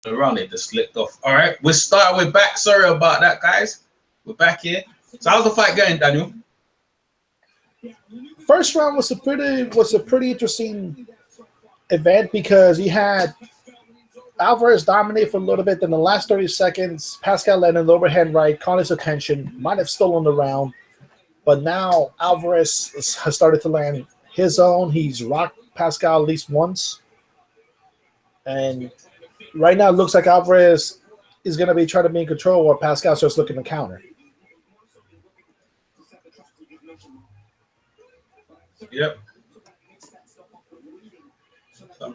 around it, just slipped off. All right, we're back. Sorry about that, guys. We're back here. So how's the fight going, Daniel? First round was a pretty interesting event because you had Alvarez dominate for a little bit. Then the last 30 seconds, Pascal landed an overhand right, caught his attention, might have stolen the round. But now Alvarez has started to land his own. He's rocked Pascal at least once. And right now it looks like Alvarez is going to be trying to be in control while Pascal starts looking to counter. Yep. So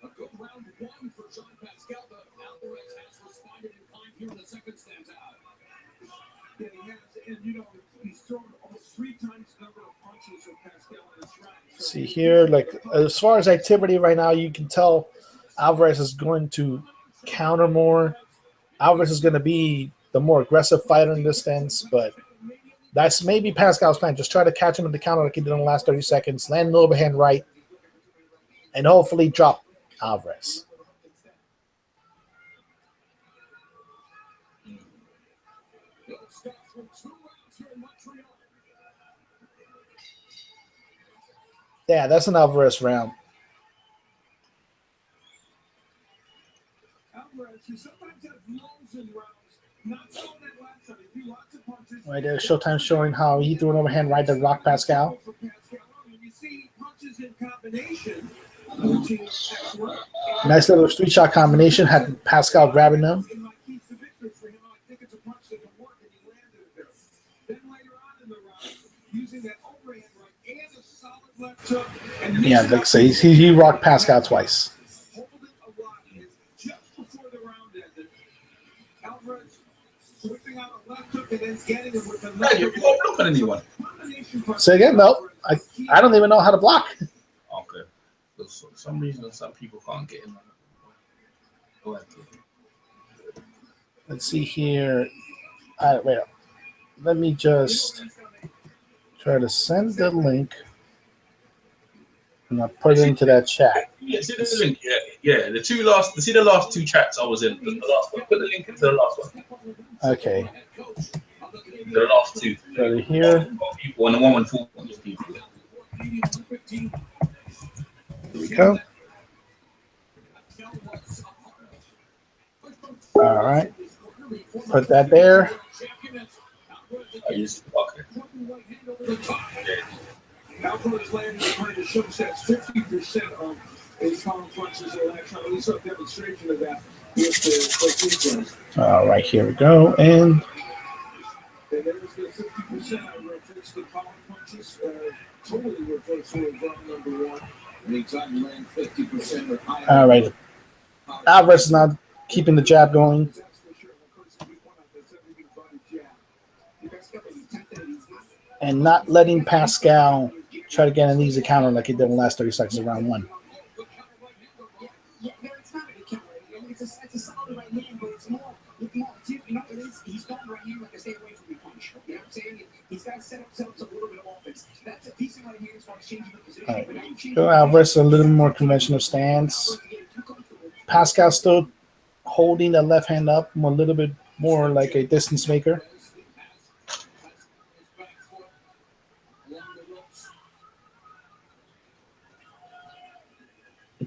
a good round one for John Pascal, but Alvarez has responded in kind here in the second stands out. Yeah, he has, and you know, he's thrown almost 3 times the number of punches for Pascal in this round. See here, like as far as activity right now, you can tell Alvarez is going to counter more. Alvarez is going to be the more aggressive fighter in this stance, but that's maybe Pascal's plan. Just try to catch him in the counter like he did in the last 30 seconds, land an overhand right, and hopefully drop Alvarez. Yeah, that's an Alvarez round. Right there, Showtime showing how he threw an overhand right to rock Pascal. Nice little street shot combination, had Pascal grabbing them. Yeah, like I say, he rocked Pascal twice. You won't block on anyone. Say again? No, I don't even know how to block. Okay. For some reason, some people can't get in. Go ahead. Let's see here. All right, wait up. Let me just try to send the link. And I'll put it into that chat. Yeah, see the link. Yeah. The last 2 chats I was in. The last one. Put the link into the last one. Okay. The last 2. Right here. People and the 1 4 people. Here we go. All right. Put that there. I used okay. Alvarez landing trying to show that's 50% of his common punches are actually at least a demonstration of that with the all right, here we go. And there's the 50% I referenced the common punches totally reverse to round number 1. Anytime you land 50% or higher. all right. Alvarez is not keeping the jab going. And not letting Pascal try to get an easy counter like he did in the last 30 seconds of round 1. All right. So Alvarez a little more conventional stance. Pascal still holding the left hand up a little bit more like a distance maker.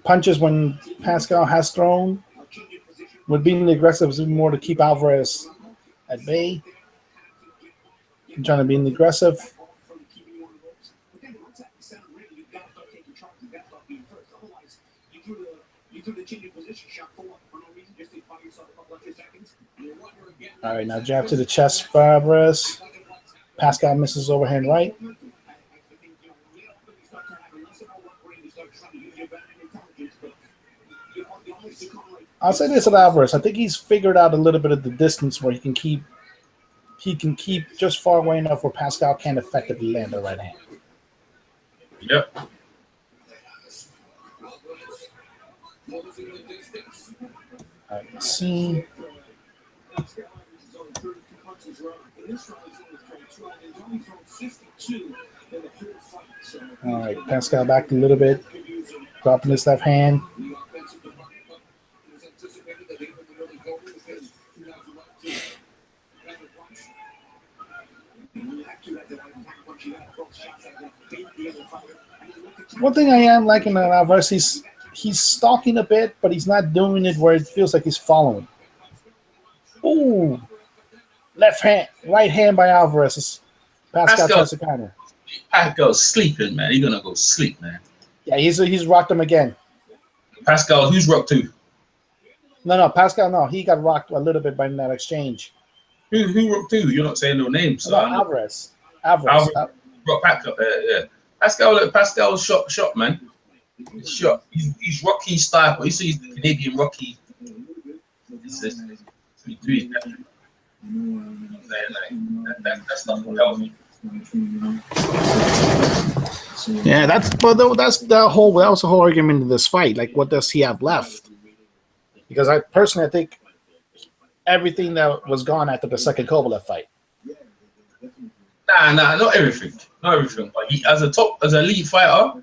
Punches when Pascal has thrown with being aggressive is more to keep Alvarez at bay. I'm trying to be aggressive. All right, now jab to the chest by Alvarez. Pascal misses overhand right. I'll say this about Alvarez. I think he's figured out a little bit of the distance where he can keep just far away enough where Pascal can't effectively land the right hand. Yep. Let's see. All right, Pascal back a little bit, dropping his left hand. One thing I am liking about Alvarez, he's stalking a bit, but he's not doing it where it feels like he's following. Ooh, left hand, right hand by Alvarez. Pascal tries to counter. Pascal's sleeping, man. He's gonna go sleep, man. Yeah, he's rocked him again. Pascal, who's rocked to? No, Pascal, no. He got rocked a little bit by that exchange. Who rocked to? You're not saying no names. So Alvarez. Rock Pascal, yeah. Pascal shot, man. He's shot. He's Rocky style, but you see he's the Canadian Rocky. That's not healthy. Yeah, that was the whole argument in this fight. Like, what does he have left? Because I think everything that was gone after the second Kovalev fight. Nah, not everything. Not everything. But he, as an elite fighter,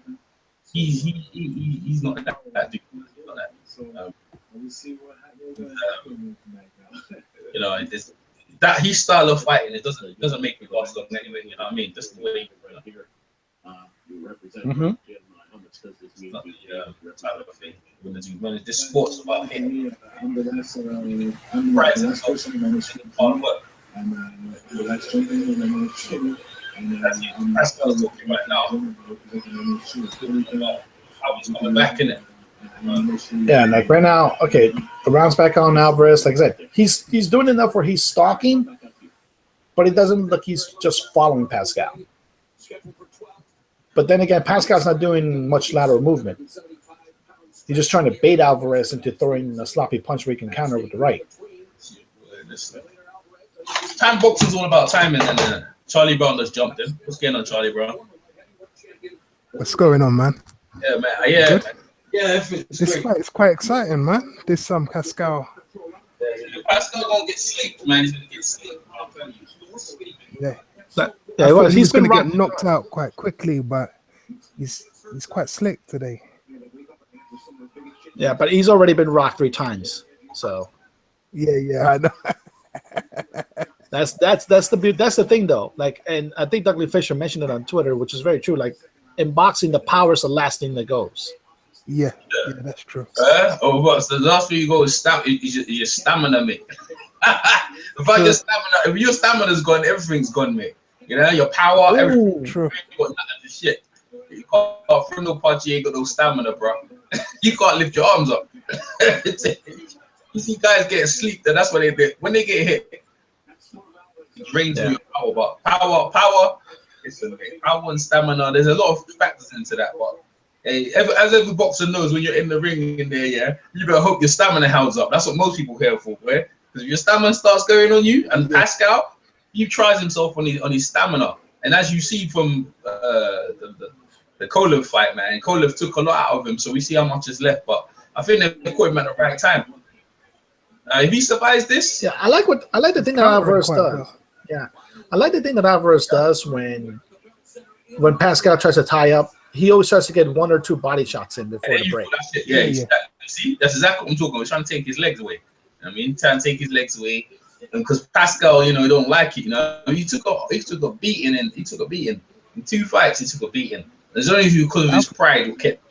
he's not that dude. Not that. You know, that his style of fighting, it doesn't make me last long anyway. You know what I mean? Just the way. Mm-hmm. When this sport's about him. Right, hard work. That's what I'm talking right now. How he's coming back in it. Yeah, like right now, okay, the round's back on Alvarez. Like I said, he's doing enough where he's stalking, but it doesn't look like he's just following Pascal. But then again, Pascal's not doing much lateral movement. He's just trying to bait Alvarez into throwing a sloppy punch where he can counter with the right. Time boxing is all about timing, and Charlie Brown just jumped in. What's going on, Charlie Brown? What's going on, man? Yeah, man. Yeah. Yeah, this fight is quite exciting, man. This Pascal. Yeah, Pascal gonna get sleep, man. He's gonna get sleep. Yeah. He's gonna get knocked out quite quickly, but he's quite slick today. Yeah, but he's already been rocked 3 times. So. Yeah, I know. That's the thing though. Like, and I think Douglas Fisher mentioned it on Twitter, which is very true. Like, in boxing, the power is the last thing that goes. Yeah, that's true. But the last thing you go is your stamina, mate. If your stamina's gone, everything's gone, mate. You know, your power, everything. True. You got nothing to shit. You can't throw no punch, you ain't got no stamina, bro. You can't lift your arms up. You see guys getting sleep, that's what they do. When they get hit, it drains your power. But power, listen, mate, power and stamina, there's a lot of factors into that. But hey, as every boxer knows, when you're in the ring in there, yeah, you better hope your stamina holds up. That's what most people here for, boy. Because if your stamina starts going on you, and Pascal, he tries himself on his stamina. And as you see from the Kovalev fight, man, Kovalev took a lot out of him, so we see how much is left. But I think they caught him at the right time. If he survives this, yeah, I like the thing that Alvarez does. Yeah, I like the thing that Alvarez does when Pascal tries to tie up. He always tries to get 1 or 2 body shots in before the break. See, that's exactly what I'm talking about. He's trying to take his legs away. I mean, trying to take his legs away, because Pascal, you know, he don't like it. You know, he took a beating in 2 fights. He took a beating. There's only because of his pride who kept.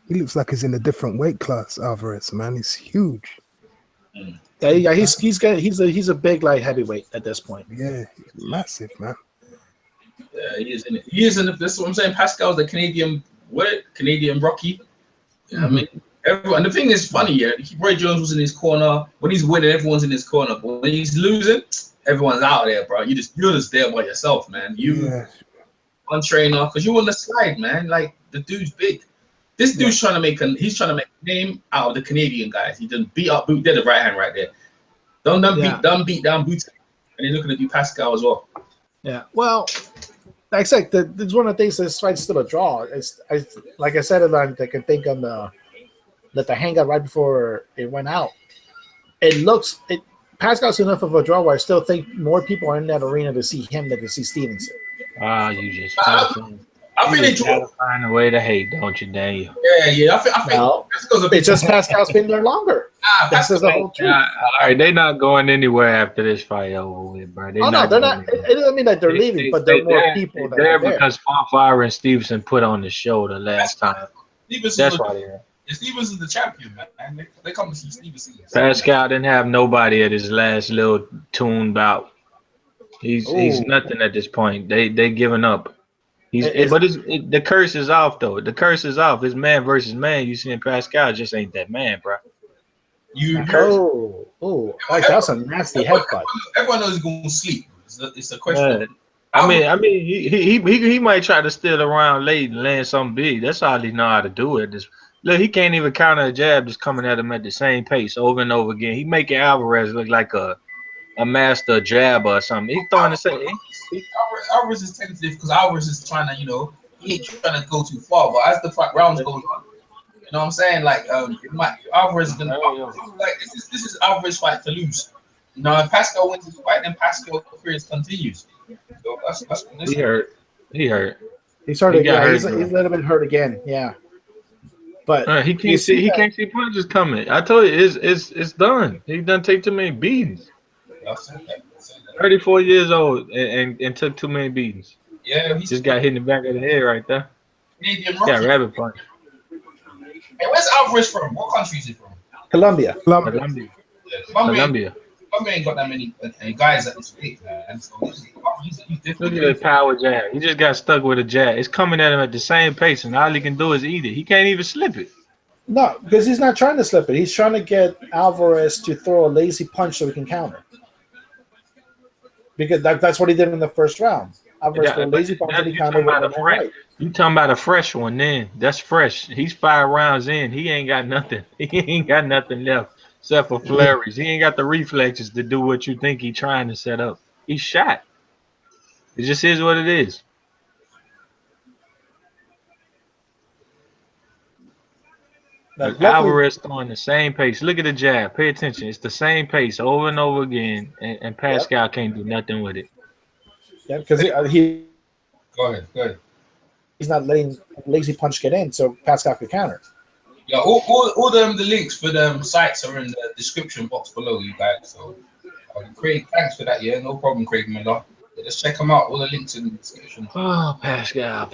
He looks like he's in a different weight class, Alvarez, man. He's huge. Yeah, he's a big light heavyweight at this point. Yeah, he's massive, man. Yeah, he is in it. He is in it. That's what I'm saying. Pascal's the Canadian Rocky. You know what I mean? Everyone. The thing is funny, yeah. Roy Jones was in his corner. When he's winning, everyone's in his corner. But when he's losing, everyone's out there, bro. You're just there by yourself, man. One trainer, because you on the slide, man. Like, the dude's big. This dude's trying to make a name out of the Canadian guys. He done beat up Boot. They're the right hand right there. Don't beat down Boot. And he's looking to beat Pascal as well. Yeah. Well, like I said, it's one of the things. This fight's still a draw. Like I said, I can think on let the hand out right before it went out. Pascal's enough of a draw where I still think more people are in that arena to see him than to see Stevenson. You just I think they gotta find a way to hate, don't you, Daniel? Yeah. I think Pascal's a bit. It's just Pascal's been there longer. This is the whole truth. All right, they're not going anywhere after this fight over with, bro. They're not. It doesn't mean that they're leaving, but there are more people that they're are there. because Fonfara and Steveson put on the show the last time. That's why they're there. Stevenson's the champion, man. They come to see Stevenson. Pascal didn't have nobody at his last little tune bout. He's nothing at this point. They giving up. The curse is off though. The curse is off. It's man versus man. You seeing Pascal just ain't that man, bro. That's a nasty headbutt. Everyone knows he's gonna sleep. It's a question. I mean, he might try to steal around late and land something big. That's all he know how to do at this. Look, he can't even counter a jab just coming at him at the same pace over and over again. He making Alvarez look like a master jabber or something. He's throwing the same. Alvarez is tentative because Alvarez is trying to, he ain't trying to go too far. But as the rounds goes on, you know what I'm saying? Like, Alvarez is gonna like this is Alvarez fight to lose. You know, if Pascal wins his fight, then Pascal career continues. So that's he hurt. He's hurt again. He's a little bit hurt again. Yeah. But he can't see. He can't see punches coming. I told you, it's done. He done take too many beatings. 34 years old and took too many beatings. Yeah, he just got hit in the back of the head right there. Got rabbit punch. Hey, where's Alvarez from? What country is he from? Colombia. Colombia ain't got that many guys at this weight, man. So he's different. Look at the power jab. He just got stuck with a jab. It's coming at him at the same pace, and all he can do is eat it. He can't even slip it. No, because he's not trying to slip it. He's trying to get Alvarez to throw a lazy punch so he can counter. Because that's what he did in the first round. Alvarez threw a lazy punch and he countered with one right. You talking about a fresh one then. That's fresh. He's 5 rounds in. He ain't got nothing. He ain't got nothing left except for flurries. He ain't got the reflexes to do what you think he's trying to set up. He's shot. It just is what it is. Alvarez throwing the same pace. Look at the jab. Pay attention. It's the same pace over and over again, and Pascal can't do nothing with it. Yeah, because he Go ahead. He's not letting lazy punch get in, so Pascal could counter. Yeah, all the links for the sites are in the description box below, you guys. So, Craig, thanks for that. Yeah, no problem, Craig Miller. Just check them out. All the links in the description. Oh, Pascal.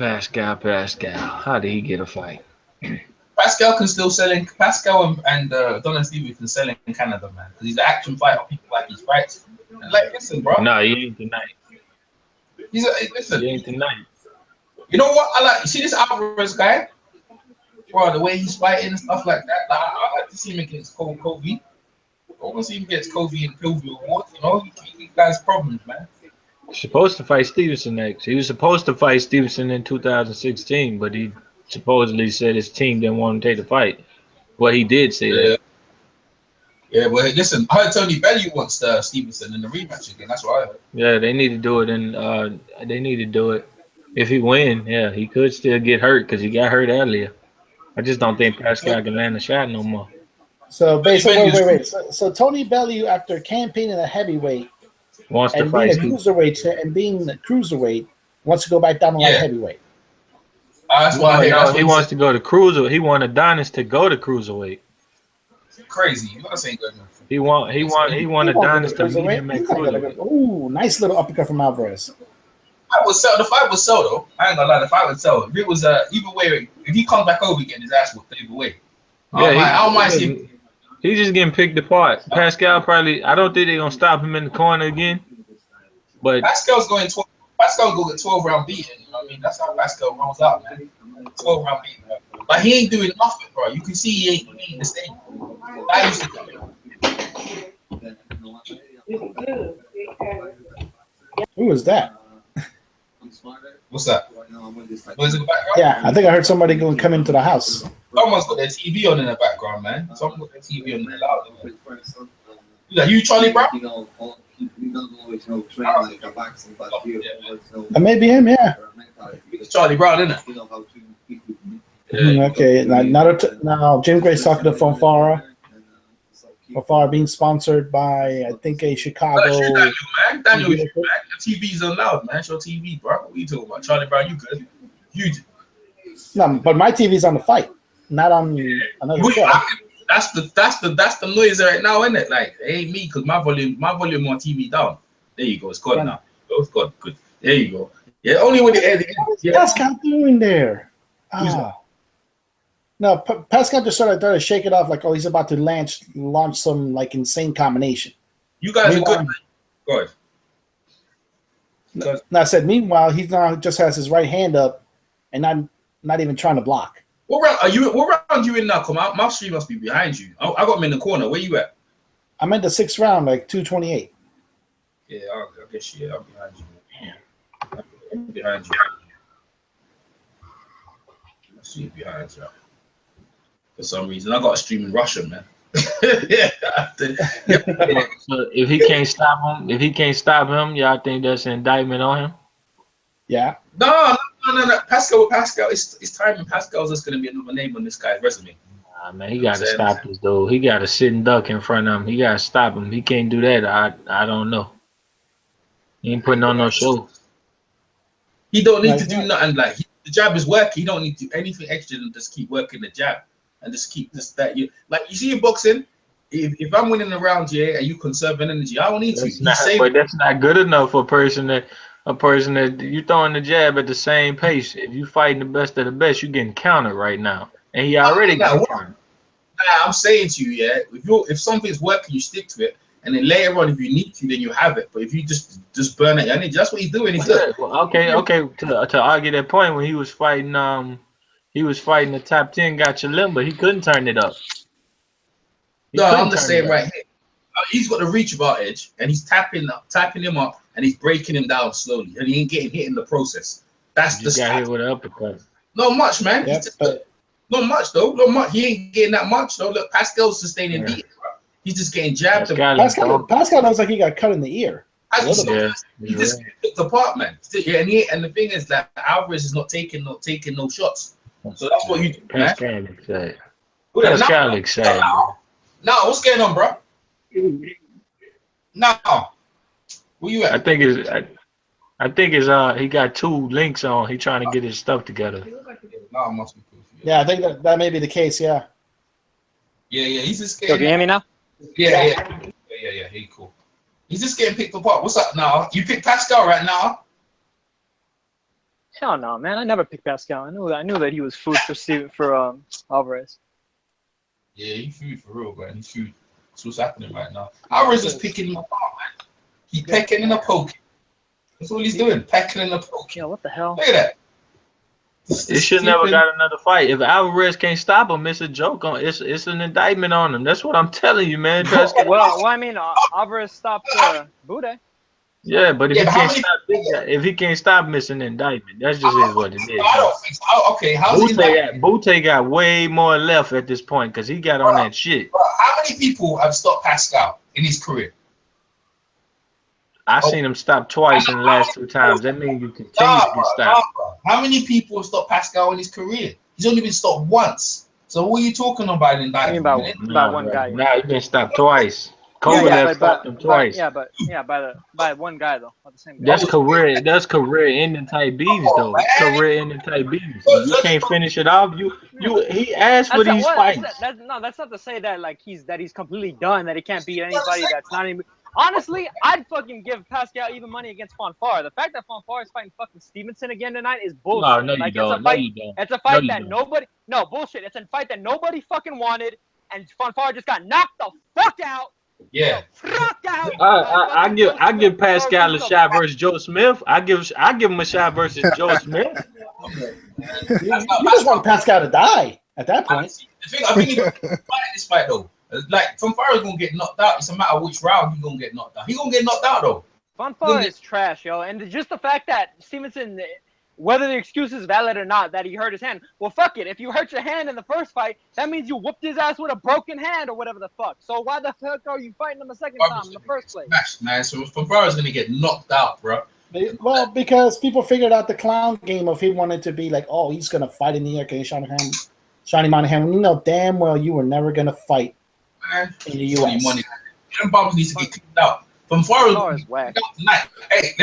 How did he get a fight? Pascal can still sell in. Pascal and Adonis can sell in Canada, man, because he's an action fighter. People like his fights. And like, listen, bro. No, he ain't tonight. Listen. He ain't tonight. You know what? I like. You see this Alvarez guy, bro. The way he's fighting and stuff like that. Like, I like to see him against Kobe. I want to see him against Kobe and Kobe Awards. You know, he has problems, man. He's supposed to fight Stevenson next. He was supposed to fight Stevenson in 2016, but he supposedly said his team didn't want him to take the fight. Well, he did say that. Yeah, but listen, I heard Tony Bellew wants Stevenson in the rematch again. That's what I heard. Yeah, they need to do it, and they need to do it. If he win, yeah, he could still get hurt because he got hurt earlier. I just don't think Pascal can land a shot no more. So basically, wait. So Tony Bellew, after campaigning a heavyweight, wants to and fight being a cruiserweight, wants to go back down to light heavyweight. That's why he wants to go to cruiser. He want Adonis to go to cruiserweight. Crazy. You gotta say good. He want Adonis to meet him at cruiserweight. Ooh, nice little uppercut from Alvarez. The fight was sell though. I ain't gonna lie, the fight was sell. If it was either way, if he comes back over, getting his ass whooped either way. I don't mind seeing. He's just getting picked apart. Pascal probably. I don't think they're gonna stop him in the corner again. But Pascal's going 12. Pascal's going to 12-round beating. You know what I mean? That's how Pascal rolls out, man. 12-round beating. But he ain't doing nothing, bro. You can see he ain't the same. I used to. Who was that? What's that? Was it the background? Yeah, I think I heard somebody come into the house. Someone's got their TV on in the background, man. Someone got their TV on in the loud. Like you, Charlie Brown? Maybe him, yeah. It's Charlie Brown, isn't it? Okay, now Jim Gray's talking to Fonfara. Fonfara being sponsored by, I think, a Chicago. Daniel, your TV's on loud, man. It's your TV, bro. What are you talking about? Charlie Brown, you good? Huge. No, but my TV's on the fight, not on another show. That's the noise right now, isn't it? Like, it ain't me, because my volume on TV down. There you go. It's gone now. It's gone. Good. There you go. Yeah, only when the air. What's Pascal doing there? No, Pascal just started to shake it off like, oh, he's about to launch some like insane combination. You guys are good. Good. No, I said, meanwhile, he's now just has his right hand up and not even trying to block. What round are you? What round you in now? Come out. My stream must be behind you. I got him in the corner. Where you at? I'm in the 6th round, like 228. Yeah, I guess I'm behind you. I'm behind you. I see you behind you. For some reason, I got a stream in Russian, man. Yeah. So if he can't stop him, y'all think that's an indictment on him? Yeah. No. Pascal. It's time, and Pascal's just gonna be another name on this guy's resume. Nah, man, he got to stop this dude. He got to sit and duck in front of him. He got to stop him. He can't do that. I don't know. He ain't putting on no show. He don't need to do nothing. Like the jab is working. He don't need to do anything extra than just keep working the jab and just keep this that you like. You see in boxing, if I'm winning the round here and you conserving energy, I don't need to. But that's not good enough for a person that you throwing the jab at the same pace. If you fighting the best of the best, you getting countered right now, and he already got countered. I'm saying to you, yeah, if something's working, you stick to it. And then later on, if you need to, then you have it. But if you just burn it, I mean, that's what he's doing. He's good. Well, okay. To argue that point, when he was fighting the top 10 got Chalimba, he couldn't turn it up. I'm just saying right here, he's got the reach advantage, and he's tapping him up, and he's breaking him down slowly, and he ain't getting hit in the process. That's the got hit with an uppercut. Not much, man. Yeah, not much though. Not much. He ain't getting that much though. Look, Pascal's sustaining beat. He's just getting jabbed. Pascal looks like he got cut in the ear. He just picked apart, man. Yeah, and the thing is that Alvarez is not taking no shots. So that's what you do, man. Pascal excited. Now, what's going on, bro? Now, where you at? I think he got 2 links on. He trying to get his stuff together. Now must be cool. Yeah, I think that may be the case. Yeah. Yeah. He's just getting. Can you hear me now? Yeah. He cool. He's just getting picked apart. What's up now? You picked Pascal right now? Hell no, man. I never picked Pascal. I knew that he was food for Alvarez. Yeah, he's food for real, man. He's food. That's what's happening right now. Alvarez is picking him apart, man. He's pecking and a poking. That's all he's doing. Pecking and a poking. Yeah, what the hell? Look at that. He should never got another fight. If Alvarez can't stop him, it's a joke on. It's an indictment on him. That's what I'm telling you, man. Well, I mean, Alvarez stopped Bude. Yeah, but if he can't stop missing indictment, that's just is what it is. I don't think so. Okay, Bude got way more left at this point because he got on that shit. How many people have stopped Pascal in his career? I seen him stop twice in the last 2 times. That means you continue to get stopped. How many people have stopped Pascal in his career? He's only been stopped once. So what are you talking about in that? About one guy. Nah, he's been stopped twice. Kovalev stopped him twice. By one guy though. Not the same guy. That's career-ending type beefs though. Career-ending type beefs. You can't finish it off. He asked for these fights. That's not to say that like he's completely done. That he can't beat anybody. That's not even. Honestly, I'd fucking give Pascal even money against Fonfara. The fact that Fonfara is fighting fucking Stevenson again tonight is bullshit. No, you don't. It's a fight that nobody. No bullshit. It's a fight that nobody fucking wanted, and Fonfara just got knocked the fuck out. Yeah. I give Pascal a shot versus Joe Smith. I give him a shot versus Joe Smith. You just want Pascal to die at that point. I think he's fighting this fight though. Like Fonfara's gonna get knocked out. It's a matter of which round he's gonna get knocked out. He's gonna get knocked out though. Fonfara is trash, yo. And just the fact that Stevenson, whether the excuse is valid or not, that he hurt his hand. Well, fuck it. If you hurt your hand in the first fight, that means you whooped his ass with a broken hand or whatever the fuck. So why the fuck are you fighting him the second time in the first place? Smash, man. So Fonfara's gonna get knocked out, bro. Well, because people figured out the clown game of he wanted to be like, oh, he's gonna fight in the UK, Shawnee Monahan. When you know damn well you were never gonna fight in the US. Money. Them bums needs to get cleaned out. Fonfara is whack. Tonight. Hey,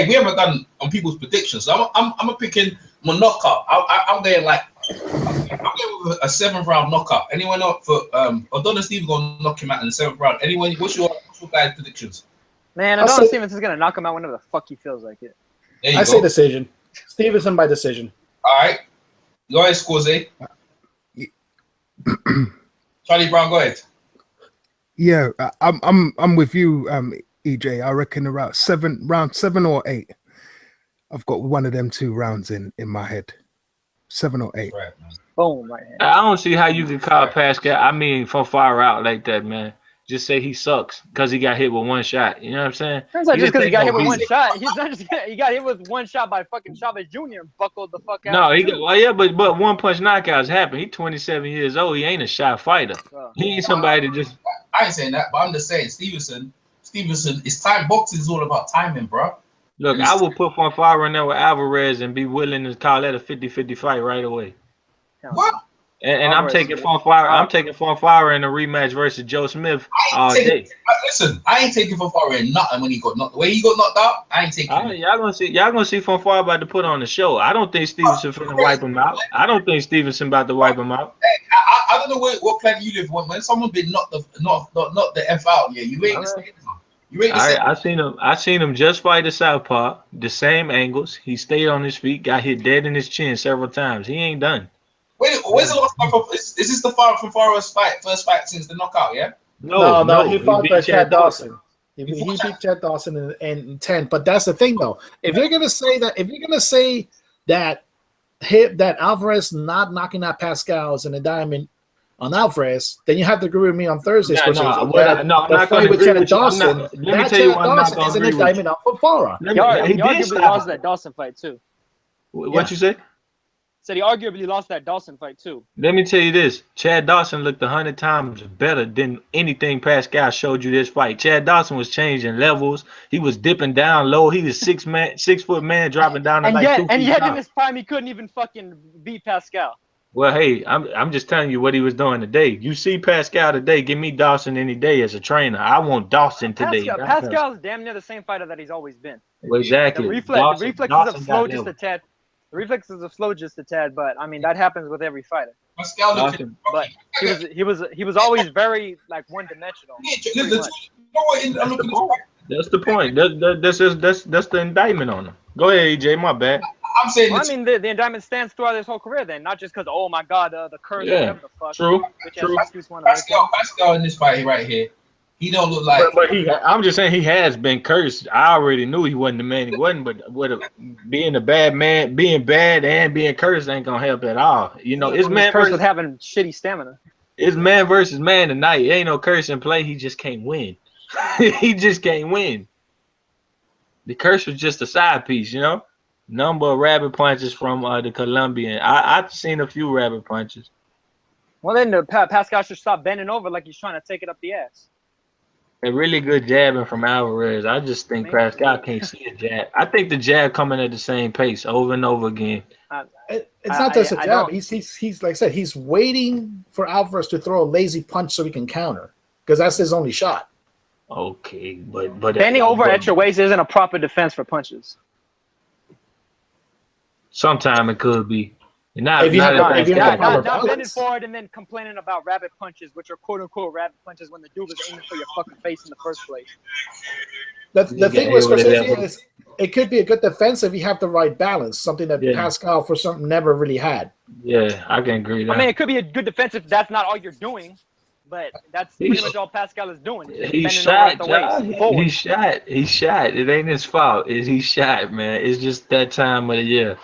we haven't done on people's predictions. So I'm picking my knockout. I'm going like I'm going with a 7th round knockout. Anyone up for Adonis Steve's gonna knock him out in the 7th round? Anyone? What's your guys' predictions? Man, Adonis Stevenson's gonna knock him out whenever the fuck he feels like it. I say decision. Stevenson by decision. All right. Go ahead, Scorsese. Charlie Brown, go ahead. Yeah, I'm with you, EJ. I reckon around round 7 or 8. I've got one of them 2 rounds in my head. 7 or 8. Right, man. Boom, right hand. I don't see how you can call Pascal. I mean, Fonfara out like that, man. Just say he sucks because he got hit with 1 shot. You know what I'm saying? Turns out just because he got hit with 1 shot, he's not just he got hit with 1 shot by fucking Chavez Jr. and buckled the fuck out. No, he got but 1 punch knockouts happen. He's 27 years old. He ain't a shot fighter. He ain't somebody to just. I ain't saying that, but I'm just saying Stevenson, it's time. Boxing is all about timing, bro. Look, I will put Fonfara in there with Alvarez and be willing to call that a 50-50 fight right away. What? And I'm taking Fonfara. I'm taking Fonfara in a rematch versus Joe Smith all day. Listen, I ain't taking Fonfara in nothing when he got knocked. The way he got knocked out, I ain't taking. Y'all gonna see Fonfara about to put on the show. I don't think Stevenson finna wipe him out. I don't think Stevenson about to wipe him out. Hey, I don't know what planet you live on. When someone been knocked the F out, yeah, you ain't the same. You ain't the same. I seen him just fight a southpaw, the same angles. He stayed on his feet, got hit dead in his chin several times. He ain't done. Wait, where's the last time? Is this the Fonfara's first fight since the knockout? Yeah. No. He fought Chad Dawson. He beat Chad Dawson in 10. But that's the thing, though. If you're gonna say that Alvarez not knocking out Pascal's an indictment on Alvarez, then you have to agree with me on Thursday. I'm not going to agree with Dawson. Let me tell you why I'm not going to agree with you. Is an indictment on Fonfara. He arguably lost that Dawson fight too. What you say? Said he arguably lost that Dawson fight too. Let me tell you this: Chad Dawson looked 100 times better than anything Pascal showed you this fight. Chad Dawson was changing levels. He was dipping down low. He was 6 foot man dropping down. And yet in his prime, he couldn't even fucking beat Pascal. Well, hey, I'm just telling you what he was doing today. You see Pascal today, give me Dawson any day as a trainer. I want Dawson today. Pascal's damn near the same fighter that he's always been. Well, exactly. The reflexes of slow just a tad. The reflexes of slow just a tad, but I mean that happens with every fighter. Pascal, but he was always very like one-dimensional. That's the point. That's the indictment on him. Go ahead, EJ. My bad. I'm saying. Well, I mean, the indictment stands throughout his whole career, then, not just because oh my God, the curse. Yeah. The fuck, true. Pascal in this fight right here, he don't look like. But I'm just saying he has been cursed. I already knew he wasn't the man he wasn't, but being a bad man, being bad and being cursed ain't gonna help at all. You know, it's man cursed with having shitty stamina. It's man versus man tonight. It ain't no curse in play. He just can't win. He just can't win. The curse was just a side piece, you know. Number of rabbit punches from the Colombian. I've seen a few rabbit punches. Well, then Pascal should stop bending over like he's trying to take it up the ass. A really good jabbing from Alvarez. I just think Pascal can't see a jab. I think the jab coming at the same pace over and over again. It's not just a jab. He's like I said, he's waiting for Alvarez to throw a lazy punch so he can counter because that's his only shot. Okay, but bending over at your waist isn't a proper defense for punches. Sometime it could be. Not bending forward and then complaining about rabbit punches, which are quote unquote rabbit punches when the dude was aiming for your fucking face in the first place. The thing with Scorsese is it could be a good defense if you have the right balance, something that Pascal for something never really had. Yeah, I can agree. I mean, it could be a good defense if that's not all you're doing, but that's pretty much all Pascal is doing. He shot. He shot. It ain't his fault. He shot, man. It's just that time of the year.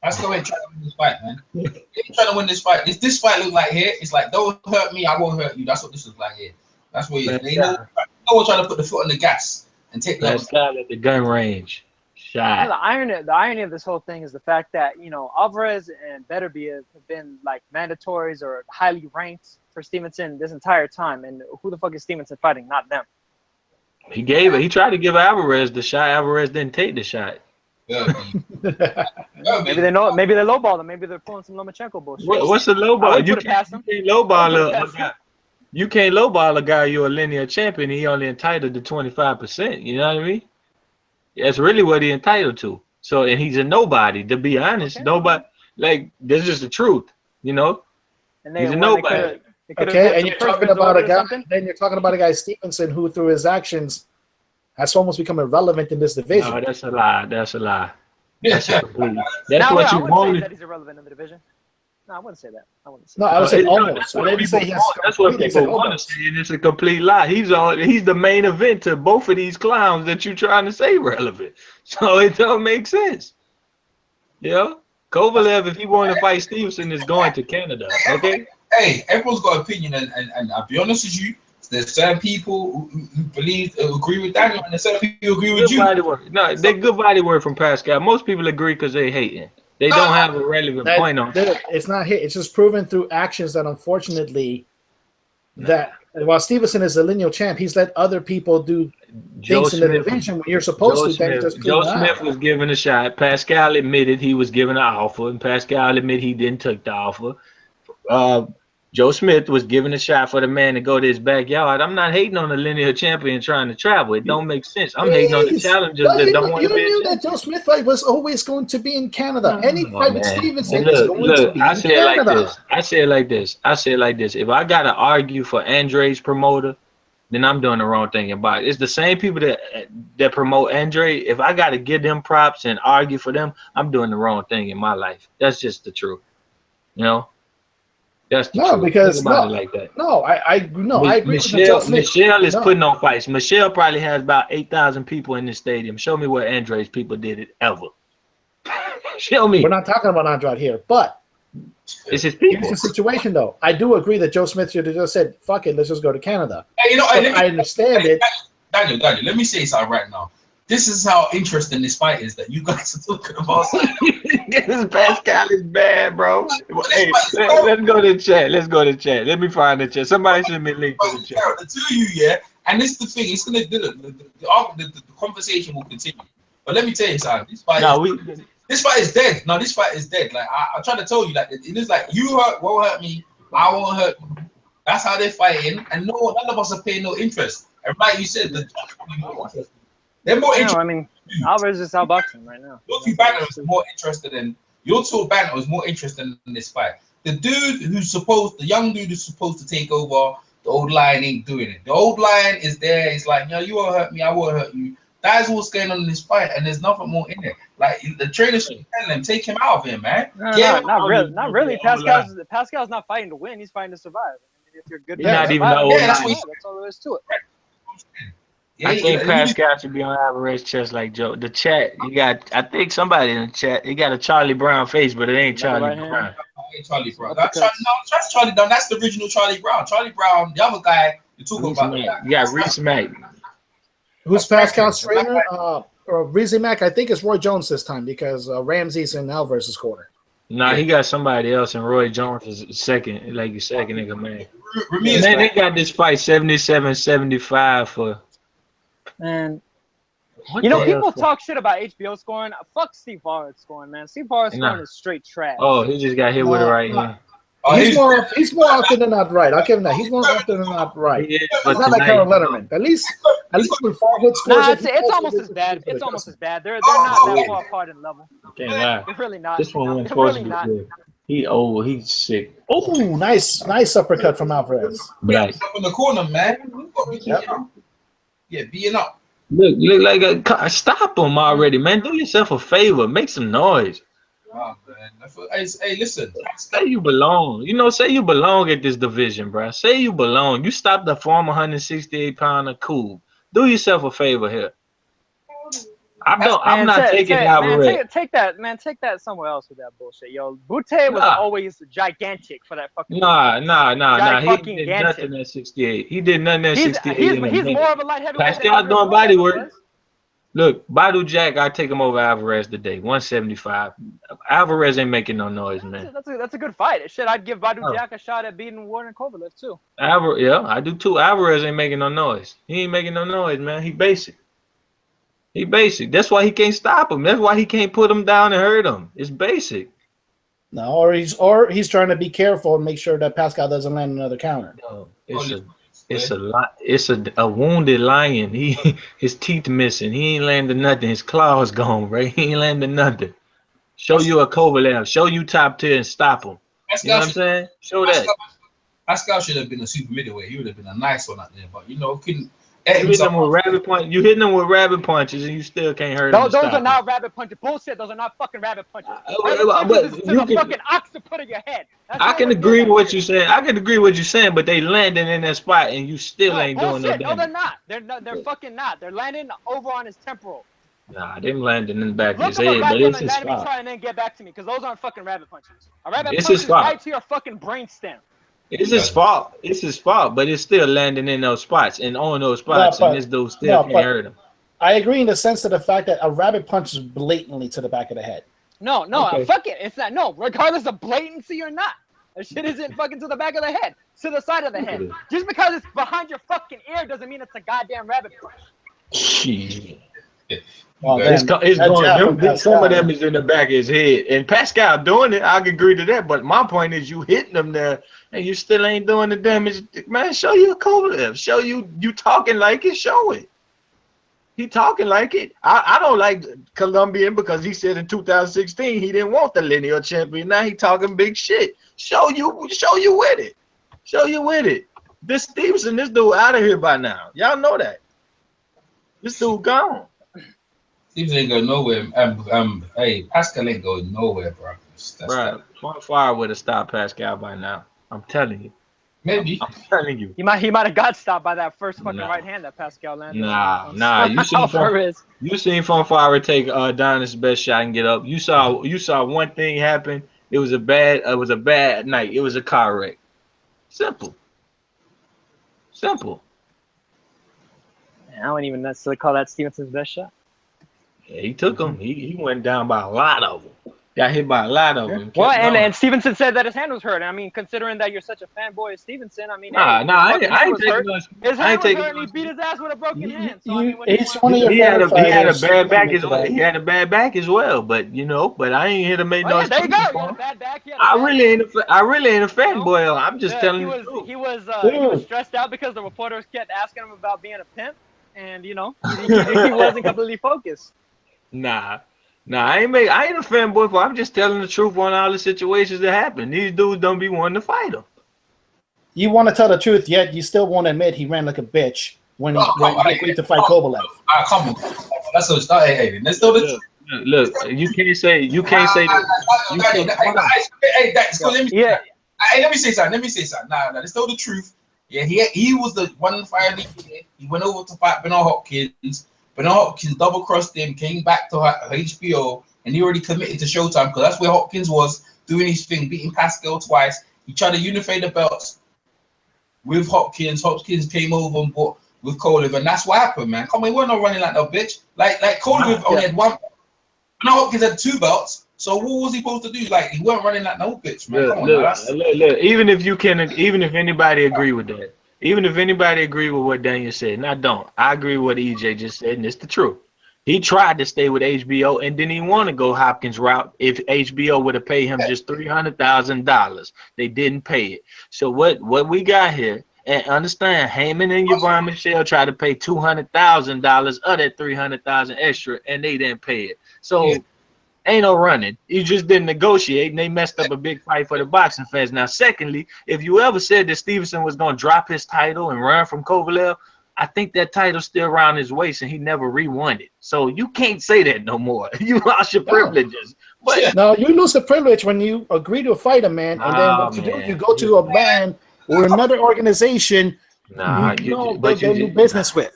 Let's go ahead and try to win this fight, man. He's trying to win this fight. This fight look like here. It's like, don't hurt me, I won't hurt you. That's what this looks like here. That's what he is. No one trying to put the foot on the gas and take the Pascal at the gun range. Shot. The irony of this whole thing is the fact that, you know, Alvarez and Beterbiev have been like mandatories or highly ranked for Stevenson this entire time. And who the fuck is Stevenson fighting? Not them. He gave it. He tried to give Alvarez the shot. Alvarez didn't take the shot. Yeah, Maybe they know. Maybe they lowball him. Maybe they're pulling some Lomachenko bullshit. What's a low I ball? wouldn't You put it past can't him. low I ball wouldn't put it a past guy. him. You can't low ball a guy. You're a linear champion. He only entitled to 25%. You know what I mean? That's really what he entitled to. So, and he's a nobody. To be honest, Okay. nobody. Like, that's just the truth. You know, And they, he's a when nobody. they could've Okay, had and some you're first talking bids about a or guy. something. Then you're talking about a guy Stevenson who, through his actions, has almost become irrelevant in this division. No, that's a lie. That's a lie. That's a complete. That's No, what I you wouldn't say wanted. that he's irrelevant in the division. No, I wouldn't say that. I wouldn't say No, that. I would say No, almost. that's I what didn't say people he has want. That's what complete. I said people want to almost. say, and it's a complete lie. He's the main event to both of these clowns that you're trying to say relevant. So it don't make sense. Yeah, Kovalev, if he wanted to fight Stevenson, is going to Canada. Okay. Hey, everyone's got an opinion, and I'll be honest with you. There's certain people who believe agree with Daniel, and there's certain people who agree with Good you. body work. No, they good body work from Pascal. Most people agree because they hating. They don't have a relevant point on. It's not hit. It's just proven through actions that, unfortunately, that while Stevenson is a lineal champ, he's let other people do things in the division when you're supposed to. Then just Joe Smith was given a shot. Pascal admitted he was given an offer, and Pascal admitted he didn't take the offer. Joe Smith was given a shot for the man to go to his backyard. I'm not hating on the linear champion trying to travel. It don't make sense. I'm hating on the challengers that don't want to be. You knew that Joe Smith fight was always going to be in Canada. Any fight with Stevenson is going to be in Canada. I say it like this. If I got to argue for Andrzej's promoter, then I'm doing the wrong thing about it. It's the same people that promote Andrzej. If I got to give them props and argue for them, I'm doing the wrong thing in my life. That's just the truth. You know? That's the truth. Because like that. I agree. Michelle is putting on fights. Michelle probably has about 8,000 people in this stadium. Show me where Andrzej's people did it ever. Show me. We're not talking about Andrade here, but it's his people. Here's the situation, though. I do agree that Joe Smith should have just said, "Fuck it, let's just go to Canada." Hey, I understand it. Daniel, let me say something right now. This is how interesting this fight is that you guys are talking about. This Pascal is bad, bro. Hey, let's go to the chat. Let me find the chat. Somebody send me a link to the chat. The two of you, yeah. And this is the thing. It's gonna the conversation will continue. But let me tell you something. This fight is dead. No, this fight is dead. Like I try to tell you, like it is like you won't hurt me. I won't hurt you. That's how they're fighting, and none of us are paying no interest. And like you said, they're more interested. I mean, Alvarez is outboxing right now. Your two banter is more interested in more interested in this fight. The young dude who's supposed to take over, the old lion ain't doing it. The old lion is there. It's like, you won't hurt me, I won't hurt you. That's what's going on in this fight, and there's nothing more in it. Like the trainer should tell him, take him out of here, man. Not really. Pascal's not fighting to win. He's fighting to survive. I mean, if you're good, not even the old lion. That's all there is to it. I think Pascal should be on Alvarez's chest like Joe. The chat, I think somebody in the chat, he got a Charlie Brown face, but it ain't Charlie Brown. Charlie Brown. That's Charlie Brown. That's the original Charlie Brown. Charlie Brown, the other guy you're talking about. You got Reese Mack. Who's Pascal's trainer? Or Reese Mack, I think it's Roy Jones this time because Ramsey's in Alvarez's corner. Nah, he got somebody else, and Roy Jones is second, like your second nigga, man. Man, they got this fight 77-75 for. Man, people talk shit about HBO scoring. Fuck Steve Barrett's scoring, man. Steve Barrett's scoring is straight trash. Oh, he just got hit with it right here. He's more often than not right. I'll give him that. He's more often than not right. Yeah, it's not like Harold Letterman. At least when Farhood scores, it's almost as bad. It's almost as bad. They're not that far apart in level. Can't lie. They're really not. This one was supposed to be good. He's sick. Oh, nice uppercut from Alvarez. Right. Up in the corner, man. Being up. Look like stop him already, man. Do yourself a favor. Make some noise. Oh, man. Hey, listen. Say you belong. Say you belong at this division, bro. Say you belong. You stopped the former 168-pounder. Cool. Do yourself a favor here. I'm not taking Alvarez. Take that somewhere else with that bullshit. Yo, Butte was always gigantic for that fucking. Nah. He did nothing at 68. He did nothing at 68. He's more of a light heavyweight. Pascal doing body work. Look, Badu Jack, I take him over Alvarez today. 175. Alvarez ain't making no noise, man. That's a good fight. Shit, I'd give Badu Oh. Jack a shot at beating Warren Kovalev too. Yeah, I do too. Alvarez ain't making no noise. He ain't making no noise, man. He basic. He basic. That's why he can't stop him. That's why he can't put him down and hurt him. It's basic. No, or he's trying to be careful and make sure that Pascal doesn't land another counter. No, it's a wounded lion. His teeth missing. He ain't landed nothing. His claws gone, right? He ain't landed nothing. Show you a Kovalev. Show you top tier and stop him. You know what I'm saying? Show that. Pascal should have been a super middleweight. He would have been a nice one out there, but couldn't. You hitting them with rabbit punches. You hitting them with rabbit punches, and you still can't hurt them. Those are not rabbit punches. Bullshit. Those are not fucking rabbit punches. Rabbit punches is to the fucking occiput of your head. I can agree with what you're saying. I can agree with what you're saying, but they landing in that spot, and you still ain't doing no damage. No, they're not. They're fucking not. They're landing over on his temporal. Nah, them landing in the back of his Look head, up but a it's rabbit his anatomy spot. chart and then get back to me, because those aren't fucking rabbit punches. A rabbit It's punch his is spot. right to your fucking brainstem. It's his fault. It's his fault, but it's still landing in those spots and on those spots, and this dude still can't hurt him. I agree in the sense of the fact that a rabbit punch is blatantly to the back of the head. No, fuck it. It's not. No, regardless of blatancy or not. That shit isn't fucking to the back of the head. To the side of the head. Just because it's behind your fucking ear doesn't mean it's a goddamn rabbit punch. Shit. Well, It's going. Some of them is in the back of his head, and Pascal doing it. I can agree to that. But my point is, you hitting them there, and you still ain't doing the damage. Man, show you a Kovalev. Show you talking like it. Show it. He talking like it. I don't like Colombian because he said in 2016 he didn't want the lineal champion. Now he talking big shit. Show you with it. Show you with it. This Stevenson, this dude out of here by now. Y'all know that. This dude gone. Stevenson ain't going nowhere. Hey, Pascal ain't going nowhere, bro. Bro, Fonfara would have stopped Pascal by now. I'm telling you. Maybe. I'm telling you. He might have got stopped by that first fucking right hand that Pascal landed. Nah. You seen Fonfara take Adonis' best shot and get up. You saw one thing happen. It was a bad night. It was a car wreck. Simple. I don't even necessarily call that Stevenson's best shot. Yeah, he took him. He went down by a lot of them. Got hit by a lot of them. Well, and Stevenson said that his hand was hurt. I mean, considering that you're such a fanboy of Stevenson, I mean, I ain't taking his hand was hurt, and he beat his ass with a broken hand. So he had a bad back as well. He had a bad back as well, but I ain't here to make no. There you go. You had a bad back. I really ain't a fanboy. I'm just telling you. He was stressed out because the reporters kept asking him about being a pimp, and he wasn't completely focused. Nah, I ain't a fanboy, but I'm just telling the truth on all the situations that happen. These dudes don't be wanting to fight him. You want to tell the truth, yet you still won't admit he ran like a bitch when he agreed to fight Kovalev. Come on. That's what start. Hey, let's do this. Look, you can't say that. Let me say something. Nah, let's tell the truth. Yeah, he was the one fighter. He went over to fight Bernard Hopkins. Bernard Hopkins double-crossed him, came back to HBO, and he already committed to Showtime because that's where Hopkins was doing his thing, beating Pascal twice. He tried to unify the belts with Hopkins. Hopkins came over and bought with Kovalev, and that's what happened, man. Come on, we're not running like no bitch. Like Kovalev only had one. Bernard Hopkins had two belts, so what was he supposed to do? Like, he weren't running like no bitch, man. Come on, look. Even if anybody agree with that. Even if anybody agree with what Daniel said, and I don't. I agree with what EJ just said, and it's the truth. He tried to stay with HBO and didn't even want to go Hopkins' route if HBO would have paid him just $300,000. They didn't pay it. So what we got here, and understand, Heyman and Yvonne Michelle tried to pay $200,000 of that $300,000 extra, and they didn't pay it. So ain't no running. You just didn't negotiate, and they messed up a big fight for the boxing fans. Now, secondly, if you ever said that Stevenson was going to drop his title and run from Kovalev, I think that title's still around his waist, and he never re-won it. So you can't say that no more. You lost your privileges. But no, you lose the privilege when you agree to fight a man, and then what you do, you go to a man or another organization they'll do business with.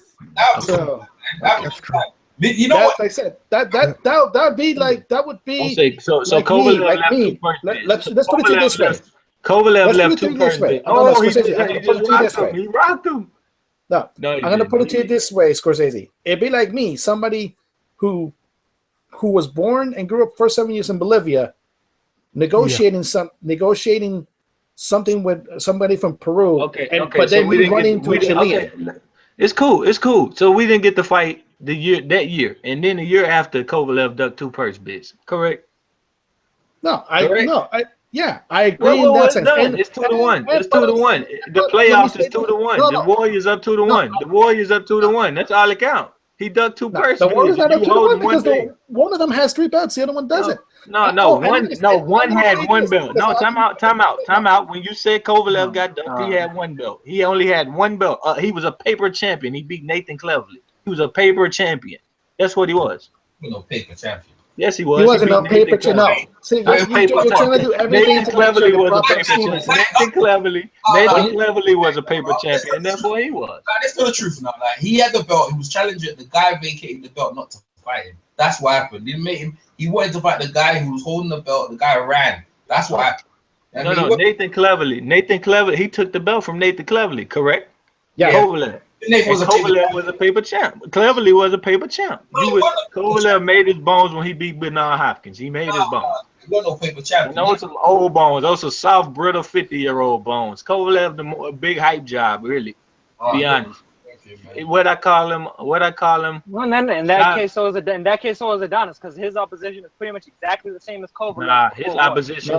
So, That's true. You know what I said? That'd be like that would be. So like Kovalev left me. Let's put it to you this way. Kovalev left two first. He rocked him. No, I'm gonna put it to you this way, Scorsese. It'd be like me. Somebody who was born and grew up first 7 years in Bolivia, negotiating something with somebody from Peru. Okay, But so then we didn't running get, to we didn't, Chilean. okay. It's cool. So we didn't get to fight that year, and then the year after Kovalev ducked 2 purse bids. Correct. I agree Well, in that it's sense. done. It's 2-1. It's 2-1. The playoffs is 2-1. The Warriors up 2-1. The Warriors up 2-1. That's all it counts. He ducked 2 purse The bids. Warriors not up You 2-1 hold because one one of them has 3 belts, the other one doesn't. One had 1 belt. No, time out. When you said Kovalev got ducked, he had 1 belt. He only had 1 belt. He was a paper champion. He beat Nathan Cleverly. He was a paper champion. That's what he was. No paper champion. Yes, he was. He wasn't a paper champion. No. See, you're trying to do everything Nathan to make sure Cleverly to was a prop up paper Stevenson. champion. Nathan Cleverly was a paper champion, and that's what he was. That's not the truth now. Like, he had the belt. He was challenging the guy vacating the belt not to fight him. That's what happened. Didn't make him. He wanted to fight the guy who was holding the belt. The guy ran. That's what happened. No, Nathan Cleverly. He took the belt from Nathan Cleverly, correct? Yeah. Kovalev. Kovalev was a paper champ. Cleverly was a paper champ. Kovalev made his bones when he beat Bernard Hopkins. He made his bones. He wasn't no paper champ. And those some old bones. Those are soft, brittle 50-year-old bones. Kovalev, the big hype job, really. Be honest. What I call him. Well, then in that case, so is Adonis, because his opposition is pretty much exactly the same as Kovalev. Nah, his opposition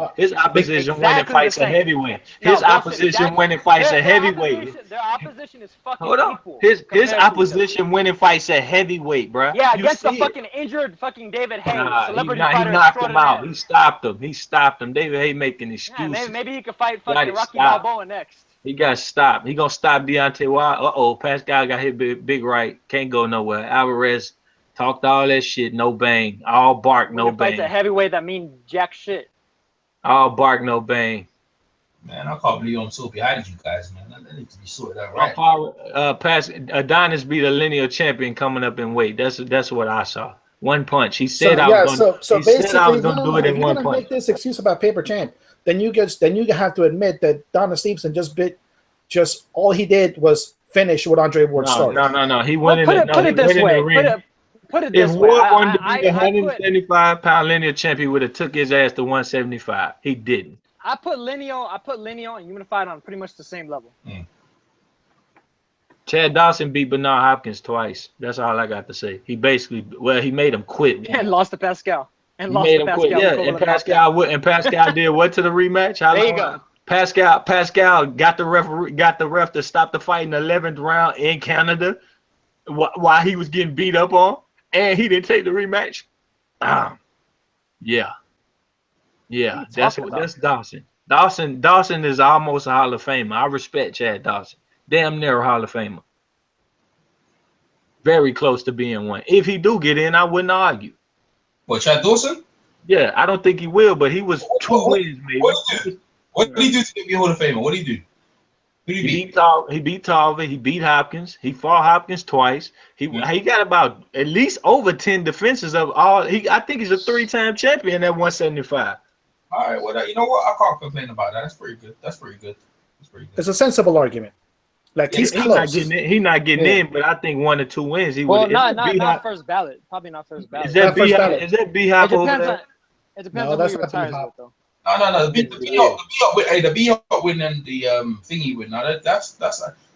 when it fights a heavyweight. His opposition when it fights a heavyweight. Their opposition is fucking equal. His opposition when it fights a heavyweight, bro. Yeah, against the fucking injured fucking David Hay, celebrity fighter. He knocked him out. He stopped him. David Hay making excuses. Yeah, maybe he could fight fucking Rocky Balboa next. He got stopped. He gonna stop Deontay Wilder. Pascal got hit big right. Can't go nowhere. Alvarez talked all that shit. No bang. All bark, no bang. Fights a heavyweight that mean jack shit. All bark, no bang. Man, I can't believe I'm so behind you guys, man. That needs to be sorted out right. Adonis beat a lineal champion coming up in weight. That's what I saw. 1 punch. He said I was gonna do it in 1 punch. Make this excuse about paper champ. Then you have to admit that Adonis Stevenson just all he did was finish what Andre Ward started. No. He went in. Put it this way. Put it this way. If Ward wanted to be the 175-pound lineal champion, he would have took his ass to 175. He didn't. I put Lineal and Unified on pretty much the same level. Chad Dawson beat Bernard Hopkins twice. That's all I got to say. He made him quit. And lost to Pascal. And lost made to him Pascal. quit. Yeah, and Pascal did what to the rematch? There you go. Pascal got the ref to stop the fight in the 11th round in Canada while he was getting beat up on, and he didn't take the rematch. Yeah, that's Dawson. Dawson is almost a Hall of Famer. I respect Chad Dawson. Damn near a Hall of Famer. Very close to being one. If he do get in, I wouldn't argue. What, Chad Dawson? Yeah, I don't think he will, but he was 2 wins, maybe. What did he do to be a Hall of Famer? What did he do? He beat Tarver. He beat Hopkins. He fought Hopkins twice. He got about at least over 10 defenses of all. I think he's a 3-time champion at 175. All right, well, you know what? I can't complain about that. That's pretty good. It's a sensible argument. Like he's close. He's not getting in, but I think 1 or 2 wins. Not first ballot. Probably not first ballot. Is that B-Hop over there? It depends on who he retires with, though. No. The B-Hop win and the thingy win. Now that's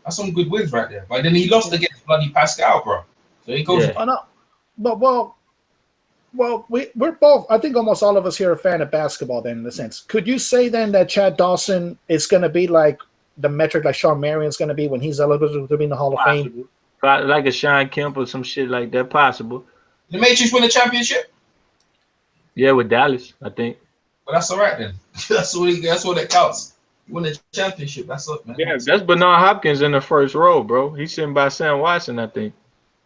some good wins right there. But then he lost against bloody Pascal, bro. So he goes. Yeah. Oh, no. But we're both. I think almost all of us here are a fan of basketball. Then, in a sense, could you say then that Chad Dawson is going to be like the metric like Sean Marion's going to be when he's eligible to be in the Hall of Fame? Like a Sean Kemp or some shit like that. Possible. The Matrix win the championship. Yeah, with Dallas, I think. But that's all right then. That's all that counts. You win the championship. That's up, man. Yeah, that's Bernard Hopkins in the first row, bro. He's sitting by Sam Watson, I think.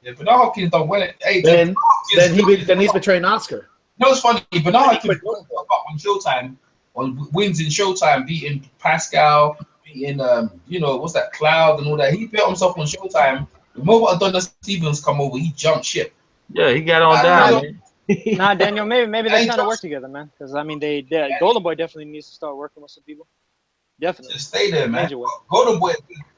Yeah, Bernard Hopkins don't win it. Hey, then he's betraying Oscar. No, it's funny. Bernard Hopkins on Showtime, on wins in Showtime, beating Pascal, beating what's that, Cloud and all that. He built himself on Showtime. The moment Adonis Stevens come over, he jumped ship. Yeah, he got on down, man. Nah, Daniel, maybe they're trying to work together, man. Because I mean, Golden Boy definitely needs to start working with some people. Definitely. Just stay there, man. Golden Boy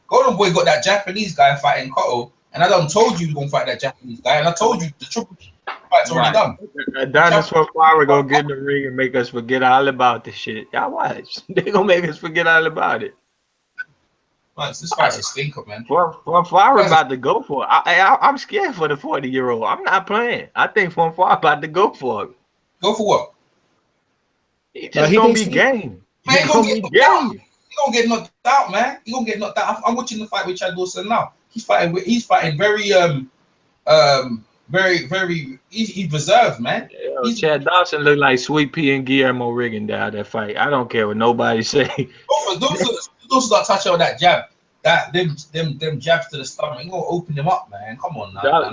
got that Japanese guy fighting Cotto, and I done told you gonna fight that Japanese guy, and I told you the triple. Fight's already done. Adonis Fonfara gonna get in the ring and make us forget all about this shit. Y'all watch. They gonna make us forget all about it. Man, this fight's a stinker, man. Fonfara about to go for it. I'm scared for the 40-year-old. I'm not playing. I think Fonfara about to go for it. Go for what? He just gonna be game. Man, he gonna get knocked out. He gonna get knocked out, man. He gonna get knocked out. I'm watching the fight with Chad Wilson now. He's fighting very he's reserved, man. Yeah, Chad Dawson looked like Sweet Pea and Guillermo Riggin down that fight. I don't care what nobody say. Those that touch on that jab, them jabs to the stomach, you gonna open them up, man. Come on now.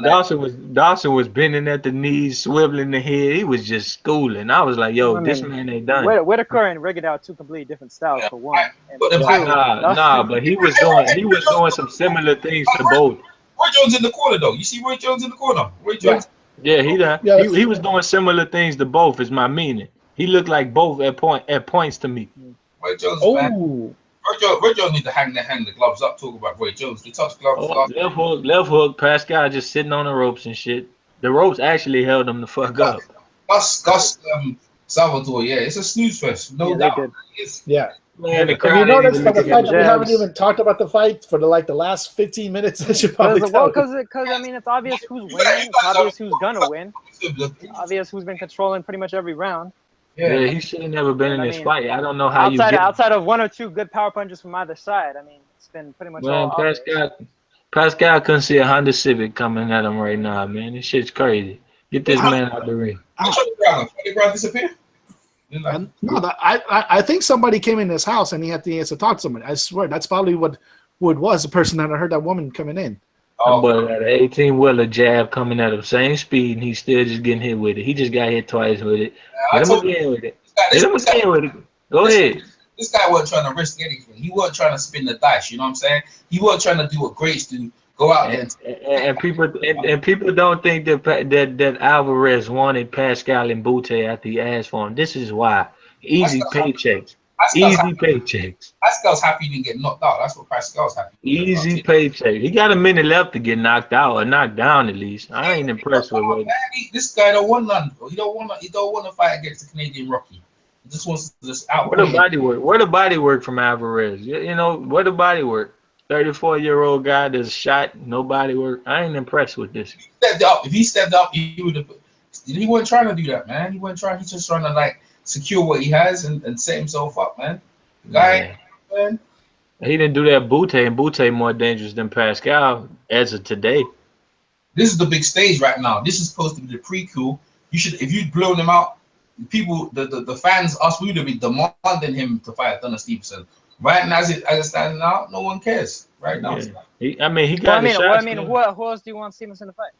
Dawson was bending at the knees, swiveling the head. He was just schooling. I was like, yo, this man ain't done. Whitaker and Riggin are two completely different styles for one. But he was doing some similar things to both. Roy Jones in the corner though. You see Roy Jones in the corner. Roy Jones. Yeah, he was doing similar things to both. Is my meaning. He looked like both at points to me. Roy Jones, man. Roy Jones need to hang the gloves up. Talk about Roy Jones. They touch gloves. Left hook. Pascal just sitting on the ropes and shit. The ropes actually held him the fuck up. Gus Salvador. Yeah, it's a snooze fest. No doubt. Yeah. Man, if you notice by the fact that we haven't even talked about the fight for the last 15 minutes, it should probably tell. Because I mean, it's obvious who's winning. It's obvious who's gonna win. It's obvious who's been controlling pretty much every round. Yeah, he should have never been in this fight. I don't know how outside of one or two good power punches from either side. I mean, it's been pretty much all Pascal couldn't see a Honda Civic coming at him right now, man. This shit's crazy. Get this man out the ring. Did Brown disappear? No, I think somebody came in his house and he had to talk to somebody. I swear that's probably what it was. The person that heard that woman coming in. But at an 18-wheeler jab coming at him, same speed, and he's still just getting hit with it. He just got hit twice with it. Hit him again with it. Go ahead. This guy wasn't trying to risk anything. He wasn't trying to spin the dice. You know what I'm saying? He wasn't trying to do what greats do. Go out and people don't think that Alvarez wanted Pascal and Butte after he asked for him. This is why. Easy paychecks. Pascal's happy he didn't get knocked out. That's what Pascal's happy. Easy paycheck. He got a minute left to get knocked out or knocked down at least. I ain't impressed with it. This guy don't want none. He don't want to fight against the Canadian Rocky. He just wants to just out. Where the body work? Where the body work from Alvarez? You know, where the body work? 34-year-old guy that's shot, no body work. I ain't impressed with this. If he stepped up, he would have. He wasn't trying to do that, man. He wasn't trying. He's just trying to like secure what he has and set himself up, man. The guy, man. He didn't do that. Butte more dangerous than Pascal as of today. This is the big stage right now. This is supposed to be the prequel. You should, if you'd blown him out, people, the fans, us, we would have been demanding him to fight Adonis Steveson. Right now, as it stands now, no one cares. Right now, he got the shots. Who else do you want Stevenson to fight?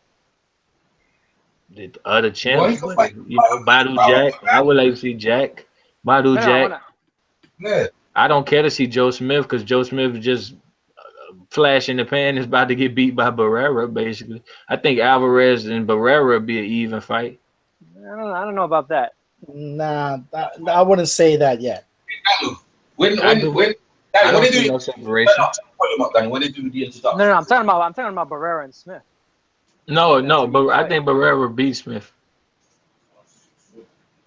The other champs, Badu Jack. I would like to see Jack. Badu Jack. Yeah. I don't care to see Joe Smith because Joe Smith is just flash in the pan. Is about to get beat by Barrera, basically. I think Alvarez and Barrera would be an even fight. I don't know about that. Nah, I wouldn't say that yet. When they do no separation. When they do the introduction. No, I'm talking about Barrera and Smith. No, but I think Barrera beat Smith.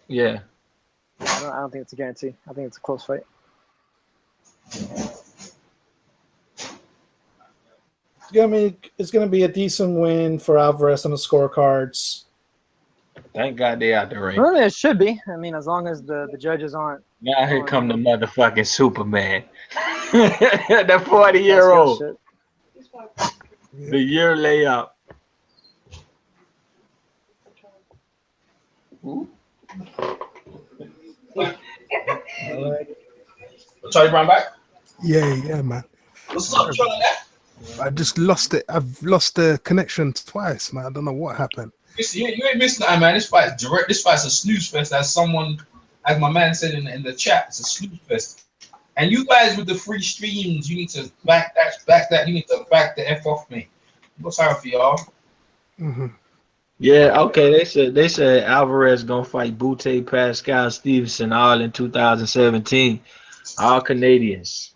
Yeah. I don't think it's a guarantee. I think it's a close fight. It's gonna be a decent win for Alvarez on the scorecards. Thank God they out the ring. Well, it should be. I mean, as long as the judges aren't. Now here come the motherfucking Superman. That 40-year-old. The year layout. Charlie Brown back? Yeah, man. What's up, Charlie? I just lost it. I've lost the connection twice, man. I don't know what happened. You ain't missing nothing, man. This fight's direct. This fight's a snooze fest. As my man said in the chat, it's a snooze fest. And you guys with the free streams, you need to back that. You need to back the F off me. What's sorry for y'all. Mm-hmm. Yeah, okay. They said Alvarez gonna fight Butte, Pascal, Stevenson all in 2017. All Canadians.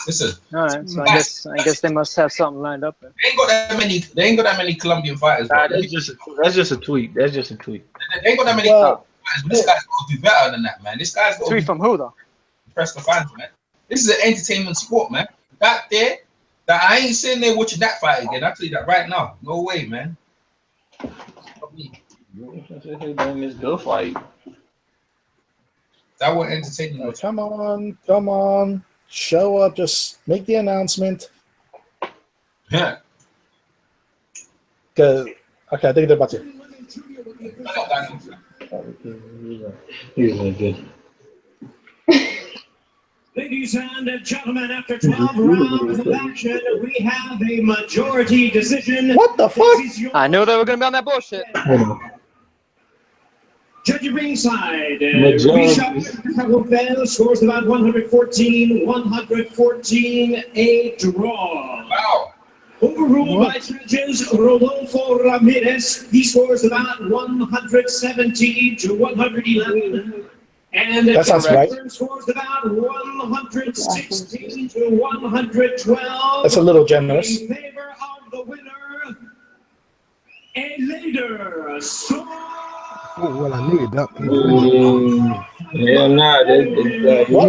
Listen. All right, so I guess they must have something lined up. They ain't got that many Colombian fighters. Nah, that's just a tweet. That's just a tweet. They ain't got that many fighters. But this guy's got to do better than that, man. This guy's got to Tweet from who though? impress the fans, man. This is an entertainment sport, man. That there, that I ain't sitting there watching that fight again. I'll tell you that right now. No way, man. It's good fight. That was entertaining. Come on. Show up. Just make the announcement. Yeah. Okay, I think they're about to. He's good. Ladies and gentlemen, after 12 rounds of action, we have a majority decision. What the fuck? I knew they were gonna be on that bullshit. Judging ringside, Cortez scores about 114, a draw. Wow. Overruled by judges Rodolfo Ramirez, he scores about 170 to 111. And that sounds right. Scores about 116 to 112. That's a little generous. In favor of the winner, Eleider. Oh, well, I knew that. Yeah, nah. What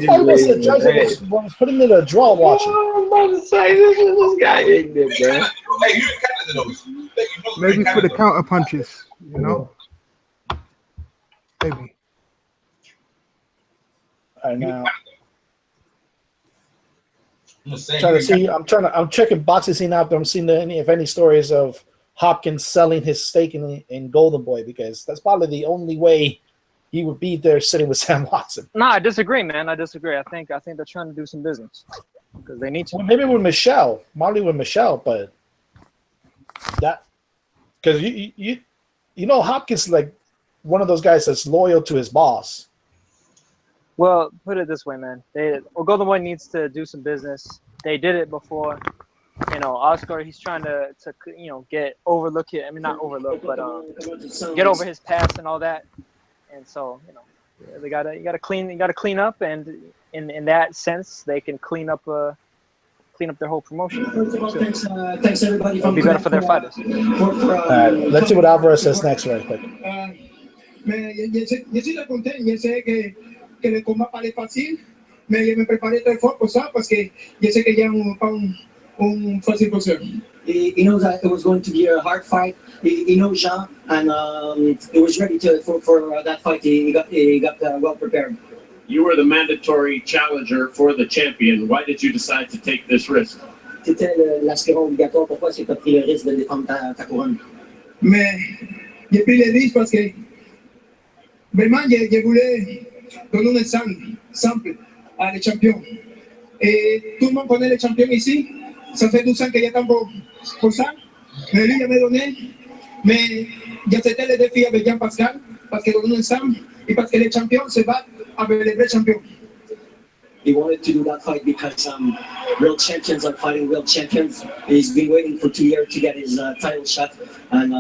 fight was the judge that was putting in a draw watching? I'm about to say this guy ignorant, man. Hey, you in Canada, though. Maybe for the counter punches, you know? Maybe. I know. I'm I'm checking boxes scene out there. I'm seeing if any stories of Hopkins selling his stake in Golden Boy, because that's probably the only way he would be there sitting with Sam Watson. No, I disagree, man. I disagree. I think they're trying to do some business because they need to. Well, maybe with Michelle, Marley with Michelle, but that because you know Hopkins is like one of those guys that's loyal to his boss. Well, put it this way, man. Golden Boy needs to do some business. They did it before. You know, Oscar, he's trying to get overlook it. I mean, not overlook, but get over his past and all that. And so, you gotta clean up, and in that sense, they can clean up their whole promotion. Thanks everybody. It'll be better for their fighters. Let's see what Alvarez says next, right quick. Je suis content, je sais que le combat pas facile, mais je me préparais très fort pour ça parce que je sais qu'il y a facile pour ça. He knows that it was going to be a hard fight. He knows Jean, and he was ready for that fight. He got well prepared. You were the mandatory challenger for the champion. Why did you decide to take this risk? C'était l'aspirant obligatoire. Pourquoi tu as pris le risque de défendre ta couronne? Mais j'ai pris le risque parce que vraiment je voulais donner un exemple à les champions. Et tout le monde connaît les champions ici. Ça fait 12 ans que j'attends pour ça. Mais lui, il m'a donné. Mais j'acceptais le défi avec Jean Pascal parce que nous ensemble et parce que les champions se battent avec les vrais champions. He wanted to do that fight because real champions are fighting real champions. He's been waiting for 2 years to get his title shot, and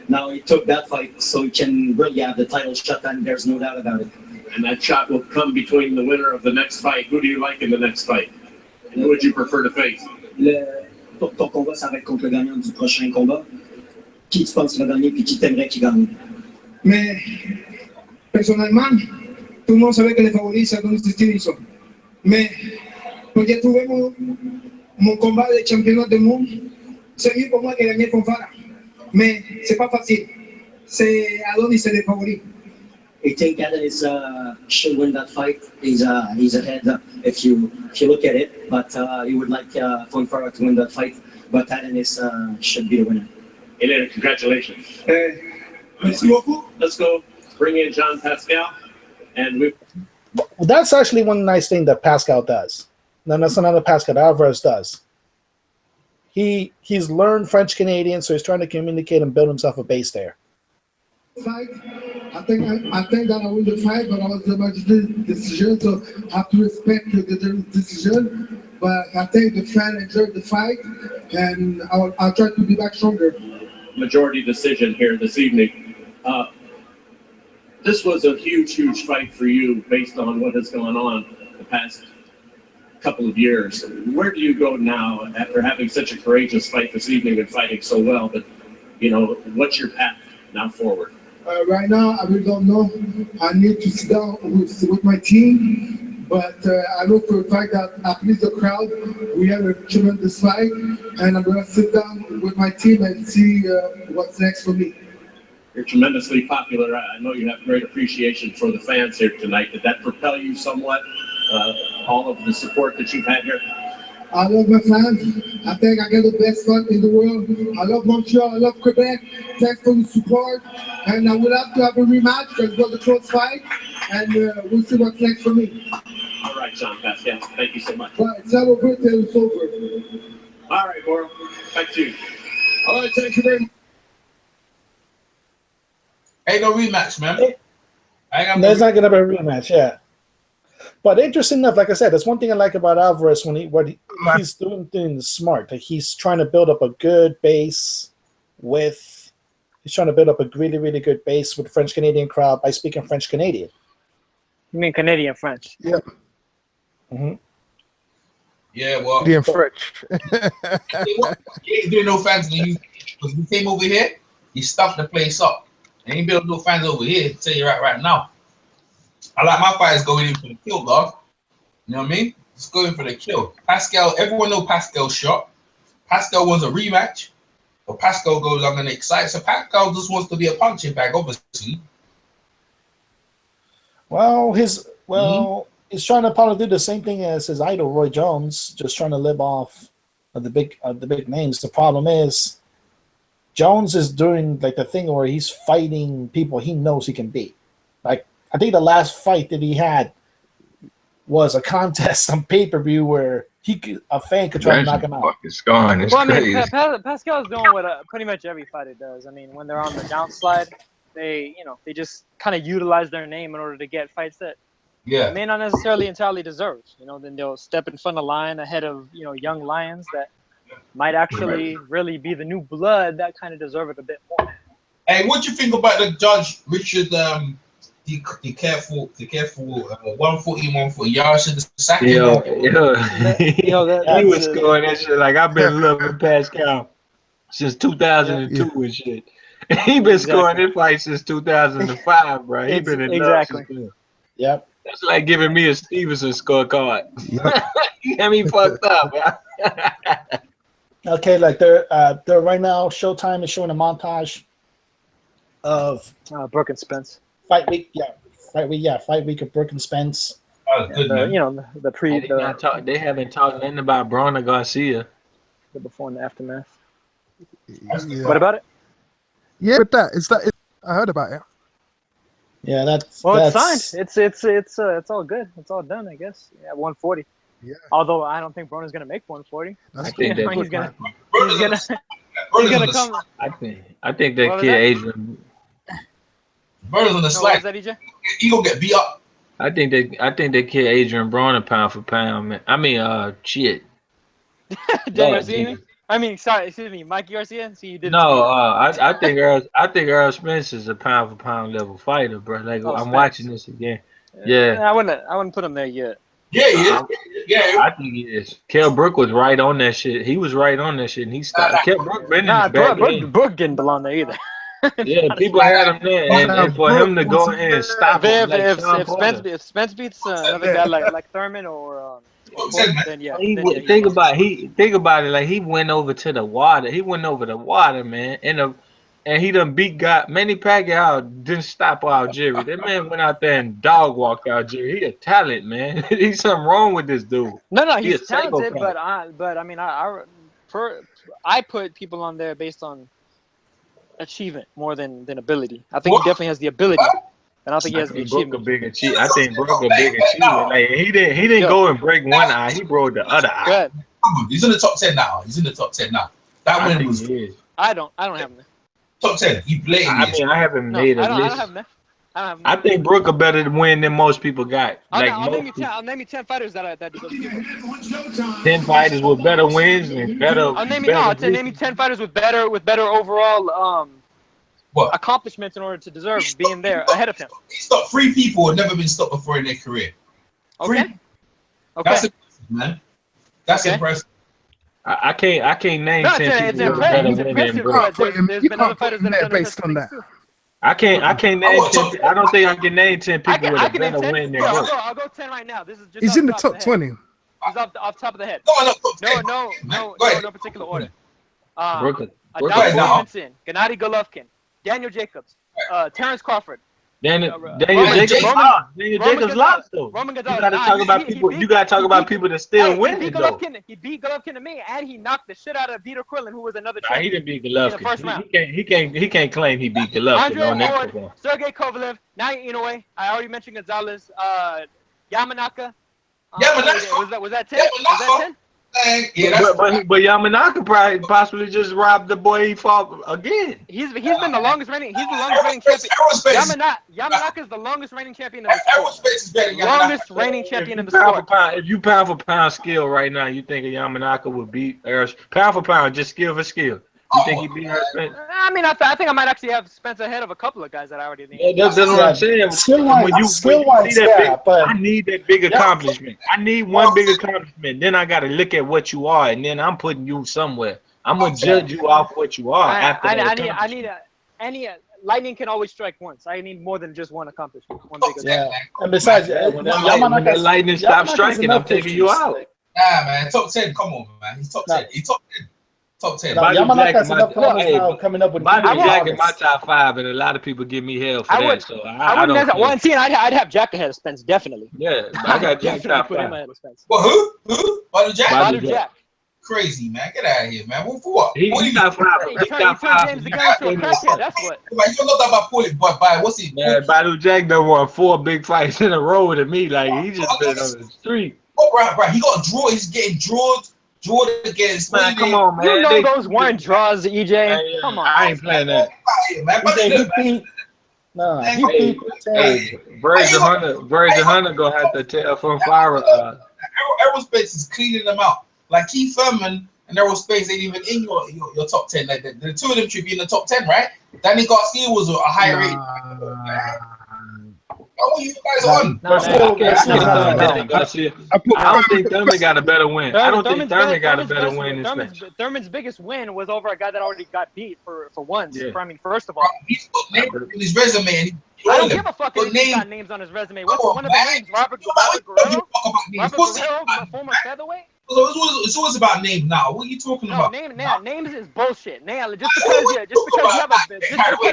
now he took that fight so he can really have the title shot, and there's no doubt about it. And that shot will come between the winner of the next fight. Who do you like in the next fight? And who would you prefer to face? Ton combat, ça va être contre le gagnant du prochain combat. Qui tu penses qui va gagner puis qui t'aimerait qui gagne? Mais personnellement, tout le monde savait que le favori c'est Adonis et Steveson. Mais quand j'ai trouvé mon combat de championnat du monde, c'est mieux pour moi que gagner Fonfara. Mais c'est pas facile. C'est Adonis c'est le favori. I think Adonis should win that fight. He's ahead if you look at it, but he would like Fonfara to win that fight. But Adonis should be the winner. Eleider, congratulations. Merci beaucoup. Let's go bring in Jean Pascal, and we. Well, that's actually one nice thing that Pascal does. Then that's another Pascal that Alvarez does. He's learned French Canadian, so he's trying to communicate and build himself a base there. Fight. I think that I win the fight, but I was the majority decision, so I have to respect the decision. But I think the fan enjoyed the fight, and I'll try to be back stronger. Majority decision here this evening. This was a huge fight for you based on what has gone on the past couple of years. Where do you go now after having such a courageous fight this evening and fighting so well? But, you know, what's your path now forward? Right now, I really don't know. I need to sit down with my team, but I know for a fact that at least the crowd, we have a tremendous fight, and I'm going to sit down with my team and see what's next for me. You're tremendously popular. I know you have great appreciation for the fans here tonight. Did that propel you somewhat, all of the support that you've had here? I love my fans. I think I get the best fun in the world. I love Montreal. I love Quebec. Thanks for the support. And I would have to have a rematch because it was a close fight. And we'll see what's next for me. All right, Jean Pascal. Thank you so much. But it's not over till it's over. All right, Moro. Back to you. All right, thank you very much. Ain't no rematch, man. There's not gonna be a rematch, yeah. But interesting enough, like I said, that's one thing I like about Alvarez when he's doing smart. Like he's trying to build up a good base he's trying to build up a really, really good base with the French Canadian crowd by speaking French Canadian. You mean Canadian French? Yeah. Mm-hmm. Yeah, well, Canadian French. he ain't doing no fans because he came over here, he stuffed the place up. And he ain't built no fans over here, tell you right now. I like my fighters going in for the kill, dog. You know what I mean? Just going for the kill. Pascal, everyone know Pascal shot. Pascal wants a rematch. But Pascal goes on and excites. So Pascal just wants to be a punching bag, obviously. Well, he's trying to probably do the same thing as his idol, Roy Jones, just trying to live off of the big names. The problem is Jones is doing like the thing where he's fighting people he knows he can beat. Like I think the last fight that he had was a contest on pay-per-view where a fan could try to knock him out. It's gone. It's crazy. Pascal's doing what pretty much every fighter does. I mean, when they're on the downslide, they just kind of utilize their name in order to get fights that they may not necessarily entirely deserve. Then they'll step in front of the line ahead of young lions that might actually really be the new blood that kind of deserve it a bit more. Hey, what do you think about the judge, Richard? Be careful. 140, 140 yards to the second. He was scoring that shit. Like I've been loving Pascal since 2002 and shit. He been scoring this fight since 2005, bro. He been in love since then. Yep. That's like giving me a Stevenson scorecard. Yep. You got me fucked up, bro. Okay, like they're right now. Showtime is showing a montage of Brooke and Spence. Fight week of Brooke and Spence. Oh, good, they haven't talked nothing about Brona Garcia. The before and the aftermath. Yeah. What about it? Yeah, but I heard about it. Yeah, that's signed. It's all good. It's all done, I guess. Yeah, 140. Yeah. Although I don't think Brona's gonna make 140. I think he's gonna come. I think that kid Adrian. Brona's on the slide. He gonna get beat up. I think that kid Adrian Broner pound for pound, man. I mean, shit. Excuse me, Mikey Garcia. See, you did. No, I think Earl Spence is a pound for pound level fighter, bro. Like I'm watching this again. Yeah. I wouldn't put him there yet. Yeah. I think he is. Kell Brook was right on that shit. He was right on that shit, and he stopped. Kell Brook been in his back end. Brook didn't belong there either. Yeah, people had him there, and for him to go ahead and stop him, if Spence beats another guy like Thurman or then yeah. Think about it. Like he went over to the water. He went over the water, man, and he done beat Manny Pacquiao didn't stop Algeria. That man went out there and dog walked Algeria. He a talent, man. He's something wrong with this dude. No, he's talented, but I mean I put people on there based on achievement more than ability. I think he definitely has the ability. I don't think he has the achievement. I think Brook a big achievement. Like he didn't go and break one eye. He broke the other eye. Good. He's in the top 10 now. That win was. I don't have him there. Top 10. He blatantly. I mean, I haven't made a list. I don't have him there. I think Brook a better win than most people got. I'll name you 10 fighters that deserve people. 10 fighters with better wins and better. I'll name you 10 fighters with better overall accomplishments in order to deserve being there ahead of him. He stopped 3 people who have never been stopped before in their career. Okay. man. That's impressive. I can't name No, 10 it's people that impressive. better win than It's Bro. impressive. There's You been can't other put fighters him that have there done based on such that. things too. I can't name 10. I don't think I can name 10 people with I a can name better 10. win than Yeah, Bro. I'll go 10 right now. This is just He's off in the top top of head. 20. He's off top of the head. Go on, No particular order. Brooklyn. Adonis now. Stevenson, Gennady Golovkin, Daniel Jacobs, Terrence Crawford. Daniel Roman Jacobs Roman- lost. Daniel Roman Jacobs Gonzalez. lost though. Roman You Gonzalez. gotta Nah, talk he- about he- he people. beat- You gotta talk he about beat- people that still He winning beat though. Golovkin. He beat Golovkin to me, and he knocked the shit out of Vitor Krillin, who was another Nah, he champion. didn't beat in the first Golovkin. round. He can't claim he beat Golovkin Andre on that Ward, football. Sergey Kovalev, Naoya Inoue. I already mentioned Gonzalez. Yamanaka. Yamanaka? Was that 10? Was that 10? Yeah, that's But Yamanaka probably possibly just robbed the boy he fought again. He's been the longest reigning. He's the longest reigning champion. Yamanaka is the longest reigning champion in the sport. Aerospace is better than Longest reigning champion in the Pound for sport. pound, if you pound for pound skill right now, you think a Yamanaka would beat Earth? Pound for pound, just skill for skill. You think he beat Earth? I mean, I think I might actually have Spence ahead of a couple of guys that I already named. Yeah, that's what I'm saying. Skill-wise, yeah, but I need that big accomplishment. I need one big accomplishment. Then I got to look at what you are, and then I'm putting you somewhere. I'm gonna judge you off what you are after that. I need lightning can always strike once. I need more than just one accomplishment. One big accomplishment. and besides, When that lightning stops striking, I'm taking you out. Nah, man, top 10. Come on, man. He's top 10. He's top 10. Top 10. Now, Yamanaka's enough comments now coming up with Bobby Jack in comments. my top 5, and a lot of people give me hell for that. So I wouldn't have one team. I'd have Jack ahead of Spence, definitely. Yeah, I got Jack top put him 5. ahead of Spence. Well, who? Badu Jack? Badu Jack. Crazy, man. Get out of here, man. For what? He top 5. He He top turned 5. James the gun into a crackhead. That's what. Like, you don't know that about Paulie, but by what's he? Man, Badu Jack done won 4 big fights in a row to me. Like, he just been on the street. Oh, bro, he got draw. He's getting drawn against. Man, come on, man. You know those weren't draws, EJ. Come on. I ain't playing that. He beat Virgin Hunter gonna have to tell Fonfara. Aerospace is cleaning them out. Like Keith Thurman and Aerospace ain't even in your top 10. Like the two of them should be in the top 10, right? Danny Garcia was a high rate. Oh, you guys on? I don't think Thurman got a better win. I don't think Thurman got a better win than Spence. Thurman's biggest win was over a guy that already got beat for once. Yeah. I mean, first of all, He's put names in his resume. And I don't give a fuck if he's got names on his resume. What's one of the names? Robert Guerrero? Robert Guerrero, former featherweight? It's always about names now. What are you talking about? Names is bullshit. Just because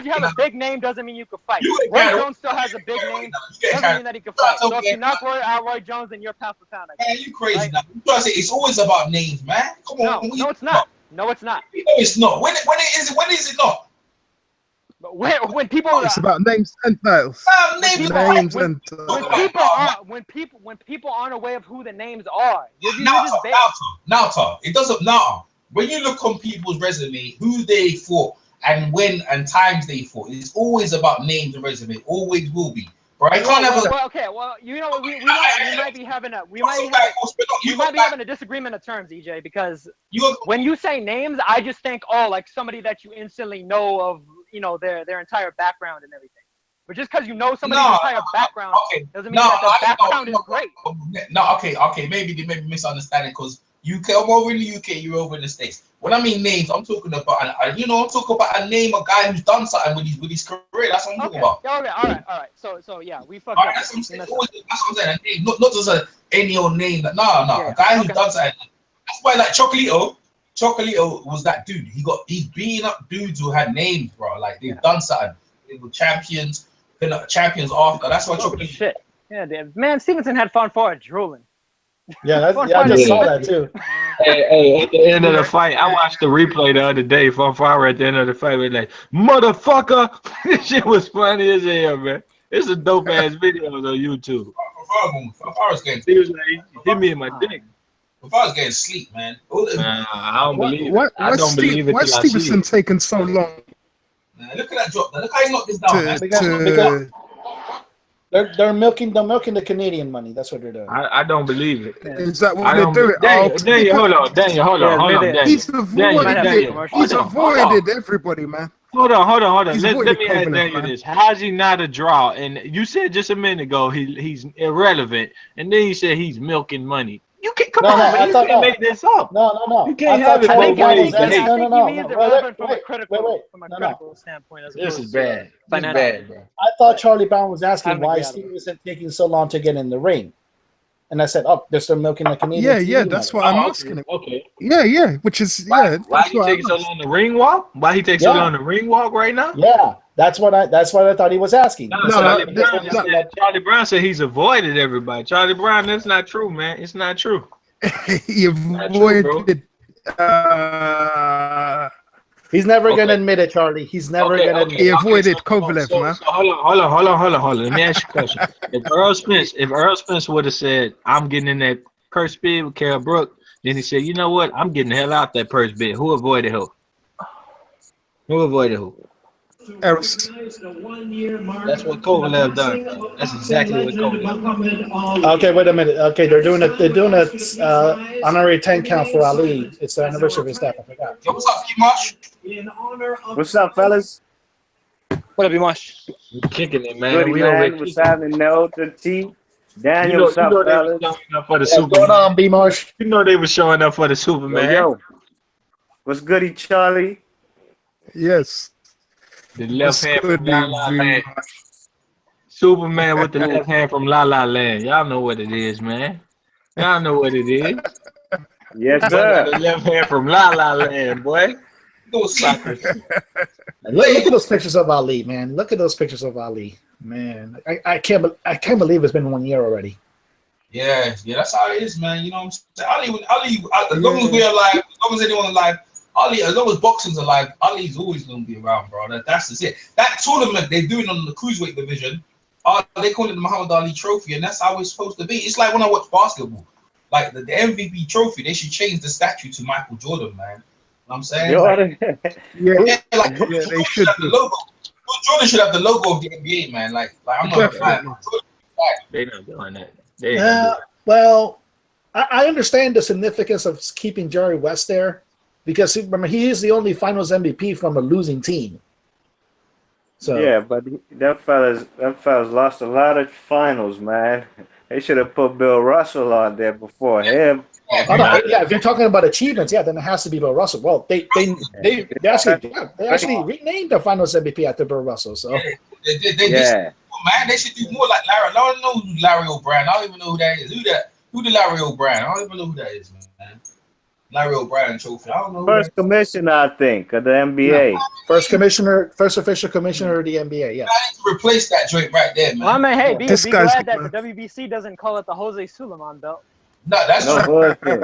you have a big name doesn't mean you can fight. Roy Jones still has a big name. Doesn't mean that he can fight. So if you knock Roy Jones, then you're pound for pound. Man, you crazy now. You trying to say it's always about names, man? Come on. No, it's not. No, it's not. No, it's not. When is it not? When people it's about names and titles. When people aren't aware of who the names are, now, it doesn't matter. When you look on people's resume, who they fought and when and times they fought, it's always about names and resume. Always will be. Right? You know, we might be having a disagreement of terms, EJ, because when you say names, I just think, like somebody that you instantly know of, their entire background and everything. But just because you know somebody's entire background doesn't mean that the background is great. Okay, maybe they may be misunderstanding because I'm over in the UK, you're over in the States. When I mean names, I'm talking about I'm talking about a name, a guy who's done something with his career. That's what I'm talking about. Okay, all right. So yeah, we fucked up. That's what I'm saying. That's what I'm saying. A name, not just any old name. No. A guy who's done something. That's why, like Chocolito was that dude. He's beating up dudes who had names, bro. Like they've done something. They were champions. Been champions after. That's why Chocolito. Shit. Yeah, man. Stevenson had Fonfara drooling. Yeah, I just saw that too. Hey, at the end of the fight, I watched the replay the other day. Fonfara at the end of the fight was like, "Motherfucker!" This shit was funny as hell, man. It's a dope ass video on YouTube. Fonfara's getting. He was like, "Hit me in my dick." Fonfara's getting sleep, man. I don't believe it. I don't believe it. Why Stevenson taking so long? Look at that drop. Look how he knocked this down, man. Because they're milking the Canadian money. That's what they're doing. I don't believe it. Is that what they're doing? Daniel, hold on. He's avoided everybody, man. Hold on. Let me ask Daniel this. How's he not a draw? And you said just a minute ago he's irrelevant, and then you said he's milking money. You can't come No, on, no, man. I You thought can't no. make this up. No. You can't I have it thought both Charlie ways. Brown was asking. I think he means it relevant from a Wait, critical, no. standpoint as This opposed is to bad. This is financial. bad, bro. I thought But Charlie Brown was asking having to why be out of it. Stevenson taking so long to get in the ring, and I said, "Oh, they're still milking the Canadian Yeah, TV yeah, that's money." what I'm Oh, asking him. okay. Yeah, which is Why that's he what taking I'm so asking. long to ring walk? Why he takes so Yeah. long to ring walk right now? Yeah, that's what I thought he was asking. No, He said, Charlie because Brown they just have to said, Charlie Brown said he's avoided everybody. Charlie Brown, that's not true, man. It's not true. He Not true, bro. avoided. He's never Okay. gonna admit it, Charlie. He's never gonna admit He it. avoided Kovalev, man. So hold on. Let me ask you a question. If Earl Spence would have said, "I'm getting in that purse bid with Carol Brooke," then he said, "You know what? I'm getting the hell out that purse bid." Who avoided who? Who avoided who? Eros. That's what Kovalev done. That's exactly what Kovalev done. Okay, wait a minute. Okay, they're doing a honorary 10 count for Ali. It's the anniversary of his death. I forgot. Yo, what's up, P-Marsh? What's up, fellas? What up, Dimash? Kicking it, man. Goody, We man. over What's here. happening? No, the T. Daniel, You know what's up, they were fellas? showing up for the What's going Superman. on, B Marsh? You know they were showing up for the Superman. Yo. What's goody, Charlie? Yes. The left hand Good from La La evening. Land. Superman with the left hand from La La Land. Y'all know what it is, man. Y'all know what it is. Yes, Boy got sir. the left hand from La La Land, boy. Those suckers. Look at those pictures of Ali, man. Look at those pictures of Ali, man. I can't believe it's been 1 year already. Yeah, that's how it is, man. You know what I'm saying? Ali, as long as we're alive, as long as anyone's alive, Ali, as long as boxing's alive, Ali's always gonna be around, bro. That's just it. That tournament they're doing on the cruiserweight division, they call it the Muhammad Ali Trophy, and that's how it's supposed to be. It's like when I watch basketball, like the MVP trophy, they should change the statue to Michael Jordan, man. You know what I'm saying? Jordan. Yeah, they should have the logo. Jordan should have the logo of the NBA, man. Like I'm not a fan. They not doing that. They ain't gonna do that. well, I understand the significance of keeping Jerry West there because remember he is the only Finals MVP from a losing team. So Yeah, but that fella's lost a lot of finals, man. They should have put Bill Russell on there before him. Oh, no, yeah, if you're talking about achievements, yeah, then it has to be Bill Russell. Well, they actually renamed the Finals MVP after Bill Russell. So They Yeah. man, they should do more like Larry. I don't know who Larry O'Brien. I don't even know who that is. Who the Larry O'Brien? I don't even know who that is, man. Larry O'Brien trophy. I don't know. First commissioner, I think, of the NBA. first official commissioner of the NBA. Yeah. I need to replace that joint right there, man. Well, I mean, hey, be This guy's glad that good, the WBC doesn't call it the Jose Suleiman belt. No, that's No true. bullshit.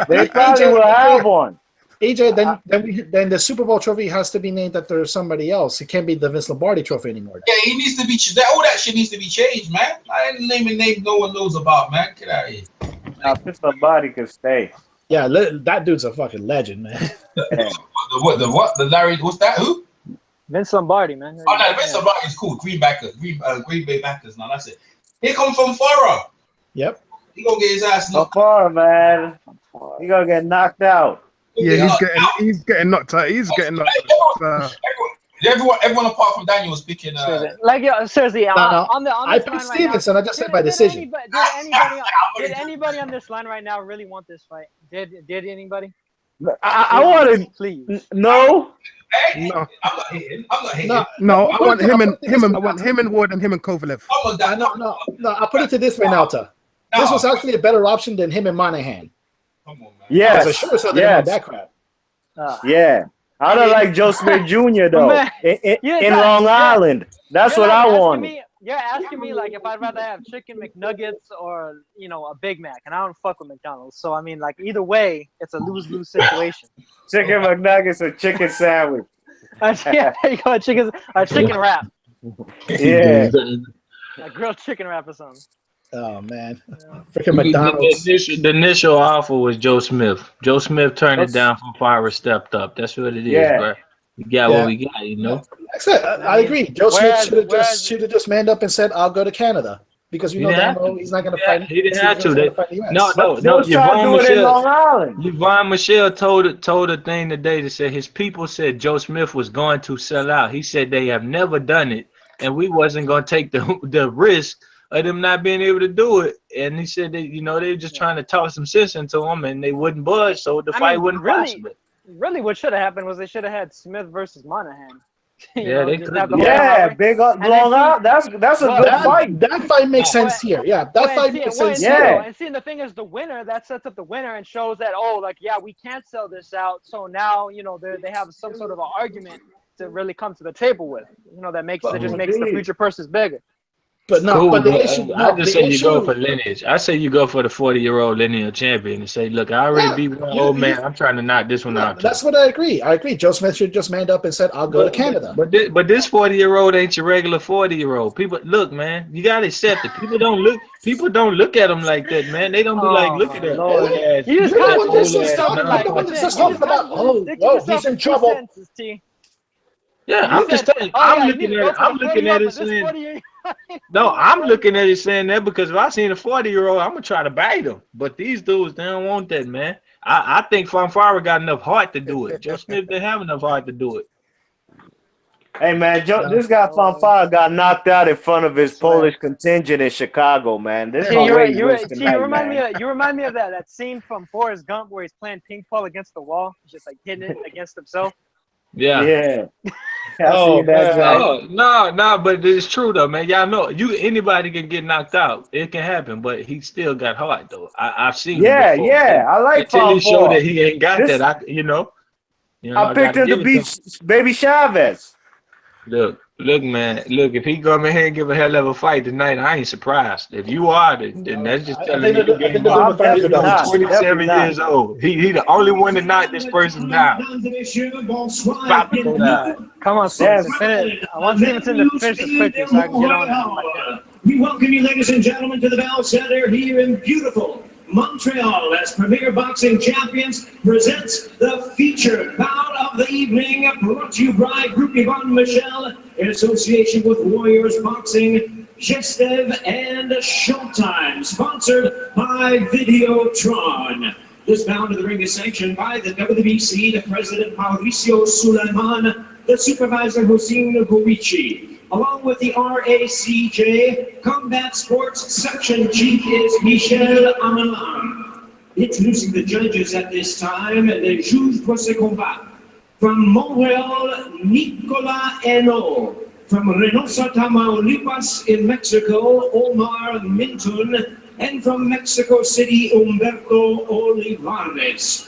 They probably will have one. AJ, then the Super Bowl trophy has to be named after somebody else. It can't be the Vince Lombardi trophy anymore. Yeah, he needs to be. All that shit needs to be changed, man. I ain't naming names no one knows about, man. Get out of here. Now, somebody can stay. Yeah, that dude's a fucking legend, man. Yeah. The Larry? What's that? Who? Vince Lombardi, man. Oh no, the Vince Lombardi is cool. Green Bay backers. Now that's it. Here comes Fonfara. Yep. He gonna get his ass So knocked. far, man, he gonna get knocked out. Yeah, he's getting knocked out. He's getting knocked out. Everyone apart from Daniel was picking. Like, yo, seriously, No. on this I line picked right Stevenson. I just said by did decision. did anybody on this line right now really want this fight? Did anybody? I wanted Please. no. Hey, No. I'm not hating. No, I want him and Ward and him and Kovalev. No. I'll put it to this way, Nalta. This was actually a better option than him and Monahan. Come on, man. Yes. I sure so didn't want that crap. Yeah. I don't like Joe Smith Jr. though. Man. In Long Island. That's what I wanted. You're asking me like if I'd rather have chicken McNuggets or a Big Mac, and I don't fuck with McDonald's. So I mean, like either way, it's a lose-lose situation. Chicken McNuggets or chicken sandwich. Yeah, there you go, a chicken wrap, Yeah. a grilled chicken wrap or something. Oh man, freaking McDonald's. The initial offer was Joe Smith. Joe Smith turned it down. Fonfara stepped up. That's what it is, Yeah. bro. We got what we got, you know. I agree. Joe Whereas- Smith should have just manned up and said, "I'll go to Canada," because He didn't have damn well to. he's not going to fight. He didn't have he's to. gonna fight the US. No. They was trying to do it in Long Island. Yvonne Michelle told a thing today that said his people said Joe Smith was going to sell out. He said they have never done it, and we wasn't going to take the risk of them not being able to do it. And he said that, you know, they were just trying to talk some sense into him, and they wouldn't budge, so the fight wouldn't possible. Really, what should have happened was they should have had Smith versus Monahan. Yeah, they could. Yeah, big up, blown out. That's a good fight. That fight makes sense here. Yeah, that fight makes sense. Yeah. And seeing the thing is, the winner that sets up the winner and shows that, oh, like, yeah, we can't sell this out. So now, you know, they have some sort of an argument to really come to the table with. You know, that makes the future purses bigger. But no, cool, but the issue. I just say you go for lineage. I say you go for the 40-year-old lineal champion and say, look, I already beat one old man. I'm trying to knock this one out. That's what I agree. Joe Smith should just manned up and said, I'll go to Canada. But this 40-year-old ain't your regular 40-year-old. People, look, man, you gotta accept it. People don't look at them like that, man. They don't be like, look at that. You just talking about, whoa, he's in trouble. Yeah, I'm just saying. I'm looking at it saying. No, I'm looking at it saying that because if I seen a 40-year-old, I'm gonna try to bite him. But these dudes, they don't want that, man. I think Fonfara got enough heart to do it. Joe Smith didn't have enough heart to do it. Hey man, this guy Fonfara got knocked out in front of his Polish contingent in Chicago, man. This you remind me of that scene from Forrest Gump where he's playing ping pong against the wall. He's just like hitting it against himself. Yeah. No, but it's true though, man. Y'all know anybody can get knocked out. It can happen, but he still got heart though. I've seen. Yeah, I like until he showed that he ain't got that. I picked him to beat Baby Chavez. Look, man. Look, if he go in here and give a hell of a fight tonight, I ain't surprised. If you are, then that's just telling me he's 27 years old. He the only one to knock this person down. Come on, Stevenson. I want Stevenson to finish this quickly so I can get on. We welcome you, ladies and gentlemen, to the Bell Center here in beautiful Montreal as Premier Boxing Champions presents the featured bout of the evening, brought to you by Group Yvonne Michel in association with Warriors Boxing, Gestev, and Showtime, sponsored by Videotron. This bout of the ring is sanctioned by the WBC, the President Mauricio Sulaiman, the Supervisor Hossein Goichi. Along with the RACJ, Combat Sports Section Chief is Michel Amelan. Introducing the judges at this time, the juge pour ce combat. From Montreal, Nicolas Eno. From Reynosa, Tamaulipas in Mexico, Omar Mintun. And from Mexico City, Humberto Olivares.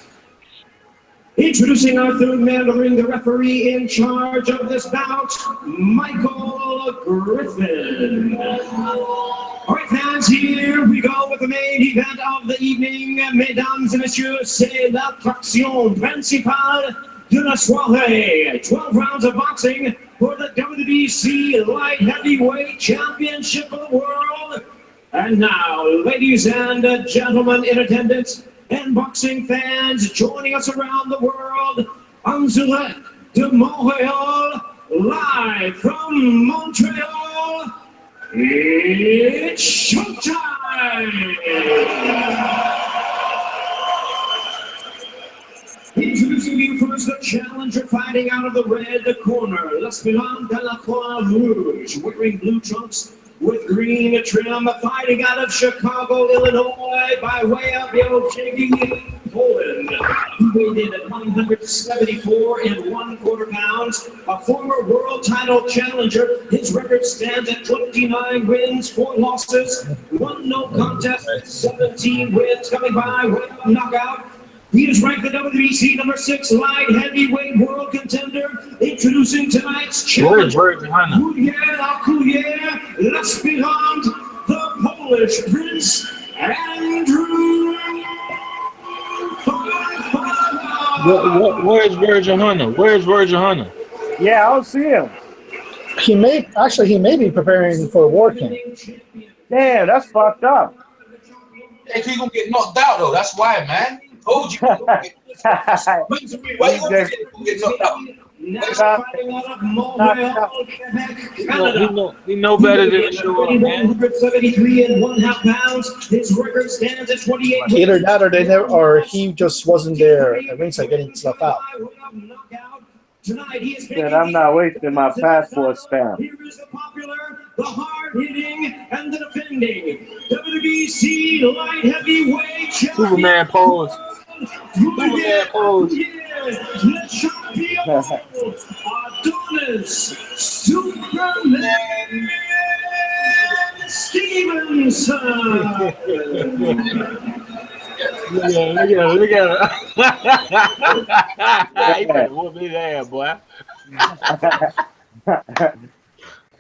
Introducing our third man to ring, the referee in charge of this bout, Michael Griffin. All right, fans, here we go with the main event of the evening. Mesdames et messieurs, c'est l'attraction principale de la soirée. 12 rounds of boxing for the WBC Light Heavyweight Championship of the World. And now, ladies and gentlemen in attendance, and boxing fans joining us around the world, Andzej de Montreal, live from Montreal, it's showtime! Introducing you first, the challenger fighting out of the red corner, L'Aspirant de la Croix Rouge, wearing blue trunks with green trim, fighting out of Chicago, Illinois, by way of Helsinki, Poland. He weighed in at 174 1/4 pounds, a former world title challenger. His record stands at 29 wins, 4 losses, 1 no contest, 17 wins, coming by way of knockout. He is ranked the WBC number 6 light heavyweight world contender. Introducing tonight's challenger, L'Aspirant, the Polish Prince, Andrew. Where's Virgil Hunter? Where's Virgil Hunter? Yeah, I don't see him. He may be preparing for a war camp. Damn, that's fucked up. Hey, he's gonna get knocked out though. That's why, man. Told you. Why you gonna get knocked out? He know better than to show up, man. 173 1/2 pounds. His record stands at 28. Either that, or he just wasn't there at ringside getting stuff out. Said I'm not wasting my passport stamp. Here is the popular, the hard-hitting, and the defending WBC light heavyweight champion. Superman pose. Superman pose. Le champion, Adonis, Superman Stevenson. Look at him. He better whoop his ass, boy.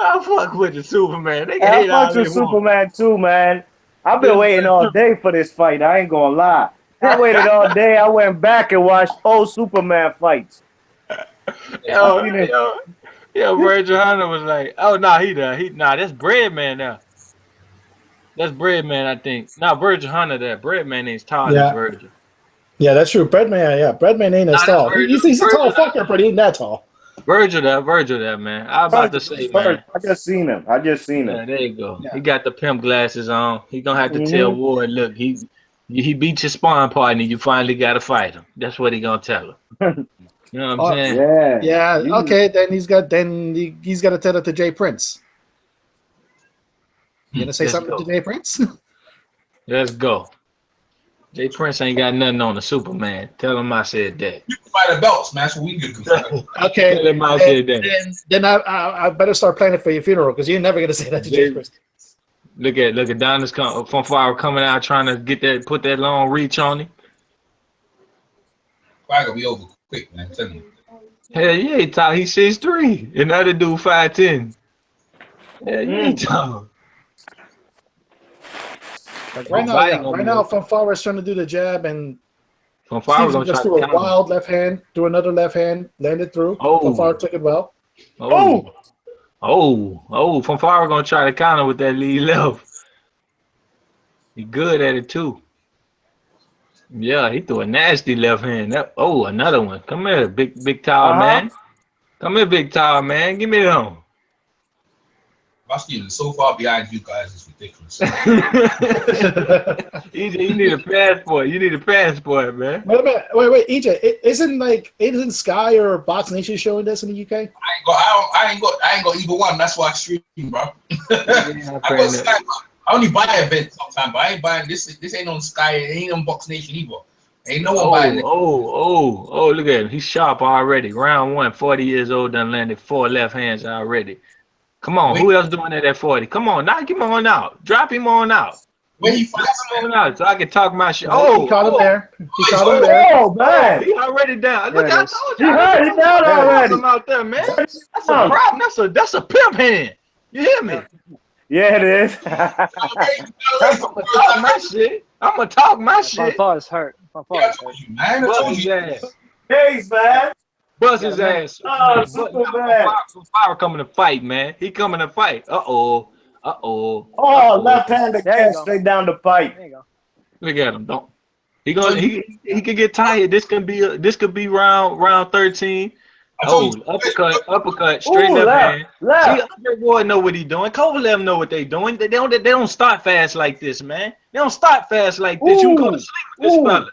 I fuck with the Superman. They I fuck with Superman too, man. I've been waiting all day for this fight. I ain't gonna lie. I waited all day. I went back and watched old Superman fights. Yo, Virgil Hunter was like, oh no, that's Breadman now. That's Breadman, I think. No, Virgil Hunter there. Breadman ain't tall as Virgil. Yeah, that's true. Breadman ain't as tall. He's a tall fucker, but he ain't that tall. Virgil there, man. I was about to say, man. I just seen him. Yeah, there you go. Yeah. He got the pimp glasses on. He gonna have to tell Ward, look, he beat your sparring partner. You finally got to fight him. That's what he gonna tell him. You know what I'm saying? Yeah. Okay. Then he's got to tell it to Jay Prince. You gonna say something to Jay Prince? Let's go. Jay Prince ain't got nothing on the Superman. Tell him I said that. You can buy the belts, man. That's what we do. Okay. Tell him I said that. Then I better start planning for your funeral because you're never gonna say that to Jay Prince. Look at Adonis Fonfara coming out trying to put that long reach on him. Probably gonna be over quick, man. Tell me. Hell yeah, he tall. He's 6'3". Another dude 5'10". Hell yeah, he tall. Like right now, Fonfara is trying to do the jab, and Fonfara just threw a wild left hand, threw another left hand, landed through. Fonfara took it well. Fonfara gonna try to counter with that lead left. He good at it too. Yeah, he threw a nasty left hand. Another one. Come here, big tower man. Come here, big tower man. Give me them. Pascal is so far behind you guys, it's ridiculous. You need a passport. You need a passport, man. Wait, EJ, isn't Sky or Box Nation showing this in the UK? I ain't got either one. That's why I stream, bro. I got Sky. I only buy events sometimes, but I ain't buying this. This ain't on Sky. It ain't on Box Nation either. Ain't no one buying it. Look at him. He's sharp already. Round 1, 40 years old, done landed 4 left hands already. Come on, who else doing that at 40? Come on, knock him on out. Drop him on out. When he fights him on out so I can talk my shit. He caught him there. Oh, man. He already down. Look, I told you. He heard it down already. Him out there, man. That's a problem. That's a pimp hand. You hear me? Yeah, it is. I'm gonna talk my shit. Fonfara's hurt. Bust his ass. Thanks, man. Bust his ass. Oh, Superman. Fonfara coming to fight, man. He coming to fight. Oh, left-handed catch straight down the pipe. There you go. Look at him. He could get tired. This could be round 13. Uppercut, straight left hand. See, Boy know what he doing. Kovalev know what they doing. They don't start fast like this, man. They don't start fast like this. You can go to sleep with this fella.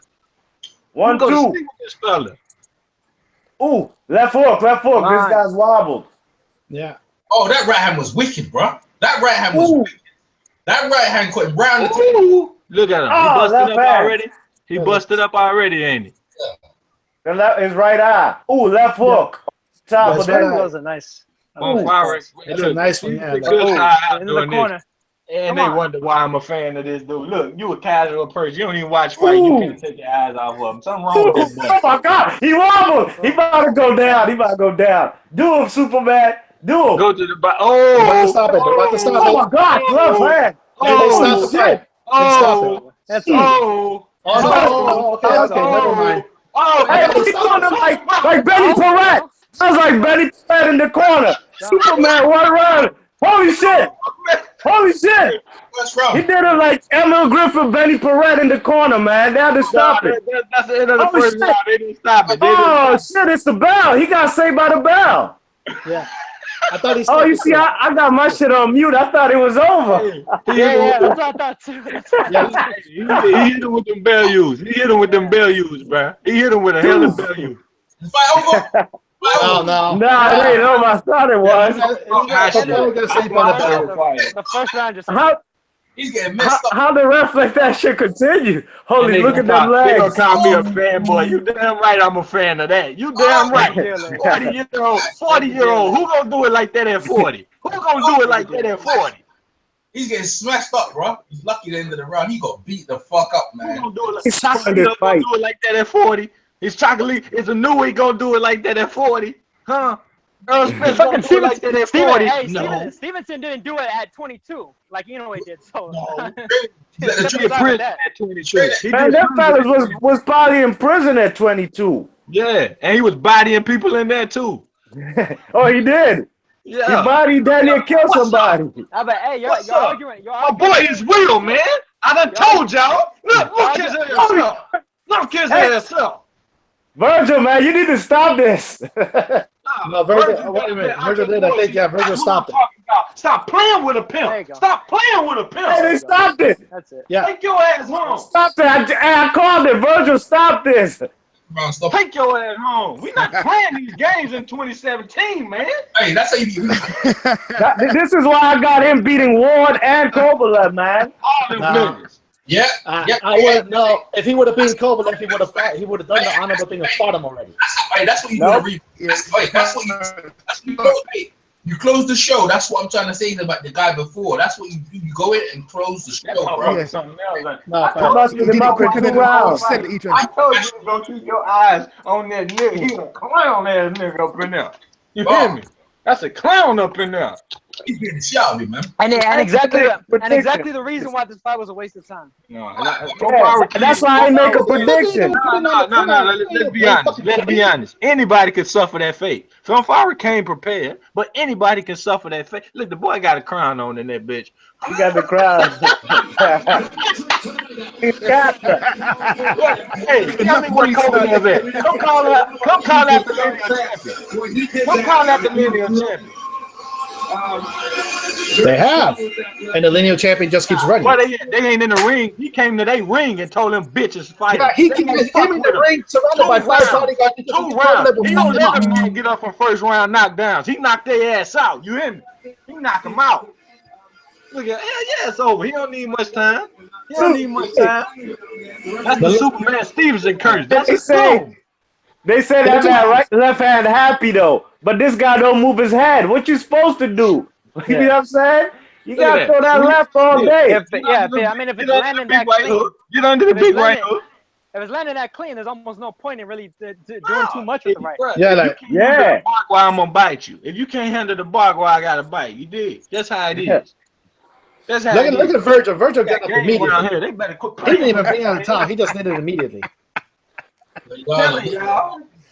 1, 2. Sleep with this fella. Ooh, left hook. This guy's wobbled. Yeah. Oh, that right hand was wicked, bro. That right hand was wicked. That right hand caught him round the table. Look at him. He busted up already. He busted up already, ain't he? Yeah. His right eye. Ooh, left hook. Top of that. That was a nice. That's a nice one. Yeah. In the corner. And they wonder why I'm a fan of this dude. Look, you a casual person. You don't even watch fight. You can't take your eyes off of him. Something wrong with this boy. Oh my God, he wobbled. He about to go down. Do him, Superman. Do him. Go to the bottom. Stop it. Oh my God, left hand. Stop the fight. Stop it. That's Okay, never mind. Hey, he's doing him like Benny Perret. Sounds like Benny Perret in the corner. Superman, run around. Holy shit. What's wrong? He did it like Emil Griffith, Benny Perret in the corner, man. They had to stop it. That's the end of the first round. They didn't stop it. Shit, it's the bell. He got saved by the bell. Yeah. I thought he you see, I got my shit on mute. I thought it was over. Yeah, that's what I thought too. He hit him with them bell use. He hit him with them bell use, bro. He hit him with a hell of bell use. Fight over. No, no. Nah, it ain't no, I thought it was. The first round just. He's getting messed up. How the refs let that shit continue? Holy, They look at gonna them They gonna legs. call me a fanboy. You damn right I'm a fan of that. You damn right. 40-year-old. Who gonna do it like that at 40? Who gonna do it like that at 40? He's getting smashed up, bro. He's lucky at the end of the round. He got beat the fuck up, man. Who gonna do it like that at 40? Is Chocolate is a new way gonna do it like that at 40? Huh? Fucking Stevenson, at 40. Hey, No. Stevenson didn't do it at 22, like he did. So No. At 22. Man, that fella was probably in prison at 22. Yeah, and he was bodying people in there too. Oh, he did. Yeah. He bodied down there, killed somebody. But hey, you're arguing. My boy is real, man. I done told y'all. Look his ass up. Look his ass up. Virgil, man, you need to stop this. No, Virgil, wait a minute. Virgil did. I think, yeah, Virgil stopped it. Stop playing with a pimp. Stop playing with a pimp. Hey, they stopped it. That's it. Yeah. Take your ass home. Stop it. I called it. Virgil, stop this. Bro, stop. Take your ass home. We not playing these games in 2017, man. Hey, that's how you do it. This is why I got him beating Ward and Kovalev, man. All them niggas. Yeah. I wouldn't know if he would have beaten Kovalev. He would have done the honorable thing and fought him already. That's what you do. That's what you do. You close the show. That's what I'm trying to say about the guy before. That's what you do. You go in and close the show, bro. Something else. I busted him up in 2 rounds. I told you to go keep your eyes on that nigga. He's a clown ass nigga up in there. You hear me? That's a clown up in there. He's getting shot at me, man. And exactly the reason why this fight was a waste of time. No, that's why I make a prediction. No. Let's be honest. Let's be honest. Anybody can suffer that fate. Fonfara came prepared, but anybody can suffer that fate. Look, the boy got a crown on in that bitch. He got the crown. He's got that. Hey, tell me what Kovalev is. Come call out the lineal champion. Come call out the lineal champion. They have, and the lineal champion just keeps running. Well, they ain't in the ring. He came to their ring and told them bitches fight. Yeah, he came in the ring surrounded by 5 bodyguards. 2 rounds. He don't let a man get up from first round knockdowns. He knocked their ass out. You hear me? He knocked them out. Look at it's over. He don't need much time. That's the Superman Stevenson curse. That's his song. They say that man right left hand happy though, but this guy don't move his head. What you supposed to do? You know what I'm saying? You gotta throw that left all day. I mean, if it's landing that clean, get under the big right hook. If it's landing that clean, there's almost no point in really doing too much with the right. Yeah, I'm gonna bite you. If you can't handle the barbed wire, I gotta bite. You did. That's how it is. That's how. Look at Virgil. Virgil got up immediately. They better quit He didn't even bring out the top. He just did it immediately.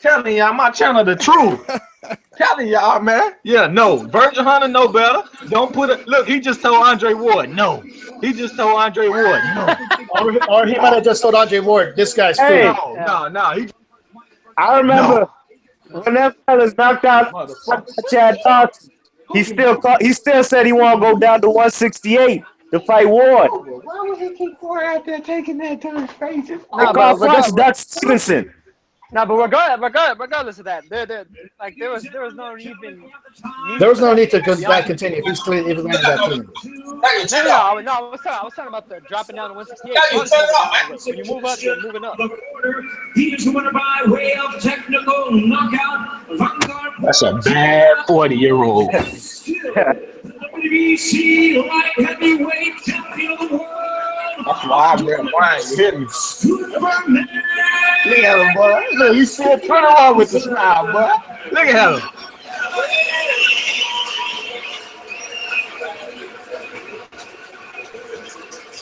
Telling y'all, my channel the truth. Telling y'all, man. Yeah, no. Virgil Hunter know better. Don't put it. Look, he just told Andre Ward. No. He just told Andre Ward. No. or he might have just told Andre Ward, this guy's free. No. I remember when that fella's knocked out Chad Dawson, he still said he want to go down to 168 to fight Ward. Why would he keep going out there taking that to his face? That's Stevenson. No, but regardless of that, there was no even. There was no need to continue if he's clean. If he's that clean. No, I was talking about the dropping down to 168. When you move up, you're moving up. He is the winner by way of technical knockout. That's a bad 40-year-old. WBC light heavyweight champion of the world. That's why I'm there. Why you hit me? Look at him, boy. Look, he's still turning around with the smile, boy. Look at him.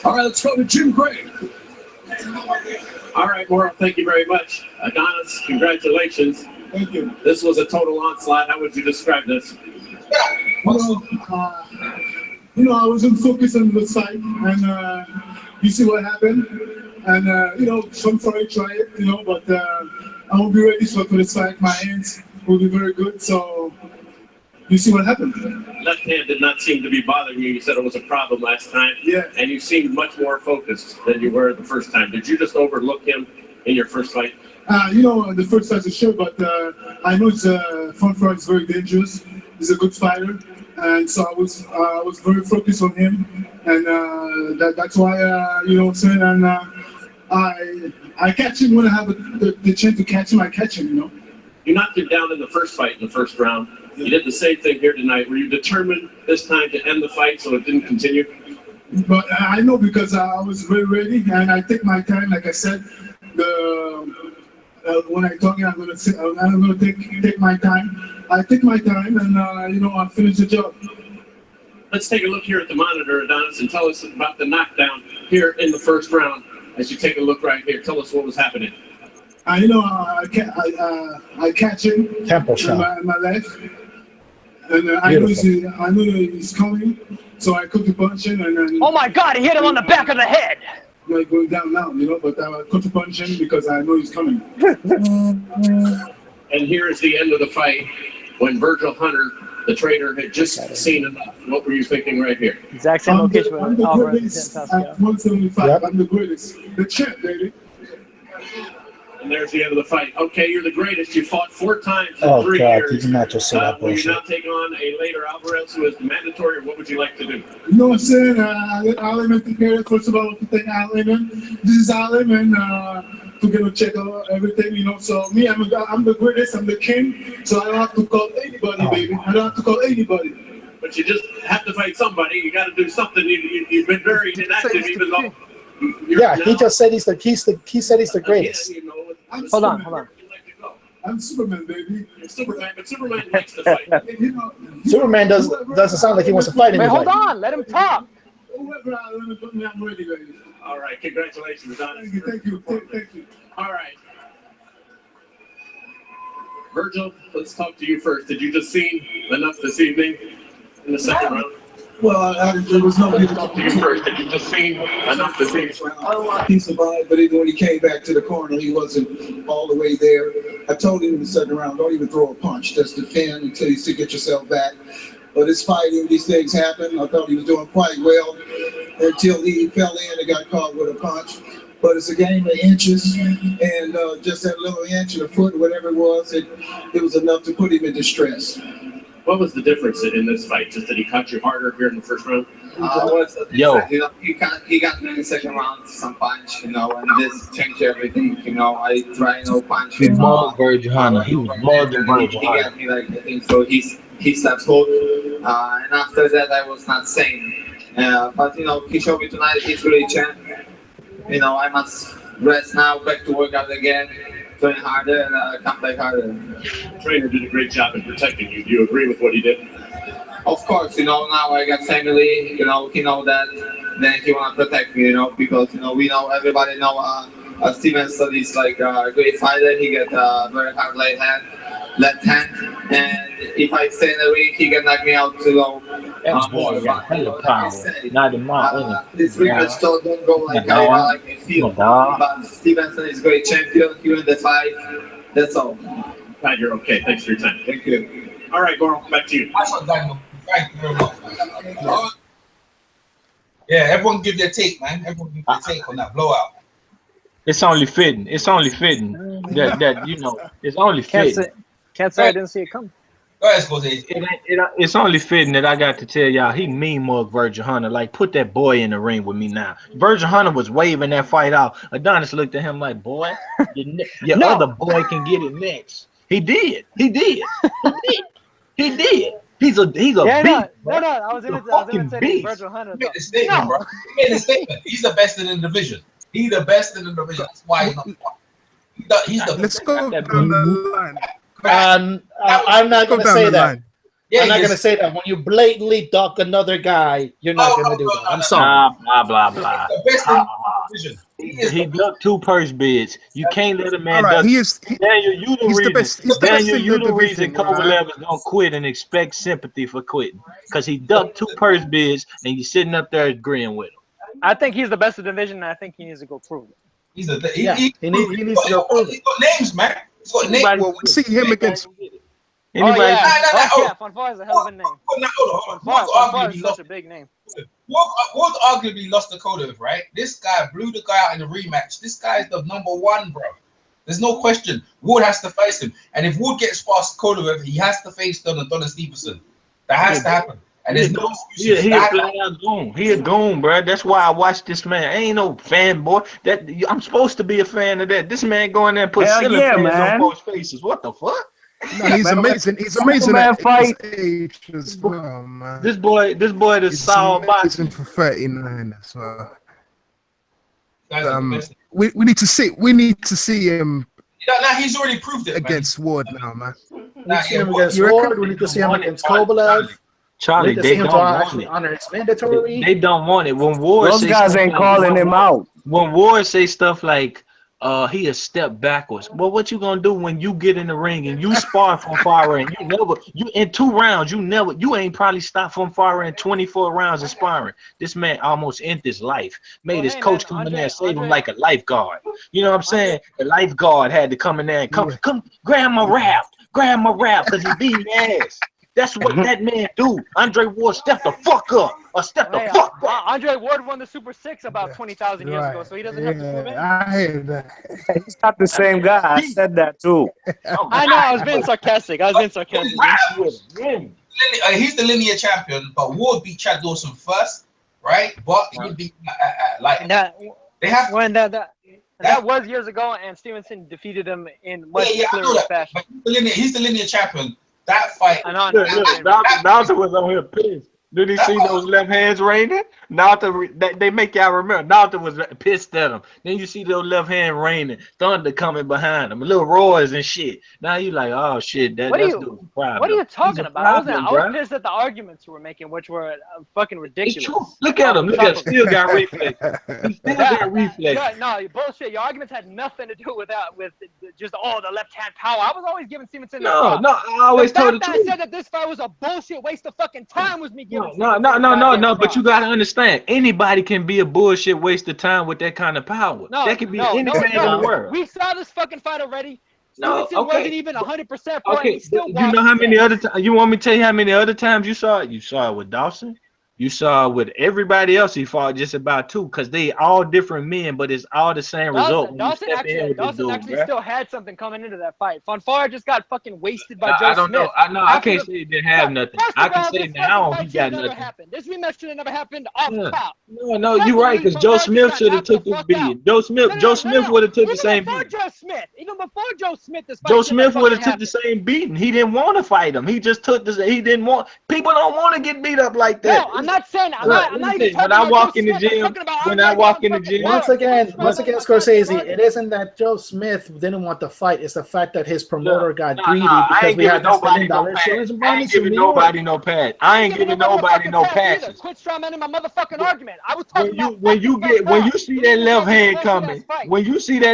All right, let's go to Jim Gray. All right, World, thank you very much. Adonis, congratulations. Thank you. This was a total onslaught. How would you describe this? I wasn't focused on the side, and you see what happened. And some try it, but I won't be ready for this fight. My hands will be very good, so you see what happened. Left hand did not seem to be bothering you. You said it was a problem last time. Yeah. And you seemed much more focused than you were the first time. Did you just overlook him in your first fight? The first time is sure, but I know Fonfara is very dangerous. He's a good fighter, and so I was very focused on him, and that's why you know what I'm saying. And I catch him when I have the chance to catch him. I catch him, you know. You knocked him down in the first fight in the first round. You did the same thing here tonight. Were you determined this time to end the fight so it didn't continue? But I know because I was very ready, and I take my time. Like I said, when I'm talking, I'm gonna take my time. I take my time, and I'll finish the job. Let's take a look here at the monitor, Adonis, and tell us about the knockdown here in the first round. As you take a look right here, tell us what was happening. I catch him Temple shot. in my left, and I know he's coming, so I could punch him, and then. Oh my God! He hit him on the back of the head. Like going down now, but I could punch him because I know he's coming. And here is the end of the fight when Virgil Hunter, the trainer, had just seen enough. What were you thinking right here? Exact same location I'm the greatest at 175. Yep. I'm the greatest. The champ, baby. And there's the end of the fight. Okay, you're the greatest. You fought 4 times in 3 years. Did you not just say that Will you bullshit? now take on Eleider Alvarez, who is mandatory, or what would you like to do? You know what I'm saying? I let Alan take care of it. First of all, to thank Alan. This is Alan, and to get to check out everything, So me, I'm the greatest. I'm the king. So I don't have to call anybody, baby. I don't have to call anybody. But you just have to fight somebody. You got to do something. You've been very inactive, even though. Yeah, he just said he said he's the greatest. Hold on. I'm Superman, baby. Superman, but Superman likes to fight. Superman doesn't sound like he wants to fight anybody. Wait, hold on. Let him talk. Whoever I'm ready, baby. All right, congratulations, Adonis. Thank you. All right. Virgil, let's talk to you first. Did you just see enough this evening in the second round? Well, there was no Let's talk to you first. Did you just see enough this evening? He survived, but even when he came back to the corner, he wasn't all the way there. I told him in the second round, don't even throw a punch. Just defend until you get yourself back. But it's fighting. These things happen. I thought he was doing quite well until he fell in and got caught with a punch. But it's a game of inches, and just that little inch and a foot, whatever it was enough to put him in distress. What was the difference in this fight? Just that he caught you harder here in the first round? Yo, he got me in the second round some punch, and this changed everything. I try punch him. Virgil Hunter. He was more than Virgil He got me I think so. He slapped hook, and after that I was not sane. But he showed me tonight he's really champ. I must rest now, back to work out again. Train harder and come back harder. The trainer did a great job in protecting you. Do you agree with what he did? Of course, now I got family, he know that, then he want to protect me, because, we know, everybody know Stevenson is like a great fighter. He get a very hard left hand, and if I stay in the ring, he can knock me out more. Not in my This rematch don't go like I like I feel, but Stevenson is great champion. He win the fight. That's all. Glad you're okay. Thanks for your time. Thank you. All right, Goro, back to you. Thank you very much. Yeah, everyone give their take, man. Everyone give their take on that blowout. It's only fitting. It's only fitting that it's only fitting. Can't say I didn't see it coming. Go ahead, Jose. It's only fitting that I got to tell y'all he mean mug Virgil Hunter. Like, put that boy in the ring with me now. Virgil Hunter was waving that fight out. Adonis looked at him like, boy, your other boy can get it next. He did. He did. He's a beast. No, I was gonna say Virgil Hunter. He made a statement, bro. He made a statement. He's the best in the division. He's the best in the division. That's why he's not. He's the. Let's go down the line. I'm not going to say that. Yeah, I'm not going to say that. When you blatantly duck another guy, you're not going to do that. I'm sorry. Blah. The best in the division. He ducked 2 purse bids. You can't let a man duck. He's the best. Daniel, you the reason Kovalev is going to quit and expect sympathy for quitting. Because he ducked 2 purse bids and you're sitting up there agreeing with him. I think he's the best in the division, and I think he needs to go prove it. He needs to go prove it. He's got names, man. He's got names. Well, we see him against. Anybody? Fonfara is a hell of a name. Fonfara is such a big name. Wood arguably lost the Cortez, right? This guy blew the guy out in the rematch. This guy is the #1, bro. There's no question. Wood has to face him. And if Wood gets past Kovalev, he has to face Adonis Stevenson. That has to happen. And there's no excuses. He a goon, bro. That's why I watch this man. I ain't no fanboy. I'm supposed to be a fan of that. This man going there and put ceiling fans on folks' faces. What the fuck? No, he's amazing. He's amazing at his age as well, man. This boy, is solid boxing for 39 as well. We need to see him. Nah, he's already proved it against Ward now, man. We need to see him against Ward. We need to see him against Kovalev. Charlie, they don't want it. Honor it's mandatory. They don't want it. When Ward those guys ain't calling him out. When Ward say stuff like, he a step backwards. Well, what you gonna do when you get in the ring and you spar Fonfara and you in 2 rounds, you ain't probably stopped Fonfara in 24 rounds of sparring. This man almost ended his life. Made his coach come in there and save him like a lifeguard. You know what I'm saying? The lifeguard had to come in there and come grab my rap, because he beat ass. That's what that man do. Andre Ward step the fuck up. Or step the fuck up. Andre Ward won the Super 6 about 20,000 years ago, so he doesn't have to prove it. I heard that. He's not the same guy. I said that too. I know. I was being sarcastic. He's the linear champion, but Ward beat Chad Dawson first, right? But he beat they have when that was years ago, and Stevenson defeated him in much clearer fashion. He's the linear champion. That fight. Nauta was on here pissed. Did he see those left hands raining? Nauta, they make y'all remember. Nauta was pissed at him. Then you see those left hand raining, thunder coming behind him, little roars and shit. Now you like, oh shit, what are you talking about? I was pissed at the arguments you were making, which were fucking ridiculous. It's true. Look at him. Still got reflex. He still got reflex. No, bullshit. Your arguments had nothing to do with just the left hand power. I was always giving Stevenson I always told the truth. I said that this fight was a bullshit waste of fucking time was me giving. No, but you gotta understand, anybody can be a bullshit waste of time with that kind of power. That can be anybody in the world. We saw this fucking fight already. Stevenson wasn't even 100% for it. He still you know how many other times? You want me to tell you how many other times you saw it? You saw it with Dawson. You saw with everybody else he fought just about 2, because they all different men, but it's all the same result. Dawson actually still had something coming into that fight. Fonfara just got fucking wasted by Joe Smith. Know. I can't say he didn't have nothing. I can say now he got nothing. This rematch should have never happened off the top. No, you're right, because Joe Smith should have took this beating. Joe Smith would have took the same beating. Even before Joe Smith, this fight Joe Smith would have took the same beating. He didn't want to fight him. He just took this. He didn't want. People don't want to get beat up like that. No, I'm not saying. I'm not even when I walk in the gym, once again, Scorsese, it isn't that Joe Smith didn't want to fight. It's the fact that his promoter got greedy because we had this $1 million insurance and bonus. I ain't giving nobody no pass. I ain't giving nobody no passes. Quit strawmanning my motherfucking argument. I was talking when you see that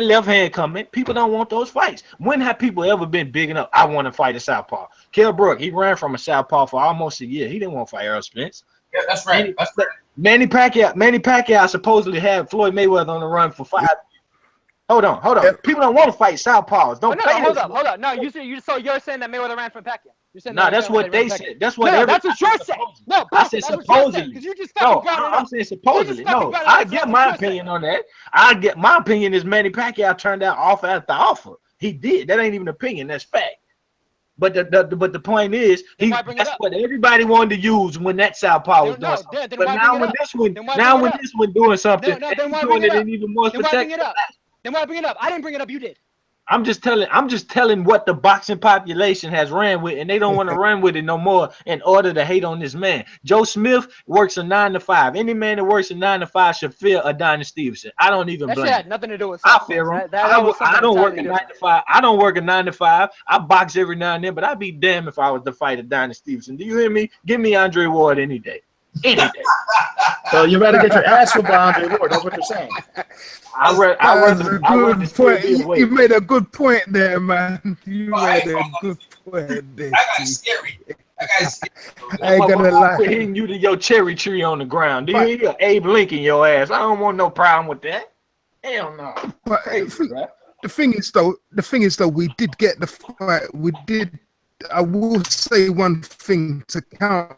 left hand coming, people don't want those fights. When have people ever been big enough? I want to fight a southpaw. Kell Brook, he ran from a southpaw for almost a year. He didn't want to fight Errol Spence. Yeah, that's right. Manny Pacquiao supposedly had Floyd Mayweather on the run for 5 years. Hold on. People don't want to fight southpaws. Hold up. No, you're saying that Mayweather ran from Pacquiao. No, that's what they said. That's what that's what you're saying. No, I said supposedly. I'm saying supposedly. No, I get my opinion on that. My opinion is Manny Pacquiao turned out offer after offer. He did. That ain't even an opinion. That's fact. But the point is, that's what everybody wanted to use when that southpaw was doing something. But now when this one doing something, he's doing it in even more spectacular. Then why bring it up? I didn't bring it up. You did. I'm just telling what the boxing population has ran with, and they don't want to run with it no more in order to hate on this man. Joe Smith works a 9 to 5. Any man that works a 9 to 5 should fear Adonis Stevenson. I don't even blame. That had nothing to do with. I fear him. I don't work a 9 to 5. I don't work a 9 to 5. I box every now and then, but I'd be damned if I was to fight Adonis Stevenson. Do you hear me? Give me Andre Ward any day. Any day. So you better get your ass whooped by Andre Ward. That's what you're saying. You made a good point there, man. You made a good point there. That guy's scary. I ain't gonna lie. Hitting you to your cherry tree on the ground. Do you hear Abe Lincoln your ass? I don't want no problem with that. Hell no. But the thing is though, we did get the fight. I will say one thing to counter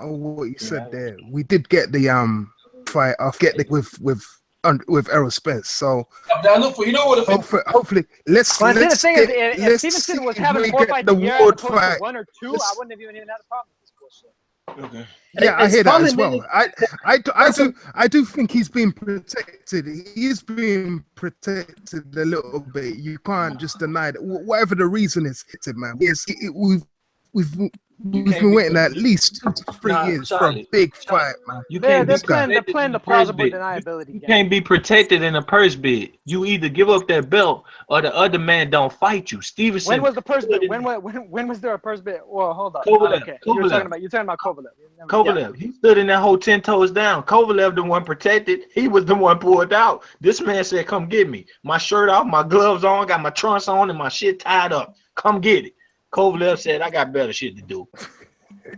what you said there. We did get the fight off. With with Errol Spence. So Now, look, you know what? hopefully, let's But the let's thing get, is, if let's Stevenson see was if having we 4 get fights the a year as Ward opposed fight. to 1 or 2, I wouldn't have even had a problem with this bullshit. Okay. Yeah, I It's hear that probably as well. mainly- I do think he's being protected. He's being protected a little bit. You can't just deny that. Whatever the reason is, man. Yes, we've been waiting at least 2 to 3 years for a big fight, man. You They're can't playing the plausible deniability You game. can't be protected in a purse bid. You either give up that belt or the other man don't fight you. Stevenson. When was the purse bid? When was there a purse bid? Well, hold on. Kovalev, Okay, Kovalev. you're talking about Kovalev. Kovalev, he stood in that whole 10 toes down. Kovalev the one protected. He was the one pulled out. This man said, "Come get me. My shirt off, my gloves on, got my trunks on, and my shit tied up. Come get it." Kovalev said, "I got better shit to do."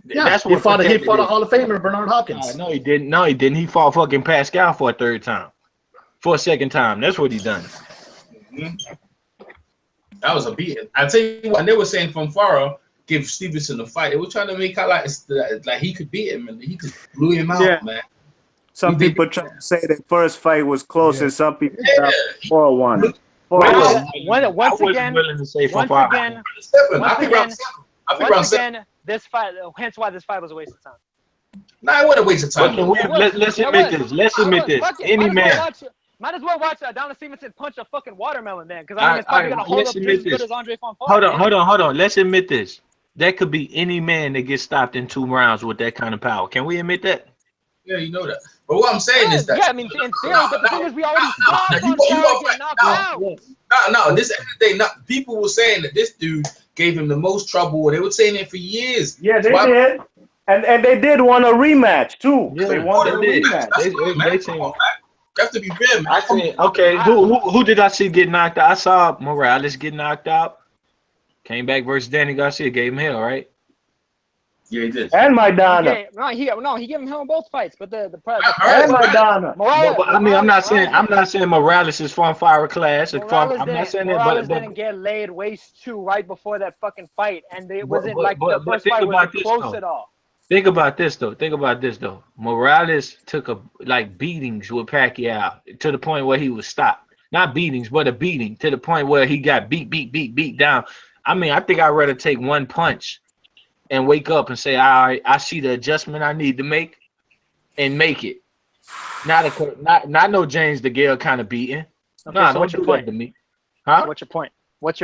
Yeah, That's he what fought a protected is. Hall of Famer, Bernard Hopkins. No, he didn't. No, he didn't. He fought fucking Pascal for a 3rd time. For a 2nd time. That's what he done. That was a beating. I tell you what, they were saying Fonfara give Stevenson a fight. They were trying to make out like he could beat him, and he just blew him out, man. Some people try to say the first fight was close, and some people 4-1. Once again, this fight. Hence why this fight was a waste of time. Nah, I wouldn't waste of time. Let's admit this. Let's admit this. Any man. Might as well watch Adonis Stevenson punch a fucking watermelon then, because I mean it's probably gonna hold up just as good as Andrzej Fonfara. Hold on. Let's admit this. That could be any man that gets stopped in 2 rounds with that kind of power. Can we admit that? Yeah, you know that. But what I'm saying is that. Yeah, I mean, in theory, but the thing is, we already saw Fonfara get knocked out. No. This thing. People were saying that this dude gave him the most trouble. They were saying it for years. Yeah, they did. And they did want a rematch too. Yeah, they wanted a rematch. You have to be fair, man. I think, okay, who did I see get knocked out? I saw Morales get knocked out. Came back versus Danny Garcia, gave him hell, right? Yeah, he did. And Maidana. Okay, no, he gave him hell in both fights, but the and Maidana. I mean, I'm not saying Morales is Fonfara class. Morales didn't get laid waist 2 right before that fucking fight, and it wasn't the first fight wasn't close at all. Think about this though. Morales took beatings with Pacquiao to the point where he was stopped. Not beatings, but a beating to the point where he got beat down. I mean, I think I'd rather take 1 punch and wake up and say, all right, I see the adjustment I need to make and make it. Not no James DeGale kind of beating. Okay, so what's your point? To me. Huh? What's your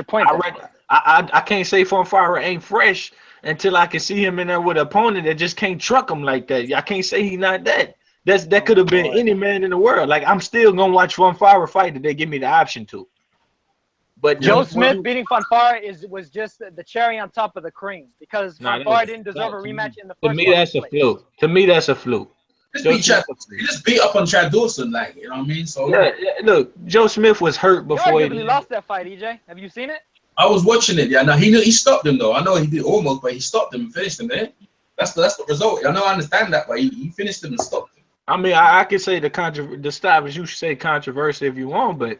point? I can't say Fonfara ain't fresh until I can see him in there with an opponent that just can't truck him like that. I can't say he's not that. That could have been any man in the world. Like, I'm still gonna watch Fonfara fight if they give me the option to. But Joe Smith beating Fonfara was just the cherry on top of the cream, because Fonfara didn't deserve a rematch in the first. To me, that's a fluke. To me, that's a fluke. He just beat up on Chad Dawson, like, you know what I mean? So yeah, look, Joe Smith was hurt before he lost that fight. EJ, have you seen it? I was watching it. Yeah, no, he stopped him though. I know he did almost, but he stopped him and finished him. There, that's the result. I know, I understand that, but he finished him and stopped him. I mean, I could say the stop is, you should say controversy if you want, but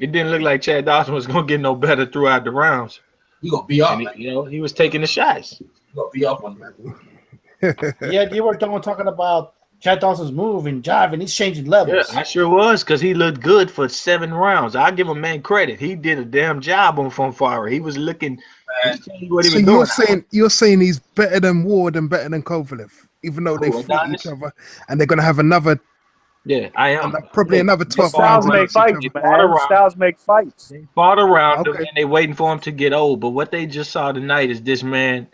it didn't look like Chad Dawson was gonna get no better throughout the rounds. He gonna be up. He was taking the shots. He gonna be up on that. Yeah, you were talking about Chad Dawson's move and jive, and he's changing levels. Yeah, I sure was, because he looked good for 7 rounds. I give a man credit. He did a damn job on Fonfara. He was looking. What he was doing. You're saying he's better than Ward and better than Kovalev, even though they fought each other, and they're gonna have another. Yeah, I am. Probably another 12 rounds. Styles make fights. They fought around him, and they waiting for him to get old. But what they just saw tonight is this man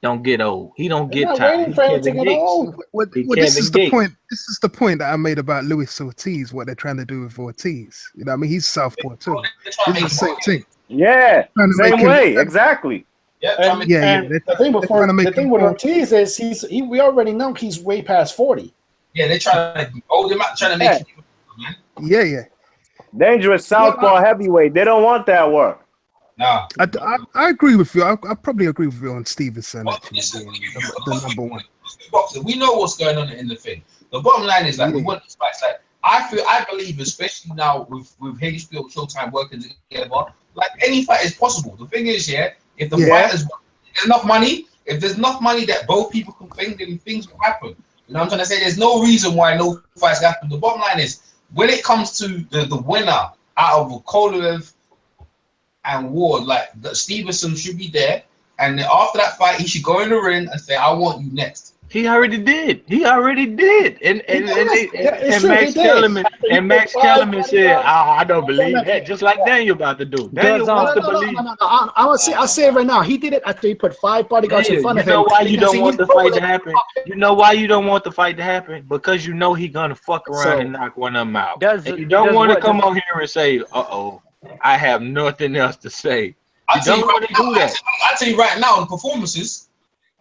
don't get old. He don't get tired. This is the point. This is the point that I made about Luis Ortiz. What they're trying to do with Ortiz. You know, I mean, he's southpaw too. It's the same thing. Yeah, same way, exactly. The thing with Ortiz is we already know he's way past 40. Yeah, they're trying to hold him out, trying to make him. Yeah. Dangerous southpaw heavyweight. They don't want that work. No, I agree with you. I probably agree with you on Stevenson actually being the number one. Boxer, we know what's going on in the thing. The bottom line is we want these fights. Like, I believe, especially now with HBO, Showtime working together, like any fight is possible. The thing is, if the fighters there's enough money, if there's enough money that both people can think, then things will happen. You know what I'm trying to say? There's no reason why no fights happen. The bottom line is when it comes to the winner out of Kovalev and Ward, like Stevenson should be there, and then after that fight, he should go in the ring and say, "I want you next." He already did. He already did. And Max Kellerman said, I don't believe that. Just like Daniel about to do. Daniel wants to believe. I'll say it right now. He did it after he put 5 bodyguards in front of him. You know why you don't want the fight to happen? You know why you don't want the fight to happen? Because you know he's gonna fuck around and knock one of them out. And you don't want to come on here and say, "Uh-oh, I have nothing else to say." You don't want to do that. I'll tell you right now, in performances,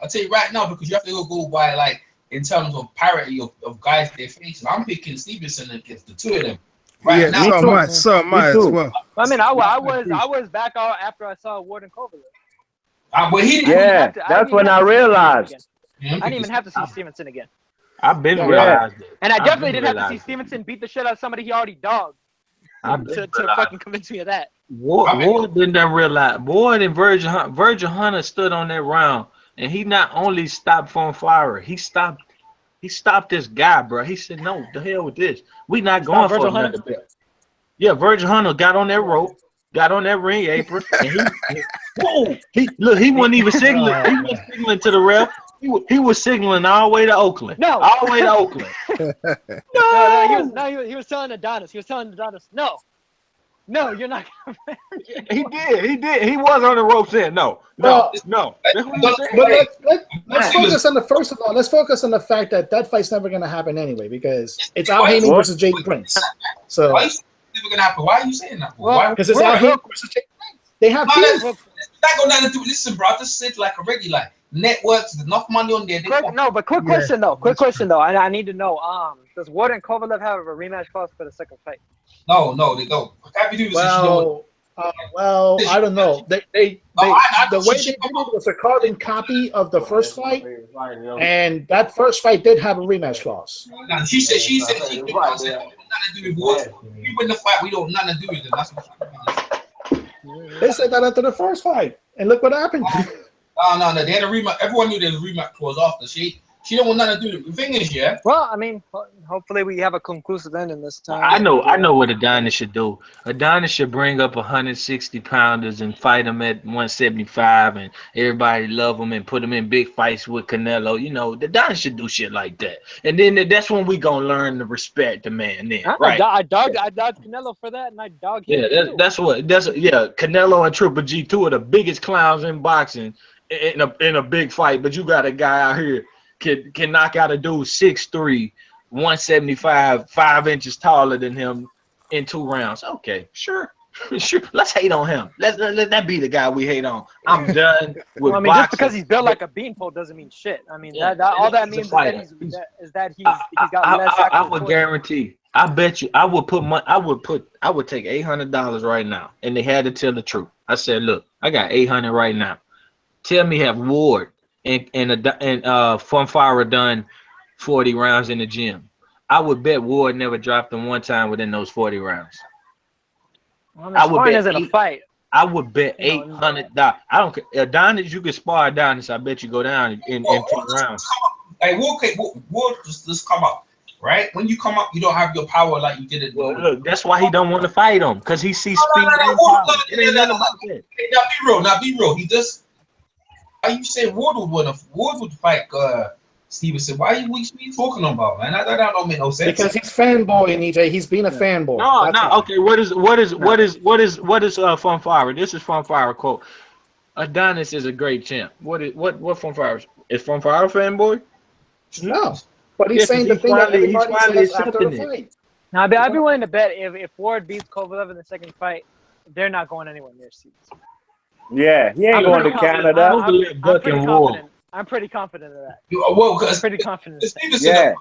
I'll tell you right now, because you have to go by, like, in terms of parity of guys they're facing. I'm picking Stevenson against the two of them. Right now. So am I as well. I mean, I was back out after I saw Ward and Kovalev. That's when I realized. I didn't even have to see Stevenson again. I've been realized it. And I definitely didn't have to see Stevenson beat the shit out of somebody he already dogged. To fucking convince me of that. Ward didn't realize. Ward and Virgil Hunter stood on that round, and he not only stopped Fonfara, he stopped this guy, bro. He said, "No, the hell with this. We not going for another belt." Yeah, Virgil Hunter got on that rope, got on that ring apron, and he wasn't even signaling. He wasn't signaling to the ref. He was signaling all the way to Oakland. All the way to Oakland. He was telling Adonis. He was telling Adonis, no, you're not gonna. He did. He was on the ropes saying no. Let's focus on first of all, let's focus on the fact that fight's never gonna happen anyway, because it's Al Haymon versus Jaden Prince. So why is it never gonna happen? Why are you saying that? Because it's Al Haymon versus Jaden Prince. They have beef. That got nothing to do. Listen, bro, this is like a regular networks. There's enough money on there. Quick question though. I need to know. Does Ward and Kovalev have a rematch clause for the second fight? No, they don't. Well, I don't know. The way they did it was a carbon copy of the first fight, and that first fight did have a rematch clause. Now, she said she nothing to do with Ward. We win the fight. We don't nothing to do with it. That's what she They said that after the first fight, and look what happened. No. They had a rematch. Everyone knew there was a rematch clause after. She don't want nothing to do with it. The thing is, well, I mean, hopefully we have a conclusive ending this time. I know what Adonis should do. Adonis should bring up 160-pounders and fight them at 175, and everybody love them and put them in big fights with Canelo. You know, Adonis should do shit like that, and then that's when we gonna learn to respect the man. Then, right? I dogged Canelo for that, and I dogged him. Yeah, that's Canelo and Triple G, two of the biggest clowns in boxing in a big fight, but you got a guy out here can knock out a dude 6'3", 175, 5 inches taller than him in 2 rounds. Okay, sure. Let's hate on him. Let that be the guy we hate on. I'm done with boxing. Just because he's built like a beanpole doesn't mean shit. I mean, all that means is that he's got less. I would guarantee. I bet you. I would take $800 right now, and they had to tell the truth. I said, look, I got $800 right now. Tell me, have Ward and Fonfara done 40 rounds in the gym? I would bet Ward never dropped him one time within those 40 rounds. Well, I would bet a fight. I would bet $800. I don't care. Adonis, you can spar Adonis. I bet you go down in 10 rounds. Like Ward just come up, right? When you come up, you don't have your power like you did it. Well, look, that's why he don't want to fight him, because he sees speed. It ain't nothing about that. Now be real. He just. Why you say Ward would fight Stevenson? Why are you talking about, man? That don't make no sense. Because he's fanboying, EJ. He's being a fanboy. No. Okay, what is Fonfara? This is Fonfara quote. Adonis is a great champ. What Fonfara is Fonfara a fanboy? No, but he's saying the thing that everybody says after the fight. Now, I'd be willing to bet if Ward beats Kovalev in the second fight, they're not going anywhere near Stevenson. Yeah, he ain't going to Canada. I'm pretty confident of that. Well, I'm pretty confident. Stevenson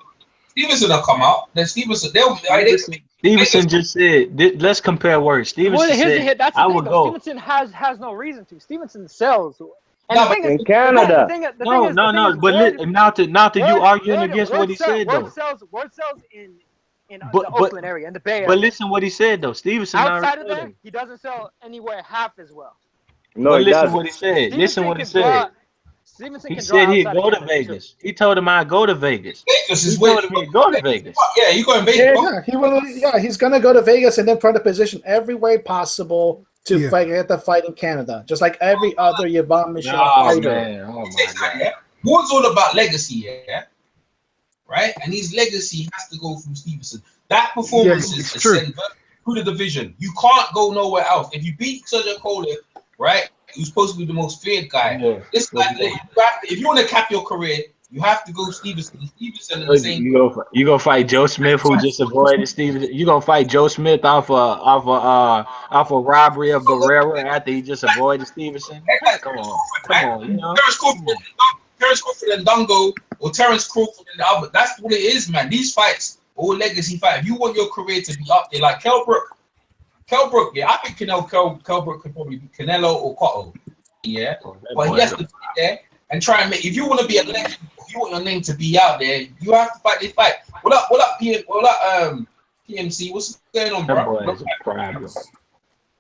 will come out. Then Stevenson just said, let's compare words. Stevenson said, that's the thing, though. Stevenson has no reason to. Stevenson sells. And in Canada. But not to you arguing against what he said, though. Word sells in the Oakland area, in the Bay Area. But listen what he said, though. Stevenson outside of that, he doesn't sell anywhere half as well. No, listen what he said. Listen what he said. Stevenson He can draw said he'd outside go of to Canada, too. Vegas. He told him I'd go to Vegas. Vegas He is where told him he'd go to Vegas. Yeah, you going to Vegas, bro. Yeah, he's gonna go to Vegas and then try to position every way possible to get the fight in Canada, just like every other Yvonne Michelle fighter. Man. Oh my God. One's all about legacy, yeah, right? And his legacy has to go from Stevenson. That performance is ascend through the division. You can't go nowhere else. If you beat Sergio Cole, right, who's supposed to be the most feared guy, this guy, if you want to cap your career, you have to go Stevenson. Stevenson in the same. You gonna fight Joe Smith, who just avoided Stevenson. You gonna fight Joe Smith off a robbery of Guerrero after he just avoided Stevenson? Come on, you know. Terence Crawford and Dungo, or Terence Crawford and the other. That's what it is, man. These fights, all legacy fight. If you want your career to be up there, like Kell Brook, yeah, I think Kell Brook could probably be Canelo or Cotto, yeah. But he has to be there and try and make. If you want to be a legend, if you want your name to be out there, you have to fight this fight. What up, PMC? What's going on, bro? That boy is a problem.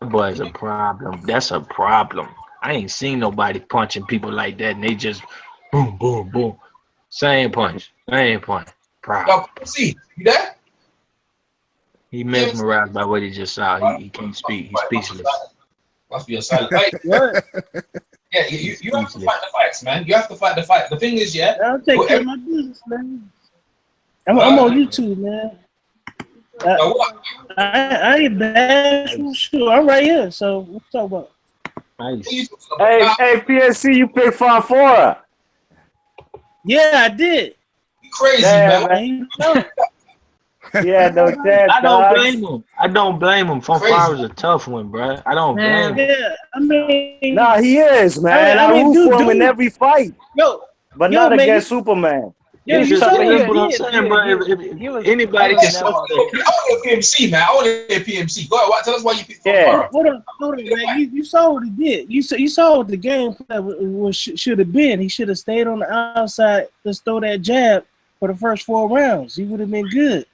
That boy is a problem. That's a problem. I ain't seen nobody punching people like that, and they just boom, boom, boom. Same punch. Problem. Yo, see, you there? He mesmerized by what he just saw. He can't speak. He's speechless. Must be a silent fight. Yeah, you have to fight the fights, man. You have to fight the fight. The thing is, yeah. I'll take care of my business, man. I'm on YouTube, man. I ain't bad. Sure, I'm right here. So what you talking about? Nice. Hey, PSC, you picked Fonfara. Yeah, I did. You crazy, man. Yeah, no chance. I don't blame him. Fonfara's a tough one, bro. I don't blame him. Yeah, I mean, nah, he is, man. I root for him in every fight. But not against Superman. Yeah, you saw what I'm saying, bro. Anybody can say I want to hear PMC, man. I want to hear PMC. Go ahead. Tell us why you picked Fonfara. Hold on, man. You saw what he did. You saw what the game plan should have been. He should have stayed on the outside, just throw that jab for the first 4 rounds. He would have been good.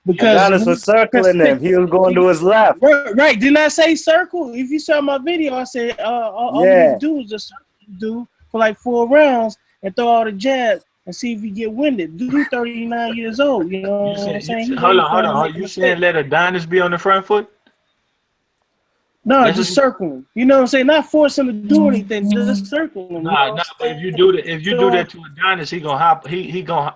Because Adonis was circling him. He was going to his left. Right. Didn't I say circle? If you saw my video, I said all you do is just do for like 4 rounds and throw all the jabs and see if he get winded. Dude, 39 years old. You know what I'm saying? Hold on. You saying let Adonis be on the front foot? No, just circle him. You know what I'm saying? Not force him to do anything. Just circle him. Nah. But if you do that to Adonis, he gonna hop. He gonna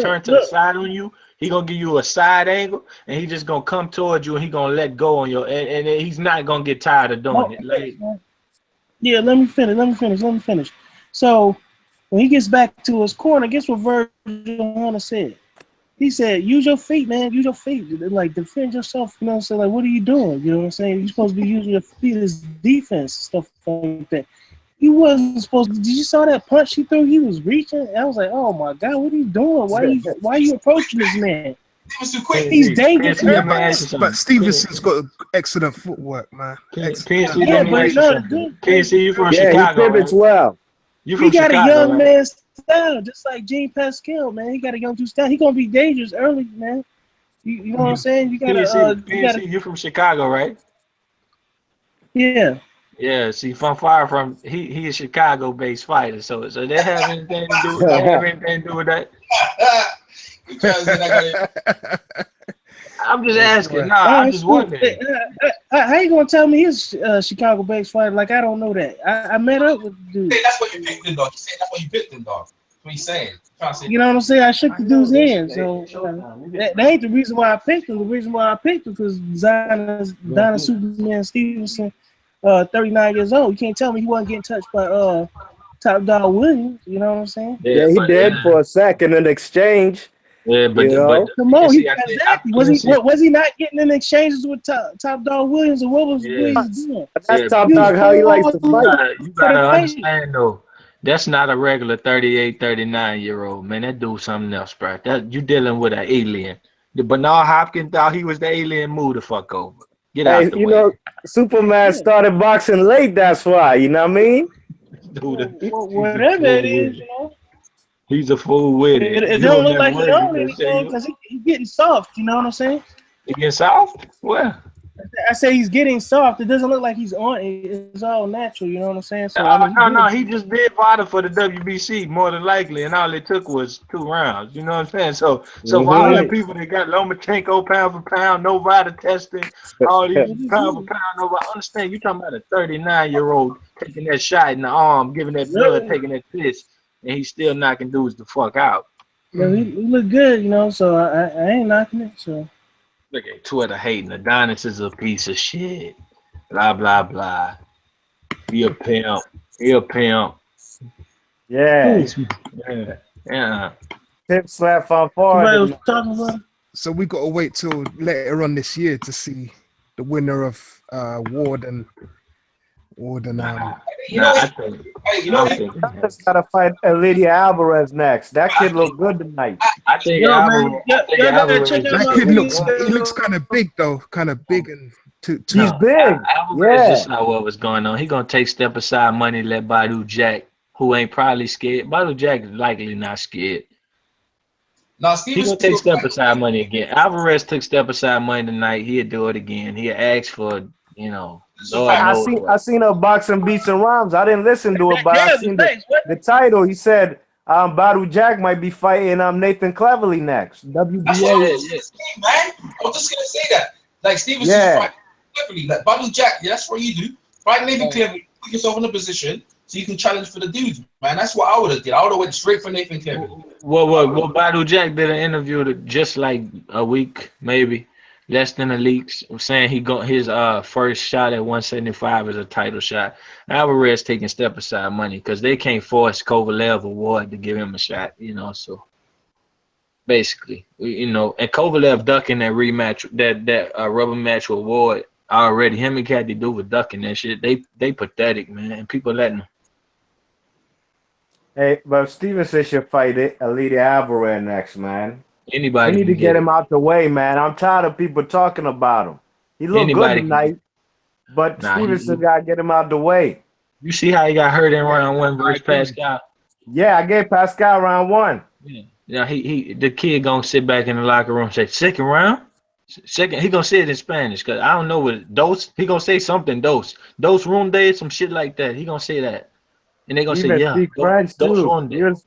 turn to the side on you. He gonna give you a side angle, and he just gonna come towards you, and he gonna let go on your, and he's not gonna get tired of doing it. Like, yeah, let me finish. So when he gets back to his corner, guess what Virgil Hunter said? He said, "Use your feet, man. Use your feet. Like defend yourself." You know what I'm saying? Like, what are you doing? You know what I'm saying? You're supposed to be using your feet as defense, stuff like that. He wasn't supposed to. Did you saw that punch he threw? He was reaching. I was like, oh my God, what are you doing? Why are you approaching this man? He's dangerous. But Stevenson's got excellent footwork, man. PNC, you from Chicago? He pivots well. You from he got Chicago, a young right? man style, just like Gene Pascal, man. He got a young dude style. He gonna be dangerous early, man. You know what I'm saying? You gotta. You from Chicago, right? Yeah. Yeah, see, Fonfara he a Chicago-based fighter, so they have anything to do with that? I'm just asking. I'm just wondering. How you gonna tell me he's a Chicago-based fighter? Like I don't know that. I met up with the dude. That's what you picked him, dog. He said that's what you picked him, dog. That's what he's saying. You know what I'm saying? I shook the dude's hand, so that ain't the reason why I picked him. The reason why I picked him because Donna Superman Stevenson. 39 years old. You can't tell me he wasn't getting touched by Top Dog Williams. You know what I'm saying? Yeah, he did for a second in exchange. Yeah, but come on, exactly. Was he not getting in exchanges with Top Dog Williams, or what was Williams doing? That's Top Dog how he likes to fight. You gotta understand though. That's not a regular 38, 39-year-old man. That dude's something else, bro. That you dealing with an alien. The Bernard Hopkins thought he was the alien. Move the fuck over. Get out the way. Know, Superman started boxing late. That's why. You know what I mean? Dude, whatever it is, you know. He's a fool with it. It don't look like he own anything because he's getting soft. You know what I'm saying? He getting soft? Well, I say he's getting soft. It doesn't look like he's on. It's all natural. You know what I'm saying? So I mean, no, he just did fight for the WBC more than likely, and all it took was 2 rounds. You know what I'm saying? So for all the people that got Lomachenko pound for pound, no VADA testing, all these pound for pound, no VADA. Understand? You talking about a 39-year-old taking that shot in the arm, giving that blood, taking that piss, and he's still knocking dudes the fuck out. Yeah, he look good, you know. So I ain't knocking it. So. Look at Twitter hating. Adonis is a piece of shit. Blah, blah, blah. He a pimp. He a pimp. Yeah. Yeah. Pimp slap Fonfara. So we got to wait till later on this year to see the winner of Ward and He's gotta fight Eleider Alvarez next. That kid look good tonight. I think Alvarez. That kid looks kind of big though, kind of big and he's big. Alvarez just know what was going on. He gonna take step aside money, let Badu Jack, who ain't probably scared. Badu Jack is likely not scared. Now He gonna take step aside money again. Alvarez took step aside money tonight. He'll do it again. He'll ask for, you know. I seen a boxing beats and rhymes. I didn't listen to it, but I seen the title. He said Badu Jack might be fighting Nathan Cleverly next. WBA. That's what I was just saying, man. I was just gonna say that. Like Stevenson fighting Cleverly, like Badu Jack. Yeah, that's what you do. Fight Nathan Cleverly. Put yourself in a position so you can challenge for the dudes, man. That's what I would have did. I would have went straight for Nathan Cleverly. Well, Badu Jack did an interview just like a week, maybe. Less than a leak, saying he got his first shot at 175 as a title shot. Alvarez taking step aside money because they can't force Kovalev or Ward to give him a shot, you know. So basically, you know, and Kovalev ducking that rematch, that rubber match with Ward already. Him and Kathy do with ducking that shit. They pathetic, man. And people letting them. Hey, but Stevenson should fight Eleider Alvarez next, man. Anybody we need to get him out the way, man. I'm tired of people talking about him. He looked good tonight, but Stevenson got to get him out the way. You see how he got hurt in round 1 versus Pascal? Yeah, I gave Pascal round 1. Yeah, the kid gonna sit back in the locker room and say, second round? Second, he gonna say it in Spanish because I don't know what dos. He gonna say something dos room day, some shit like that. He gonna say that, and they gonna say dos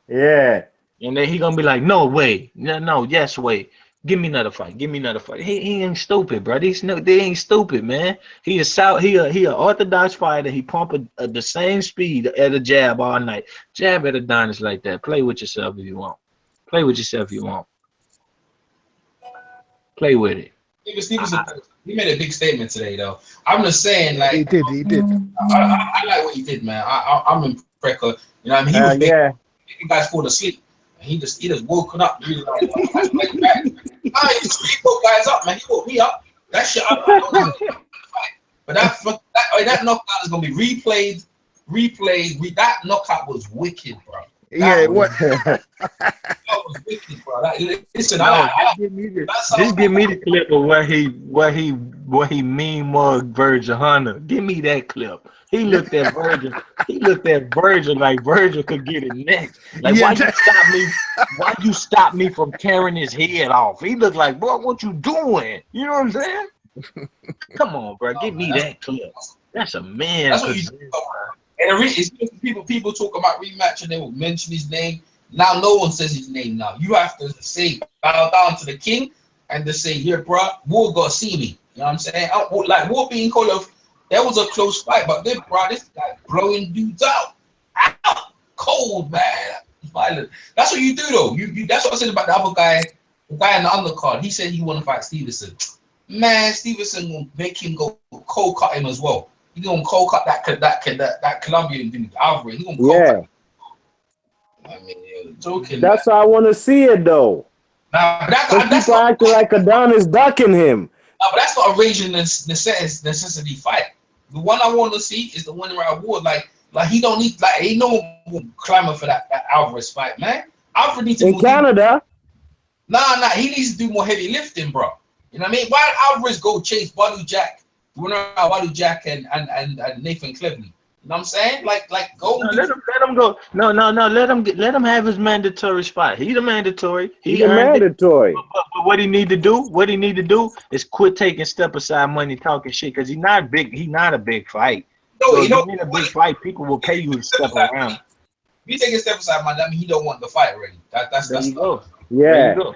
yeah. And then he gonna be like, no way, no, yes way. Give me another fight. Give me another fight. He ain't stupid, bro. They ain't stupid, man. He is he a orthodox fighter. He pump the same speed at a jab all night. Jab at Adonis like that. Play with yourself if you want. Play with yourself if you want. Play with it. He made a big statement today, though. I'm just saying, like he did. I like what he did, man. I'm impressed. You know what I mean? He was making guys fall asleep. He just woken up. Really like, I just woke guys up, man. He woke me up. That shit. I don't know. But that knockout is gonna be replayed. That knockout was wicked, bro. That was wicked, bro. Listen, just give me the clip of where he mean mug Virgil Hunter. Give me that clip. He looked at Virgil. He looked at Virgil like Virgil could get it next. Like why you stop me from tearing his head off? He looked like, bro, what you doing? You know what I'm saying? Come on, bro. Give me that clip. That's a man. That's what you do. And people talk about rematch and they will mention his name. Now no one says his name now. You have to say bow down to the king and just say, here, bro, Ward got to see me. You know what I'm saying? Like Ward being called of, that was a close fight, but then, bro, this guy blowing dudes out. Cold, man. Violent. That's what you do, though. You that's what I said about the other guy, the guy in the undercard. He said he want to fight Stevenson. Man, Stevenson will make him go cold cut him as well. He gonna cold cut that Colombian dude, Alvarez. He gonna cold cut him. I mean, you're joking. That's how I want to see it, though. That's not acting like Adonis ducking him. No, but that's not a raging necessity fight. The one I want to see is the one where I would like he don't need ain't no one clamor for that Alvarez fight, man. Alvarez needs to in Canada. Nah, he needs to do more heavy lifting, bro. You know what I mean? Why Alvarez go chase Badu Jack and Nathan Cleverly? You know know what I'm saying? Like go. No, let him go. No. Let him have his mandatory spot. He's a mandatory. He's He earned mandatory. it. But what he need to do, is quit taking step aside money, talking shit, because he's not big. He's not a big fight. No, so you know, in a big fight, people will pay you to step around. If you take a step aside, man, that mean he don't want the fight already. That's There you go. Yeah. There you go.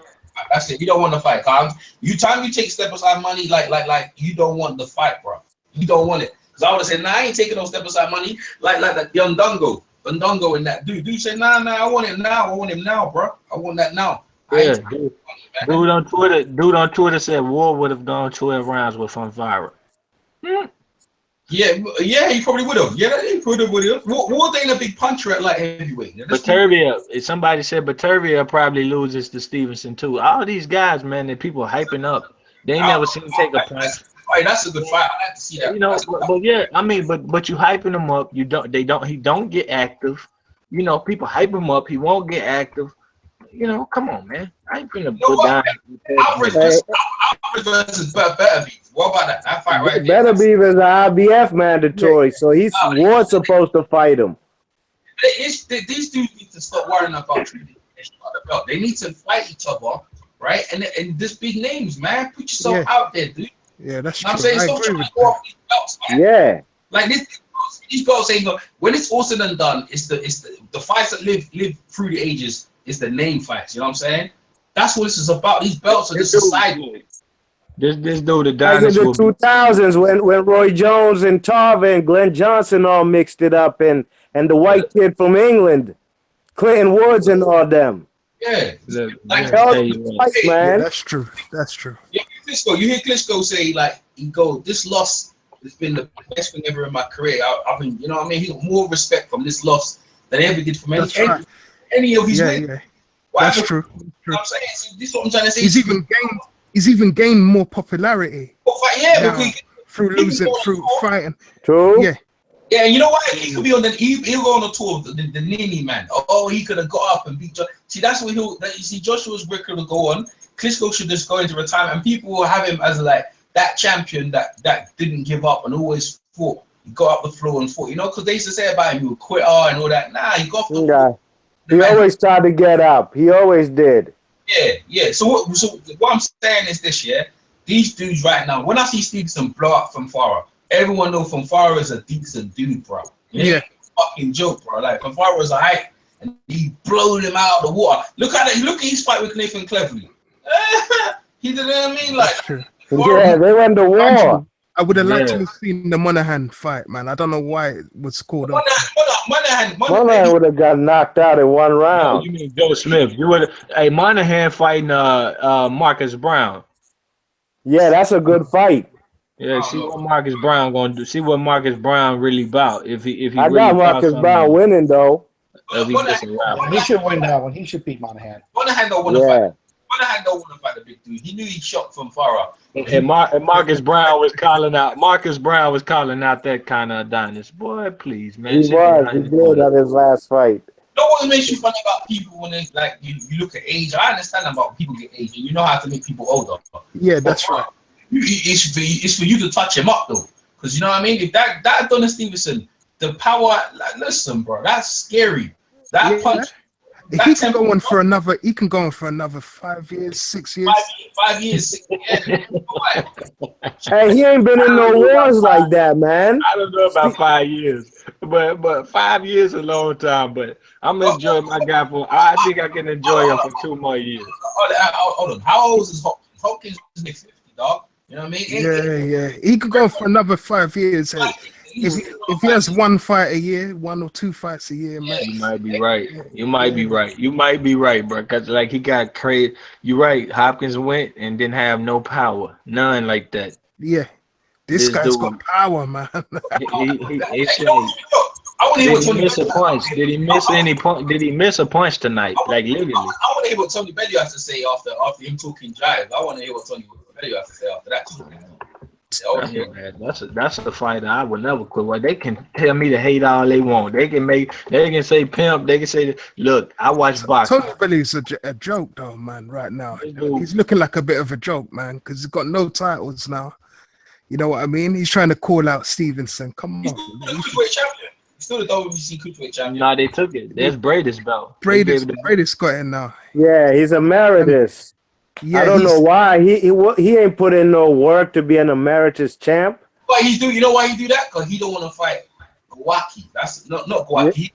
That's it. You don't want the fight, Carl. You take step aside money, like you don't want the fight, bro. You don't want it. Cause I would have said, nah, I ain't taking no step aside money, like that young Dungo and that dude. Dude said, nah, I want him now. I want him now, bro. I want that now. Yeah, dude on Twitter said War would have gone 12 rounds with Fonfara. Yeah, he probably would have. Yeah, he probably would have. War ain't a big puncher at like heavyweight. Somebody said Batervia probably loses to Stevenson too. All these guys, man, that people hyping up, they ain't never seen him take a punch. That's a good fight. I like to see that. You know, but yeah, I mean, but you hyping him up. He don't get active. You know, people hype him up. He won't get active. You know, come on, man. I ain't finna put down. Alvarez versus Beterbiev. What about that? That fight right there. Beterbiev is an IBF mandatory, so he's Ward's supposed to fight him. These dudes need to stop worrying about treating the belt. They need to fight each other, right? And this big names, man. Put yourself out there, dude. Yeah, that's true. I'm saying stop trying to go off these belts, man. Yeah. Like these belts ain't go. When it's all said and done, it's the fights that live through the ages. It's the name fights. You know what I'm saying? That's what this is about. These belts are just a side. This dude, the Like in the 2000s when Roy Jones and Tarver and Glenn Johnson all mixed it up, and the white kid from England, Clayton Woods and all them. Yeah, man. Yeah, that's true. That's true. Yeah, you hear Klitschko say this loss has been the best thing ever in my career. I've been, you know what I mean? He got more respect from this loss than he ever did from any of his wins. Yeah. That's true. You know what I'm saying? So this is what I'm trying to say. He's even gained more popularity. Through fighting. True. Yeah. Yeah, you know what? He could be on he'll go on the tour of the Nini man. Oh, he could have got up and beat Joshua. See, that's what you see, Joshua's record will go on. Klitschko should just go into retirement, and people will have him as like that champion that didn't give up and always fought. He got up the floor and fought, you know, because they used to say about him, he would quit and all that. Nah, he got off the floor. He always tried to get up. He always did. Yeah. So what I'm saying is this, yeah? These dudes right now, when I see Stevenson blow up Fonfara, everyone knows Fonfara is a decent dude, bro. Yeah. Fucking joke, bro. Like Fonfara was a hype, and he blowed him out of the water. Look at his fight with Nathan Cleverly. He did what I mean, like. Yeah, they went to war. I would have liked to have seen the Monahan fight, man. I don't know why it was called off. Monahan would have got knocked out in one round. No, you mean Joe Smith? You would. Hey, Monahan fighting Marcus Brown. Yeah, that's a good fight. Yeah, see what Marcus Brown gonna do. See what Marcus Brown really about. If he I really got Marcus Brown winning though. He should win that one. He should beat Monahan. Monahan don't want to fight. Monahan don't want to fight the big dude. He knew he shot Fonfara. And Marcus Brown was calling out. Marcus Brown was calling out that kind of Adonis. Boy, please, man. He did on his last fight. No one makes you funny about people when they like you look at age. I understand about people get age, and you know how to make people older. Yeah, that's right. It's for you to touch him up though, because you know what I mean. If that Adonis Stevenson, the power, like, listen, bro, that's scary. That punch. He can go on for another. He can go on for another 5 years, 6 years. 5 years, 6 years. Hey, he ain't been in no wars like that, man. I don't know about 5 years, but 5 years is a long time. But I'm enjoying my guy for. I think I can enjoy him for 2 more years. Hold on. How old is Hopkins? Hopkins is 50, dog. You know what I mean? Yeah. He could go for another 5 years. If he has one fight a year, 1 or 2 fights a year, man. You might be right. You might be right, bro. Cause like he got crazy. You're right. Hopkins went and didn't have no power, none like that. Yeah, this guy's got power, man. Did he miss a punch? Did he miss any punch? Did he miss a punch tonight? Like literally. I want to hear what Tony Bellew has to say after him talking jive. I want to hear what Tony Bellew has to say after that. That's a fight I would never quit. Well, they can tell me to hate all they want. They can say pimp. They can say, look, I watch boxing. Tony Bellew's a joke though, man. Right now, he's looking like a bit of a joke, man, because he's got no titles now. You know what I mean? He's trying to call out Stevenson. Come on, he's a great champion. still the WBC cruiserweight champion. No, they took it. There's Brady's belt. Brady's got it now. Yeah, he's emeritus. Yeah, I don't know why he ain't put in no work to be an emeritus champ. Why he do? You know why he do that? Because he don't want to fight Kawaki. That's not Kawaki. He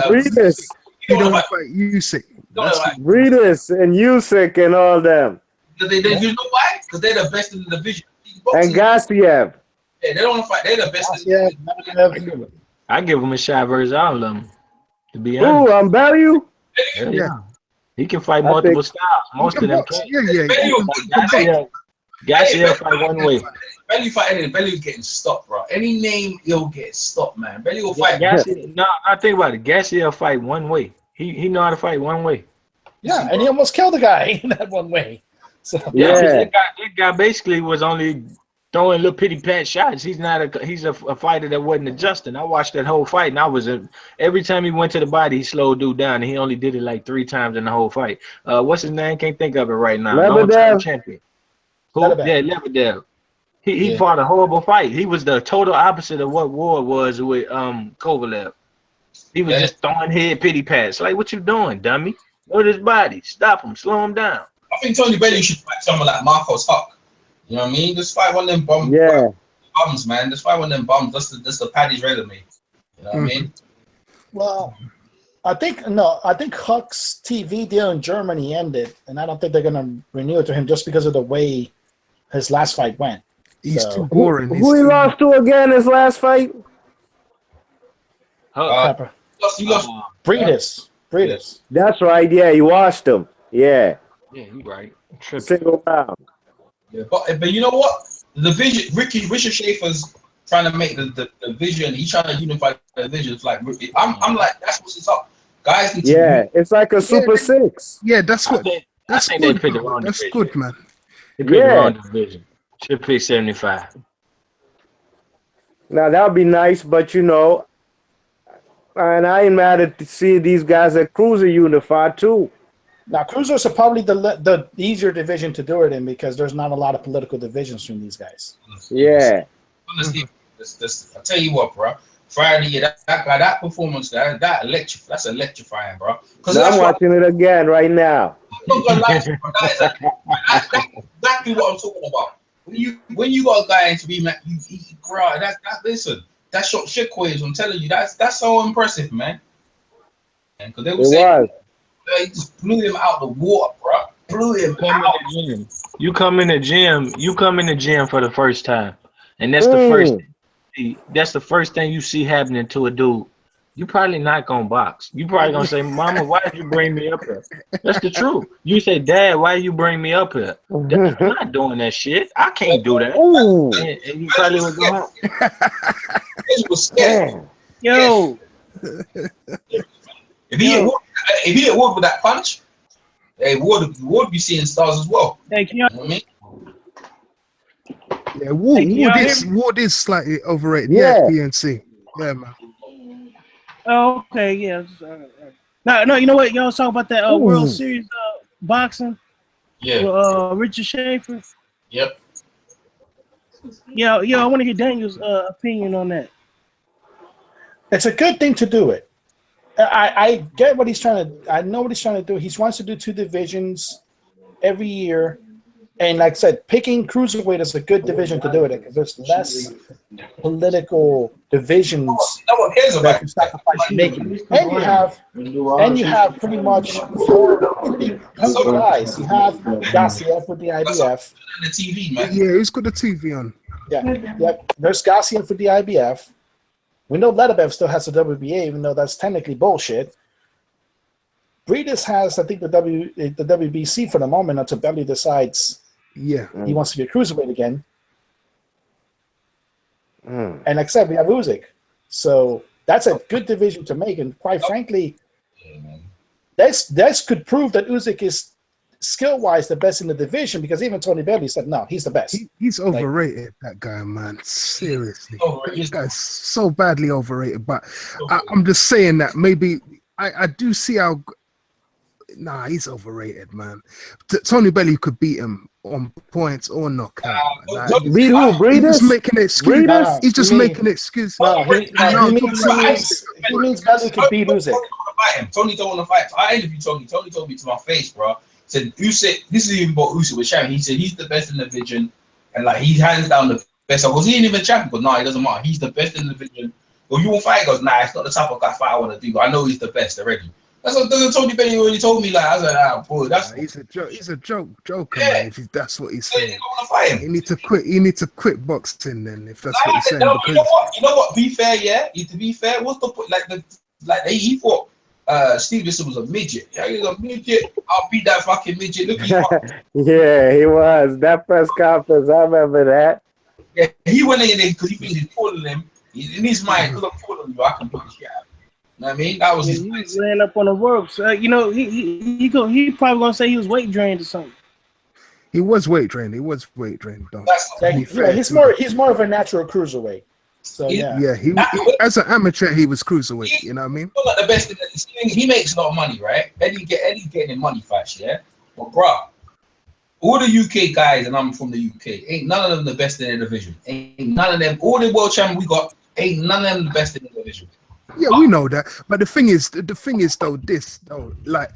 Breeders. He don't want to fight Usyk. Breeders and Usyk and all them. You know why? Because they're the best in the division. And Gassiev. Yeah, they don't want to fight. They're the best. I give him a shot versus all of them. To be honest. Ooh, value. Yeah. He can fight multiple styles. Most of them can. Gassiev fight one way. Belly fighting, Belly getting stopped, bro. Any name, he'll get stopped, man. Belly will fight. No, I think about it. Gassiev fight one way. He know how to fight one way. Yeah, and he almost killed the guy in that one way. So that guy basically was only throwing little pity pat shots. He's a fighter that wasn't adjusting. I watched that whole fight, and every time he went to the body, he slowed dude down, and he only did it like 3 times in the whole fight. What's his name? Can't think of it right now. Long-time champion. Lebedev. He fought a horrible fight. He was the total opposite of what Ward was with Kovalev. He was just throwing head pity pats. Like, what you doing, dummy? Go to his body. Stop him. Slow him down. I think Tony Bellew should fight someone like Marcos Huck. You know what I mean? Just fight one of them bums, man. Just fight one of them bums. That's the Paddy's resume. You know what I mean? Well, I think Huck's TV deal in Germany ended, and I don't think they're gonna renew it to him just because of the way his last fight went. He's too boring. Who he lost to again his last fight? He lost. Breeders. That's right. Yeah, he watched him. Yeah. Yeah, you right. Single round. Yeah, but you know what? The division, Richard Schaefer's trying to make the division. He's trying to unify the divisions. Like I'm like, that's what's up. Guys need to it's like a Super 6. Yeah, that's what. That's good. That's good, man. They picked the wrong division. Should pick 75. Now that would be nice, but and I ain't mad at to see these guys at Cruiser unified too. Now, Cruisers are probably the easier division to do it in because there's not a lot of political divisions between these guys. Yeah. Honestly, I tell you what, bro. Friday, that performance, that's electrifying, bro. Because I'm watching it again right now. That's exactly what I'm talking about. When you got a guy into rematch, listen, that shot shit waves. I'm telling you, that's so impressive, man. Because they were saying they just blew him out the water, bro. Blew him out. You come in the gym for the first time, and that's the first. That's the first thing you see happening to a dude. You probably not gonna box. You probably gonna say, "Mama, why did you bring me up here?" That's the truth. You say, "Dad, why you bring me up here?" I'm not doing that shit. I can't do that. And you probably would go home. It was scary. Yo. If he had Ward with that punch, hey, Ward be seeing stars as well. Hey, can you know what I mean? Yeah, Ward is slightly overrated. Yeah, PNC. Yeah, man. Oh, okay, yeah. No, you know what? Y'all talk about that World Series boxing? Yeah. Richard Schaefer? Yep. Yeah, I want to hear Daniel's opinion on that. It's a good thing to do it. I get what he's trying to. I know what he's trying to do. He wants to do 2 divisions every year, and like I said, picking cruiserweight is a good division to do it because there's less political divisions that you sacrifice making. And you have pretty much 4 guys. You have Gassiev with the IBF. The TV, man. Yeah, who's got the TV on? Yeah. There's Gassiev for the IBF. We know Lebedev still has the WBA, even though that's technically bullshit. Breeders has, I think, the WBC for the moment until Belly decides he wants to be a cruiserweight again. And like I said, we have Usyk. So that's a good division to make. And quite frankly, this could prove that Usyk is skill-wise the best in the division because even Tony Belly said, no, he's the best. He's overrated, that guy, man. Seriously. This guy's so badly overrated. But I'm just saying that maybe I do see how Nah, he's overrated, man. Tony Bellew could beat him on points or knockout. Beat who? Breeders? He's just making excuses. Breeders? He's just making excuses. No, he means Bellew could beat Usyk. Tony don't want to fight. I interviewed Tony. Tony told me to my face, bro. Said Usyk. This is even what Usyk was champion. He said he's the best in the division, and like he hands down the best. I was he ain't even champion, but no, it doesn't matter. He's the best in the division. Well, you won't fight? He goes, nah, it's not the type of fight I want to do. I know he's the best already. That's what Tony Bellew already told me. Like I was like, boy, that's he's a joke. He's a joker, yeah. man. If that's what he's saying, he need to quit. He need to quit boxing then. If that's what he's saying. No, you know what? Be fair, yeah. To be fair, what's the point? He thought Steveson was a midget. Yeah, he was a midget. I'll beat that fucking midget. Look, yeah, he was. That press conference, I remember that. Yeah, he went in there because he thinks he's pulling him. In his mind, because I'm pulling you, I can put this shit out. You know what I mean? That was his He ran up on the ropes. You know, he probably gonna say he was weight drained or something. He was weight drained. Though. He's more of a natural cruiserweight. So yeah. He as an amateur, he was cruiserweight. You know what I mean? Like the best. He makes a lot of money, right? Eddie getting in money fights, yeah. But bro, all the UK guys, and I'm from the UK, ain't none of them the best in their division. Ain't none of them. All the world champions we got, ain't none of them the best in the division. Yeah, we know that. But the thing is though, like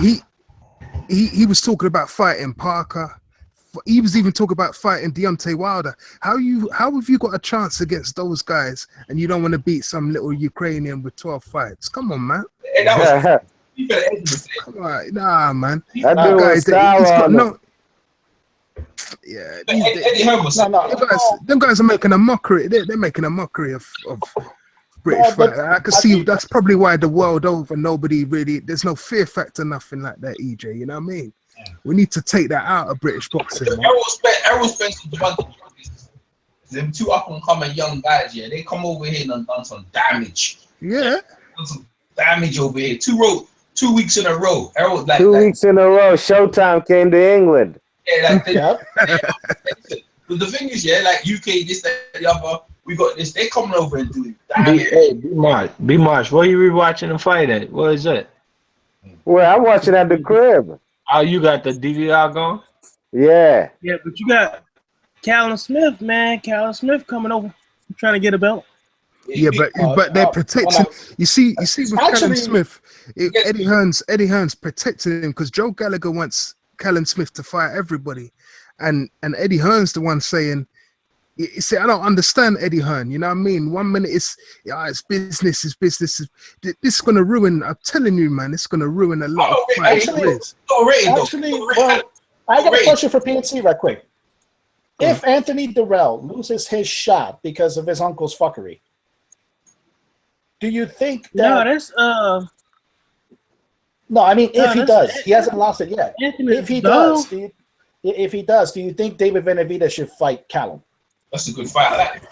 he was talking about fighting Parker. He was even talking about fighting Deontay Wilder. How have you got a chance against those guys and you don't want to beat some little Ukrainian with 12 fights? Come on, man. Come on, nah, man. That dude was sour. Yeah, them guys are making a mockery. They're making a mockery of British fighter. I can see that's probably why the world over nobody really. There's no fear factor, nothing like that. EJ, you know what I mean? We need to take that out of British boxing. Errol Spence, them two up and coming young guys, yeah, they come over here and done some damage. Yeah, done some damage over here. 2 weeks in a row. Errol, like 2 weeks in a row. Showtime came to England. Yeah, but the thing is, yeah, like UK, this, that, the other. We got this. They coming over and doing damage. B Marsh, where you rewatching the fight at? What is that? Well, I'm watching at the crib. Oh, you got the DVR going? Yeah. Yeah, but you got Callum Smith, man. Callum Smith coming over, trying to get a belt. Yeah, but they're protecting. You see, with Callum Smith, Eddie Hearn's protecting him because Joe Gallagher wants Callum Smith to fight everybody, and Eddie Hearn's the one saying, "You see, I don't understand Eddie Hearn. You know what I mean? 1 minute it's business, this is gonna ruin. I'm telling you, man, it's gonna ruin a lot of fights. Actually, well, I got a question for PNC right quick. If Anthony Durrell loses his shot because of his uncle's fuckery, do you think that? No, that's No, I mean, if he does, he hasn't lost it yet. Anthony if he does, do you think David Benavidez should fight Callum? That's a good fight.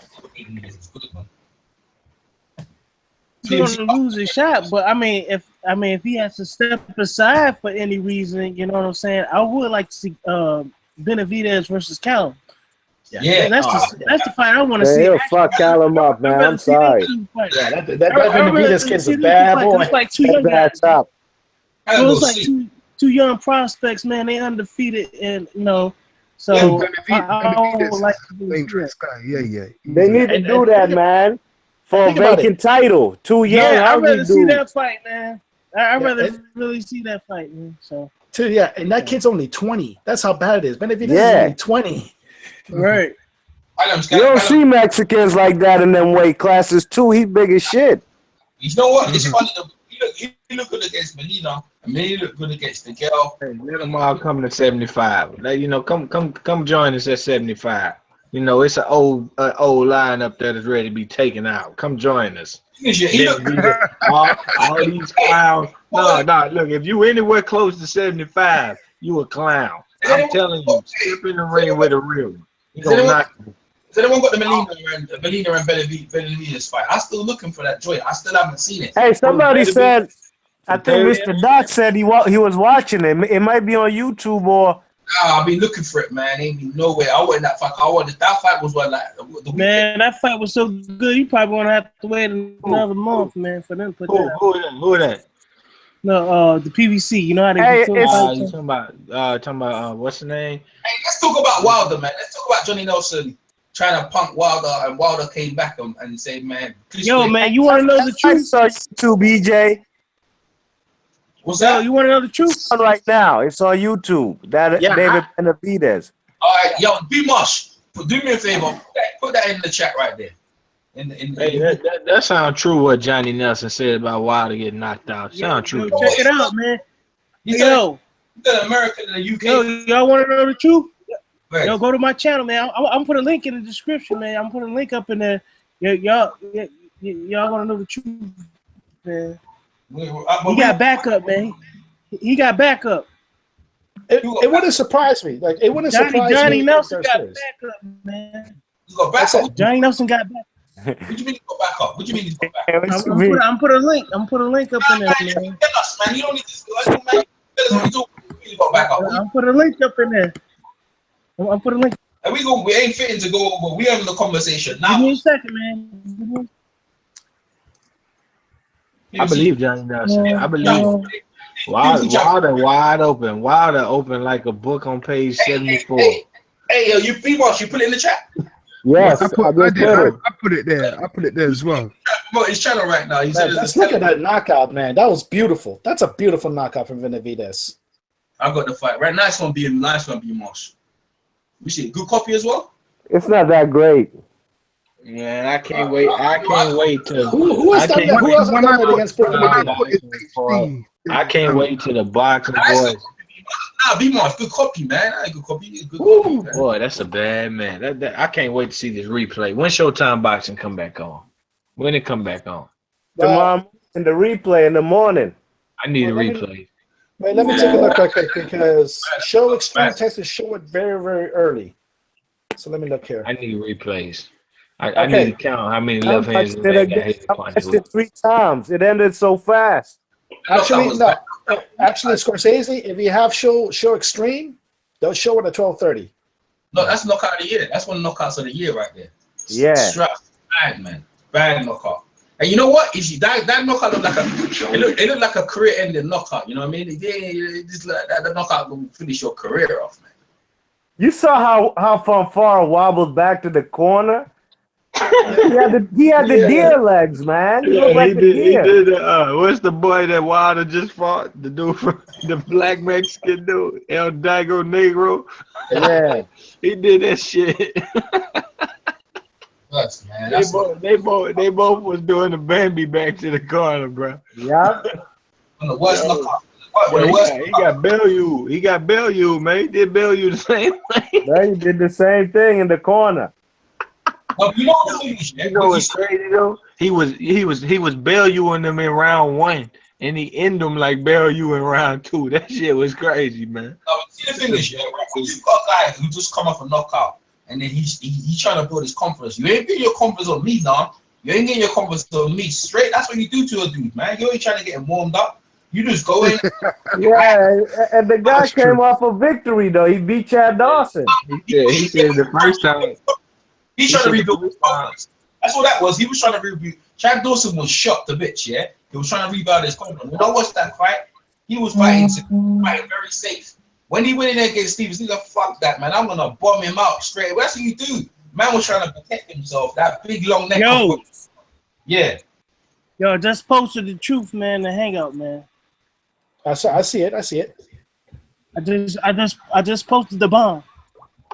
He's gonna lose his shot, but I mean, if he has to step aside for any reason, you know what I'm saying? I would like to see Benavidez versus Callum. Yeah, that's the fight I want to see. He'll fuck Callum up, man. I'm sorry. Yeah, that Benavidez kid's a bad boy. It's like 2 young guys. It's like two young prospects, man. They undefeated, and you know. So I don't like to do dangerous guy. Yeah. They need to do that, man. For a vacant title. Too young. Yeah, I'd rather see that fight, man. I'd rather really see that fight, man. So. And that kid's only 20. That's how bad it is. Benavidez is only 20. Right. You don't see Mexicans like that in them weight classes too. He big as shit. You know what? It's funny. He look good against Melina. I mean, he look good against the girl. Hey, let them all come to 75. Like, you know, come join us at 75. You know, it's an old lineup that is ready to be taken out. Come join us. All these clowns. No, look, if you anywhere close to 75, you a clown. I'm telling you, step in the ring with a real one. Has anyone got the Melina and Benavidez fight? I'm still looking for that joint. I still haven't seen it. Hey, somebody said, I think Mr. Doc said he was watching it. It might be on YouTube or. Nah, I've been looking for it, man. Ain't been nowhere. I wanted that fight. That fight was what, like the man. That fight was so good. You probably gonna have to wait another month, man, for them to put that. Who that? No, the PVC. You know how they Hey, do it's- fights? You talking about what's the name? Hey, let's talk about Wilder, man. Let's talk about Johnny Nelson trying to punk Wilder, and Wilder came back and said, "Man, Yo, man, you want to know the I truth? saw YouTube, BJ. what's Yo, that? you want to know the truth? It's on right now. It's on YouTube. That Yeah, David Benavidez. All right, yo, B Mosh, do me a favor, put that in the chat right there. Hey, that sounds true. What Johnny Nelson said about Wilder getting knocked out. Sound true. Yo, check it out, man. He's Yo, an American in the UK. yo, y'all want to know the truth? Right. Yo, go to my channel, man. I'm gonna put a link in the description, man. I'm putting a link up in there. Y'all want to know the truth, man? He got backup, man. He got backup. It wouldn't surprise me. Like it wouldn't surprise Johnny me. Nelson if got there's- backup, man. You got backup? Johnny Nelson got backup. What do you mean you got backup? What do you mean he's got backup? I'm put a link. I'm put a link up in there, man. Tell us, man. You don't need to man. Tell us what you talking. You got backup. I'm put a link up in there. I'm put a link. And we ain't fitting to go over. We having the conversation now. Give me a second, man. I believe Johnny Nelson. I believe No. Wilder wide open. Wilder open like a book on page 74. Hey, yo, you B Mosh, you put it in the chat. Yes, I put it there. I put it there as well. Promote his channel right now. He said, Man, let's look at that knockout, man. That was beautiful. That's a beautiful knockout from Benavidez. I got the fight right now. It's gonna be nice. Gonna be Mosh. We see good copy as well. It's not that great. Yeah, I can't wait. I can't wait to. Who has done that? Who else has done that against Benavidez? I can't wait to the boxing boys. Nah, B Mosh, good copy, man. Good copy. Good copy, man. Boy, that's a bad man. I can't wait to see this replay. When Showtime boxing come back on? When it come back on? Tomorrow in the replay in the morning. I need a replay. Wait, let me take a look real quick because Show Extreme tends to show it very, very early. So let me look here. I need replays. I need to count how many left hands I watched it 3 times. It ended so fast. Actually, no. Actually, Scorsese, if you have Show Extreme, they'll show it at 12:30. No, that's knockout of the year. That's one of the knockouts of the year right there. Yeah. Strap, bad man, bad knockout. And you know what? That knockout looked like it looked like a career-ending knockout. You know what I mean? It just like that knockout will finish your career off, man. You saw how Fonfara wobbled back to the corner. He had the deer legs, man. He looked like the deer. He did. What's the boy that Wilder just fought? The dude from the black Mexican dude, El Dago Negro. Yeah, he did that shit. Yes, man. They both was doing the Bambi back to the corner, bro. Yeah. On the worst knockout. He got Bellew. He got Bellew, man. He did Bellew the same thing. Yeah, he did the same thing in the corner. You know what's crazy though? He was Bellewing them in round 1, and he ended them like Bellew in round 2. That shit was crazy, man. No, see the thing is, yeah, right? You got a guy who just come off a knockout, and then he's trying to build his confidence. You ain't getting your confidence on me now. You ain't getting your confidence on me straight. That's what you do to a dude, man. You ain't trying to get him warmed up. You just go in. Yeah, and the guy came off a victory though. He beat Chad Dawson. He said the first time. He's trying to rebuild his confidence. That's what that was. He was trying to rebuild. Chad Dawson was shocked a bitch, yeah? He was trying to rebuild his confidence. When I watched that fight, he was fighting very safe. When he went in there against Steveson, he's like, fuck that, man. I'm going to bomb him out straight away. That's what you do. Man was trying to protect himself. That big, long neck. Yo. Yeah. Yo, just posted the truth, man, the hangout, man. I see it. I just posted the bomb.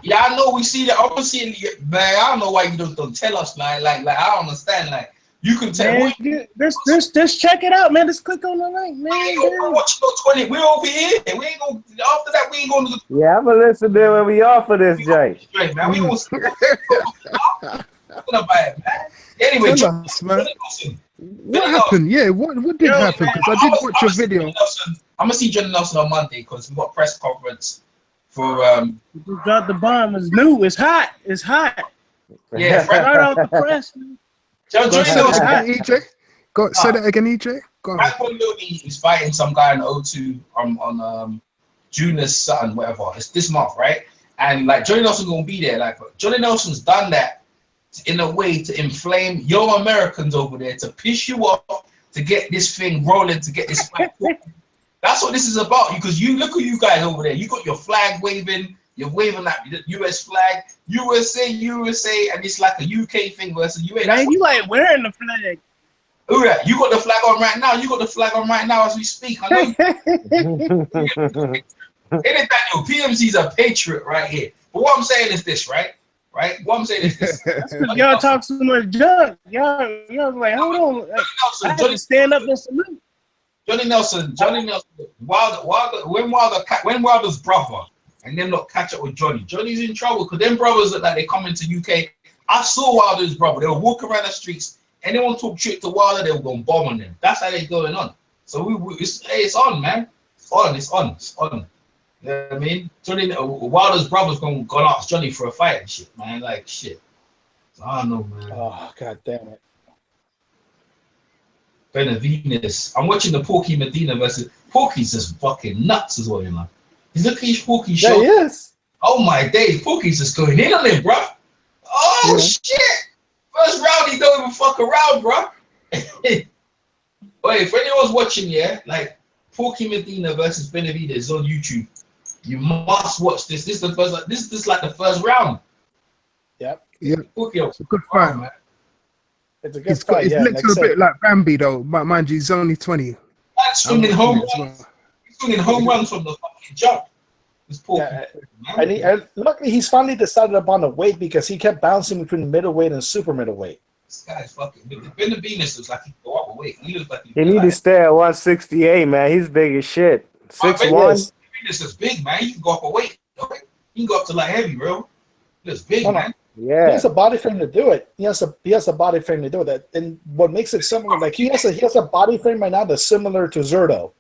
Yeah, I know we see that. I'm seeing it, man. I don't know why you don't tell us, man. Like I don't understand. Like you can tell. Man, just check it out, man. Just click on the link, man. We ain't gonna watch no 20. We're over here. We ain't gonna. After that, we ain't gonna. Yeah, I'm gonna listen to when we off of this, Jay. Straight, man. We gonna. Talking about it, man. Anyway, Tell us, man. What happened? Yeah, what did happen? Because I did watch your video. I'm gonna see Johnny Nelson on Monday because we got press conference for You just dropped the bomb. It's new. It's hot. It's hot. Yeah, right out the press. Johnny Nelson. EJ. Say that again, EJ. Go on. He's fighting some guy in O2 on June something, whatever. It's this month, right? And like Johnny Nelson gonna be there. Like Johnny Nelson's done that in a way to inflame young Americans over there, to piss you off, to get this thing rolling, to get this fight. That's what this is about. Because you look at you guys over there. You got your flag waving. You're waving that US flag, USA, and it's like a UK thing versus US. Man, you like wearing the flag. Oh yeah, you got the flag on right now. You got the flag on right now as we speak. I know. Daniel, PMC's a patriot right here. But what I'm saying is this, right? What I'm saying is this. Y'all talk too much junk. Y'all like, hold on. I have to stand up and salute. Johnny Nelson, when Wilder's brother and them not catch up with Johnny. Johnny's in trouble because them brothers look like they come into UK. I saw Wilder's brother. They were walking around the streets. Anyone talk shit to Wilder, they were going to bomb on them. That's how they're going on. So it's on, man. It's on. You know what I mean? Johnny, Wilder's brother's gone ask Johnny for a fight and shit, man. Like shit. So, I don't know, man. Oh, god damn it. Benavides. I'm watching the Porky Medina versus Porky's just fucking nuts as well, you know. He's looking at his Porky show. Yeah, he is. Oh my days, Porky's just going in on him, bro. Oh shit! First round, he don't even fuck around, bro. Wait, if anyone's watching, like Porky Medina versus Benavides on YouTube, you must watch this. This is the first. This is like the first round. Yep. Porky, it's a good fight, man. It's a good fight. His legs are a bit like Bambi, though. But mind you, he's only 20. That's swinging home runs. He's swinging home runs from the fucking jump. And luckily, he's finally decided upon the weight because he kept bouncing between middleweight and super middleweight. This guy's fucking. Benavides looks like he can go up a weight. He looks like he need to stay at 168, man. He's big as shit. 6'1". Benavides is big, man. He can go up a weight. He can go up to like heavy, bro. He looks big, man. Yeah, he has a body frame to do it. He has a body frame to do it. And what makes it similar, like he has a body frame right now that's similar to Zurdo.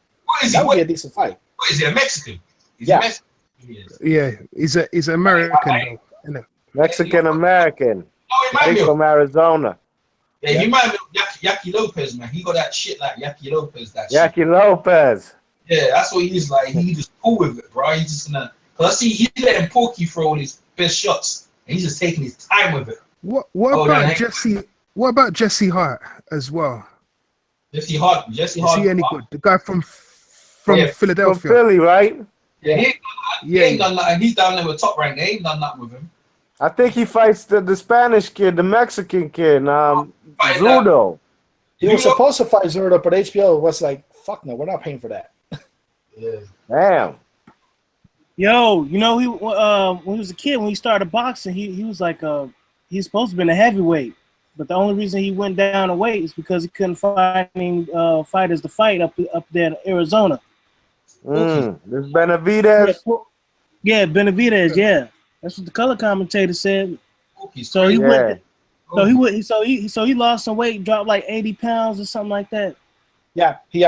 That would be a decent fight. What is he, a Mexican? Yeah, he's an American. Mexican American. He's from Arizona. Yeah, he might be Yaki Lopez, man. He got that shit like Yaki Lopez. Lopez. Yeah, that's what he's like. He just cool with it, bro. He's just gonna. Cause I see he's letting Porky throw all his best shots, and he's just taking his time with it. What about Jesse? What about Jesse Hart as well? Jesse Hart. Is he any good? The guy from Philadelphia. From Philly, right? Yeah, he ain't done nothing. He's down there with Top Rank. They ain't done nothing with him. I think he fights the Spanish kid, the Mexican kid, Zurdo. He was supposed to fight Zurdo, but HBO was like, "Fuck no, we're not paying for that." Yeah. Damn. Yo, you know, when he was a kid, when he started boxing, he was like he's supposed to be a heavyweight, but the only reason he went down a weight is because he couldn't find any fighters to fight up there in Arizona. This Benavides. Yeah, Benavides. Yeah, that's what the color commentator said. So he went. So he lost some weight, dropped like 80 pounds or something like that. Yeah. He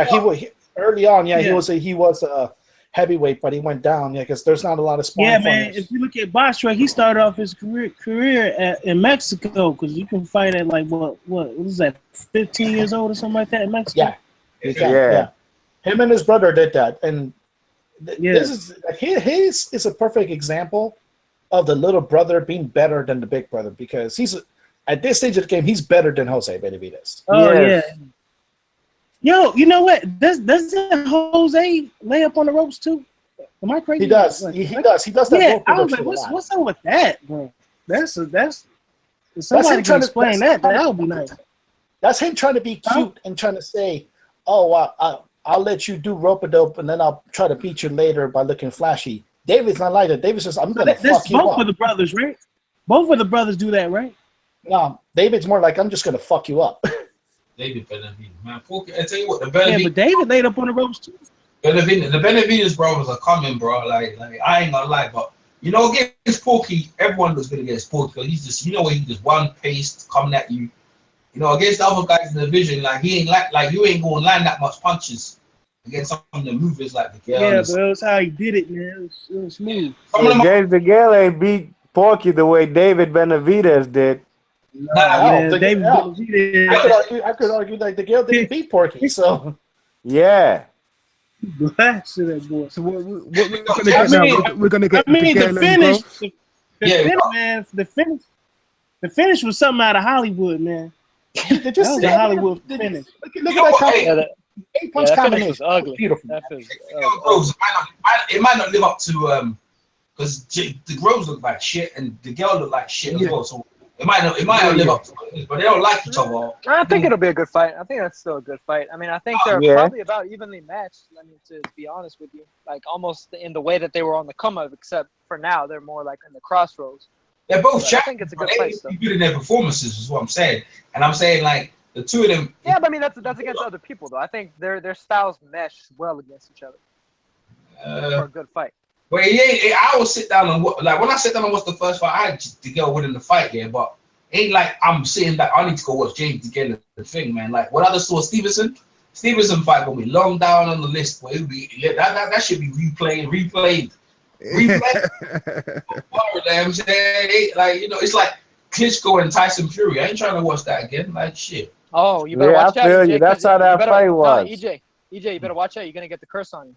early on. Yeah, he was a heavyweight, but he went down. Yeah, because there's not a lot of sparring man. If you look at Bostrek, he started off his career in Mexico because you can fight at like what was that, 15 years old or something like that in Mexico. Yeah. Him and his brother did that, and this is a perfect example of the little brother being better than the big brother because he's at this stage of the game he's better than Jose Benavides. Oh yeah. Yo, you know what? Doesn't Jose lay up on the ropes too? Am I crazy? He does. He does. He does that. Yeah, I was like, what's up with that, bro? That's if somebody can explain that would be nice. That's him trying to be cute and trying to say, "Oh, I'll let you do rope-a-dope, and then I'll try to beat you later by looking flashy." David's not like that. David's just, I'm gonna fuck you up. Both of the brothers, right? Both of the brothers do that, right? No, David's more like, I'm just gonna fuck you up. David Benavides, man. I tell you what, the Benavides. Yeah, but David laid up on the ropes too. The Benavides brothers are coming, bro. Like I ain't gonna lie, but you know, against Porky, everyone was gonna get Porky. He's just, he just one paced coming at you. You know, against the other guys in the division, like he ain't like you ain't gonna land that much punches against some of the movers like the girls. Yeah, but that was how he did it, man. It was smooth. James DeGale ain't beat Porky the way David Benavides did. David Benavides. I could argue like the girl didn't beat Porky, so yeah. Blast to that boy. So what we're gonna get now? We're gonna get. The finish. The finish was something out of Hollywood, man. They just That was a Hollywood finish. Look at that Yeah, combination. that, 8-punch that finish combination. was ugly. Beautiful. That finish was Miguel Groves, it might not live up to because the Groves look like shit and the girl look like shit as well. So it might not live up to it, but they don't like each other. I think it'll be a good fight. I think that's still a good fight. I mean, I think they're probably about evenly matched. I mean, to be honest with you, like almost in the way that they were on the come up, except for now they're more like in the crossroads. They're both I chat, think it's a good they fight. need to Still. be good in their performances, is what I'm saying. And I'm saying like the two of them. Yeah, but I mean that's against other people though. I think their styles mesh well against each other for a good fight. But I always sit down and like when I sit down and watch the first fight, I had the girl winning the fight, yeah. But ain't like I'm sitting back. I need to go watch James again. The thing, man. Like when I just saw Stevenson fight will be long down on the list, but it'll be that should be replayed. I'm saying, like it's like Klitschko and Tyson Fury. I ain't trying to watch that again. Like shit. Oh, you better watch out. I feel EJ, you. That's how that fight was. EJ, you better watch out. You're gonna get the curse on you.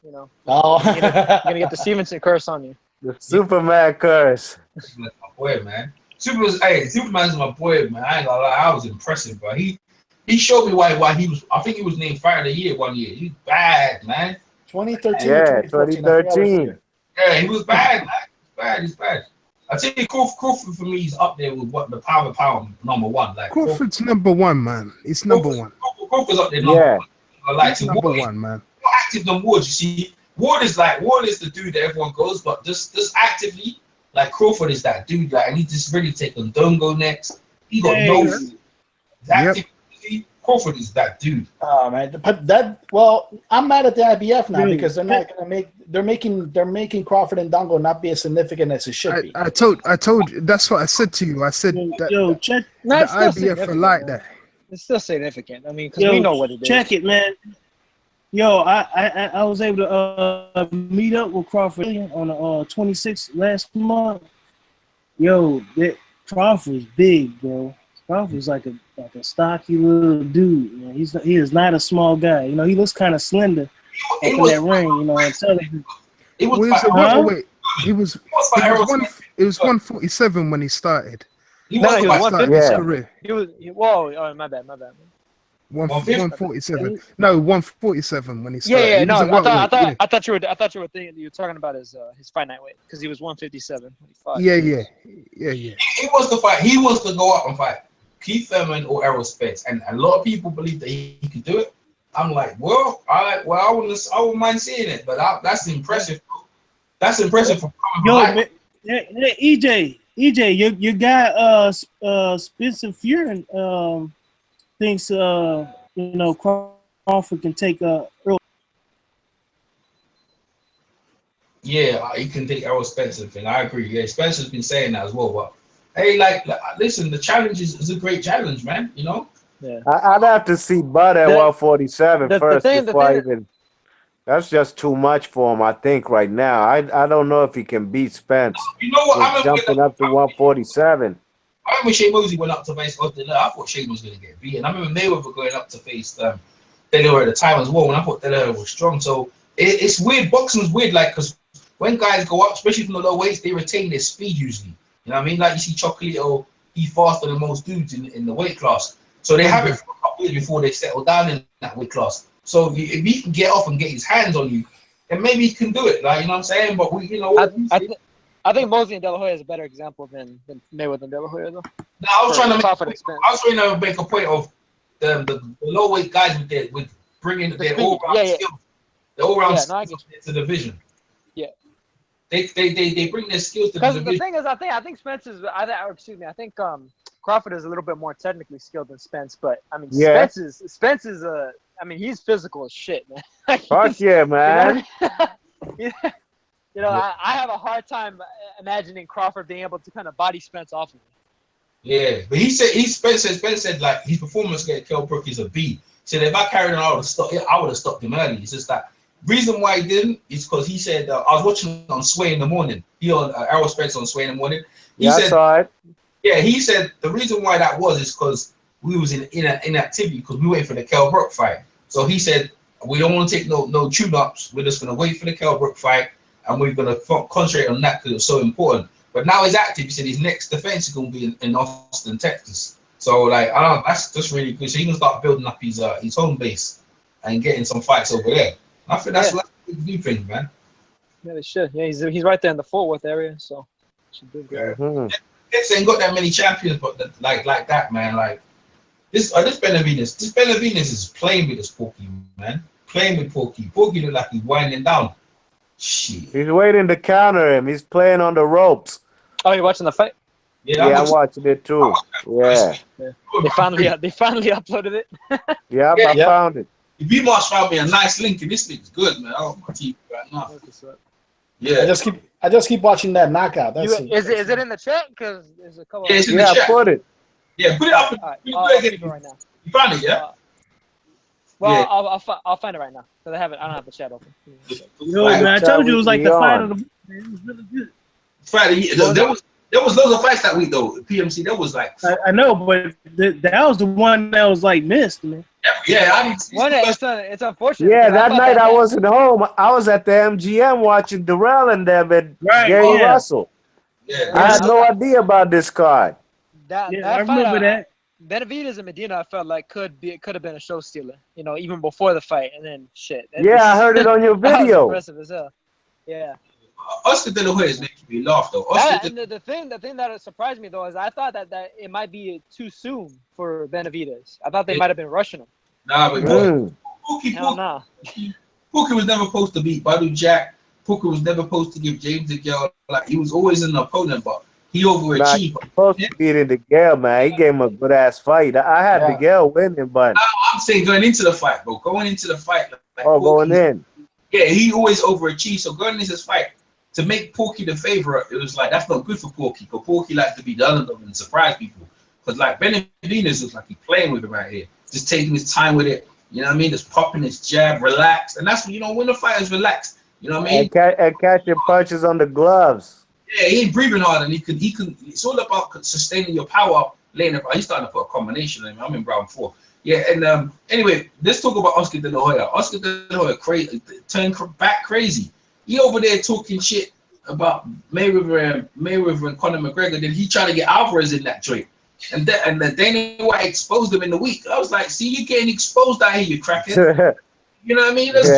You know. Oh, you're gonna get the Stevenson curse on you. The Superman curse. My boy, man. Superman's my boy, man. I ain't gonna lie. I was impressive, bro. He showed me why he was. I think he was named Fighter of the Year one year. He's bad, man. 2013. Yeah, 2013. Yeah, he was bad, man. He's bad. I tell you, Crawford for me is up there with what the pound number one. Like Crawford's number one, man. It's number one. Crawford's up there number one. I like it's number one, man. More active than Ward, you see. Ward is the dude that everyone goes, but just actively, like Crawford is that dude. Like, and he just really take on Dongo next. He got Crawford is that dude. Oh man, but I'm mad at the IBF now because they're not gonna make. They're making Crawford and Dongo not be as significant as it should be. I told you. That's what I said to you. I said that check the IBF are like that. It's still significant. I mean, because we know what it is. Check it, man. Yo, I was able to meet up with Crawford on the 26th last month. Yo, Crawford's big, bro. Crawford's like a stocky little dude. Man. He is not a small guy. You know, he looks kind of slender in that ring. You know, on television. It was 147 when he started. He was 150. Career. Whoa, my bad. 147. No, 147 when he started. I thought you were thinking you were talking about his fight night weight because he was 157 when he fought. Yeah. He was the fight. He was to go up and fight Keith Thurman or Errol Spence, and a lot of people believe that he could do it. I'm like, I wouldn't mind seeing it, but that's impressive. That's impressive for coming EJ, your guy Spencer Fury thinks Crawford can take Earl. Yeah, he can take Errol Spencer thing. I agree. Yeah, Spencer's been saying that as well. But hey, like listen, the challenge is a great challenge, man. You know. Yeah. I'd have to see Bud at 147 first before I even. That's just too much for him, I think, right now. I don't know if he can beat Spence. You know what? I'm jumping up to 147. I remember Shane Mosley went up to face Austin. I thought Shane was going to get beaten. I remember Mayweather going up to face Taylor at the time as well, and I thought Taylor was strong. So it's weird. Boxing's weird, like, because when guys go up, especially from the low weights, they retain their speed usually. You know what I mean? Like you see Chocolito, he faster than most dudes in the weight class. So they have it for a couple years before they settle down in that weight class. So if he can get off and get his hands on you, then maybe he can do it. Like, you know what I'm saying? But I think Mosley and De La Hoya is a better example than Mayweather and De La Hoya, though. No, I was trying to make a point of the low weight guys with bringing their all round skills, the all round skills to the division. Yeah, they bring their skills to the division. Because the thing is, I think Spence's. I think Crawford is a little bit more technically skilled than Spence, but I mean, Spence is a. I mean, he's physical as shit, man. Fuck yeah, man. You know, I have a hard time imagining Crawford being able to kind of body Spence off of him. Yeah, but Spence said like his performance against Kell Brook is a B. He said if I carried on, I would have stopped him early. It's just that reason why he didn't is because he said I was watching on Sway in the morning. He on Errol Spence on Sway in the morning. He said, yeah, he said the reason why that was is because we was in inactivity because we waiting for the Kell Brook fight. So he said we don't want to take no tune-ups. We're just gonna wait for the Kell Brook fight. And we're going to concentrate on that because it's so important. But now he's active. He said his next defense is going to be in Austin, Texas. So like, that's just really good. So he can start building up his home base and getting some fights over there. I think that's what we do things, man. Yeah, they should. Yeah, he's right there in the Fort Worth area, so should do good. It's ain't got that many champions, but like that, man. Like this Benavidez. This Benavidez is playing with this Porky, man. Playing with Porky. Porky look like he's winding down. Shit. He's waiting to counter him. He's playing on the ropes. Oh, you're watching the fight? Yeah, I'm watching it too. Yeah. They finally uploaded it. Yeah, I found it. B-Marsh found me a nice link, and this link's good, man. Oh my TV right now. Yeah. I just keep watching that knockout. Is it in the chat? Because there's a couple. Yeah, it's in the chat. Put it. Yeah, put it up. I'll keep it right now. You found it, yeah? Well, I'll find it right now because I don't have the chat open. Yo, man, I told you it was like the fight of the. It was really good. There was loads of fights that week though. PMC, there was like. I know, but that was the one that was like missed, man. Yeah, it's unfortunate. Yeah, that night I wasn't home. I was at the MGM watching Durrell and them and Gary Russell. Yeah, I had no idea about this card. That I remember that. Benavidez and Medina, I felt like could have been a show stealer, even before the fight, and then shit. Yeah, I heard it on your video. Impressive as hell. Yeah. Oscar De La Hoya is making me laugh though. The thing that surprised me though is I thought that it might be too soon for Benavidez. I thought they might have been rushing him. Nah, but Pookie was never supposed to beat Badu Jack. Pookie was never supposed to give James the girl. Like he was always an opponent, but he overachieved. Nah, supposed to beat the girl, man. He gave him a good ass fight. I had the girl winning, but I'm saying going into the fight, bro. Going into the fight, going in. Yeah, he always overachieved. So going into this fight, to make Porky the favorite, it was like that's not good for Porky, because Porky likes to be the underdog and surprise people. Because like Benavidez looks like he's playing with him right here, just taking his time with it. You know what I mean? Just popping his jab, relaxed, and that's when the fighter's relaxed. You know what I mean? And catching punches on the gloves. Yeah, he ain't breathing hard, and he can. It's all about sustaining your power. Laying up, he's starting to put a combination on him. I'm in round 4. Yeah, and anyway, let's talk about Oscar De La Hoya. Oscar De La Hoya turned back crazy. He over there talking shit about Mayweather and Conor McGregor. Then he tried to get Alvarez in that joint, and the Dana White exposed him in the week. I was like, see, you're getting exposed out here, you crackhead. You know what I mean? That's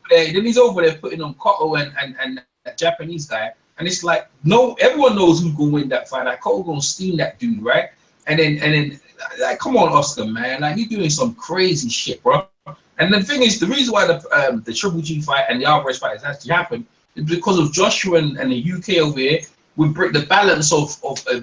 then he's over there putting on Cotto and that Japanese guy, and it's like everyone knows who's gonna win that fight. Like Cotto gonna steam that dude, right? And then like, come on, Oscar, man, like you're doing some crazy shit, bro. And the thing is, the reason why the Triple G fight and the Alvarez fight has actually happened is because of Joshua and the UK over here would break the balance of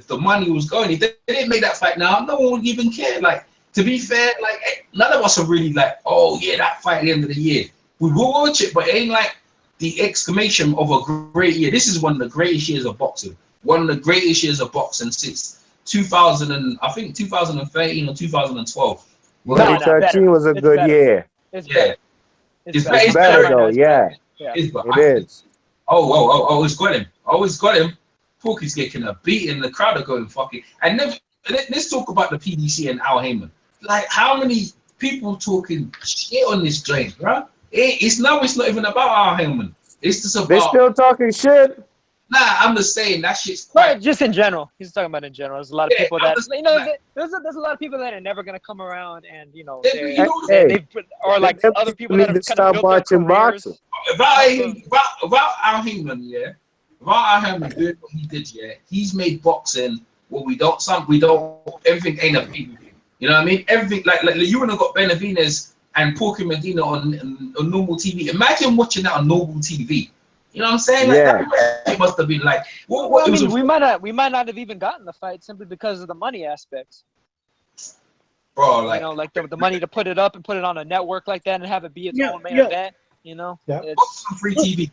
the money was going. If they didn't make that fight now, no one would even care. Like, to be fair, like none of us are really like, oh yeah, that fight at the end of the year. We will watch it, but it ain't like the exclamation of a great year. This is one of the greatest years of boxing. One of the greatest years of boxing since 2013 or 2012. 2013 was a good year. It's better though. Yeah, it is. Oh, it's got him. Oh, it's got him. Porky's getting a beat in the crowd are going fucking. And then let's talk about the PDC and Al Heyman. Like, how many people talking shit on this joint, bro? It's not even about Al Heyman. It's just about. They still talking shit. Nah, I'm just saying that shit's quite. Just in general. He's talking about in general. There's a lot of people that there's a lot of people that are never gonna come around, and or like other people that have kind of built watching boxing. About Al Heyman, yeah. About Al Heyman doing what he did, yeah. He's made boxing what we don't. Everything ain't a pay-per-view. You know what I mean? Everything like you would have got Benavidez and Porky Medina on normal TV. Imagine watching that on normal TV. You know what I'm saying? Like, that must have been like. We might not have even gotten the fight simply because of the money aspects. Bro, like like the money to put it up and put it on a network like that and have it be its own main event. It's free TV.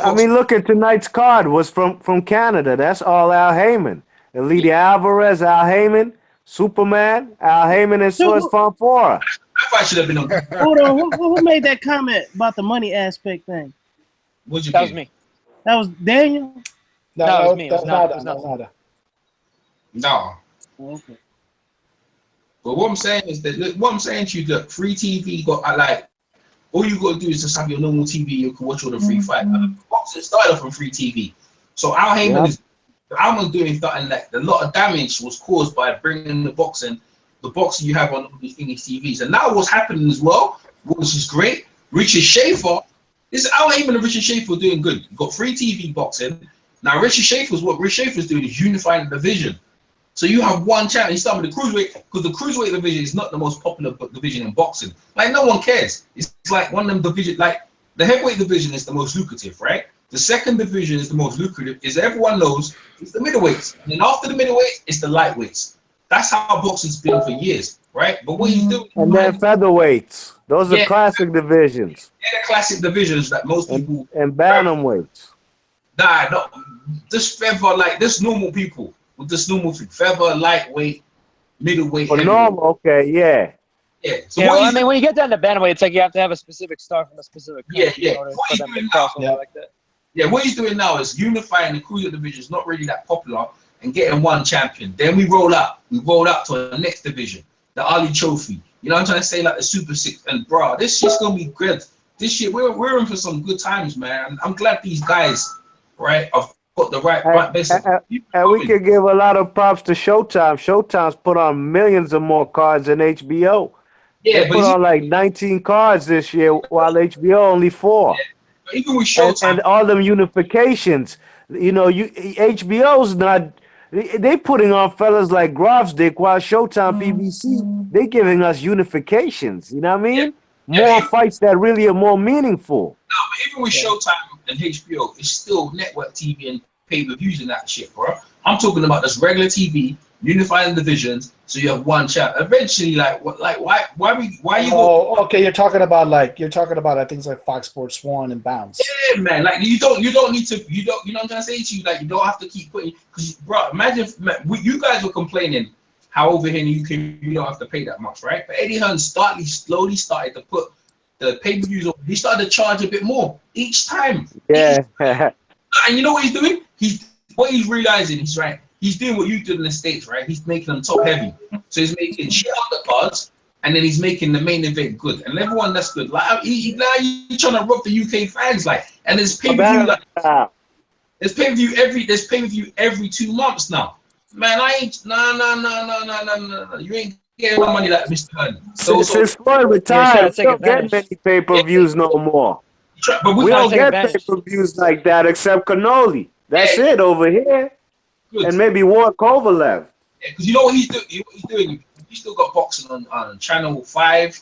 I mean, look at tonight's card was from Canada. That's all Al Heyman. Eleider Alvarez, Al Heyman, Superman, Al Heyman, and so is Fonfara. That fight should have been on. Hold on, who made that comment about the money aspect thing? That was me. That was Daniel? No, it was me. That's nada. No. Okay. But what I'm saying is that what I'm saying to you, look, free TV got all you got to do is just have your normal TV. You can watch all the free fight. Boxing started off on free TV. So Al Heyman is Alman's doing something like a lot of damage was caused by bringing the boxing you have on all these TVs. And now what's happening as well, which is great, Richard Schaefer, Al Heyman and Richard Schaefer are doing good. You've got free TV boxing. Now Richard Schaefer's doing is unifying the division. So you have one channel. He's starting with the cruiserweight, because the cruiserweight division is not the most popular division in boxing. Like, no one cares. It's like one of them divisions, like the heavyweight division is the most lucrative, right? The second division is the most lucrative, is everyone knows it's the middleweights. And then after the middleweights, it's the lightweights. That's how boxing's been for years, right? But what he's doing, and then featherweights. Those are classic divisions. They're the classic divisions that most people and bantamweights. Nah, no, this feather, like this normal people with this normal feather, lightweight, middleweight. For normal, okay, yeah. Yeah. So yeah, well, I mean, when you get down to bantamweight, it's like you have to have a specific star from a specific country in order for them to cross over like that. Yeah, what he's doing now is unifying the cruiser division. Is not really that popular, and getting one champion. Then we roll up. We roll up to the next division, the Ali Trophy. You know what I'm trying to say? Like the Super Six. And bro, this shit's gonna be good. This shit, we're in for some good times, man. I'm glad these guys, right, have got the right basic. And we can give a lot of props to Showtime. Showtime's put on millions of more cards than HBO. Yeah, they put on like 19 cards this year, while HBO only 4. Yeah. Even with Showtime and all them unifications, you know, HBO's not. They putting on fellas like Grafsdick, while Showtime, PBC, they giving us unifications. You know what I mean? More fights that really are more meaningful. No, but even with Showtime and HBO, it's still network TV and pay-per-views and that shit, bro. I'm talking about this regular TV, unifying divisions, so you have one channel. Eventually, why you? Oh, okay. You're talking about things like Fox Sports 1 and Bounce. Yeah, man. Like you don't need to. You know what I'm trying to say to you. Like you don't have to keep putting. Because, bro, imagine you guys were complaining how over here in the UK you don't have to pay that much, right? But Eddie Hearn slowly started to put the pay-per-views. He started to charge a bit more each time. Yeah. And you know what he's doing? He's realizing he's right. He's doing what you did in the States, right? He's making them top heavy. So he's making shit undercards, and then he's making the main event good. And everyone that's good. Like now he's trying to rob the UK fans, like, and there's pay-per-view there's pay-per-view every 2 months now. Man, I ain't no. You ain't getting no money like Mr. Hearn. Since Floyd retired, we don't get many pay-per-views no more. But we don't get pay-per-views like that except Cannoli. That's it over here. Good. And maybe Ward Kovalev. Yeah, because you know what he's doing? We still got boxing on Channel 5,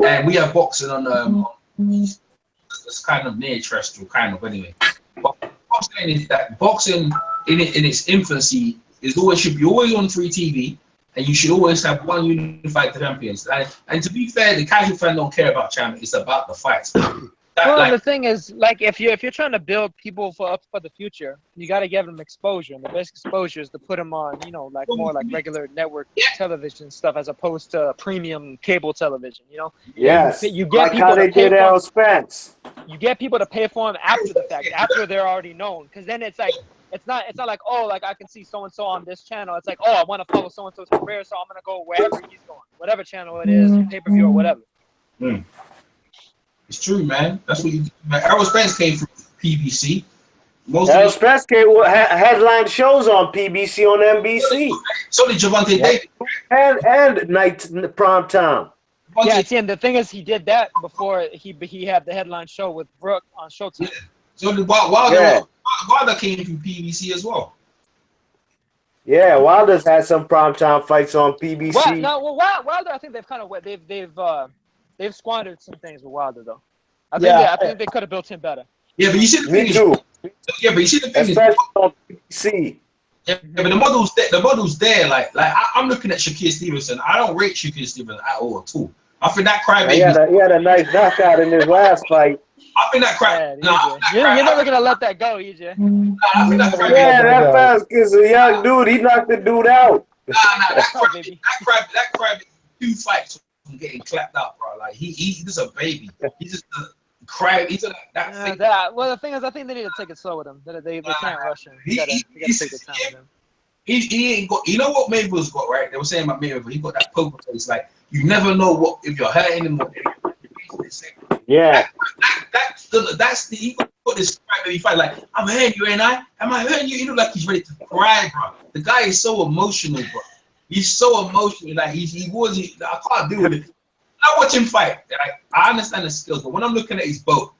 and we have boxing on it's kind of near terrestrial, kind of anyway. But what I'm saying is that boxing in its infancy should be always on free TV, and you should always have one unified champions. And to be fair, the casual fan don't care about champions; it's about the fights. The thing is, like, if you're trying to build people for the future, you got to give them exposure, and the best exposure is to put them on, you know, like more like regular network television stuff as opposed to premium cable television. You know, yes, you get like people how they did Errol Spence. You get people to pay for them after the fact, after they're already known, because then it's like it's not like, oh, like I can see so and so on this channel. It's like, oh, I want to follow so and so's career, so I'm gonna go wherever he's going, whatever channel it is, pay-per-view or whatever. It's true, man. That's what you do. Errol Spence came from PBC. Errol Spence came headline shows on PBC on NBC. So did Javante Davis. And night prime time. Yeah, see, and the thing is, he did that before he had the headline show with Brooke on Showtime. Yeah. So Wilder came from PBC as well. Yeah, Wilder's had some primetime fights on PBC. Wilder, I think they've kind of they've squandered some things with Wilder though. I think they could have built him better. Yeah, but you see the thing. Yeah, but you see the thing. Especially on PBC. Yeah, but the model's there. Like I'm looking at Shakur Stevenson. I don't rate Shakur Stevenson at all. I think that crybaby. He had a nice knockout in his last fight. I think that crap. You're never gonna let that go, EJ. That fast is a young dude. He knocked the dude out. That crap 2 fights from getting clapped out, bro. Like he's just a baby. He's just a crab. He's well, the thing is, I think they need to take it slow with him. They can't rush him. You gotta take the time with him. He ain't got. You know what Mayweather's got, right? They were saying about Mayweather. He got that poker face. Like you never know if you're hurting him or yeah. That's the he got this crybaby fight. Like I'm hurting you, ain't I? Am I hurting you? He look like he's ready to cry, bro. The guy is so emotional, bro. He's so emotional. Like I can't deal with it. I watch him fight. Like, I understand the skills, but when I'm looking at his boat,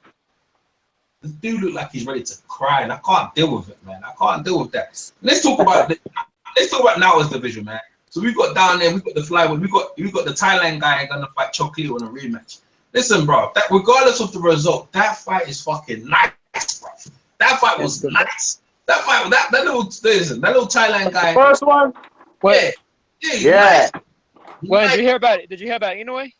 the dude look like he's ready to cry, and I can't deal with it, man. I can't deal with that. Let's talk about Nao's division, man. So we got down there, we got the flyweight, we got the Thailand guy gonna fight Custio in a rematch. Listen, bro, that regardless of the result, that fight is fucking nice, bro. That fight was nice. That fight, that little Thailand guy. First one. Wait. Yeah. Well, did you hear about it? Did you hear about Inoue?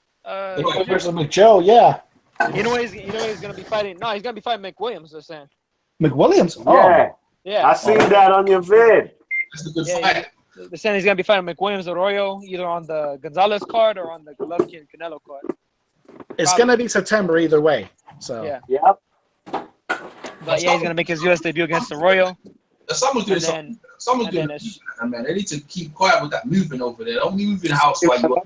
Versus McJoe, yeah. Inoue's gonna be fighting. No, he's gonna be fighting McWilliams. They're saying. McWilliams. Yeah. Yeah. I seen that on your vid. That's a good fight. They're saying he's gonna be fighting McWilliams Arroyo either on the Gonzalez card or on the Golovkin Canelo card. It's gonna be September either way. So yeah. Yep. But yeah, he's gonna make his U.S. debut against Arroyo. Someone's doing something. Someone's doing that, man. They need to keep quiet with that movement over there. Don't move in the house while you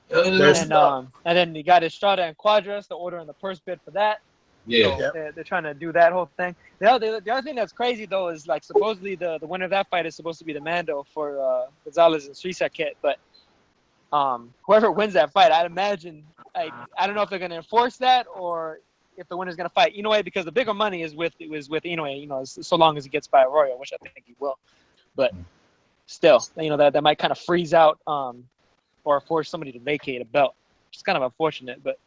and then you got Estrada and Quadras, the order and the purse bid for that. Yeah. So they're trying to do that whole thing. The other thing that's crazy though is like supposedly the winner of that fight is supposed to be the Mando for Gonzalez and Srisaket, but whoever wins that fight, I'd imagine I don't know if they're gonna enforce that or if the winner's gonna fight Inoue, because the bigger money is with Inoue, you know, so long as he gets by Arroyo, which I think he will. But still, you know, that might kind of freeze out or force somebody to vacate a belt. It's kind of unfortunate, but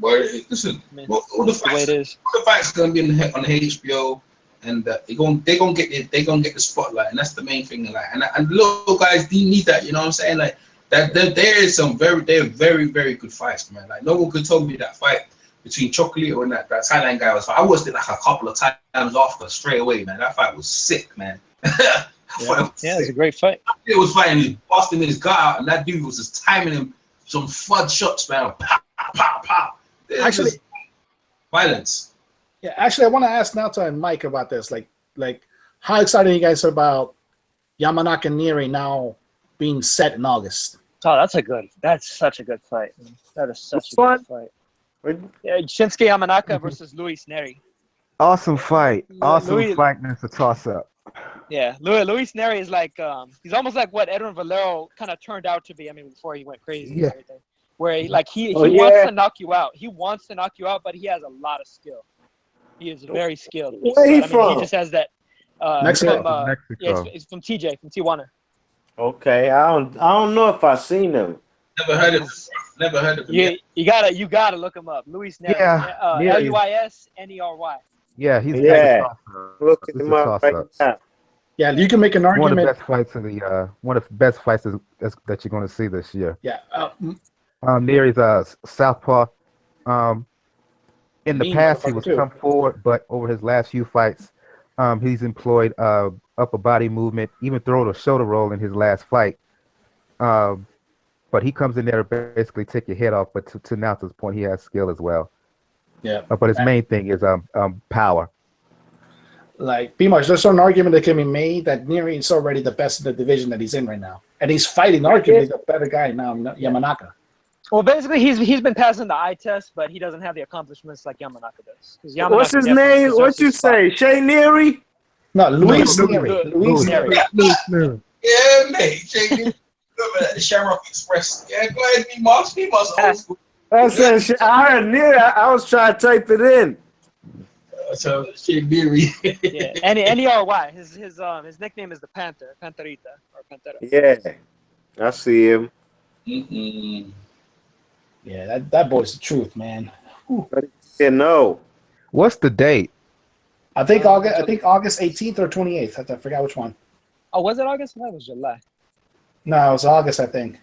listen, all the fights gonna be on the HBO, and they're gonna get the spotlight, and that's the main thing. Like, and little guys, they need that. You know what I'm saying? Like that, there is some very very good fights, man. Like no one could tell me that fight between Chocolate and that Thailand guy was. I watched it like a couple of times after straight away, man. That fight was sick, man. Yeah, it was a great fight. It was fighting, busting his gut out, and that dude was just timing him some fudge shots, man. Pop, pop, pop. Actually, violence. Yeah, actually, I want to ask Naoto and Mike about this. Like, how excited are you guys about Yamanaka and Neri now being set in August? Oh, that's such a good fight. That is such a good fight. Shinsuke Yamanaka versus Luis Neri. Awesome fight. Awesome fight, and it's a toss-up. Yeah, Luis Neri is like he's almost like what Edwin Valero kind of turned out to be. I mean, before he went crazy and everything. Where he wants to knock you out. He wants to knock you out, but he has a lot of skill. He is very skilled. Where he from? He just has that. Mexico. Yeah, it's from TJ, from Tijuana. Okay, I don't know if I've seen him. Never heard of him. You gotta look him up. Luis Neri. Yeah. LuisNery. Yeah, he's look him up right now. Yeah, you can make an argument. One of the best fights one of the best fights that you're going to see this year. Yeah. Neri's southpaw. In the past, he was come forward, but over his last few fights, he's employed upper body movement, even throw a shoulder roll in his last fight. But he comes in there to basically take your head off. But to Naoto's point, he has skill as well. Yeah. But his main thing is power. Like, pretty much, there's an argument that can be made that Neri is already the best in the division that he's in right now, and he's fighting arguably the better guy now, Yamanaka. Well, basically, he's been passing the eye test, but he doesn't have the accomplishments like Yamanaka does. What's his name? What you say? Shay Neri? No, Luis Neri. Luis Neri. Yeah, mate. Shay the Shamrock Express. Yeah, go ahead, B-Moss. B-Moss old school. I heard Neri. I was trying to type it in. So Shay Neri. Yeah, N-E-R-Y. His nickname is the Panther, Panterita, or Pantera. Yeah, I see him. Mm-hmm. Yeah, that boy's the truth, man. Yeah, no. What's the date? I think August 18th or 28th. I forgot which one. Oh, was it August? That was July. No, it was August, I think.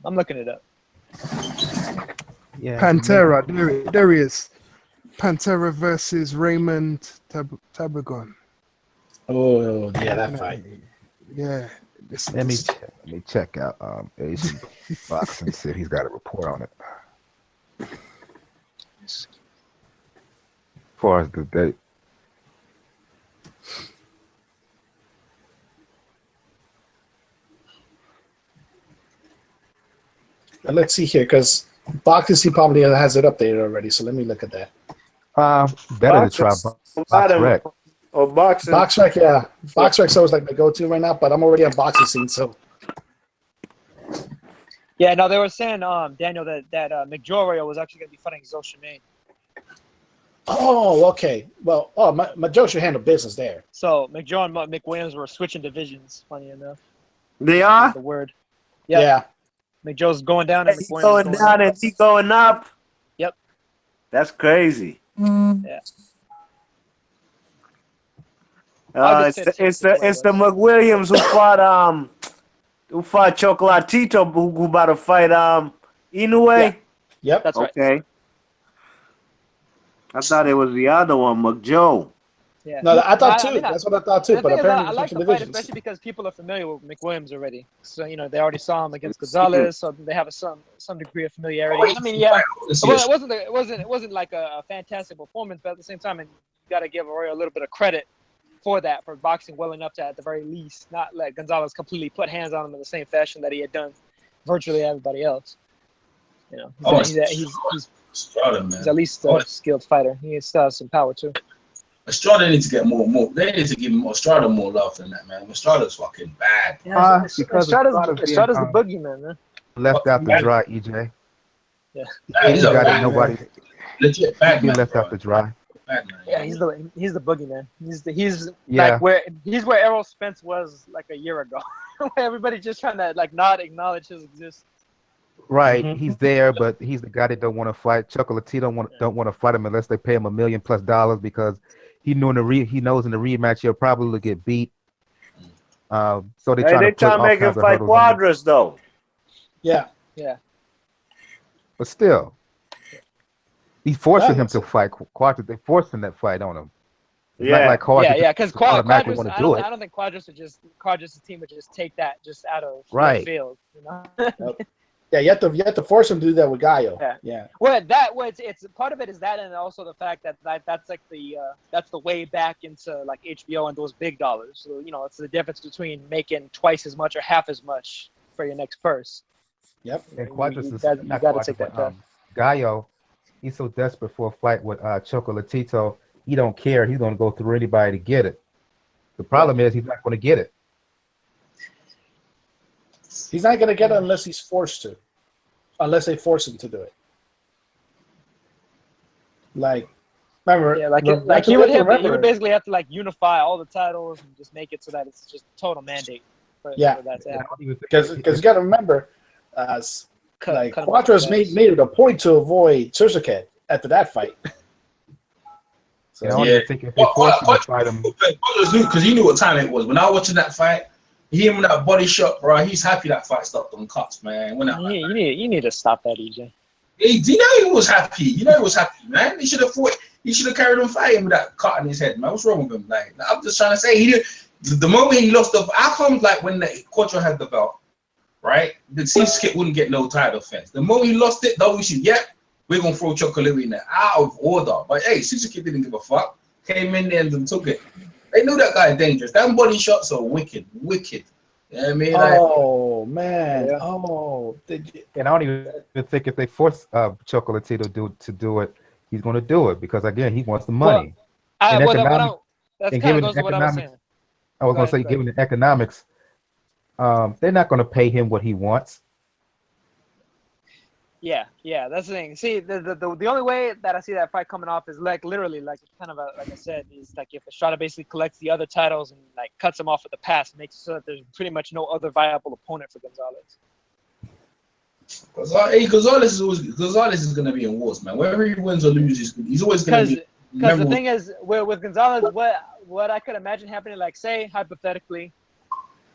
I'm looking it up. Yeah. Pantera. There he is. Pantera versus Raymond Tabagon. Oh, yeah, that fight. Yeah. Let me check out Asian boxing. See if he's got a report on it. As far as the date. Let's see here, because Boxing probably has it updated already. So let me look at that. Better to try Box Rec. or boxing? BoxRec, yeah. BoxRec's always like my go-to right now, but I'm already on boxing scene, so. Yeah, no, they were saying, Daniel, that McJorio was actually going to be fighting Zoshimane. Oh, okay. Well, my Joe should handle business there. So McJoe and McWilliams were switching divisions, funny enough. They are? The word. Yep. Yeah. McJoe's going down and He's McWilliams going down up. and he going up? Yep. That's crazy. Yeah. It's the McWilliams who fought Chocolatito who about to fight Inoue. Yeah. Yep. That's right. Okay. I thought it was the other one, McJoe. Yeah. No, I thought too. I mean, that's what I thought too. The But thing is, apparently, I like the fight, especially because people are familiar with McWilliams already. So they already saw him against Gonzalez, so they have some degree of familiarity. I mean, yeah, it wasn't like a fantastic performance, but at the same time, and you got to give Arroyo a little bit of credit for that, for boxing well enough to, at the very least, not let Gonzalez completely put hands on him in the same fashion that he had done virtually everybody else. He's at least a skilled fighter. He still has some power too. Estrada needs to get more. They need to give Estrada more love than that, man. Estrada's fucking bad. Yeah, because Estrada's the boogeyman, man. Left out the dry, EJ. Yeah. He's a bad nobody. Man. Legit bad He man, left bro. out the dry. Bad man. Yeah, he's the boogeyman. He's Yeah. like where Errol Spence was like a year ago. Everybody just trying to like not acknowledge his existence. Right, he's there, but he's the guy that don't want to fight. Chocolatito don't want to fight him unless they pay him $1 million+ because he knows in the rematch he'll probably get beat. So they try to make him fight Quadras though. Yeah. Yeah. But still, he's forcing him to fight Quadras. They're forcing that fight on him. It's not like Quadras. Yeah, because Quadras want to do it. I don't think Quadras' team would just take that just out of right field. You know. Yeah, you have to force him to do that with Gallo. Yeah. Well, it's part of it is that, and also the fact that that's like that's the way back into like HBO and those big dollars. So it's the difference between making twice as much or half as much for your next purse. Yep. And Quadras you is got not to Quadras, take that but, Gallo, he's so desperate for a fight with Chocolatito. He don't care. He's going to go through anybody to get it. The problem is he's not going to get it. He's not going to get it unless he's forced to. Unless they force him to do it. Like, remember? Yeah, he would basically have to like unify all the titles and just make it so that it's just a total mandate. For that to happen. Because you got to remember, Quadras made it a point to avoid Tsuzuki after that fight. So I don't even think if they forced him to fight him. Because he knew what time it was. When I was watching that fight, him that body shot, bro, he's happy that fight stopped on cuts, man. You need to stop that, EJ. You know he was happy. You know he was happy, man. He should have fought. He should have carried on fighting with that cut in his head, man. What's wrong with him? Like, I'm just trying to say, he did. The moment he lost the, how come like when the Quattro had the belt, right? The Skip wouldn't get no title defense. The moment he lost it, though, we should, we're gonna throw Chocolate in there out of order. But hey, Suzuki didn't give a fuck. Came in there and took it. They knew that guy dangerous. That body shots are wicked. You know what I mean? Oh man! Yeah. Oh, and I don't even think if they force Chocolatito to do it, he's going to do it because again, he wants the money. That's kind of goes to what I was saying. I was going to say, given the economics, they're not going to pay him what he wants. Yeah, that's the thing. See, the only way that I see that fight coming off is like literally, like kind of like I said, is like if Estrada basically collects the other titles and like cuts them off at the pass, makes it so that there's pretty much no other viable opponent for Gonzalez. Gonzalez is going to be in wars, man. Whether he wins or loses, he's always going to be. Because the thing is, with Gonzalez, what I could imagine happening, like say hypothetically,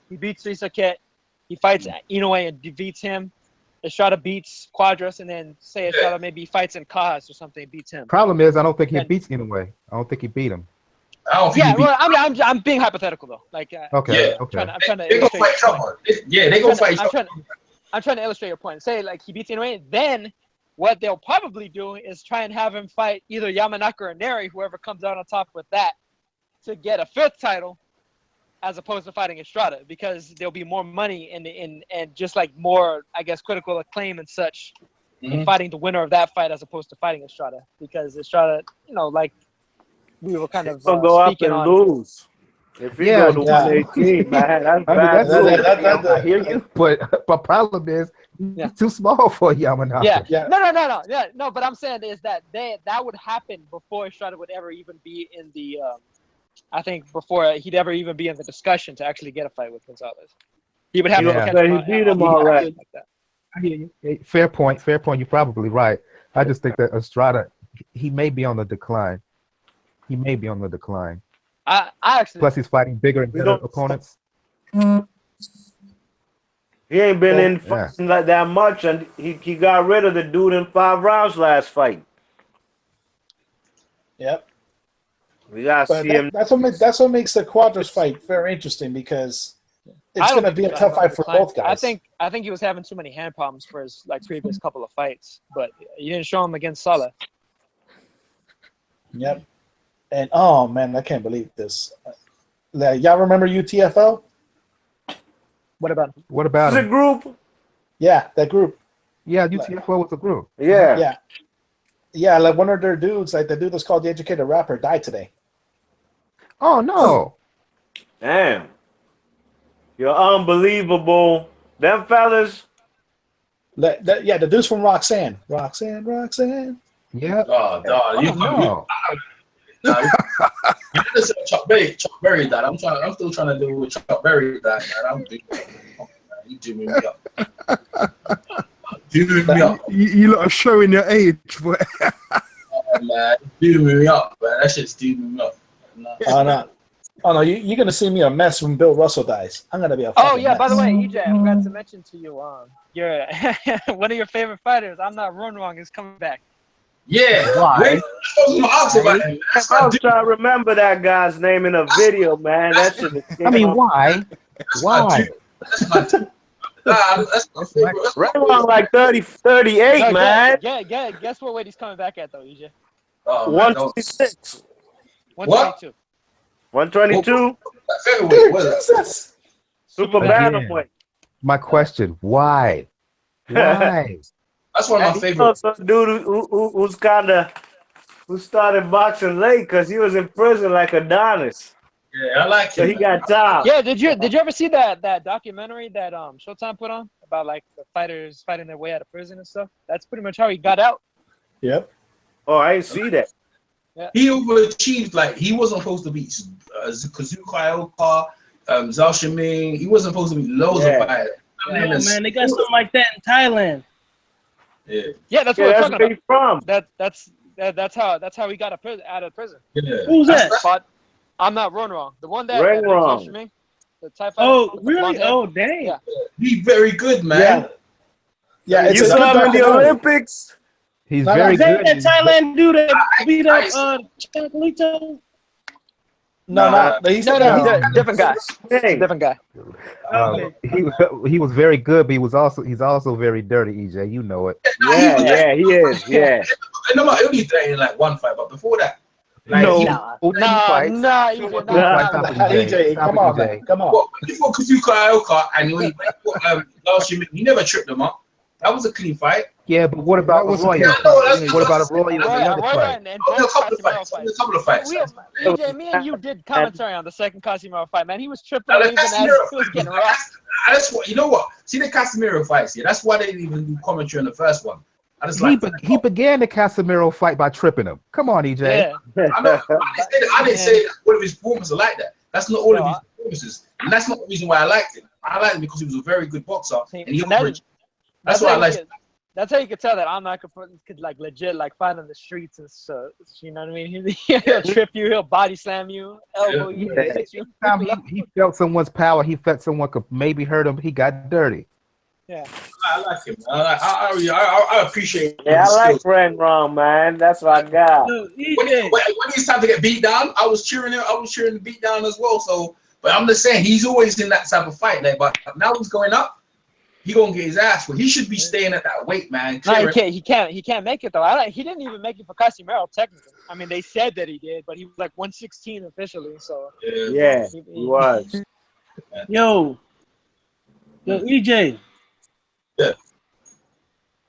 he beats Risaket, he fights Inoue and defeats him. Estrada beats Quadras, and then say Estrada maybe fights in Cajas or something, beats him. Problem is, I don't think he beats Inoue. I don't think he beat him. I'm being hypothetical though. Like I'm trying to illustrate. They gonna fight each other. I'm trying to illustrate your point. Say like he beats Inoue, then what they'll probably do is try and have him fight either Yamanaka or Neri, whoever comes out on top with that, to get a fifth title. As opposed to fighting Estrada, because there'll be more money and just like more, I guess, critical acclaim and such in fighting the winner of that fight as opposed to fighting Estrada, because Estrada, like we were kind of Gonna go up speaking and on. lose. If you go to 118, man, that's bad. I hear you, but problem is he's too small for Yamanaka. No. But I'm saying is that that would happen before Estrada would ever even be in the. I think before he'd ever even be in the discussion to actually get a fight with Gonzalez. He would have to catch him. He beat him already. Like that. I hear you. Fair point. You're probably right. I just think that Estrada, he may be on the decline. I actually. Plus, he's fighting bigger and better opponents. He ain't been in fighting like that much, and he got rid of the dude in 5 rounds last fight. Yep. We gotta see him. That's what makes the Quadras fight very interesting because it's going to be a tough fight for both guys. I think he was having too many hand problems for his previous couple of fights, but you didn't show him against Salah. Yep. And oh man, I can't believe this. Y'all remember UTFO? What about him? Is it group? Yeah, that group. Yeah, UTFO was a group. Yeah. Yeah, like one of their dudes, like the dude that's called the Educated Rapper, died today. Oh no. Damn. You're unbelievable. Them fellas. Yeah, the dude's from Roxanne. Roxanne. Yeah. Oh, dog. You just said Chuck Berry died. I'm still trying to do what Chuck Berry died, man. You do me up. You lot are showing your age, boy. Oh, man, do me up, man. That shit's doing me up. Oh no, you're gonna see me a mess when Bill Russell dies. I'm gonna be a fucking mess. By the way, EJ, I forgot to mention to you, your one of your favorite fighters, I'm Not Run Wrong, is coming back. Yeah. Why? I was trying to remember that guy's name in a video, man. That shit is why? Why? That's my favorite. Right along like 38, man. Yeah. Guess what weight he's coming back at, though, EJ? 126. 122. 122? Jesus. Super bantamweight. My question, why? Why? That's one of my favorites. Some dude who started boxing late because he was in prison like Adonis. Yeah, I like him. So he got top. Yeah, did you ever see that documentary that Showtime put on about like the fighters fighting their way out of prison and stuff? That's pretty much how he got out. Yep. Oh, I didn't see that. Yeah. He overachieved. Like he wasn't supposed to beat Kazuka Ioka, Zhao Shiming. He wasn't supposed to beat loads of fighters. Man, they got something like that in Thailand. Yeah, that's what we're talking about. From. That's how he got out of prison. Yeah. Who's that? But I'm Not Run Wrong. The one that Wrong. The Thai fighter. Oh, really? Oh, dang. Yeah. He's very good, man. Yeah. You saw him in the Olympics. He's very good. That Thailand dude that beat up Chocolito? No, he's a different guy. Different guy. He was very good, but he's also very dirty, EJ. You know it. Yeah, he is. Yeah. No, my only thing in like one fight, but before that, like, EJ, come on, man. Come on. Before Kazuka Ioka and he never tripped him up. That was a clean fight. Yeah, but what about Roy? What about Roy in the other fight? A couple of fights. AJ, me and you did commentary on the second Casimiro fight, man. He was tripping even as he was getting rocked. That's what, you know what? See the Casimiro fights here. That's why they didn't even do commentary on the first one. He began the Casimiro fight by tripping him. Come on, EJ. Yeah. I didn't say that all of his performances are like that. That's not all of his performances, and that's not the reason why I liked him. I liked him because he was a very good boxer, and he that's why I like. That's how you could tell that I'm not could like legit like fight on the streets and stuff. You know what I mean? He'll trip you, he'll body slam you, elbow you. Anytime he felt someone's power, he felt someone could maybe hurt him. He got dirty. Yeah, I like him. I appreciate. Yeah, I like Ren Wrong, man. That's what I got. When it's time to get beat down, I was cheering him. I was cheering the beat down as well. So, but I'm just saying he's always in that type of fight. Like, but now he's going up. He gonna get his ass. He should be staying at that weight, man. No, he can't make it though. He didn't even make it for Casimiro technically. I mean, they said that he did, but he was like 116 officially. So yeah, he was. Yo, EJ. Yeah.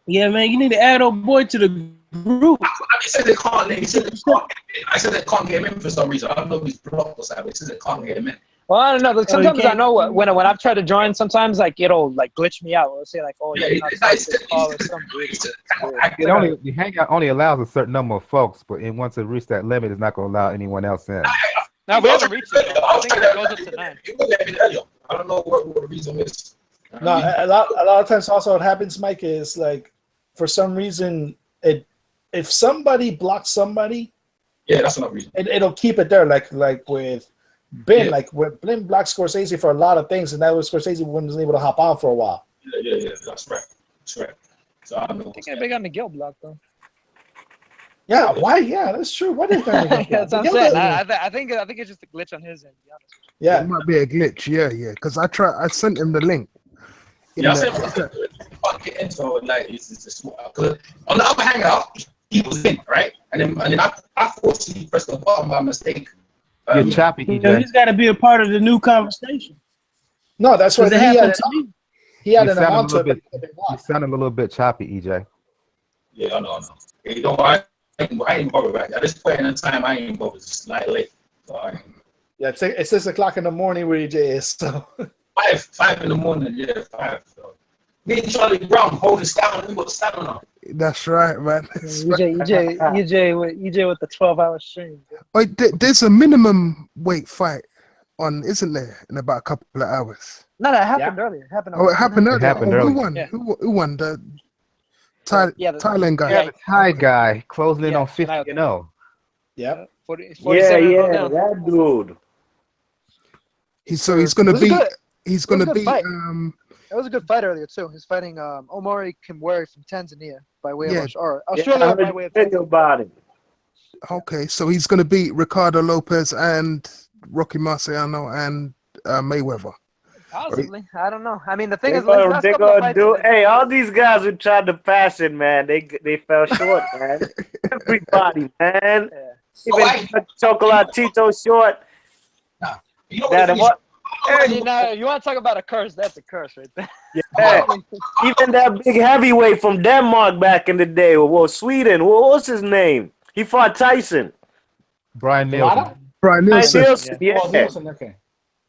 Yeah, man, you need to add old boy to the brute. I said they can't. He said they can't. I said they can't get him in for some reason. I don't know if he's blocked or something. He said they can't get him in. Well, I don't know. Like, Oh, you sometimes I can't- know when I've tried to join, sometimes like it'll like glitch me out. It'll say like, "Oh, Yeah, you're not it's like- supposed to call or something." It only the hangout only allows a certain number of folks, but once it reaches that limit, it's not going to allow anyone else in. No, we haven't reached it. Though. I think it goes up to 9. It would have been earlier. I don't know what the reason is. No, a lot of times also what happens, Mike, is like for some reason if somebody blocks somebody, Yeah, that's another reason. it'll keep it there. Like with Ben, Yeah. like when Ben blocked Scorsese for a lot of things, and that was Scorsese wasn't able to hop on for a while. Yeah, that's right. That's right. So I don't know. I think they got Miguel blocked though. Yeah, why? Yeah, that's true. Why did they? That's what I'm saying. I think it's just a glitch on his end. To be honest. Yeah, It might be a glitch. Yeah. Because I sent him the link. Yeah, I said fuck it into like it's just because on the other hangout he was in right, and then I forcibly pressed the button by mistake. You're choppy, You know, EJ. he's got to be a part of the new conversation. no, that's what Because it he happened had. to me. He had You an sound a amount to little it. bit. You sound a little bit choppy, EJ. Yeah, I know. You know, I ain't bothered right. At this point in time, I ain't bothered. It's like late. So Yeah, it's 6 o'clock in the morning where EJ is. So 5 in the morning. Yeah, 5. So. Me and Charlie Brown holding stamina. We got stamina. That's right, man. EJ with the 12-hour stream. Wait, there's a minimum weight fight on, isn't there, in about a couple of hours? No, that happened earlier. It happened. Oh, it happened earlier. happened Who earlier. won? Yeah. Who won? The Yeah, the- Thailand guy. Yeah. Thai guy closing in Yeah, on 50-0. yeah, 47 down. that dude. He's It gonna was be. good. He's It was a gonna good be. fight. It was a good fight earlier too. He's fighting Omari Kimweri from Tanzania by way of Yeah. Australia I by heard way of you tell about it. Okay, so he's gonna beat Ricardo Lopez and Rocky Marciano and Mayweather. Possibly. I don't know. I mean, the thing They is, the last gonna couple of fights. do. have been- Hey, all these guys who tried to pass it, man, they fell short, man. Everybody, man. Yeah. Even Chocolatito short. You know That what? what? Hey, now, you want to talk about a curse? That's a curse right there. Yeah. Even that big heavyweight from Denmark back in the day, or Sweden. What was his name? He fought Tyson. Brian Nielsen. Brian Nielsen. Nielsen. Yeah. Oh, Nielsen, okay.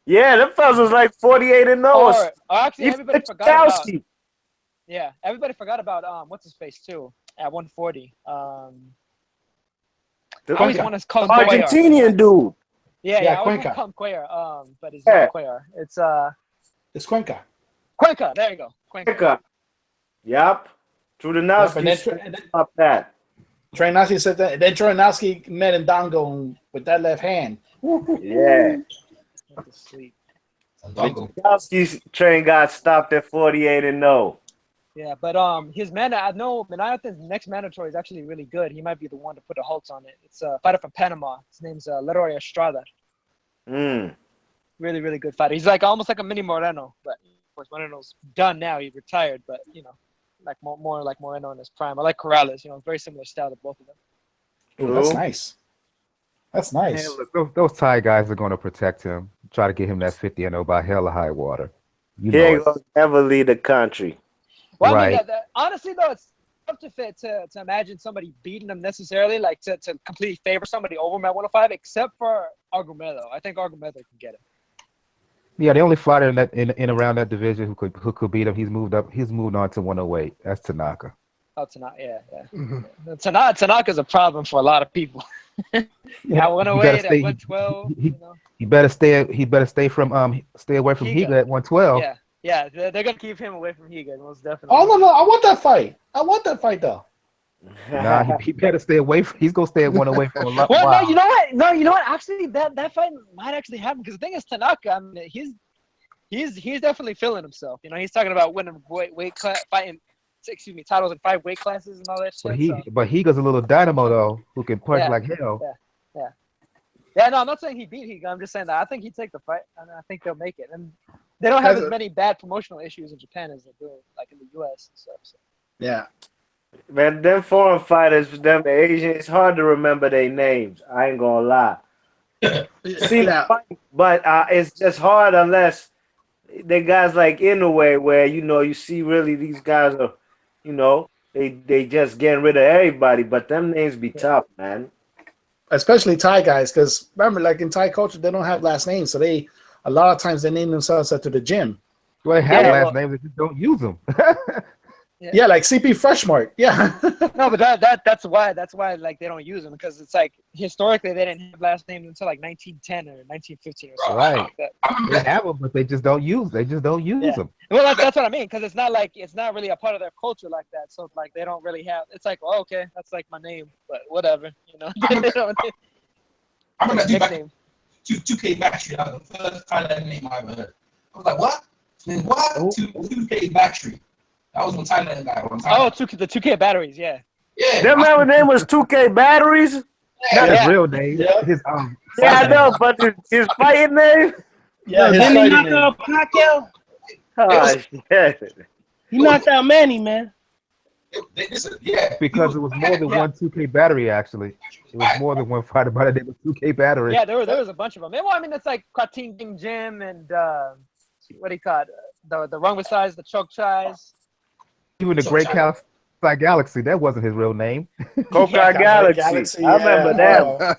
Yeah, that fellas was like 48-0. Or actually, He everybody fought forgot about. Kowski. Yeah, everybody forgot about what's his face too at 140. The I always want to call him Argentinian dude. Yeah, Yeah, I always want to Cuenca. call him Cuellar, but he's Yeah. not Cuellar. It's It's Cuenca. Cuenca. There you go. Cuenca. Pickup. Yup. Trudinowski Yep, set and then- up that. Troyanowski said that. Then Troyanowski met Ndongo with that left hand. Yeah. Went to sleep. Kowski's train got stopped at 48-0. Yeah, but his I know Menayothin's next mandatory is actually really good. He might be the one to put a halt on it. It's a fighter from Panama. His name's Leroy Estrada. Mm. Really, really good fighter. He's like almost like a mini Moreno, but of course Moreno's done now. He retired, but you know, like more like Moreno in his prime. I like Corrales. You know, very similar style to both of them. Ooh, that's nice. That's nice. Man, look, those Thai guys are going to protect him. Try to get him that 50-0 by hell or high water. You He know ain't it. gonna never leave the country. Well, I mean, Right. honestly though, it's tough to imagine somebody beating him necessarily, like to completely favor somebody over him at 105, except for Argumedo. I think Argumedo can get him. Yeah, the only fighter in that in around that division who could beat him. He's moved up. He's moved on to 108. That's Tanaka. Oh, Tanaka, yeah. Mhm. Tanaka's a problem for a lot of people. At 108, at 112, you know. He better stay. He better stay away from Higa at 112. Yeah, they're gonna keep him away from Higa, most definitely. Oh no, I want that fight. I want that fight though. Nah, he better stay away. He's gonna stay at 108 for a lot. Well, while. no, you know what? No, you know what? Actually, that fight might actually happen because the thing is, Tanaka. I mean, he's definitely feeling himself. You know, he's talking about winning weight class, fighting. Excuse me, titles in 5 weight classes and all that shit. But Higa's a little dynamo though, who can punch Yeah, like hell. Yeah, no, I'm not saying he beat Higa. I'm just saying that I think he'd take the fight, and I think they'll make it. And they don't have as many bad promotional issues in Japan as they do, like in the U.S. and stuff. So. Yeah. Man, them foreign fighters, them Asian, it's hard to remember their names. I ain't gonna lie. See, but it's just hard unless the guys like Inoue, where you know you see really these guys are, you know, They just getting rid of everybody, but them names be tough, man. Especially Thai guys, because remember, like in Thai culture, they don't have last names, so a lot of times they name themselves after the gym. Well, they have Yeah, last well- names, they just don't use them. Yeah, like CP Freshmart. Yeah. No, but that's why like they don't use them, because it's like historically they didn't have last names until like 1910 or 1915 or something Right. like that. They have them, but they just don't use. They just don't use Yeah. them. Well, that's what I mean, because it's not really a part of their culture like that. So like they don't really have. It's like, oh, okay, that's like my name, but whatever, you know. They don't- I remember that nickname. 2K Backstreet. That was the first Thailand name I ever heard. I was like, what? What? 2K Backstreet. That was one Thailand guy. Oh, the 2K batteries, yeah. Yeah. Their middle name was 2K Batteries. Not his Yeah. real name. Yeah. His Yeah, I know, but his fighting name. Yeah, his Didn't he fighting knock name. out Pacquiao? Oh shit. He knocked out Manny, man. Yeah. because it was more than one 2K battery. Actually, it was more than one fighter by the name of 2K battery. Yeah, there was a bunch of them. Well, I mean, it's like Krating Ding Jim and what do you call it? The Rung size, the Choke Chais. Even the Great Cali Galaxy, that wasn't his real name. Coca Galaxy. I remember that.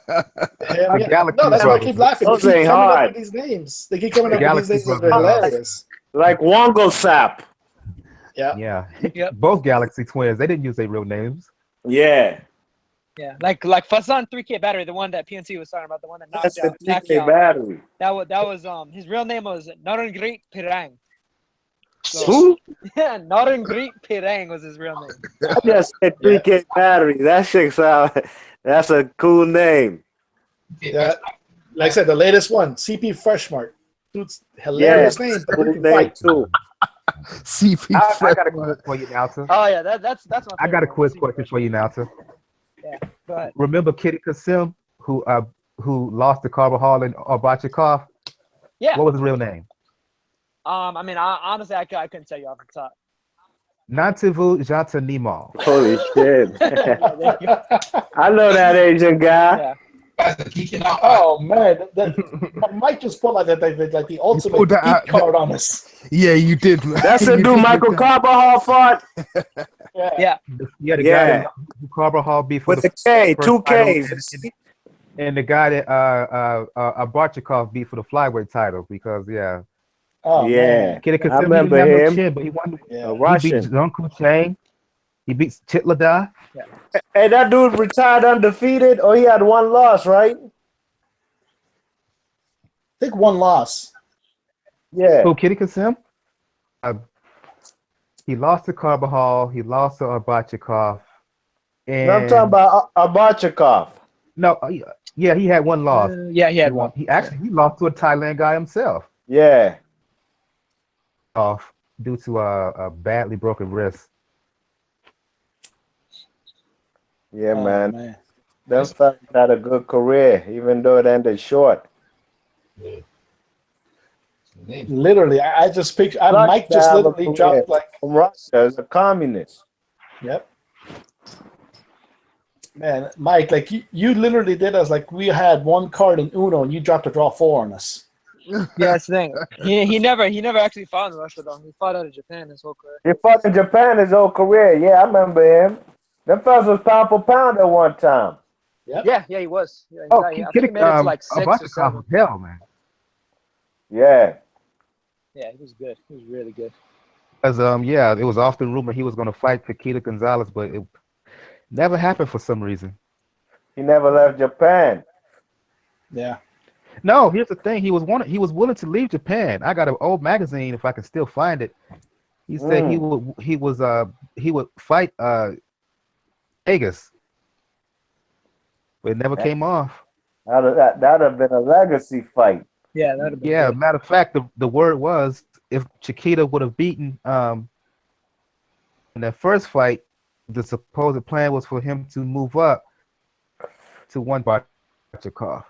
Hell yeah. Galaxy No, that's why I Brothers. keep laughing. Those They keep ain't coming up hard. with these names. They keep coming The up with these Galaxy names that are Brothers. hilarious. Like Wongo Sap. Yeah. Yeah, Yep. both Galaxy twins. They didn't use their real names. Yeah. Yeah, like Fasan 3K battery, the one that PNC was talking about, the one that knocked That's the out 3K Pacquiao. battery. That was his real name was Narengrit Pirang. So, Who? yeah, Narengrit Pirang was his real name. I just said 3K battery. That shit sound. That's a cool name. Yeah. Like I said, the latest one, CP Freshmart. Dude's hilarious name, but Cool he can name fight. too. CP I got a quiz for you, Nelson. Oh yeah, that's my. I got a favorite quiz one. question for you, Nelson. Yeah, go ahead. Remember Kitty Kasim, who lost to Carvajal and Bachikov? Yeah. What was his real name? I mean, honestly, I couldn't tell you off the top. Nantivu Jata Nemo. Holy shit. There you go. I know that Asian guy. Yeah. Oh man, Mike just pulled like the ultimate pulled that geek card on us. Yeah, you did. That's the dude Michael Carvajal fought. Yeah. Yeah, the guy that Carvajal beat for With the the K, first two title, Ks. and the guy that Barchikov beat for the flyweight title because Oh, Yeah. man. Kitty Kasim, I remember he didn't have no him. chin, but he won. Yeah. A He Russian. beat Zhang Chang. He beat Chitlada. Hey, that dude retired undefeated, or he had one loss, right? I think one loss. Yeah. So Kitty Kasim, he lost to Carvajal. He lost to Bachikov. And No, I'm talking about Abachikov. no, yeah, he had one loss. Yeah, he had one. He lost to a Thailand guy himself. Yeah. Off due to a badly broken wrist. Yeah, Oh, man. Them fellas had a good career, even though it ended short. Literally, I just picture. Mike just literally dropped like. From Russia as a communist. Yep. Man, Mike, like you literally did us like we had one card in Uno and you dropped a draw 4 on us. Yeah, that's the thing. He never actually fought in Russia though. He fought out of Japan his whole career. He fought in Japan his whole career. Yeah, I remember him. Them fellas was pound for pound at one time. Yep. Yeah, he was. Yeah, Oh, I think he made it to like 6 or Bachikov 7. was hell, man. Yeah. Yeah, he was good. He was really good. Because it was often rumored he was going to fight Chiquita Gonzalez, but it never happened for some reason. He never left Japan. Yeah. No, here's the thing. He was willing to leave Japan. I got an old magazine if I can still find it. He said he would fight Vegas, but it never came off. That'd have been a legacy fight. Yeah, that'd have been Yeah, good. matter of fact, the word was if Chiquita would have beaten in that first fight, the supposed plan was for him to move up to one Bachikov.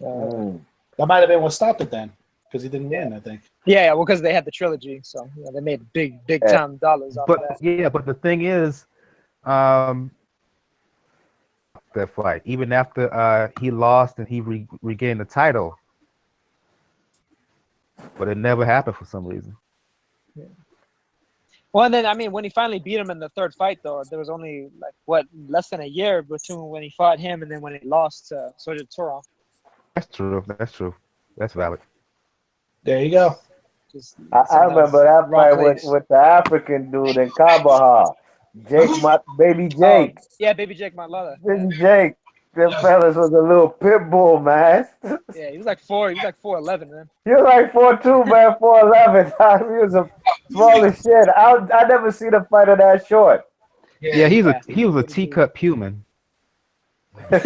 That might have been what stopped it then, because he didn't win, I think. Yeah, well, because they had the trilogy, so they made big time dollars off of that. But the thing is, that fight, even after he lost and he regained the title, but it never happened for some reason. Well, and then I mean, when he finally beat him in the third fight, though, there was only like what less than a year between when he fought him and then when he lost to Sergio Turon. That's true. That's true. That's valid. There you go. I remember that fight with the African dude in Kabaha. Baby Jake. Yeah, Baby Jake Matlala. Baby Jake. Them fellas was a little pit bull, man. Yeah, he was like 4'11", man. He was like 4'2", man, 4'11". He was a small as shit. I never seen a fighter that short. Yeah, he was a teacup human. What do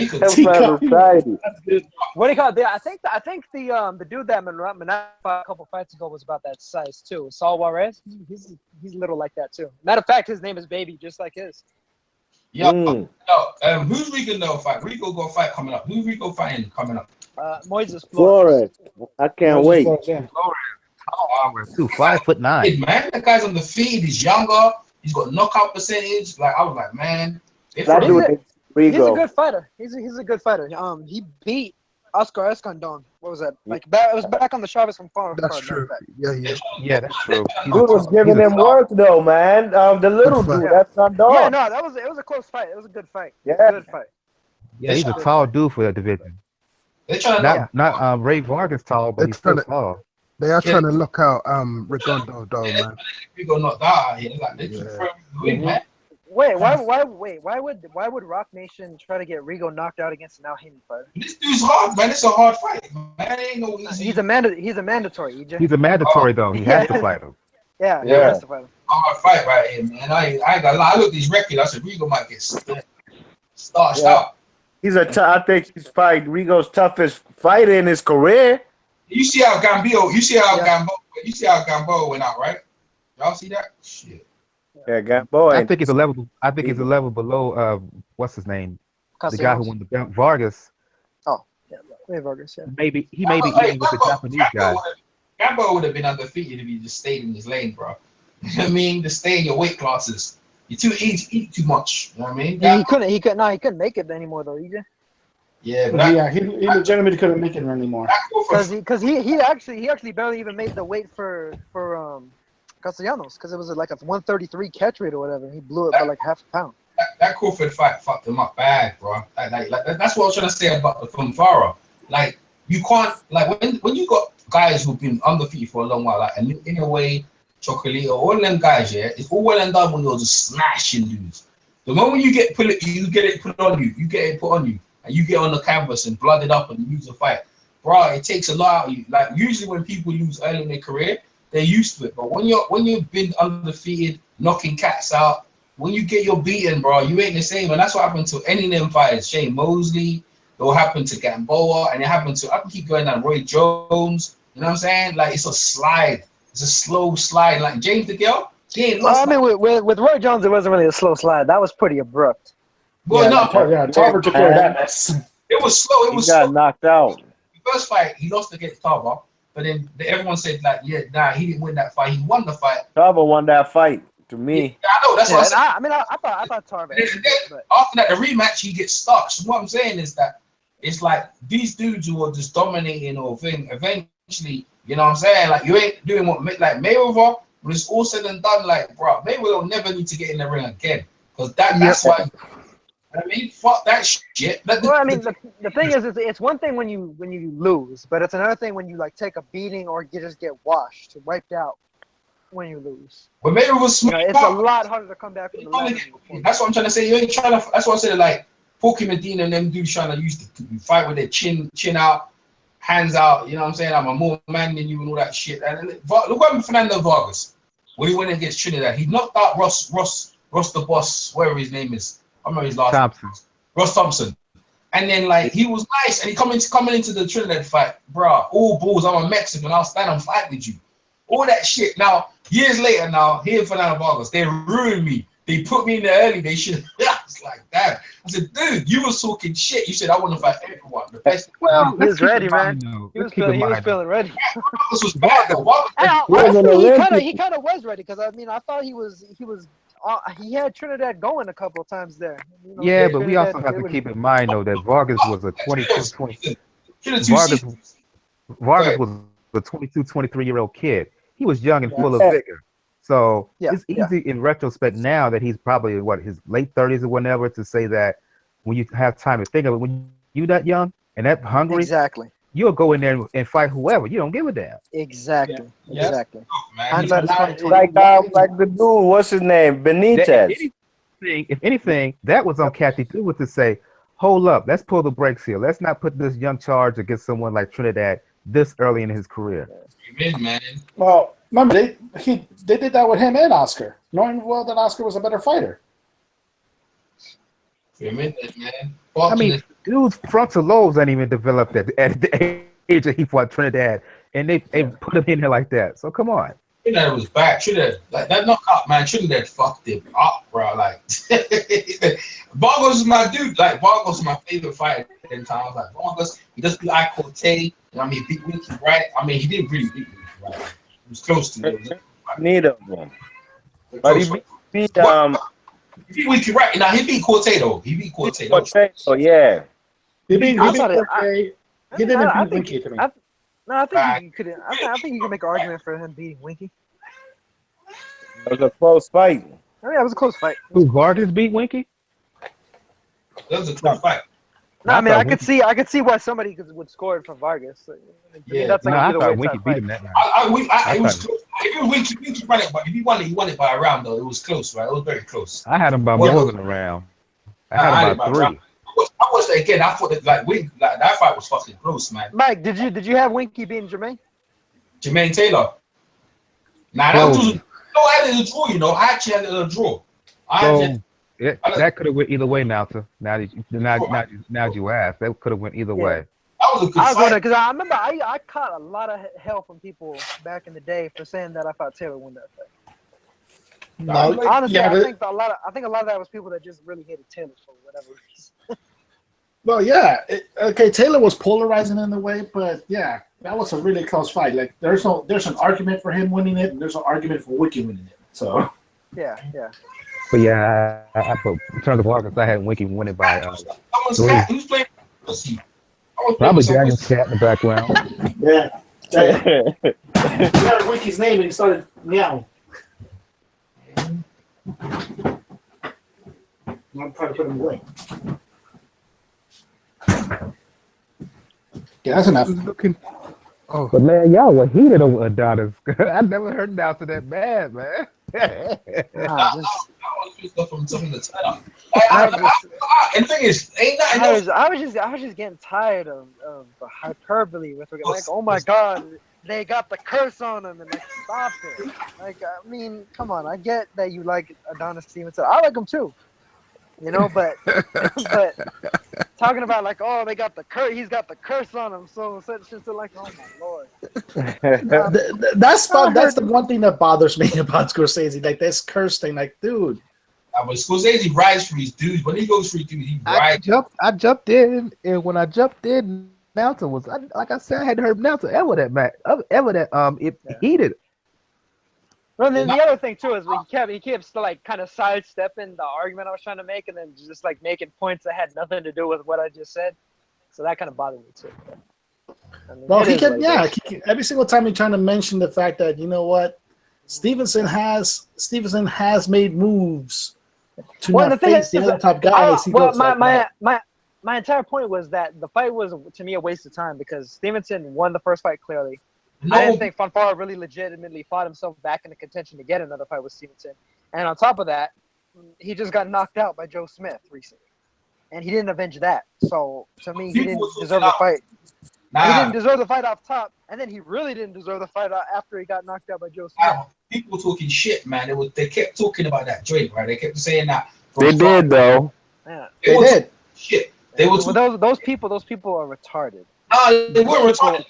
you call it? I think the dude that Manaf fought a couple fights ago was about that size too. Saul Juarez, he's a little like that too. Matter of fact, his name is Baby, just like his. Who's Rico no fight? Rico go fight coming up. Who's Rico fighting coming up? Moises Flores. I can't wait. Flores. 5'9". Man, that guy's on the feed. He's younger. He's got knockout percentage. Like I was like, man, he's a good fighter. He's a good fighter. He beat Oscar Escandon. What was that? Like it was back on the Chavez Fonfara. That's true. Yeah, that's true. Dude was giving him work though, man. The little dude, that's Escandon. Yeah, no, it was a close fight. It was a good fight. Yeah, good fight. Yeah, he's a tall dude for that division. They're trying not Ray Vargas tall, but he's still tall. They are trying to look out Redondo though, man. Rico knocked out here. Like they keep throwing man. Wait, why would Rock Nation try to get Rigo knocked out against an Al Haymon fighter? This dude's hard, man. It's a hard fight, man. Ain't no easy. He's a mandatory, EJ. He's a mandatory though. He has to fight him. Yeah, he has to fight him. Hard fight right here, man. I ain't gonna lie. I look at these records. I said Rigo might get starched out. I think he's probably Rigo's toughest fighter in his career. You see how Gamboa went out, right? Y'all see that? Shit. Yeah, Gamboa. I think it's a level below. What's his name? The guy who won the belt, Vargas. Oh, yeah, Vargas. Yeah. Maybe he may be eating with the Japanese guy. Gamboa would have been undefeated if he just stayed in his lane, bro. You know what I mean? To stay in your weight classes. You eat too much. You know what I mean? Yeah, he couldn't make it anymore though, EJ. Yeah, but he legitimately couldn't make it anymore. Because he actually barely even made the weight for Castellanos, because it was like a 133 catch rate or whatever. He blew it by like half a pound. That Crawford fight fucked him up bad, bro. Like that's what I was trying to say about the Fonfara. Like you can't when you got guys who've been undefeated for a long while, like in a way, Chocolate, all them guys, yeah, it's all well and done when you're just smashing dudes. The moment you get it put on you, and you get on the canvas and blood it up and lose a fight, bro. It takes a lot out of you. Like usually when people lose early in their career, they're used to it. But when you've been undefeated, knocking cats out, when you get your beaten, bro, you ain't the same. And that's what happened to any of them fighters. Shane Mosley, it will happen to Gamboa, and it happened to, I can keep going down, Roy Jones. You know what I'm saying? Like it's a slide. It's a slow slide. Like James DeGale, he ain't lost. I mean, with Roy Jones, it wasn't really a slow slide. That was pretty abrupt. Well, Tarver took care of that mess. It was slow. He got knocked out. The first fight, he lost against Tarver, but then everyone said like, he didn't win that fight. He won the fight. Tarver won that fight. To me, yeah, I know. That's what I said. I thought Tarver. After that, the rematch, he gets starched. What I'm saying is that it's like these dudes who are just dominating or thing. Eventually, you know what I'm saying? Like you ain't doing what like Mayweather. When it's all said and done, like bro, Mayweather will never need to get in the ring again because that's why. I mean, fuck that shit. The thing is, it's one thing when you lose, but it's another thing when you like take a beating or you just get washed, wiped out when you lose. But Mayweather was smart. It's a lot harder to come back from the That's what I'm trying to say. You ain't trying to. That's what I said. Like Porky Medina and them dudes trying to use the fight with their chin out, hands out. You know what I'm saying? I'm a more man than you and all that shit. And look what Fernando Vargas when he went against Trinidad. He knocked out Ross the Boss, whatever his name is. I remember his last name. Ross Thompson. And then like he was nice and he coming into the Trinidad fight, bro. All balls, I'm a Mexican, I'll stand and fight with you. All that shit. Now, years later now, here in Fernando Vargas, they ruined me. They put me in there early, they should I was like that. I said, dude, you was talking shit. You said I want to fight everyone. The best. Well, he was ready, man. He was feeling ready. This was bad though. He kind of was ready because I mean I thought he had Trinidad going a couple of times there. You know, yeah, but we also have to keep in mind though that Vargas was a 23-year-old kid. he was young and full of Yeah. vigor. So Yeah, it's easy in retrospect now that he's probably his late 30s or whatever to say that when you have time to think of it, when you that young and that hungry, Exactly. you'll go in there and fight whoever. You don't give a damn. Exactly. Yeah. Exactly. Man, Hindsight is 2020. Like the dude, what's his name? Benitez. If anything, that was on Kathy too, was to say, hold up, let's pull the brakes here. Let's not put this young charge against someone like Trinidad this early in his career. Amen, man. Well, remember they did that with him and Oscar, knowing well that Oscar was a better fighter. Amen, man. I mean, dude's frontal lobes ain't even developed at the age that he fought Trinidad, and they put him in there like that. So come on. Trinidad was bad. Trinidad, like that knockout, man. Trinidad fucked him up, bro. Like, Vargas is my dude. Like, Vargas is my favorite fighter at the time. I was like, Vargas, he just beat Cortez. I mean, beat Winky, right? I mean, he didn't really beat Winky, right? He was close to it. Neither of them. But he beat He beat Winky, right? Now, he beat Cortez, though. He beat Cortez. Oh, yeah. He beat I Cortez. He didn't beat Winky to me. I think you could. I think you can make an argument for him beating Winky. It was a close fight. I mean, it was a close fight. Who, Vargas beat Winky? That was a close fight. No, I mean, I could see why somebody would score it for Vargas. Yeah, that's like I either thought way Winky type beat fight. him that night. It was close. It was Winky won it, but if he won it by a round, though. It was close, right? It was very close. I had him by more than a round. I had him by 3. I watched it again. I thought that that fight was fucking close, man. Mike, did you have Winky beating Jermaine? Jermaine Taylor. Nah, that was no. I had it a draw. You know, I actually had it a draw. That could have went either way, Nauta. Now you ask, that could have went either way. That was a good fight. Because I remember I caught a lot of hell from people back in the day for saying that I thought Taylor won that fight. No, Honestly, I think a lot of that was people that just really hated Taylor for whatever reason. Well, yeah. Okay, Taylor was polarizing in a way, but yeah, that was a really close fight. Like, there's an argument for him winning it, and there's an argument for Winky winning it. So. Yeah. But yeah, in terms of Vargas, I had Winky winning by 3. Who's playing? Probably Dragon's Cat in the background. Yeah. He heard Winky's name and he started meowing. I'm trying to put him away. Yeah, that's enough. But man, y'all were heated over Adonis. I never heard Nauta that bad, man. I was just getting tired of the hyperbole with regard, like, oh my god, they got the curse on him and they stopped it. Like, I mean, come on, I get that you like Adonis Stevenson. I like him too. You know, but talking about like, oh, they got the curse, he's got the curse on him, so it's just like, oh my lord. That's the one thing that bothers me about Scorsese, like this curse thing, like, dude. But Scorsese rides for his dudes. When he goes for his dudes, he rides. I jumped in, and when I jumped in, Nauta was like I said, I hadn't heard Nauta it heated. Well, then the other thing too is he kept like kind of sidestepping the argument I was trying to make, and then just like making points that had nothing to do with what I just said. So that kind of bothered me too. I mean, well, he kept every single time he's trying to mention the fact that, you know what, Stevenson has made moves to not face the other top guys. My entire point was that the fight was, to me, a waste of time because Stevenson won the first fight clearly. I didn't think Fonfara really legitimately fought himself back into contention to get another fight with Stevenson. And on top of that, he just got knocked out by Joe Smith recently. And he didn't avenge that. So, to me, he didn't deserve the fight. He didn't deserve the fight off top. And then he really didn't deserve the fight after he got knocked out by Joe Smith. People talking shit, man. They kept talking about that joint, right? They kept saying that. They did, though. Yeah. They did. Shit. They were those people are retarded. No, they weren't retarded.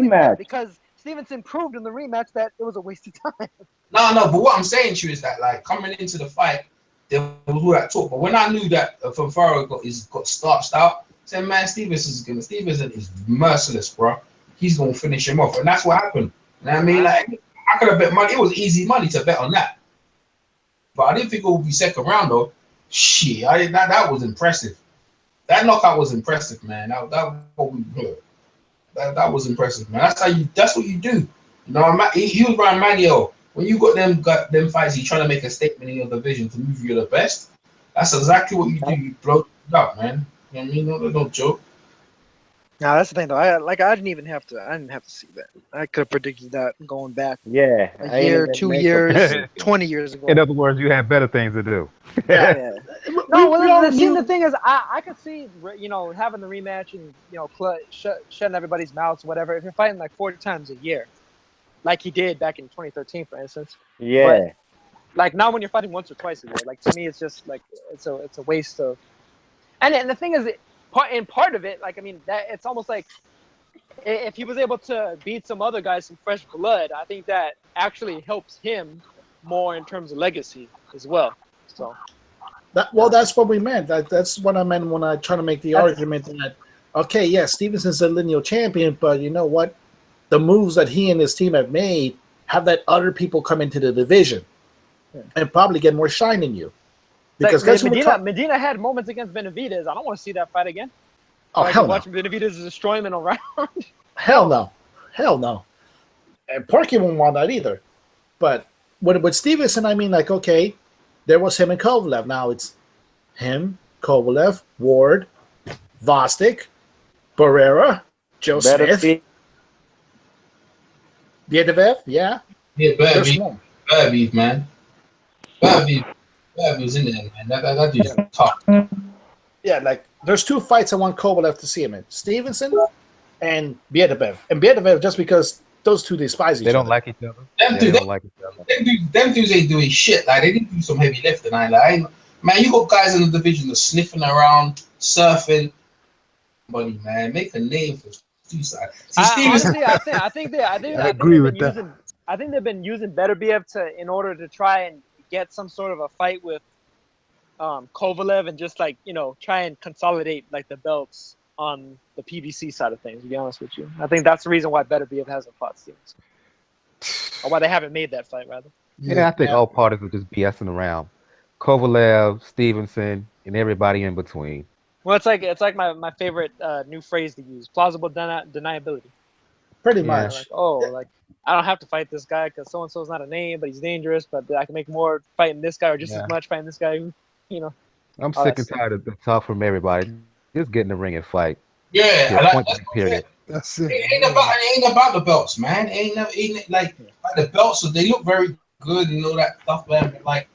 No, because Stevenson proved in the rematch that it was a waste of time. No, but what I'm saying to you is that, like, coming into the fight, there was all that talk. But when I knew that Fonfara got starched out, I said, man, Stevenson is merciless, bro. He's gonna finish him off, and that's what happened. You know what I mean? Like, I could have bet money. It was easy money to bet on that, but I didn't think it would be second round though. Shit, that was impressive. That knockout was impressive, man. That what we heard. That was impressive, man. That's what you do. You know, he was Ryan Manuel. When you got them fights, you're trying to make a statement in your division to move you the best. That's exactly what you do. You blow it up, man. You know what I mean? No, don't joke. No, that's the thing though. I didn't have to see that. I could have predicted that going back Yeah. a year, 2 years, 20 years ago. In other words, you had better things to do. Yeah. No, the thing is, I could see, you know, having the rematch and, you know, shutting everybody's mouths, whatever. If you're fighting like 4 times a year, like he did back in 2013, for instance. Yeah. But, like, now when you're fighting once or twice a year, like, to me, it's just like it's a waste of. And the thing is, part of it, like, I mean, that it's almost like if he was able to beat some other guys, some fresh blood, I think that actually helps him more in terms of legacy as well. So. That's what we meant. That's what I meant when I try to make the argument that, okay, yes, Stevenson's a lineal champion, but you know what? The moves that he and his team have made have let other people come into the division and probably get more shine in you. Because like Medina had moments against Benavidez. I don't want to see that fight again. Oh, hell no. Watch Benavidez destroy him in a round. Hell no. And Porky won't want that either. But with Stevenson, I mean, like, okay, there was him and Kovalev. Now it's him, Kovalev, Ward, Vostik, Barrera, Joe Smith, Biedevev, yeah. Yeah, Babies, man. Babies in there, man. That dude's tough. Yeah, like, there's 2 fights I want Kovalev to see him in. Stevenson and Biedevev. And Biedevev just because those 2 despise each other. They don't like each other. Them dudes ain't doing shit. Like, they didn't do some heavy lifting. Man, you got guys in the division that's sniffing around, surfing. Buddy, man, make a name for suicide. Honestly, I think I agree with that. I think they've been using Beterbiev in order to try and get some sort of a fight with Kovalev and just, like, you know, try and consolidate, like, the belts on the PBC side of things, to be honest with you. I think that's the reason why Beterbiev hasn't fought Stevenson. Or why they haven't made that fight, rather. Yeah, I think all parties are just BSing around. Kovalev, Stevenson, and everybody in between. Well, it's like my favorite new phrase to use: plausible deniability. Pretty much. Like, I don't have to fight this guy because so and so is not a name, but he's dangerous. But I can make more fighting this guy, or just as much fighting this guy. You know. I'm sick and tired of the talk from everybody. Just get in the ring and fight. Yeah, period. That's it. It ain't about the belts, man. Ain't like the belts. So they look very good and all that stuff, man. But like,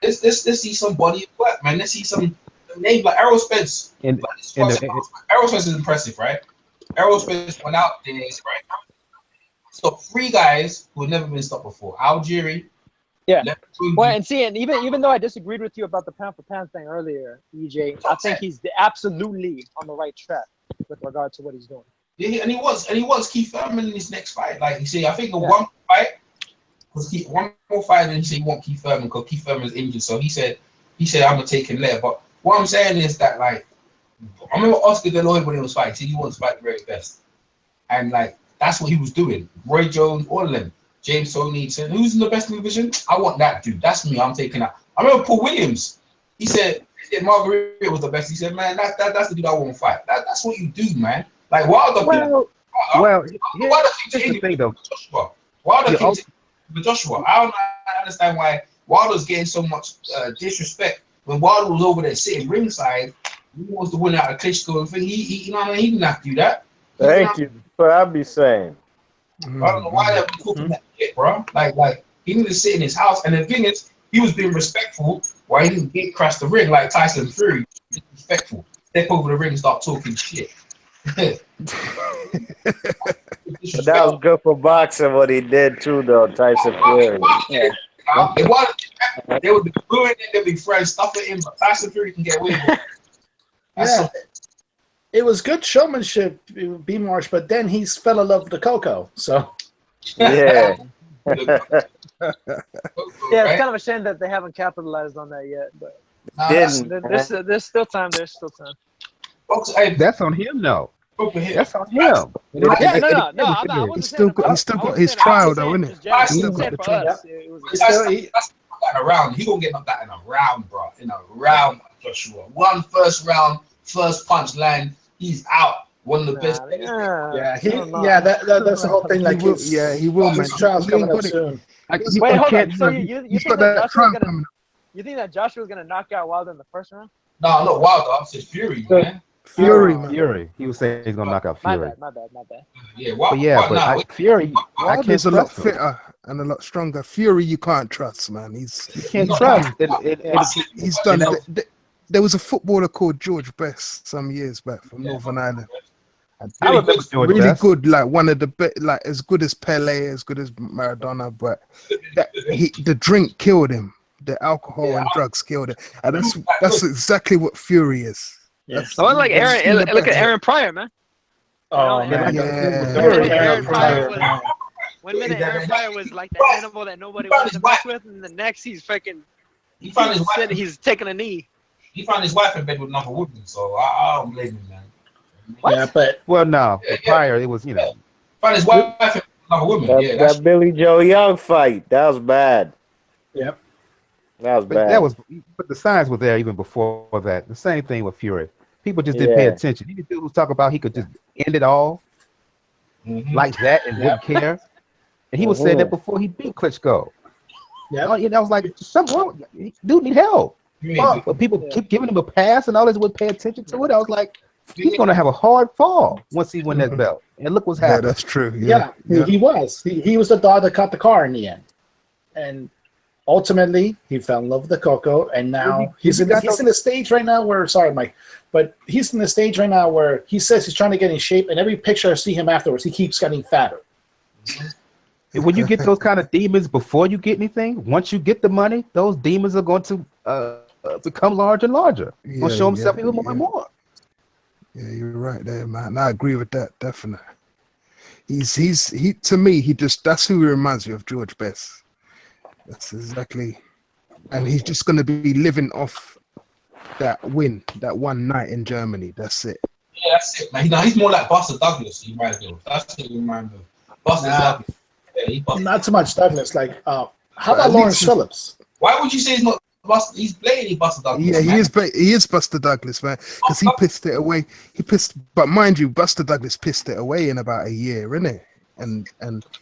let's see some body of work, man. Let's see some names like Errol Spence. Errol Spence is impressive, right? Errol Spence went out there, right? So 3 guys who have never been stopped before. Algieri. Yeah. Well, and even though I disagreed with you about the pound for pound thing earlier, EJ, I think he's absolutely on the right track with regard to what he's doing. Yeah, and he wants Keith Thurman in his next fight. Like, you see, I think the one fight was one more fight, and he said he want Keith Thurman because Keith Thurman's injured. So he said I'm gonna take him later. But what I'm saying is that, like, I remember Oscar De La Hoya when he was fighting. He said he wants to fight the very best, and like that's what he was doing. Roy Jones, all of them. James Toney, who's in the best division? I want that dude. That's me. I'm taking that. I remember Paul Williams. He said Margarita was the best. He said, man, that's the dude I want to fight. That's what you do, man. Like, Wilder. Joshua. I don't understand why Wilder's getting so much disrespect when Wilder was over there sitting ringside. He wants to win out of Klitschko and thing. He didn't have to do that. Thank you. But I'll be saying. I don't know why they're talking that shit, bro. Like he needed to sit in his house, and the thing is, he was being respectful while he didn't get across the ring like Tyson Fury. Respectful. Step over the ring and start talking shit. But that was good for boxing. What he did too, though, Tyson Fury. They would be ruining it. They'd be friends, stuff it in, but Tyson Fury can get away with it. It was good showmanship, B-Marsh, but then he fell in love with the Coco. So yeah. It's kind of a shame that they haven't capitalized on that yet. But there's still time. There's still time. That's on him, though. That's on him. No. He's still got his trial, though, isn't it? He gonna get knocked out in a round, bro. In a round, Joshua. First round, first punch land. He's out. One of the best. That's the whole thing. Like, he will, man. His trial's coming up soon. Wait, hold on. So you think that Joshua's gonna? coming. You think that Joshua's gonna knock out Wilder in the first round? No, not Wilder. I said Fury, man. Fury, man. Fury. He was saying he's gonna knock out Fury. My bad. Yeah, Fury. Wilder's a lot fitter and a lot stronger. Fury, you can't trust, man. You can't trust. He's done. There was a footballer called George Best some years back from Northern Ireland. I remember George Really Best. good, like one of the best, like as good as Pele, as good as Maradona, but the drink killed him. The alcohol and drugs killed him, and that's exactly what Fury is. Yes. So like Aaron, look at Aaron Pryor, man. Oh man, Aaron Pryor was, one minute Aaron Pryor was like the animal that nobody wanted to mess with, and the next he's freaking. He found his wife. He's taking a knee. He found his wife in bed with another woman, so I don't blame him, man. What? Yeah, but Pryor, it was found his wife in another woman. That Billy Joe Young fight, that was bad. Yep. That was bad. But the signs were there even before that. The same thing with Fury. People just didn't pay attention. Even dude who talk about he could just end it all like that and wouldn't care. And he was saying that before he beat Klitschko. Yeah, I was like, dude need help. But people keep giving him a pass and all this would pay attention to it. I was like, he's gonna have a hard fall once he win that belt. And look what's happening. Yeah, that's true. He was. He was the dog that caught the car in the end. And ultimately, he fell in love with the Coco, and now he's in the stage right now where, sorry, Mike, but he's in the stage right now where he says he's trying to get in shape, and every picture I see him afterwards, he keeps getting fatter. When you get those kind of demons before you get anything, once you get the money, those demons are going to become larger and larger. He'll show himself even more and more. Yeah, you're right there, man. I agree with that, definitely. He to me, that's who he reminds me of, George Best. That's exactly, and he's just going to be living off that win, that one night in Germany. That's it. Yeah, that's it, man. He's more like Buster Douglas. He reminds me of. That's what he reminds me of. Buster Douglas. Yeah, not so much Douglas. Like, how about Lawrence Phillips? Why would you say he's not Buster? He's blatantly Buster Douglas. Yeah, he is Buster Douglas, man. Because he pissed it away. But mind you, Buster Douglas pissed it away in about a year, innit? And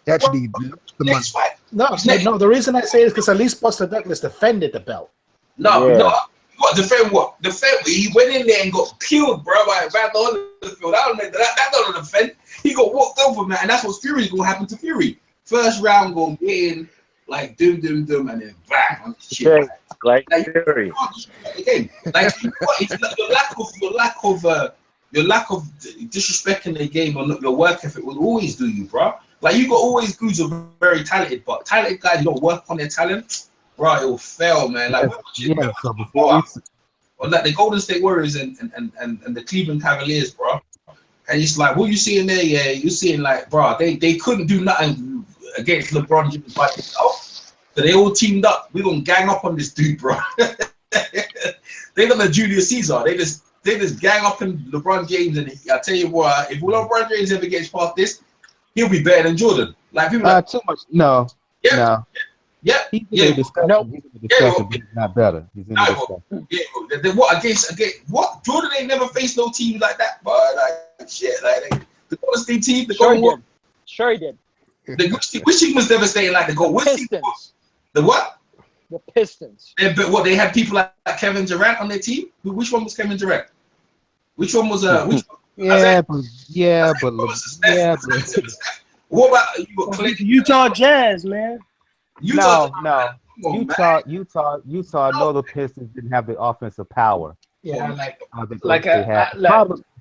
he actually lost the money. No. The reason I say it is because at least Buster Douglas defended the belt. No. What defend? What defend? He went in there and got killed, bro. By Van Holyfield. That don't defend. He got walked over, man, and that's what Fury's gonna happen to Fury. First round gonna get in like doom, and then bang on the shit. Like Fury. Again, like it's your lack of disrespecting the game or your work ethic will always do you, bro. Like you got always dudes who are very talented, but talented guys don't work on their talent, bro. It will fail, man. Like so before or like the Golden State Warriors and the Cleveland Cavaliers, bro. And it's like what you seeing there, yeah, you're seeing like, bro, they couldn't do nothing against LeBron James by themselves. So they all teamed up. We're gonna gang up on this dude, bro. They done a Julius Caesar. They just gang up on LeBron James, and I tell you what, if LeBron James ever gets past this, he'll be better than Jordan. Like people like too much. No. He's in the discussion, but he's not better. He's in the discussion. Yeah, what against what? Jordan ain't never faced no team like that, but like shit, like the Golden State team, Sure he did. Which team was devastating like the Golden Pistons. The what? The Pistons. But what, they had people like Kevin Durant on their team? Which one was Kevin Durant? Which one was which one? What about Clayton? Utah Jazz, man? No. Utah. No, the Pistons didn't have the offensive power. Yeah,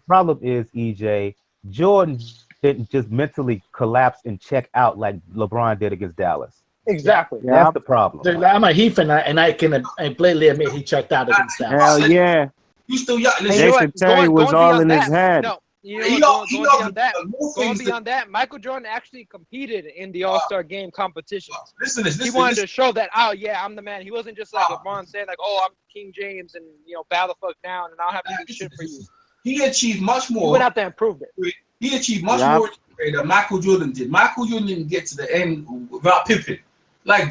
problem is, EJ, Jordan didn't just mentally collapse and check out like LeBron did against Dallas. Exactly. That's the problem. Dude, I'm a Heath, and I can blatantly admit he checked out against Dallas. Hell yeah. You still young. Jason Terry was all in his head. No. Going beyond that, Michael Jordan actually competed in the All-Star Game competitions. He wanted to show that, I'm the man. He wasn't just like LeBron saying like, I'm King James and bow the fuck down and I'll have to do shit for you. He achieved much more. He went out there and proved it. He achieved much more than Michael Jordan did. Michael Jordan didn't get to the end without Pippen. Like,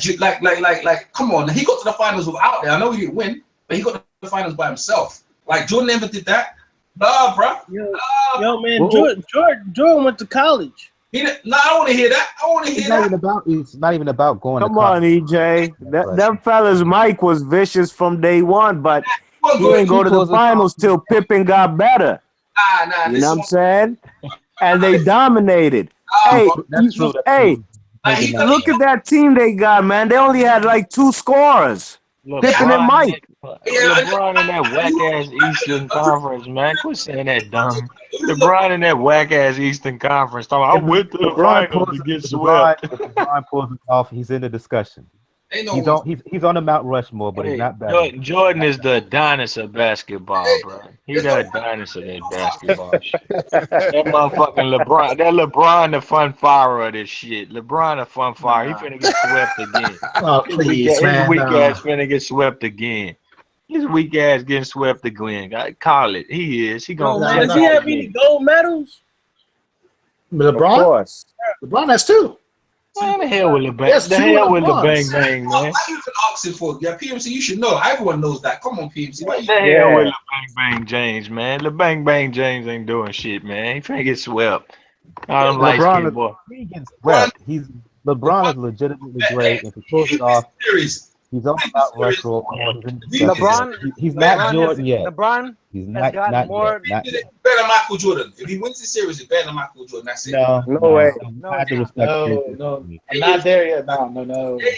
come on. He got to the finals without there. I know he didn't win, but he got to the finals by himself. Like Jordan never did that. Nah, bro. Yo, man, Jordan went to college. I don't want to hear that. I want to hear that. It's not even about going Come to on, college. EJ. Them fellas, Mike was vicious from day one, but he didn't go to the finals till Pippen got better. Nah. You know what I'm saying? And they dominated. Look at that team they got, man. They only had like 2 scorers. Pippen and Mike. LeBron in that whack-ass Eastern Conference, man. Quit saying that dumb. LeBron in that whack-ass Eastern Conference. I went to the finals to get swept. If LeBron pulls it off, he's in the discussion. He's on the Mount Rushmore, but he's not bad. Jordan is the Adonis of basketball, bro. He's the Adonis of that basketball shit. That motherfucking LeBron, the Fonfara of this shit. LeBron the Fonfara. He finna get swept again. Oh, please, man. His weak ass finna get swept again. His weak ass getting swept again. Call it. He is. He gonna. Does he have any gold medals? LeBron? Of course. LeBron has 2. Man, the hell with LeBang. Yes, The hell with LeBang Bang, man. Why you even asking for? Yeah, PMC, you should know. Everyone knows that. Come on, PMC. Why you? The hell with LeBang Bang James, man. LeBang Bang James ain't doing shit, man. He finna get swept. I don't like him, boy. He gets swept. LeBron is legitimately great. If he pulls it off, he's on Mount Rushmore. He's not Jordan yet. LeBron He's has got more. Better than Michael Jordan. If he wins the series, it's better than Michael Jordan. That's it. No way. No, I'm not there yet. No. Yeah.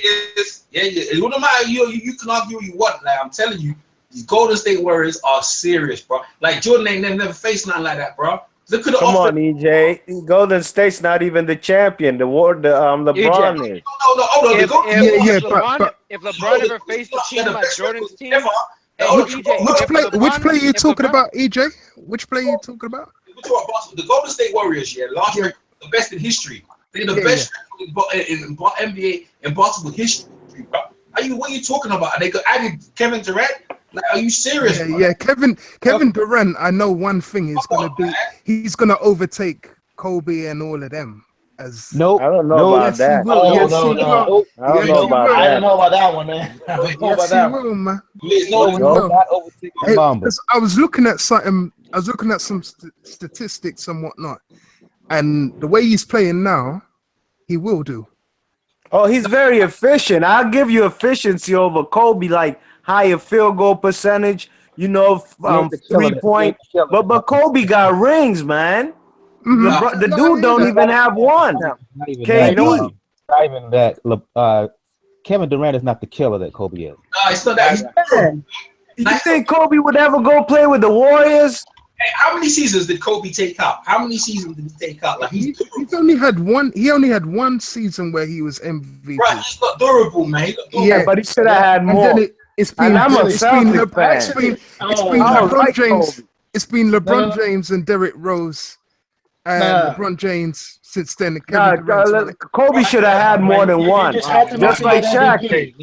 It wouldn't matter. You can argue you want. Like I'm telling you, these Golden State Warriors are serious, bro. Like Jordan ain't never faced nothing like that, bro. Come on, EJ. Golden State's not even the champion. LeBron is. If LeBron ever faced a team like Jordan's team, which player you talking about, EJ? Which player you talking about? The Golden State Warriors, last year, the best in history. They're the best in NBA and basketball history, bro. What are you talking about? And they added Kevin Durant. Like, are you serious? Yeah. Kevin Durant. I know one thing is gonna be he's gonna overtake Kobe and all of them. Nope. I don't know about that. I don't know about that one, man. I don't know about that one. Man. I was looking at something. I was looking at some statistics and whatnot, and the way he's playing now, he will do. Oh, he's very efficient. I'll give you efficiency over Kobe, like higher field goal percentage, 3-point. But Kobe got rings, man. Mm-hmm. The dude don't even have one. KD. Not even that. Kevin Durant is not the killer that Kobe is. No, it's not that. You think Kobe would ever go play with the Warriors? Hey, how many seasons did Kobe take out? How many seasons did he take out? Like he's only had one. He only had one season where he was MVP. Right, he's not durable, man. Yeah, but he should have had more. It's been LeBron James. It's been LeBron James and Derrick Rose and LeBron James since then. Kobe should have had more than one. Just like Shaq. MVP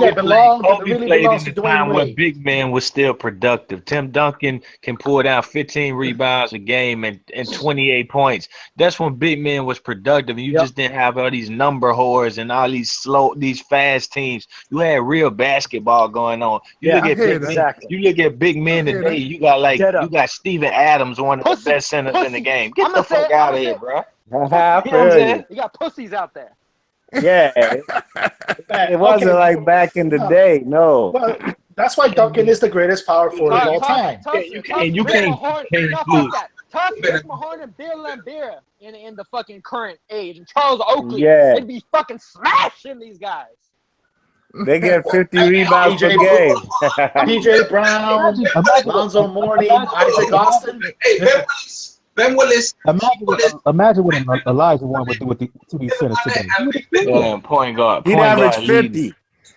that belongs. Kobe played in the time when big man was still productive. Tim Duncan can pull down 15 rebounds a game and 28 points. That's when big man was productive. And you just didn't have all these number whores and all these fast teams. You had real basketball going on. You look at big men today. You got Steven Adams, one of the best centers in the game. Get the fuck out of here, bro. You got pussies out there. Yeah, it wasn't like back in the day. No, well, that's why Duncan is the greatest power forward of all time. You can't Tough Chris Mahorn and Bill Laimbeer in the fucking current age, and Charles Oakley. They'd be fucking smashing these guys. They get 50 rebounds per game. DJ Brown, Lonzo Mourning, Isaac Austin. Hey, Ben Willis. Imagine what Elijah Warren would do with the 2 centers today. Point guard. He'd average 50.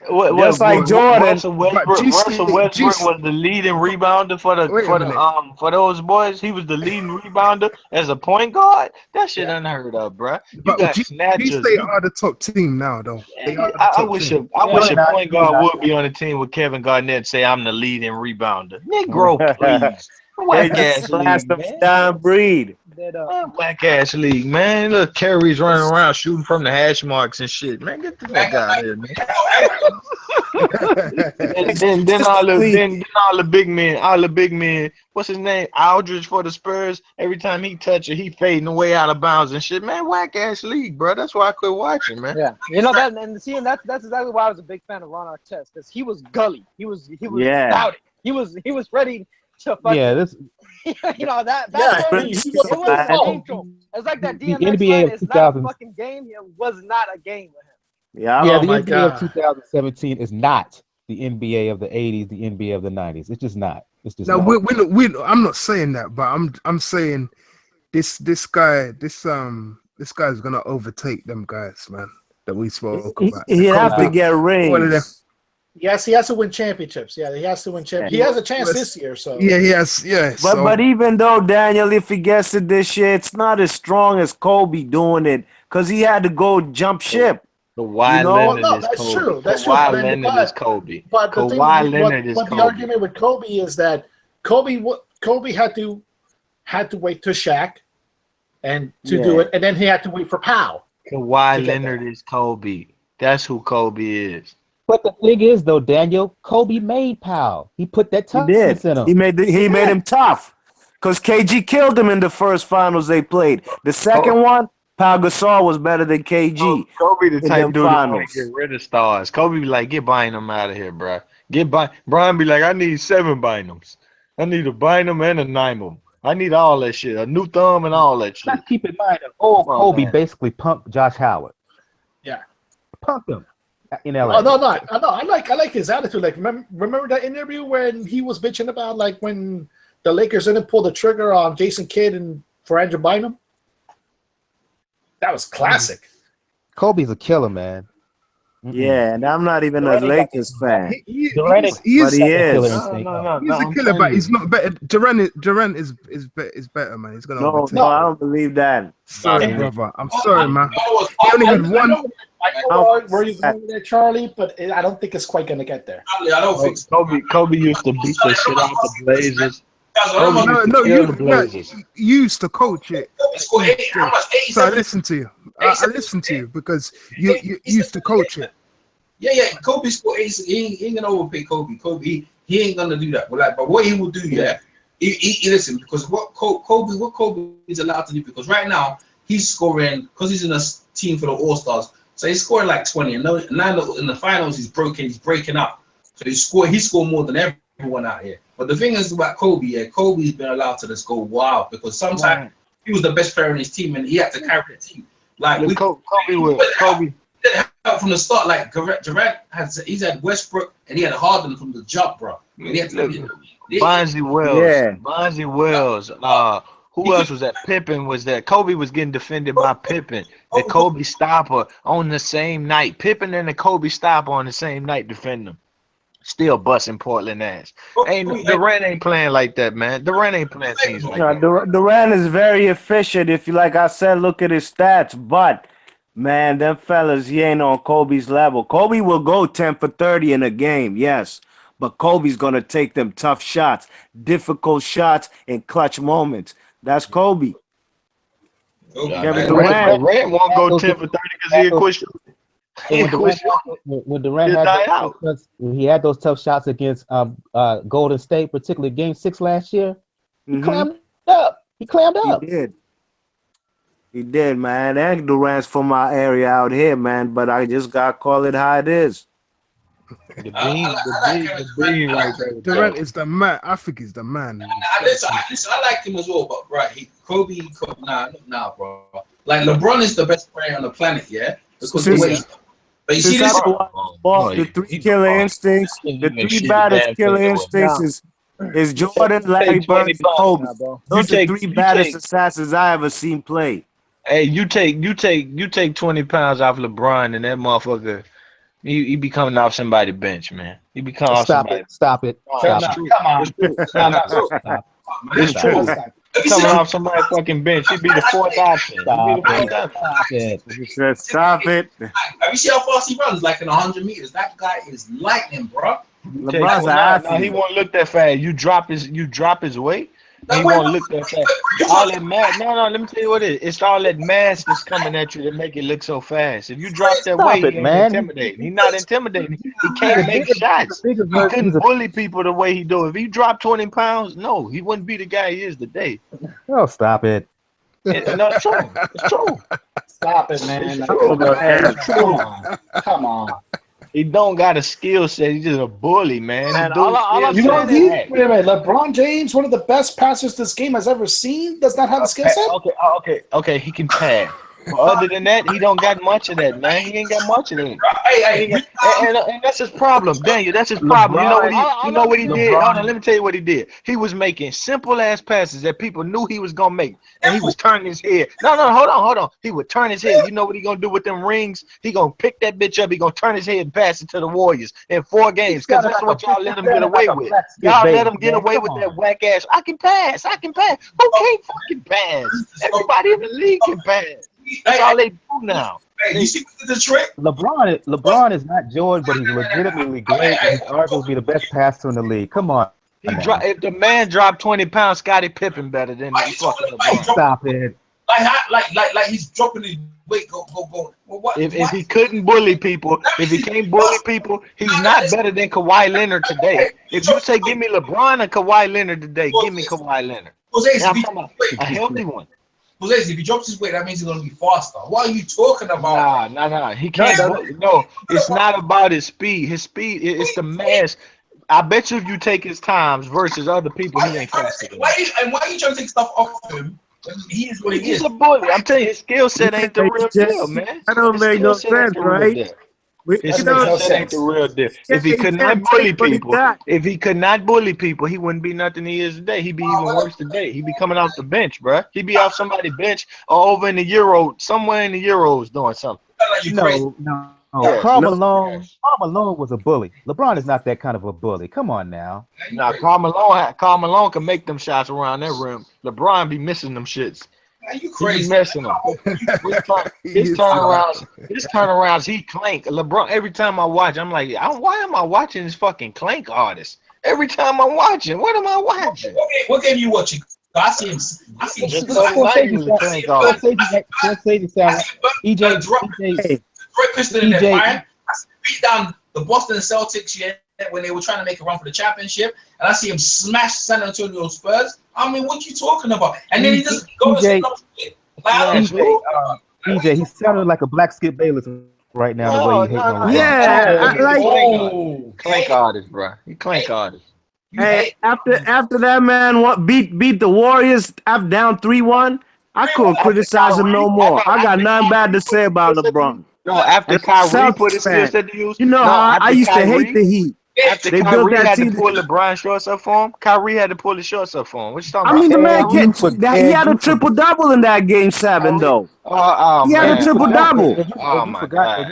Just like Jordan. Russell Westbrook was the leading rebounder for those boys. He was the leading rebounder as a point guard. That shit unheard of, bro. You got snatchers. They are the top team now, though. I wish a point guard would be on the team with Kevin Garnett and say I'm the leading rebounder. Negro, please. Whack ass league, man. Breed. Whack ass league, man. Look, Kerry's running around shooting from the hash marks and shit. Man, get the fuck out of here, man. then all the big men. What's his name? Aldridge for the Spurs. Every time he touch it, he fading away out of bounds and shit. Man, whack ass league, bro. That's why I quit watching, man. Yeah, you know that, and seeing that's exactly why I was a big fan of Ron Artest, because he was gully. He was about it. He was ready to fucking. Yeah, this. You know that. Yeah, It was neutral. It's like that DMX NBA line. of It's not a 2000. fucking game. It was not a game with him. Yeah, Yeah, The my NBA God. of 2017 is not the NBA of the 80s, the NBA of the 90s. It's just not. It's just No, not. I'm not saying that, but I'm saying this guy's gonna overtake them guys, man. That we spoke about. He have to get One of them. rings. Yes, he has to win championships. Yeah, he has to win championships. He has a chance this year. So Yeah, he has. Yeah, But even though Daniel, if he gets it this year, it's not as strong as Kobe doing it because he had to go jump ship. Kawhi You know? Leonard no, is that's Kobe. true. That's true. Kawhi But then- Leonard is Kobe. But the thing, Kawhi Leonard is what the Kobe. argument with Kobe is that Kobe had to wait to Shaq and to do it, and then he had to wait for Powell. Kawhi Leonard is Kobe. That's who Kobe is. But the thing is, though, Daniel, Kobe made Powell. He put that He did. toughness in him. He made him tough because KG killed him in the first finals they played. The second one, Pau Gasol was better than KG. Kobe the in type them dude that want finals. to get rid of stars. Kobe be like, get Bynum out of here, bro. Brian be like, I need 7 Bynums. I need a Bynum and a Nymum. I need all that shit. A new thumb and all that shit. Let's keep in mind that Kobe basically punked Josh Howard. Yeah. Punked him in LA. Oh no, I like his attitude. Like remember that interview when he was bitching about like when the Lakers didn't pull the trigger on Jason Kidd and for Andrew Bynum? That was classic. Kobe's a killer, man. Yeah, and I'm not even a Lakers fan. He is. But he is. He's a killer, but he's not better. Durant is better, man. He's gonna. No, I don't believe that. Sorry, brother. I'm sorry, man. He only had one. I know where you're going with there, Charlie, but I don't think it's quite going to get there. I don't think so. Kobe used to beat the shit out the Blazers. You used to coach it. So I listen to you. I listen to you because you used to coach it. Yeah. Kobe scored 8. He ain't gonna overpay Kobe. He ain't gonna do that. But what he will do, he listen, because what Kobe is allowed to do, because right now he's scoring, because he's in a team for the All Stars. So he's scoring like 20, and now in the finals he's breaking up. So he scored more than everyone out here. But the thing is about Kobe, Kobe's been allowed to just go wild, because sometimes he was the best player in his team and he had to carry the team. Like Kobe did help from the start. Like Durant he's had Westbrook and he had Harden from the jump, bro. Bonzi Wells. Who else was that? Pippen was that. Kobe was getting defended by Pippen. The Kobe stopper on the same night. Pippen and the Kobe stopper on the same night defending them. Still busting Portland ass. Durant ain't playing like that, man. Durant ain't playing things like that. Durant is very efficient. If you, like I said, look at his stats. But, man, them fellas, he ain't on Kobe's level. Kobe will go 10 for 30 in a game, yes. But Kobe's going to take them tough shots, difficult shots, in clutch moments. That's Kobe. Durant won't go 10 for 30 because he quit. When Durant had those tough shots against Golden State, particularly Game 6 last year, he clammed up. He did, man. And Durant's from my area out here, man. But I just got to call it how it is. The beam right there. Durant is the man. I think he's the man. Listen, I like him as well, but Kobe, nah, bro. Like LeBron is the best player on the planet, yeah. Because but you see this, the 3 killer instincts, the 3 baddest killer instincts is Jordan, Larry Bird, and Kobe. Those are 3 baddest assassins I ever seen play. Hey, you take 20 pounds off LeBron and that motherfucker. He be coming off somebody's bench, man. He be coming off somebody. Stop it. It's true. Coming off somebody's fucking bench. He'd be the 4th option. Stop it. Have you seen how fast he runs? Like in 100 meters. That guy is lightning, bro. He won't look that fast. You drop his weight. He won't look that fast. All that mass. No, let me tell you what it is. It's all that mass that's coming at you that make it look so fast. If you drop that weight, he ain't intimidating. He's not intimidating. He can't make shots. He couldn't bully people the way he do. If he dropped 20 pounds, no, he wouldn't be the guy he is today. Oh, stop it. No, it's true. It's true. Stop it, man. Come on. He don't got a skill set. He's just a bully, man. You know, wait a minute. LeBron James, one of the best passers this game has ever seen, does not have a skill set. Okay. He can pass. But other than that, he don't got much of that, man. He ain't got much of that. And that's his problem, Daniel. That's his problem. You know what he did? Hold on, let me tell you what he did. He was making simple ass passes that people knew he was gonna make, and he was turning his head. No, hold on. He would turn his head. You know what he gonna do with them rings? He gonna pick that bitch up. He gonna turn his head and pass it to the Warriors in 4 games. Because that's what y'all let him get away with. Y'all let him get away with that whack ass. I can pass. Who can't fucking pass? Everybody in the league can pass. That's all they do now. Hey, you see the trick? LeBron is not George, but he's legitimately great. And he's arguably the best passer in the league. Come on. If the man dropped 20 pounds, Scottie Pippen better than fucking LeBron. Stop it. Like he's dropping his weight. Go. Well, if he couldn't bully people, if he can't bully people, he's not better than Kawhi Leonard today. If you say give me LeBron and Kawhi Leonard today, give me Kawhi Leonard. I'm talking about a healthy one. If he drops his weight, that means he's gonna be faster. What are you talking about? Nah. He can't. No, it's not about his speed. His speed is the mass. I bet you if you take his times versus other people, he ain't faster. Why are you trying to take stuff off him? He is what he is. He's a bully. I'm telling you, his skill set ain't the real deal, man. That don't make no sense, right? His skill set ain't the real deal. If he could not bully people, he wouldn't be nothing he is today. He'd be even worse today. He'd be coming off the bench, bro. He'd be off somebody's bench or over in the Euro, somewhere in the Euros doing something. No. Karl Malone was a bully. LeBron is not that kind of a bully. Come on now. Nah, Karl Malone can make them shots around that rim. LeBron be missing them shits. Are you crazy? He's messing them. His turnarounds, he clank. LeBron, every time I watch, I'm like, why am I watching this fucking clank artist? Every time I'm watching, what am I watching? What game you watching? I see him. Beat down the Boston Celtics when they were trying to make a run for the championship, and I see him smash San Antonio Spurs. I mean, what you talking about? And then he just goes to some shit. EJ, he sounded like a black Skip Bayless right now. The way he hating on Yeah, clank artist, bro. He clank artist. Hey, after that man beat the Warriors up down 3-1, I couldn't criticize him no more. I got nothing bad to say about LeBron. No, after Kyrie put his skill set to use. You know how I used to hate the Heat. After they built that had team to pull LeBron shorts up for him. Kyrie had to pull his shorts up for him. What you talking about? I mean, the man he had a triple-double in that game 7, though. He had a triple-double. Oh, my God.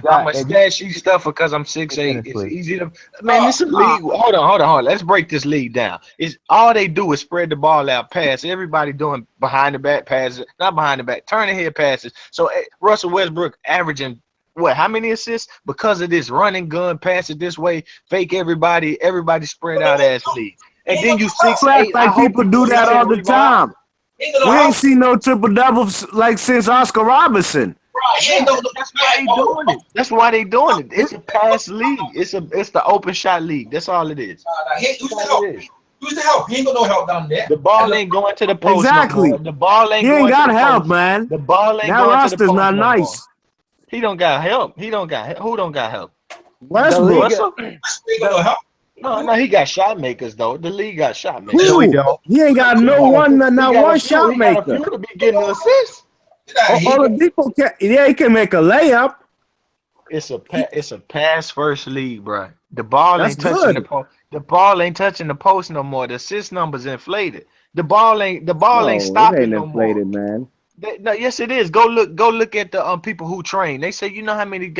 I'm a stash you stuff because I'm 6'8". It's easy to... Man, this is league. Hold on. Let's break this league down. All they do is spread the ball out, pass. Everybody doing behind-the-back passes. Not behind-the-back, turn-ahead passes. So, Russell Westbrook averaging... What? How many assists? Because of this running gun, pass it this way, fake everybody spread out ass league. And then you 6'8". Like people do that all the time. We ain't seen no triple doubles like since Oscar Robertson. Yeah, that's why they doing it. That's why they doing it. It's a pass league. It's the open shot league. That's all it is. Who's the help? He ain't got no help down there. The ball ain't going to the post. Exactly. No more. The ball ain't. He ain't got help, post. man. The ball ain't. That roster's not nice. He don't got help. Who don't got help? Westbrook. No, he got shot makers though. The league got shot makers. He ain't got not one shot maker. He could be getting assists. Oladipo he can make a layup. It's a pass first league, bro. The ball ain't touching the post. The ball ain't touching the post no more. The assist numbers inflated. The ball ain't stopping no more. Man. No, yes, it is. Go look at the people who train. They say, you know how many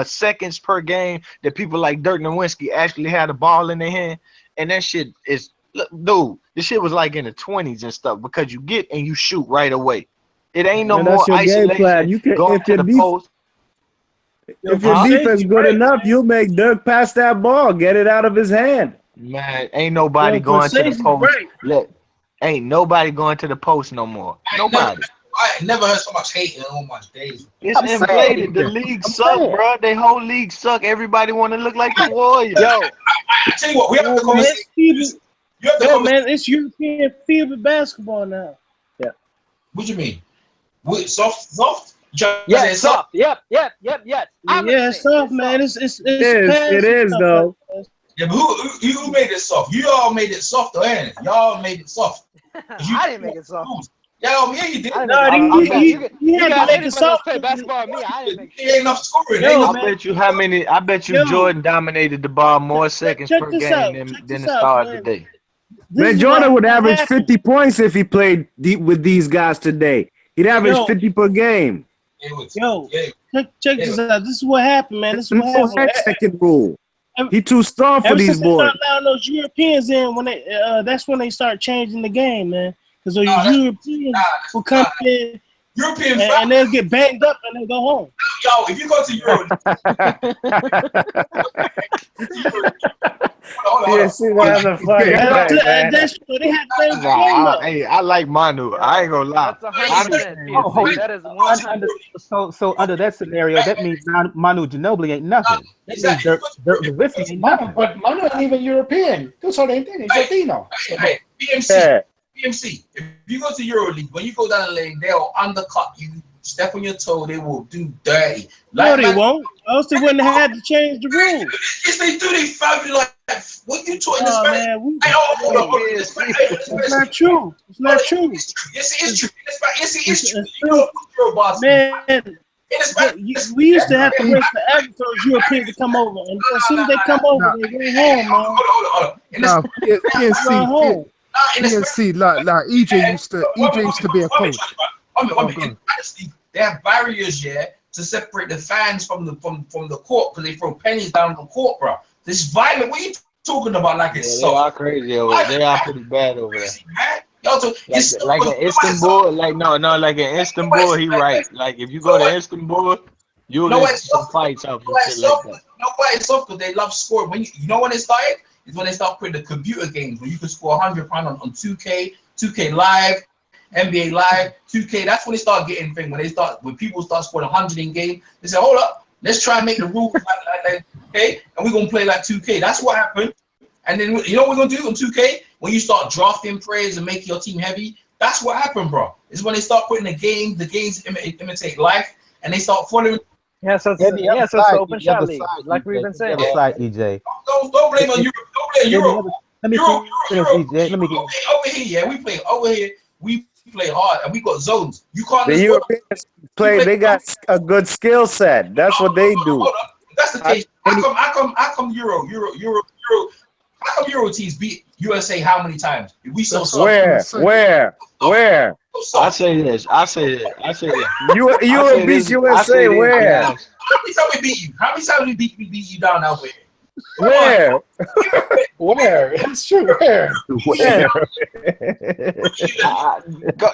seconds per game that people like Dirk Nowitzki actually had the ball in their hand, and that shit is, dude. This shit was like in the 20s and stuff because you get and you shoot right away. It ain't no more isolation. You can going to the post. If your defense good enough, you'll make Dirk pass that ball, get it out of his hand. Man, ain't nobody going to the post. Look, ain't nobody going to the post no more. Nobody. I ain't never heard so much hate in all my days. It's inflated. The league suck, bro. The whole league suck. Everybody want to look like the Warriors. Yo, I tell you what, we have to conversation. Man, it's European fever basketball now. Yeah. What do you mean? What, soft? Yeah, soft. Yep. Yeah, it's soft, man. It is though. Yeah, but who made it soft? You all made it soft, though, ain't it? Y'all made it soft. I didn't make it soft. Yeah, you did. You guys didn't play basketball with me. I didn't make it. Ain't enough scoring. I bet you Jordan dominated the ball more seconds per game than the start of the day. Man, Jordan would average 50 points if he played with these guys today. He'd average 50 per game. Check this out. This is what happened, man. This is what happened. Second rule. He too strong for these boys. Start allowing those Europeans in when they that's when they start changing the game, man. Because those Europeans will come in and they'll get banged up and they go home. Yo, if you go to Europe, I like Manu. I ain't gonna lie. That is 100%. So under that scenario, that means Manu Ginobili ain't nothing. Exactly. Ain't nothing. But Manu ain't even European. He's Latino. Hey, BMC. If you go to EuroLeague, when you go down the lane, they'll undercut you. Step on your toe, they will do dirty. No, they won't. Else they wouldn't have had to change the rules. Yes, they do. They found you like, what you talking this man? It's not true. It's not true. Yes, it is true. Yes, it is true. Man, we used to have to wait forever for those Europeans to come over, and as soon as they come over, they go home, man. Hold on. PNC, like EJ used to be a coach. Honestly, they have barriers to separate the fans from the court because they throw pennies down the court, bro. This violent. What are you talking about? Like it's so. They are crazy over there. They are pretty bad over there. Like in Istanbul, like in Istanbul, he right. Like if you go to Istanbul, you'll get some fights up and shit like that. Nobody's soft because they love scoring. When you know when they started? It's when they start putting the computer games where you can score £100 on 2K, 2K Live, NBA Live, 2K. That's when they start getting thing. When people start scoring 100 in game, they say, "Hold up, let's try and make the rules like 2K, and we're gonna play like 2K." That's what happened. And then you know what we're gonna do on 2K when you start drafting players and make your team heavy. That's what happened, bro. It's when they start putting the games imitate life, and they start following. Yeah, so it's open shot league, like we've been saying. EJ. Don't blame on Europe. Don't blame Europe. Let me EJ. Let me get over here. We play over here. We play hard, and we got zones. You can't. The Europeans play. They got a good skill set. That's what they do. That's the case. How come Euro? How come Euro teams beat USA how many times? If we so soft. Where? I say this. You beat USA where? How many times we beat you? How many times we beat you down out there? Where? Where? It's true. Where?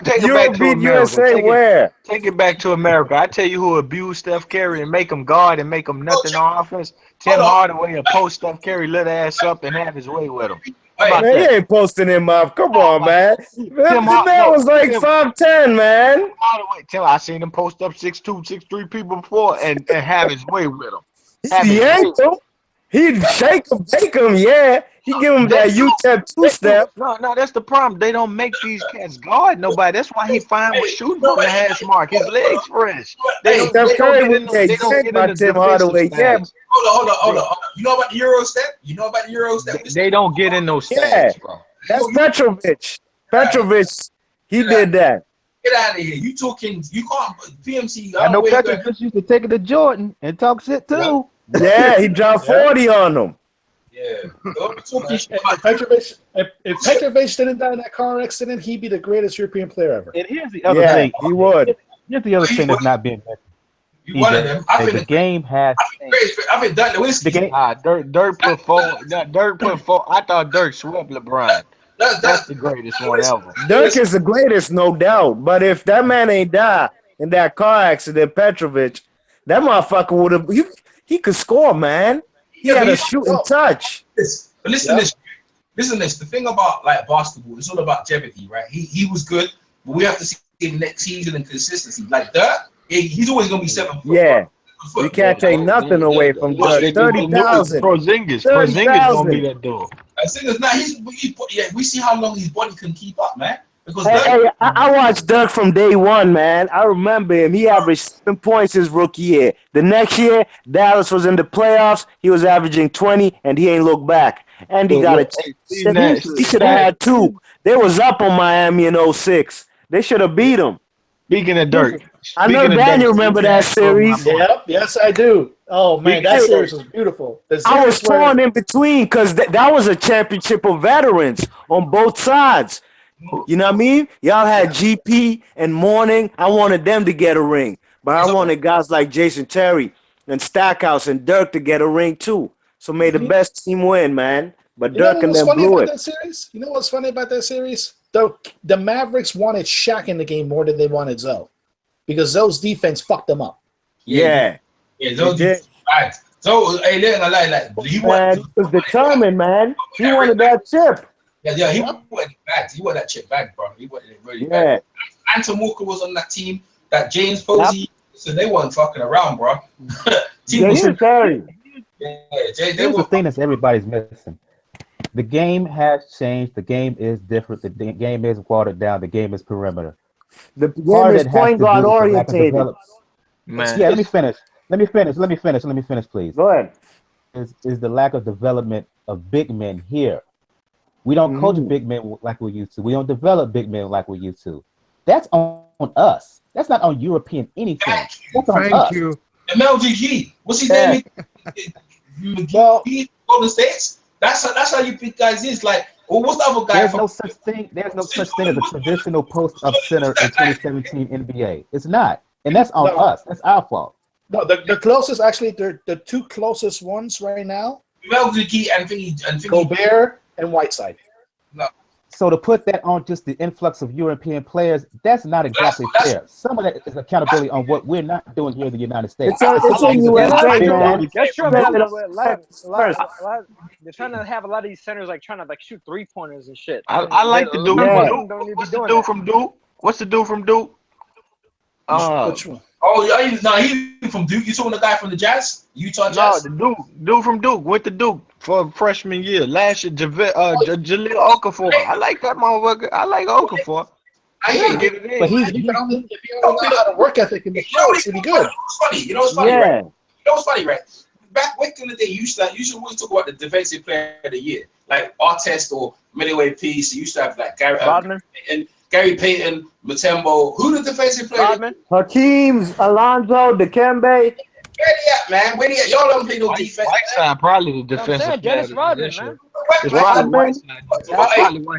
Take it back to America. Take it back to America. I tell you who abused Steph Curry and make him guard and make him nothing on offense. Tim Hardaway will post Steph Curry, let ass up and have his way with him. Man, he ain't posting him up. Come on, man. The man was like 5'10", man. I seen him post up 6'2", 6'3" people before and have his way with him. He yanked him. He'd shake him, bake him, yeah. He give him that UTEP two-step. No, that's the problem. They don't make these cats guard nobody. That's why he fine with shooting on the hash mark. His legs fresh. They don't get into Tim Hardaway. Yeah. Hold on. You know about the Euro step? They don't get in those stats, bro. That's Petrovic. He did that. Get out of here. You talking? You can't. PMC. I know Petrovic used to take it to Jordan and talk shit too. Yeah, he dropped 40 on them. Yeah. If Petrovic didn't die in that car accident, he'd be the greatest European player ever. And here's the other thing. He would. Here's the other thing that's not being mentioned. One of them. The game has. I've been done. Dirk put four. I thought Dirk swept LeBron. That's the greatest one ever. Dirk is the greatest, no doubt. But if that man ain't died in that car accident, Petrovic, that motherfucker would have. He could score, man. He had a shooting touch. Listen to this. listen, the thing about like basketball, it's all about longevity, right? He was good, but we have to see him next season and consistency. Like Dirk, he's always gonna be 7 foot. Yeah. You can't take nothing away from Dirk. 30,000. Porzingis gonna be that dude. Porzingis, now we see how long his body can keep up, man. Because I watched Dirk from day one, man. I remember him. He averaged 7 points his rookie year. The next year, Dallas was in the playoffs. He was averaging 20, and he ain't looked back. And he got a he should have had 2. They was up on Miami in 06. They should have beat him. Speaking of Dirk. I know Daniel remember that series. Yep, yes I do. Oh man, that series was beautiful. I was torn in between because that was a championship of veterans on both sides. You know what I mean? Y'all had GP and Mourning. I wanted them to get a ring. But I wanted guys like Jason Terry and Stackhouse and Dirk to get a ring too. So may the best team win, man. But Dirk and them blew it. You know what's funny about that series? The Mavericks wanted Shaq in the game more than they wanted Zoe. Because Zoe's defense fucked them up. Yeah. Yeah, Zoe's defense bad. So, hey, he was determined, man. He wanted that chip. Yeah, he wanted it bad. He wanted that chip bad, bro. He wanted it really bad. Anton Walker was on that team. That James Posey, so they weren't fucking around, bro. Jason Terry. Here's the thing that everybody's missing. The game has changed. The game is different. The game is watered down. The game is perimeter. The game is point guard orientated. Man. Yeah, let me finish. Let me finish, please. Go ahead. Is the lack of development of big men here. We don't coach big men like we used to. We don't develop big men like we used to. That's on us. That's not on European anything. That's on us. Thank you. MLGG. What's his name? Golden States. That's how you pick guys is. Like, well, what's the other guy? There's no such thing as a traditional post-up center in 2017 NBA. It's not. And that's on us. That's our fault. No, the closest, actually, the 2 closest ones right now. MLGG and Gobert and Whiteside. No. So to put that on just the influx of European players, that's not exactly fair. Some of that is accountability on what we're not doing here in the United States. It's on USA, man. They're trying to have a lot of these centers trying to shoot 3-pointers and shit. I like the dude from Duke. What's the dude from Duke? What's the dude from Duke? Which one? Oh, yeah, he's from Duke. You talking the guy from the Jazz? Utah Jazz? No, the dude from Duke. Went to Duke for freshman year. Last year, Jaleel Okafor. I like that motherfucker. I like Okafor. I can't get it in. But if you don't know how to work ethic in the show, it's really good. You know what's funny, right? You know what's funny, right? Back in the day, you should always talk about the defensive player of the year. Like Artest or Midway Peace. You used to have like Gary Payton, Mutombo. Who the defensive player? Hakeem, Alonzo, Dikembe. Where they at, man? Where they at? Y'all don't play no defense. Whiteside probably the defensive player. Dennis Rodman, man.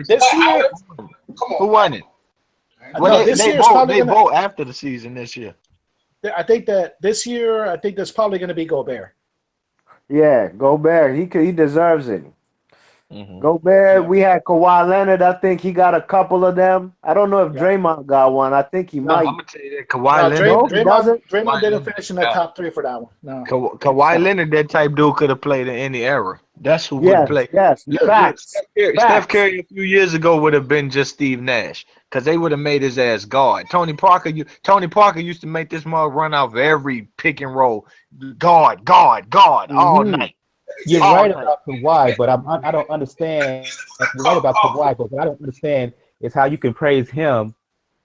This year, who won it? Well, they vote after the season this year. I think that this year, that's probably going to be Gobert. Yeah, Gobert. He deserves it. Gobert. We had Kawhi Leonard. I think he got a couple of them. I don't know if Draymond got one. I think he might. I'm gonna tell you that Kawhi Leonard. Draymond didn't finish in the top 3 for that one. No. Kawhi Leonard, that type dude, could have played in any era. That's who would play. Yes, facts. Steph Curry a few years ago would have been just Steve Nash because they would have made his ass guard. Tony Parker used to make this mug run off every pick and roll, guard all night. You're right about Kawhi, but I don't understand. You're right about Kawhi, but what I don't understand is how you can praise him,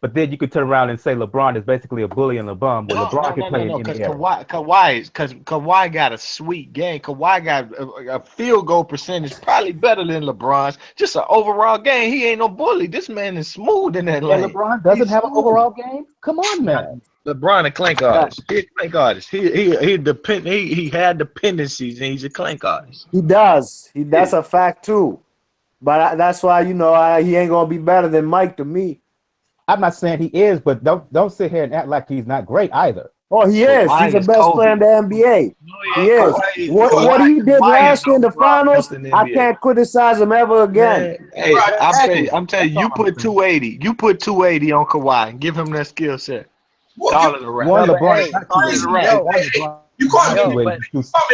but then you could turn around and say LeBron is basically a bully and a bum. But LeBron can play in any era. Kawhi got a sweet game. Kawhi got a field goal percentage probably better than LeBron's. Just an overall game. He ain't no bully. This man is smooth in that lane. LeBron doesn't have an overall game. Come on, man. LeBron a clank artist. He's a clank artist. He had dependencies and he's a clank artist. He does. That's a fact too. But that's why he ain't gonna be better than Mike to me. I'm not saying he is, but don't sit here and act like he's not great either. Oh, he is. He's the best player in the NBA. He is. What he did last year in the finals, I can't criticize him ever again. Hey, I'm telling you, you put 280. You put 280 on Kawhi and give him that skill set. All of the rap. You can't Yo, be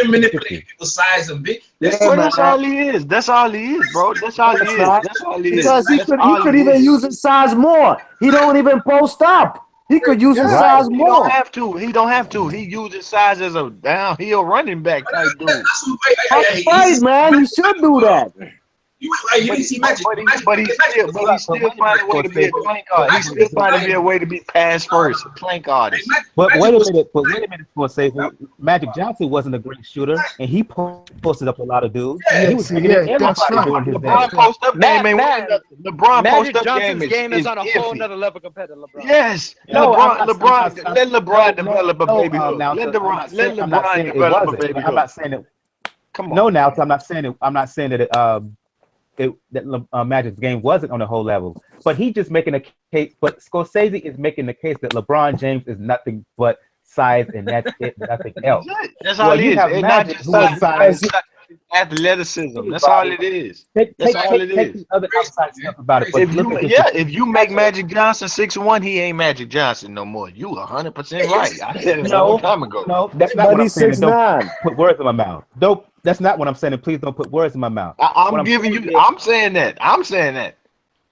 manipulating people's size and big. That's all he is. That's all he is, bro. That's all he is. That's all he is. Because he could even use his size more. He don't even post up. He could use his size He more. don't have to. He don't have to. He uses size as a downhill running back type dude. That's right, man. You should do that. But he still find a way to be a plank artist. He still find a way to be pass first, plank artist. But wait a minute, Scorsese. Magic Johnson wasn't a great shooter, and he posted up a lot of dudes. He was bigger than everybody doing his LeBron post up game, man. LeBron Magic post up Johnson's game is on a whole iffy. nother level compared to LeBron. Yes, LeBron. Let LeBron develop a baby look. Let LeBron develop a baby look. I'm not saying it. Come on. No, now I'm not saying it. I'm not saying that Magic's game wasn't on the whole level, but he's just making a case. But Scorsese is making the case that LeBron James is nothing but size, and that's it, nothing else. That's all it is. It's not just size, athleticism. That's all it is. That's all it is. The other outside stuff about it. If you make Magic Johnson 6'1", he ain't Magic Johnson no more. You 100% right. I said it a long time ago. No, that's not what I'm saying. Don't put words in my mouth. That's not what I'm saying. And please don't put words in my mouth. I'm saying that. I'm saying that.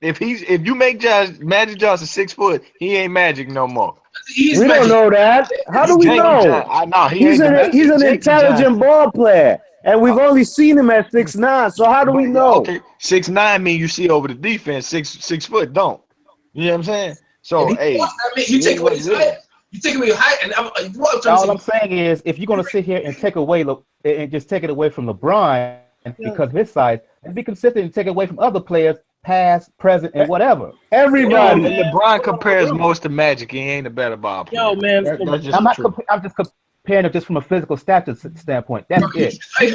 If you make Magic Johnson 6 foot, he ain't Magic no more. We don't know that. How do we know? He's an intelligent ball player, and we've only seen him at 6'9". So how do we know? Okay, 6'9" mean you see over the defense. 6 foot don't. You know what I'm saying? So you take away his height. You take away your height, and all I'm saying is, if you're gonna sit here and take away and just take it away from LeBron because of his size, and be consistent and take it away from other players, past, present, and whatever. Everybody. LeBron compares most to Magic. He ain't a better ball player. Yo, man. I'm just comparing it just from a physical stature standpoint. That's it. I'm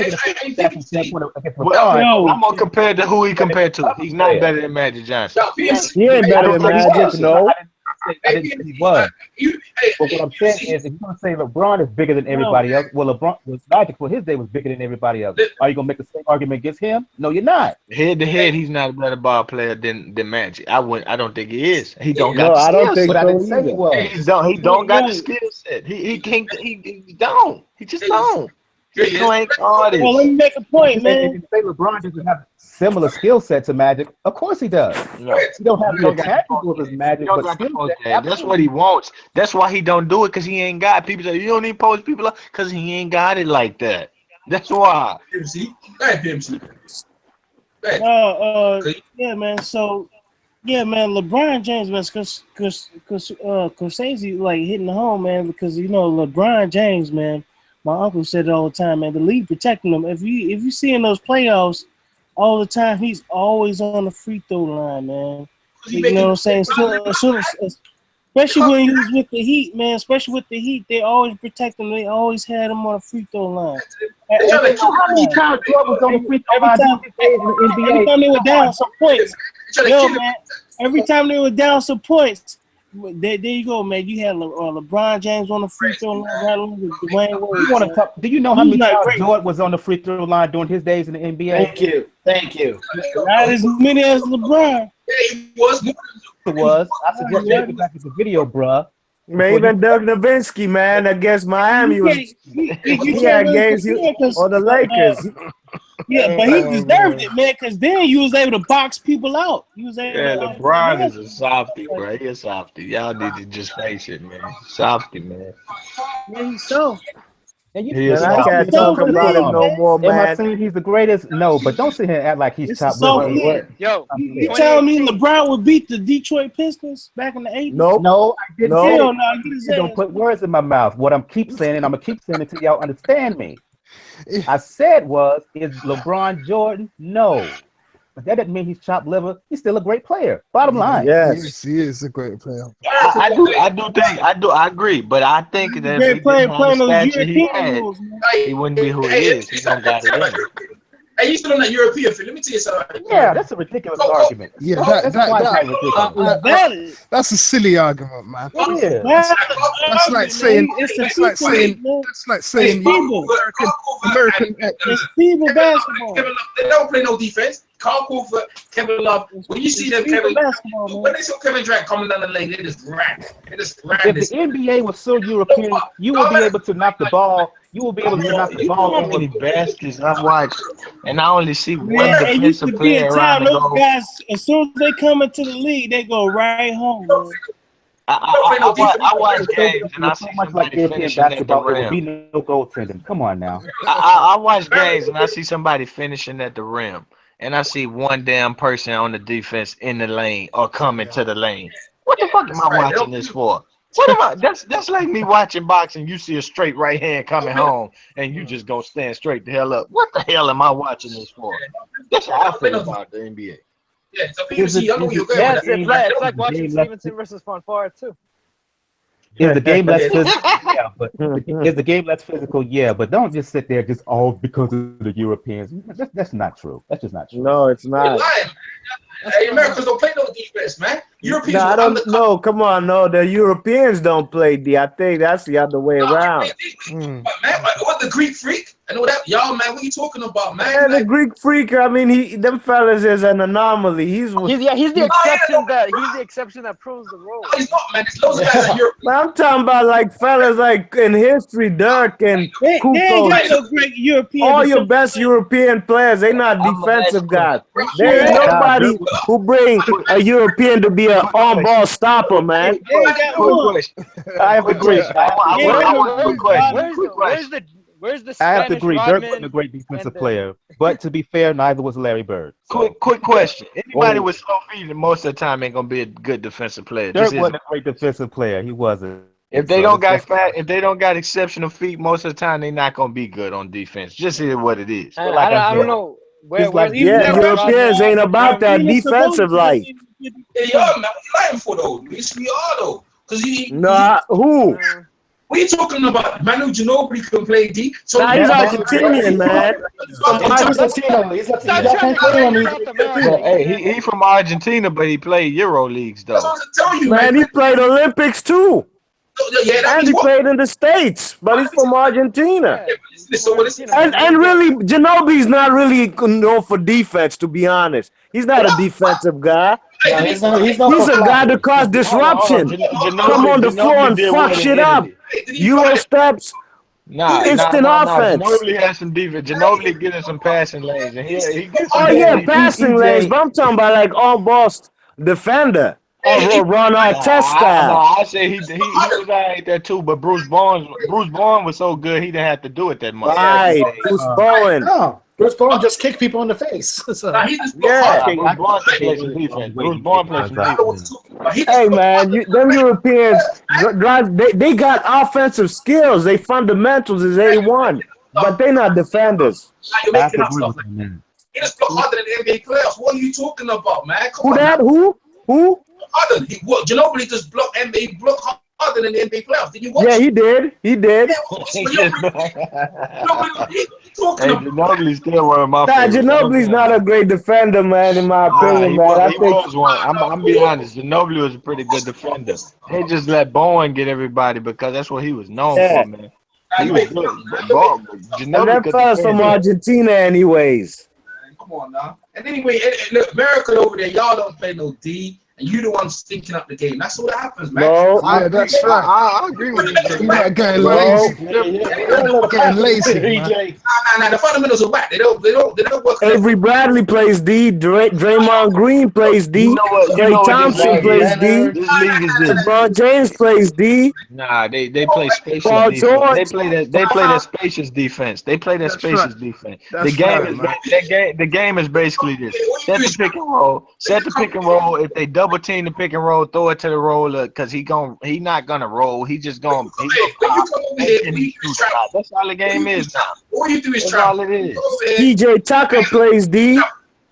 gonna compare to who he compared to. He's not better than Magic Johnson. He ain't better than Magic, no. I didn't say he was. But what I'm saying is, if you're gonna say LeBron is bigger than everybody else, well, LeBron was Magic for his day was bigger than everybody else. Are you gonna make the same argument against him? No, you're not. Head to head, he's not a better ball player than Magic. I don't think he is. He don't got. No, I don't think so either. He don't got the skill set. He can't. He don't. He just don't. Plank artist. Well, let me make a point, man. If you say LeBron doesn't have similar skill set to Magic, of course he does. No. He don't have the tactical as Magic, but skill set. That's what he wants. That's why he don't do it, because he ain't got. People say you don't even post people up because he ain't got it like that. That's why. Yeah, man. So, yeah, man. LeBron James, man, because Scorsese like hitting the home, man, because LeBron James, man. My uncle said it all the time, man. The league protecting him. If you see in those playoffs all the time, he's always on the free throw line, man. You know what I'm saying? Especially when he was with the Heat, man. Especially with the Heat, they always protect him. They always had him on the free throw line. Every time they were down some points, every time they were down some points. There you go, man. You had LeBron James on the free throw line, right along with Dwayne Wade. Do you know how many times Jordan was on the free throw line during his days in the NBA? Thank you. Not as many as LeBron. He was. I suggest you get back to the video, bruh. Man, even Doug Nowitzki, man, against Miami he had games or the Lakers. Yeah, but he deserved it, man, because then you was able to box people out. LeBron is a softy, bro. He a softy. Y'all need to just face it, man. Softy, man. Yeah, he's soft. I can't talk about him no more, man. Am I saying he's the greatest? No, but don't sit here and act like he's top level. Yo, you telling me LeBron would beat the Detroit Pistons back in the 80s? No, I didn't. No, you don't put words in my mouth. What I'm keep saying, and I'm gonna keep saying until y'all understand me. I said is LeBron Jordan? No. But that doesn't mean he's chopped liver. He's still a great player. Bottom line. Yes, he is a great player. I agree, but I think that great player playing those European rules, he wouldn't be who he is. He don't got it in. Hey, you still on that European field? Let me tell you something. Yeah, that's a ridiculous argument. Yeah, that's a silly argument, man. Yeah. That's like saying American. It's people basketball. Kevin Love, they don't play no defense. Carl Crawford, Kevin Love. When you see them, Kevin, when they saw Kevin Durant coming down the lane, they just ran. They just ran. If the NBA was so European, you would be able to knock the ball. You will be able to knock the ball How over. many baskets I've watched, and I only see one Man, it used defensive to be a player time around the those goal. guys, as soon as they come into the league, they go right home. Man. I watch games and I It's see so much like somebody European finishing at the basketball. There would be rim. no goaltending. Come on now. I watch games and I see somebody finishing at the rim, and I see one damn person on the defense in the lane or coming to the lane. What the fuck am I watching this for? What am I? That's like me watching boxing. You see a straight right hand coming home, and you just gonna stand straight the hell up. What the hell am I watching this for? That's how I feel about the NBA. Yeah, so PBC, I know you're good. Yeah, it's like watching Stevenson versus Fonfara too. Is the game less physical? Yeah, but is the game less physical? Yeah, but don't just sit there just all because of the Europeans. That's not true. That's just not true. No, it's not. Hey, Americans don't play no defense, man. Europeans No, I don't know. Come on, no, the Europeans don't play D. I think that's the other way around. Man, what the Greek freak? I know that, y'all, man. What you talking about, man? And the Greek freak. I mean, them fellas is an anomaly. He's the exception that proves the rule. No, he's not, man. It's those guys in Europe. I'm talking about like fellas like in history, Dirk and They ain't got no great European. all your best European players, they not defensive guys. There ain't nobody who bring a European to be an on-ball stopper, man. I have to agree. Where's the I have to Spanish agree. Dirk Rodman wasn't a great defensive and the- player, but to be fair, neither was Larry Bird. So. Quick question. Anybody with slow feet most of the time ain't gonna be a good defensive player. Dirk Just wasn't a great defensive player. He wasn't. if they don't got exceptional feet most of the time, they're not gonna be good on defense. Just hear what it is. I don't know. Europeans ain't about that defensive life. Yeah, man. What you lying for, though? Yes, we are, though. Because who? What are you talking about? Manu Ginobili can play D. So Nah, he's Argentinian, man. Hey, he from Argentina, but he played Euro leagues though. That's what I'm telling you, Man, he played Olympics too. Yeah, and he played in the States, but he's from Argentina. And really, Ginobili's not really known for defense, to be honest. He's not a defensive guy. No, he's not He's a guy that caused disruption. Come on the floor and fuck shit up. Euro steps. Instant offense. Ginobili has some defense. Ginobili getting some passing lanes. And he gets some passing lanes, but I'm talking about like almost defender. Or run out test style. I say he was right there too, but Bruce Bowen was so good he didn't have to do it that much. Right, Bruce Bowen. No, Bruce Bowen just kicked people in the face. So. Bruce Bowen plays some defense. Hey man, them Europeans, they got offensive skills. They fundamentals is A1, but they not defenders. He just block harder than the NBA playoffs. What are you talking about, man? Who that? Who? Harder. Ginobili just blocked NBA block harder than the NBA playoffs. Did you watch? Yeah, he did. Ginobili's still one of my favorites. Ginobili's not a great defender, man, in my opinion, man. He was one. I'm be honest. Ginobili was a pretty good defender. They just let Bowen get everybody because that's what he was known for, man. He was good. And that fella's from Argentina, anyways. Come on now. And anyway, look, America over there, y'all don't play no D. And you the one stinking up the game. That's what happens, man. No, that's right. I agree with you. You're getting lazy. Getting lazy. Nah. The fundamentals are whack. They don't work. Avery Bradley plays D. Draymond Green plays D. Clay Thompson plays D. LeBron James plays D. Nah, they play spacious defense. They play that spacious defense. They play that spacious defense. The game is basically this: set the pick and roll. Set the pick and roll. If they double team the pick and roll, throw it to the roller because he not gonna roll. He just gonna. That's all the game is now. All you do is try. All it is. PJ Tucker plays D.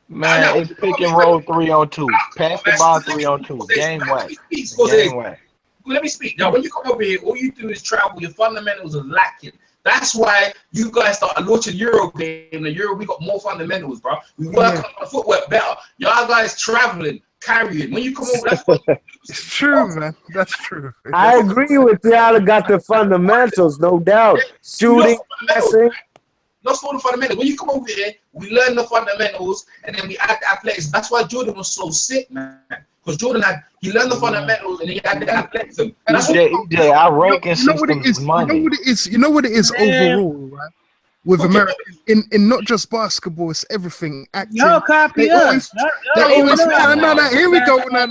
Man, it's pick and roll 3-on-2. Pass the ball 3-on-2. Game way. Let me speak. Now, when you come over here, all you do is travel. Your fundamentals are lacking. That's why you guys started launching Euro game. The Euro, we got more fundamentals, bro. We work on the footwork better. Y'all guys traveling, carrying. When you come over, that's what it's true, man. That's true. I agree with y'all. Got the fundamentals, no doubt. Shooting, passing. lost all the fundamentals. When you come over here, we learn the fundamentals, and then we add the athletics. That's why Jordan was so sick, man. Because Jordan he learned the fundamentals, and he had the athleticism. EJ, our ranking system is money. You know what it is overall, right? With America, in not just basketball, it's everything. Acting. Y'all copy us. No. Here we go. No.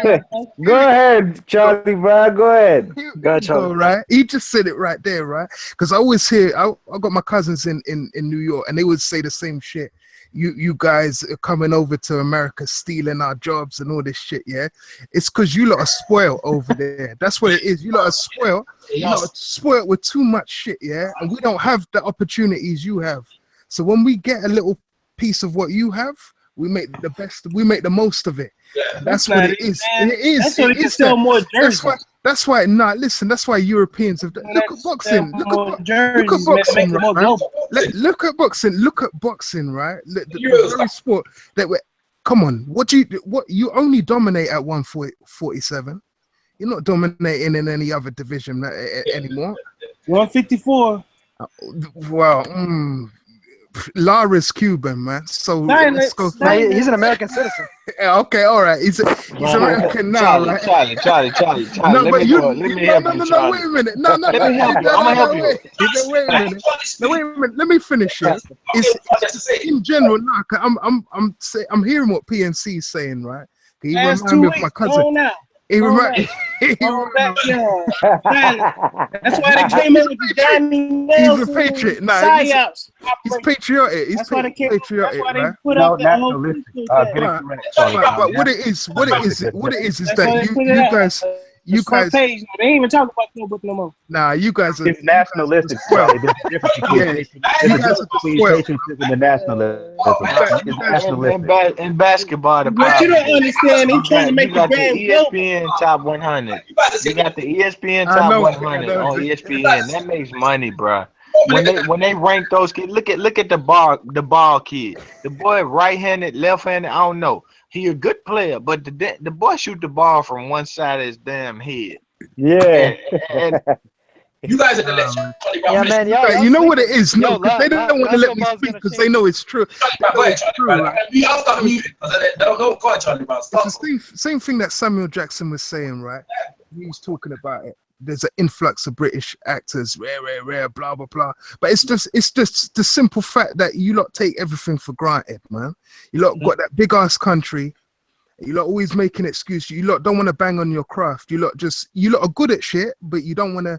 Wait. Go ahead, Charlie, bro. Go ahead. Go, right? He just said it right there, right? Because I always hear, I got my cousins in New York, and they would say the same shit. You guys are coming over to America, stealing our jobs and all this shit, yeah? It's because you lot are spoiled over there. That's what it is. You lot are spoiled. You lot are spoiled with too much shit, yeah? And we don't have the opportunities you have. So when we get a little piece of what you have, we make the most of it. Yeah. That's what it is. And it is. That's why we can sell more jerseys. That's why that's why Europeans have look at boxing. Look at boxing. Look at boxing. Look at boxing, right? The very sport that come on, what you only dominate at 147. You're not dominating in any other division anymore. 154. Well, Lara's Cuban, man. So let's go. He's an American citizen. Okay, all right. He's American now, Charlie. No, but let me help you. No, wait a minute. No, let me help you. I'm gonna help you. Wait a minute. Let me finish it. In general, now, I'm hearing what PNC is saying, right? He reminds me of my cousin. He reminds. That's why they came in with the Johnny Nails. He's a patriot. He's patriotic. He's patriotic, right? But what it is that you guys. They ain't even talk about no book no more. Nah, you guys are. It's nationalistic. Well, there's a difference between the nationalism. In basketball, but you don't understand. He's trying to make the ESPN top 100. You got the ESPN top 100 on ESPN. That makes money, bro. When they rank those kids, look at the ball kid. The boy right-handed, left-handed. I don't know. He a good player, but the boy shoot the ball from one side of his damn head. Yeah. And you guys are the man. You know what it is? No, they don't want to let me speak because they know it's true. It's the same thing that Samuel Jackson was saying, right? He was talking about it. There's an influx of British actors, rare, blah blah blah. But it's just the simple fact that you lot take everything for granted, man. You lot got that big ass country. You lot always making excuses. You lot don't want to bang on your craft. You lot are good at shit, but you don't want to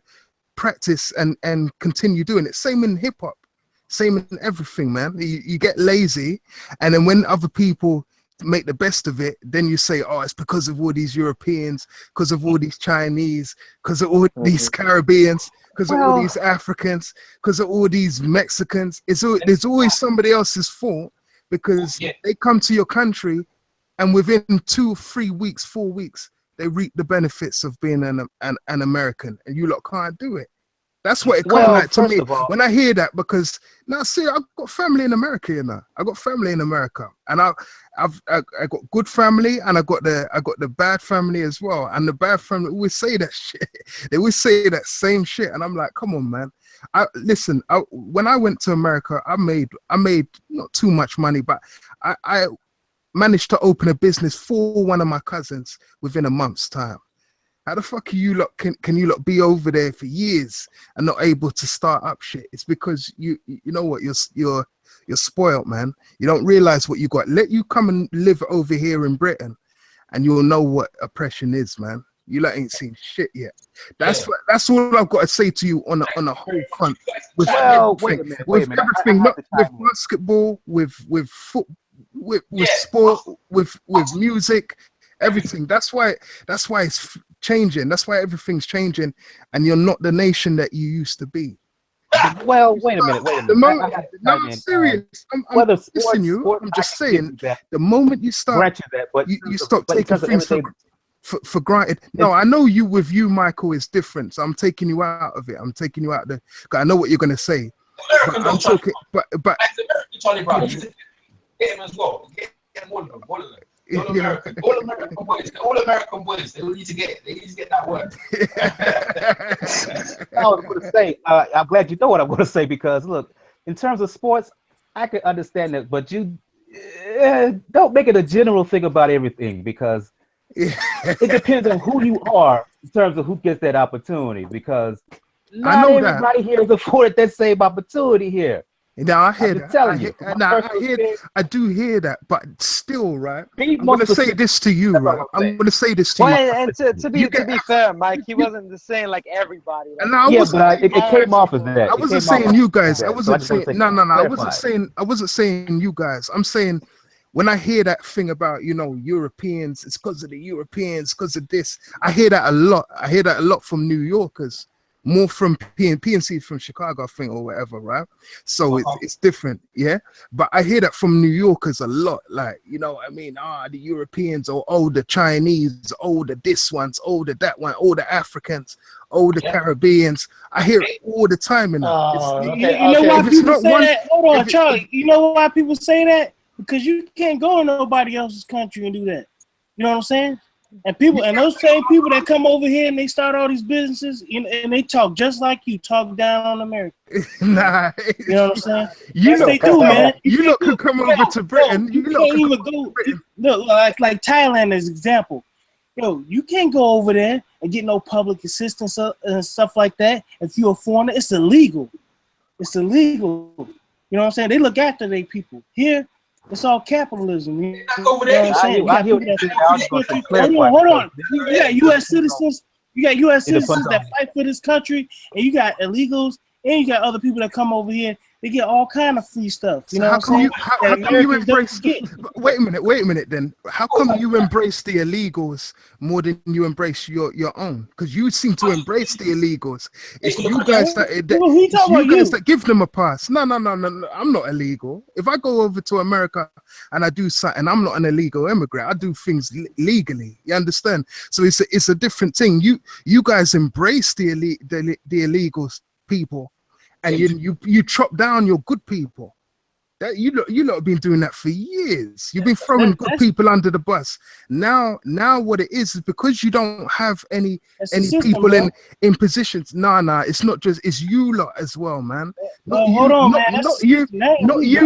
practice and continue doing it. Same in hip hop, same in everything, man. You get lazy, and then when other people make the best of it, then you say, oh, it's because of all these Europeans, because of all these Chinese, because of all these Caribbeans, because of all these Africans, because of all these Mexicans. There's always somebody else's fault because they come to your country and within 2, 3 weeks, 4 weeks, they reap the benefits of being an American, and you lot can't do it. That's what it comes like to me when I hear that, because see, I've got family in America, you know. I got family in America, and I got good family, and I got the bad family as well. And the bad family always say that shit. They always say that same shit, and I'm like, come on, man. When I went to America, I made not too much money, but I managed to open a business for one of my cousins within a month's time. How the fuck you lot can you lot be over there for years and not able to start up shit? It's because you know what, you're spoiled, man. You don't realize what you got. Let you come and live over here in Britain, and you'll know what oppression is, man. You lot ain't seen shit yet. That's all I've got to say to you on a whole front. With everything, with basketball, with football, with sport, with music, everything. That's why it's changing. That's why everything's changing, and you're not the nation that you used to be. Well, wait a minute. I'm serious. I'm listening you. I'm just saying. The moment you start, you stop taking things for granted. No, I know with you, Michael, is different. So I'm taking you out of it. I'm taking you out there. I know what you're gonna say. But I'm talking. But Charlie Brown, get him as well. Get him all of them. All American boys. They need to get that word. I was going to say, I'm glad you know what I'm going to say, because look, in terms of sports, I can understand that, but you don't make it a general thing about everything, because it depends on who you are in terms of who gets that opportunity, because not everybody here is afforded that same opportunity here. Now I hear that. I do hear that, but still, right? I'm gonna say this to you, right? I'm gonna say this to you. And to be fair, Mike, he wasn't just saying like everybody. Like, but it came off as that. I wasn't saying you guys. I wasn't saying no. I wasn't saying you guys. I'm saying when I hear that thing about, you know, Europeans, it's because of the Europeans, because of this. I hear that a lot. I hear that a lot from New Yorkers. More from PNC from Chicago, I think, or whatever, right? So it's different, yeah. But I hear that from New Yorkers a lot, like, you know what I mean? The Europeans, or the Chinese, the this ones, the that one, the Africans, the Caribbeans. I hear it all the time. You know why people say that? Hold on, Charlie. You know why people say that? Because you can't go in nobody else's country and do that. You know what I'm saying? And those same people that come over here and they start all these businesses and they talk just like you, talk down on America. Nah, you know what I'm saying? They do, man. You could come over to Britain. You can't even go. Look, like Thailand as example. Yo, you can't go over there and get no public assistance and stuff like that. If you're a foreigner, it's illegal. It's illegal. You know what I'm saying? They look after their people. Here, it's all capitalism. You know what I'm saying? Hold on. You got U.S. citizens. You got U.S. citizens that fight for this country, and you got illegals, and you got other people that come over here. They get all kind of free stuff. You know what I'm saying? How come you embrace? Wait a minute. Then how come you embrace the illegals more than you embrace your own? Because you seem to embrace the illegals. It's you guys that give them a pass. No. I'm not illegal. If I go over to America and I do something, I'm not an illegal immigrant. I do things legally. You understand? So it's a different thing. You guys embrace the illegals people. And you chop down your good people. That you lot have been doing that for years. You've been throwing good people under the bus. Now what it is because you don't have any people in positions. Nah, it's not just, it's you lot as well, man. Not you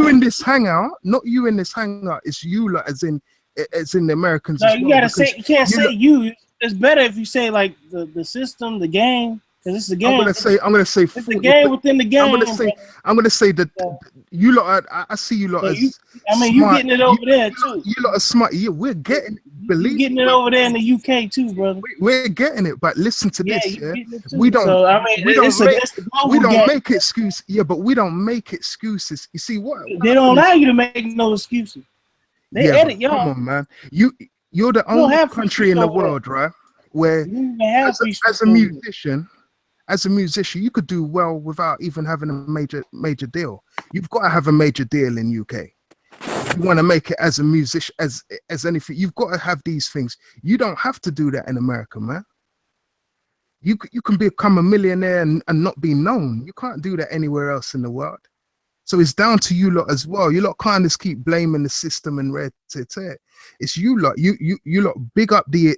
in this hangout. It's you lot as in the Americans. No, you gotta say, you can't say you. It's better if you say like the system, the game. It's a game. I'm gonna say it's a game within the game. I'm gonna say that you lot. I see you lot as. You getting it over there too. You lot are smart. Yeah, we're getting it. Believe getting it over there in the UK too, brother. We're getting it, but listen to this. Yeah, we don't. So, we don't make excuses. Yeah, but we don't make excuses. You see what? They don't allow you to make no excuses. They edit y'all. Come on, man. You're the only country in the world, right? Where as a musician, you could do well without even having a major deal. You've got to have a major deal in UK. If you want to make it as a musician, as anything, you've got to have these things. You don't have to do that in America, man. You can become a millionaire and not be known. You can't do that anywhere else in the world. So it's down to you lot as well. You lot can't just keep blaming the system and red tear. It's you lot. You lot big up the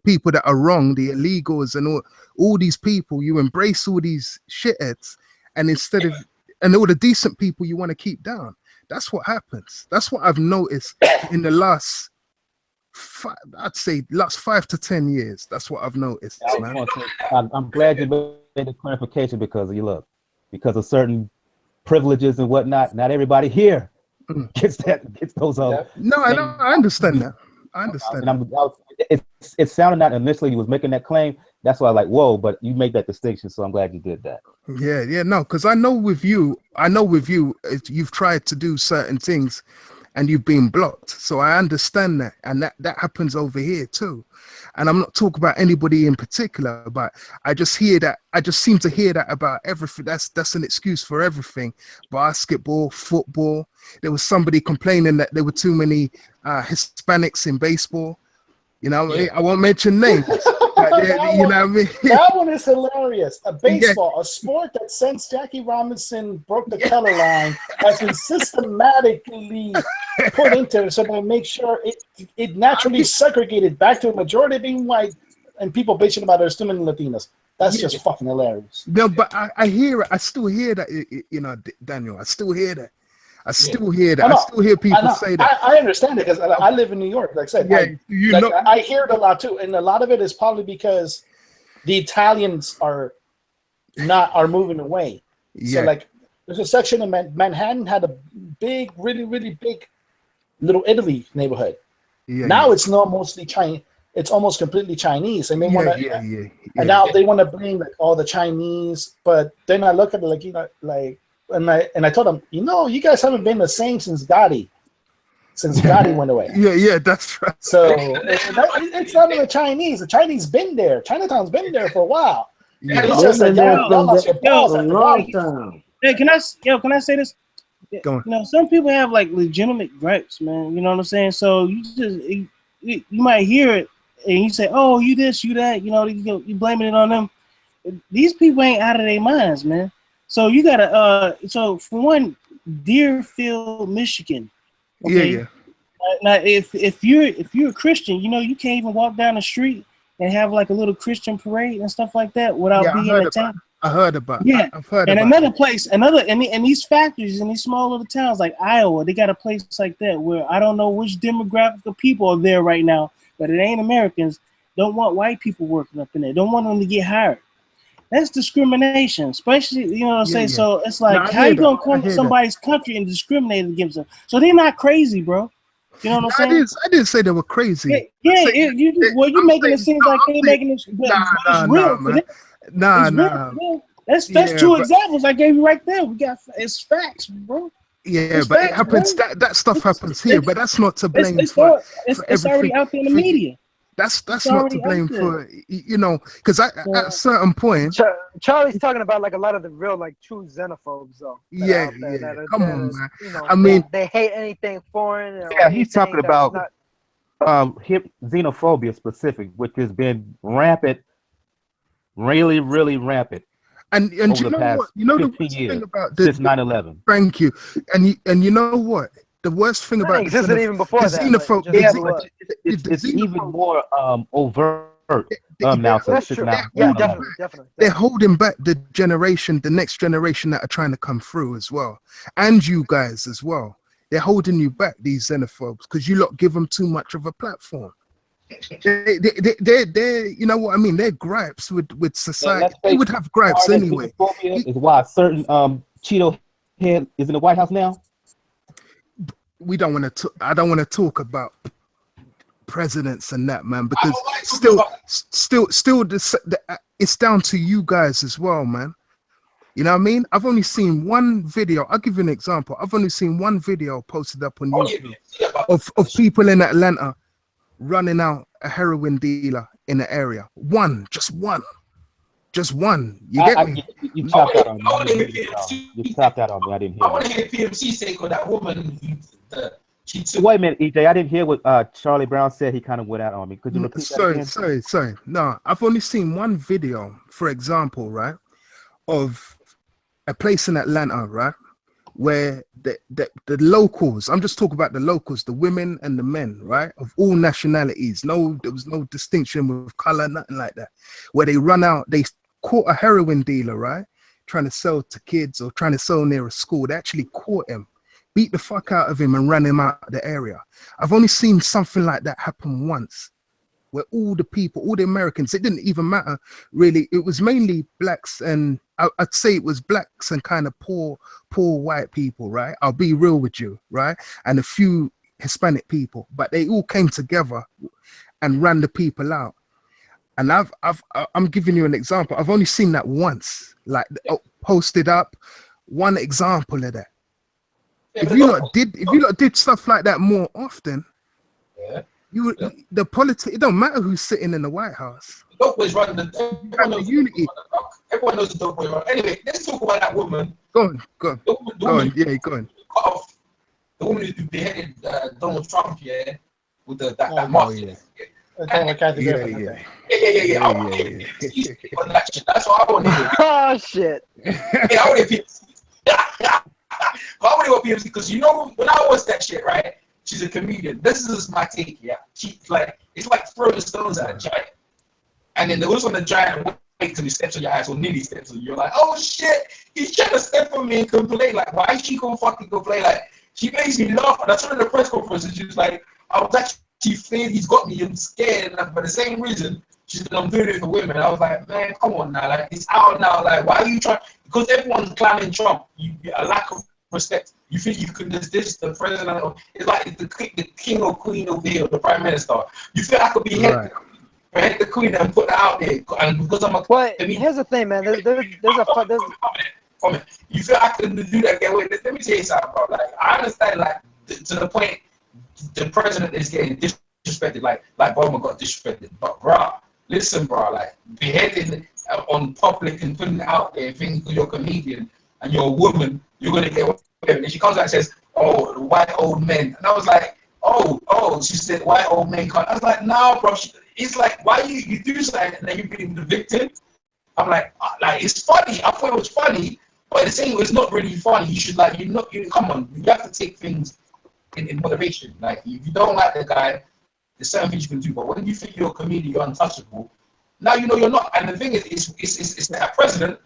people that are wrong, the illegals and all these people. You embrace all these shitheads, and and all the decent people you want to keep down. That's what happens. That's what I've noticed in the last 5 to 10 years. That's what I've noticed, man. I'm glad you made the clarification because of certain privileges and whatnot. Not everybody here gets those. No, I understand that. I understand. And it sounded not initially you was making that claim. That's why I was like, whoa, but you make that distinction, so I'm glad you did that. Yeah, no, because I know with you, you've tried to do certain things and you've been blocked. So I understand that. And that happens over here too. And I'm not talking about anybody in particular, but I just seem to hear that about everything. That's an excuse for everything. Basketball, football. There was somebody complaining that there were too many Hispanics in baseball. You know, I won't mention names. You know what I mean? That one is hilarious. A baseball, a sport that since Jackie Robinson broke the color line has been systematically put into it so to make sure it naturally segregated back to a majority being white and people bitching about their still many Latinos. That's just fucking hilarious. No, but I hear it. I still hear that, you know, Daniel. I still hear that. I still hear that. I still hear people say that. I understand it because I live in New York. Like I said, I hear it a lot too, and a lot of it is probably because the Italians are moving away. Yeah. So like, there's a section in Manhattan had a big, really, really big Little Italy neighborhood. Yeah, now it's not mostly Chinese. It's almost completely Chinese, and they want to. And now they want to bring like all the Chinese, but then I look at it like, you know, like. And I told him, you know, you guys haven't been the same since Gotti went away. Yeah, that's right. So it's not even the Chinese. The Chinese been there. Chinatown's been there for a while. Yeah. It's just like, y'all lost your balls after Gotti. Hey, can I say this? Go on. You know, some people have like legitimate gripes, man. You know what I'm saying? So you might hear it and you say, oh, you this, you that. You know, you blaming it on them. These people ain't out of their minds, man. So you gotta so for one, Deerfield, Michigan. Okay? Yeah. Now if you're a Christian, you know, you can't even walk down the street and have like a little Christian parade and stuff like that without being in a town. I heard about. Yeah, I've heard. And about another place, in these factories, in these small little towns like Iowa, they got a place like that where I don't know which demographic of people are there right now, but it ain't Americans. Don't want white people working up in there. Don't want them to get hired. That's discrimination, especially, you know what I'm saying? Yeah. So it's like, how you gonna come to somebody's country and discriminate against them? So they're not crazy, bro. You know what I'm saying? I didn't say they were crazy. You're making it seem like they're making it. It's real. Nah. That's two examples I gave you right there. It's facts, bro. Yeah, but it happens. That stuff happens here, but that's not to blame for it's already out there in the media. That's not to blame for, you know, because at a certain point, Charlie's talking about like a lot of the real like true xenophobes though. Yeah. Come on, man. You know, I mean, they hate anything foreign. Yeah, he's talking about xenophobia specific, which has been rampant, really, really rampant. And you know what? You know the worst thing about this, since 9/11. Thank you. And you know what? The worst thing about existed even before that. Xenophobia, it's even more overt now. That's true. Yeah, definitely. They're holding back the next generation that are trying to come through as well, and you guys as well. They're holding you back, these xenophobes, because you lot give them too much of a platform. They're you know what I mean? They're gripes with society. They would have gripes anyway. Is why certain Cheeto head is in the White House now. We don't want to. I don't want to talk about presidents and that, man, because still, it's down to you guys as well, man. You know what I mean? I've only seen one video. I'll give you an example. I've only seen one video posted up on YouTube of people in Atlanta running out a heroin dealer in the area. Just one. You get me? You tapped out on me. You tapped out on me. I didn't hear. I want to hear PMC say for that woman. Wait a minute, EJ. I didn't hear what Charlie Brown said. He kind of went out on me. Could you repeat that again? Sorry. No, I've only seen one video, for example, right, of a place in Atlanta, right, where the locals. I'm just talking about the locals, the women and the men, right, of all nationalities. There was no distinction with color, nothing like that. Where they run out, they caught a heroin dealer, right, trying to sell to kids or trying to sell near a school. They actually caught him, beat the fuck out of him and ran him out of the area. I've only seen something like that happen once, where all the people, all the Americans, it didn't even matter really. It was mainly blacks, and I'd say it was blacks and kind of poor white people, right? I'll be real with you, right? And a few Hispanic people, but they all came together and ran the people out. And I'm giving you an example. I've only seen that once, like posted up. One example of that. If you lot did stuff like that more often, you would, the politics. It don't matter who's sitting in the White House. The dope boys run the unity. Everyone knows the dope boys run. Anyway, let's talk about that woman. Go on. Yeah, go on. Cut off the woman who beheaded Donald Trump, with that mafia. Yeah. That's what I want to hear. Oh shit. I want to I want to PMC because you know when I watch that shit, right? She's a comedian. This is my take, She's like, it's like throwing stones at a giant. And then there was on the giant wait till he steps on your ass or nearly steps on you. You're like, oh shit, he's trying to step on me and complain. Like, why is she gonna fucking complain? Like, she makes me laugh. And I saw in the press conference, and she was like, I was actually feared he's got me. I'm scared. And for the same reason, she said, I'm doing it for women. I was like, man, come on now. Like, it's out now. Like, why are you trying? Because everyone's clowning Trump. You a lack of respect. You think you can just diss the president? It's like the king or queen over here, the prime minister. You feel I could be head the queen and put that out there, and because I'm a. Well, here's the thing, man. There's You feel I can do that? Get away. Let me tell you something, bro. Like, I understand, like, to the point, the president is getting disrespected, like Obama got disrespected. But, bro, listen, bro, like, beheading on public and putting it out there, thinking because you're a comedian and you're a woman, you're gonna get away with it. And she comes out and says, "Oh, the white old men," and I was like, "Oh," she said, "White old men can't." I was like, "No, bro." It's like, why you do something and then you blame the victim? I'm like, it's funny. I thought it was funny, but at the same time, it's not really funny. You should come on. You have to take things in moderation. Like, if you don't like the guy, there's certain things you can do. But when you think you're a comedian, you're untouchable. Now you know you're not. And the thing is, it's that president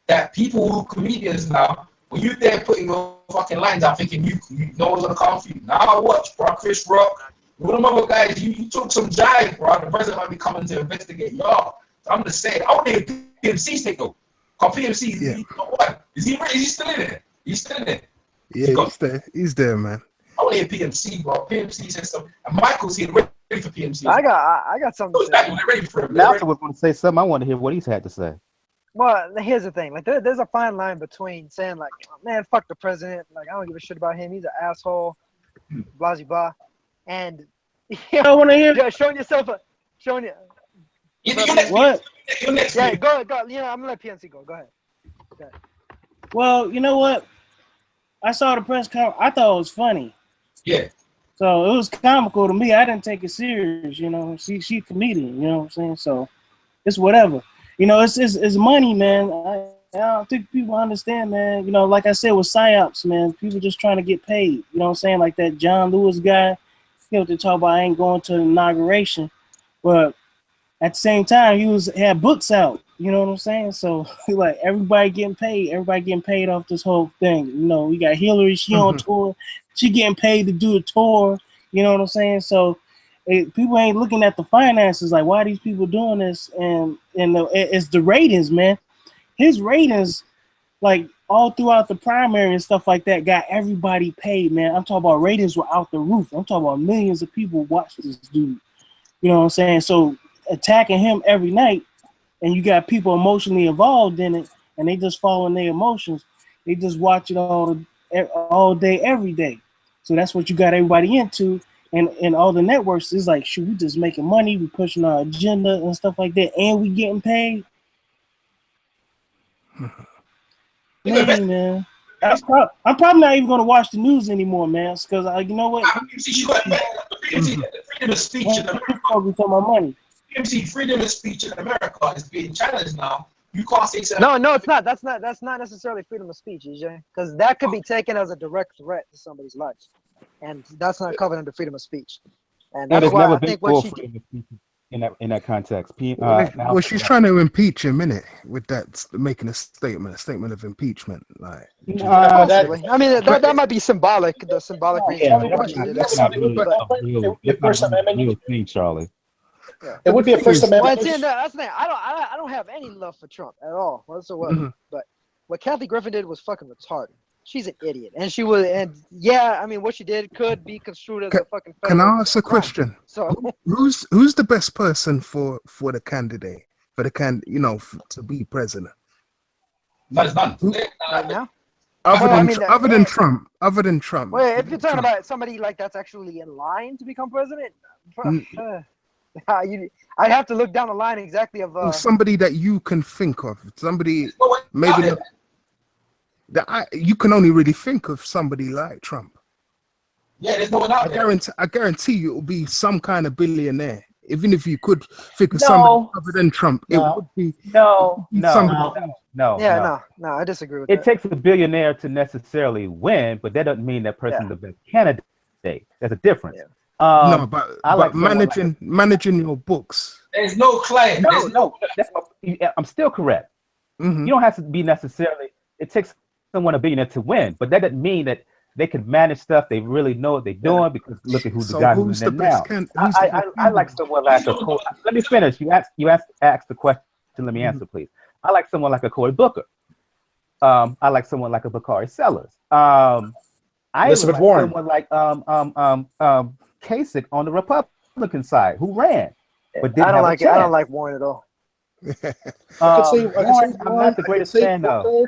that people who are comedians now, when you're there putting your fucking lines out, thinking you know what's gonna come for you. Now watch, bro, Chris Rock. One of my other guys, you took some jive, bro. The president might be coming to investigate y'all. So I'm just saying, I want to hear PMC take over. Cause PMC, what? Is he still in there? He's still in there. Yeah, he's there, man. I want to hear PMC, bro. PMC says something. And Michael's here ready for PMC. I got something to say. Ready for him. Nelson was going to say something. I want to hear what he's had to say. Well, here's the thing. Like, there's a fine line between saying, like, man, fuck the president. Like, I don't give a shit about him. He's an asshole. Blah, blah, blah. And I don't want to hear showing yourself showing you. What? Yeah, go. Yeah, I'm gonna let PNC go. Go ahead. Well, you know what? I saw the press conference. I thought it was funny. Yeah. So it was comical to me. I didn't take it serious. You know, she comedian. You know what I'm saying? So it's whatever. You know, it's money, man. I don't think people understand, man. You know, like I said with psyops, man, people just trying to get paid. You know what I'm saying? Like that John Lewis guy. You know what they talk about? I ain't going to the inauguration, but at the same time, he had books out. You know what I'm saying? So like everybody getting paid off this whole thing. You know, we got Hillary, she on tour, she getting paid to do a tour. You know what I'm saying? So people ain't looking at the finances. Like, why are these people doing this? And it's the ratings, man. His ratings, like all throughout the primary and stuff like that, got everybody paid, man. I'm talking about ratings were out the roof. I'm talking about millions of people watch this dude. You know what I'm saying? So attacking him every night, and you got people emotionally involved in it, and they just following their emotions. They just watch it all day, every day. So that's what you got everybody into. And all the networks is like, shoot, we just making money, we pushing our agenda and stuff like that, and we getting paid. Man, I'm probably not even going to watch the news anymore, man, because you know what? freedom of speech in America. Focus on my money. Freedom of speech in America is being challenged now. You can't say something. No, it's not. That's not necessarily freedom of speech, EJ, because that could be taken as a direct threat to somebody's life, and that's not covered under freedom of speech. And that's why I think what she did in that context. Well, she's trying to impeach him, innit? With that, making a statement of impeachment, like. I mean, that might be symbolic. The symbolic reason. That's not really a First Amendment thing, Charlie. Yeah. It would be a First Amendment. Well, that's the thing. I don't have any love for Trump at all whatsoever. Mm-hmm. But what Kathy Griffin did was fucking retarded. She's an idiot, and she was. And yeah, I mean, what she did could be construed as a fucking. Can I ask a question? So who's the best person for the candidate to be president? That's none. Right now. Other than Trump. Wait, if you're talking about somebody like that's actually in line to become president, I'd have to look down the line exactly of somebody that you can think of. Somebody maybe you can only really think of somebody like Trump. Yeah, there's no one out there. I guarantee you it will be some kind of billionaire. Even if you could think of somebody other than Trump, it would be no. I disagree with that. It takes a billionaire to necessarily win, but that doesn't mean that person's the best candidate. There's a difference. Yeah. But managing your books There's no claim. No. I'm still correct. Mhm. You don't have to be necessarily. It takes someone a billionaire to win, but that doesn't mean that they can manage stuff. They really know what they're doing because look at who's the guy who's in there now. I like someone like a. Let me finish. You asked the question. Let me answer, please. I like someone like a Cory Booker. I like someone like a Bakari Sellers. I Elizabeth like Warren. someone like Kasich on the Republican side who ran, but didn't I don't have a like it. I don't chance. like Warren at all. Warren, I'm not the greatest fan though.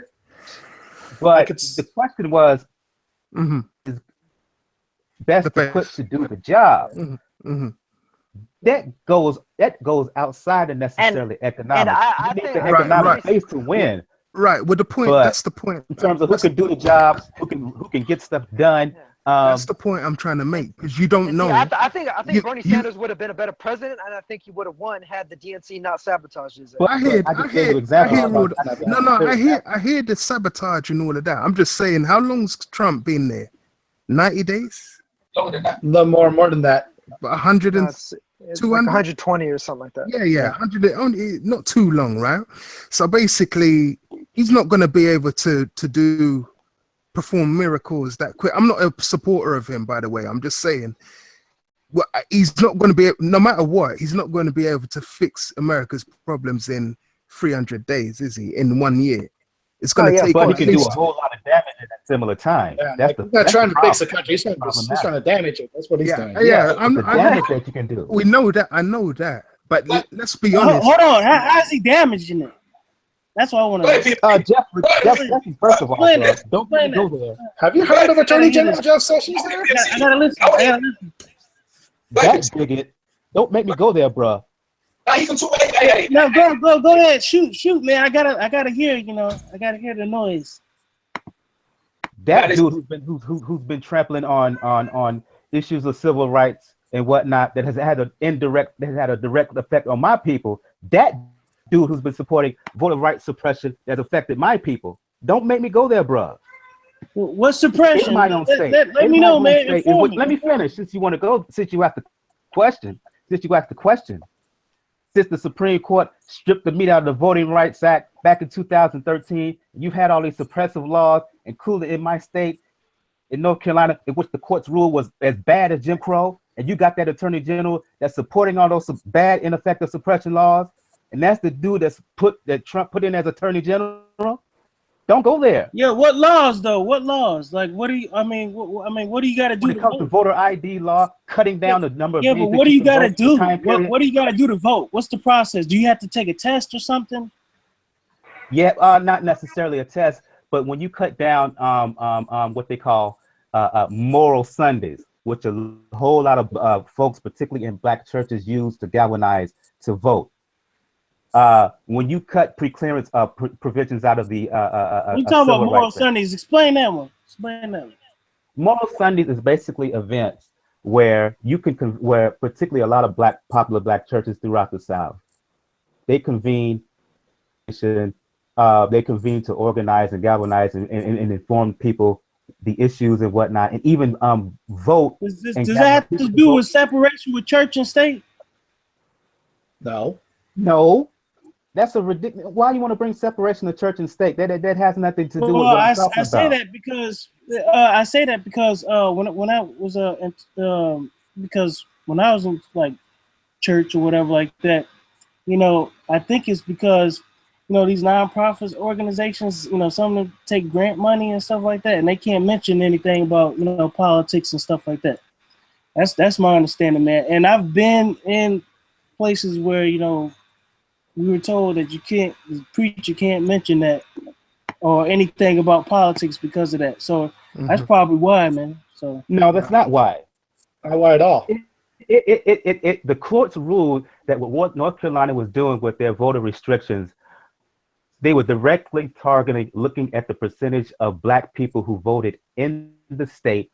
But the question was, is best equipped to do the job. That goes outside of necessarily economics. You need the economic base to win. Right. Well, the point. That's the point. In terms of who can do the job, who can get stuff done. That's the point I'm trying to make because you don't know. I think Bernie Sanders would have been a better president, and I think he would have won had the DNC not sabotaged his. I hear the sabotage and all of that. I'm just saying, how long's Trump been there? 90 days? Longer than that. No, more than that. 100 and It's like 120 or something like that. Yeah. 100, only not too long, right? So basically, he's not going to be able to perform miracles that quick. I'm not a supporter of him, by the way. I'm just saying, well, he's not going to be, no matter what, he's not going to be able to fix America's problems in 300 days, is he? In 1 year. It's going to take. But he can do a whole lot of damage at a similar time. Yeah, that's he's not trying to fix the country. He's trying to damage it. That's what he's doing. Yeah, the damage that you can do. We know that. I know that. But let's be honest. Hold on. How's he damaging it? That's what I want to know. Jeff, first of all, don't go there. Have you heard of Attorney General Jeff Sessions there? I gotta listen. That bigot. Don't make me go there, bro. No, go ahead. Shoot, man. I gotta hear. I gotta hear the noise. That dude who's been trampling on issues of civil rights and whatnot that has had a direct effect on my people. That dude who's been supporting voter rights suppression that affected my people. Don't make me go there, bro. What suppression? My own state. Let me know, man. Let me finish. Since you asked the question. Since the Supreme Court stripped the meat out of the Voting Rights Act back in 2013, you've had all these suppressive laws, including in my state, in North Carolina, in which the court's rule was as bad as Jim Crow, and you got that Attorney General that's supporting all those bad, ineffective suppression laws, and that's the dude that Trump put in as Attorney General. Don't go there. Yeah, what laws though? What laws? Like, what do you? I mean, what do you got to do? When it comes to voter ID law, cutting down the number of. Yeah, but what do you got to do? What do you got to do to vote? What's the process? Do you have to take a test or something? Yeah, not necessarily a test, but when you cut down what they call moral Sundays, which a whole lot of folks, particularly in black churches, use to galvanize to vote. When you cut pre-clearance provisions out of the we talk about moral Sundays. Explain that one. Moral Sundays is basically events where you can where particularly a lot of popular black churches throughout the South, they convene to organize and galvanize and inform people the issues and whatnot, and even vote. Does that have to do with separation with church and state? No. That's a ridiculous. Why you want to bring separation of church and state? That has nothing to do with what I I'm talking about. say that because when I was because when I was in like church or whatever like that, I think it's because these nonprofit organizations, some of them take grant money and stuff like that, and they can't mention anything about politics and stuff like that. That's my understanding, man. And I've been in places where we were told that the preacher can't mention that or anything about politics because of that. So that's probably why, man. So no, that's not why. Not why at all. The courts ruled that what North Carolina was doing with their voter restrictions, they were directly targeting, looking at the percentage of black people who voted in the state,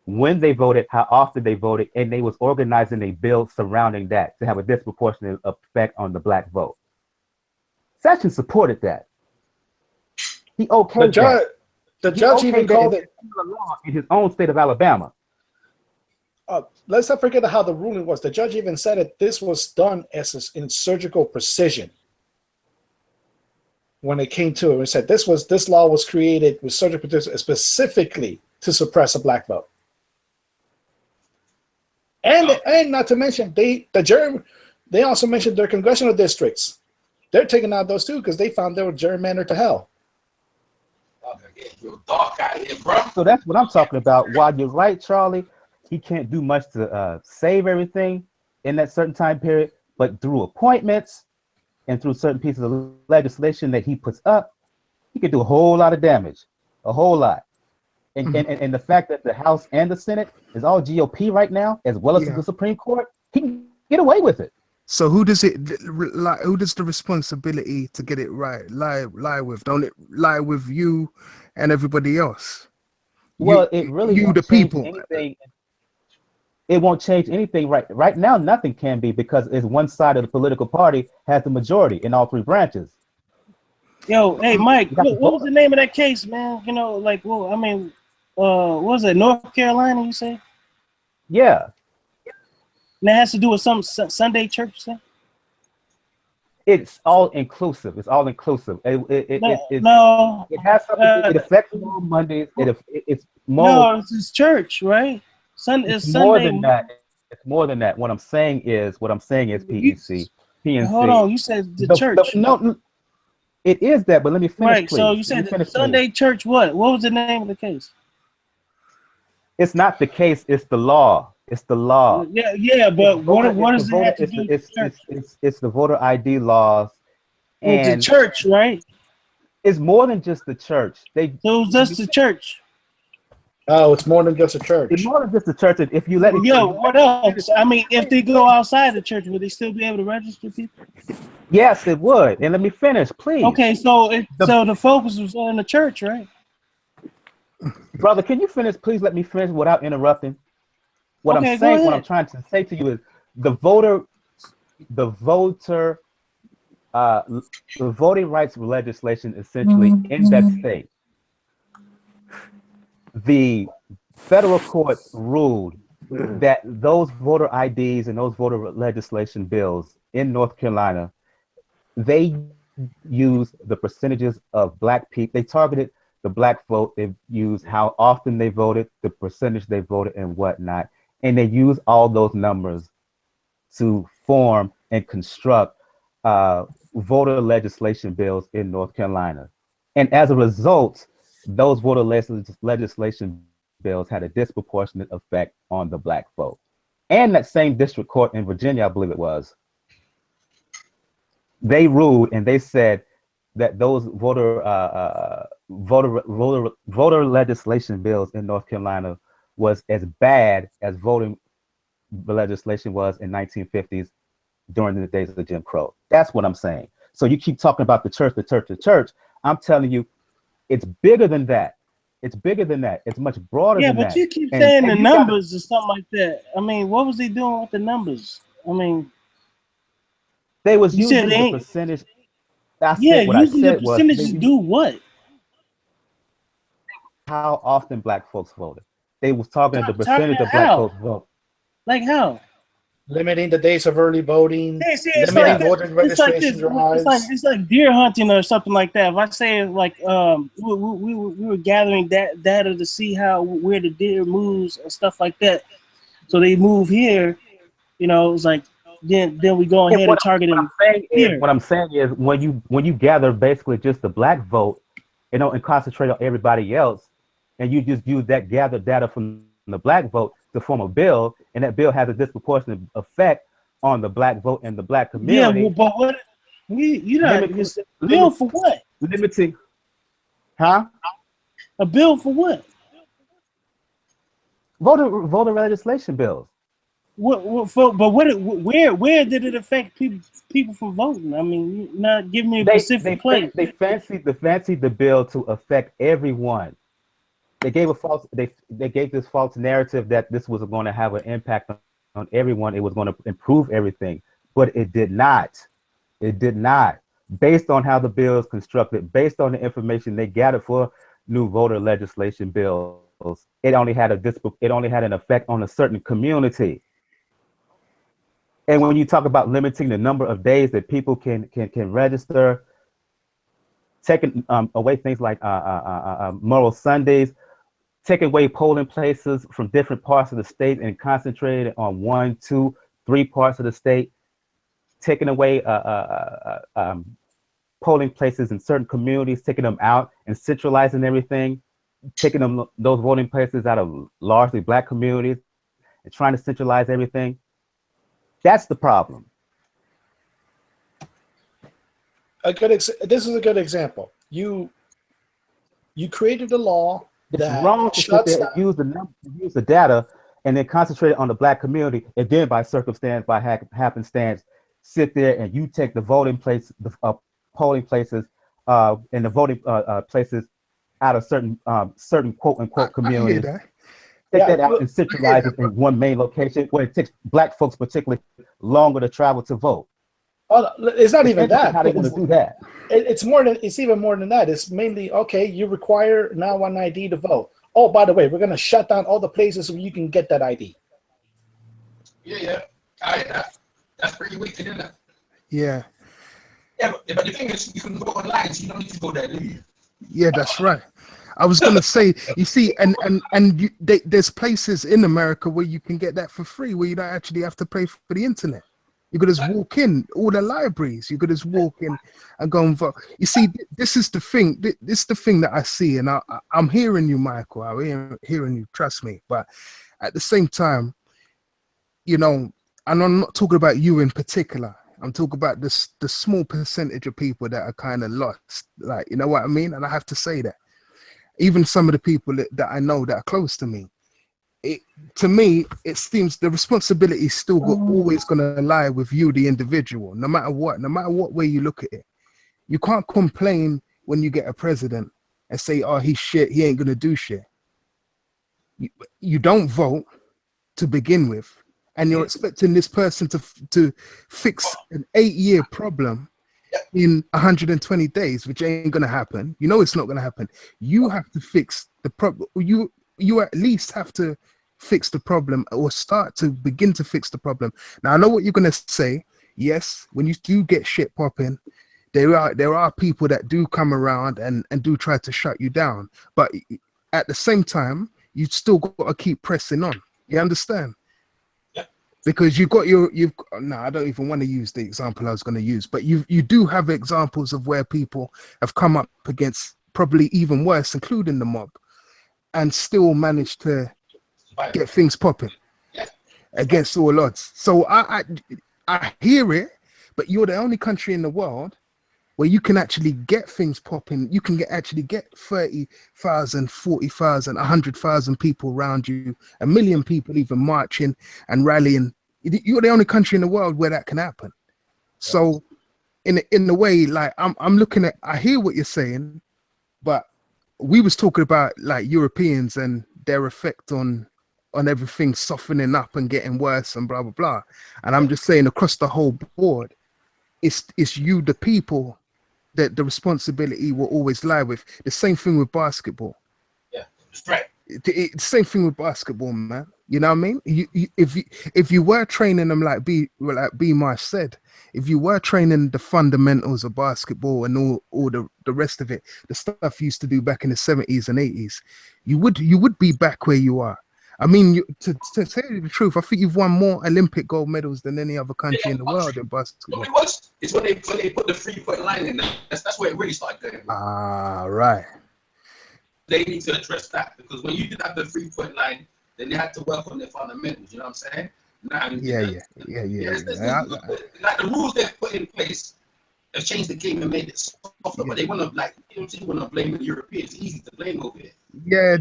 when they voted, how often they voted, and they was organizing a bill surrounding that to have a disproportionate effect on the black vote. Sessions supported that. He okayed that. The judge even called it in his own state of Alabama. let's not forget how the ruling was. The judge even said that this was done in surgical precision. When it came to it, it said this law was created with surgical precision specifically to suppress a black vote. And not to mention they also mentioned their congressional districts. They're taking out those too because they found they were gerrymandered to hell. So that's what I'm talking about. While you're right, Charlie, he can't do much to save everything in that certain time period, but through appointments and through certain pieces of legislation that he puts up, he could do a whole lot of damage, a whole lot. And the fact that the House and the Senate is all GOP right now, as well as the Supreme Court, he can get away with it. So who does the responsibility to get it right lie with? Don't it lie with you and everybody else? Well, it really won't the change people. Anything. It won't change anything right now. Nothing can be because it's one side of the political party has the majority in all three branches. Yo, hey Mike, what was the name of that case, man? You know, like, well, I mean, what was it, North Carolina? You say? Yeah. And that has to do with some Sunday church thing? It's all inclusive. It's all inclusive. It has something. It affects all Mondays. It's more. No, it's church, right? It's more Sunday. than that. It's more than that. What I'm saying is PNC. Hold on, you said the church. No, it is that. But let me finish. Right. Please. So you said the Sunday church. What was the name of the case? It's not the case. It's the law. It's the law. Yeah, but what does it have to do with church? It's the voter ID laws. And the church, right? It's more than just the church. So it's just the church. Oh, it's more than just a church. It's more than just the church. If you let me. Yo, what else? I mean, if they go outside the church, would they still be able to register people? Yes, it would. And let me finish, please. Okay, so the focus was on the church, right? Brother, can you finish? Please let me finish without interrupting. What I'm saying, what I'm trying to say to you is the voting rights legislation essentially in that state. The federal court ruled that those voter IDs and those voter legislation bills in North Carolina, they used the percentages of black people. They targeted the black vote. They used how often they voted, the percentage they voted, and whatnot. And they use all those numbers to form and construct voter legislation bills in North Carolina. And as a result, those voter legislation bills had a disproportionate effect on the black vote. And that same district court in Virginia, I believe it was, they ruled and they said that those voter legislation bills in North Carolina was as bad as voting legislation was in 1950s during the days of the Jim Crow. That's what I'm saying. So you keep talking about the church. I'm telling you, it's bigger than that. It's bigger than that. It's much broader than that. Yeah, but you keep saying the numbers or something like that. I mean, what was he doing with the numbers? I mean, they was using the percentage. Using the percentages do what? How often black folks voted. They was talking the percentage of black folks vote. Like how? Limiting the days of early voting. Limiting voter registration drives. It's like deer hunting or something like that. If I say like we were gathering that data to see where the deer moves and stuff like that. So they move here, you know, it's like then we go ahead and target them here. What I'm saying is when you gather basically just the black vote, you know, and concentrate on everybody else, and you just use that gathered data from the black vote to form a bill, and that bill has a disproportionate effect on the black vote and the black community. Yeah, but what? Bill for what? Limiting, huh? A bill for what? Voter legislation bills. Where did it affect people from voting? I mean, not give me a specific place. They fancied the bill to affect everyone. They gave this false narrative that this was going to have an impact on everyone. It was going to improve everything, but it did not. It did not. Based on how the bill is constructed, based on the information they gathered for new voter legislation bills, it only had an effect on a certain community. And when you talk about limiting the number of days that people can register, taking away things like Moral Sundays, taking away polling places from different parts of the state and concentrated on 1, 2, 3 parts of the state, taking away polling places in certain communities, taking them out and centralizing everything, taking those voting places out of largely Black communities and trying to centralize everything. That's the problem. This is a good example. You created a law It's wrong to sit there and use the data and then concentrate on the Black community, and then by circumstance, by happenstance, sit there and you take the voting place, the polling places, and the voting places out of certain quote unquote communities. Take that out and centralize it in one main location where it takes Black folks particularly longer to travel to vote. Oh, it's not even that. How they want to do that? It's even more than that. It's mainly, okay, you require now an ID to vote. Oh, by the way, we're going to shut down all the places where you can get that ID. Yeah. That's pretty wicked, isn't it? Yeah. Yeah, but the thing is, you can go online, so you don't need to go there, do you? Yeah, that's right. I was gonna say, you see, there's places in America where you can get that for free, where you don't actually have to pay for the internet. You could just walk in all the libraries. You could just walk in and go and vote. You see, this is the thing. This is the thing that I see, and I'm hearing you, Michael. I'm hearing you. Trust me. But at the same time, you know, and I'm not talking about you in particular. I'm talking about the small percentage of people that are kind of lost. Like, you know what I mean? And I have to say that. Even some of the people that I know that are close to me, to me, it seems the responsibility is still always going to lie with you, the individual, no matter what way you look at it. You can't complain when you get a president and say, oh, he's shit, he ain't going to do shit. You don't vote to begin with, and you're expecting this person to fix an 8-year problem in 120 days, which ain't gonna happen. You know it's not gonna happen. You have to fix the problem. You at least have to fix the problem, or start to begin to fix the problem. Now I know what you're gonna say. Yes, when you do get shit popping, there are people that do come around and do try to shut you down. But at the same time, you still got to keep pressing on. You understand? Because I don't even want to use the example I was going to use, but you do have examples of where people have come up against probably even worse, including the mob, and still managed to get things popping against all odds. So I hear it, but you're the only country in the world where you can actually get things popping. You can actually get 30,000, 40,000, 100,000 people around you, 1 million people even marching and rallying. You're the only country in the world where that can happen. So in the way, like I'm looking at, I hear what you're saying, but we was talking about like Europeans and their effect on everything softening up and getting worse and blah, blah, blah. And I'm just saying across the whole board, it's you, the people, that the responsibility will always lie with. The same thing with basketball. Yeah, that's right. Same thing with basketball, man. You know what I mean? If you were training them like B Marsh said, if you were training the fundamentals of basketball and all the rest of it, the stuff you used to do back in the 70s and 80s, you would be back where you are. I mean, to tell you the truth, I think you've won more Olympic gold medals than any other country in the world in basketball. It's when they put the 3-point line in. That's where it really started going. Ah, right. They need to address that, because when you did have the 3-point line, then they had to work on their fundamentals. You know what I'm saying? Like the rules they put in place have changed the game and made it softer. But they want to blame the Europeans. It's easy to blame over here. Yeah,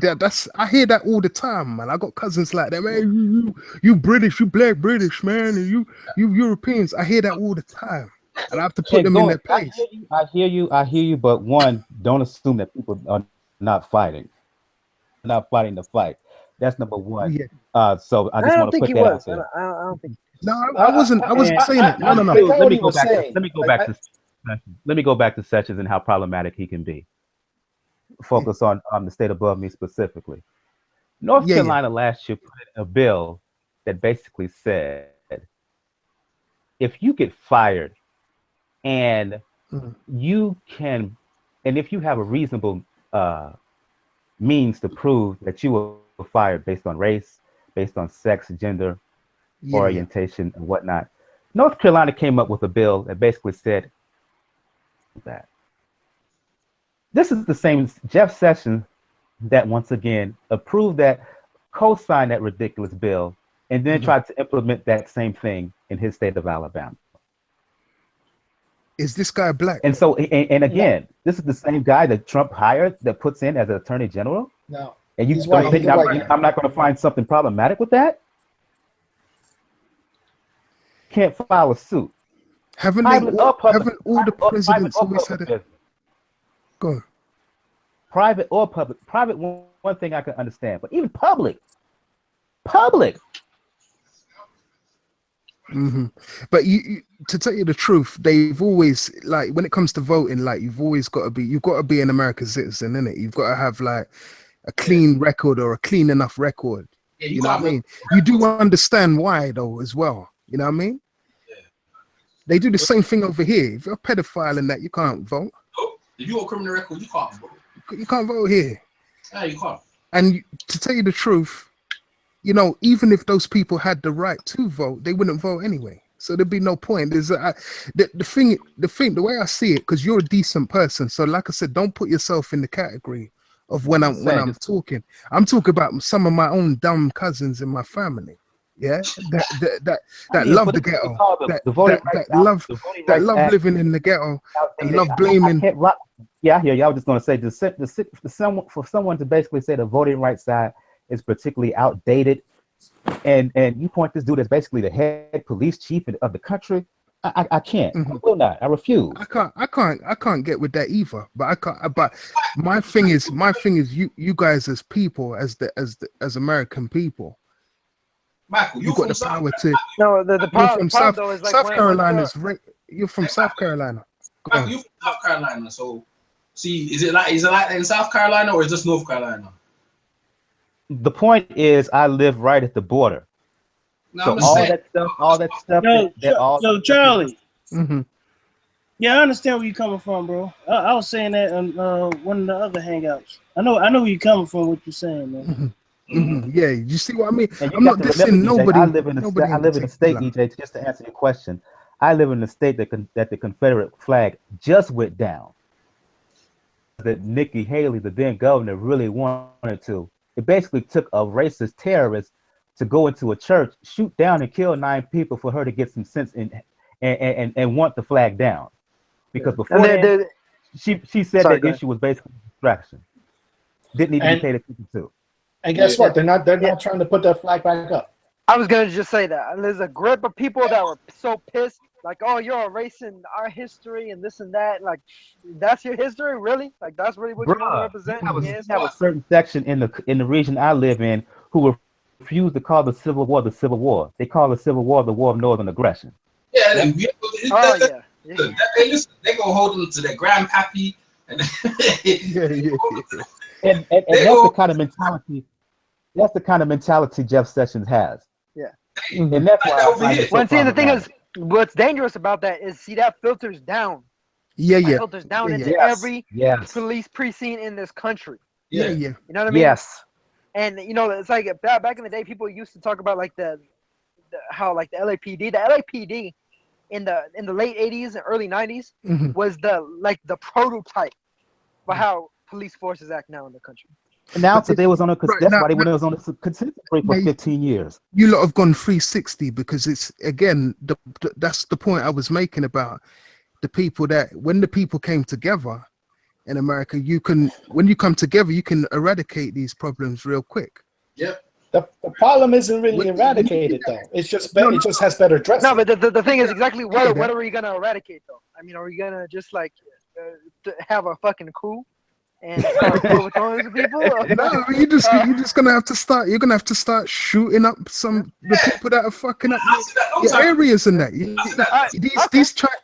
I hear that all the time, man. I got cousins like that, man. You British, you black British, man, and you Europeans. I hear that all the time, and I have to put them in their place. I hear you. But one, don't assume that people are not fighting. Not fighting the fight. That's number one. Yeah. So I just want to put that out there. I don't think. No, I wasn't saying it. No. Let me go back to Sessions and how problematic he can be. Focus on the state above me specifically. North Carolina last year put in a bill that basically said, if you get fired and you can, and if you have a reasonable means to prove that you were fired based on race, based on sex, gender, orientation, and whatnot, North Carolina came up with a bill that basically said that. This is the same Jeff Sessions that once again approved that, co-signed that ridiculous bill, and then tried to implement that same thing in his state of Alabama. Is this guy black? And so, and again, this is the same guy that Trump hired that puts in as an attorney general. No. And you don't think I'm not going to find something problematic with that? Can't file a suit. Haven't all the presidents always said it? Go on. Private or public. Private, one thing I can understand, but even public. But you, to tell you the truth, they've always, like, when it comes to voting, like, you've got to be an American citizen, innit? You've got to have like a clean record or a clean enough record. Yeah, you know what I mean? You do understand why though as well. You know what I mean? Yeah. They do the same thing over here. If you're a pedophile and that, you can't vote. Nope. If you got a criminal record, you can't vote. You can't vote here. Yeah, you can't. And to tell you the truth, you know, even if those people had the right to vote, they wouldn't vote anyway. So there'd be no point. There's the way I see it, because you're a decent person. So like I said, don't put yourself in the category of when I'm talking. I'm talking about some of my own dumb cousins in my family. Yeah, that love the ghetto, that love living in the ghetto, and love blaming. Yeah, I hear you. I was just going to say, for someone to basically say the Voting Rights side is particularly outdated, and you point this dude as basically the head police chief of the country. I can't. I will not. I refuse. I can't get with that either. But I can't. But my thing is, you guys as people, as American people, Michael, you've got the power to. No, the power from South Carolina. You're from South Carolina. Michael, you're from South Carolina, so see, is it like in South Carolina or is this North Carolina? The point is, I live right at the border. No, so all that stuff. No, Charlie. Yeah, I understand where you're coming from, bro. I was saying that on one of the other hangouts. I know where you're coming from. What you're saying, man. Yeah, you see what I mean? I'm not dissing nobody. I live in a state, EJ. Just to answer your question, I live in a state that the Confederate flag just went down. That Nikki Haley, the then governor, really wanted to. It basically took a racist terrorist to go into a church, shoot down and kill 9 people for her to get some sense and want the flag down. Because before she said that issue was basically a distraction. Didn't even pay attention to. And guess what? They're not trying to put that flag back up. I was gonna just say that. And there's a group of people that were so pissed, like, oh, you're erasing our history and this and that. Like, that's your history, really? Like, that's really what you want to represent? We have a certain section in the region I live in who refuse to call the Civil War the Civil War. They call the Civil War the War of Northern Aggression. Yeah, they gonna hold them to their grandpappy and and that's the kind of mentality. That's the kind of mentality Jeff Sessions has. Yeah, and that's why. The thing is, what's dangerous about that is, see, that filters down. That filters down into every police precinct in this country. Yeah. You know what I mean? Yes. And you know, it's like back in the day, people used to talk about like how like the LAPD. The LAPD in the late 80s and early 90s was the prototype for how police forces act now in the country. And now today was on a that's why they was on a consent decree for 15 years. You lot have gone 360 because it's again that's the point I was making about the people that when the people came together in America, when you come together, you can eradicate these problems real quick. Yep. The problem isn't really eradicated though. It's just better. It just has better dressing. No, but the thing is exactly what are we gonna eradicate though? I mean, are we gonna just like have a fucking coup and start overthrowing people? No, you're just gonna have to start. You're gonna have to start shooting up the people that are fucking up your areas and that.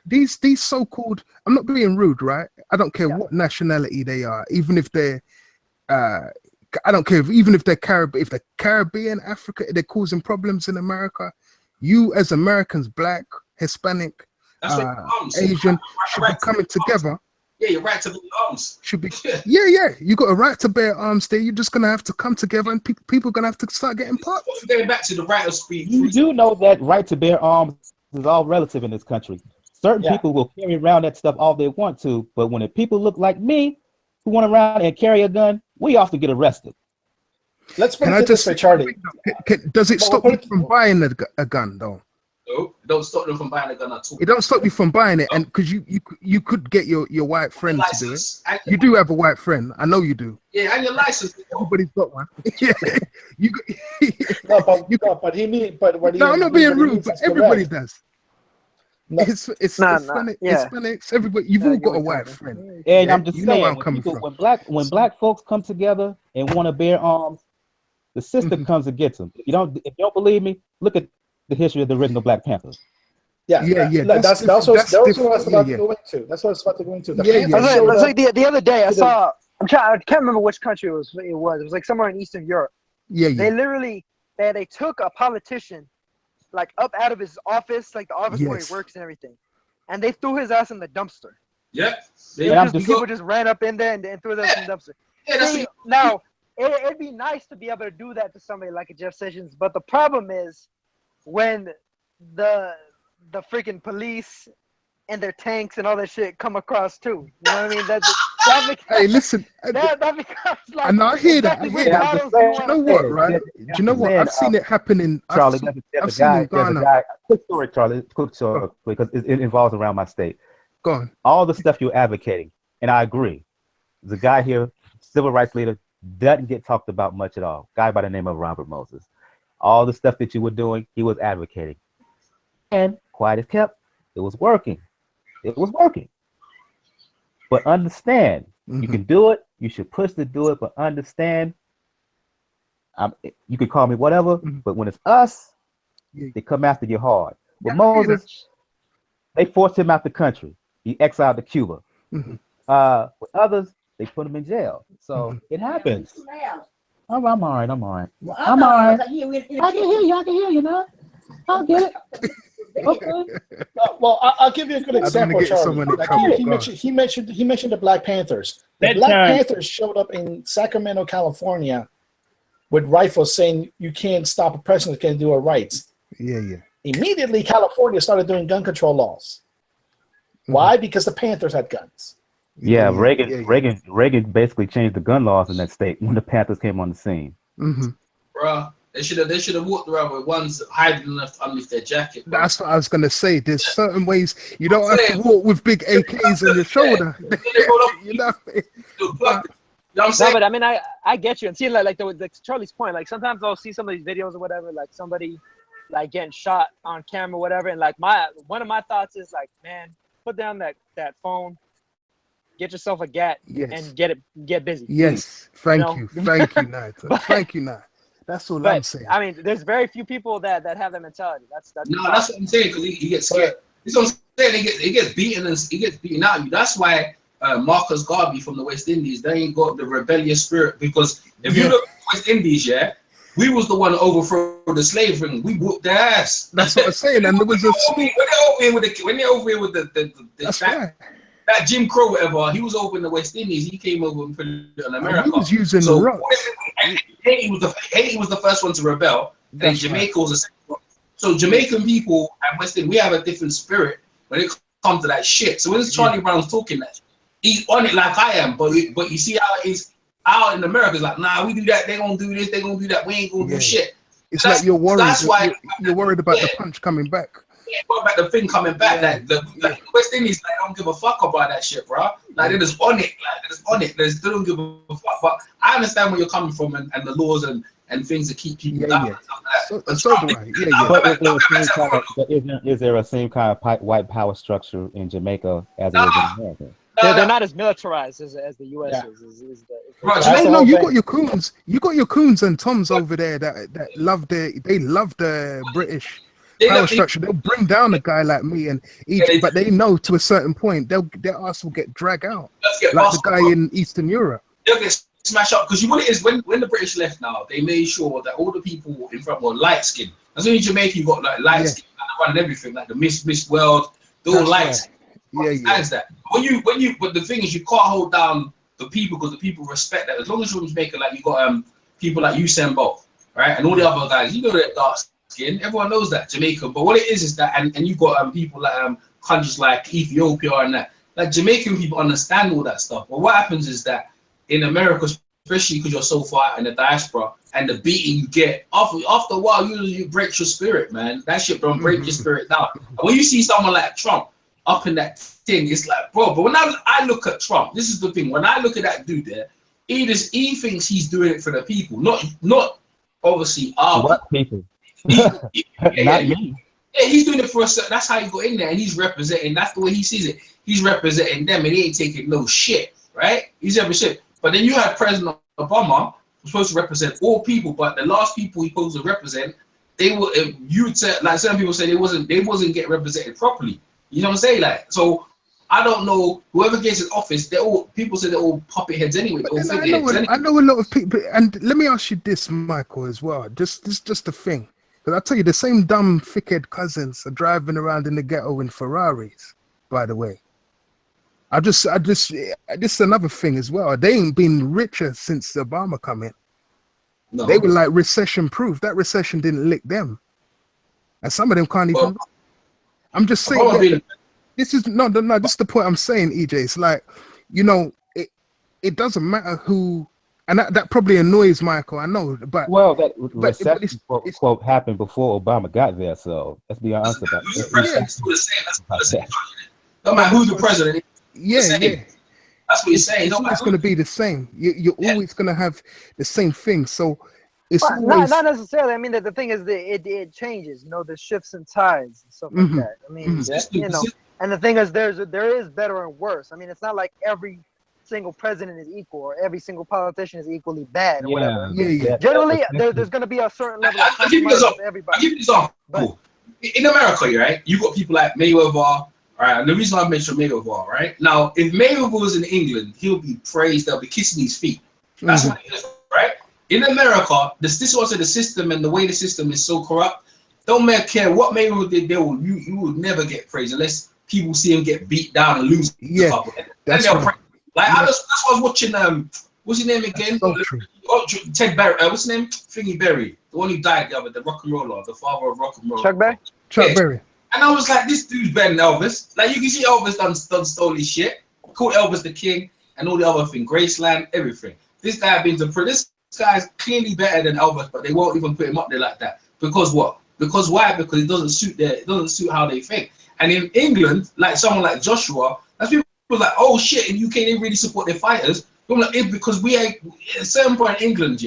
These so-called. I'm not being rude, right? I don't care what nationality they are, even if they're I don't care even if they're Caribbean, Africa, they're causing problems in America. You as Americans, black, Hispanic, Asian, should be coming together. Yeah, your right to bear arms. Should be. Yeah. You got a right to bear arms there. You're just gonna have to come together, and people are gonna have to start getting popped. Going back to the right of speech. You do know that right to bear arms is all relative in this country. Certain people will carry around that stuff all they want to, but when people look like me, who want around and carry a gun, we often get arrested. Let's put it this way, Charlie. Does it stop you from buying a gun, though? No, it don't stop them from buying a gun at all. It don't stop you from buying it, and because you could get your white friend to do it. You do have a white friend, I know you do. Yeah, and your license. Everybody's got one. Yeah, I'm not being rude, but everybody does. No. It's Hispanics, everybody. You've all got a white friend. And I'm just saying, when black folks come together and want to bear arms, the system comes and gets them. If you don't believe me, look at the history of the original Black Panthers. Yeah. That's what I was about to go into. That's what I was about to go into. It's like the other day I saw. I can't remember which country it was. It was like somewhere in Eastern Europe. Yeah. They literally they took a politician like up out of his office, like the office where he works and everything, and they threw his ass in the dumpster. Yeah. People just ran up in there and threw their ass in the dumpster. Yeah, now it'd be nice to be able to do that to somebody like a Jeff Sessions, but the problem is when the freaking police and their tanks and all that shit come across too. You know what I mean? That becomes, hey, listen. That becomes like. I hear that. Do you know what, right? Do you know what? I've seen it happen in. Charlie, there's a guy. Quick story, Charlie. Quick story, because it involves around my state. Go on. All the stuff you're advocating, and I agree. There's a guy here, civil rights leader, doesn't get talked about much at all. Guy by the name of Robert Moses. All the stuff that you were doing, he was advocating. And quiet as kept, it was working. It was working. But understand, you can do it. You should push to do it. But understand, you can call me whatever. But when it's us, they come after you hard. With Moses, they forced him out the country. He exiled to Cuba. With others, they put him in jail. So it happens. Oh, I'm all right. I'm all right. I'm all right. I can hear you now. I'll get it. Okay. Well, I'll give you a good example, Charlie. Like he mentioned the Black Panthers. The Black Panthers showed up in Sacramento, California, with rifles saying you can't stop a president who can't do our rights. Yeah. Immediately, California started doing gun control laws. Why? Because the Panthers had guns. Yeah, Reagan basically changed the gun laws in that state when the Panthers came on the scene. Bruh, they should have walked around with ones hiding underneath their jacket. Bro. That's what I was gonna say. There's certain ways you don't have to walk with big AKs on your shoulder. You know what I'm saying? No, but I mean, I get you. And see, like Charlie's point, like sometimes I'll see some of these videos or whatever, like somebody like getting shot on camera or whatever, and like one of my thoughts is like, man, put down that phone. Get yourself a gat and get busy. Yes, thank you, Nat. Thank you, Nat. That's what I'm saying. I mean, there's very few people that have that mentality. That's what I'm saying, because he gets scared. That's what I'm saying. He gets beaten out. That's why Marcus Garvey from the West Indies, they ain't got the rebellious spirit. Because if you look at the West Indies, we was the one to overthrow the slave ring. We whooped their ass. That's what I'm saying. And there was a when they're over here with the that Jim Crow, whatever, he was over in the West Indies. He came over and put it in America. He was using the ropes. Haiti was the first one to rebel, and Jamaica was the second one. So Jamaican people at West Indies, we have a different spirit when it comes to that shit. So when Charlie Brown's talking that, he's on it like I am. But you see how it is out in America. It's like, nah, we do that. They gonna do this. They gonna do that. We ain't gonna do shit. It's like you're worried. That's why you're worried about the punch coming back. What about the thing coming back? Like the West Indies, like, don't give a fuck about that shit, bro. Like they're just on it. They don't give a fuck. But I understand where you're coming from and the laws and things that keep people down. And stuff like that. So do I. But is there a same kind of white power structure in Jamaica as it is in America? They're not as militarized as the U.S. is. No, you got your coons. You got your coons and toms over there that love the British power structure. They'll bring down a guy like me and Egypt, but they know to a certain point their ass will get dragged out, like the guy in Eastern Europe. They'll get smash up because you what it is when the British left now, they made sure that all the people in front were light skin. That's only in Jamaica you got like light skin and everything, like the Miss World, they're all light. Right. That. But the thing is, you can't hold down the people because the people respect that. As long as you're in Jamaica, like you got people like Usain Bolt, right, and all the other guys, you know they're dark skin. Everyone knows that Jamaica. But what it is that, and you got people like countries like Ethiopia and that. Like Jamaican people understand all that stuff. But what happens is that in America, especially because you're so far out in the diaspora, and the beating you get after a while, you breaks your spirit, man. That shit don't break your spirit down. And when you see someone like Trump up in that thing, it's like, bro. But when I look at Trump, this is the thing. When I look at that dude there, he thinks he's doing it for the people, not obviously our people. Not me. Yeah, he's doing it for us. That's how he got in there, and he's representing. That's the way he sees it. He's representing them, and he ain't taking no shit, right? He's representing shit. But then you had President Obama, who's supposed to represent all people, but the last people he supposed to represent, they were. You would say, like some people say, they wasn't getting represented properly. You know what I'm saying? Like, so I don't know. Whoever gets in office, people say they're all puppet heads anyway. I know a lot of people, and let me ask you this, Michael, as well. Just the thing. Because I tell you, the same dumb thickhead cousins are driving around in the ghetto in Ferraris. By the way, this is another thing as well. They ain't been richer since Obama come in. No. They were like recession proof. That recession didn't lick them, and some of them can't even. I'm just saying. This is no. This is the point I'm saying, EJ. It's like, you know, it doesn't matter who. And that probably annoys Michael, I know, but that recession quote happened before Obama got there, so let's be honest about it. It's the same. No matter who's the president. Yeah. That's what you're saying. It's going to be the same. You're always going to have the same thing. So it's always... not necessarily. I mean, the thing is that it changes. You know, the shifts and tides and stuff like that. I mean, you know, and the thing is, there is better and worse. I mean, it's not like every single president is equal or every single politician is equally bad or whatever. Generally, there's going to be a certain level of compromise with everybody. I'll give you an example. In America, right, you got people like Mayweather, right? And the reason I mentioned Mayweather, right? Now, if Mayweather was in England, he'll be praised. They'll be kissing his feet. That's what it is, right? In America, this is also the system, and the way the system is so corrupt. Don't care what Mayweather did. You would never get praised unless people see him get beat down and lose. That's right. Like that's what I was watching. What's his name again? Ted Berry. What's his name? Thingy Berry, the one who died the other, the rock and roller, the father of rock and roll. Chuck Berry. Chuck Berry. And I was like, this dude's better than Elvis. Like you can see Elvis done stole his shit. Called Elvis the King and all the other thing, Graceland, everything. This guy been to this guy's clearly better than Elvis, but they won't even put him up there like that. Because what? Because why? Because it doesn't suit how they think. And in England, like someone like Joshua, that's people. Like, oh shit, in UK they really support their fighters. I'm like, because we ain't at a certain point in England,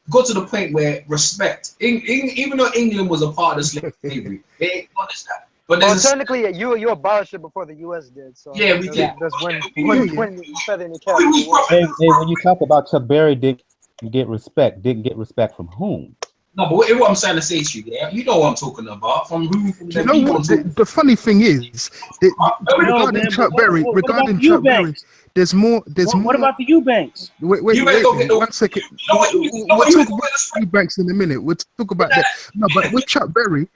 got to the point where respect, even though England was a part of slavery, they ain't honest that. But technically, you abolished it before the US did. So yeah, we did. That's when feather in the cap. Hey, when you talk about Chuck Berry didn't get respect from whom? No, but what I'm trying to say to you, you know what I'm talking about. From who? You know what? The funny thing is, regarding Chuck Berry, there's more. What about the Eubanks? Wait, 1 second. We'll talk about the Eubanks in a minute. We'll talk about that. No, but with Chuck Berry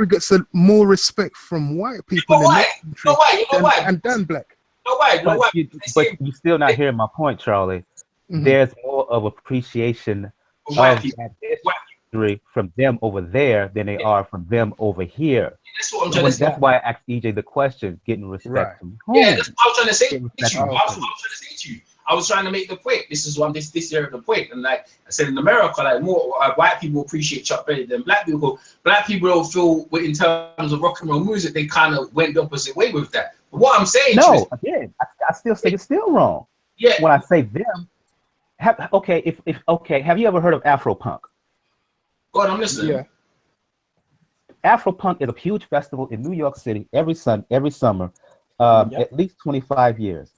gets more respect from white people and Dan Black. But you're still not hearing my point, Charlie. There's more of appreciation of that history from them over there than they are from them over here. That's what I'm trying to say. That's why I asked EJ the question, getting respect from home. Yeah, that's what I was trying to say to you. I was trying to make the point. This is this area of the point. And like I said, in America, like more white people appreciate Chuck Berry than black people. Black people don't feel, in terms of rock and roll music, they kind of went the opposite way with that. But what I'm saying, I still think it's still wrong. Yeah. When I say them, have you ever heard of Afropunk? Go on, I'm listening. Yeah. Afropunk is a huge festival in New York City every summer, at least 25 years.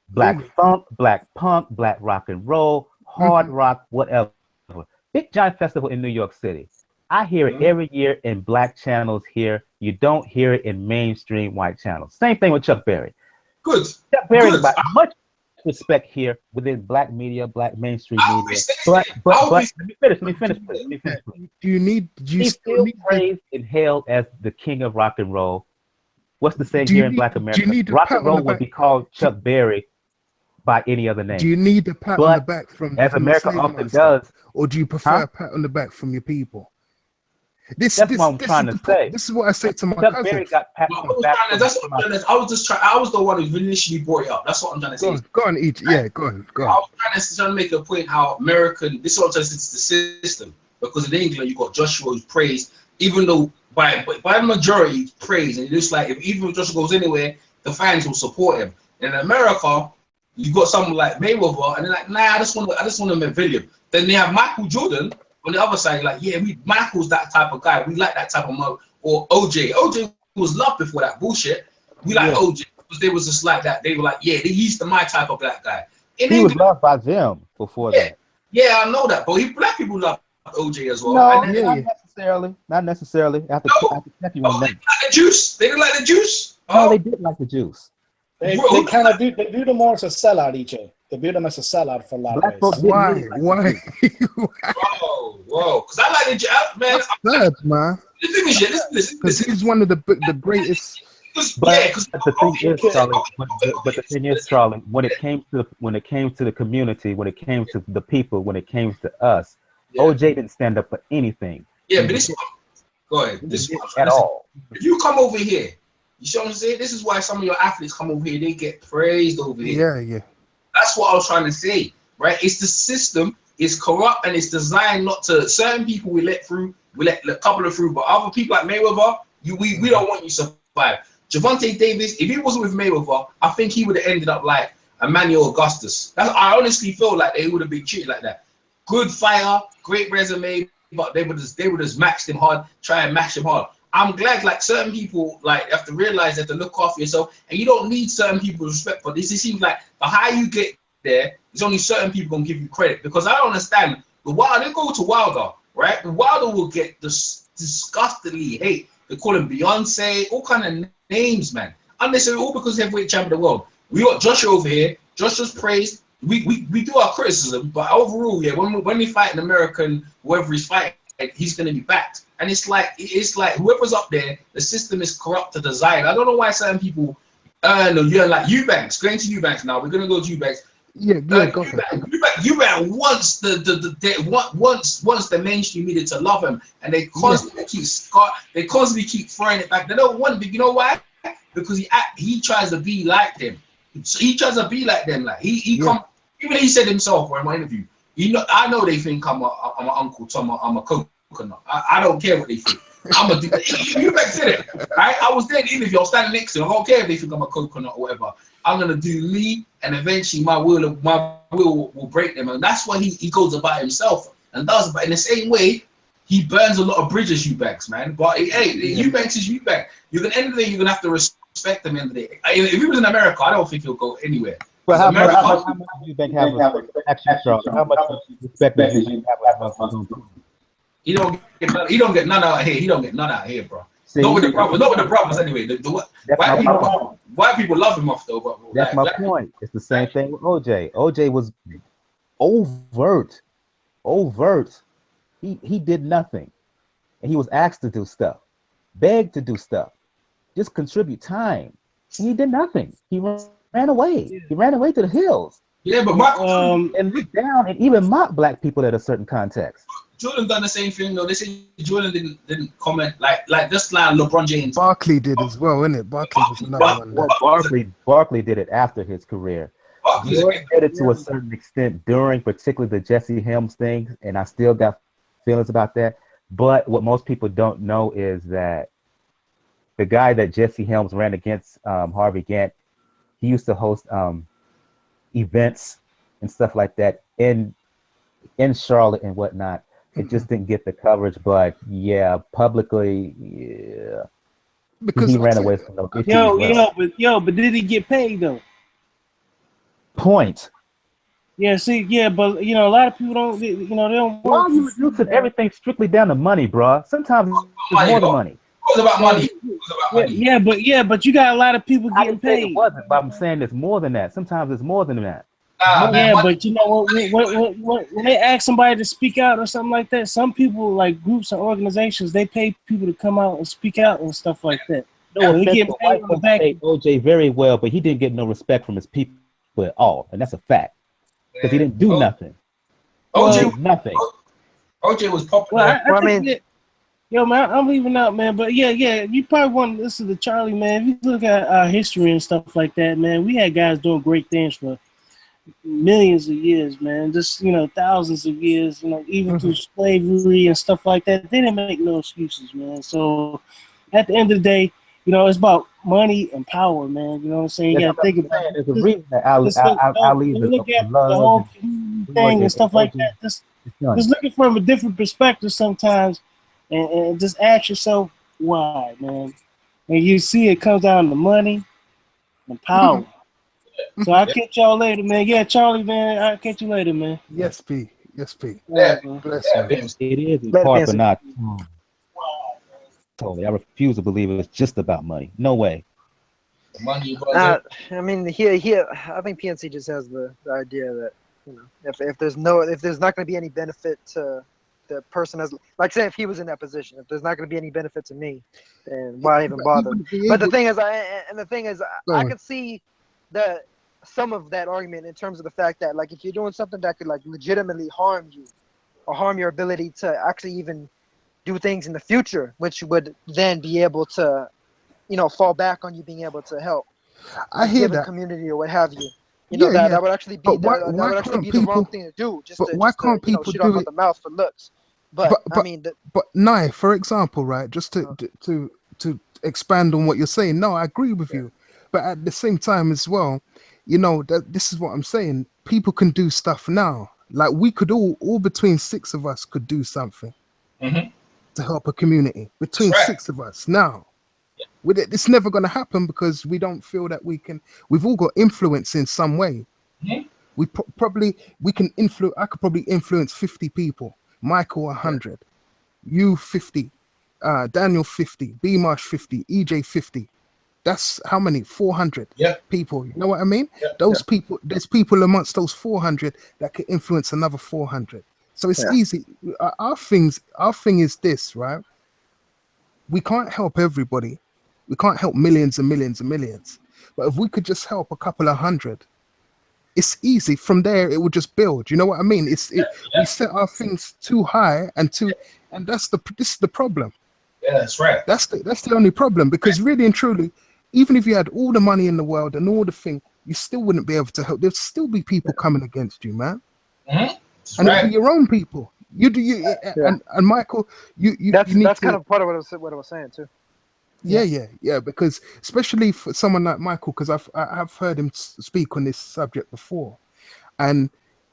Black funk, black punk, black rock and roll, hard rock, whatever. Big giant festival in New York City. I hear it every year in black channels here. You don't hear it in mainstream white channels. Same thing with Chuck Berry. Good. Chuck Berry is about disrespect here within black media, black mainstream I'll media. be But saying- let me finish, please. Do you need? Do you He's still still need? praised and hailed as the king of rock and roll. What's the saying Do you here in need- Black do you America? need a Rock pat and on roll the would back? be called Chuck Berry by any other name. Do you need a pat on But the back from as from America the slave often master? does, Or do you prefer Huh? a pat on the back from your people? This That's what I'm trying to say. This is what I say to my Chuck cousin. Berry got pat on the back. That's what I'm trying to. I was the one who initially brought it up. That's what I'm trying to say. Go on, each. Yeah, go on. I was trying to make a point how American. This is what I'm saying. It's the system, because in England you got Joshua who's praised, even though by majority he's praised, and it's like even if Joshua goes anywhere, the fans will support him. In America, you got someone like Mayweather, and they're like, nah, I just want to make William. Then they have Michael Jordan on the other side, like, yeah, Michael's that type of guy. We like that type of mode. Or OJ. OJ was loved before that bullshit. We like OJ because they was just like that. They were like, yeah, he's my type of black guy. He was loved by them before that. Yeah, I know that, but black people love OJ as well. No, And then, not necessarily. I have to check you on that. They didn't like the juice. They didn't like the juice. No, they did like the juice. They kind of viewed him more as a sellout, EJ. They viewed him as a sellout for a lot of ways. Why? Whoa, because I like the man. That's sad, man. Listen. Because he's one of the greatest. But the thing is, Charlie. But the thing is, Charlie, when it came to the community, when it came to the people, when it came to us, OJ didn't stand up for anything. Yeah, but go ahead. This is at all. If you come over here, you see what I'm saying? This is why some of your athletes come over here. They get praised over here. Yeah. That's what I was trying to say, right? It's the system. It's corrupt and it's designed not to. Certain people we let through. We let a couple of through, but other people like Mayweather, we don't want you to survive. Javante Davis, if he wasn't with Mayweather, I think he would have ended up like Emmanuel Augustus. I honestly feel like they would have been treated like that. Good fighter, great resume, but they would just matched him hard, try and match him hard. I'm glad like certain people like have to realize that to look after yourself, and you don't need certain people's respect for this. It seems like the higher you get there, there's only certain people gonna give you credit, because I don't understand the Wilder. They go to Wilder, right? The Wilder will get disgustingly hate. They call him Beyonce, all kind of names, man. Unnecessary, all because heavyweight champion of the world. We got Joshua over here. Joshua's praised. We do our criticism, but overall, yeah, when we fight an American, whoever he's fighting, he's gonna be backed. And it's like whoever's up there, the system is corrupt to design. I don't know why certain people like Eubanks, going to Eubanks now. We're gonna go to Eubanks. Yeah, go ahead. Eubanks wants the mainstream media to love him, and they constantly keep throwing it back. They don't want it. You know why? Because he tries to be like them. So he tries to be like them. Like even he said himself in my interview. I know they think I'm an Uncle Tom. I'm a coconut. I don't care what they think. I'm a Eubanks said it. Right? I was there in the interview. I was standing next to him. I don't care if they think I'm a coconut or whatever. I'm gonna do me, and eventually my will will break them, and that's why he goes about himself and does. But in the same way, he burns a lot of bridges, Eubanks, man. But hey, Eubanks is Eubanks. You're gonna end of the day, you're gonna have to respect him. End of the day, if he was in America, I don't think he'll go anywhere. Well, how much Eubanks have how much respect does Eubanks have? He don't get none out here. He don't get none out here, bro. Not with the brothers anyway. White people love him off though. But that's my point. It's the same thing with OJ. OJ was overt. He did nothing, and he was asked to do stuff, begged to do stuff, just contribute time. And he did nothing. He ran away. He ran away to the hills. Yeah, but and looked down and even mocked black people at a certain context. Jordan done the same thing though. They say Jordan didn't comment like just like LeBron James. Barkley did as well, innit? Barkley was another one. Barkley did it after his career. Jordan did it to a certain extent during particularly the Jesse Helms thing, and I still got feelings about that. But what most people don't know is that the guy that Jesse Helms ran against, Harvey Gantt, he used to host events and stuff like that in Charlotte and whatnot. It just didn't get the coverage, but yeah, publicly, yeah, because he ran away from those issues. But did he get paid though? Point. Yeah, see, yeah, but a lot of people don't, they don't. Why are you reducing everything strictly down to money, bro? Sometimes it's more than money. It's about money. Yeah, but you got a lot of people getting paid. It wasn't, but I'm saying it's more than that. Sometimes it's more than that. Yeah, but you know what? When they ask somebody to speak out or something like that, some people, like groups and organizations, they pay people to come out and speak out and stuff like that. No When we offense, get but paid white on the folks back. pay OJ very well, but he didn't get no respect from his people at all, and that's a fact because he didn't do nothing. OJ Did nothing. OJ was popular. Well, I think yo, man, I'm leaving out, man. But yeah, you probably want to listen to Charlie, man. If you look at our history and stuff like that, man, we had guys doing great things for millions of years, man. Just, you know, thousands of years, you know, even through slavery and stuff like that. They didn't make no excuses, man. So at the end of the day, you know, it's about money and power, man. You know what I'm saying? You got to think about it. There's a reason that Ali look at the whole thing and stuff like that. Just looking from a different perspective sometimes, and just ask yourself why, man. And you see it comes down to money and power. So I'll catch y'all later, man. Yeah, Charlie, man, I'll catch you later, man. Yes, P. Yes, P. Yeah, bless It is hard, but not totally. I refuse to believe it was just about money. No way. Money, I mean, here, I think PNC just has the idea that, you know, if there's not going to be any benefit to the person, as like say if he was in that position, if there's not going to be any benefit to me, then why even bother? But the thing is, I could see some of that argument in terms of the fact that, like, if you're doing something that could like legitimately harm you or harm your ability to actually even do things in the future, which would then be able to, you know, fall back on you being able to help I hear given that community or what have you. You know, that would actually be the wrong thing to do. Why can't people shoot do off it? at the mouth for looks? But I mean, but Nye, for example, right? Just to expand on what you're saying. No, I agree with you, but at the same time as well, you know, that this is what I'm saying. People can do stuff now. Like we could all between 6 of us could do something to help a community between 6 of us now. With it, it's never going to happen because we don't feel that we can. We've all got influence in some way. We can influence. I could probably influence 50 people. Michael 100, you 50, Daniel 50, B Marsh 50, EJ 50. That's how many? 400 people. You know what I mean? Those people. There's people amongst those 400 that can influence another 400. So it's easy. Our thing is this, right? We can't help everybody. We can't help millions and millions and millions. But if we could just help a couple of hundred, it's easy. From there, it will just build. You know what I mean? We set our things too high and this is the problem. Yeah, that's right. That's the only problem, because really and truly, even if you had all the money in the world and all the thing, you still wouldn't be able to help. There'd still be people coming against you, man. And it'd be your own people. And Michael, that's kind of part of what I was saying too. Yeah, because especially for someone like Michael, because I've heard him speak on this subject before, and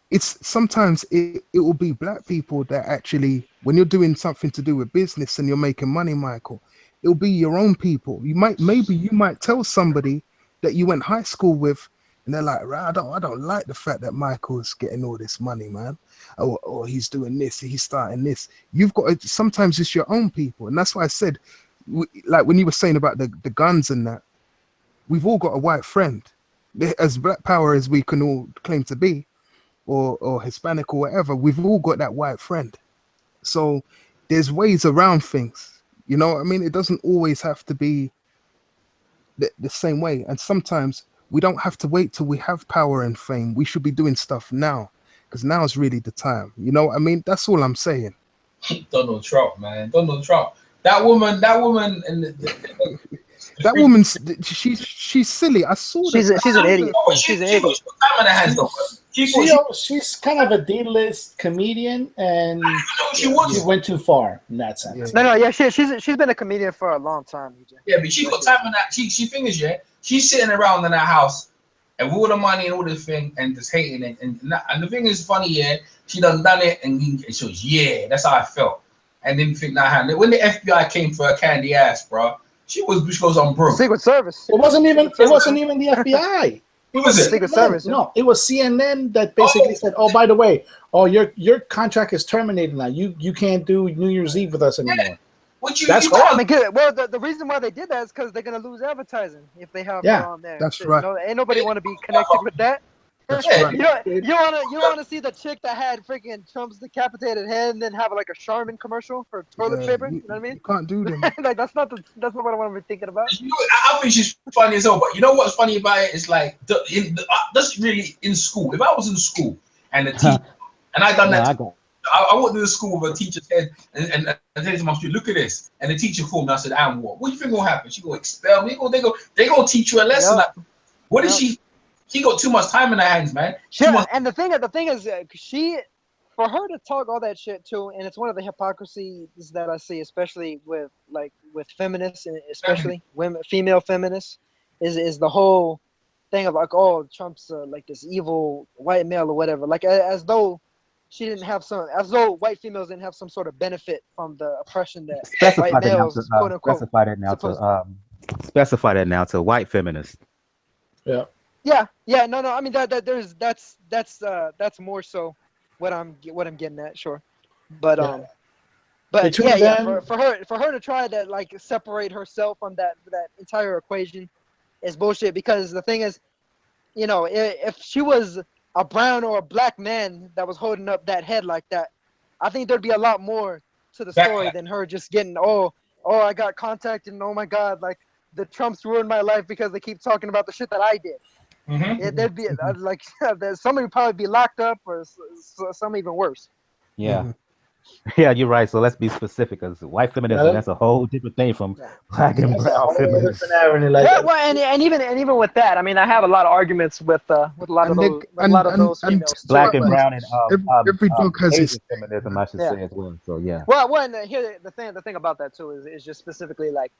it's sometimes it will be black people that actually, when you're doing something to do with business and you're making money, Michael, it'll be your own people. You might tell somebody that you went high school with, and they're like, I don't like the fact that Michael's getting all this money, man, or he's doing this, he's starting this. You've got to, sometimes it's your own people, and that's why I said, like when you were saying about the guns and that, we've all got a white friend, as black power as we can all claim to be, or Hispanic or whatever. We've all got that white friend. So there's ways around things. You know what I mean? It doesn't always have to be the same way. And sometimes we don't have to wait till we have power and fame. We should be doing stuff now, because now is really the time. You know what I mean? That's all I'm saying. Donald Trump, man. Donald Trump. That woman, and that woman's she's silly. I saw she's an idiot. She's an idiot. She's kind of a D-list comedian, and she went too far in that sense. She's been a comedian for a long time. Yeah, but she's got time in that. She figures, she's sitting around in that house and with all the money and all this thing and just hating it. And the thing is funny, she done it, and she was, that's how I felt. And didn't think that happened. When the FBI came for her candy ass, bro, she goes on broke. Secret Service. It wasn't even the FBI. Who was it? Secret Service. No, it was CNN that basically said, "Oh, by the way, your contract is terminated now. You can't do New Year's Eve with us anymore." That's good. Well, the reason why they did that is because they're gonna lose advertising if they have her on there. That's right. Ain't nobody want to be connected with that. That's Yeah. right. You wanna see the chick that had freaking Trump's decapitated head and then have like a Charmin commercial for toilet paper? You know what I mean? You can't do them. Like that's not what I want to be thinking about. You know, I think she's funny as hell, but you know what's funny about it is like that's really in school. If I was in school and the teacher and I done that, I went to the school with a teacher's head and I said to my student, look at this, and the teacher called me. I said, "And what? What do you think will happen? She gonna expel me? They gonna teach you a lesson. Yep. Like, what is she? She got too much time in her hands, man. And the thing is, for her to talk all that shit too, and it's one of the hypocrisies that I see, especially with feminists, and especially female feminists, is the whole thing of like, oh, Trump's like this evil white male or whatever, like as though white females didn't have some sort of benefit from the oppression that white males, quote unquote, specify that now to white feminists. Yeah. No. I mean that's more so what I'm getting at, sure. But for her to try to like separate herself from that entire equation is bullshit. Because the thing is, you know, if she was a brown or a black man that was holding up that head like that, I think there'd be a lot more to the story than her just getting I got contacted and oh my god, like the Trumps ruined my life because they keep talking about the shit that I did. There'd be like somebody would probably be locked up or some even worse. Yeah. Yeah, you're right. So let's be specific, because white feminism, that's a whole different thing from black and brown feminism. And even with that, I mean, I have a lot of arguments with a lot of those females. Black and brown and every dog has Asian feminism, I should say as well. So yeah. Well, and here the thing about that too is just specifically like,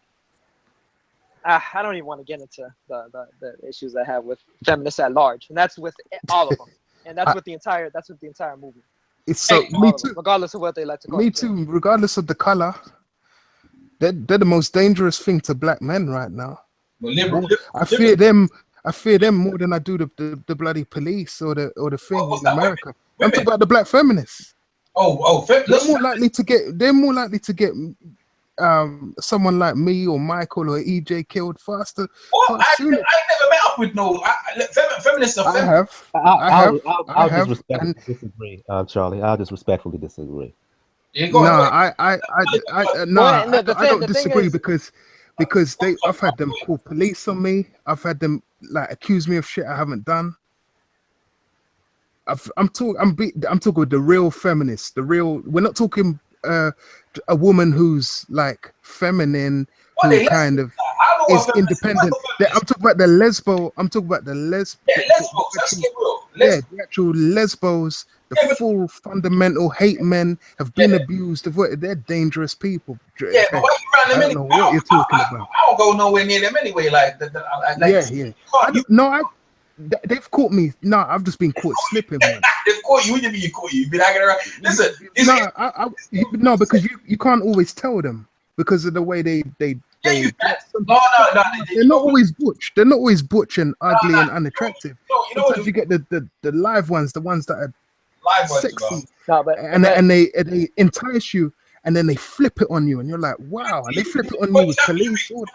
I don't even want to get into the issues I have with feminists at large, and that's with all of them, and that's with the entire movement. It's so me too. Regardless of what they like to call it. Me too. Regardless of the color, they're the most dangerous thing to black men right now. I fear them more than I do the bloody police or the thing in America. I'm talking about the black feminists. They're more likely to get someone like me or Michael or EJ killed faster. I never met up with no feminists. I have. I'll just respectfully disagree, Charlie. I'll just respectfully disagree. I don't disagree because I've had them call police on me. I've had them like accuse me of shit I haven't done. I'm talking with the real feminists. We're not talking a woman who's like feminine, who kind of is independent. I'm talking about the lesbo. The actual lesbos, the full fundamental hate men have been abused. They're dangerous people. Yeah, but why you around them anyway? What you're talking about? I don't go nowhere near them anyway. They've caught me. No, I've just been caught slipping. Man. They've caught you. What do you mean you caught you? You've been hanging around. Listen, no, because you can't always tell them because of the way they. They're not always butch. They're not always butch and ugly and unattractive. Sometimes you get the live ones, the ones that are sexy, and they entice you. And then they flip it on you, and you're like, "Wow!" And they flip it on you with police. You've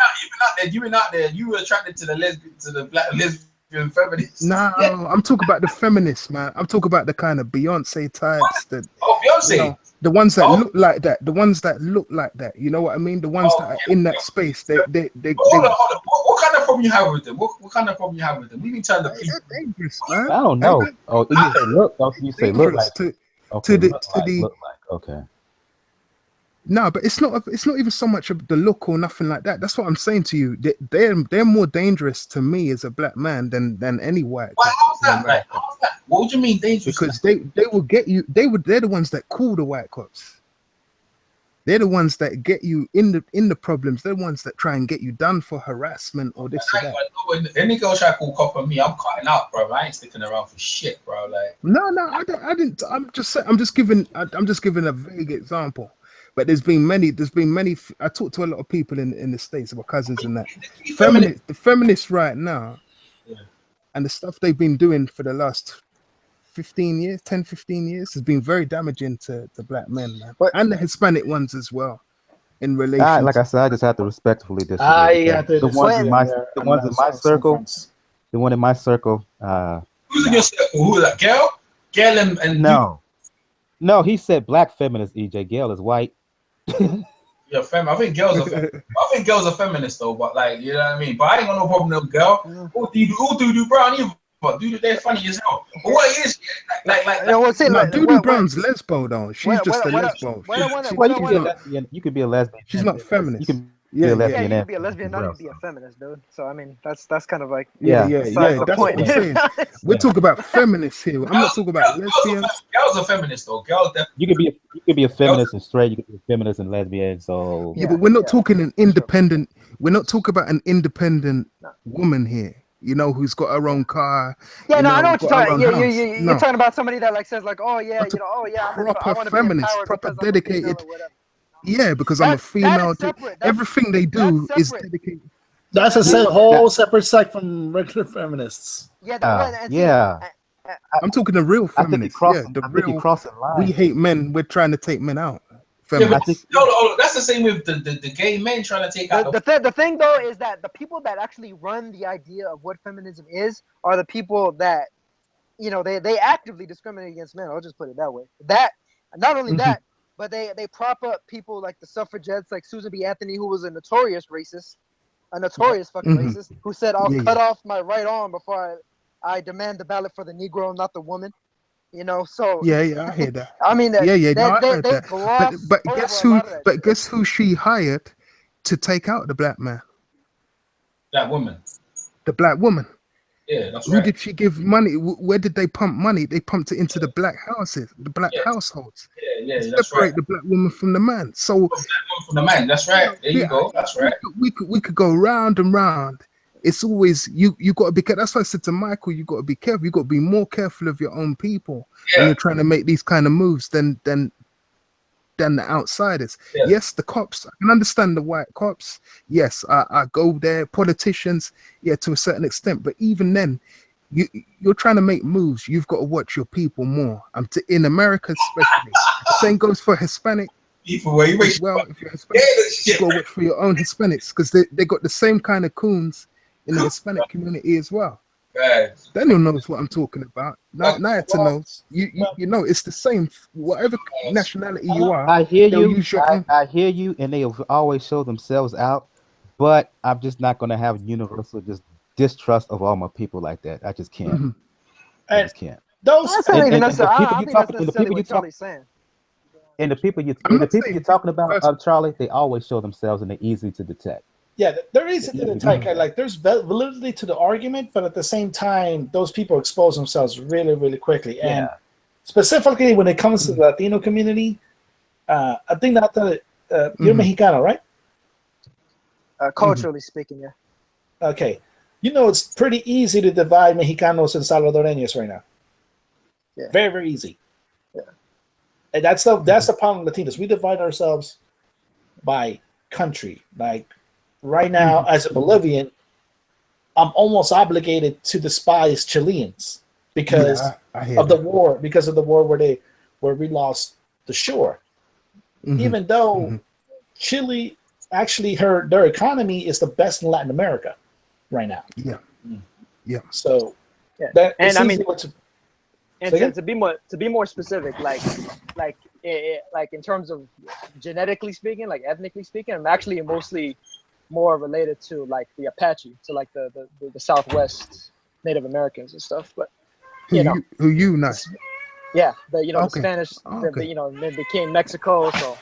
been out there. You were attracted to the black lesbian feminists. No, I'm talking about the feminists, man. I'm talking about the kind of Beyonce types that. Beyonce. You know, the ones that look like that. The ones that look like that. You know what I mean? The ones that are in that space. Hold on. What kind of problem you have with them? What kind of problem you have with them? We can tell the people. Dangerous, man. I don't know. You say look. You say look like. To the. Okay. No, but it's not even so much of the look or nothing like that. That's what I'm saying to you. They're more dangerous to me as a black man than any white. How's that? What do you mean dangerous? Because they will get you. They're the ones that call the white cops. They're the ones that get you in the problems. They're the ones that try and get you done for harassment or this or that. When any girl try to call cop on me, I'm cutting out, bro. I ain't sticking around for shit, bro. Like no, I didn't. I'm just giving a vague example. But there's been many. I talk to a lot of people in the States, my cousins and that. The feminists right now, and the stuff they've been doing for the last 10, 15 years has been very damaging to black men, man. And the Hispanic ones as well. In relation, like I said, I just have to respectfully disagree. The ones in my circle. Who's in your circle? Who is that? Gail? Gail and No, he said black feminist. EJ Gail is white. Yeah, I think girls are feminist though, but like you know what I mean. But I ain't got no problem with girl. Who do you brown either? But dude, they're funny as hell. But what is Doodoo Brown's lesbo though. She's just a lesbo. You could be a lesbian. She's not feminist. You can Yeah, you can be a lesbian, not even be a feminist, dude. So I mean, that's kind of like yeah. That's what I'm saying. We're talking about feminists here. I'm not talking about lesbians. Girls are feminists though. Girls, you could be a feminist and straight. You could be a feminist and lesbian. So but we're not talking an independent. We're not talking about an independent woman here. You know, who's got her own car. Yeah, no, I know what you're talking about. You're talking about somebody that like says like, oh yeah, you know, oh yeah, proper feminist, proper dedicated. Yeah, because I'm a female. Everything they do is dedicated. That's a whole separate sect from regular feminists. Yeah, I'm talking the real feminists. The real. We hate men. We're trying to take men out. Yeah, but, that's the same with the gay men trying to take out. The thing though is that the people that actually run the idea of what feminism is are the people that, you know, they actively discriminate against men. I'll just put it that way. That not only that, but they prop up people like the suffragettes, like Susan B. Anthony, who was a notorious racist, fucking racist, who said, "I'll cut off my right arm before I demand the ballot for the Negro, not the woman." You know, so I hear that. I mean, I heard that. But guess who? But guess who she hired to take out the black man? That woman. The black woman. Yeah, that's Who right. did she give money? Where did they pump money? They pumped it into the black houses, the black households. Yeah, that's right. Separate the black woman from the man. So from the man. That's right. There you go. That's right. We could go round and round. It's always you got to be careful. That's why I said to Michael, you got to be careful. You got to be more careful of your own people when you're trying to make these kind of moves than the outsiders. Yes, the cops. I can understand the white cops. Yes, I go there. Politicians, to a certain extent. But even then, you're trying to make moves. You've got to watch your people more. In America, especially. The same goes for Hispanic. People, if you're Hispanic, you got to watch for your own Hispanics because they got the same kind of coons in the Hispanic community as well. Daniel knows what I'm talking about. Nayata knows. You know it's the same. Whatever nationality you are, I hear you. I hear you, and they always show themselves out. But I'm just not going to have universal distrust of all my people like that. I just can't. I just can't. And the people you're talking about, Charlie, they always show themselves, and they're easy to detect. Yeah, there is to detect. Like, there's validity to the argument, but at the same time, those people expose themselves really, really quickly. And specifically when it comes to the Latino community, I think that you're Mexicano, right? Culturally speaking, yeah. Okay. You know, it's pretty easy to divide Mexicanos and Salvadoreños right now. Yeah. Very, very easy. Yeah. And that's the problem with Latinos. We divide ourselves by country. Like, right now, as a Bolivian, I'm almost obligated to despise Chileans because of the war. Because of the war where we lost the shore. Even though Chile actually their economy is the best in Latin America right now. Yeah. So and I mean, to be more specific, like in terms of genetically speaking, like ethnically speaking, I'm actually mostly more related to like the Apache, to like the Southwest Native Americans and stuff. But who you not? Yeah, the Spanish, they became Mexico. So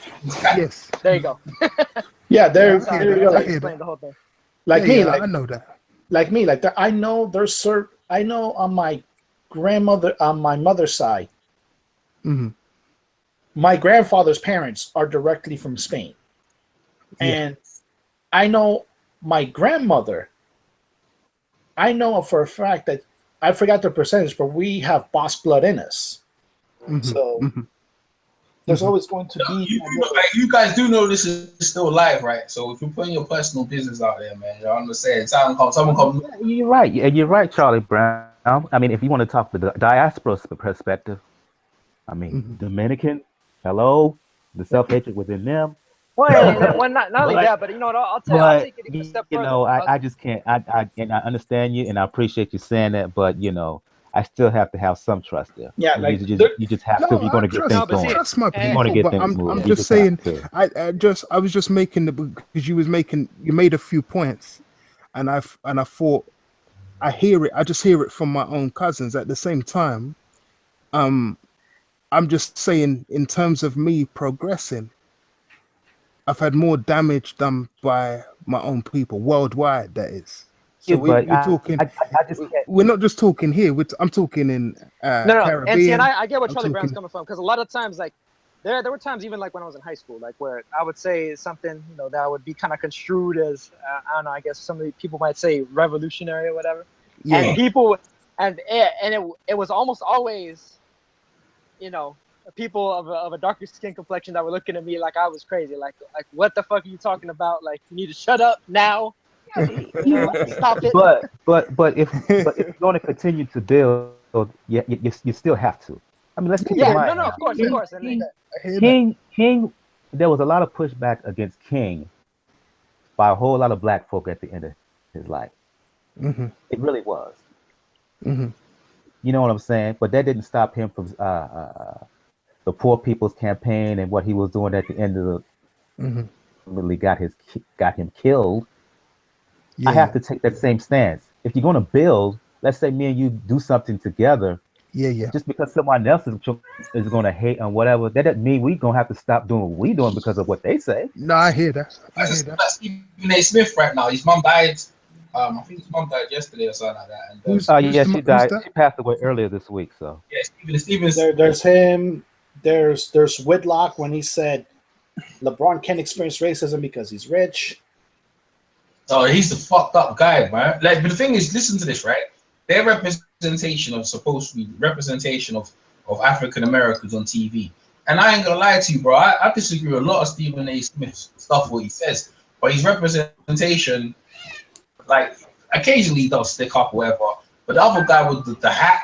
yes, there you go. Yeah, there you go. Explain the whole thing. Like me, I know that. Like me, like that. I know I know on my grandmother, on my mother's side, my grandfather's parents are directly from Spain, and I know my grandmother. I know for a fact that I forgot the percentage, but we have Basque blood in us. So there's always going to be. You guys do know this is still live, right? So if you're putting your personal business out there, man, you know what I'm saying? Someone come. You're right. You're right, Charlie Brown. I mean, if you want to talk the diaspora perspective, I mean, Dominican, hello, the self-hatred within them. Well, not only that, but I'll take it a step further. I just can't. I understand you, and I appreciate you saying that, but I still have to have some trust there. Yeah, you like just have to if you're going to get things going. Trust my you want to people, get but things moving. I'm just saying. I was just making because you made a few points, and I thought I hear it. I just hear it from my own cousins. At the same time, I'm just saying in terms of me progressing, I've had more damage done by my own people worldwide. That is. So we're talking. We're not just talking here. I'm talking in Caribbean. And see, and I get what Charlie Brown's coming from, because a lot of times, like there were times even like when I was in high school, like where I would say something, that would be kind of construed as I don't know. I guess some of the people might say revolutionary or whatever. Yeah. And people, and it was almost always, people of a darker skin complexion that were looking at me like I was crazy. Like what the fuck are you talking about? Like, you need to shut up now. Stop it. But if you're going to continue to build, you still have to. I mean, let's keep in mind. Of course. King, there was a lot of pushback against King by a whole lot of black folk at the end of his life. Mm-hmm. It really was. Mm-hmm. You know what I'm saying? But that didn't stop him from the Poor People's Campaign and what he was doing at the end of the. Really got him killed. I have to take that same stance. If you're going to build, let's say me and you do something together. Yeah. Just because someone else is going to hate on whatever, that doesn't mean we're going to have to stop doing what we're doing because of what they say. No, I hear that. That's Stephen A. Smith right now. His mom died. I think his mom died yesterday or something like that. And, she died. She passed away earlier this week. So yeah, Stevens. There's him. There's Whitlock when he said LeBron can't experience racism because he's rich. Oh, he's the fucked up guy, man. Like, but the thing is, listen to this, right? Their representation supposed to be representation of African Americans on TV. And I ain't gonna lie to you, bro. I disagree with a lot of Stephen A. Smith's stuff, what he says. But his representation, like, occasionally he does stick up or whatever. But the other guy with the hat,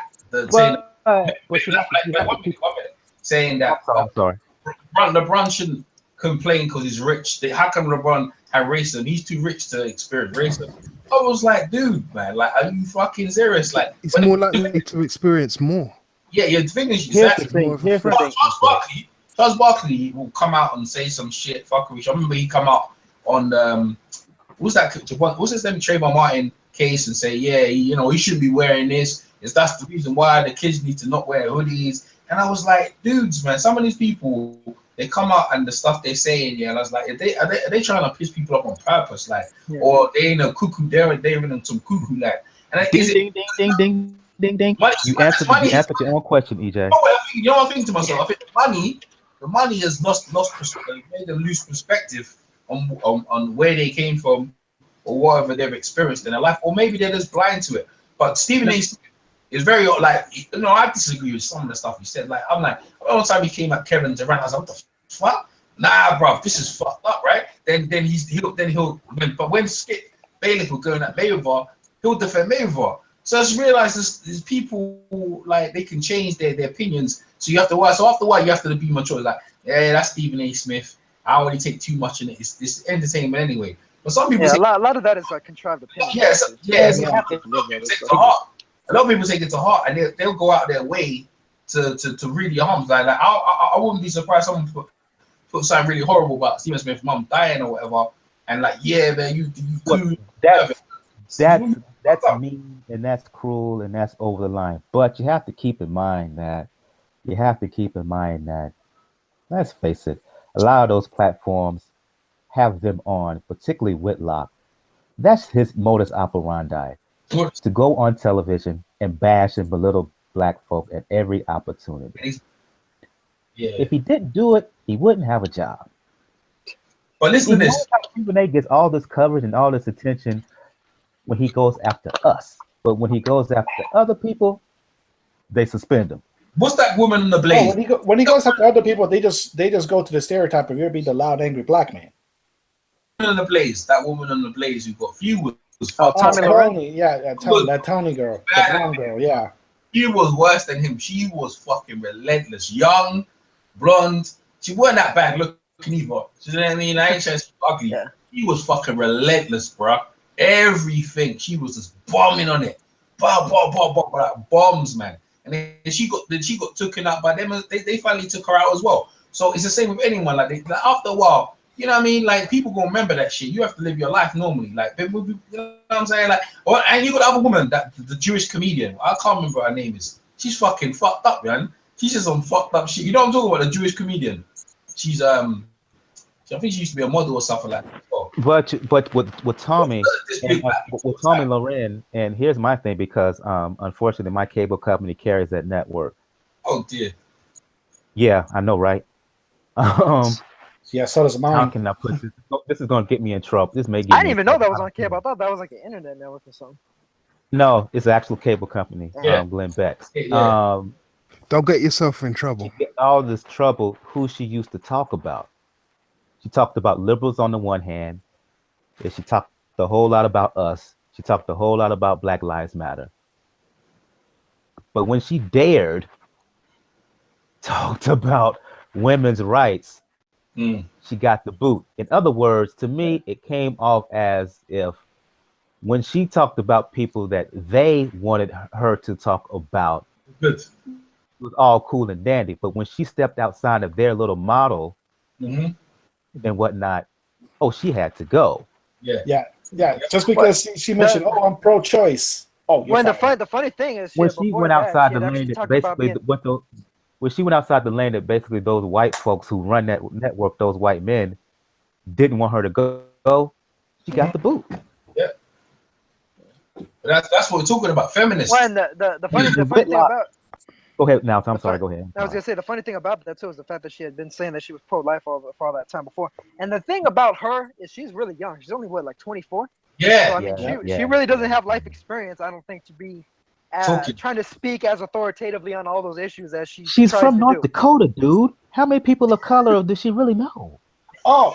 saying that I'm sorry. LeBron shouldn't complain because he's rich. How come LeBron had racism? He's too rich to experience racism. I was like, dude, man, like, are you fucking serious? Like, it's more likely to experience more. Yeah, the thing is, Charles Barkley will come out and say some shit fuckery. I remember he come out on what's his name, Trayvon Martin case, and say, he shouldn't be wearing this. That's the reason why the kids need to not wear hoodies. And I was like, dudes, man, some of these people, they come out and the stuff they're saying, and I was like, are they trying to piss people up on purpose, like, or they ain't a cuckoo, they're in some cuckoo, like, and ding. You answered your own question, EJ. You know what I think to myself? I think the money has lost made them lose perspective on where they came from or whatever they've experienced in their life, or maybe they're just blind to it. But Stephen A. is very like, I disagree with some of the stuff he said. Like, I'm like, all the time he came at Kevin Durant, I was like, what the fuck? Nah, bro, this is fucked up, right? Then when Skip Bailiff was going at Mayweather, he'll defend Mayweather. So I just realized there's people, like, they can change their opinions. So you have to watch. So after a while, you have to be mature. Like, that's Stephen A. Smith. I already take too much in it. It's entertainment anyway. But some people a lot of that is like contrived opinion. A lot of people take it to heart, and they'll go out their way to really harm. Like I wouldn't be surprised someone put something really horrible about Stephen Smith's mom dying or whatever, and like, man, you that's mean, and that's cruel, and that's over the line. But you have to keep in mind that let's face it, a lot of those platforms have them on, particularly Whitlock. That's his modus operandi. To go on television and bash and belittle black folk at every opportunity. Yeah. If he didn't do it, he wouldn't have a job. But listen to this. Stephen A. gets all this coverage and all this attention when he goes after us. But when he goes after other people, they suspend him. What's that woman in the Blaze? When he goes after other people, they just go to the stereotype of you're being the loud, angry black man. That woman in the Blaze who got few. Tony, that Tony girl, the blonde girl, yeah. She was worse than him. She was fucking relentless. Young, blonde. She wasn't that bad looking either. You know what I mean? I ain't saying she's ugly. Yeah. She was fucking relentless, bro. Everything. She was just bombing on it. bombs, man. And then she got taken out by them. They finally took her out as well. So it's the same with anyone. Like after a while, you know what I mean? Like people gonna remember that shit. You have to live your life normally. Like you know what I'm saying? Like, and you got the other woman, that the Jewish comedian. I can't remember her name is. She's fucking fucked up, man. She's just on fucked up shit. You know what I'm talking about? The Jewish comedian. She's I think she used to be a model or something like that. Oh. But with Tommy, with Tommy Loren, and here's my thing, because unfortunately my cable company carries that network. Oh dear. Yeah, I know, right? Yeah, so does mine. How can I put this? This is gonna get me in trouble. This may get. I didn't even know that was on cable. I thought that was like an internet network or something. No, it's an actual cable company. Yeah. Glenn Beck's. Yeah. Don't get yourself in trouble. Get all this trouble. Who she used to talk about? She talked about liberals on the one hand, and she talked a whole lot about us. She talked a whole lot about Black Lives Matter. But when she dared talked about women's rights, she got the boot. In other words, to me, it came off as if when she talked about people that they wanted her to talk about, it was all cool and dandy. But when she stepped outside of their little model and whatnot, oh, she had to go. Yeah. Just because she mentioned, I'm pro-choice. Oh, when the funny thing is, when she went outside the lane, that basically when she went outside the lane, that basically those white folks who run that network, those white men, didn't want her to go. She got the boot. Yeah. That's what we're talking about, feminists. When the funny thing about. Go ahead now. I'm sorry. Go ahead. I was gonna say the funny thing about that too is the fact that she had been saying that she was pro-life for all that time before. And the thing about her is she's really young. She's only like 24. Yeah. So, I mean, she really doesn't have life experience, I don't think, to be trying to speak as authoritatively on all those issues as she's from North Dakota, dude. How many people of color does she really know? Oh,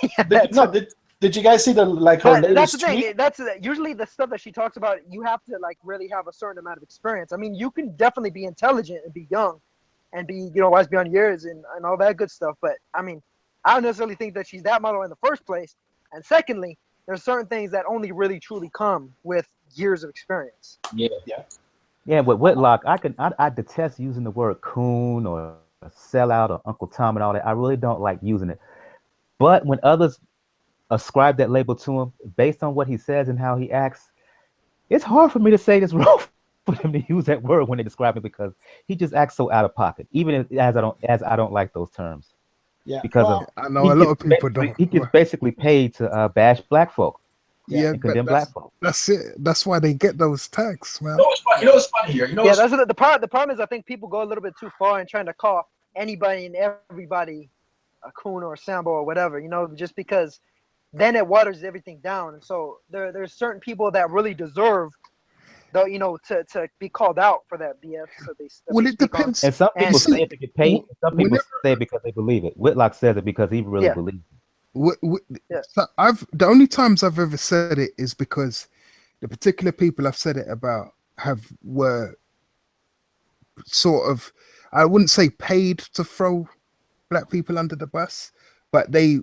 did you guys see her that's the tweet? thing. That's usually the stuff that she talks about. You have to like really have a certain amount of experience. I mean, you can definitely be intelligent and be young, and be wise beyond years and all that good stuff. But I mean, I don't necessarily think that she's that model in the first place. And secondly, there's certain things that only really truly come with years of experience. Yeah. With Whitlock, I detest using the word coon or sellout or Uncle Tom and all that. I really don't like using it. But when others ascribe that label to him based on what he says and how he acts, it's hard for me to say it's wrong for him to use that word when they describe him, because he just acts so out of pocket, even as I don't like those terms. Yeah, because I know a lot of people don't. He gets basically paid to bash black folk. Yeah, and condemn black folk. That's it. That's why they get those tags, man. You know what's funny here? That's the problem is I think people go a little bit too far in trying to call anybody and everybody a coon or a sambo or whatever. Just because then it waters everything down. And so there's certain people that really deserve, to be called out for that BS. So it depends. And some people say it to get paid. Some people say it because they believe it. Whitlock says it because he really believes it. So the only times I've ever said it is because the particular people I've said it about were sort of, I wouldn't say paid to throw black people under the bus, but they,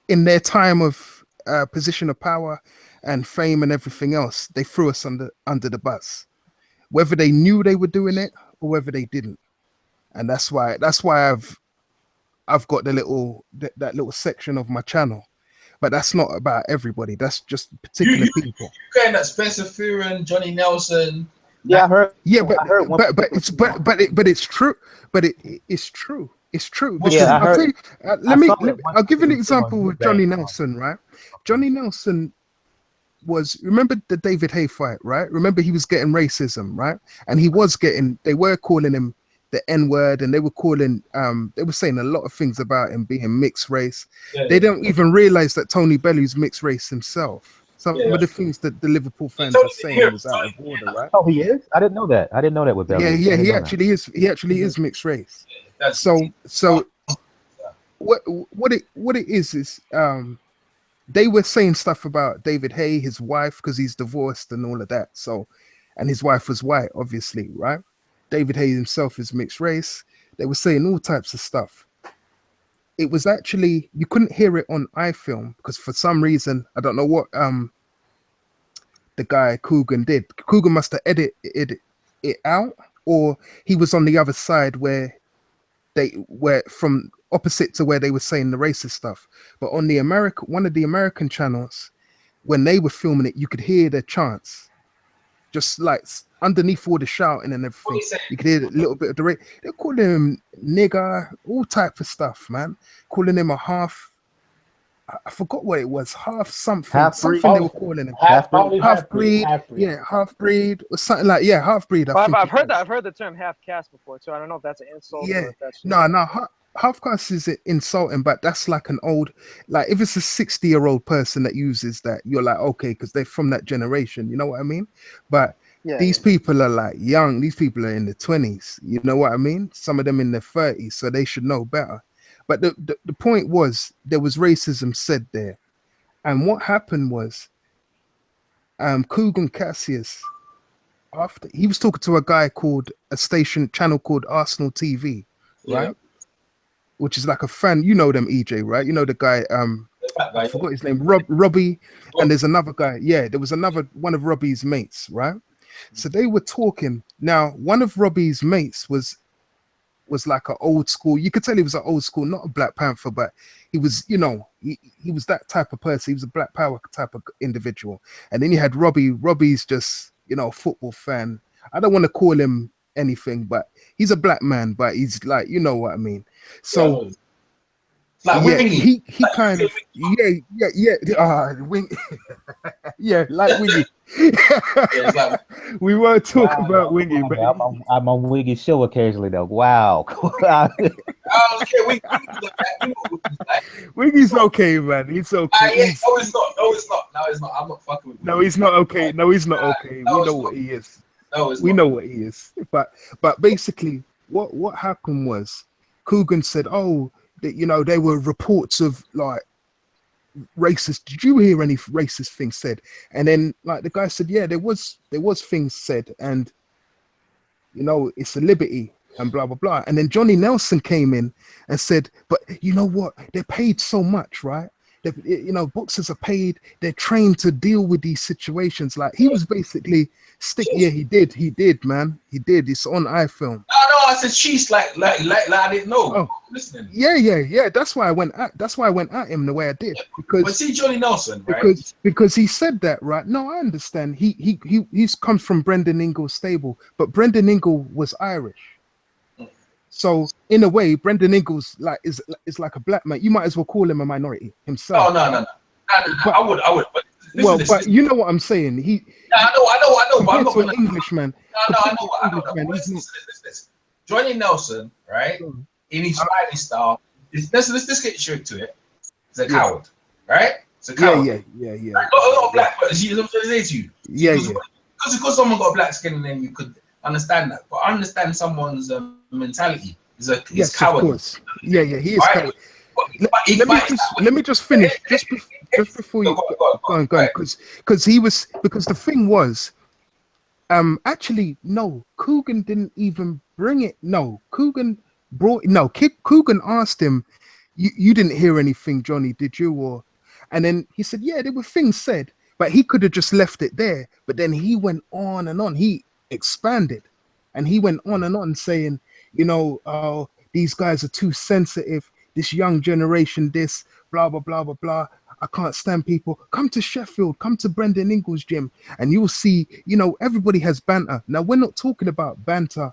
in their time of position of power and fame and everything else, they threw us under the bus, whether they knew they were doing it or whether they didn't. And that's why I've got that little section of my channel. But that's not about everybody. That's just particular people. You saying that Spencer Furin, Johnny Nelson. Yeah, I heard. Yeah, but it's true. But it's true. It's true. Yeah, I'll give you an example with Johnny Nelson, right? Johnny Nelson remember the David Haye fight, right? Remember he was getting racism, right? And they were calling him the N-word, and they were saying a lot of things about him being mixed race. They don't even realize that Tony Bellu's mixed race himself. Some of the things that the Liverpool fans are saying was out of order, right? Oh, he is? I didn't know that. I didn't know that with Bellu. Yeah, he actually is. He actually is mixed race. So what it is they were saying stuff about David Haye, his wife, because he's divorced and all of that. So, and his wife was white, obviously, right? David Haye himself is mixed race. They were saying all types of stuff. It was actually, you couldn't hear it on iFilm because for some reason, I don't know what the guy Coogan did. Coogan must have edited it out, or he was on the other side where they were from opposite to where they were saying the racist stuff. But on the one of the American channels, when they were filming it, you could hear their chants, just like underneath all the shouting and everything. You could hear a little bit of the they're calling him nigger, all type of stuff, man. Calling him a half. I forgot what it was, half something. Half-breed. Something they were calling him. Half-breed. Yeah, half-breed or something like half-breed. I've heard the term half caste before too. I don't know if that's an insult. Yeah, or if that's no. Half caste is insulting, but that's like an old, like if it's a 60-year-old person that uses that, you're like, okay, because they're from that generation. You know what I mean? But these people are like young. These people are in the 20s. You know what I mean? Some of them in their 30s, so they should know better. But the point was, there was racism said there. And what happened was, Coogan Cassius, after he was talking to a guy called a channel called Arsenal TV, right? Which is like a fan, you know them, EJ, right? You know the guy, I forgot his name, Robbie, and there's another guy. Yeah, there was one of Robbie's mates, right? So they were talking. Now, one of Robbie's mates was like an old school. You could tell he was an old school, not a Black Panther, but he was, you know, he was that type of person. He was a Black Power type of individual. And then you had Robbie. Robbie's just, you know, a football fan. I don't want to call him anything, but he's a black man, but he's like, you know what I mean. So like he kind of Wing. Yeah, like Wingy. We won't talk about Wingy, but I'm on Wingy's show occasionally though. Wow. Wingy's okay, man. He's okay. No, it's not. I'm not fucking with him. No, he's not okay. We know what he is. We know what he is. But basically, what happened was, Coogan said, "Oh, that, you know, there were reports of like racist. Did you hear any racist things said?" And then like the guy said, "Yeah, there was things said, and you know, it's a liberty and blah blah blah." And then Johnny Nelson came in and said, "But you know what? They're paid so much, right? You know, boxers are paid. They're trained to deal with these situations." Like he was basically Yeah, he did, man. He did. It's on iFilm. No, I said cheese like I didn't know. Oh, listening. Yeah. That's why I went at him the way I did, because but see Johnny Nelson, right? Because he said that, right? No, I understand. He's comes from Brendan Ingle's stable, but Brendan Ingle was Irish. So in a way, Brendan Ingle's like is like a black man. You might as well call him a minority himself. Oh no. I would. But listen, you know what I'm saying. I know. But I'm not an Englishman. I know. Listen. Johnny Nelson, right? In his fighting style, let's get straight to it. He's a coward, right? It's a coward. Yeah. Right? A lot of black. See, I'm trying to say to you. Yeah. Because someone got black skin, and then you could understand that. But understand someone's mentality. He's coward. Of course. Yeah. He is coward. Let me just finish just before you go on, because the thing was, actually no, Coogan didn't even bring it. No, Coogan asked him, you didn't hear anything, Johnny, did you? And then he said, yeah, there were things said, but he could have just left it there. But then he went on and on. He expanded, and he went on and on saying, you know, these guys are too sensitive. This young generation, this blah blah blah blah blah. I can't stand people. Come to Sheffield, come to Brendan Ingle's gym, and you'll see, you know, everybody has banter. Now we're not talking about banter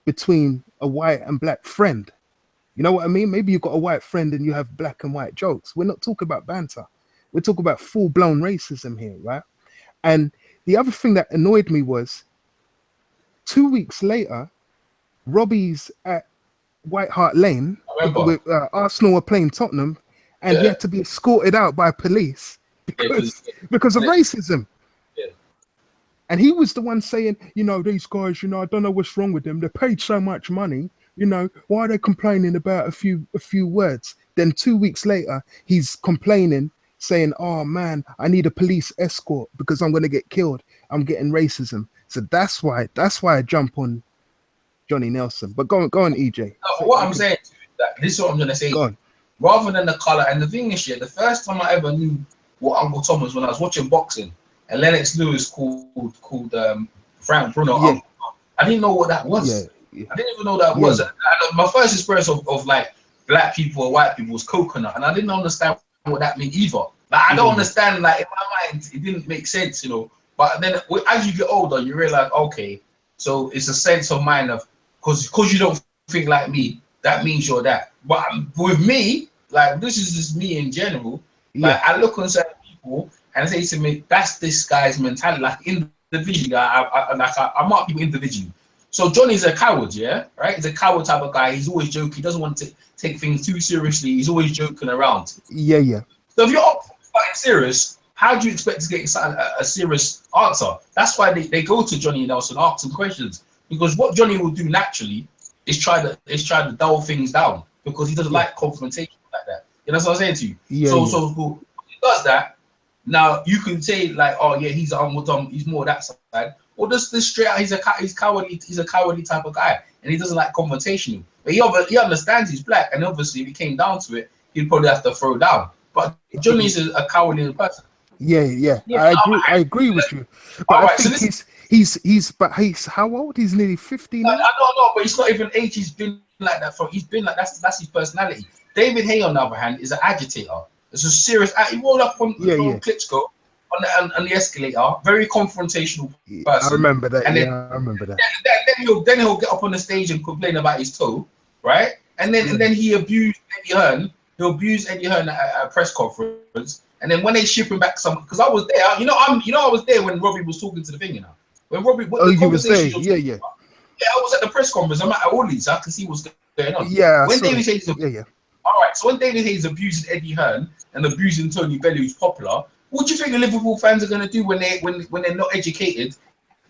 between a white and black friend. You know what I mean? Maybe you've got a white friend and you have black and white jokes. We're not talking about banter. We're talking about full-blown racism here, right? And the other thing that annoyed me was 2 weeks later, Robbie's at White Hart Lane with Arsenal were playing Tottenham, and he had to be escorted out by police because of racism. Yeah. And he was the one saying, you know, these guys, you know, I don't know what's wrong with them. They're paid so much money, you know, why are they complaining about a few words? Then 2 weeks later, he's complaining, saying, oh man, I need a police escort because I'm going to get killed. I'm getting racism. So that's why I jump on Johnny Nelson. But go on, EJ. No, what I'm saying to you, that this is what I'm gonna say. Go on. Rather than the color, and the thing is, the first time I ever knew what Uncle Tom was when I was watching boxing, and Lennox Lewis called Frank Bruno. Yeah. I didn't know what that was. Yeah. I didn't even know that was. My first experience of like black people or white people was coconut, and I didn't understand what that meant either. Like I don't understand. Like in my mind, it didn't make sense, you know. But then as you get older, you realize, okay, so it's a sense of mind of because you don't think like me, that means you're that. But with me, like this is just me in general. Like I look on certain people and say to me, that's this guy's mentality. Like individually, I mark people individually. So Johnny's a coward, yeah, right? He's a coward type of guy. He's always joking. He doesn't want to take things too seriously. He's always joking around. Yeah. So if you're fucking serious, how do you expect to get a serious answer? That's why they go to Johnny Nelson, ask him questions, because what Johnny will do naturally is try to dull things down because he doesn't like confrontation like that. You know what I'm saying to you? So he does that. Now you can say like, oh yeah, he's more that side. Or just straight out, he's cowardly. He's a cowardly type of guy, and he doesn't like confrontation. But he understands he's black, and obviously, if it came down to it, he'd probably have to throw down. But Johnny's a cowardly person. Yeah. I agree with you. But I think he's how old? He's nearly 50 now. I don't know, but it's not even age. He's been like that he's been like that's his personality. David Hay, on the other hand, is an agitator. It's a serious. He rolled up on Klitschko on the escalator, very confrontational person. I remember that. And I remember that. Then he'll get up on the stage and complain about his toe, right? And then he abused Eddie Hearn. He'll abuse Eddie Hearn at a press conference. And then when they ship him back because I was there, I was there when Robbie was talking to the thing, When Robbie, you was there, yeah. Yeah, I was at the press conference. I'm at all these, so I can see what's going on. Yeah. When David Hayes, all right. So when David Hayes abusing Eddie Hearn and abusing Tony Bellew, who's popular, what do you think the Liverpool fans are going to do when they're not educated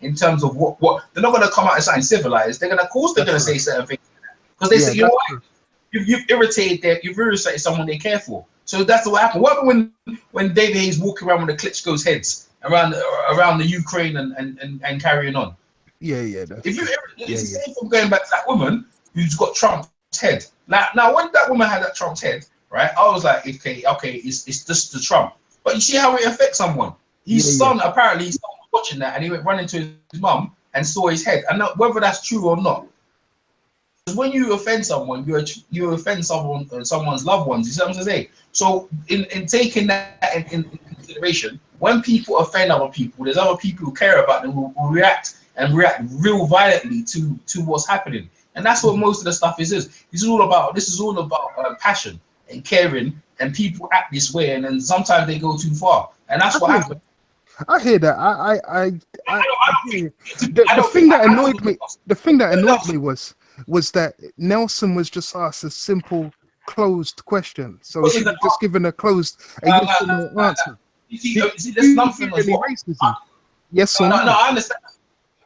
in terms of what they're not going to come out and something civilized? They're going to say certain things because they say, you know what, you've irritated someone they care for. So that's what happened. What happened when David Hayes walking around with the Klitschko's heads around the Ukraine and carrying on? Yeah. If you it's the same from going back to that woman who's got Trump's head. Now when that woman had that Trump's head, right? I was like, okay, it's just the Trump. But you see how it affects someone. His son, apparently, his son was watching that, and he went running to his mum and saw his head. And whether that's true or not, when you offend someone, you offend someone's loved ones. You see what I'm saying? So in taking that in consideration, when people offend other people, there's other people who care about them who react real violently to what's happening. And that's what most of the stuff is. This is all about passion and caring, and people act this way, and then sometimes they go too far, and that's what happened. I hear that. The thing that annoyed me was that Nelson was just asked a simple closed question, so she was just given a closed yes or no answer. You see, there's nothing really racism. Yes or no? No, I understand.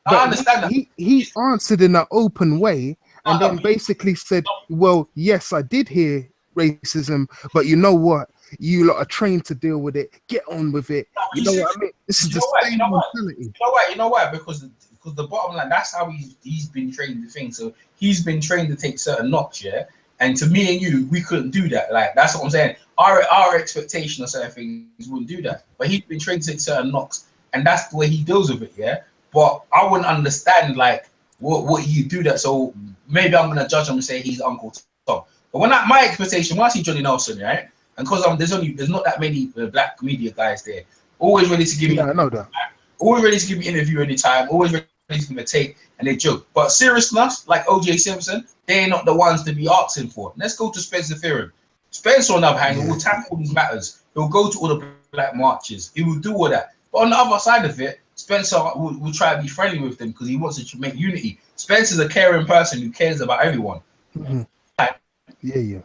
I understand that. He answered in an open way, and then basically said, "Well, yes, I did hear racism, but you know what? You lot are trained to deal with it. Get on with it." You know what I mean? This is the same mentality. You know why? Because the bottom line, that's how he's been trained to think. So he's been trained to take certain knocks, yeah. And to me and you, we couldn't do that. Like that's what I'm saying. Our expectation of certain things wouldn't do that. But he's been trained to take certain knocks, and that's the way he deals with it, yeah. But I wouldn't understand like what you do that. So maybe I'm gonna judge him and say he's Uncle Tom. But when my expectation, when I see Johnny Nelson, right, and because there's not that many black media guys there, always ready to give me. I know that. Always ready to give me an interview anytime. Always ready to give me a take, and they joke. But seriousness, like O.J. Simpson, they're not the ones to be asking for. Let's go to Spencer Fearon. Spencer, on the other hand, will tackle these matters. He'll go to all the black marches. He will do all that. But on the other side of it, Spencer will try to be friendly with them because he wants to make unity. Spencer's a caring person who cares about everyone. Mm-hmm. Yeah.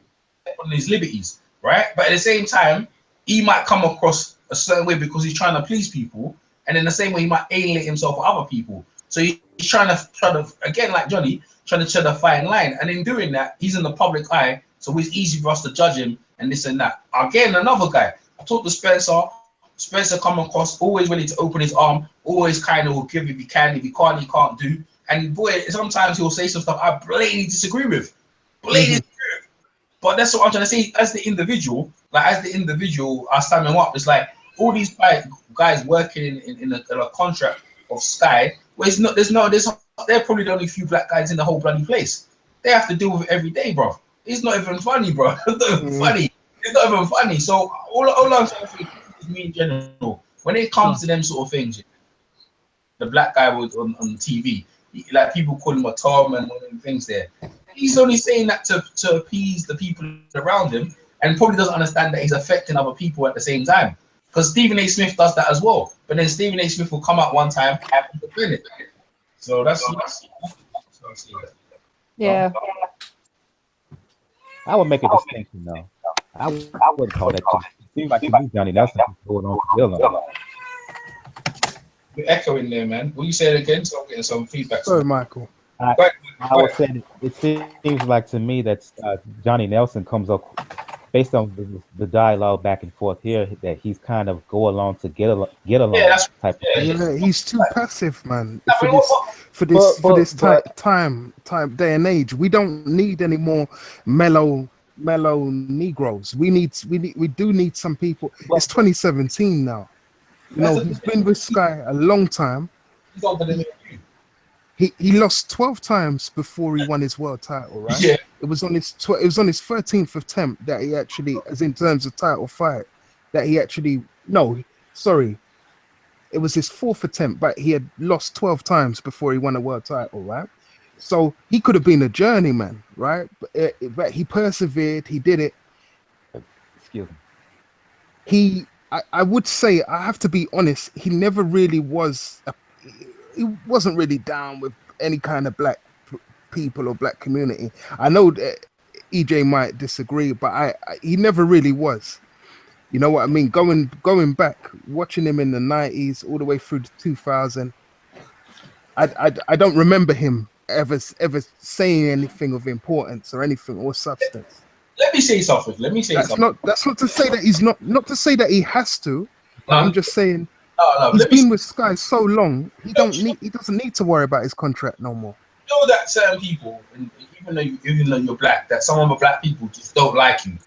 On his liberties, right? But at the same time, he might come across a certain way because he's trying to please people, and in the same way, he might alienate himself with other people. So he's trying to again, like Johnny, trying to tread a fine line, and in doing that, he's in the public eye, so it's easy for us to judge him and this and that. Again, another guy. I talked to Spencer. Spencer come across always ready to open his arm, always kind of will give if he can, if he can't, he can't do. And boy, sometimes he'll say some stuff I blatantly disagree with. But that's what I'm trying to say. As the individual, I stand him up. It's like all these guys working in a contract of Sky, where they're probably the only few black guys in the whole bloody place. They have to deal with it every day, bro. It's not even funny, bro. It's not even funny. It's not even funny. So all I'm saying is me in general, when it comes to them sort of things, the black guy was on TV, like people call him a Tom and all them things there. He's only saying that to appease the people around him, and probably doesn't understand that he's affecting other people at the same time. Because Stephen A. Smith does that as well. But then Stephen A. Smith will come out one time and defend it. So that's yeah. I would make a distinction though. I wouldn't call that. It seems like you Johnny Nelson going on for Dylan. You're echoing there, man. Will you say it again? So I'm getting some feedback. Sorry, Michael. I was saying it seems like to me that Johnny Nelson comes up based on the dialogue back and forth here that he's kind of go along to get along type of thing. Yeah, he's too passive, man. For this time day and age, we don't need any more mellow Negroes. We do need some people. It's 2017 now. You know, he's been with Sky a long time. He's older than you. He lost 12 times before he won his world title, right? Yeah. It was on his 13th attempt that he actually, as in terms of title fight, that he actually it was his 4th attempt, but he had lost 12 times before he won a world title, right? So he could have been a journeyman, right? But he persevered. He did it. Excuse me. I would say, I have to be honest, he never really was. He wasn't really down with any kind of black people or black community. I know that EJ might disagree, but he never really was. You know what I mean? Going back, watching him in the 90s all the way through to 2000, I don't remember him ever saying anything of importance or anything or substance. Let me say something. That's not to say that he's not to say that he has to. I'm just saying he's been with Sky so long. He doesn't need to worry about his contract no more. You know that certain people, even though you're black, that some other black people just don't like you,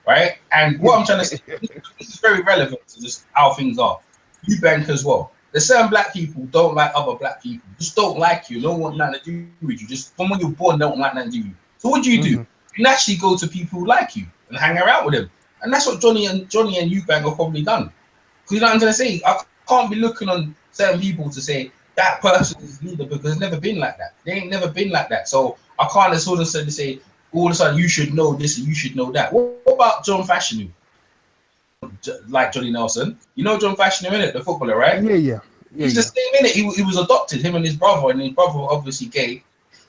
right? And what I'm trying to say, this is very relevant to just how things are. You bank as well. There's certain black people don't like other black people. Just don't like you. Don't want nothing to do with you. Just from when you're born, don't like nothing to do with you. So what do? You naturally go to people who like you and hang around with them. And that's what Johnny and Eubank have probably done. Because you know what I'm trying to say? I can't be looking on certain people to say that person is leader because it's never been like that. They ain't never been like that. So I can't sort of say all of a sudden you should know this and you should know that. What about John Fashanu? Like Johnny Nelson. You know John Fashanu, innit? The footballer, right? Yeah. He's the same, innit? He was adopted, him and his brother obviously gay.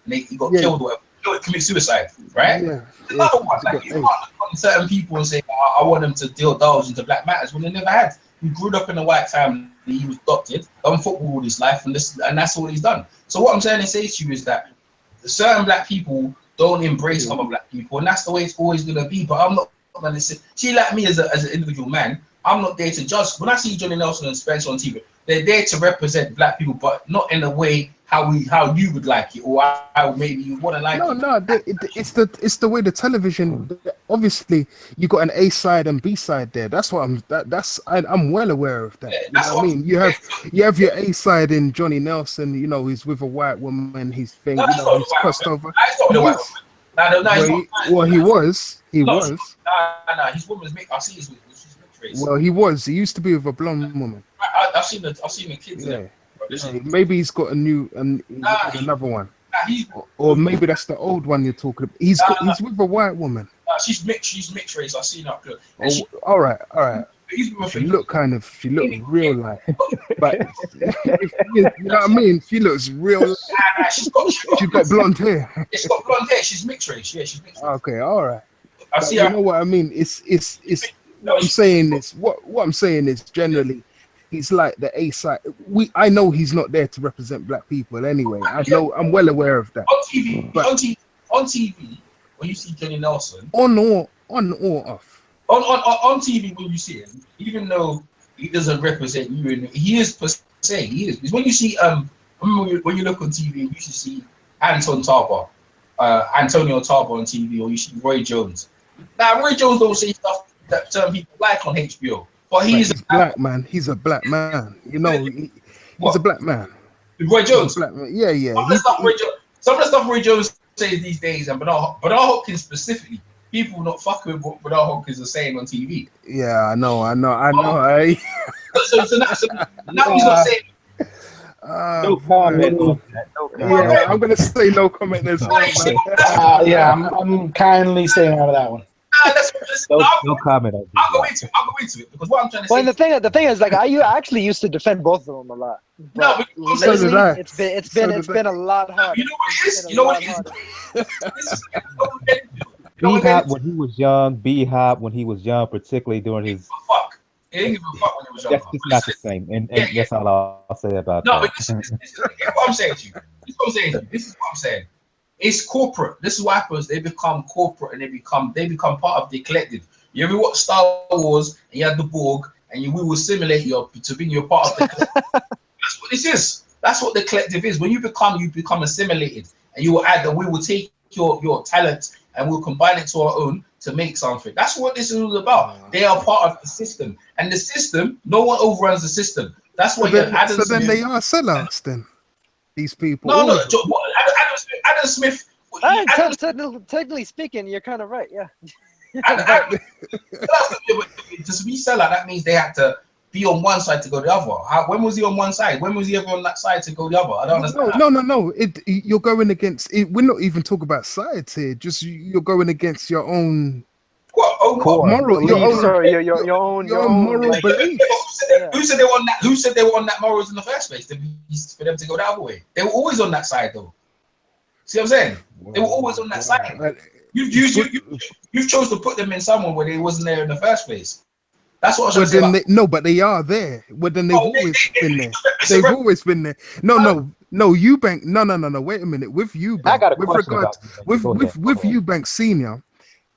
And he got killed or whatever. Commit suicide, right? Another one, like you can't look on certain people and say, I want them to divulge into black matters when they never had. He grew up in a white family, he was adopted, done football all his life, and that's all he's done. So what I'm trying to say to you is that certain black people don't embrace other black people, and that's the way it's always gonna be. But I'm not gonna say, see, like me as an individual man, I'm not there to judge. When I see Johnny Nelson and Spencer on TV, they're there to represent black people, but not in a way how you would like it, or how maybe you want to like it. It's the way the television. Obviously, you got an A side and B side there. That's what I'm well aware of that. Yeah, you know what I mean? You have your A side in Johnny Nelson. You know, he's with a white woman. He's thing. You know, he's crossed over. Well, he was. Nah, his woman's mixed. I see his mixed race. Well, he was. He used to be with a blonde woman. I've seen the kids. Yeah. Maybe he's got another one, or maybe that's the old one you're talking about. He's with a white woman. She's mixed race. I've seen her. All right. She looked real like, but you know what I mean. She looks real. She's got blonde hair. She's got blonde hair. She's mixed race. Yeah, she's mixed race. Okay, all right. I see. You know what I mean? It's. What I'm saying is what I'm saying is generally. He's like the A side. I know he's not there to represent black people anyway. I'm well aware of that. On TV, when you see Johnny Nelson, on or off. On TV, when you see him, even though he doesn't represent you, he is per se. He is. Because when you see when you look on TV, you should see Antonio Tarver on TV, or you see Roy Jones. Now Roy Jones don't say stuff that certain people like on HBO. But he's black, man. He's a black man. You know, he's a black man. Roy Jones. Black man. Yeah, yeah. Some of the stuff Roy Jones says these days, and Bernard Hopkins specifically, people not fucking with what Bernard Hopkins are saying on TV. Yeah, I know. So now he's not saying. No comment on that. No comment. Yeah, I'm gonna say no comment as well. Yeah, I'm kindly staying out of that one. No comment on that. I'll go into it because what I'm trying to say. Well, the thing is, like, I actually used to defend both of them a lot. No, but so did I. It's been a lot harder. You know what it is? You know what it is? B-Hop when he was young, B-Hop when he was young, particularly during his. Fuck. He didn't give a fuck when he was young. That's just not the same, and that's all I'll say about that. No, but this is what I'm saying to you. This is what I'm saying. It's corporate. This is what happens. They become corporate and they become part of the collective. You ever watch Star Wars and you had the Borg and we will simulate you to being your part of the collective. That's what this is. That's what the collective is. When you become assimilated, and you will add that we will take your talent and we'll combine it to our own to make something. That's what this is all about. They are part of the system, and the system, no one overruns the system. That's what you're Adam Smith. So then they are sellouts then. These people. No, Adam Smith. Technically speaking, you're kind of right. Yeah. To be sellout, that means they had to be on one side to go the other. When was he on one side? When was he ever on that side to go the other? I don't understand. No. You're going against. We're not even talking about sides here. Just you're going against your own. Moral, your own moral beliefs. Who said they were on that? Who said they were on that morals in the first place? For them to go the other way. They were always on that side, though. See what I'm saying? They were always on that side. You've chose to put them in somewhere where they wasn't there in the first place. That's what I was trying to say. But they are there. Well, then they've always been there. They've always been there. No, Eubank. No. Wait a minute. With Eubank, I got a question with Eubank Senior.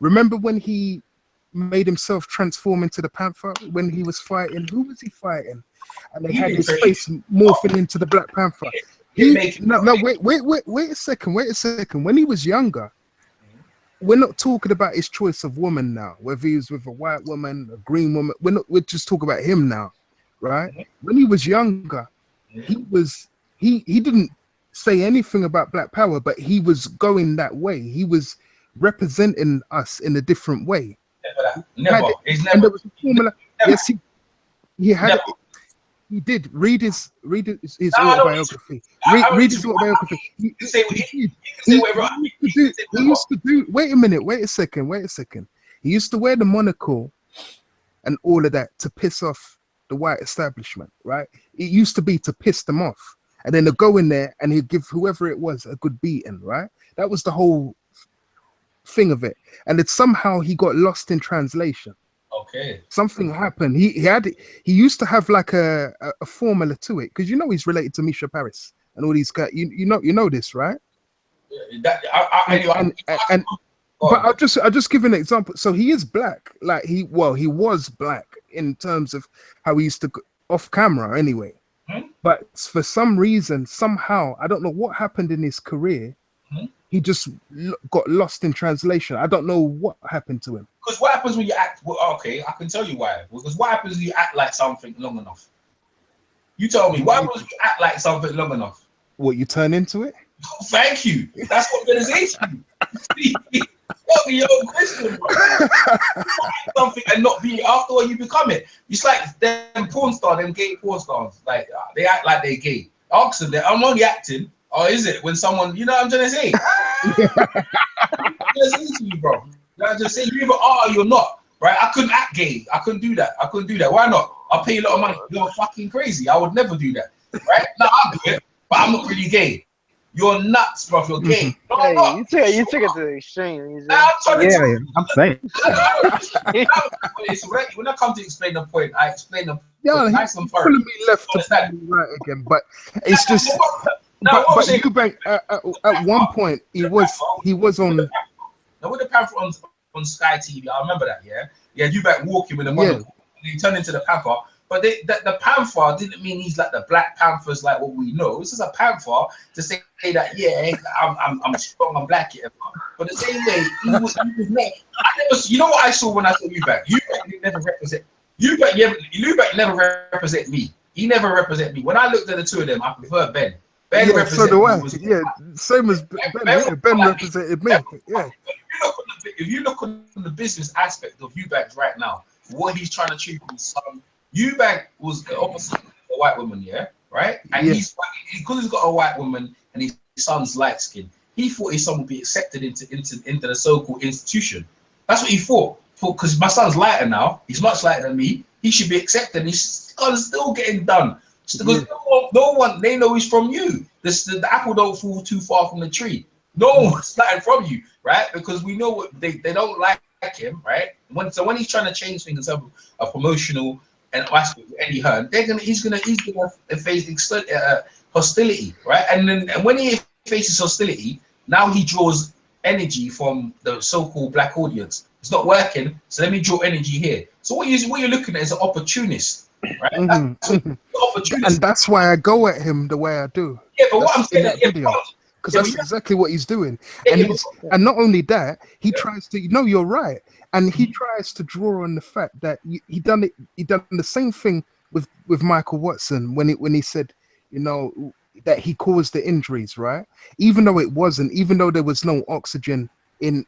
Remember when he made himself transform into the Panther when he was fighting? Who was he fighting? And they had his face morphing into the Black Panther. Wait a second. When he was younger, we're not talking about his choice of woman now, whether he was with a white woman, a green woman. We're just talking about him now, right? When he was younger, he didn't say anything about Black Power, but he was going that way. He was representing us in a different way. Never. And there was a formula. Yes, he had it. He did. Read his autobiography. Read his autobiography. He used to do. Wait a minute. Wait a second. He used to wear the monocle and all of that to piss off the white establishment, right? It used to be to piss them off, and then they'd go in there and he'd give whoever it was a good beating, right? That was the whole thing of it, and it somehow he got lost in translation. Okay. Something happened. He used to have like a formula to it, because he's related to Misha Paris and all these guys. You know this, right? But I'll just give an example. So he is black. Like he was black in terms of how he used to go off camera anyway. But for some reason, somehow, I don't know what happened in his career. He just got lost in translation. I don't know what happened to him. Because what happens when you act? Well, okay, I can tell you why. Because what happens when you act like something long enough? You tell me. What happens when you act like something long enough? What, you turn into it? Oh, thank you. That's what organization. Fuck your own question, bro. Something and not be after what you become it. It's like them porn stars, them gay porn stars. Like they act like they're gay. Ask them. I'm only acting. Or is it when someone, you know what I'm trying to say? Just to you, bro. I'm just saying, you either are or you're not, right? I couldn't act gay. I couldn't do that. Why not? I'll pay you a lot of money. You're fucking crazy. I would never do that, right? No, I'll do it, but I'm not really gay. You're nuts, bro. You're gay. No, I'm not. You took it to the extreme. I'm saying. When I come to explain the point, I explain the nice and pulling me left to right again, but it's just. But Eubank at one point he was on. Now with the Panther on Sky TV, I remember that. Yeah, Eubank walking with the monocle, and he turned into the Panther. But the Panther didn't mean he's like the Black Panthers like what we know. It's just a Panther to say that I'm strong, I'm black. But the same way he was never. You know what I saw when I saw Eubank? Eubank didn't never represent. Eubank never represent me. He never represent me. When I looked at the two of them, I prefer Ben. Ben represented so do I. me. Same as Ben. Ben represented me. Yeah. If you look on the business aspect of Eubank right now, what he's trying to achieve with his son, Eubank was obviously a white woman, right? And he's because he's got a white woman and his son's light skin. He thought his son would be accepted into the so-called institution. That's what he thought. Because my son's lighter now, he's much lighter than me. He should be accepted. He's still getting done. Because no one, they know he's from you. The apple don't fall too far from the tree. No one's starting from you, right? Because we know what they don't like him, right? When he's trying to change things in terms of a promotional and aspect with Eddie Hearn, he's gonna face hostility, right? And when he faces hostility, now he draws energy from the so-called black audience. It's not working, so let me draw energy here. So what you're looking at is an opportunist, right? Opportunist. And that's why I go at him the way I do. Yeah, but what I'm saying because that's exactly what he's doing. And not only that, he tries to, you're right. And he tries to draw on the fact that he done the same thing with Michael Watson when he said, that he caused the injuries, right? Even though there was no oxygen in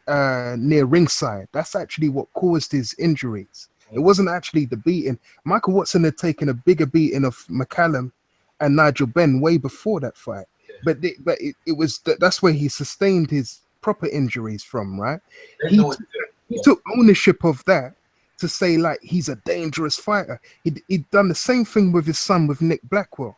near ringside, that's actually what caused his injuries. It wasn't actually the beating. Michael Watson had taken a bigger beating of McCallum and Nigel Benn way before that fight. But it was that's where he sustained his proper injuries from, right? He took ownership of that to say like he's a dangerous fighter. He'd done the same thing with his son, with Nick Blackwell.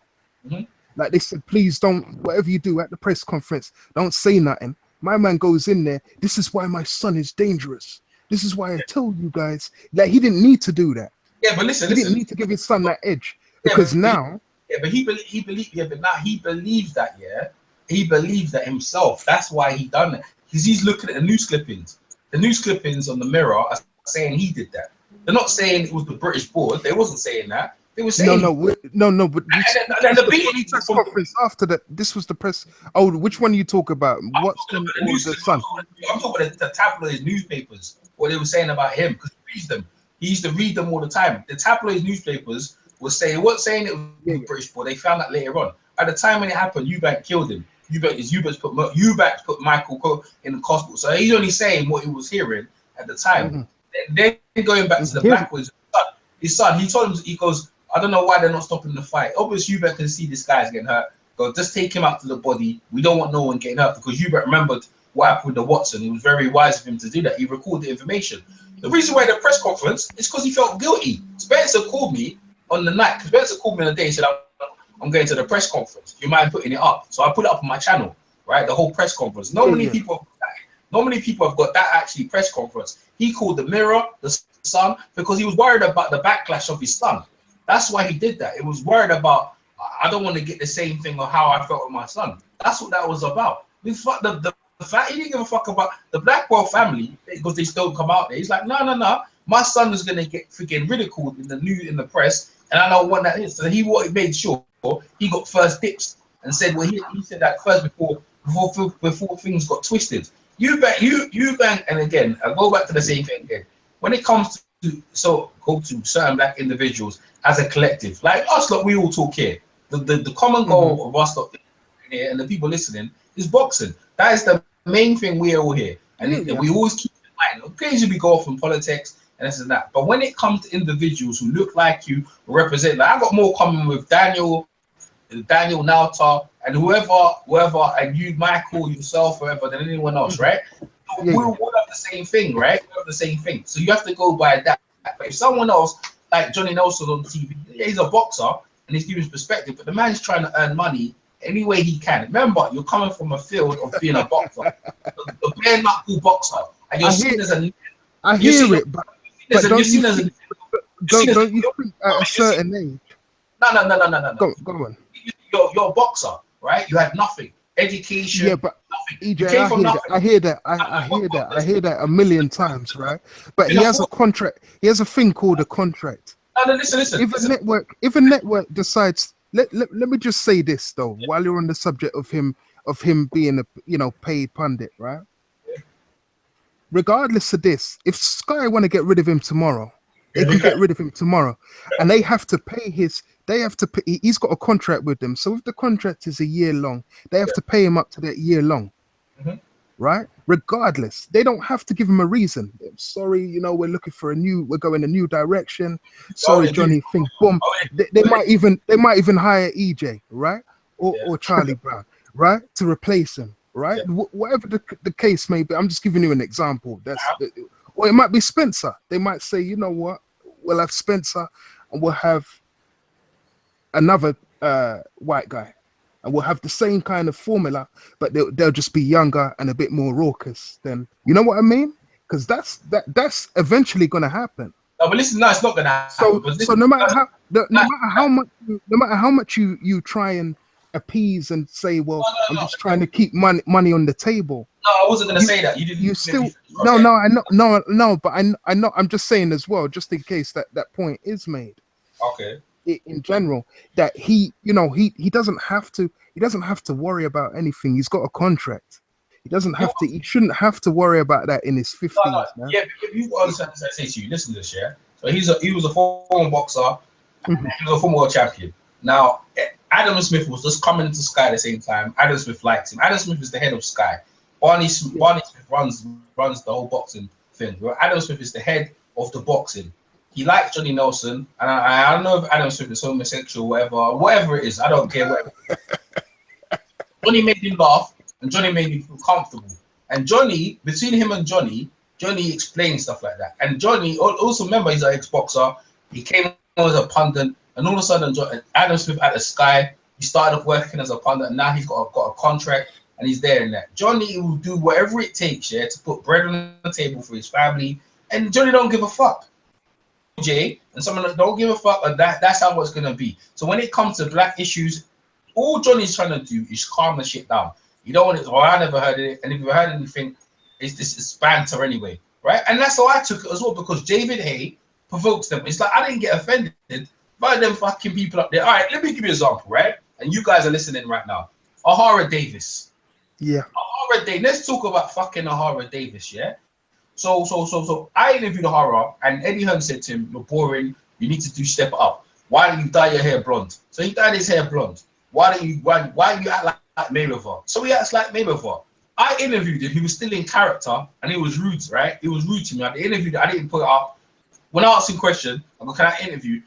Like they said, please don't, whatever you do at the press conference, don't say nothing. My man goes in there. This is why my son is dangerous. This is why I told you guys that he didn't need to do that. Yeah, but listen, he didn't need to give his son that edge because now. Yeah, but he believes that. Yeah, he believes that himself. That's why he done it. Because he's looking at the news clippings. The news clippings on the Mirror are saying he did that. They're not saying it was the British board. They wasn't saying that. They were saying no. But and the beating press conference after that. This was the press. Oh, which one you talk about? What's the son? I'm talking about the tabloid newspapers. What they were saying about him because he reads them. He used to read them all the time. The tabloid newspapers were saying, weren't saying it was the British board. They found that later on. At the time when it happened, Eubank killed him. Eubank put Michael in the hospital. So he's only saying what he was hearing at the time. Then going back to the Blackwoods, his son, he told him, he goes, I don't know why they're not stopping the fight. Obviously, Eubank can see this guy's getting hurt. Go, just take him out to the body. We don't want no one getting hurt because Eubank remembered what happened with the Watson. It was very wise of him to do that. He recorded the information. The reason why the press conference is because he felt guilty. Spencer called me on the night. Spencer called me on the day and said, I'm going to the press conference. Do you mind putting it up? So I put it up on my channel, right? The whole press conference. Not many people have got that actually press conference. He called the Mirror, the Sun, because he was worried about the backlash of his son. That's why he did that. It was worried about, I don't want to get the same thing of how I felt with my son. That's what that was about. The fact he didn't give a fuck about the Blackwell family because they still come out there. He's like, no. My son is gonna get freaking ridiculed in the press, and I don't want that. So he made sure he got first dibs and said, well, he said that first before things got twisted. Eubank, and again, I go back to the same thing again. When it comes to certain black individuals as a collective, like us, like we all talk here. The common goal of us here and the people listening is boxing. That is the main thing we are all here, and we always keep in mind. Occasionally we go off in politics and this and that, but when it comes to individuals who look like you, who represent, like I got more common with Daniel Nauta, and whoever, and you, Michael, yourself, whoever, than anyone else, right? We all have the same thing, right? We have the same thing. So you have to go by that. But if someone else, like Johnny Nelson on TV, he's a boxer and he's giving his perspective, but the man's trying to earn money any way he can. Remember, you're coming from a field of being a boxer, a bare knuckle boxer, and you're seen as a. I hear it, but don't you think at a certain age? No. Go on. You're a boxer, right? You had nothing. Education. Yeah, but EJ, I hear that a million times, right? But he has a contract. He has a thing called a contract. No, listen. If a network decides, let me just say this though, while you're on the subject of him being a paid pundit, right? Regardless of this, if Sky want to get rid of him tomorrow, They can get rid of him tomorrow, and they have to pay his. They have to pay. He's got a contract with them, so if the contract is a year long, they have to pay him up to that year long, right? Regardless, they don't have to give him a reason. Sorry, you know, we're going a new direction. Sorry, Johnny. Think, boom. They might even hire EJ, right, or Charlie Brown, right, to replace him, right? Whatever the case may be. I'm just giving you an example. Or it might be Spencer. They might say, you know what, we'll have Spencer and we'll have another white guy. And we'll have the same kind of formula, but they'll just be younger and a bit more raucous. Then, you know what I mean? Because that's eventually going to happen. No, but listen, no, it's not going to happen. So no matter how much you try and appease and say, well, I'm just trying to keep money on the table. No, I wasn't going to say that. You still no, but I know. I'm just saying as well, just in case that point is made. Okay. In general, that he doesn't have to worry about anything. He's got a contract. He shouldn't have to worry about that in his 50s. Man. Yeah, but you understand what I say to you. Listen to this, yeah. So he was a former boxer, and he was a former world champion. Now, Adam Smith was just coming into Sky at the same time. Adam Smith likes him. Adam Smith is the head of Sky. Barney Smith runs the whole boxing thing. Adam Smith is the head of the boxing. He likes Johnny Nelson, and I don't know if Adam Smith is homosexual, whatever it is. I don't care. Whatever. Johnny made him laugh, and Johnny made him feel comfortable. And Johnny, between him and Johnny explains stuff like that. And Johnny, also remember, he's an ex-boxer. He came on as a pundit, and all of a sudden, Adam Smith at the Sky, he started off working as a pundit, and now he's got a contract, and he's there in that. Johnny will do whatever it takes, yeah, to put bread on the table for his family, and Johnny don't give a fuck. And someone that don't give a fuck, and that's how it's gonna be. So when it comes to black issues, all Johnny's trying to do is calm the shit down. You don't want it. I never heard it, and if you heard anything, it's banter anyway, right? And that's how I took it as well, because David Hay provokes them. It's like I didn't get offended by them fucking people up there. All right, let me give you an example, right? And you guys are listening right now. Ahara Davis. Yeah. Ahara Davis. Let's talk about fucking Ahara Davis, yeah. So I interviewed Ahara, and Eddie Hearn said to him, "You're boring. You need to step up. Why don't you dye your hair blonde?" So he dyed his hair blonde. Why do you act like Mayweather? So he acts like Mayweather. I interviewed him. He was still in character, and he was rude, right? He was rude to me. I interviewed. I didn't put it up. When I asked him a question, I go, "Can I interview?"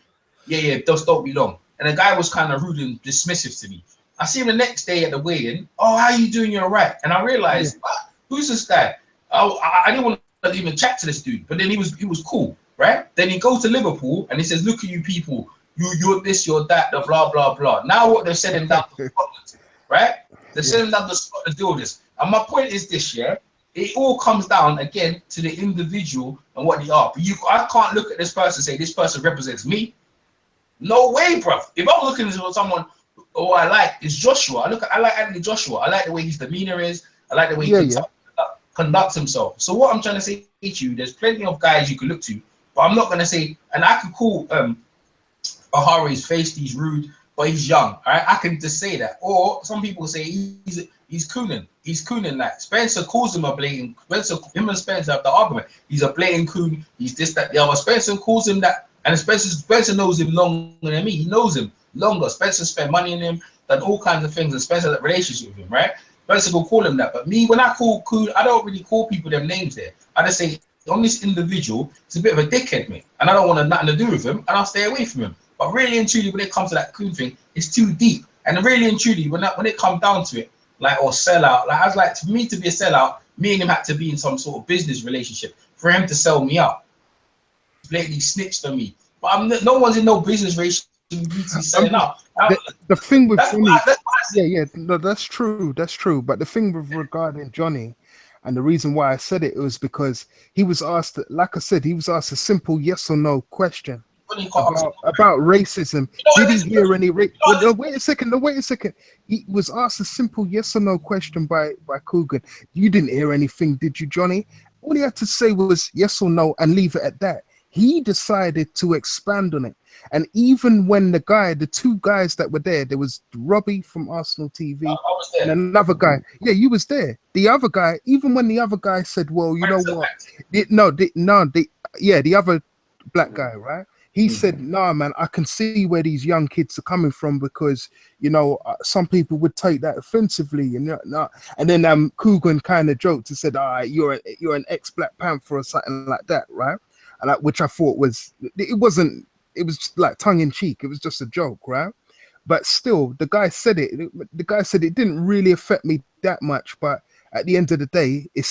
Yeah, just don't be long. And the guy was kind of rude and dismissive to me. I see him the next day at the weigh-in. "Oh, how you doing? You're right." And I realized, who's this guy? I didn't want to even chat to this dude, but then he was cool, right? Then he goes to Liverpool and he says, "Look at you people, you're this, you're that, the blah blah blah." Now what they've sent him down to Scotland, right? They sent him down to Scotland to do this. And my point is this, yeah, it all comes down again to the individual and what they are. But I can't look at this person and say this person represents me. No way, bro. If I'm looking at someone who I like is Joshua, I like Anthony Joshua. I like the way his demeanor is. I like the way he conducts himself. So what I'm trying to say to you, there's plenty of guys you could look to, but I'm not gonna say, and I could call Ahara's face, he's rude, but he's young. All right, I can just say that. Or some people say he's cooning. He's cooning like Spencer calls him a blatant. Him and Spencer have the argument. He's a blatant coon. He's this, that, the other. Spencer calls him that, and Spencer knows him longer than me. He knows him longer. Spencer spent money on him, done all kinds of things, and Spencer had a relationship with him, right? Spencer will call him that. But me, when I call coon, I don't really call people them names there. I just say, on this individual, he's a bit of a dickhead, mate, and I don't want nothing to do with him, and I'll stay away from him. But really and truly, when it comes to that coon thing, it's too deep. And really and truly, when it comes down to it, like, or sellout, like I was like, to me to be a sellout, me and him had to be in some sort of business relationship for him to sell me out. Blatantly snitched on me, but no one's in no business relationship with me selling out. The thing with Johnny, no, that's true. But the thing with regarding Johnny, and the reason why I said it was because he was asked, like I said, he was asked a simple yes or no question about racism. Did he hear any? Wait a second. He was asked a simple yes or no question by Coogan. You didn't hear anything, did you, Johnny? All he had to say was yes or no and leave it at that. He decided to expand on it. And even when the two guys that were there was Robbie from Arsenal TV and another guy. Yeah, you was there. The other guy, even when the other guy said, well, you know what? The other black guy, right? He said, "Nah, man, I can see where these young kids are coming from because some people would take that offensively, and and then Coogan kind of joked and said, "All right, you're an ex-Black Panther or something like that, right?" And which I thought was it wasn't. It was like tongue in cheek. It was just a joke, right? But still, the guy said it. The guy said it didn't really affect me that much, but at the end of the day, it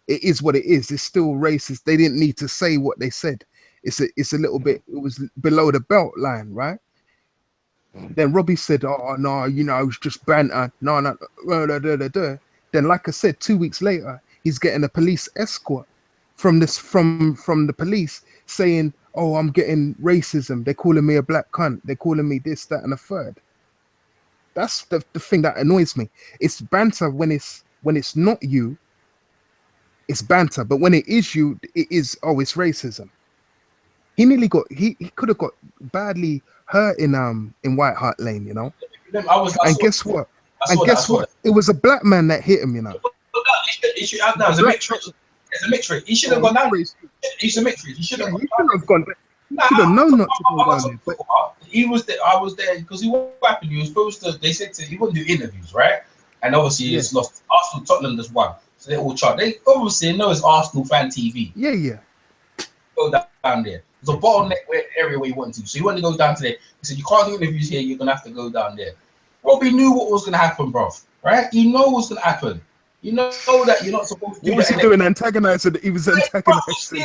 is what it is. It's still racist. They didn't need to say what they said. It's a little bit. It was below the belt line, right? Then Robbie said, "Oh no, it was just banter." No. Then, like I said, 2 weeks later, he's getting a police escort from the police saying, "Oh, I'm getting racism. They're calling me a black cunt. They're calling me this, that, and a third." That's the thing that annoys me. It's banter when it's not you. It's banter, but when it is you, it's racism. He nearly got he could have got badly hurt in White Hart Lane, guess what? It was a black man that hit him, It's a mixed race. It's a mixed race. He should have gone down. He's a mixed race. He should have gone. He should have known not to go down there. He was there. I was there because what happened? He was supposed to. They said he wouldn't do interviews, right? And obviously he's lost. Arsenal, Tottenham just won, so they all charged. They obviously know it's Arsenal fan TV. Yeah. Go down there. There's a bottleneck area where he wanted to. So he wanted to go down to there. He said, "You can't do interviews here. You're gonna have to go down there." Robbie knew what was gonna happen, bro. Right? You know what's gonna happen. You know that you're not supposed to do that. What was he doing? Antagonizing? He was antagonizing.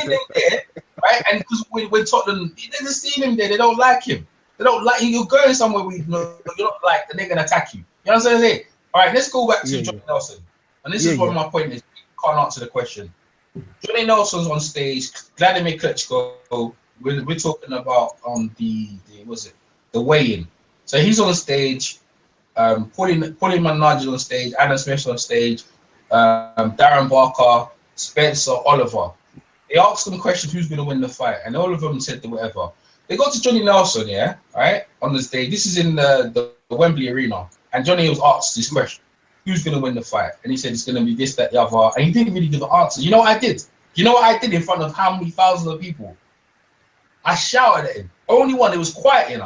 Right? And because when Tottenham, they just see him there, they don't like him. They don't like you. You're going somewhere where you're not like, and they're gonna attack you. You know what I'm saying? All right, let's go back to Johnny Nelson. And this is what my point is. You can't answer the question. Johnny Nelson's on stage. Vladimir Klitschko. We're talking about the weigh-in. So he's on stage. Paulie Malignaggi on stage. Adam Smith's on stage. Darren Barker, Spencer, Oliver. They asked them questions, who's going to win the fight, and all of them said whatever. They got to Johnny Nelson, on the stage. This is in the Wembley Arena, and Johnny was asked this question: who's going to win the fight? And he said it's going to be this, that, the other, and he didn't really give an answer. You know what I did? You know what I did in front of how many thousands of people? I shouted at him. Only one. It was quiet,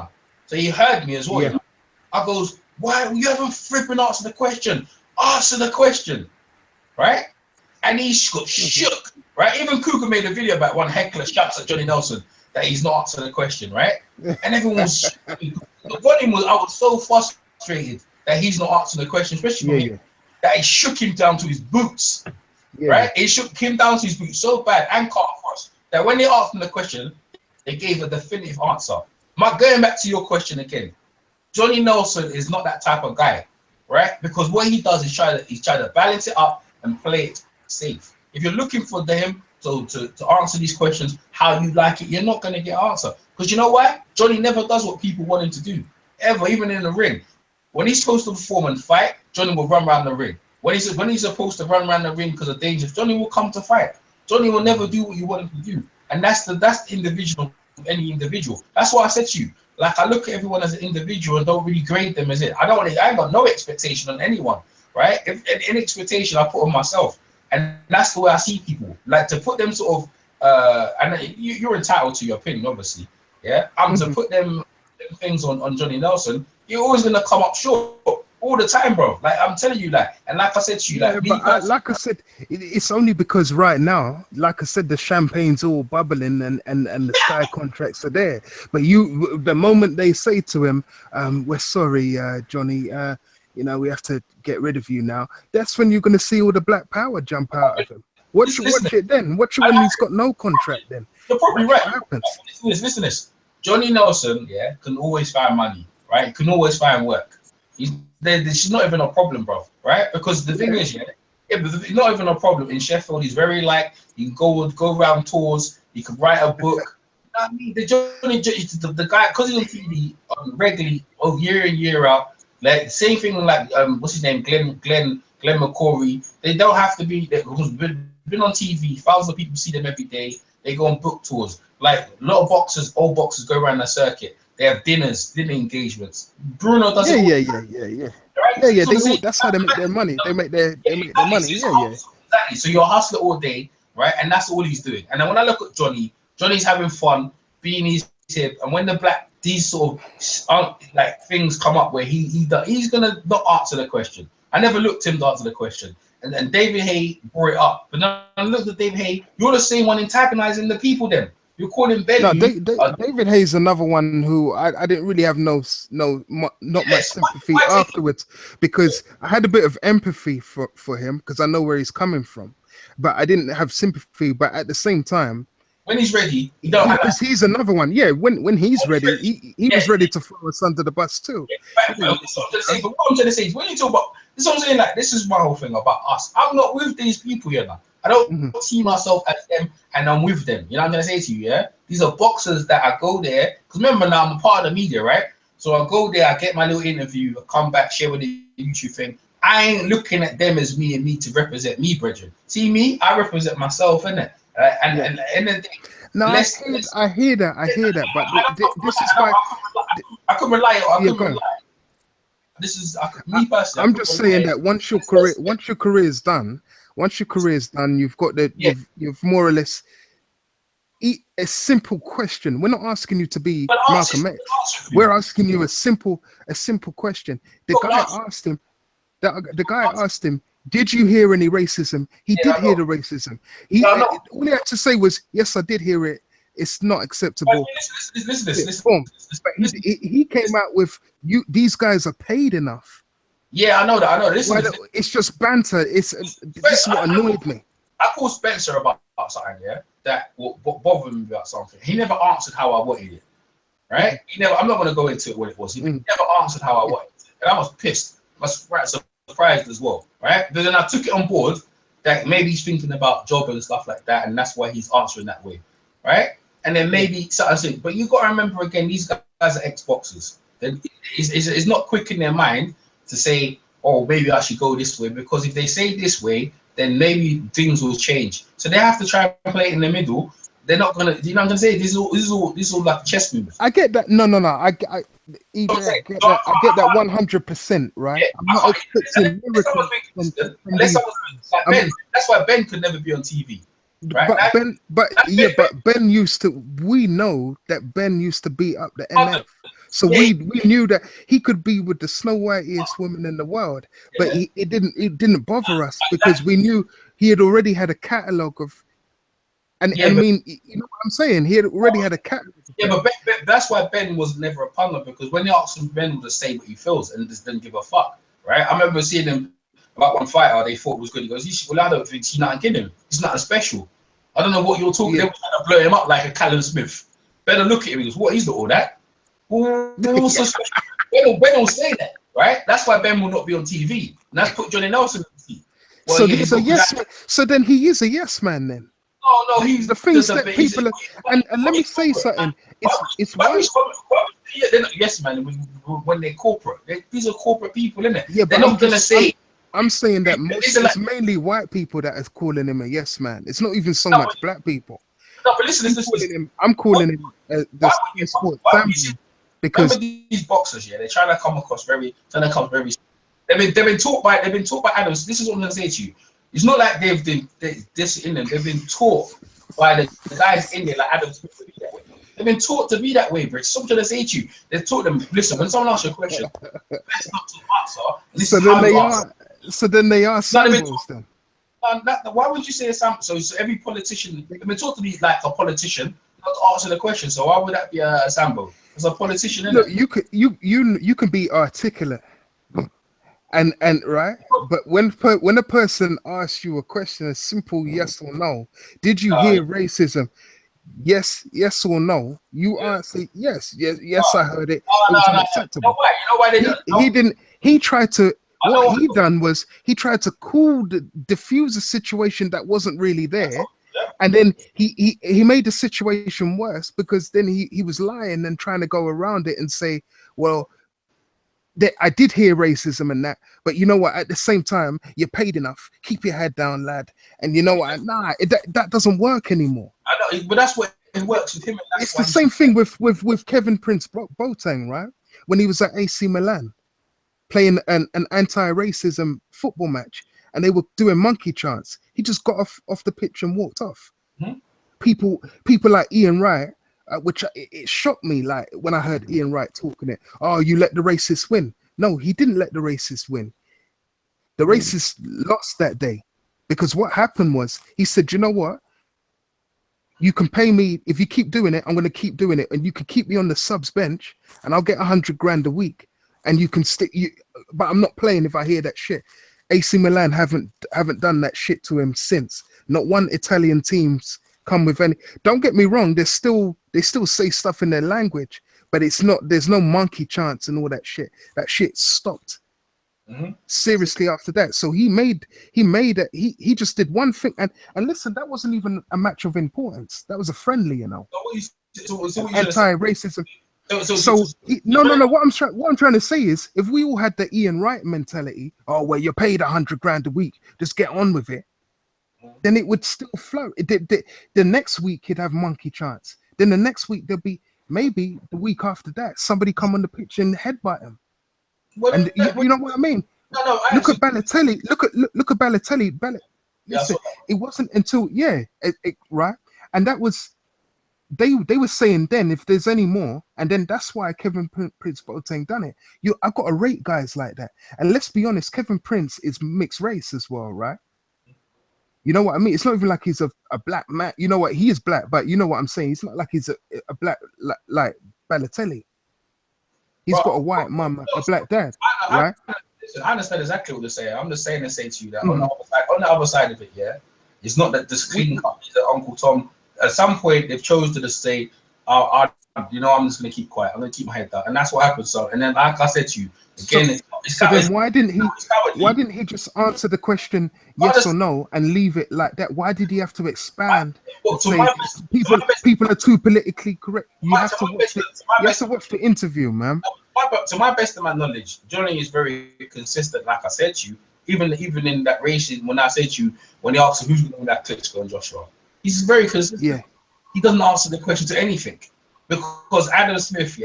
so he heard me as well. I goes, "Why you haven't flipping answered the question? Answer the question." Right? And he got shook, right? Even Cougar made a video about one heckler shouts at Johnny Nelson that he's not answering the question, right? And everyone was shook. The volume was, I was so frustrated that he's not answering the question, especially for me, that it shook him down to his boots, right? It shook him down to his boots so bad and calf that when they asked him the question, they gave a definitive answer. Going back to your question again, Johnny Nelson is not that type of guy, right? Because what he does is try to balance it up and play it safe. If you're looking for him to answer these questions how you like it, you're not going to get an answer. Because you know why? Johnny never does what people want him to do, ever, even in the ring. When he's supposed to perform and fight, Johnny will run around the ring. When he's supposed to run around the ring because of danger, Johnny will come to fight. Johnny will never do what you want him to do. And that's the individual of any individual. That's why I said to you, like, I look at everyone as an individual and don't really grade them as it. I ain't got no expectation on anyone. Right? If any expectation I put on myself, and that's the way I see people. Like, to put them sort of, and you're entitled to your opinion, obviously. Yeah, to put them things on Johnny Nelson, you're always gonna come up short all the time, bro. Like, I'm telling you that, and like I said to you, like I said, it's only because right now, like I said, the champagne's all bubbling and the Sky contracts are there. But the moment they say to him, "We're sorry, Johnny. We have to get rid of you now," that's when you're going to see all the black power jump out of him. Watch it then. Watch it when he's got no contract then. You're probably right. Listen to this. Johnny Nelson, can always find money, right? Can always find work. There's not even a problem, bro, right? Because the thing is, it's not even a problem. In Sheffield, he's very you can go around tours, you can write a book. I mean, the guy, because he's on TV regularly, year in, year out. Like, same thing like what's his name, Glenn McCorry. They don't have to be. They've been on TV. Thousands of people see them every day. They go on book tours. Like, a lot of old boxers go around the circuit. They have dinner engagements. Bruno does it. Yeah. Right? That's how they make their money. They make their money. Exactly. So you're a hustler all day, right? And that's all he's doing. And then when I look at Johnny, Johnny's having fun, being his tip, and when these sort of like things come up where he's gonna not answer the question. I never looked him to answer the question, and then David Hay brought it up. But then I looked at David Hay. You're the same one antagonizing the people. Then you're calling Ben. No, David Hay's another one who I didn't really have not much sympathy afterwards, because I had a bit of empathy for him because I know where he's coming from, but I didn't have sympathy. But at the same time, when he's ready, he don't. Because he's another one. Yeah, when he's ready, he was ready to throw us under the bus too. But what I'm trying to say is, when you talk about this, is what I'm saying. Like, this is my whole thing about us. I'm not with these people here now. I don't see myself as them, and I'm with them. You know what I'm gonna say to you? Yeah, these are boxers that I go there. Because remember now, I'm a part of the media, right? So I go there, I get my little interview, I come back, share with the YouTube thing. I ain't looking at them as me and me to represent me, brethren. See me, I represent myself, innit? And no, I hear that, but this is why I could rely on. This is me personally. I'm just saying that once your career is done, you've got you've more or less a simple question. We're not asking you to be Malcolm X. We're asking you a simple question. The guy asked him, did you hear any racism? He did hear the racism. All he had to say was, yes, I did hear it. It's not acceptable. Listen. He came out with, these guys are paid enough. Yeah, I know that. It's just banter. This is what annoyed me. I called Spencer about something, that bothered me about something. He never answered how I wanted it, right? I'm not going to go into what it was. He never answered how I wanted it. And I was pissed. I was surprised as well, right? But then I took it on board that maybe he's thinking about job and stuff like that, and that's why he's answering that way, right? And then maybe something, but you got to remember again, these guys are ex-boxers. It's not quick in their mind to say, oh, maybe I should go this way, because if they say this way, then maybe things will change. So they have to try and play it in the middle. They're not gonna, you know what I'm gonna say? This is all like chess moves. I get that. No. I get that 100%, right? Yeah, I'm not expecting miracles. That's why Ben could never be on TV. Right? But Ben used to. We know that Ben used to beat up the NF, so we knew that he could be with the Snow Whitest woman in the world. But it didn't bother us because we knew he had already had a catalog of. I mean, you know what I'm saying? He had already had a catalog. Yeah, but that's why Ben was never a pundit, because when you asked him, Ben would just say what he feels and just didn't give a fuck. Right? I remember seeing him about one fighter they thought was good. He goes, well, I don't think he's not kidding. He's not a special. I don't know what you're talking. They were trying to blow him up like a Callum Smith. Better look at him. He goes, what? He's not all that. Ben will say that, right? That's why Ben will not be on TV. And that's put Johnny Nelson on TV. Well, so then he is a yes man then. No, he's the things that people are, and let me say something. It's why. Yeah, they're not yes man when they're corporate. These are corporate people, isn't it? Yeah, but they're not gonna say. I'm saying that it's mainly white people that is calling him a yes man. It's not even so much black people. No, but listen. I'm calling him the sport family because these boxers, they're trying to come across very. They've been taught by Adams. This is what I'm gonna say to you. It's not like they've been this in them. They've been taught by the guys in there, like Adams. They've been taught to be that way, Bridge. So I'm trying to say to you, they've taught them. Listen, when someone asks you a question, that's not to answer. So then they are samples then. Why would you say a sample? So every politician, they've been taught to be like a politician, not to answer the question. So why would that be a sample? As a politician, look, you can be articulate. And right, but when a person asks you a question, a simple yes or no, did you hear racism? Yes or no. You answer yes. I heard it. It was unacceptable. You know why they don't? He didn't. He tried to. What he done was he tried to diffuse a situation that wasn't really there, and then he made the situation worse because then he was lying and trying to go around it and say, well, I did hear racism and that, but you know what? At the same time, you're paid enough. Keep your head down, lad. And you know what? That doesn't work anymore. I know, but that's what it works with him. It's the same thing with Kevin Prince Boateng, right? When he was at AC Milan, playing an anti-racism football match, and they were doing monkey chants. He just got off the pitch and walked off. Mm-hmm. people like Ian Wright, which it shocked me. Like when I heard Ian Wright talking it, oh, you let the racist win. No, he didn't let the racist win. The racist lost that day because what happened was he said, you know what? You can pay me if you keep doing it. I'm going to keep doing it, and you can keep me on the subs bench, and I'll get $100,000 a week, and you can stick you. But I'm not playing if I hear that shit. AC Milan haven't done that shit to him since. Not one Italian team's come with any. Don't get me wrong. They still say stuff in their language, but it's not. There's no monkey chants and all that shit. That shit stopped. Seriously after that. So he made it. He just did one thing, and listen, that wasn't even a match of importance. That was a friendly, you know, anti-racism. No. What I'm trying to say is, if we all had the Ian Wright mentality, oh well, you're paid $100,000 a week, just get on with it, then it would still flow. The next week he'd have monkey chants. Then the next week there'll be, maybe the week after that, somebody come on the pitch and headbutt him. And you know what I mean? No, look at Balotelli. Look at Balotelli. Listen, it wasn't until right, and that was they were saying then if there's any more, and then that's why Kevin Prince Boateng done it. I've got to rate guys like that. And let's be honest, Kevin Prince is mixed race as well, right? You know what I mean? It's not even like he's a black man. You know what? He is black, but you know what I'm saying? It's not like he's a black like Balotelli. He's got a white mum, a black dad, right? Listen, I understand exactly what you're saying. I'm just saying to say to you that on the other side of it, yeah, it's not that this clean cut that Uncle Tom. At some point, they've chosen to just say, I'm just going to keep quiet. I'm going to keep my head down, and that's what happened. So, and then like I said to you again, then why didn't he just answer the question yes or no and leave it like that? Why did he have to expand? People are too politically correct. You have to watch the interview, man. To my best of my knowledge, Johnny is very consistent. Like I said to you, even in that race, when I said to you, when he asked who's going to win that Klitschko and Joshua, he's very consistent. Yeah, he doesn't answer the question to anything because Adam Smith,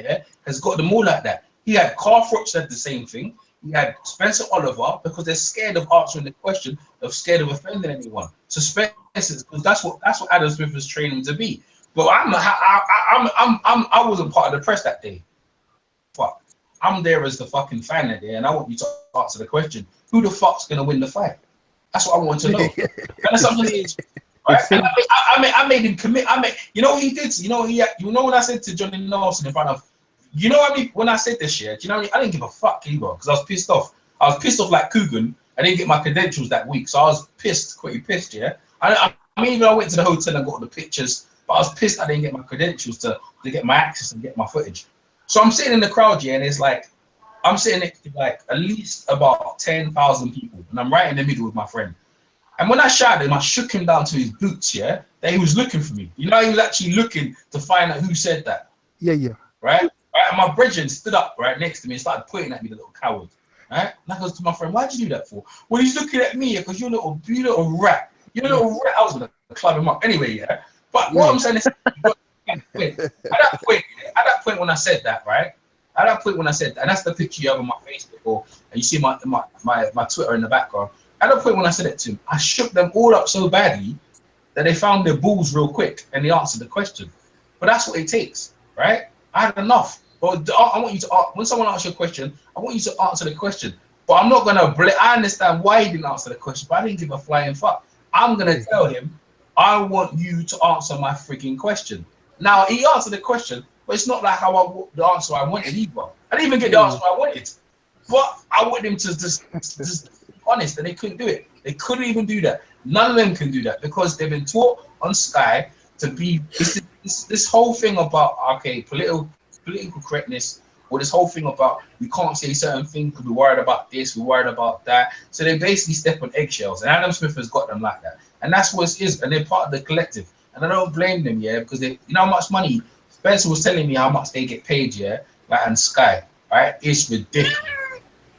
has got them all like that. He had Carl Froch said the same thing. He had Spencer Oliver because they're scared of answering the question, of scared of offending anyone. So Spencer, because that's what Adam Smith was training to be. But I wasn't part of the press that day. Fuck. I'm there as the fucking fan that day, and I want you to answer the question: who the fuck's gonna win the fight? That's what I want to know. And that's something. Right? I made him commit. You know what he did? You know when I said to Johnny Nelson in front of, you know what I mean? When I said this shit, you know what I mean? I didn't give a fuck either because I was pissed off. I was pissed off like Coogan. I didn't get my credentials that week, so I was pretty pissed. Yeah. I mean, even I went to the hotel and got the pictures, but I was pissed I didn't get my credentials to get my access and get my footage. So I'm sitting in the crowd, and it's like I'm sitting next to like at least about 10,000 people, and I'm right in the middle with my friend. And when I shouted him, I shook him down to his boots, that he was looking for me. You know, he was actually looking to find out who said that. Yeah. Right? And my brethren stood up right next to me and started pointing at me, the little coward. Right? And I goes to my friend, why'd you do that for? Well, he's looking at me because you're a little rat. You're a little rat. I was going to club him up. Anyway, But what I'm saying is, at that point when I said that, right? At that point when I said that, and that's the picture you have on my Facebook, and you see my Twitter in the background. At the point when I said it to him, I shook them all up so badly that they found their balls real quick and they answered the question. But that's what it takes, right? I had enough. But I want you to, when someone asks you a question, I want you to answer the question. But I'm not gonna. I understand why he didn't answer the question, but I didn't give a flying fuck. I'm gonna tell him, I want you to answer my freaking question. Now he answered the question, but it's not like the answer I wanted either. I didn't even get the answer I wanted. But I wanted him to just honest, and they couldn't do it. They couldn't even do that. None of them can do that because they've been taught on Sky to be this whole thing about political correctness, or this whole thing about we can't say certain things because we're worried about this, we're worried about that. So they basically step on eggshells, and Adam Smith has got them like that, and that's what it is. And they're part of the collective, and I don't blame them, because they, you know how much money Spencer was telling me how much they get paid, like on Sky, right? It's ridiculous.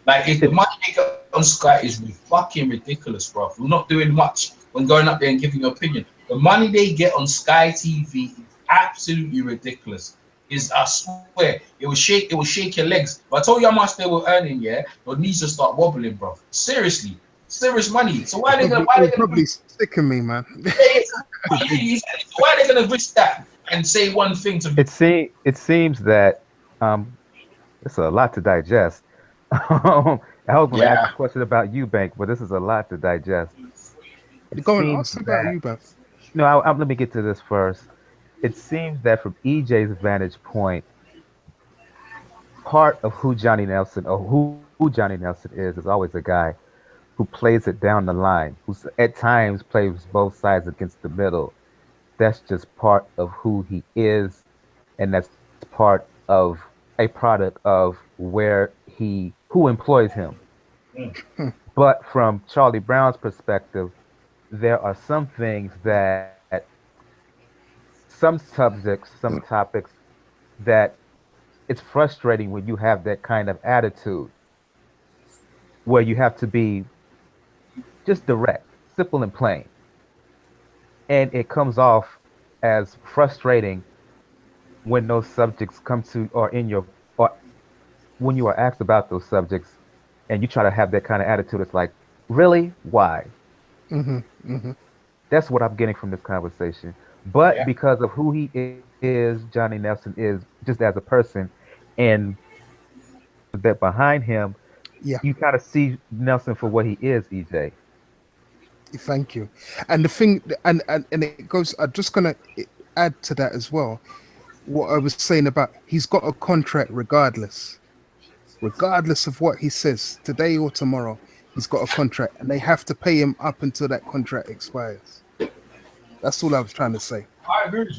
Like if the money they get on Sky is fucking ridiculous, bro. We're not doing much when going up there and giving your opinion. The money they get on Sky TV is absolutely ridiculous. I swear, it will shake your legs. If I told you how much they were earning, your knees will start wobbling, bro. Seriously. serious money. So why are they Probably, gonna? Why are they it'll gonna? probably sicken me, man. Why are they gonna risk that and say one thing to me? It seems that it's a lot to digest. I was going to ask Yeah. a question about Eubank, but this is a lot to digest. It Go on, seems ask about that you, Beth. no, let me get to this first. It seems that from EJ's vantage point, part of who Johnny Nelson or who Johnny Nelson is always a guy who plays it down the line, who at times plays both sides against the middle. That's just part of who he is, and that's part of a product of who employs him. But from Charlie Brown's perspective, there are some things that some subjects, some topics that it's frustrating when you have that kind of attitude where you have to be just direct, simple and plain. And it comes off as frustrating when those subjects come to or when you are asked about those subjects and you try to have that kind of attitude. It's like, really? Why? That's what I'm getting from this conversation. But because of who he is, Johnny Nelson is just as a person, and that behind him, you kind of see Nelson for what he is, EJ. Thank you. And the thing, and it goes, I'm just going to add to that as well, what I was saying about he's got a contract regardless of what he says, today or tomorrow, he's got a contract, and they have to pay him up until that contract expires. That's all I was trying to say. I agree with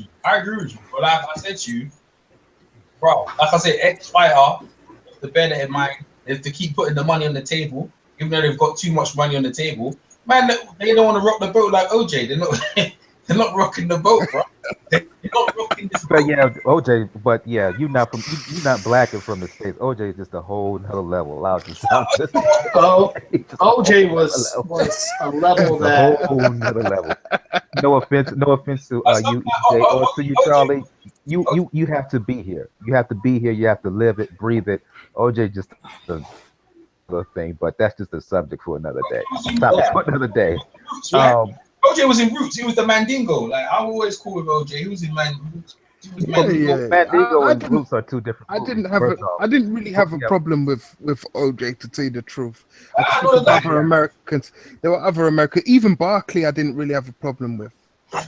you. But like I said to you, bro, like I said, ex-fighter, the bear that in mind is to keep putting the money on the table, even though they've got too much money on the table. Man, they don't want to rock the boat like OJ. They're not rocking the boat, bro. They're not rocking this boat. But yeah, OJ. But yeah, you're not black and from the States. OJ is just a whole nother level. OJ was a level that a whole nother level. No offense to you, EJ, or to you, Charlie. You have to be here. You have to be here. You have to live it, breathe it. OJ just another thing, but that's just a subject for another day. For another day. OJ was in Roots. He was the Mandingo. Like I'm always cool with OJ. He was in Roots. Mandingo and Roots are two different. I didn't really have a problem with OJ, to tell you the truth. Other Americans, there were other Americans. Even Barkley, I didn't really have a problem with.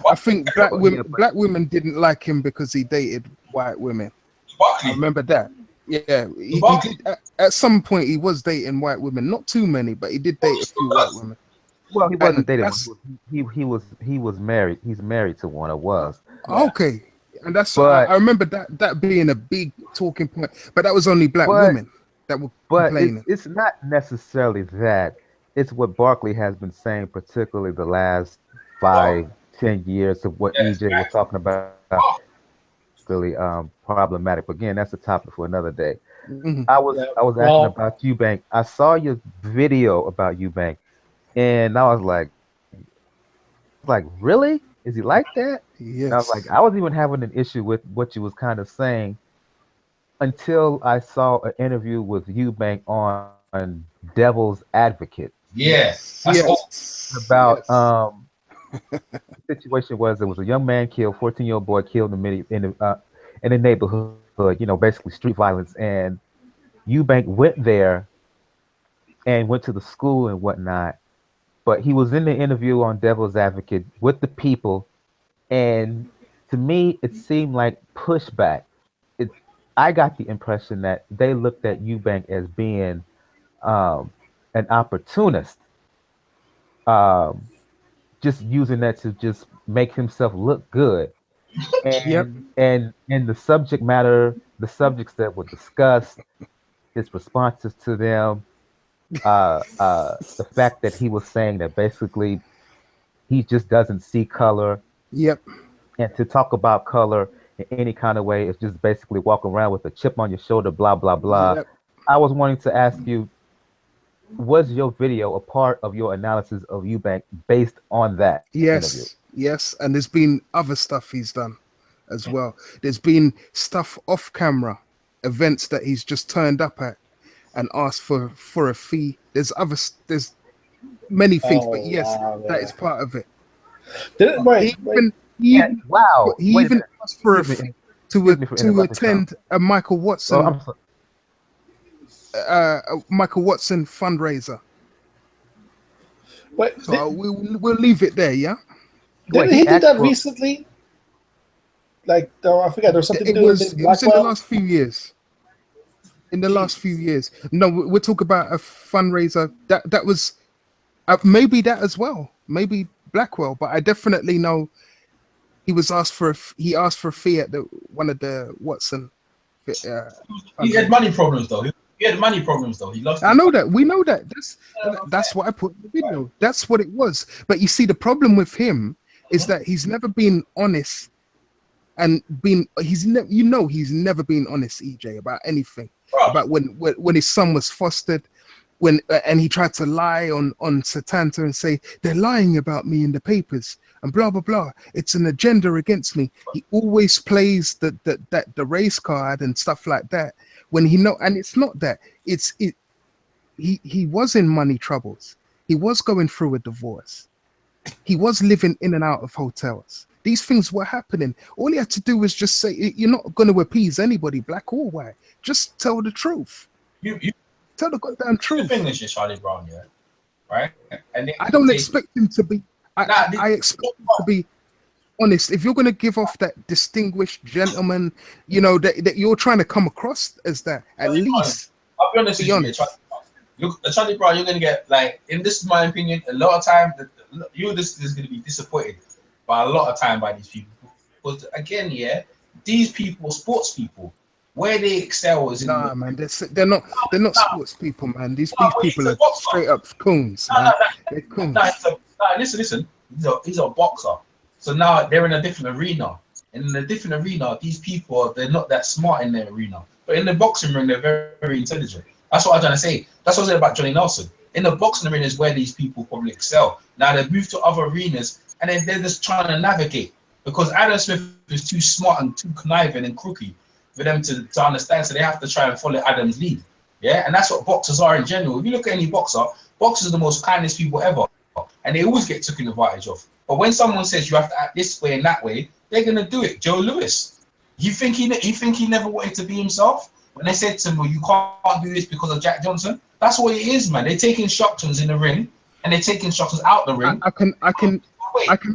I think black women didn't like him because he dated white women. I remember that. Yeah, he did. At some point, he was dating white women. Not too many, but he did date a few white women. Well, he wasn't dating. He was married. He's married to one. Or was. Okay, and that's. I remember that being a big talking point. But that was only black women that were complaining. It's not necessarily that. It's what Barkley has been saying, particularly the last 5-10 years of what EJ was talking about. Really problematic. But again, that's a topic for another day. I was asking about Eubank. I saw your video about Eubank, and I was like, really? Is he like that? Yes. And I was like, I was even having an issue with what you was kind of saying until I saw an interview with Eubank on Devil's Advocate. Yes. About the situation was there was a young man killed, 14-year-old boy killed in the neighborhood, basically street violence. And Eubank went there and went to the school and whatnot. But he was in the interview on Devil's Advocate with the people. And to me, it seemed like pushback. I got the impression that they looked at Eubank as being an opportunist. Just using that to just make himself look good. And the subject matter, the subjects that were discussed, his responses to them, the fact that he was saying that basically he just doesn't see color. Yep. And to talk about color in any kind of way is just basically walk around with a chip on your shoulder, blah, blah, blah. Yep. I was wanting to ask you, was your video a part of your analysis of Eubank based on that interview? Yes, and there's been other stuff he's done as well. There's been stuff off camera, events that he's just turned up at and asked for a fee. There's many things, but Oh, yes, wow, that man. is part of it. Wait. He Wow. he Wait a even minute. asked for Excuse me. to Excuse me for interrupting, attend a Michael Watson I'm sorry. Michael Watson fundraiser. Wait, So we'll leave it there. Yeah. didn't he do that recently? Like, I forget. There was something to do with It was in the Blackwell. last few years. In the last few years. No, we're talking about a fundraiser that was maybe that as well. Maybe Blackwell, but I definitely know he asked for a fee at one of the Watson. He had money problems though. He had money problems though. He lost. I know that. We know that. That's what I put in the video. That's what it was. But you see, the problem with him is that he's never been honest, and he's never been honest, EJ, about anything. About when his son was fostered, and he tried to lie on Satanta and say they're lying about me in the papers and blah blah blah. It's an agenda against me. He always plays the race card and stuff like that. When and it's not that. He was in money troubles. He was going through a divorce. He was living in and out of hotels. These things were happening. All he had to do was just say, you're not going to appease anybody, black or white. Just tell the truth. You tell the goddamn truth. The thing is, Charlie Brown, yeah, right? And I don't expect him to be. I expect him to be honest. If you're going to give off that distinguished gentleman, that you're trying to come across as that, at least. I'll be honest with you, Charlie Brown, you're going to get, like, in this is my opinion, a lot of time, this is going to be disappointed by a lot of time by these people. Because again, yeah, these people, sports people, where they excel is in man, they're not sports people, man. These people are straight up coons, man. They're coons. Listen. He's a boxer. So now they're in a different arena. And in a different arena, these people, they're not that smart in their arena. But in the boxing ring, they're very, very intelligent. That's what I'm trying to say. That's what I said about Johnny Nelson. In the boxing arena is where these people probably excel. Now they move to other arenas and they're just trying to navigate. Because Adam Smith is too smart and too conniving and crooked for them to understand. So they have to try and follow Adam's lead. Yeah, and that's what boxers are in general. If you look at any boxer, boxers are the most kindest people ever. And they always get taken advantage of. But when someone says you have to act this way and that way, they're gonna do it. Joe Louis, you think he never wanted to be himself? When they said to him, well, you can't do this because of Jack Johnson, that's what it is, man. They take instructions in the ring and they take instructions out the ring. I can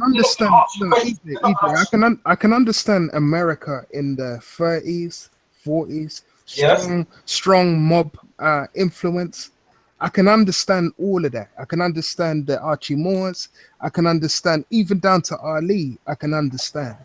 understand. I can understand America in the 30s, 40s, strong mob influence. I can understand all of that. I can understand the Archie Moores. I can understand even down to Ali. I can understand.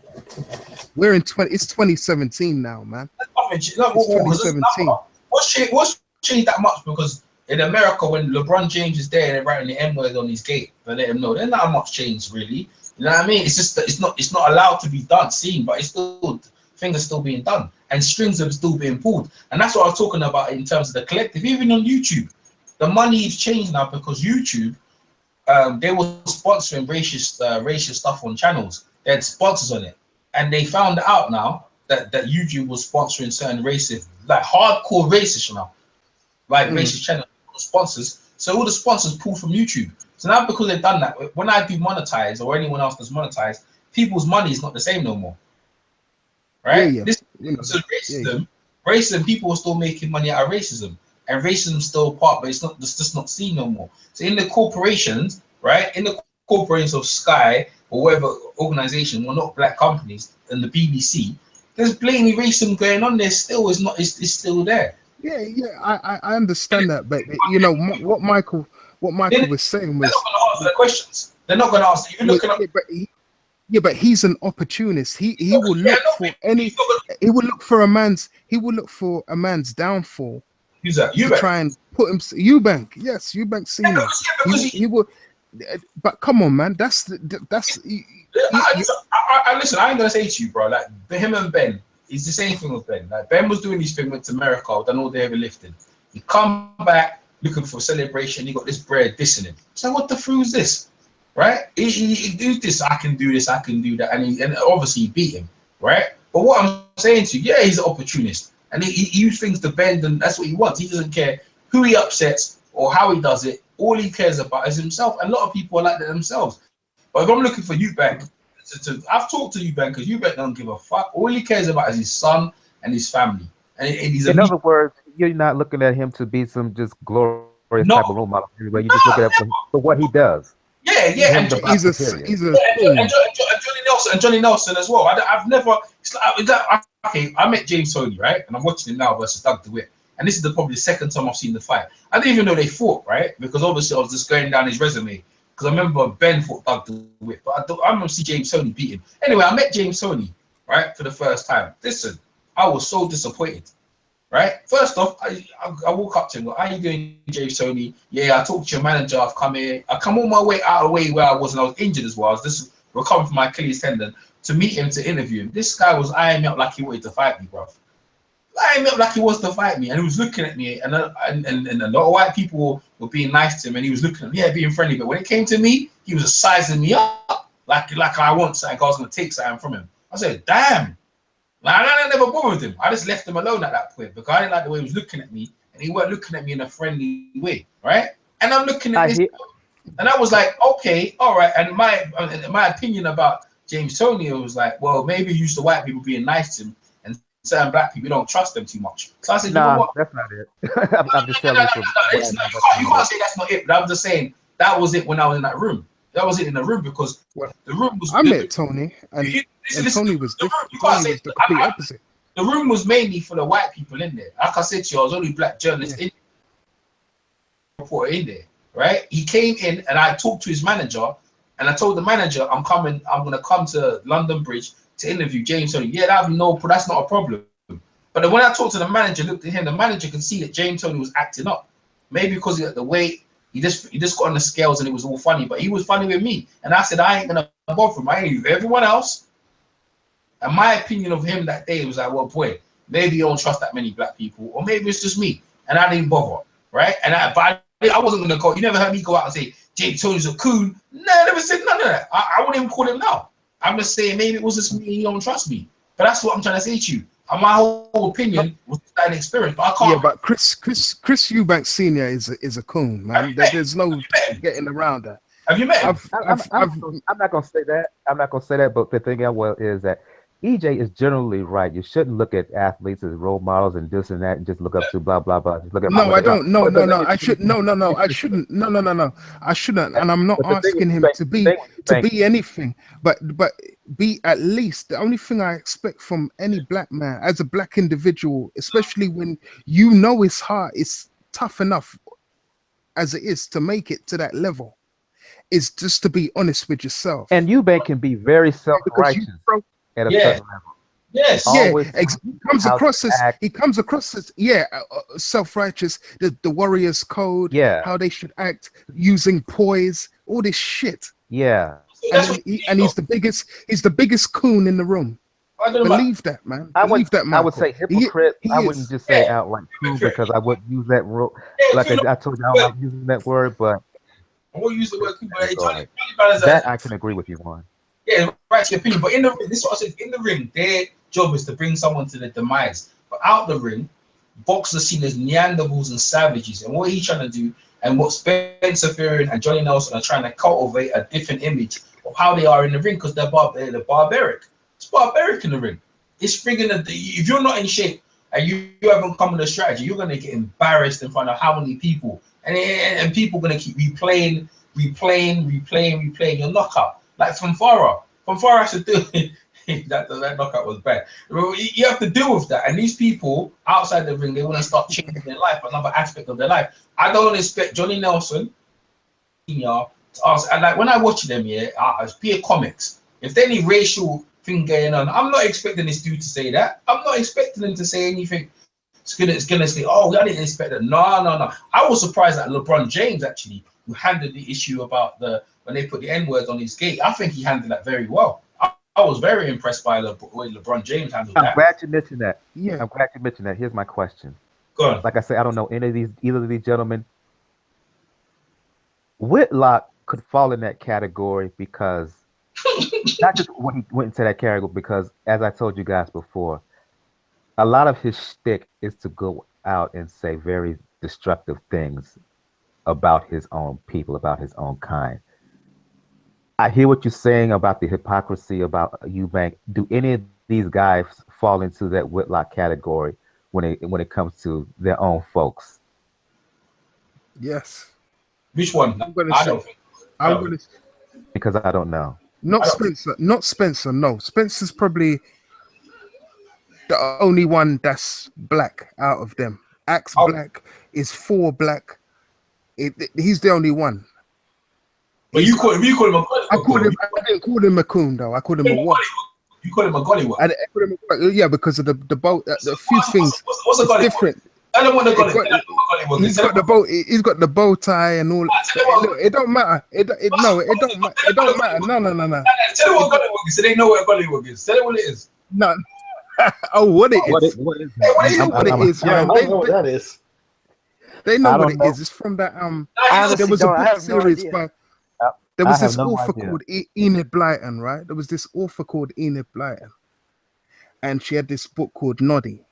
We're in it's 2017 now, man. It's 2017. What's changed that much? Because in America, when LeBron James is there and they're writing the N-word on his gate, they let him know. There's not much change, really. You know what I mean? It's just it's not allowed to be seen, but it's still things are still being done and strings are still being pulled. And that's what I was talking about in terms of the collective, even on YouTube. The money has changed now because YouTube, they were sponsoring racist stuff on channels. They had sponsors on it, and they found out now that YouTube was sponsoring certain racist, like hardcore racist now, like racist channel sponsors. So all the sponsors pull from YouTube. So now because they've done that, when I do monetize or anyone else does monetize, people's money is not the same no more, right? Yeah. So racism, people are still making money out of racism. And racism is still part, but it's just not seen no more. So in the corporations, right? In the corporations of Sky or whatever organization, well, not black companies, and the BBC, there's blatantly racism going on there. Still, it's still there. Yeah, I understand that, but what Michael was saying was they're not going to answer the questions. They're not going to answer. You're looking up. But he's an opportunist. He will look for any. He will look for a man's downfall. Who's that? Eubank. Try and put him. Eubank, yes, Eubank Senior. He will. But come on, man. Listen, I ain't gonna say to you, bro. Like him and Ben, it's the same thing with Ben. Like Ben was doing his thing with America, done all the heavy lifting. He come back looking for a celebration. He got this bread dissing him. So what the fruit is this, right? He do this. I can do this. I can do that. And obviously he beat him, right? But what I'm saying to you, yeah, he's an opportunist. And he uses things to bend, and that's what he wants. He doesn't care who he upsets or how he does it. All he cares about is himself. And a lot of people are like that themselves. But if I'm looking for Eubank, I've talked to Eubank because Eubank don't give a fuck. All he cares about is his son and his family. And he's In other words, you're not looking at him to be some just glorious type of role model. Anyway, you just look at him for what he does. Yeah. And Johnny Nelson as well. I've never. Okay, I met James Toney, right? And I'm watching him now versus Doug DeWitt. And this is probably the second time I've seen the fight. I didn't even know they fought, right? Because obviously I was just going down his resume. Because I remember Ben fought Doug DeWitt, but I remember see James Toney beat him. Anyway, I met James Toney, right, for the first time. Listen, I was so disappointed, right? First off, I walk up to him, go, how you doing, James Toney? Yeah, I talked to your manager. I've come here. I come all my way out of the way where I was, and I was injured as well. I was just recovering from my Achilles tendon to meet him, to interview him. This guy was eyeing me up like he wanted to fight me, bro. Eyeing me up like he wants to fight me, and he was looking at me, and a lot of white people were being nice to him, and he was looking at me, yeah, being friendly. But when it came to me, he was sizing me up like I want something. I was going to take something from him. I said, damn. Like, I never bothered him. I just left him alone at that point because I didn't like the way he was looking at me, and he weren't looking at me in a friendly way, right? And I'm looking at this, and I was like, okay, all right. And my opinion about James Toney was like, well, maybe used to white people being nice to him, and certain black people don't trust them too much. So I said, nah, you know what? That's not it. I'm just telling you. You can't say that's not it. But I'm just saying that was it when I was in that room. That was it in the room because the room was. I met Tony, and Tony was different. Tony was the complete opposite. The room was mainly full of white people in there. Like I said to you, I was only black journalists in there, right? He came in and I talked to his manager, and I told the manager, I'm gonna come to London Bridge to interview James Toney. Yeah, that's not a problem. But then when I talked to the manager, looked at him, the manager could see that James Toney was acting up. Maybe because of the weight, he just got on the scales and it was all funny. But he was funny with me. And I said, I ain't gonna bother him. I ain't with everyone else. And my opinion of him that day was like, well, boy, maybe you don't trust that many black people, or maybe it's just me. And I didn't bother, right? And I wasn't gonna go. You never heard me go out and say James Toney's a coon. No, I never said none of that. I wouldn't even call him now. I'm just saying maybe it was just me and you don't trust me. But that's what I'm trying to say to you. And my whole opinion was that experience, but I can't. Yeah, but Chris Eubank Sr. is a coon, man. There's no getting around that. Have you met him? I'm not gonna say that. I'm not gonna say that. But the thing is that EJ is generally right. You shouldn't look at athletes as role models and this and that, and just look up to blah blah blah. Just look at I don't. No. I shouldn't. No. I shouldn't. No. I shouldn't. And I'm not asking him to be anything, but be at least. The only thing I expect from any black man, as a black individual, especially when you know his heart is tough enough as it is to make it to that level, is just to be honest with yourself. And Eubank can be very self-righteous. At a certain level. Yes. He comes across as self-righteous, the warrior's code, how they should act, using poise, all this shit. Yeah. And he's the biggest coon in the room. Believe that, man. I would say hypocrite. I wouldn't just say outright coon because I wouldn't use that word. Like I told you, I don't like using that word, but I won't use the word coon. That I can agree with you on. Yeah, right to your opinion. But in the ring, this is what I said. In the ring, their job is to bring someone to their demise. But out the ring, boxers are seen as Neanderthals and savages. And what he's trying to do, and what Spencer Fearon and Johnny Nelson are trying to cultivate a different image of how they are in the ring, because they're barbaric. It's barbaric in the ring. It's friggin' if you're not in shape and you haven't come with a strategy, you're gonna get embarrassed in front of how many people, and people gonna keep replaying your knockout. Like Fonfara has to do that knockout was bad. You have to deal with that. And these people outside the ring, they want to start changing their life, another aspect of their life. I don't expect Johnny Nelson to ask. And like when I watch them, it's pure comics. If there's any racial thing going on, I'm not expecting this dude to say that. I'm not expecting him to say anything. It's gonna say, oh, I didn't expect that. No. I was surprised that LeBron James actually, who handled the issue about when they put the N-words on his gate. I think he handled that very well. I was very impressed by the way LeBron James handled that. I'm glad you mentioned that. Yeah, I'm glad you mentioned that. Here's my question. Go on. Like I said, I don't know either of these gentlemen. Whitlock could fall in that category because not just when he went into that category, because as I told you guys before, a lot of his shtick is to go out and say very destructive things about his own people, about his own kind. I hear what you're saying about the hypocrisy about Eubank. Do any of these guys fall into that Whitlock category when it comes to their own folks? Yes. Which one? I don't think. I'm gonna Because I don't know. not Spencer. Not Spencer. No, Spencer's probably the only one that's black out of them. Axe black is 4 black. He's the only one. But you call him a I didn't call him a coon though. I called him a what? You call him a gollywog. I called him yeah, because of the boat. A few things. What's a gollywog? Different. I don't want to gollywog. He's got the bow. He's got the bow tie and all. Look, it don't matter. It don't matter. It don't matter. No. Tell them what a gollywog is. So they know what a gollywog is. Tell them what it is. No. Oh, what it is? What is They know what it is, man. I know what that is. They know what it is. It's from that there was a book series by. There was this author called Enid Blyton, right? There was this author called Enid Blyton, and she had this book called Noddy,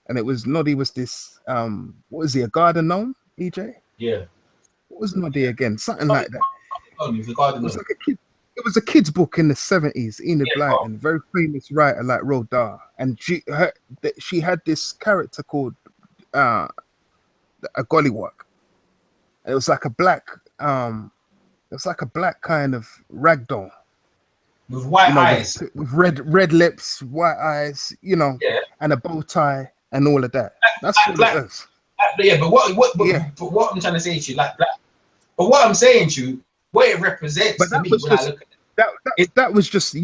and Noddy was this what was he, a garden gnome, EJ? Yeah. What was Noddy again? Something like that. It was like a kid. It was a kid's book in the 70s. Enid Blyton, very famous writer like Roald Dahl, and she had this character called a gollywog, and it was like a black it's like a black kind of ragdoll with white eyes, with red lips, white eyes, and a bow tie and all of that. That's what it is. Yeah, but what I'm trying to say to you, like black. But what I'm saying to you, what it represents to me when I look at it, that was just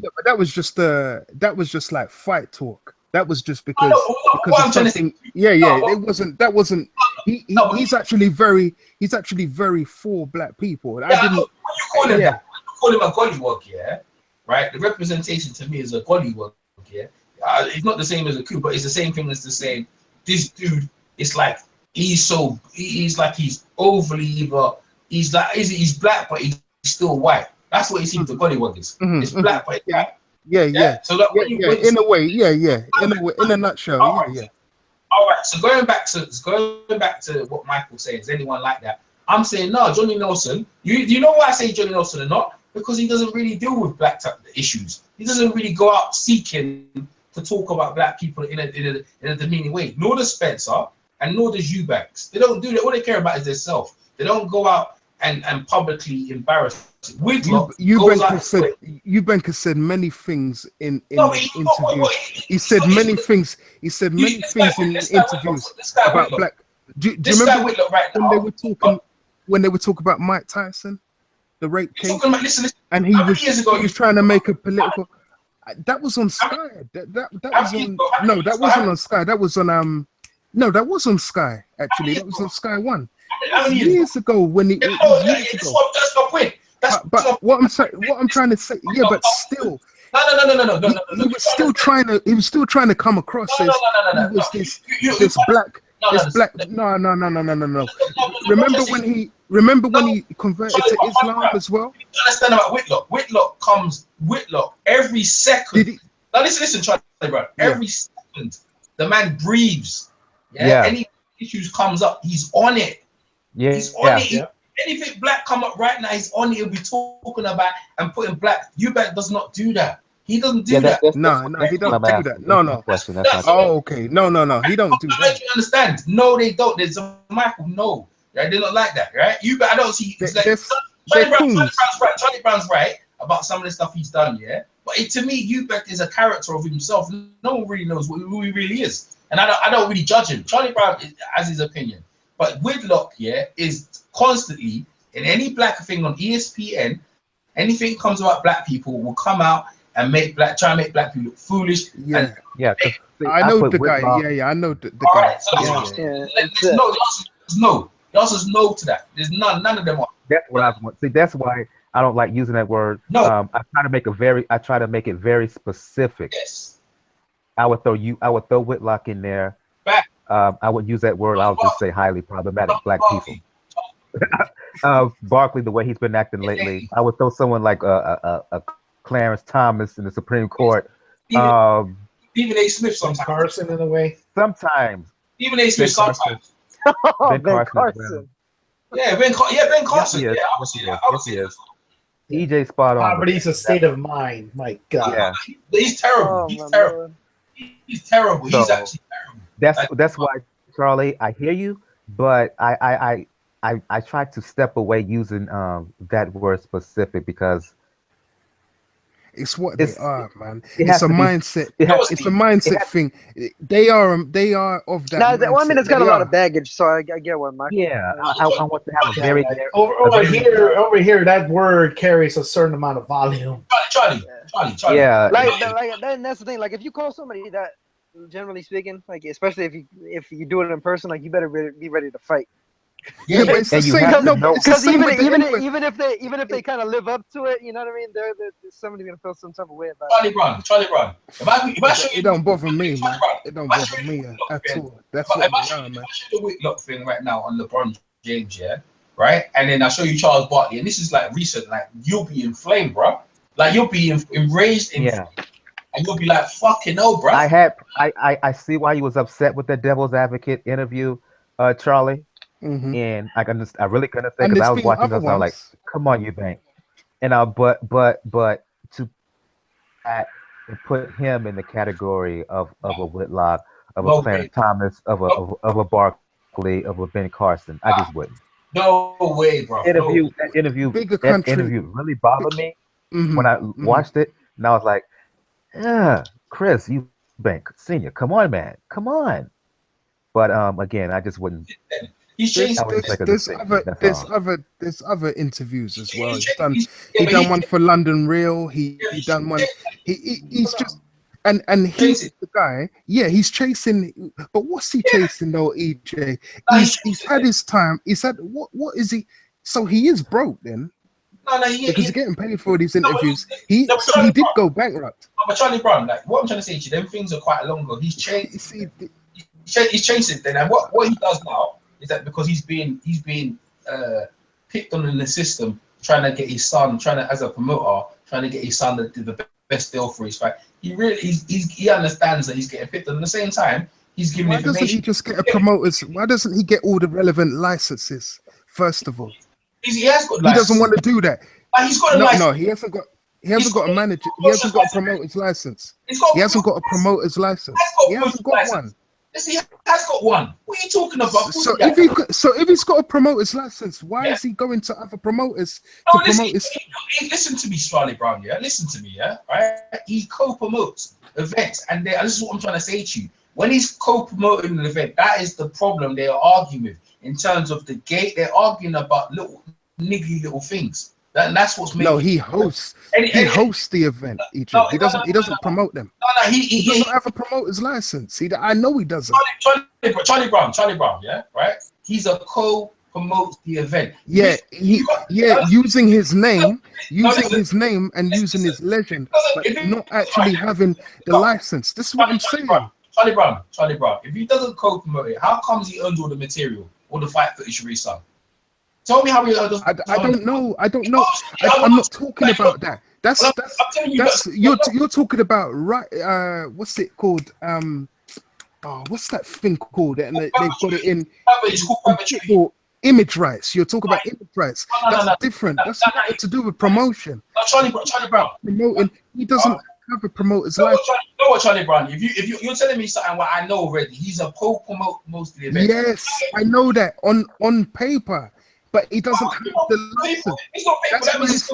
like fight talk. That was just because of something. That wasn't. He's actually very for black people. I didn't. You call him that. You call him a gollywog, yeah, right? The representation to me is a gollywog, yeah. It's not the same as a coup, but it's the same thing as the same. This dude, it's like he's overly evil. He's black, but he's still white. That's what it seems the gollywog is. It's black, but yeah. So that in a way, in a nutshell, All right. So going back to what Michael's saying, is anyone like that? I'm saying no, Johnny Nelson. You know why I say Johnny Nelson or not? Because he doesn't really deal with black issues. He doesn't really go out seeking to talk about black people in a demeaning way. Nor does Spencer and nor does Eubanks. They don't do that. All they care about is themselves. They don't go out and publicly embarrass. Eubank has said many things in interviews. He said many things. He said many things in interviews about black. Do you remember when they were talking about Mike Tyson, the rape case, and he was trying to make a political. That was on Sky. That was on. No, that wasn't on Sky. That was on No, that was on Sky. Actually, that was on Sky One. Years ago, when it was years ago. That's my point. But what I'm trying to say, yeah, but still, no. He was still trying to come across as he was this black. No. Remember when he converted to Islam as well? You understand about Whitlock? Whitlock every second. Now listen, Charlie, bro. Every second, the man breathes. Yeah. Any issues comes up, he's on it. Yeah. He's on it. Yeah. Anything black come up right now, he's on it. He'll be talking about and putting black. Eubank does not do that. He doesn't do that. No, he don't do that. No. Okay. No. He don't do that. Don't you understand? No, they don't. There's a Michael. No, right? They're not like that, right? I don't see. Charlie Brown's right about some of the stuff he's done, yeah. But to me, Eubank is a character of himself. No one really knows who he really is, and I don't really judge him. Charlie Brown has his opinion, but Whitlock, yeah, is constantly in any black thing on ESPN. Anything comes about black people will come out and try and make black people look foolish. Yeah. I know the guy. I know the guy. Right, so no. The answer is no to that. There's none of them are. That's what I want. See, that's why I don't like using that word. No. I try to make it very specific. Yes. I would throw Whitlock in there. I would use that word. I would just say highly problematic black people. Barkley, the way he's been acting lately, I would throw someone like a Clarence Thomas in the Supreme Court. Even A. Smith sometimes. Carson in a way. Sometimes. Even A. Smith sometimes. Ben Carson. Yeah, Ben Carson. Yes, Yeah, I would yes, see he that. is. I would Yes, see he that. is. EJ spot on. Poverty is a state of mind. My God. Yeah. He's terrible. Oh, He's my terrible. Lord. He's terrible. He's So actually terrible. that's why, Charlie, I hear you, but I try to step away using that word specific because It's what they it's are, man. it It's has a to be mindset. it has It's a mindset thing. They are of that Nah, mindset. well, I mean, it's got They a lot are. of baggage, so I get what Mike. yeah. I want to have a Yeah, very yeah. clear, Over here, that word carries a certain amount of volume. Charlie. yeah. Then that's the thing. Like, if you call somebody that, generally speaking, like, especially if you do it in person, like, you better be ready to fight. Yeah, but it's the And you same. have to No, know. it's the Because same with the N-word. even if they kind of live up to it, you know what I mean? Somebody's gonna feel some type of way about it. Charlie Brown. If I show It you, don't bother me, Charlie man. Brown, It don't if I show bother you me the Whitlock at thing, all. That's if what I they show are, you man. the Whitlock thing right now on LeBron James, yeah, right, and then I show you Charles Barkley, and this is like recent, like you'll be inflamed, bro. Like you'll be enraged, Yeah. and you'll be like, "Fucking hell, bro." I see why you was upset with the Devil's Advocate interview, Charlie. Mm-hmm. And I really couldn't say And because I there's was been watching other this. I was like, ones. "Come on, Eubank," and but to put him in the category of a Whitlock, of a No Clarence way. Thomas, of a Barkley, of a Ben Carson, I just wouldn't. No way, bro. That interview Bigger country. really bothered me Mhm, when I mhm. watched it, and I was like, "Yeah, Chris Eubank Senior, come on, man, come on." But again, I just wouldn't. He's There's, chasing. I wouldn't take a there's distinction, other that's there's all. other interviews as well. He's He done one for London Real. He done one. He's just and he's the guy. Yeah, he's chasing. But what's he chasing though, EJ? He's had his time. He's had what is he? So he is broke then. No, Because he's getting paid for these interviews. but He Charlie did Brown- go bankrupt. But Charlie Brown, like what I'm trying to say to you, them things are quite long ago. He's chasing. He's chasing then, and what he does now is that because he's being picked on in the system, trying to get his son, as a promoter, trying to get his son to do the best deal for his fight. He understands that he's getting picked on. At the same time, he's giving Why information. doesn't he just get a promoters? Why doesn't he get all the relevant licenses first of all? He has got. He doesn't want to do that. He's got a No, license. no, he hasn't got. He hasn't got a manager. He hasn't got a promoter's license. He hasn't got a promoter's license. He hasn't got one. Yes, he has got one. What are you talking about? So if he's got a promoter's license, why is he going to other promoters to promote his? Listen to me, Charlie Brown. Yeah, listen to me. Yeah, right. He co-promotes events, and this is what I'm trying to say to you. When he's co-promoting an event, that is the problem they are arguing with in terms of the gate. They're arguing about little niggly little things. That's what's making. No, he hosts. He hosts the event. He doesn't promote them. No, he doesn't have a promoter's license. I know he doesn't. Charlie Brown. Yeah, right. He's a co-promotes the event. Yeah, using his name, and using his legend, but not actually having the license. This is what I'm saying. Charlie Brown. If he doesn't co-promote it, how comes he owns all the material, all the fight footage for his son? Tell me how he does. I don't know. I'm not talking about that. That's you're talking about, right? What's it called? What's that thing called? And they've got it in image rights. You're talking about image rights. That's different. That's nothing to do with promotion. Charlie Brown. Promoting. He doesn't have a promoter's license. You know what, Charlie Brown? If you're telling me something what I know already, he's a co-promote most of the events. Yes, I know that on paper. But he doesn't have the license. That's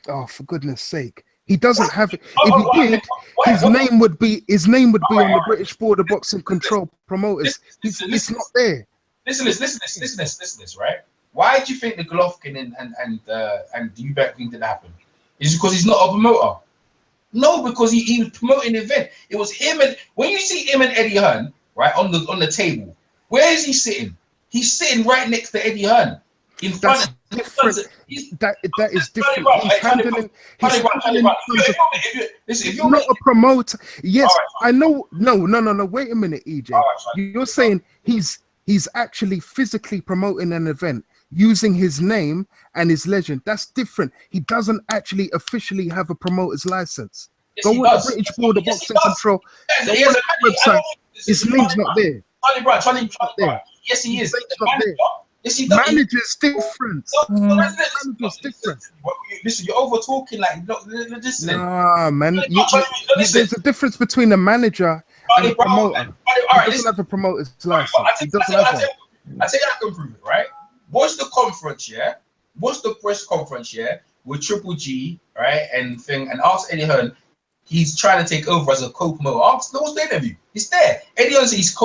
why for goodness sake, he doesn't have it. If he did, his name would be on the British Border Boxing Control Promoters. It's not there. Listen this, right? Why do you think the Golovkin and Eubank thing didn't happen? Is it because he's not a promoter? No, because he was promoting the event. It was him, and when you see him and Eddie Hearn, right, on the table, where is he sitting? He's sitting right next to Eddie Hearn. That's different. That is different. He's not a promoter. Yes, I know. No. Wait a minute, EJ. You're saying he's actually physically promoting an event using his name and his legend. That's different. He doesn't actually officially have a promoter's license. Go with the British Border Boxing Control. Go on the website. His name's not there. Charlie Brown. Yes, he is. Yes, he does. Manager's different. Manager's different. Listen, you're over talking like listen. Nah, man. There's a difference between a manager and a promoter. He doesn't have a promoter's license. He doesn't have one. I tell you, I can prove it, right? What's the conference, yeah? What's the press conference, yeah? With Triple G, right? And ask Eddie Hearn. He's trying to take over as a co-promoter. Ask what's the interview? He's there. Eddie Hearn says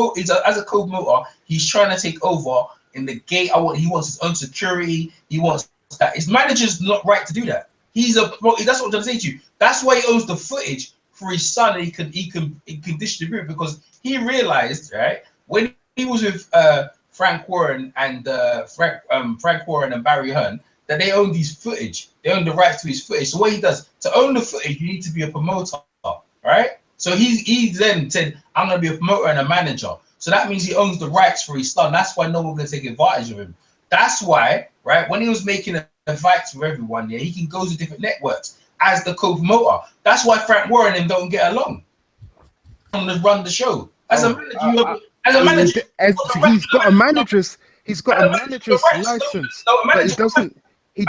as a co-promoter. He's trying to take over in the gate. He wants his own security. He wants that. His manager's not right to do that. That's what I'm trying to say to you. That's why he owns the footage for his son. And he can distribute, because he realized, right, when he was with Frank Warren and Frank Warren and Barry Hearn, that they own these footage. They own the rights to his footage. So what he does, to own the footage, you need to be a promoter, right? So he then said, I'm going to be a promoter and a manager. So that means he owns the rights for his son. That's why no one can take advantage of him. That's why, right, when he was making the fights for everyone, yeah, he can go to different networks as the co-promoter. That's why Frank Warren and him don't get along. To run the show. As a manager, he's got a manager's license, but he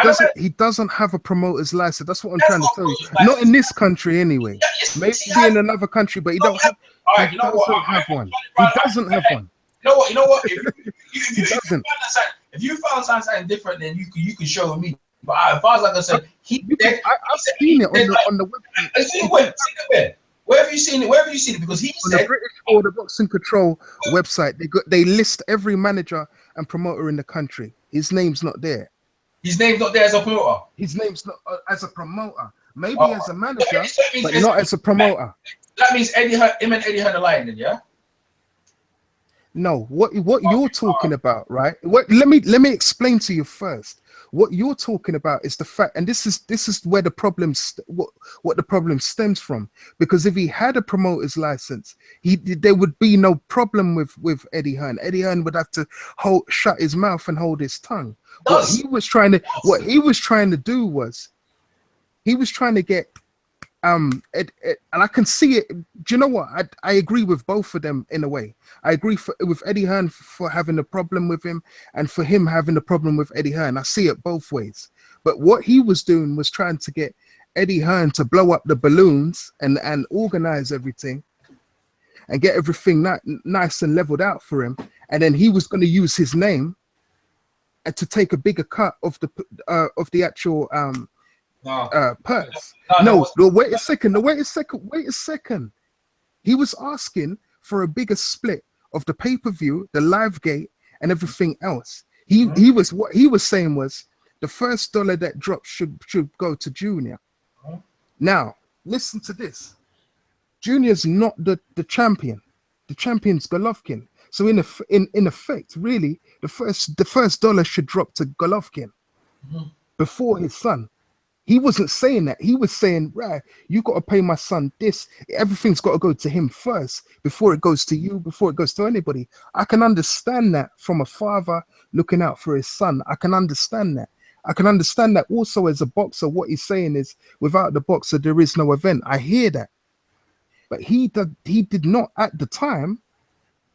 doesn't have a promoter's license. That's what I'm trying to tell you. Not in this country anyway. Maybe in another country, but he doesn't have one. He doesn't have one. You know what? If you found something different, then you can show me. But as far as like I said, I've seen it on the website. Where have you seen it? Where have you seen it? Because he on the British or the Boxing Control website, they list every manager and promoter in the country. His name's not there. His name's not there as a promoter. His name's not as a promoter. Maybe as a manager, but not as a promoter. That means him and Eddie Hearn are lying, then, yeah. No, what you're talking about, right? Let me explain to you first. What you're talking about is the fact, and this is where the what the problem stems from. Because if he had a promoter's license, there would be no problem with Eddie Hearn. Eddie Hearn would have to shut his mouth and hold his tongue. What he was trying to do was he was trying to get and I can see it. Do you know what? I agree with both of them in a way. I agree with Eddie Hearn for having a problem with him, and for him having a problem with Eddie Hearn. I see it both ways. But what he was doing was trying to get Eddie Hearn to blow up the balloons and organize everything and get everything nice and leveled out for him. And then he was going to use his name to take a bigger cut of the actual purse. No, wait a second. He was asking for a bigger split of the pay-per-view, the live gate, and everything else. What he was saying was the first dollar that drops should go to Junior. Now, listen to this. Junior's not the champion. The champion's Golovkin. So in effect, really, the first dollar should drop to Golovkin before his son. He wasn't saying that. He was saying, right, you got to pay my son this. Everything's got to go to him first before it goes to you, before it goes to anybody. I can understand that from a father looking out for his son. I can understand that. I can understand that also as a boxer. What he's saying is, without the boxer, there is no event. I hear that. But he did not at the time.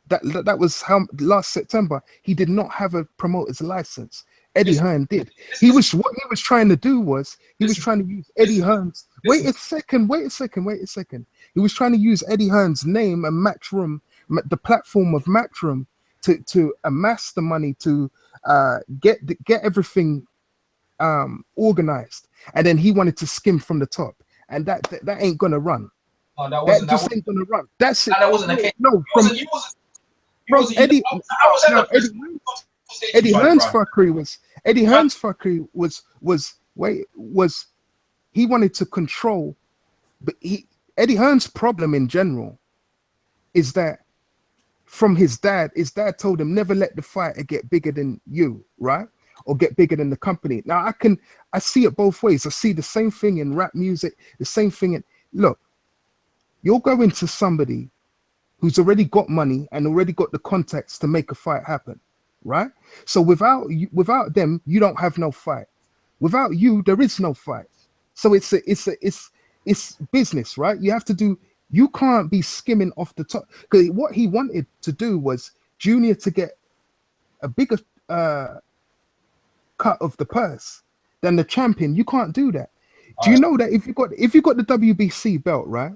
That was how last September. He did not have a promoter's license. Eddie Hearn did. What he was trying to do was he was trying to use Eddie Hearn's. Wait a second. He was trying to use Eddie Hearn's name and Matchroom, the platform of Matchroom, to amass the money to get everything organized, and then he wanted to skim from the top, and that ain't gonna run. Oh, that ain't gonna run. That's it. That wasn't the case. No, from Eddie. Eddie Hearn's fuckery was he wanted to control, but Eddie Hearn's problem in general is that from his dad told him never let the fighter get bigger than you, right? Or get bigger than the company. Now I see it both ways. I see the same thing in rap music, the same thing in look, you're going to somebody who's already got money and already got the contacts to make a fight happen. Right? So without them, you don't have no fight. Without you, there is no fight. So it's business, right? You can't be skimming off the top. Because what he wanted to do was Junior to get a cut of the purse than the champion. You can't do that. Do you know that if you got the WBC belt, right?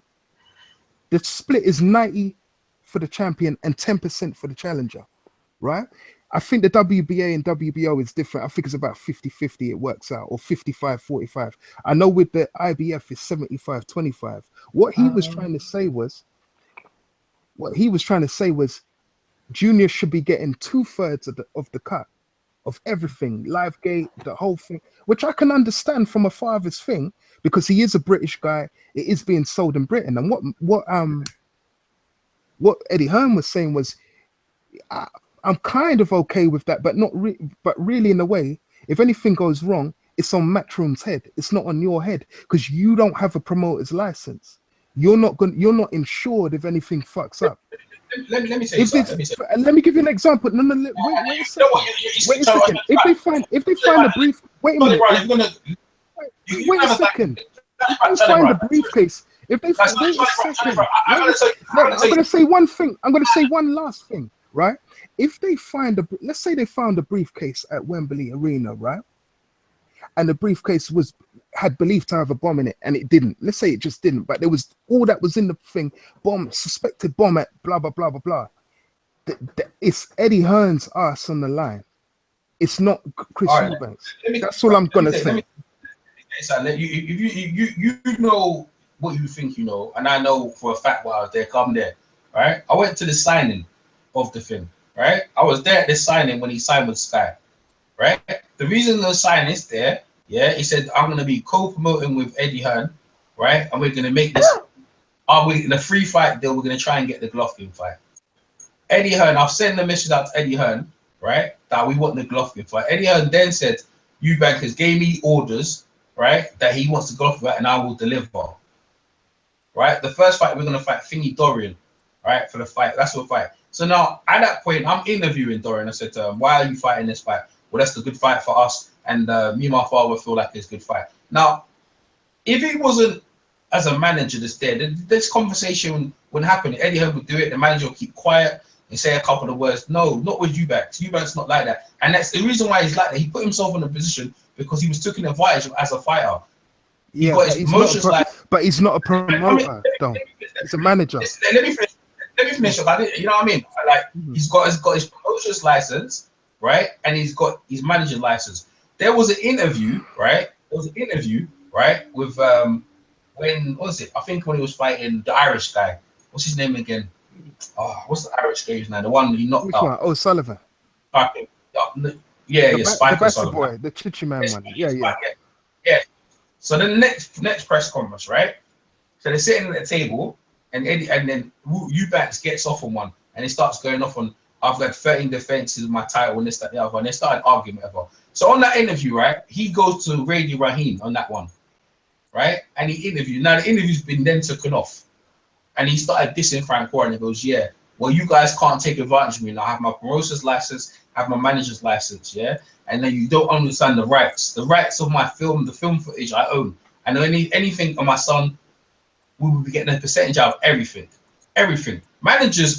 The split is 90 for the champion and 10% for the challenger, right? I think the WBA and WBO is different. I think it's about 50-50 it works out, or 55-45. I know with the IBF it's 75-25. What he was trying to say was Junior should be getting 2/3 of the cut of everything, live gate, the whole thing, which I can understand from a father's thing because he is a British guy. It is being sold in Britain. And what Eddie Hearn was saying was, I'm kind of okay with that, but but really in a way, if anything goes wrong, it's on Matchroom's head. It's not on your head because you don't have a promoter's license. You're not insured if anything fucks up. Let me say something. Let me give you an example. No, wait a second. Wait a second. If they find a brief, wait a minute. Wait a second. If they find a briefcase, I'm going to say one thing. I'm going to say one last thing, right? If they let's say they found a briefcase at Wembley Arena, right? And the briefcase had believed to have a bomb in it, and it didn't. Let's say it just didn't, but there was all that was in the thing: suspected bomb at blah blah blah blah blah. It's Eddie Hearn's ass on the line. It's not Chris Eubanks. That's all I'm gonna say. You know what you think you know, and I know for a fact while I was there. Come there, right? I went to the signing of the thing, right? I was there at the signing when he signed with Sky. Right, the reason the sign is there, he said I'm gonna be co-promoting with Eddie Hearn, right, and we're gonna make this. In a free fight deal? We're gonna try and get the Golovkin fight. Eddie Hearn, I've sent the message out to Eddie Hearn, right, that we want the Golovkin fight. Eddie Hearn then said, "Eubanks gave me orders, right, that he wants the Golovkin fight, and I will deliver." Right, the first fight we're gonna fight Thingy Dorian, right, for the fight. That's the fight. So now at that point, I'm interviewing Dorian. I said to him, "Why are you fighting this fight?" Well, that's the good fight for us, and me and my father feel like it's a good fight. Now, if it wasn't as a manager that's there, this conversation wouldn't happen. Eddie Hearn would do it. The manager would keep quiet and say a couple of words. No, not with Eubanks. Eubanks not like that, and that's the reason why he's like that. He put himself in a position because he was taken advantage of as a fighter. Yeah, but he's not a promoter, though. He's a manager. Let me finish. You know what I mean? Like he's got his promoter's license. Right, and he's got his manager license. There was an interview, right? With when was it? I think when he was fighting the Irish guy. What's his name again? What's the Irish guy's name? The one he knocked out. Oh, Sullivan. Okay. The Spiker boy, the Chichi man one. Yeah. So then the next press conference, right? So they're sitting at the table, and then Eubanks gets off on one, and he starts going off on. I've got 13 defenses, my title, and this, that, the other, and they started arguing, whatever. So on that interview, right, he goes to Radio Raheem on that one, right, and he interviewed. Now the interview's been then taken off, and he started dissing Frank Warren. And he goes, "Yeah, well, you guys can't take advantage of me. Now I have my promoter's license, I have my manager's license, yeah, and then you don't understand the rights of my film, the film footage I own, and anything on my son, we will be getting a percentage out of everything. Manager's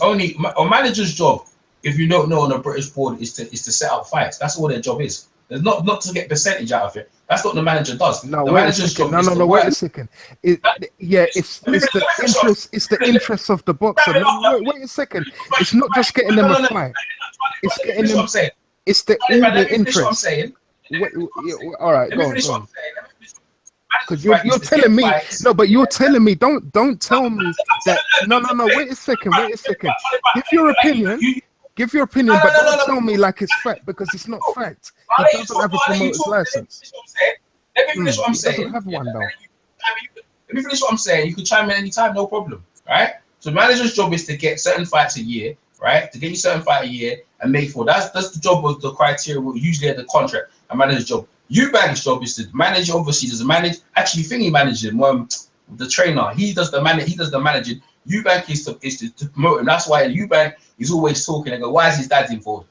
job." If you don't know, on a British board is to set up fights. That's all their job is. There's not to get percentage out of it. That's what the manager does. No, wait a second. It's the interest of the boxer. Wait a second. It's not just getting them a fight. It's getting them. It's the interest. All right, go on. Because you're telling me but you're telling me don't tell me that. No. Wait a second. Give your opinion, but don't tell me like it's fact, because it's not fact. He doesn't have a promoter's license. Let me finish what I'm saying. He doesn't have one, though. Let me finish what I'm saying. You can chime in anytime, no problem, right? So manager's job is to get certain fights a year, right? To get you certain fight a year and make for. That's the job of the criteria, usually at the contract, a manager's job. Eubanks' job is to manage, obviously, doesn't manage. Actually, Thingy manages him, the trainer. He does the managing. Eubank is to promote him. That's why Eubank is always talking and go, "Why is his dad involved?"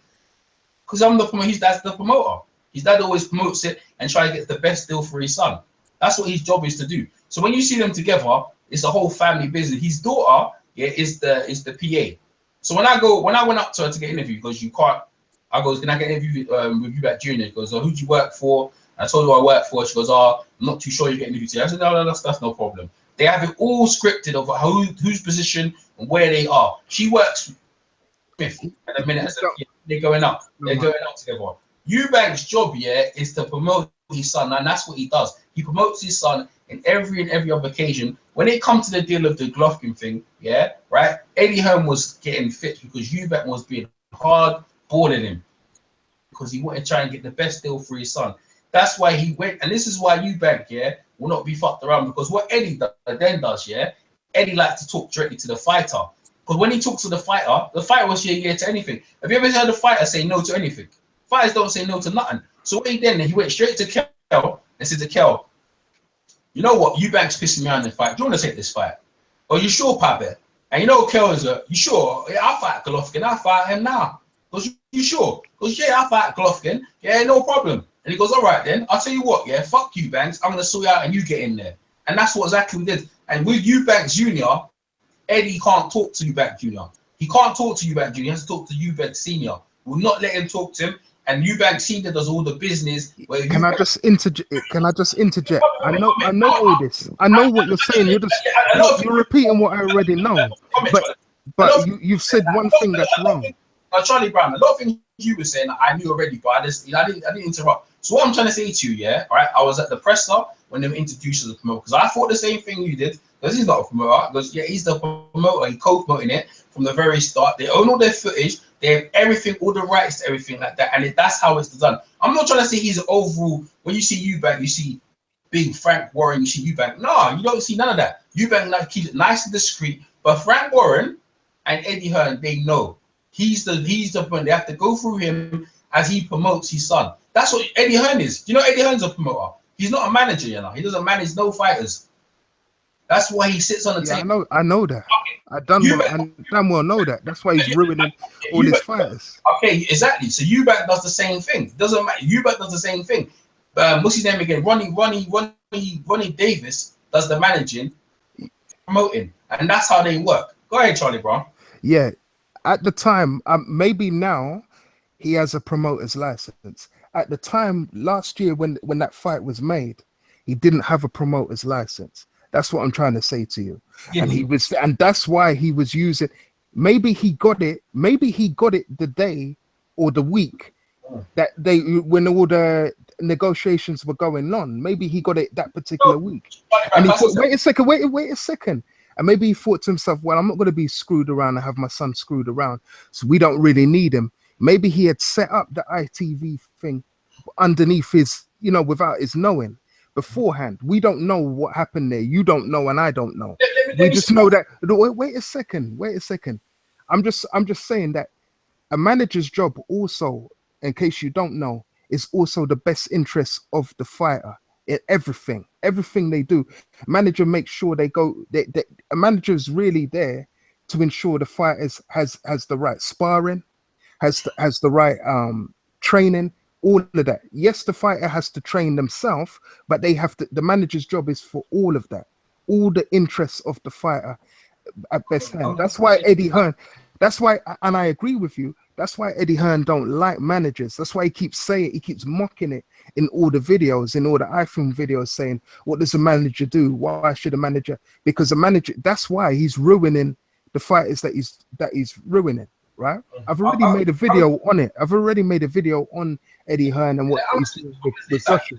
Because I'm the promoter. His dad's the promoter. His dad always promotes it and try to get the best deal for his son. That's what his job is to do. So when you see them together, it's a whole family business. His daughter, is the PA. So when I went up to her to get interviewed, because you can't, I goes, can I get an interview with you back Junior? He goes, oh, who'd you work for? I told her I work for. She goes, oh, I'm not too sure you get an interview today. I said, no, that's no problem. They have it all scripted of whose position and where they are. She works with Smith at the minute. They're going up. They're going up together. Eubank's job, is to promote his son, and that's what he does. He promotes his son in every other occasion. When it comes to the deal of the Golovkin thing, right? Eddie Hearn was getting fit because Eubank was being hard balling him because he wanted to try and get the best deal for his son. That's why he went, and this is why Eubank, will not be fucked around, because what Eddie does, Eddie likes to talk directly to the fighter. Because when he talks to the fighter will say yeah to anything. Have you ever heard a fighter say no to anything? Fighters don't say no to nothing. So what he did, he went straight to Kel and said to Kel, you know what, Eubank's pissing me on in the fight. Do you want to take this fight? Oh, you sure, Pape? And you know Kel is you sure? Yeah, I'll fight Golovkin. I'll fight him now. Because you sure? Because yeah, I'll fight Golovkin. Yeah, no problem. And he goes, all right then, I'll tell you what, fuck Eubanks, I'm going to sort you out and you get in there. And that's what exactly we did. And with Eubanks Jr., Eddie can't talk to Eubank Jr. He can't talk to Eubank Jr., he has to talk to Eubank Sr. We'll not let him talk to him. And Eubank Sr. does all the business. Can I just interject? I know all this. I know what you're saying. You're repeating what I already know. But you've said one thing that's wrong. Charlie Brown, a lot of things you were saying I knew already, but I didn't interrupt. So what I'm trying to say to you, all right, I was at the presser when they were introduced as a promoter, because I thought the same thing you did, because he's not a promoter, because he's the promoter, he co-promoting it from the very start. They own all their footage, they have everything, all the rights to everything like that, and that's how it's done. I'm not trying to say he's an overall, when you see Eubank, you see big Frank Warren, you see Eubank. No, you don't see none of that. Eubank keeps it nice and discreet, but Frank Warren and Eddie Hearn, they know. He's the point. They have to go through him as he promotes his son. That's what Eddie Hearn is. You know, Eddie Hearn's a promoter. He's not a manager, you know. He doesn't manage no fighters. That's why he sits on the table. I know that. I damn well know that. That's why he's ruining all his fighters. Okay, exactly. So Eubank does the same thing. Doesn't matter. Eubank does the same thing. What's his name again? Ronnie Davis does the managing, promoting, and that's how they work. Go ahead, Charlie Brown. Yeah. At the time, maybe now he has a promoter's license. At the time last year when that fight was made, he didn't have a promoter's license. That's what I'm trying to say to you. Yeah. And that's why he was using. Maybe he got it the day or the week that when all the negotiations were going on. Maybe he got it that particular week. And he thought, wait a second. And maybe he thought to himself, well, I'm not going to be screwed around and have my son screwed around, so we don't really need him. Maybe he had set up the ITV thing underneath his, without his knowing beforehand. We don't know what happened there. You don't know, and I don't know. We just know that. Wait a second. I'm just saying that a manager's job also, in case you don't know, is also the best interest of the fighter. In everything they do, manager makes sure they go. A manager is really there to ensure the fighters has the right sparring, has the right training, all of that. Yes, the fighter has to train themselves, but they have to. The manager's job is for all of that, all the interests of the fighter at best hand. That's why Eddie Hearn. That's why, and I agree with you. That's why Eddie Hearn don't like managers. That's why he keeps mocking it in all the videos, in all the iFilm videos, saying, what does a manager do? Why should a manager? Because a manager, that's why he's ruining the fighters that he's ruining, right? I've already made a video on it. I've already made a video on Eddie Hearn and what he's doing with Joshua.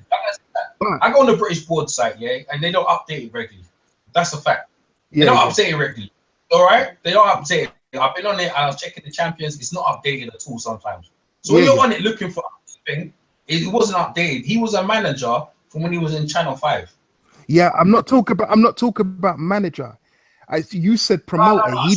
I go on the British board site, and they don't update it regularly. That's a fact. They don't update it regularly. All right? They don't update it. I've been on it. I was checking the champions. It's not updated at all sometimes. So when you're on it looking for something, it wasn't updated. He was a manager from when he was in Channel 5. Yeah, I'm not talking about manager. You said promoter. He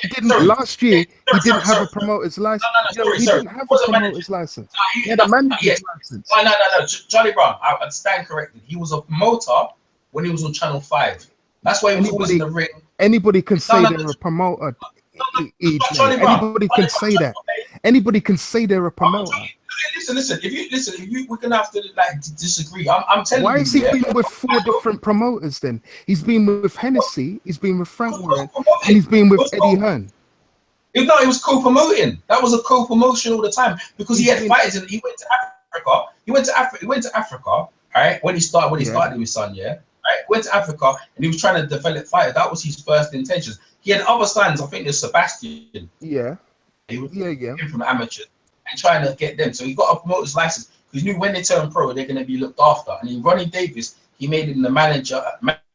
didn't last year. He didn't have a promoter's license. He didn't have a promoter's license. He had a manager's license. No. Charlie Brown, I stand corrected. He was a promoter when he was on Channel 5. That's why he was always in the ring. Anybody can say they're a promoter. Anybody can say that. Anybody can say they're a promoter. Listen. We're gonna have to disagree. I'm telling you. Why has he been with 4 different promoters then? He's been with Hennessy, he's been with Frank Warren, and he's been with Eddie Hearn. No, it was co-promoting. That was a co-promotion all the time because he had fighters and he went to Africa. He went to Africa, right? When he started with his son, yeah. Right? Went to Africa and he was trying to develop fighters. That was his first intentions. He had other sons, I think it was Sebastian. Yeah. He was from amateurs and trying to get them. So he got a promoter's license because he knew when they turn pro, they're gonna be looked after. And in Ronnie Davis, he made him the manager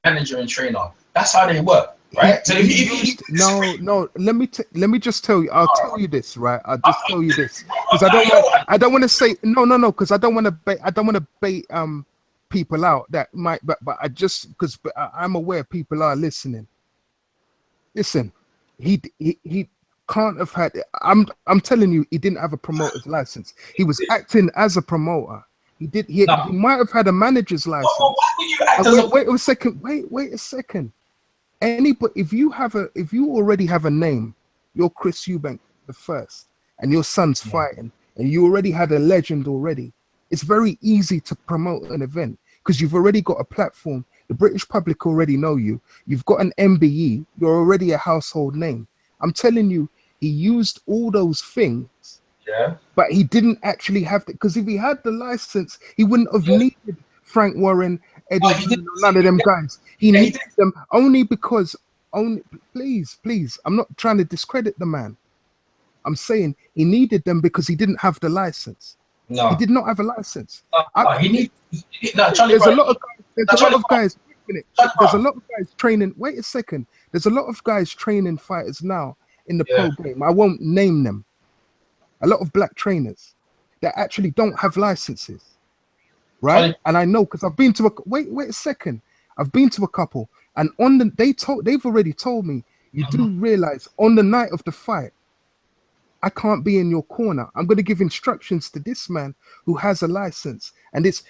and trainer. That's how they work. Right. So no. Let me just tell you. I'll tell you this, right? I'll just tell you this because I don't want to say no, because I don't want to bait people out that might, but I just because I'm aware people are listening. Listen, he can't have had. I'm telling you, he didn't have a promoter's license. He was acting as a promoter. He might have had a manager's license. Wait a second. Wait a second. Anybody, if you already have a name, you're Chris Eubank the first, and your son's fighting, and you already had a legend already. It's very easy to promote an event because you've already got a platform. The British public already know you. You've got an MBE. You're already a household name. I'm telling you, he used all those things, but he didn't actually have to. Because if he had the license, he wouldn't have needed Frank Warren, Eddie, none of them guys. He needed them only because, please, I'm not trying to discredit the man. I'm saying he needed them because he didn't have the license. No, he did not have a license. There's a lot of guys training. Wait a second. There's a lot of guys training fighters now in the pro game. I won't name them. A lot of black trainers that actually don't have licenses. Right, and I know because I've been to wait a second. I've been to a couple, and they've already told me. You do realize on the night of the fight, I can't be in your corner. I'm going to give instructions to this man who has a license, and it's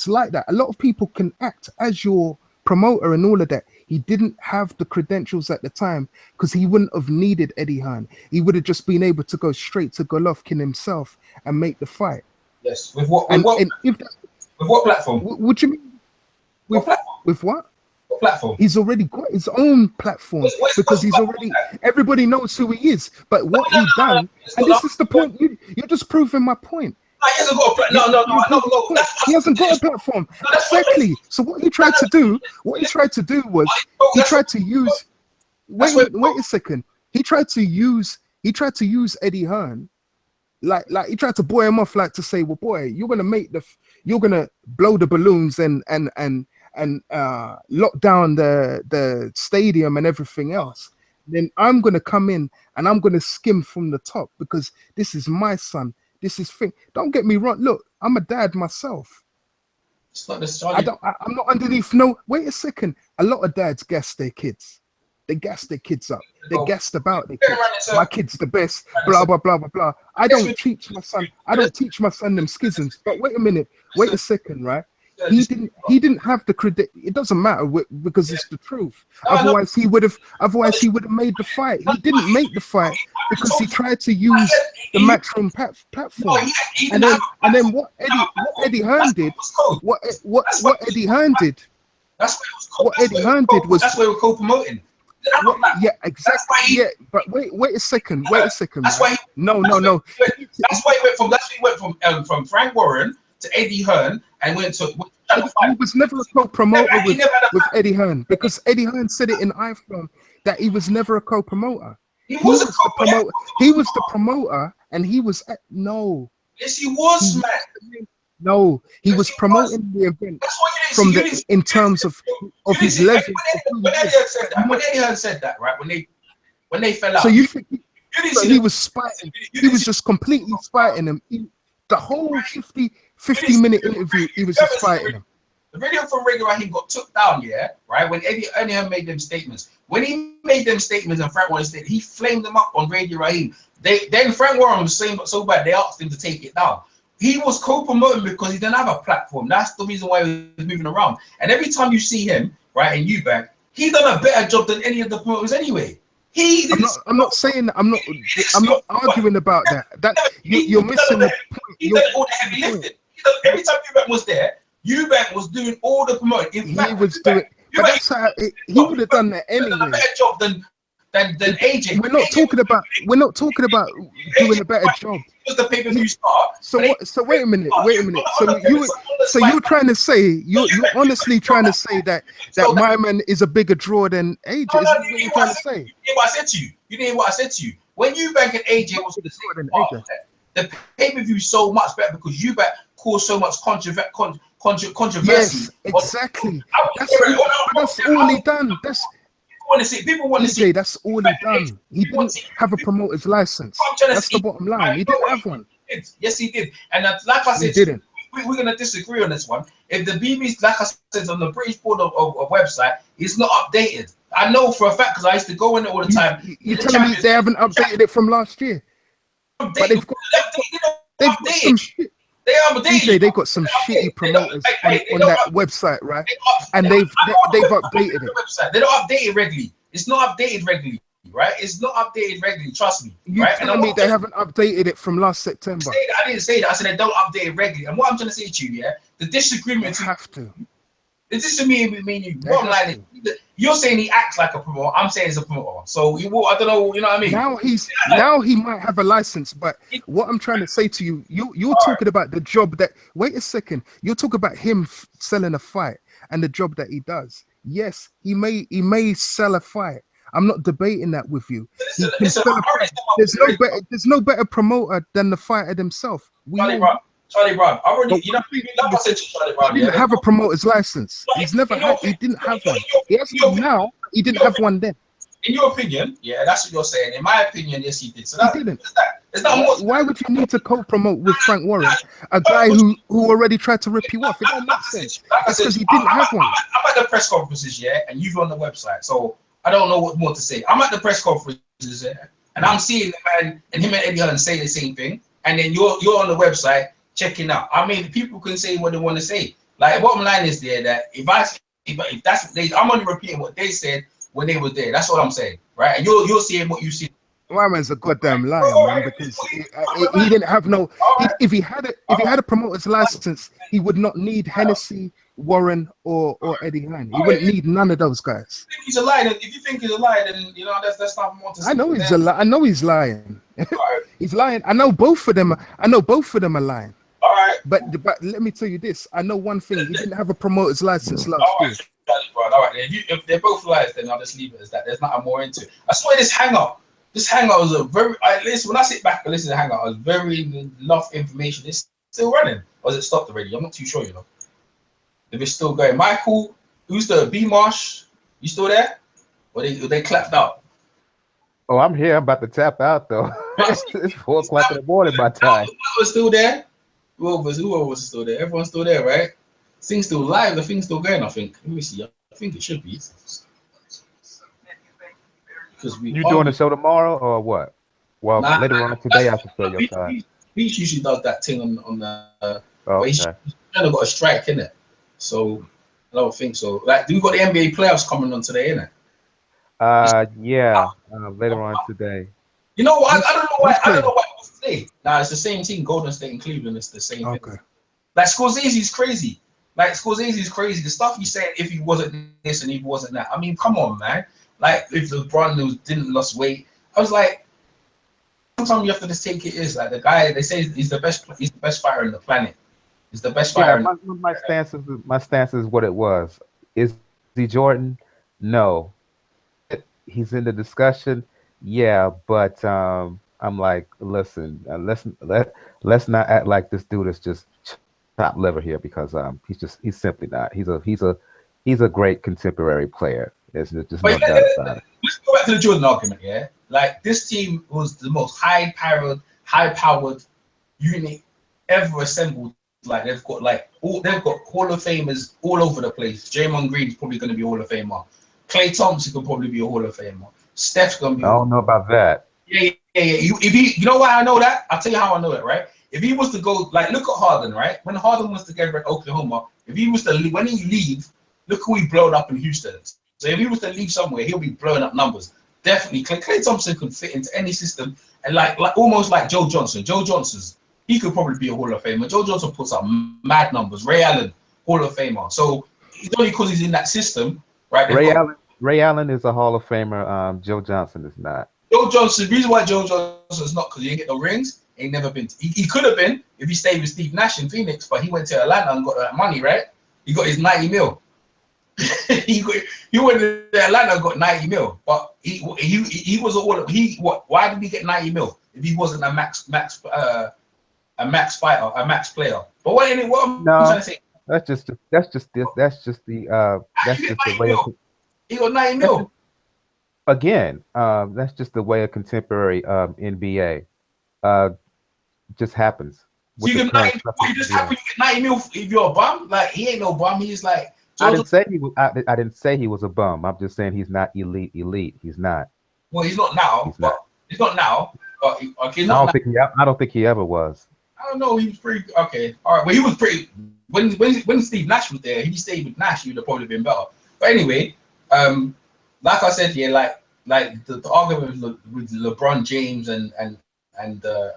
like that. A lot of people can act as your promoter and all of that. He didn't have the credentials at the time because he wouldn't have needed Eddie Hearn. He would have just been able to go straight to Golovkin himself and make the fight. Yes, with what platform? What do you mean? With what? What platform? He's already got his own platform because he's already. Everybody knows who he is. But what he done, and this is the point. You're just proving my point. He hasn't got a platform. No. He hasn't got a platform. Exactly. So what he tried to do was he tried to use. Wait a second. He tried to use Eddie Hearn. Like he tried to buoy him off, like to say, well, boy, you're gonna blow the balloons and lock down the stadium and everything else. Then I'm gonna come in and I'm gonna skim from the top because this is my son. This is thing. Don't get me wrong. Look, I'm a dad myself. It's not necessarily. I'm not underneath. No, wait a second. A lot of dads gas their kids. They gas their kids up. They gassed about their kids. My kid's the best. Blah blah blah blah blah. I don't teach my son them schisms. But wait a minute. Wait a second, right? He didn't have the credit. It doesn't matter because it's the truth. Otherwise he would have made the fight. He didn't make the fight because he tried to use the Matchroom platform. And then what Eddie Hearn did. What Eddie Hearn did. That's what Eddie Hearn did was. That's where we're co-promoting. Yeah, exactly. Yeah, but wait a second. That's why. No. That's why he went from Frank Warren to Eddie Hearn and went to. He was never a co-promoter with Eddie Hearn because Eddie Hearn said it in iFilm that he was never a co-promoter. He was the promoter. He was the promoter, and he was no. Yes, he was, man. No, he was promoting the event from in terms of his legend. When Eddie Hearn said that, right? When they fell out. So you think he was spiting? He was just completely spiting him. The whole 50-minute interview, he was just fighting him. The video from Radio Raheem got took down, yeah, right? When Eddie Hearn made them statements. When he made them statements and Frank Warren said he flamed them up on Radio Raheem. Then Frank Warren was saying so bad they asked him to take it down. He was co-promoting because he didn't have a platform. That's the reason why he was moving around. And every time you see him, right, and Eubank, he done a better job than any of the promoters anyway. I'm not saying that. I'm not arguing about that. You're missing the point. He done all the heavy lifting. Every time Eubank was there, Eubank was doing all the promoting. In fact, he was doing. But that's how he would have done that anyway. He done a better job than than AJ. We're not talking about doing a better job. The pay-per-view star. So wait a minute. So you're trying to say you're honestly trying to say that my man is a bigger draw than AJ? Is that what you're trying to say? You know what I said to you. You know what I said to you. When you bank an AJ was the same part, the pay-per-view is so much better because you bet caused so much controversy. Yes, exactly. That's all he done. People want to see. That's all he done. He didn't have a promoter's license. That's the bottom line. He didn't have one. Yes, he did. And like I said, he didn't. We're going to disagree on this one. If the BBC, like I said, on the British Board of website, it's not updated. I know for a fact because I used to go in it all the time. You're telling me they haven't updated it from last year? But they've got some shit. They are DJ, they got some shitty promoters on that website, right? And they've updated it. They don't update it regularly. It's not updated regularly, right? It's not updated regularly. Trust me. You telling me they haven't updated it from last September? I didn't say that. I said they don't update it regularly. And what I'm trying to say to you, yeah, the disagreement. You have to. It's just me and you. Bottom line is, you're saying he acts like a promoter. I'm saying he's a promoter. So I don't know. You know what I mean? Now he might have a license, but what I'm trying to say to you, you're talking about the job that. Wait a second. You're talking about him selling a fight and the job that he does. Yes, he may sell a fight. I'm not debating that with you. There's no better promoter than the fighter himself. Charlie Brown. I already, like I said to Charlie Brown, he didn't have a promoter's license. He didn't have one. He has one now. He didn't have one then. In your opinion, yeah, that's what you're saying. In my opinion, yes, he did. So he didn't. Why would you need to co-promote with Frank Warren, a guy who already tried to rip you off? It don't make sense. It's because he didn't have one. I'm at the press conferences, yeah, and you've on the website, so I don't know what more to say. I'm at the press conferences, yeah, and I'm seeing the man and him and Eddie Hearn say the same thing, and then you're on the website checking out. I mean, people can say what they want to say. Like, bottom line is there that if that's what they, I'm only repeating what they said when they were there. That's what I'm saying, right? And you're seeing what you see. My man's a goddamn liar, man, because he didn't have no. If he had a promoter's license, he would not need Hennessy, Warren, or Eddie Hearn. He wouldn't need none of those guys. If he's a liar, if you think he's a liar, then you know that's not more to say. I know he's a liar. I know he's lying. He's lying. I know both of them. I know both of them are lying. All right. But let me tell you this. I know one thing. He didn't have a promoter's license last year. All right. If they're both liars, then I'll just leave it as that. There's nothing more into it. I swear this hangout was a very. Listen, when I sit back and listen to the hangout, I was very enough information. It's still running, or has it stopped already? I'm not too sure. You know, if it's still going. Michael, who's the B Marsh? You still there? Or they clapped out? Oh, I'm here. I'm about to tap out though. It's 4 o'clock in the morning my time. Was still there? Who was still there? Everyone's still there, right? Thing's still live. The thing's still going. I think. Let me see. I think it should be. You doing the show tomorrow or what? Well, later on today I can show your time. Beach usually does that thing on the. Okay. He's kind of got a strike in it, so I don't think so. Like, we've got the NBA playoffs coming on today, innit? Yeah, later on today. You know what? I don't know why it's today. Nah, it's the same team. Golden State and Cleveland. It's the same thing. Like, Scorsese's crazy. The stuff he's saying, if he wasn't this and he wasn't that. I mean, come on, man. Like, if LeBron didn't lose weight, I was like, sometimes you have to just take it is like the guy. They say he's the best fighter on the planet. He's the best fighter. My stance is what it was. Is he Jordan? No. He's in the discussion. Yeah, but I'm like, listen, let's not act like this dude is just top liver here because he's simply not. He's a great contemporary player. There's just no doubt about it. Let's go back to the Jordan argument, yeah? Like, this team was the most high-powered unit ever assembled. Like, they've got Hall of Famers all over the place. Draymond Green's probably going to be Hall of Famer. Klay Thompson could probably be a Hall of Famer. Steph's going to be. I don't know about that. Yeah. You know why I know that? I'll tell you how I know it, right? If he was to go, like, look at Harden, right? When Harden was together at Oklahoma, if he was to leave, when he leaves, look who he blowed up in Houston. So if he was to leave somewhere, he'll be blowing up numbers. Definitely, Klay Thompson could fit into any system, and like almost like Joe Johnson. He could probably be a Hall of Famer. Joe Johnson puts up mad numbers. Ray Allen, Hall of Famer. So it's only because he's in that system, right? Ray Allen, Ray Allen is a Hall of Famer. Joe Johnson is not. Joe Johnson, the reason why Joe Johnson is not because he didn't get no rings. Ain't never been. He could have been if he stayed with Steve Nash in Phoenix, but he went to Atlanta and got that money, right? He got his 90 mil. he went to Atlanta and got 90 mil, but he was all why did he get 90 mil if he wasn't a max fighter, a max player? But what I'm trying to say, that's just the way he got 90 mil. Again, that's just the way of contemporary NBA just happens. So you get 90 mil if you're a bum? Like he ain't no bum. He's like I didn't say he was. I didn't say he was a bum. I'm just saying he's not elite. He's not. Well, he's not now. He's not now. But okay, I don't think he ever was. I don't know. He was pretty okay. All right, but he was pretty. When Steve Nash was there, he stayed with Nash. He would have probably been better. But anyway, like I said here, like the argument with LeBron James and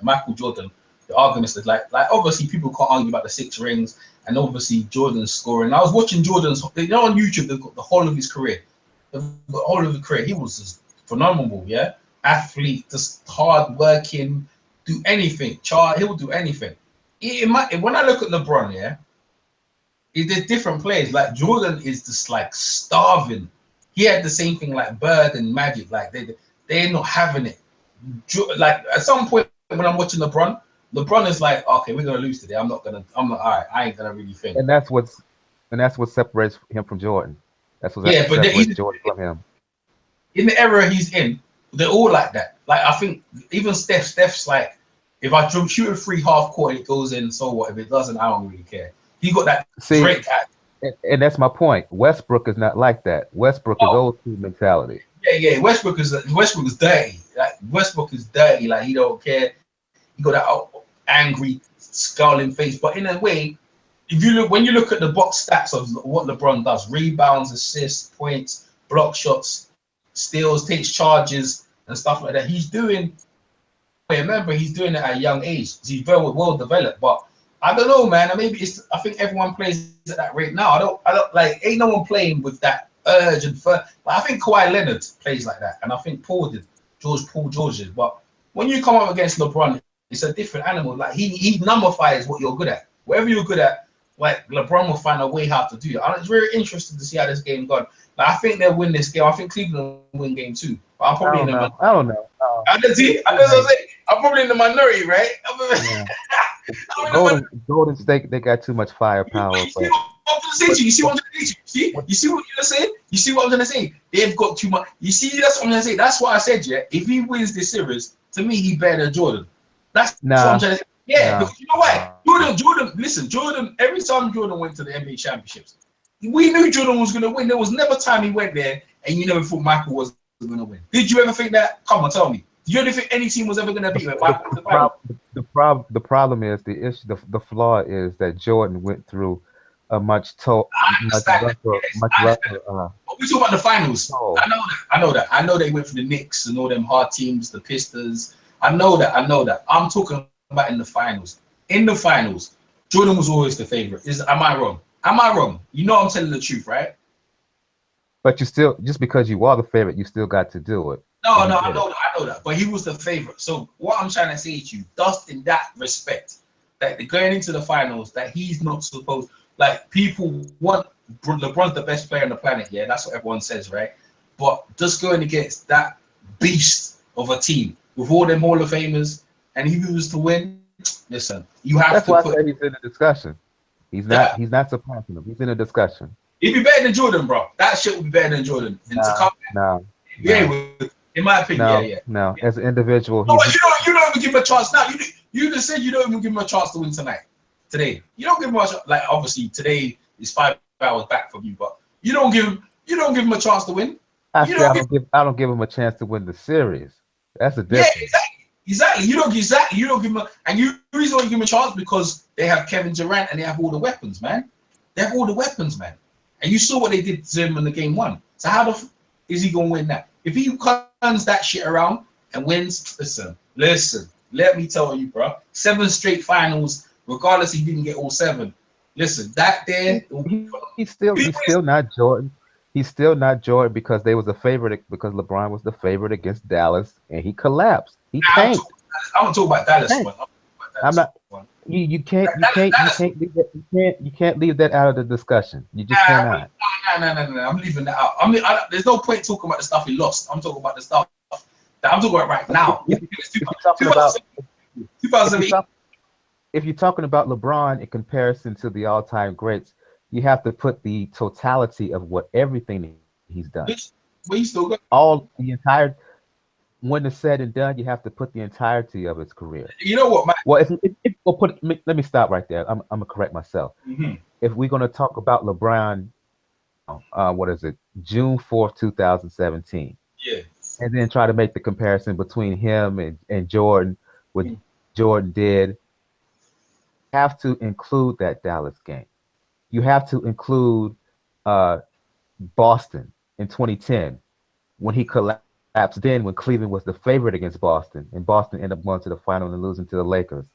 Michael Jordan, the arguments that like obviously people can't argue about the 6 rings and obviously Jordan's scoring. I was watching Jordan's, on YouTube, they've got the whole of his career. The whole of the career, he was just phenomenal, yeah? Athlete, just hard working, do anything. He will do anything. When I look at LeBron, yeah, there's different players. Like Jordan is just like starving. He had the same thing like Bird and Magic. Like they're not having it. Like at some point when I'm watching LeBron is like, okay, we're gonna lose today. I'm not all right. I ain't gonna really think. And that's what separates him from Jordan. That's what separates Jordan from him. In the era he's in, they're all like that. Like I think even Steph's like, if I shoot a free half court and it goes in, so what? If it doesn't, I don't really care. He got that Drake act. And that's my point. Westbrook is not like that. Westbrook is old school mentality. Yeah. Westbrook is dirty. Like Westbrook is dirty. Like he don't care. He got that angry, scowling face. But in a way, when you look at the box stats of what LeBron does, rebounds, assists, points, block shots, steals, takes charges, and stuff like that, he's doing. Remember, he's doing it at a young age. He's very well developed. But I don't know, man. Maybe I think everyone plays at that rate now. I don't like. Ain't no one playing with that urge and but I think Kawhi Leonard plays like that, and I think Paul George did. But when you come up against LeBron, it's a different animal. Like he nullifies what you're good at. Whatever you're good at, like LeBron will find a way how to do it. I'm very interested to see how this game goes. Like, I think they'll win this game. I think Cleveland will win game 2. But I'm probably I don't know. I'm probably in the minority, right? Golden State, they got too much firepower. You see what I'm going to say? You see what you're saying? You see what I'm going to say? They've got too much. You see, that's what I'm going to say. That's why I said, yeah, if he wins this series, to me, he better than Jordan. That's what I'm trying to say. Yeah, because you know what? Jordan, every time Jordan went to the NBA championships, we knew Jordan was going to win. There was never time he went there and you never thought Michael was going to win. Did you ever think that? Come on, tell me. Do you ever think any team was ever going to beat Michael? The problem is the flaw is that Jordan went through a much rougher. We talk about the finals. I know that. I know they went for the Knicks and all them hard teams, the Pistons. I know that. I'm talking about in the finals. In the finals, Jordan was always the favorite. Am I wrong? You know I'm telling the truth, right? But you still, just because you are the favorite, you still got to do it. No, I know that. But he was the favorite. So what I'm trying to say to you, just in that respect, that going into the finals, that he's not supposed. Like people want LeBron's the best player on the planet. Yeah, that's what everyone says, right? But just going against that beast of a team with all them Hall of Famers, and if he was to win, listen, you have that's to. That's why I said he's in the discussion. He's not. He's not surpassing him. He's in a discussion. He'd be better than Jordan, bro. That shit would be better than Jordan. No. In my opinion, No, as an individual, you don't even give him a chance now. You just said you don't even give him a chance to win today. You don't give him a chance. Like obviously today is 5 hours back from you, but you don't give him a chance to win. I don't give him a chance to win the series. That's a difference. Yeah, exactly. You don't give him and the reason why you give him a chance because they have Kevin Durant and they have all the weapons, man. They have all the weapons, man. And you saw what they did to him in the game 1. So how is he gonna win that? If he turns that shit around and wins, listen. Let me tell you, bro. 7 straight finals, regardless he didn't get all 7. Listen, that there. He's still not Jordan. He's still not Jordan because they was a favorite because LeBron was the favorite against Dallas and he collapsed. He tanked. I'm gonna talk about Dallas one. I'm not. You can't leave that out of the discussion. You just cannot. No. I'm leaving that out. There's no point talking about the stuff he lost. I'm talking about the stuff that I'm talking about right now. If you're talking about LeBron in comparison to the all-time greats, you have to put the totality of everything he's done. When it's said and done, you have to put the entirety of his career. You know what, man? Well, let me stop right there. I'm gonna correct myself. Mm-hmm. If we're gonna talk about LeBron, what is it? June 4th, 2017. Yeah. And then try to make the comparison between him and Jordan, what Jordan did. You have to include that Dallas game. You have to include Boston in 2010 when he collapsed. Then when Cleveland was the favorite against Boston, and Boston ended up going to the final and losing to the Lakers.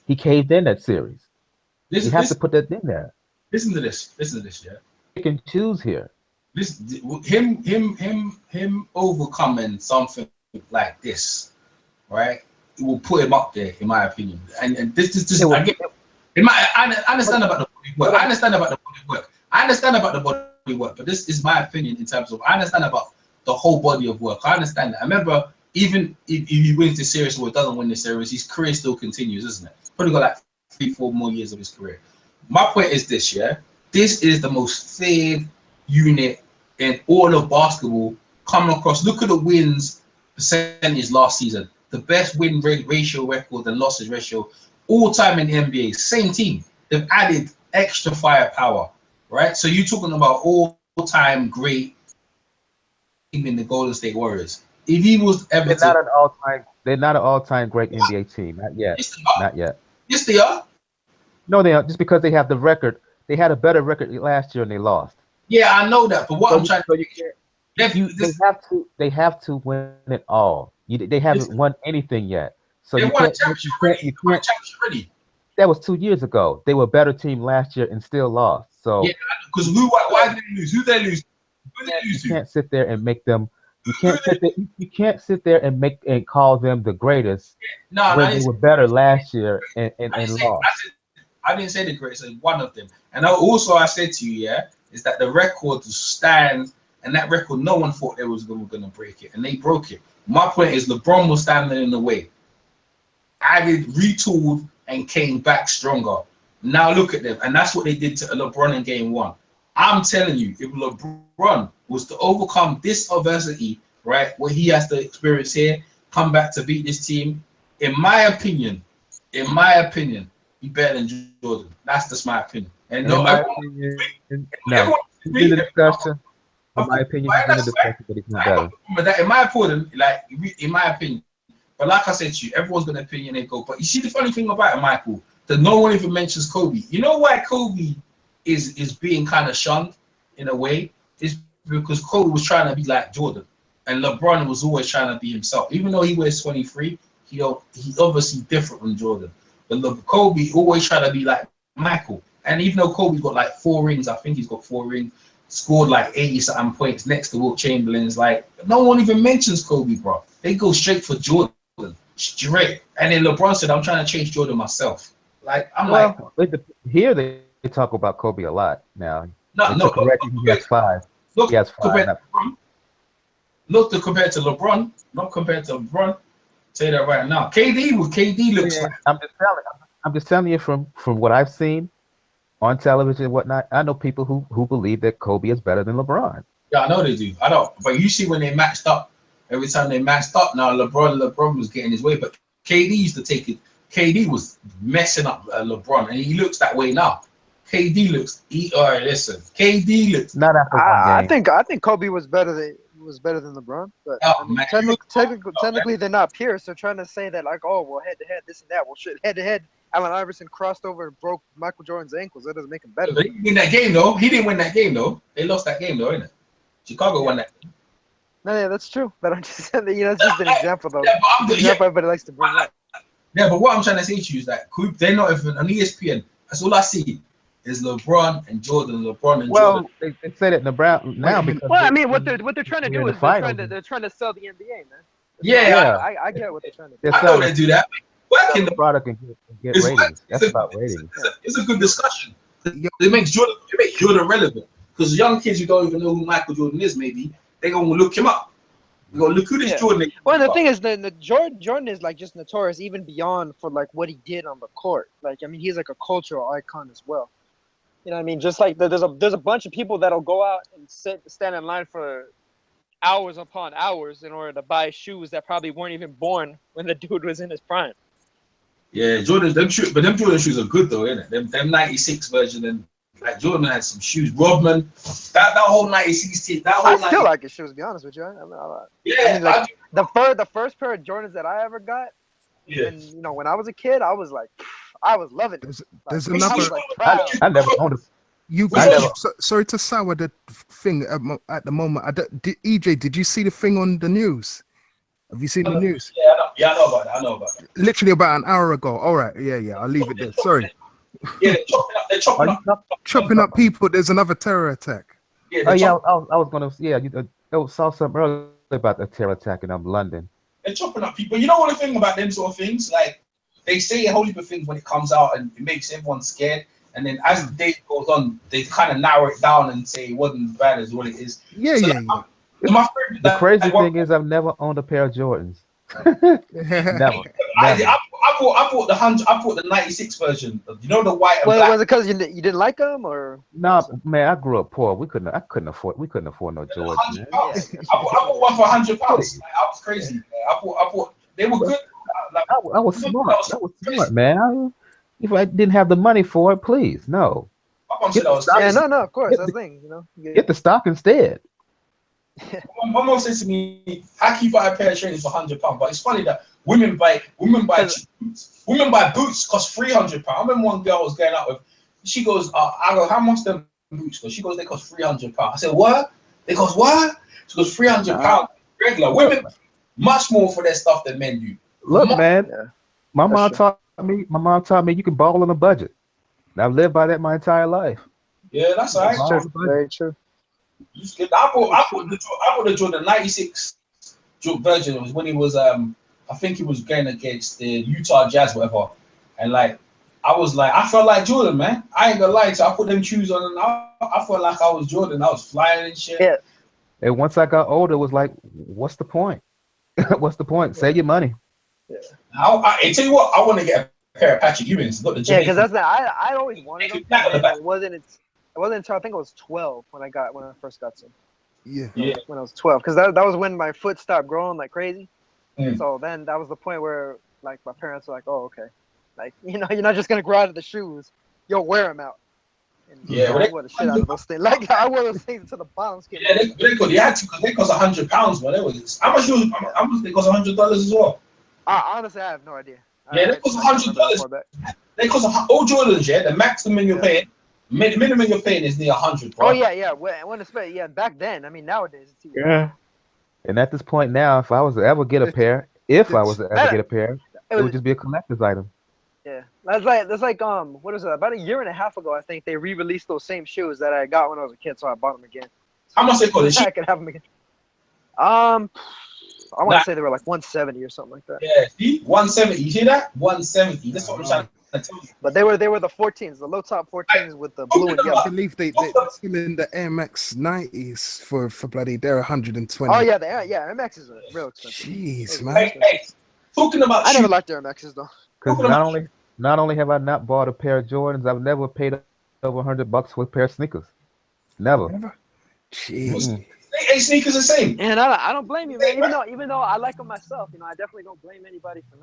He caved in that series. You have to put that in there. Listen to this, yeah. You can choose here. Him overcoming something like this, right? It will put him up there, in my opinion. And this is just I understand about the body work. I understand about the body work, but this is my opinion in terms of I understand about the whole body of work. I understand that. I remember even if he wins the series or doesn't win the series, his career still continues, isn't it? Probably got like 3-4 more years of his career. My point is this, yeah. This is the most feared unit in all of basketball coming across. Look at the wins percentage last season. The best win ratio record and losses ratio all time in the NBA. Same team. They've added extra firepower, right? So you're talking about all-time great in the Golden State Warriors. If he was ever they're not an all-time great NBA team. Not yet. Not yet. Yes, they are. No, they are. Just because they have the record, they had a better record last year and they lost. Yeah, I know that. But what I'm trying to they have to win it all. They haven't won anything yet. So they won a championship already. That was 2 years ago. They were a better team last year and still lost. So yeah, because why did they lose? Who they lose? You can't sit there and make them. You can't sit there and call them the greatest when they were better last year and lost. I didn't say the greatest. I said one of them. And I said to you, is that the record stands, and that record no one thought they was going to break it, and they broke it. My point is LeBron was standing in the way. Added, retooled, and came back stronger. Now look at them, and that's what they did to LeBron in Game 1. I'm telling you, if LeBron was to overcome this adversity, right, what he has to experience here, come back to beat this team, in my opinion, be better than Jordan. That's just my opinion. And in my opinion, he's in the discussion, but he's not better. But that, in my opinion, but like I said to you, everyone's going to opinionate go. But you see the funny thing about it, Michael, that no one even mentions Kobe. You know why Kobe is being kind of shunned in a way? Is because Kobe was trying to be like Jordan, and LeBron was always trying to be himself. Even though he wears 23, he obviously different from Jordan. But Kobe always tried to be like Michael. And even though Kobe got like 4 rings, I think he's got 4 rings, scored like 80-something points next to Wilt Chamberlain's, like no one even mentions Kobe, bro. They go straight for Jordan, straight. And then LeBron said, "I'm trying to change Jordan myself." Like here they talk about Kobe a lot now. No, correct. He has 5. He has 5. Look to compare to LeBron, not compared to LeBron. Say that right now. KD looks like. I'm just telling you from what I've seen on television and whatnot. I know people who believe that Kobe is better than LeBron. Yeah, I know they do. I don't. But you see when they matched up, every time they matched up, now LeBron was getting his way. But KD used to take it. KD was messing up LeBron, and he looks that way now. KD looks. Listen. KD looks. Not after one game. I think Kobe was better than LeBron, but technically they're not peers. So trying to say that like, oh well, head to head, this and that. Well, shit, head to head, Allen Iverson crossed over and broke Michael Jordan's ankles. That doesn't make him better. But he didn't win that game though. He didn't win that game though. They lost that game though, innit? Chicago won that game. No, yeah, that's true. But I'm just saying that, it's just an example though. Example everybody likes to bring up. Yeah, but what I'm trying to say to you is that they're not even on ESPN. That's all I see. is LeBron and Jordan. LeBron and Well, Jordan. They said it in the Brown now because Well, I mean, what they're trying to we're in do the is finals. they're trying to sell the NBA, man. Yeah, Yeah. I get what they're trying to do. They're I know selling they do that. Working the product and get it's ratings. That's it's about ratings. it's a good discussion. It makes Jordan relevant because young kids who don't even know who Michael Jordan is, maybe they gonna look him up. They gonna look who this Jordan is. Well, the thing is, the Jordan is like just notorious even beyond for like what he did on the court. Like, I mean, he's like a cultural icon as well. You know what I mean? Just like there's a bunch of people that'll go out and stand in line for hours upon hours in order to buy shoes that probably weren't even born when the dude was in his prime. Yeah, Jordan, them Jordan shoes are good though, innit? Them 96 version and like Jordan had some shoes. Rodman, that whole 96 team, that whole I still like his shoes, to be honest with you. I mean, like the first pair of Jordans that I ever got, and you know, when I was a kid, I was like, I was loving it. There's Like, another. I was, like, proud. I never owned a. You I never. sorry to sour the thing at the moment. EJ, did you see the thing on the news? Have you seen the news? Yeah, I know about that. I know about that. Literally about an hour ago. All right, yeah. I'll leave it there. Sorry. Yeah, they're chopping up people. There's another terror attack. Yeah, I was gonna. Yeah, you saw something earlier about the terror attack in London. They're chopping up people. You know what the thing about them sort of things? Like they say a whole heap of things when it comes out, and it makes everyone scared. And then as the day goes on, they kind of narrow it down and say it wasn't as bad as what it is. Yeah, so yeah. The crazy thing is, I've never owned a pair of Jordans. Never. I bought the 96 version. You know the white and black. Was it because you didn't like them, or? No, man, I grew up poor. We couldn't afford no Jordans. I bought one for £100. I was crazy. I bought. They were good. I was smart. I was smart, man. If I didn't have the money for it, please, no. No, of course, that's the thing, you know. Get the stock instead. My mom says to me, "How can you buy a pair of trainers for £100?" But it's funny that women buy boots. Women buy boots cost £300. I remember one girl I was going out with. She goes, "I go, how much them boots cost?" She goes, "They cost £300." I said, "What?" They cost what? She goes, £300 regular. Women much more for their stuff than men do. Look, man, my mom taught me you can ball on a budget. And I've lived by that my entire life. Yeah, that's all right. True. Very true. I bought the Jordan 96 version. It was when he was I think he was going against the Utah Jazz, whatever. And like I felt like Jordan, man. I ain't gonna lie to you. I put them shoes on and I felt like I was Jordan. I was flying and shit. Yeah. And once I got older, it was like, what's the point? What's the point? Save your money. Yeah. I tell you what, I want to get a pair of Patrick Ewings. Yeah, because that's I always wanted them. It wasn't until I think I was 12 when I first got some. Yeah. When I was 12, because that was when my foot stopped growing like crazy. So then that was the point where like my parents were like, "Oh, okay, like you know, you're not just gonna grow out of the shoes, you'll wear them out." And I wore the shit out of those things. Like I wore those things to the bottom skin. Yeah, they had to because they cost £100. Man, how much they cost $100 as well. Honestly, I have no idea. Yeah, they cost $100. They cost all Jordans. Yeah, the maximum you're paying, minimum you're paying is near $100. Bro. Oh yeah. When it's back then. I mean, nowadays it's yeah. And at this point now, if I was to ever get a pair, it would just be a collector's item. Yeah, that's like what is it? About a year and a half ago, I think they re-released those same shoes that I got when I was a kid, so I bought them again. How much they cost? I could have them again. I want to say they were like 170 or something like that. Yeah, see, 170. You see that? 170. That's what I'm trying to tell you. But they were the 14s, the low top 14s with the blue and yellow. I believe they're still in the Air Max 90s for bloody. They're 120. Oh yeah, Air Max is real expensive. Jeez, man. Hey, talking about I never liked Air Maxes though. Because not only have I not bought a pair of Jordans, I've never paid over $100 for a pair of sneakers. Never. Jeez. Ain't sneakers the same? And I don't blame you, man. Even though I like them myself, you know, I definitely don't blame anybody for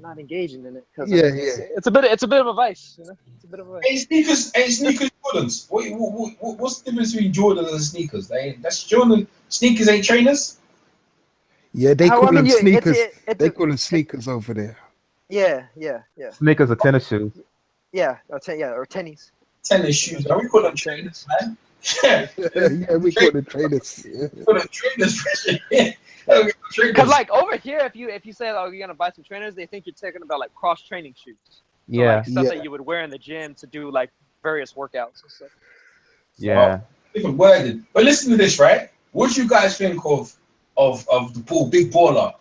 not engaging in it. Because it's a bit of a vice, you know. It's a bit of a vice. Ain't sneakers Jordans? What's the difference between Jordans and sneakers? That's Jordan. Sneakers ain't trainers. Yeah, they call them sneakers. They call them sneakers over there. Yeah. Sneakers are tennis shoes. Yeah, or tennies. Tennis shoes. We call them trainers, man. Yeah, we call them trainers. Because like over here, if you say, "Oh, you're gonna buy some trainers," they think you're talking about like cross training shoes. So, Yeah. like, stuff that you would wear in the gym to do like various workouts and stuff. Yeah. Different wording. But listen to this, right? What do you guys think of the Ball, big baller?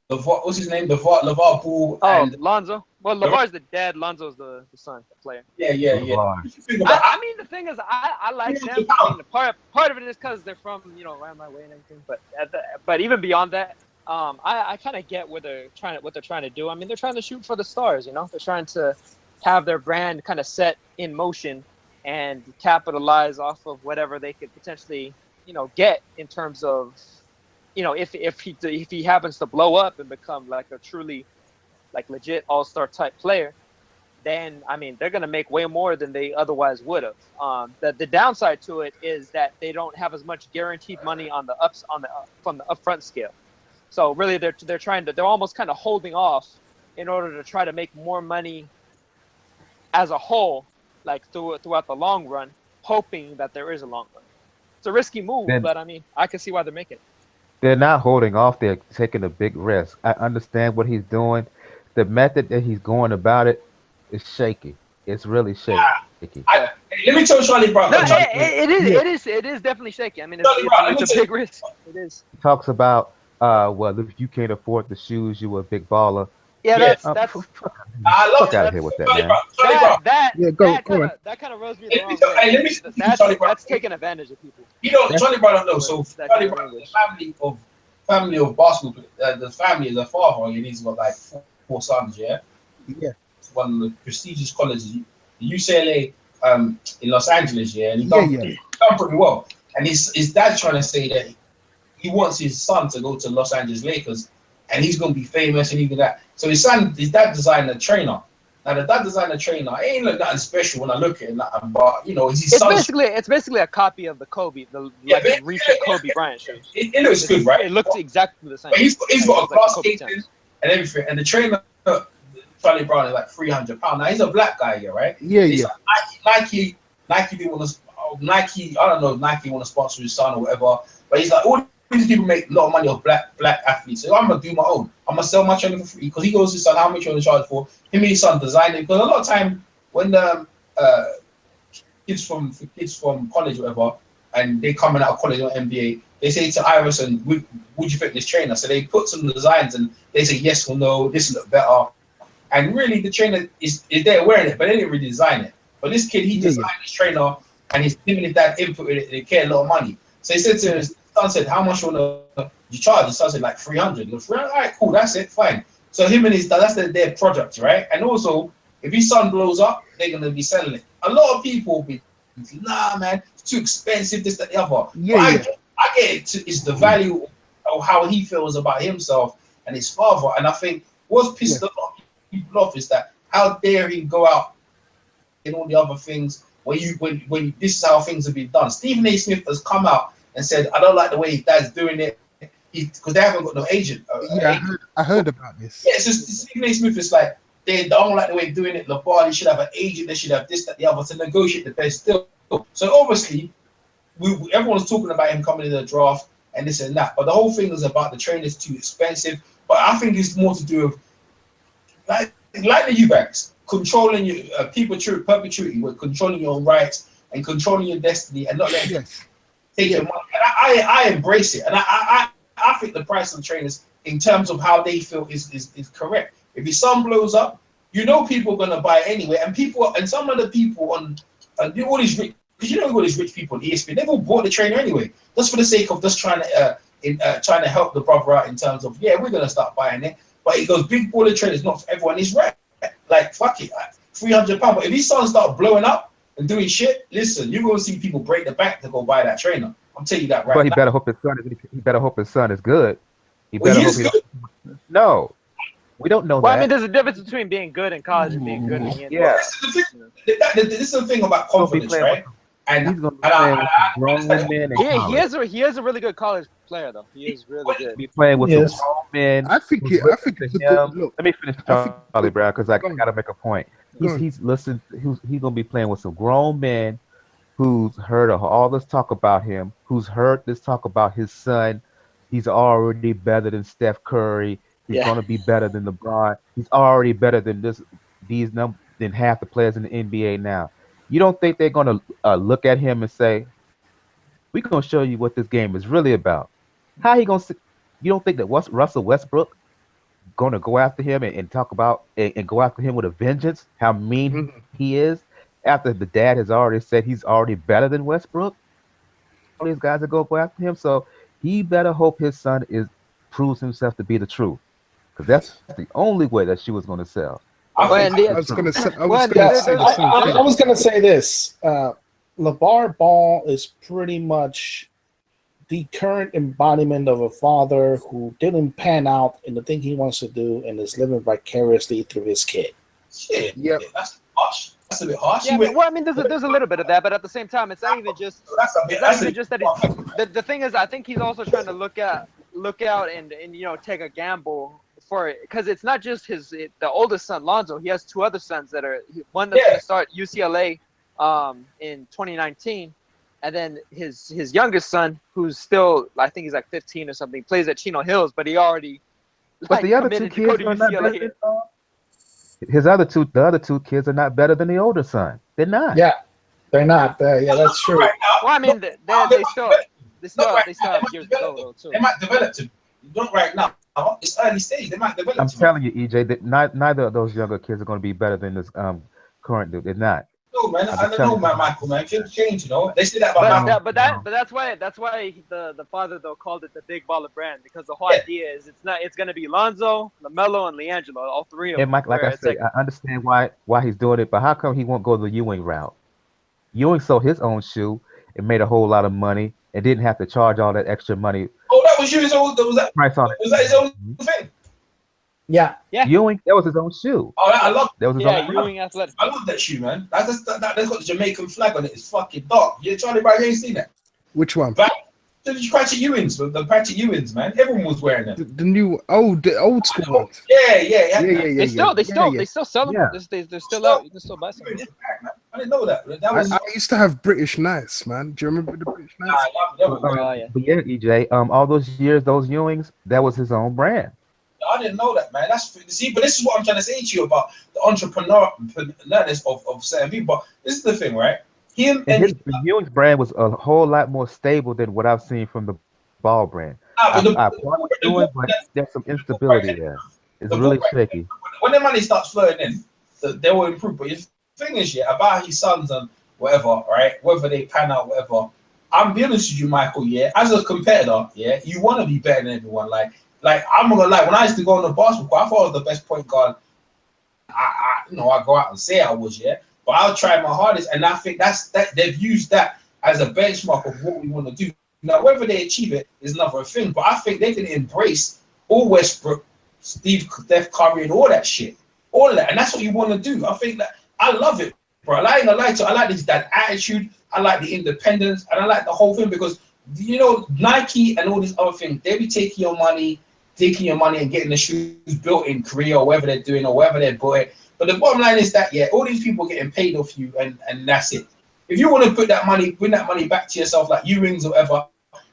What's his name? LeVar Ball and Lonzo. Well, LeVar's the dad. Lonzo's the son, the player. Yeah. I mean, the thing is, I like them. I mean, part of it is because they're from around my way and everything. But even beyond that, I kind of get what they're trying to do. I mean, they're trying to shoot for the stars. They're trying to have their brand kind of set in motion and capitalize off of whatever they could potentially get in terms of if he happens to blow up and become like a truly like legit all-star type player, then I mean they're gonna make way more than they otherwise would have. The downside to it is that they don't have as much guaranteed money on the from the upfront scale. So really they're almost kind of holding off in order to try to make more money as a whole, like throughout the long run, hoping that there is a long run. It's a risky move, but I mean I can see why they're making it. They're not holding off. They're taking a big risk. I understand what he's doing. The method that he's going about it is shaky. It's really shaky. Let me tell Charlie Brown. No, it is definitely shaky. I mean, it's a big risk. It is. He talks about, well, if you can't afford the shoes, you a big baller. Yeah, that's. I love Fuck out of here with that, man. That kind of rubs me the wrong way. That's taking advantage of people. Charlie Brown don't know. So Charlie Brown, the family of basketball, the family is a father, and he's got like four sons. Yeah. It's one of the prestigious colleges, the UCLA, in Los Angeles. Yeah, and he's done pretty well. And his dad's trying to say that he wants his son to go to Los Angeles Lakers, and he's going to be famous and even that. So his dad designed a trainer. Now the dad designed a trainer. It ain't look nothing special when I look at it, but it's basically a copy of the Kobe, recent Kobe Bryant shoes. It looks good, right? It looks exactly the same. But he's got a glass casing and everything, and the trainer Charlie Brown is like £300. Now he's a black guy here, right? Yeah. Like Nike didn't want to. Nike, I don't know if Nike want to sponsor his son or whatever, but he's like, all these people make a lot of money off black athletes. So I'm gonna do my own. I'm gonna sell my training for free because he goes to his son, how much you want to charge for? Him and his son design it, because a lot of time when the kids from college or whatever, and they coming out of college or MBA, they say to Iverson, would you fit this trainer? So they put some designs and they say yes or no, this look better. And really the trainer is there wearing it, but they didn't really design it. But this kid, he designed his trainer, and his him and his dad inputted it, they care a lot of money. So he said to his son, said, how much you charge? His son said like 300. All right, cool, that's it, fine. So him and his dad, that's their product, right? And also, if his son blows up, they're gonna be selling it. A lot of people will be, nah, man, it's too expensive, this, that, the other. I get it. It's the value of how he feels about himself and his father. And I think what's pissed a lot of people off is that how dare he go out and all the other things when this is how things have been done. Stephen A. Smith has come out and said, I don't like the way his dad's doing it, because they haven't got no agent. I heard about this. Yeah, it's just Stephen A. Smith is like, they don't like the way they're doing it. LeBron, they should have an agent, they should have this, that, the other to negotiate the best deal. So obviously, everyone's talking about him coming in the draft and this and that, but the whole thing is about the trainers too expensive. But I think it's more to do with like the Eubanks, controlling your perpetuity, with controlling your own rights and controlling your destiny and not letting take your money. And I embrace it, and I think the price of the trainers in terms of how they feel is correct. If your son blows up, people are gonna buy it anyway, and some of the people on all these rich, because all these rich people on ESPN, they've all bought the trainer anyway, just for the sake of just trying to help the brother out in terms of we're gonna start buying it. But he goes, big baller trainers, not for everyone. He's right. Like fuck it, £300. But if his son start blowing up and doing shit, listen, you're gonna see people break the bank to go buy that trainer. I'm telling you that right. But he better hope his son is good. He better hope No. We don't know that. Well, I mean, there's a difference between being good in college and being good in the NBA. Yeah. This is the thing about confidence, right? And he's going to be playing with grown men in college. He is a really good college player, though. He is really good. Be playing with some grown men. I think it's a good look. Let me finish Charlie Brown, because I got to make a point. He's going to be playing with some grown men who's heard all this talk about him, who's heard this talk about his son. He's already better than Steph Curry. He's going to be better than LeBron. He's already better than than half the players in the NBA now. You don't think they're gonna look at him and say, "We're gonna show you what this game is really about"? How he gonna? You don't think that Russell Westbrook gonna go after him and talk about and go after him with a vengeance? How mean he is after the dad has already said he's already better than Westbrook. All these guys are gonna go after him, so he better hope his son proves himself to be the truth, because that's the only way that she was gonna sell. I was going to say this. LeVar Ball is pretty much the current embodiment of a father who didn't pan out in the thing he wants to do and is living vicariously through his kid. Shit, yeah, that's harsh. That's a bit harsh. Yeah, well, I mean, there's a little bit of that, but at the same time, it's not even just. The thing is, I think he's also trying to look out and take a gamble for it, because it's not just the oldest son Lonzo. He has 2 other sons that are one that's going to start UCLA in 2019, and then his youngest son, who's still, I think he's like 15 or something, plays at Chino Hills, but he already. But the other 2 kids are not better than the other two kids are not better than the older son. They're not. Yeah, they're not. Yeah, that's true. Well, I mean, they still have years to go though too. They might develop to. Not right now. It's early stage. They might develop. I'm telling you, EJ, that neither of those younger kids are going to be better than this current dude. They're not. No, man. I don't know about Michael, man. Things change, They say that about Michael. But that's why the father though called it the Big Baller brand, because the whole idea is it's going to be Lonzo, LaMelo, and LiAngelo, all 3 of them. And Mike, like I said, I understand why he's doing it, but how come he won't go the Ewing route? Ewing sold his own shoe and made a whole lot of money and didn't have to charge all that extra money. Oh, that was his own. Was that his own thing? Yeah. Ewing, that was his own shoe. Oh, I love that. Was his own Ewing Athletic. I love that shoe, man. That's got the Jamaican flag on it. It's fucking dark. Yeah, Charlie Brown, you ain't seen that? Which one? The Pratchett Ewings, the Pratchett Ewings, man. Everyone was wearing them. The old school ones. Yeah. They still sell them. Yeah. They're still out. You can still buy some. I didn't know that. I used to have British Knights, man. Do you remember the British Knights? But yeah, EJ, all those years, those Ewings, that was his own brand. I didn't know that, man. But this is what I'm trying to say to you about the entrepreneurness of certain people. But this is the thing, right? The Ewing's brand was a whole lot more stable than what I've seen from the Ball brand. But there's some instability there. It's really shaky. When the money starts flowing in, they will improve. But the thing is, about his sons and whatever, right? Whether they pan out, whatever. I'm be honest with you, Michael. As a competitor, you want to be better than everyone. Like I'm not gonna lie. When I used to go on the basketball court, I thought I was the best point guard. I go out and say I was, but I'll try my hardest, and I think that they've used that as a benchmark of what we want to do. Now, whether they achieve it is another thing, but I think they can embrace all Westbrook, Steph Curry, and all that shit, all of that, and that's what you want to do. I think that I love it, bro. I ain't gonna lie to you. I like that attitude. I like the independence, and I like the whole thing because Nike and all these other things, they be taking your money and getting the shoes built in Korea or wherever they're doing or wherever they're bought. But the bottom line is that all these people getting paid off you, and that's it. If you want to bring that money back to yourself, like Ewings or whatever,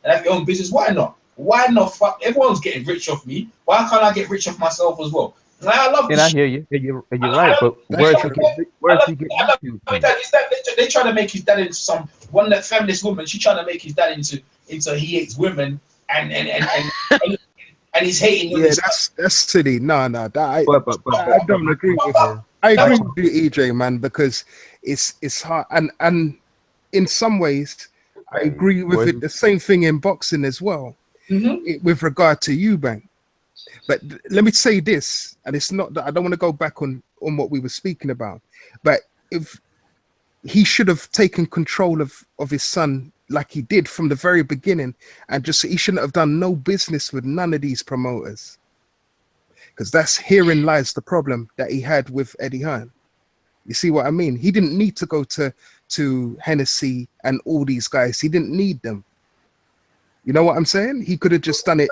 and have your own business, why not? Why not? Fuck, everyone's getting rich off me. Why can't I get rich off myself as well? Like, I love. And I hear you, and you're right. But where's he getting? They trying to make his dad into that feminist woman. She trying to make his dad into he hates women and he's hating. Yeah, that's silly. No, I don't agree with you. I agree with you, EJ, man, because it's hard, and in some ways, I agree with it. The same thing in boxing as well, with regard to Eubank. But let me say this, and it's not that I don't want to go back on what we were speaking about, but if he should have taken control of his son like he did from the very beginning, and he shouldn't have done no business with none of these promoters, because herein lies the problem that he had with Eddie Hearn. You see what I mean? He didn't need to go to Hennessy and all these guys. He didn't need them. You know what I'm saying? He could have just done it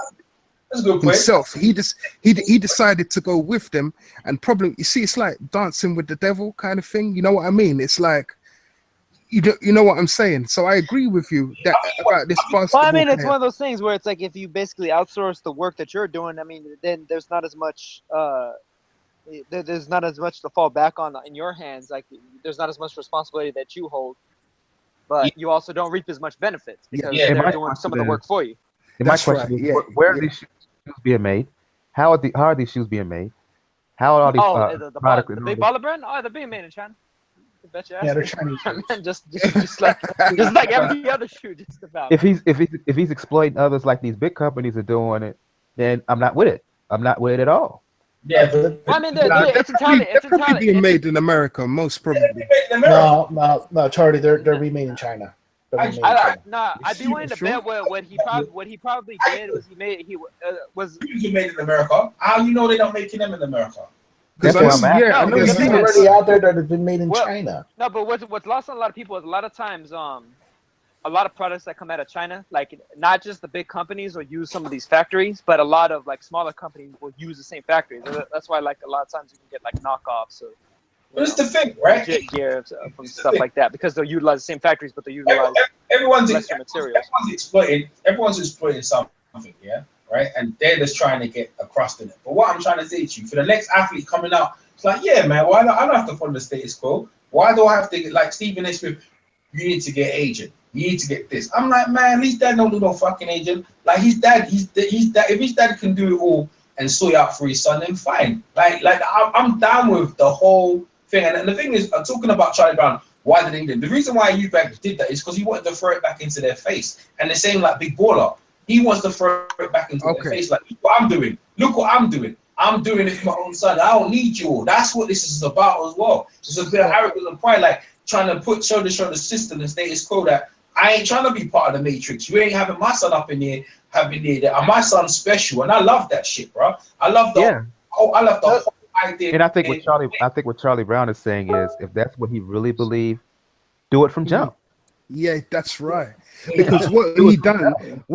himself. He decided to go with them, and you see, it's like dancing with the devil kind of thing. You know what I mean? It's like, you know what I'm saying? So I agree with you about this basketball. Well, I mean, it's one of those things where it's like if you basically outsource the work that you're doing, I mean, then there's not as much there's not as much to fall back on in your hands. Like there's not as much responsibility that you hold, but you also don't reap as much benefits because they're doing some of the work for you. And my question is, where are these shoes being made? How are these shoes being made? How are all these the products? big baller brand? Oh, they're being made in China. Yeah, they're Chinese. just like every other shoe, just about. If he's exploiting others like these big companies are doing it, then I'm not with it. I'm not with it at all. Yeah, but I mean, it's entirely being made in America, most probably. No, Charlie, they're remade in China. I'd be willing to bet what he probably did was he made in America. How you know they're not making them in America? Because there's already out there that have been made in China. No, but what's lost on a lot of people is a lot of times a lot of products that come out of China, like not just the big companies will use some of these factories, but a lot of like smaller companies will use the same factories. That's why like a lot of times you can get like knockoffs or what's the thing, right? Legit gear from stuff like that because they'll utilize the same factories, but they utilize lesser materials. Everyone's exploiting something, yeah, right? And they're just trying to get across to it. But what I'm trying to say to you, for the next athlete coming out, it's like, yeah, man, I don't have to follow the status quo. Why do I have to get like Stephen A. Smith? You need to get agent. You need to get this. I'm like, man, his dad don't do no fucking agent. Like his dad, he's dad. If his dad can do it all and sort out for his son, then fine. Like I'm down with the whole thing. And the thing is, I'm talking about Charlie Brown. Why did England? The reason why Eubanks did that is because he wanted to throw it back into their face. And the same like Big Baller, he wants to throw it back into their face. Like, look what I'm doing. Look what I'm doing. I'm doing it for my own son. I don't need you all. That's what this is about as well. It's a bit of arrogance and pride, like trying to show the system and status quo that I ain't trying to be part of the matrix. You ain't having my son up in here, and my son's special, and I love that shit, bro. I love the whole idea. And I think what Charlie Brown is saying is, if that's what he really believed, do it from jump. Yeah, that's right. Because what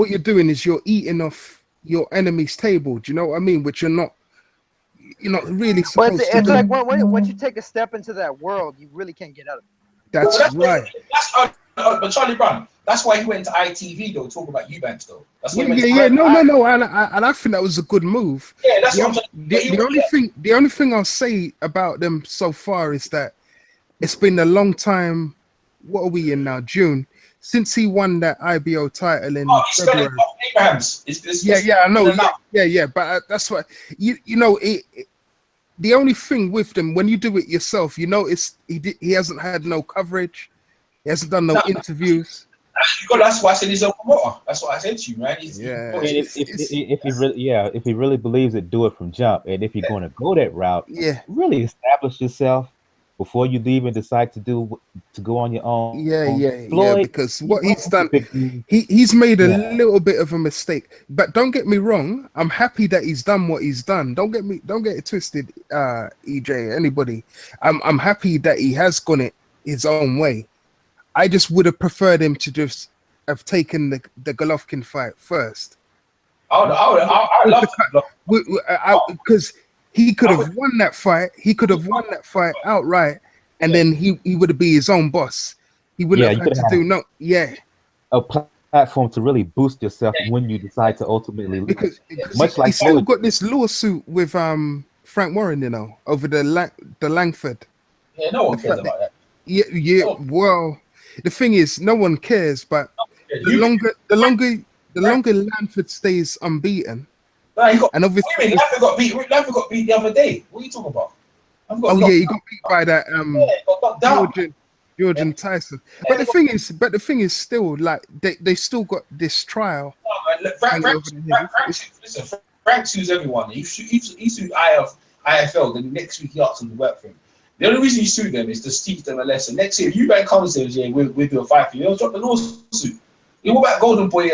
you're doing is you're eating off your enemy's table. Do you know what I mean? Which you're not really supposed to do. It's like once you take a step into that world, you really can't get out of it. That's right. But Charlie Brown, that's why he went to ITV though, talk about Eubanks though. That's why no, and I think that was a good move. Yeah, that's what the only thing I'll say about them so far is that it's been a long time. What are we in now? June, since he won that IBO title in February. Abrahams. I know. Yeah, but that's what you know. The only thing with them, when you do it yourself, you notice he hasn't had no coverage. He hasn't done no interviews. That's why I said he's a promoter. That's what I said to you, man. If he really believes it, do it from jump. And if you're going to go that route, really establish yourself before you even decide to go on your own. Yeah. Because what he's done, he's made a little bit of a mistake. But don't get me wrong, I'm happy that he's done what he's done. Don't get it twisted, EJ. Anybody, I'm happy that he has gone it his own way. I just would have preferred him to just have taken the Golovkin fight first. I love it because he could have won that fight. He could have won that fight outright, and then he would have been his own boss. He wouldn't have had to do a platform to really boost yourself when you decide to ultimately leave. Because he's still got this lawsuit with Frank Warren, over the Langford. Yeah, no one cares about that. Yeah. Well, the thing is, no one cares. But the longer Langford stays unbeaten. And obviously, Langford got beat the other day. What are you talking about? He got beat by that Georgian Tyson. But the thing is still like they still got this trial. Frank sues everyone. He sued IFL. Then next week he asks them to work for him. The only reason he sued them is to teach them a lesson. Next year, if Eubank comes and says, we'll do a fight for you, he'll drop the lawsuit. What about Golden Boy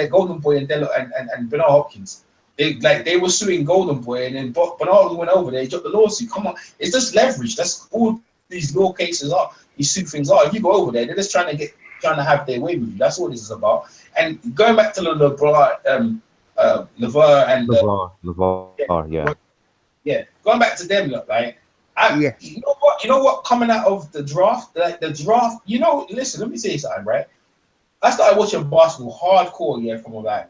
and Delo and Bernard Hopkins? They were suing Golden Boy, and then Bernard went over there. He dropped the lawsuit. Come on, it's just leverage. That's all these law cases are. These suit things are. If you go over there, they're just trying to have their way with you. That's what this is about. And going back to LeVar and yeah. Going back to them, look, right? You know what? Coming out of the draft, listen. Let me say something, right? I started watching basketball hardcore, from about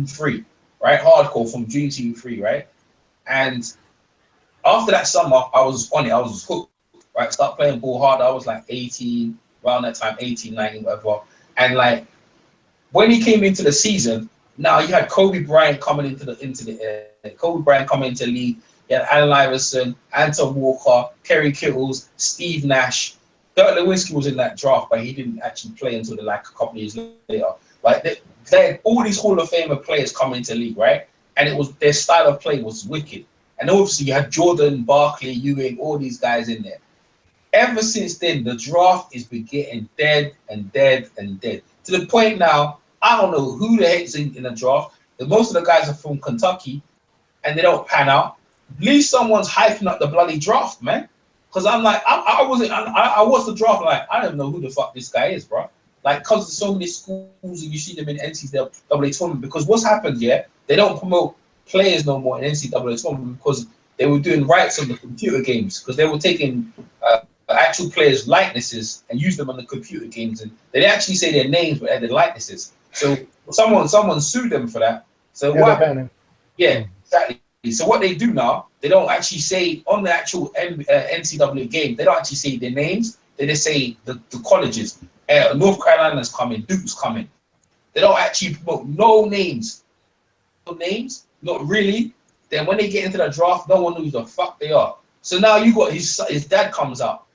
3, right? Hardcore from Dream Team 3, right? And after that summer, I was on it. I was hooked. Right, start playing ball hard. I was like 18, around that time, 18, 19, whatever. And like when he came into the season, now you had Kobe Bryant coming into the Kobe Bryant coming into the league. You had Allen Iverson, Anton Walker, Kerry Kittles, Steve Nash. Dirk Nowitzki was in that draft, but he didn't actually play until like a couple of years later. Like they had all these Hall of Famer players coming into the league, right? And it was their style of play was wicked. And obviously you had Jordan, Barkley, Ewing, all these guys in there. Ever since then, the draft has been getting dead and dead and dead. To the point now, I don't know who the heck's in the draft. Most of the guys are from Kentucky, and they don't pan out. At least someone's hyping up the bloody draft, man. Because I'm like, I watched the draft, like, I don't know who the fuck this guy is, bro. Like, because there's so many schools and you see them in NCAA tournament. Because what's happened, yeah, they don't promote players no more in NCAA tournament because they were doing rights on the computer games. Because they were taking actual players' likenesses and use them on the computer games. And they didn't actually say their names, but their likenesses. So someone sued them for that. So yeah, exactly. So what they do now, they don't actually say on the actual NCAA game, they don't actually say their names. They just say the colleges. North Carolina's coming, Duke's coming. They don't actually promote no names. No names, not really. Then when they get into the draft, no one knows the fuck they are. So now you got his dad comes out,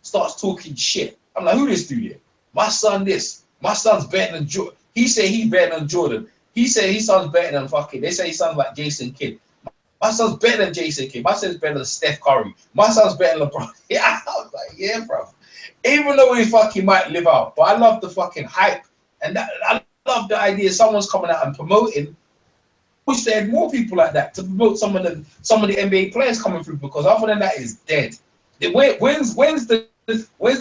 starts talking shit. I'm like, who this dude here? My son this. My son's better than Jordan. He said he's better than Jordan. He said his son's better than fucking. They say he sounds like Jason Kidd. My son's better than Jason Kidd. My son's better than Steph Curry. My son's better than LeBron. Yeah, I was like, yeah, bro. Even though he fucking might live out, but I love the fucking hype, and I love the idea someone's coming out and promoting. I wish they had more people like that to promote some of the NBA players coming through, because other than that is dead. When's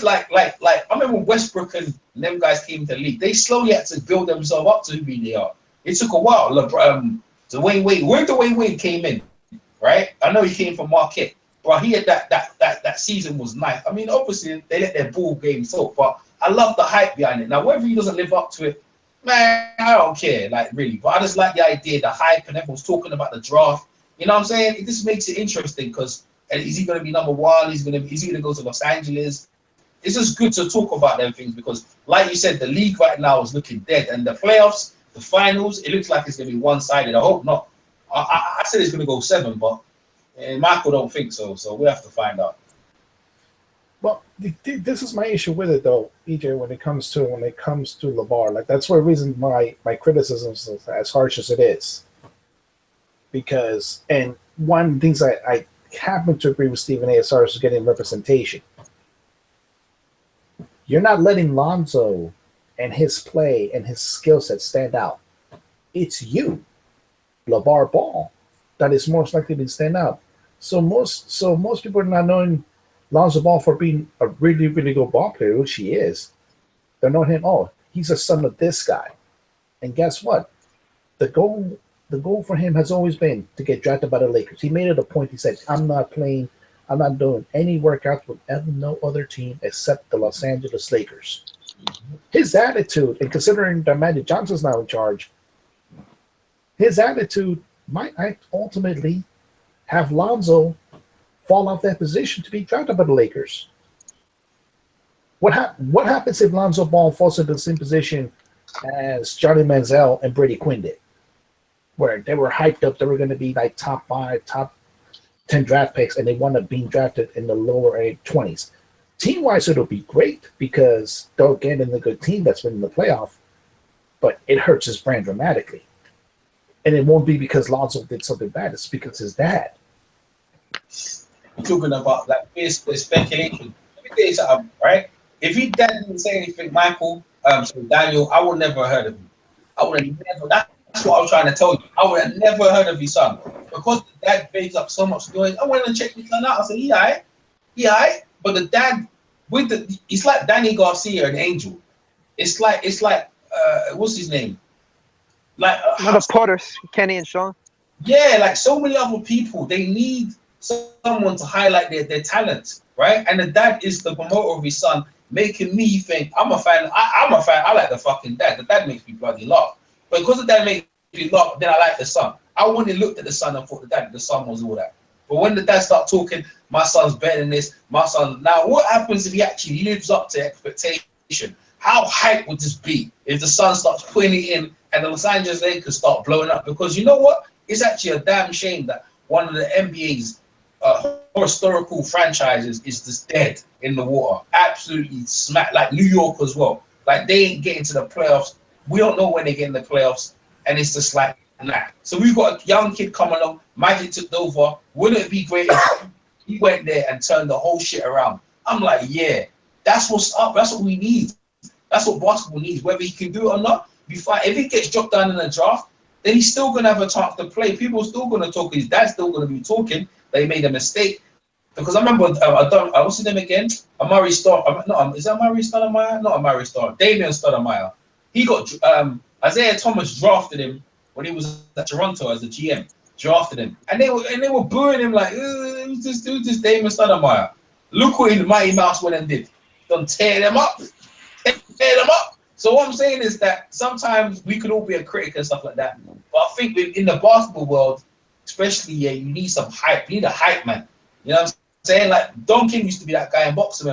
like I remember when Westbrook and them guys came to the league, they slowly had to build themselves up to who they are. It took a while. Dwayne Wade, when Dwayne Wade came in, right? I know he came from Marquette, but he had that season was nice. I mean, obviously they let their ball game soak, but I love the hype behind it. Now, whether he doesn't live up to it, man, I don't care, like really. But I just like the idea, the hype, and everyone's talking about the draft. You know what I'm saying? It just makes it interesting because is he going to be number one? Is he going to go to Los Angeles? It's just good to talk about them things because, like you said, the league right now is looking dead, and the playoffs, the finals, it looks like it's going to be one-sided. I hope not. I said it's going to go 7, but Michael don't think so. So we have to find out. Well, this is my issue with it, though, EJ. When it comes to LeVar, like that's one reason my criticism is as harsh as it is. Because, and one of the things I happen to agree with Stephen A. as far as getting representation. You're not letting Lonzo and his play and his skill set stand out. It's you, LeVar Ball, that is most likely to stand out. So most people are not knowing Lonzo Ball for being a really, really good ball player, which he is. They're knowing him, oh, he's a son of this guy. And guess what? The goal for him has always been to get drafted by the Lakers. He made it a point. He said, I'm not doing any workouts with no other team except the Los Angeles Lakers. His attitude, and considering that Magic Johnson's now in charge, his attitude might ultimately have Lonzo fall off that position to be drafted by the Lakers. What happens if Lonzo Ball falls into the same position as Johnny Manziel and Brady Quinn did, where they were hyped up, they were going to be like top 5, top 10 draft picks, and they wound up being drafted in the lower 20s. Team-wise, it'll be great because they'll get in the good team that's been in the playoff, but it hurts his brand dramatically. And it won't be because Lonzo did something bad. It's because his dad. Talking about like speculation. Let me tell you something, right? If his dad didn't say anything, Michael, Daniel, I would never have heard of him. I would have never. That's what I was trying to tell you. I would have never heard of his son because the dad makes up so much noise. I went and checked his son out. I said, yeah, but the dad it's like Danny Garcia and Angel. It's like what's his name? Like the Potters, Kenny and Sean. Yeah, like so many other people, they need someone to highlight their talents, right? And the dad is the promoter of his son, making me think I'm a fan. I'm a fan. I like the fucking dad. The dad makes me bloody laugh. But because the dad makes me laugh, then I like the son. I wouldn't have looked at the son and thought the son was all that. But when the dad start talking, my son's better than this, my son. Now, what happens if he actually lives up to expectation? How hype would this be if the son starts putting it in and the Los Angeles Lakers start blowing up? Because you know what? It's actually a damn shame that one of the NBA's historical franchises is just dead in the water. Absolutely smacked, like New York as well. Like they ain't getting to the playoffs. We don't know when they get in the playoffs, and it's just like nah. So we've got a young kid coming along. Magic took over. Wouldn't it be great if he went there and turned the whole shit around? I'm like, yeah, that's what's up. That's what we need. That's what basketball needs. Whether he can do it or not, be fine. If he gets dropped down in the draft, then he's still gonna have a chance to play. People are still gonna talk. His dad's still gonna be talking. They made a mistake. Because I remember, what's his name again? Amari Stoudemire. No, is that Amari Stoudemire? Not Amari Stoudemire. Damian Stoudemire. He got Isaiah Thomas drafted him when he was at Toronto as a GM. Drafted him, and they were booing him like, who's this Damian Stoudemire? Look what the Mighty Mouse went and did. Don't tear them up. Tear them up. So what I'm saying is that sometimes we could all be a critic and stuff like that. But I think in the basketball world, especially, yeah, you need some hype. You need a hype man. You know what I'm saying? Like Don King used to be that guy in boxing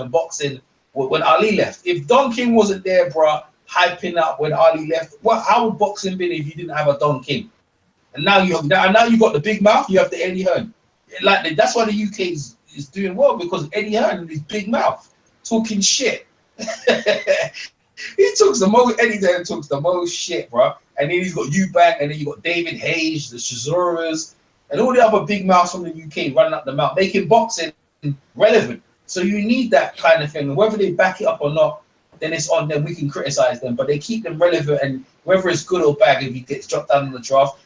when Ali left. If Don King wasn't there, bro, hyping up when Ali left, how would boxing been if you didn't have a Don King? And now you got the big mouth. You have the Eddie Hearn. Like that's why the UK is doing well, because Eddie Hearn and his big mouth talking shit. He talks the most. Eddie Hearn talks the most shit, bro. And then he's got Eubank, and then you got David Hayes, the Chizoras, and all the other big mouths from the UK running up the mouth, making boxing relevant. So you need that kind of thing. Whether they back it up or not, then it's on them. We can criticize them, but they keep them relevant. And whether it's good or bad, if he gets dropped down in the draft,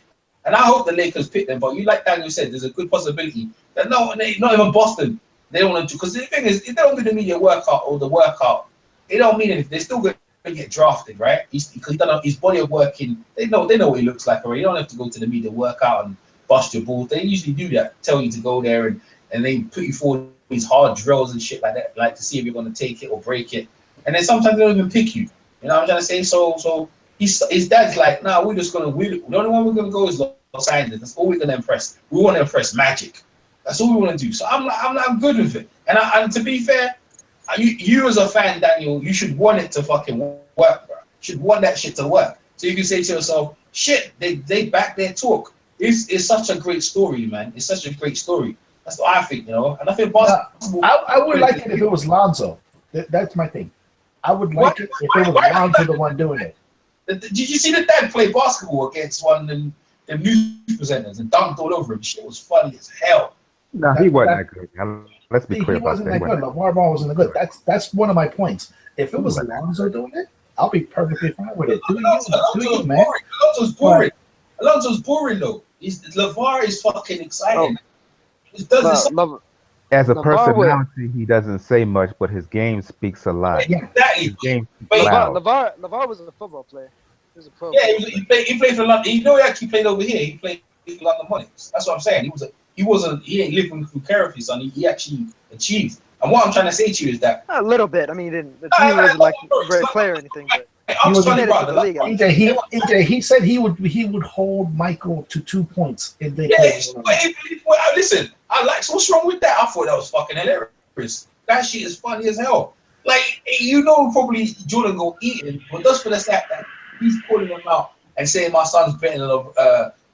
and I hope the Lakers pick them. But you, like Daniel said, there's a good possibility that not even Boston, they don't want to. Because the thing is, if they don't do the media workout or the workout, it don't mean anything. They're still going to get drafted, right? Because he's done his body of work in. They know what he looks like already. You don't have to go to the media workout and bust your balls. They usually do that, tell you to go there and they put you forward these hard drills and shit like that, like to see if you're going to take it or break it. And then sometimes they don't even pick you. You know what I'm trying to say? So his dad's like, nah, we're just going to, the only one we're going to go is Los Angeles. That's all we're going to impress. We want to impress Magic. That's all we want to do. So I'm good with it. And to be fair, you as a fan, Daniel, you should want it to fucking work, bro. You should want that shit to work. So you can say to yourself, shit, they back their talk. It's such a great story, man. It's such a great story. That's what I think, you know. And I think basketball. I would like it if it was Lonzo. That's my thing. I would like it if it was Lonzo the one doing it. Did you see the dad play basketball against one of them news presenters and dunked all over him? Shit was funny as hell. No, he wasn't that good. Let's be clear about that. He wasn't that good. LeVar Ball wasn't good. That's one of my points. If it was Lonzo doing it, I'll be perfectly fine with it. Do you, man? Alonzo's boring. Alonzo's boring though. LeVar is fucking exciting. As a personality, he doesn't say much, but his game speaks a lot. Yeah, exactly. His game LeVar was a football player. He was a pro. Yeah, he played for London. You know, he actually played over here. He played for London Monarchs. That's what I'm saying. He ain't living through character, son. He actually achieved. And what I'm trying to say to you is that a little bit. I mean, he wasn't like a great player or anything. But I'm just trying to the league. EJ, he said he would hold Michael to 2 points if they listen, what's wrong with that? I thought that was fucking hilarious. That shit is funny as hell. Like, you know, probably Jordan go eat him, but just for the fact that he's calling him out and saying my son's better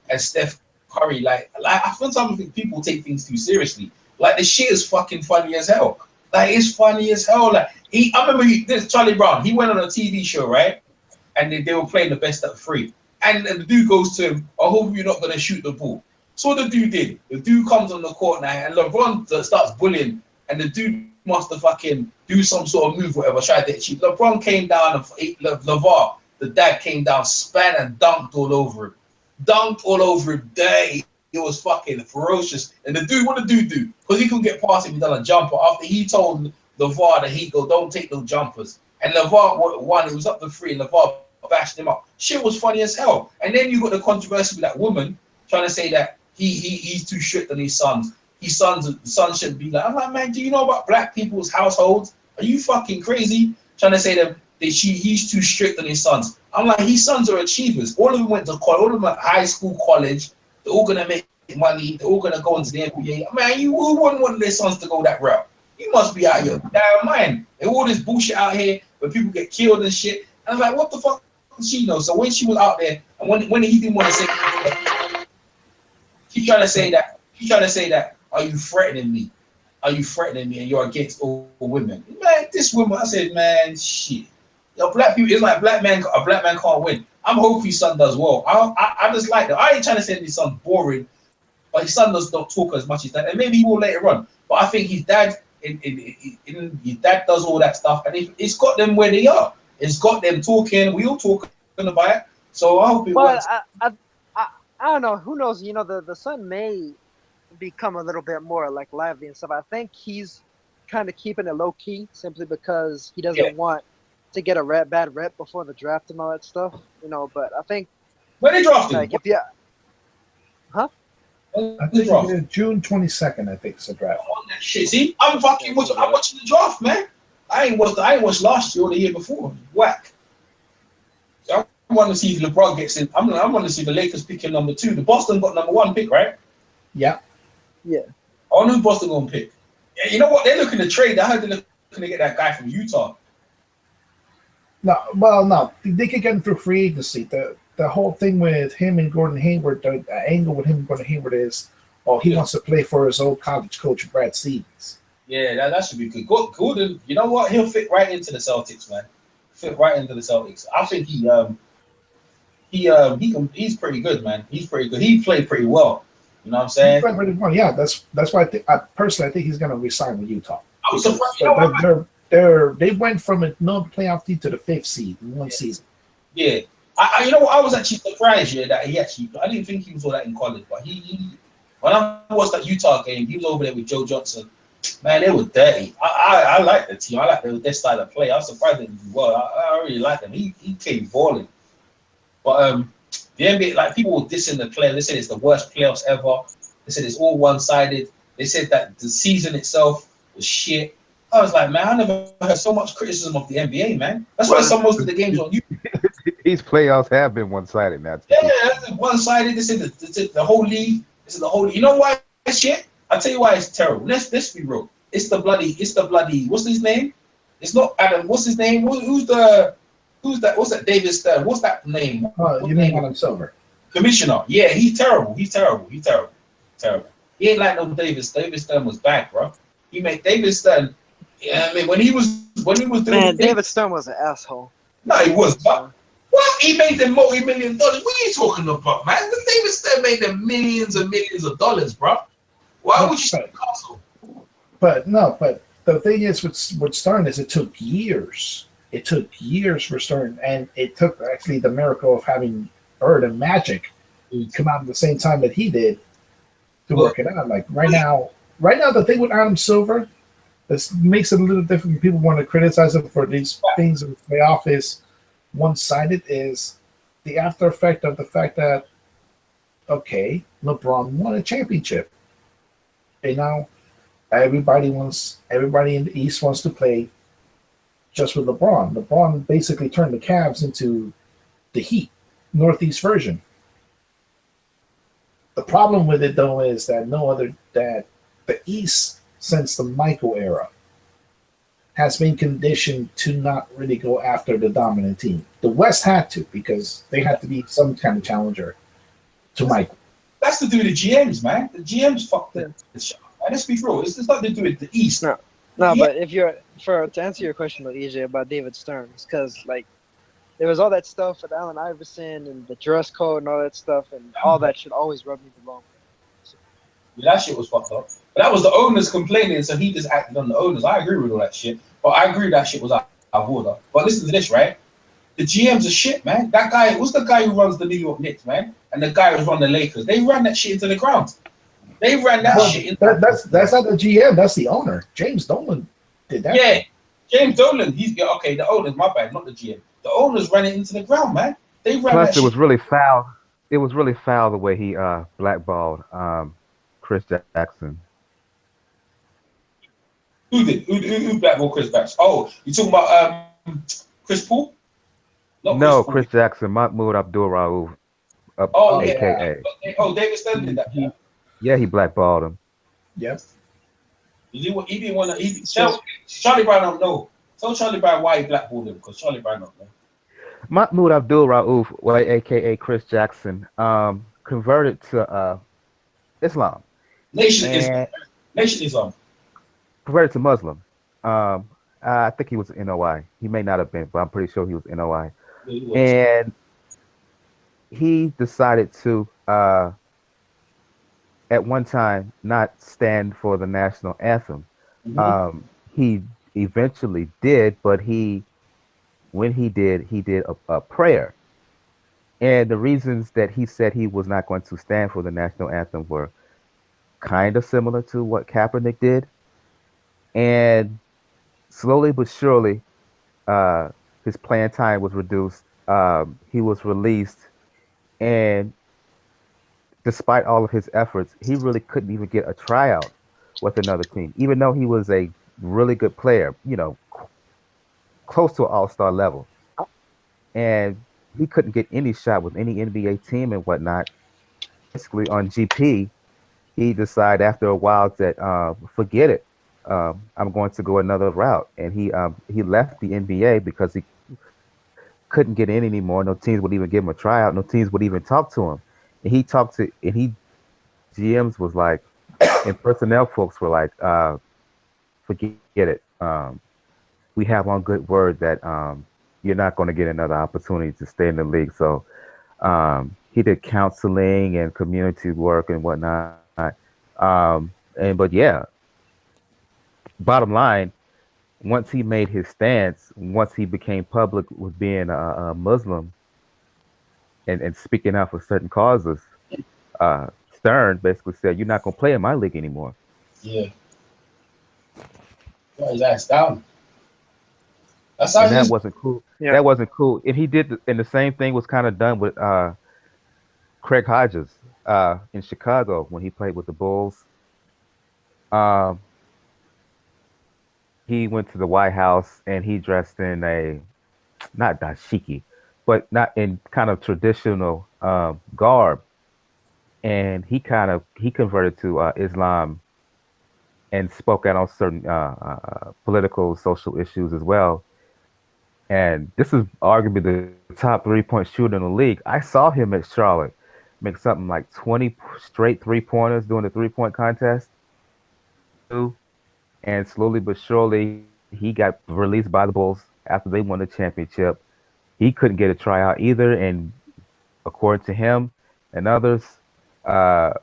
than Steph Curry. Like I sometimes think people take things too seriously. Like the shit is fucking funny as hell. Like it's funny as hell. Like I remember this Charlie Brown. He went on a TV show, right? And they were playing the best at 3. And the dude goes to him, I hope you're not gonna shoot the ball. So what the dude did, the dude comes on the court now and LeBron starts bullying, and the dude must have fucking do some sort of move, whatever, tried to cheat. LeBron came down and LeVar, the dad, came down, span and dunked all over him. Dunked all over him. It was fucking ferocious. And the dude, what the dude do? Because he couldn't get past him, he done a jumper after he told LeVar that he go, don't take no jumpers. And LeVar won, it was up to 3, and LeVar bashed him up. Shit was funny as hell. And then you got the controversy with that woman trying to say that he's too strict on his sons. His son shouldn't be like, I'm like, man, do you know about black people's households? Are you fucking crazy? Trying to say that he's too strict on his sons. I'm like, his sons are achievers. All of them went to college, all of them at high school, college. They're all gonna make money. They're all gonna go into the NBA. Man, you wouldn't want their sons to go that route. You must be out of your damn mind. And all this bullshit out here where people get killed and shit. And I'm like, what the fuck does she know? So when she was out there, and when he didn't want to say, she's trying to say that, are you threatening me? Are you threatening me? And you're against all women? Man, this woman, I said, man, shit. Yo, black people, it's like a black man can't win. I'm hoping his son does well. I just like that. I ain't trying to say his son's boring, but his son does not talk as much as that, and maybe he will later on. But I think his dad, his dad does all that stuff, and it's got them where they are. It's got them talking. We all talking about it. So I hope it works. I don't know. Who knows? You know, the son may become a little bit more like lively and stuff. I think he's kind of keeping it low key simply because he doesn't want to get a bad rep before the draft and all that stuff. You know, but I think when they drafted, like if I think June 22nd. I think it's a draft. On that shit. See, I'm watching the draft, man. I ain't watched last year or the year before. Whack. So I want to see if LeBron gets in. I want to see the Lakers picking number 2. The Boston got number 1 pick, right? Yeah. Yeah. I wonder who Boston gonna pick. Yeah, you know what? They're looking to trade. I heard they're looking to get that guy from Utah. No. They could get him through free agency. The whole thing with him and Gordon Hayward, the angle with him and Gordon Hayward is, he wants to play for his old college coach, Brad Stevens. Yeah, that should be good. Gordon, you know what? He'll fit right into the Celtics, man. Fit right into the Celtics. I think he's pretty good, man. He's pretty good. He played pretty well. You know what I'm saying? He played pretty well. Yeah, that's why I personally think he's going to resign with Utah. I was surprised. They went from a no playoff team to the 5th seed in one season. Yeah. You know what? I was actually surprised that I didn't think he was all that in college, but he when I watched that Utah game, he was over there with Joe Johnson. Man, they were dirty. I like the team. I like their style of play. I was surprised they did well. I really like them. He came balling. But the NBA, like, people were dissing the player. They said it's the worst playoffs ever. They said it's all one-sided. They said that the season itself was shit. I was like, man, I never heard so much criticism of the NBA, man. That's why most of the games on YouTube. These playoffs have been one-sided now. Yeah, one-sided. They said the whole league. They said the whole league. You know why it's shit? I'll tell you why it's terrible. Let's be real. It's the bloody, what's his name? It's not Adam, what's his name? Who's that? What's that? David Stern. What's that name? You mean Adam Silver? Commissioner. Yeah, he's terrible. He's terrible. He ain't like no David. David Stern was bad, bro. He made David Stern. Yeah, I mean, when he was doing. Man, David Stern was an asshole. No, he was not. What? He made them multi-million dollars. What are you talking about, man? David Stern made them millions and millions of dollars, bro. Why would you say Castle? But the thing is with Stern is it took years. It took years for Stern, and it took actually the miracle of having Bird and Magic come out at the same time that he did to work it out. Like right now, the thing with Adam Silver, this makes it a little different. People want to criticize him for these things in the playoff is one-sided. Is the after effect of the fact that LeBron won a championship, and now everybody in the East wants to play just with LeBron. LeBron basically turned the Cavs into the Heat, Northeast version. The problem with it, though, is that that the East, since the Michael era, has been conditioned to not really go after the dominant team. The West had to, because they had to be some kind of challenger to Michael. That's to do with the GMs, man. The GMs fucked the shot. Let's be real. It's nothing to do with the East. No, but if to answer your question, though, EJ, about David Stern, because like there was all that stuff with Allen Iverson and the dress code and all that stuff, and all that should always rub me the wrong way. Yeah, that shit was fucked up. But that was the owners complaining, so he just acted on the owners. I agree with all that shit, but I agree that shit was out of order. But listen to this, right? The GMs are shit, man. That guy, what's the guy who runs the New York Knicks, man? And the guy who's running the Lakers. They ran that shit into the ground. They ran that shit. That's not the GM. That's the owner. James Dolan did that. Yeah, James Dolan. The owners. My bad, not the GM. The owners ran it into the ground, man. They ran. Plus, it was really foul. It was really foul the way he blackballed Chris Jackson. Who did? Who blackballed Chris Jackson? Oh, you talking about Chris Paul? No, Chris Jackson, Mahmoud Abdul-Rauf, AKA. AKA. Oh, David Stern did that. Yeah, he blackballed him. Yep. He didn't want to. Charlie Brown don't know. Tell Charlie Brown why he blackballed him, because Charlie Brown don't know. Mahmoud Abdul Rauf, well, aka Chris Jackson, converted to Islam. Nation Islam. Converted to Muslim. I think he was NOI. He may not have been, but I'm pretty sure he was NOI. Yeah, he was. And he decided to, at one time, not stand for the national anthem. Mhm. He eventually did, but when he did a prayer. And the reasons that he said he was not going to stand for the national anthem were kind of similar to what Kaepernick did. And slowly but surely, his playing time was reduced. He was released. And despite all of his efforts, he really couldn't even get a tryout with another team, even though he was a really good player, close to an all-star level. And he couldn't get any shot with any NBA team and whatnot. Basically, on GP, he decided after a while that forget it, I'm going to go another route. And he left the NBA because he couldn't get in anymore. No teams would even give him a tryout. No teams would even talk to him. And GMs was like, and personnel folks were like, forget it. We have on good word that you're not going to get another opportunity to stay in the league. So he did counseling and community work and whatnot. But yeah, bottom line, once he made his stance, once he became public with being a Muslim and speaking out for certain causes, Stern basically said, "You're not going to play in my league anymore." Yeah. Got his ass down. That's how And that wasn't cool. Yeah. That wasn't cool. And he did, and the same thing was kind of done with Craig Hodges in Chicago when he played with the Bulls. He went to the White House and he dressed in a not dashiki, but not in kind of traditional garb, and he converted to Islam and spoke out on certain political, social issues as well. And this is arguably the top 3-point shooter in the league. I saw him at Charlotte make something like 20 straight 3-pointers during the 3-point contest. And slowly but surely, he got released by the Bulls after they won the championship. He couldn't get a tryout either. And according to him and others, the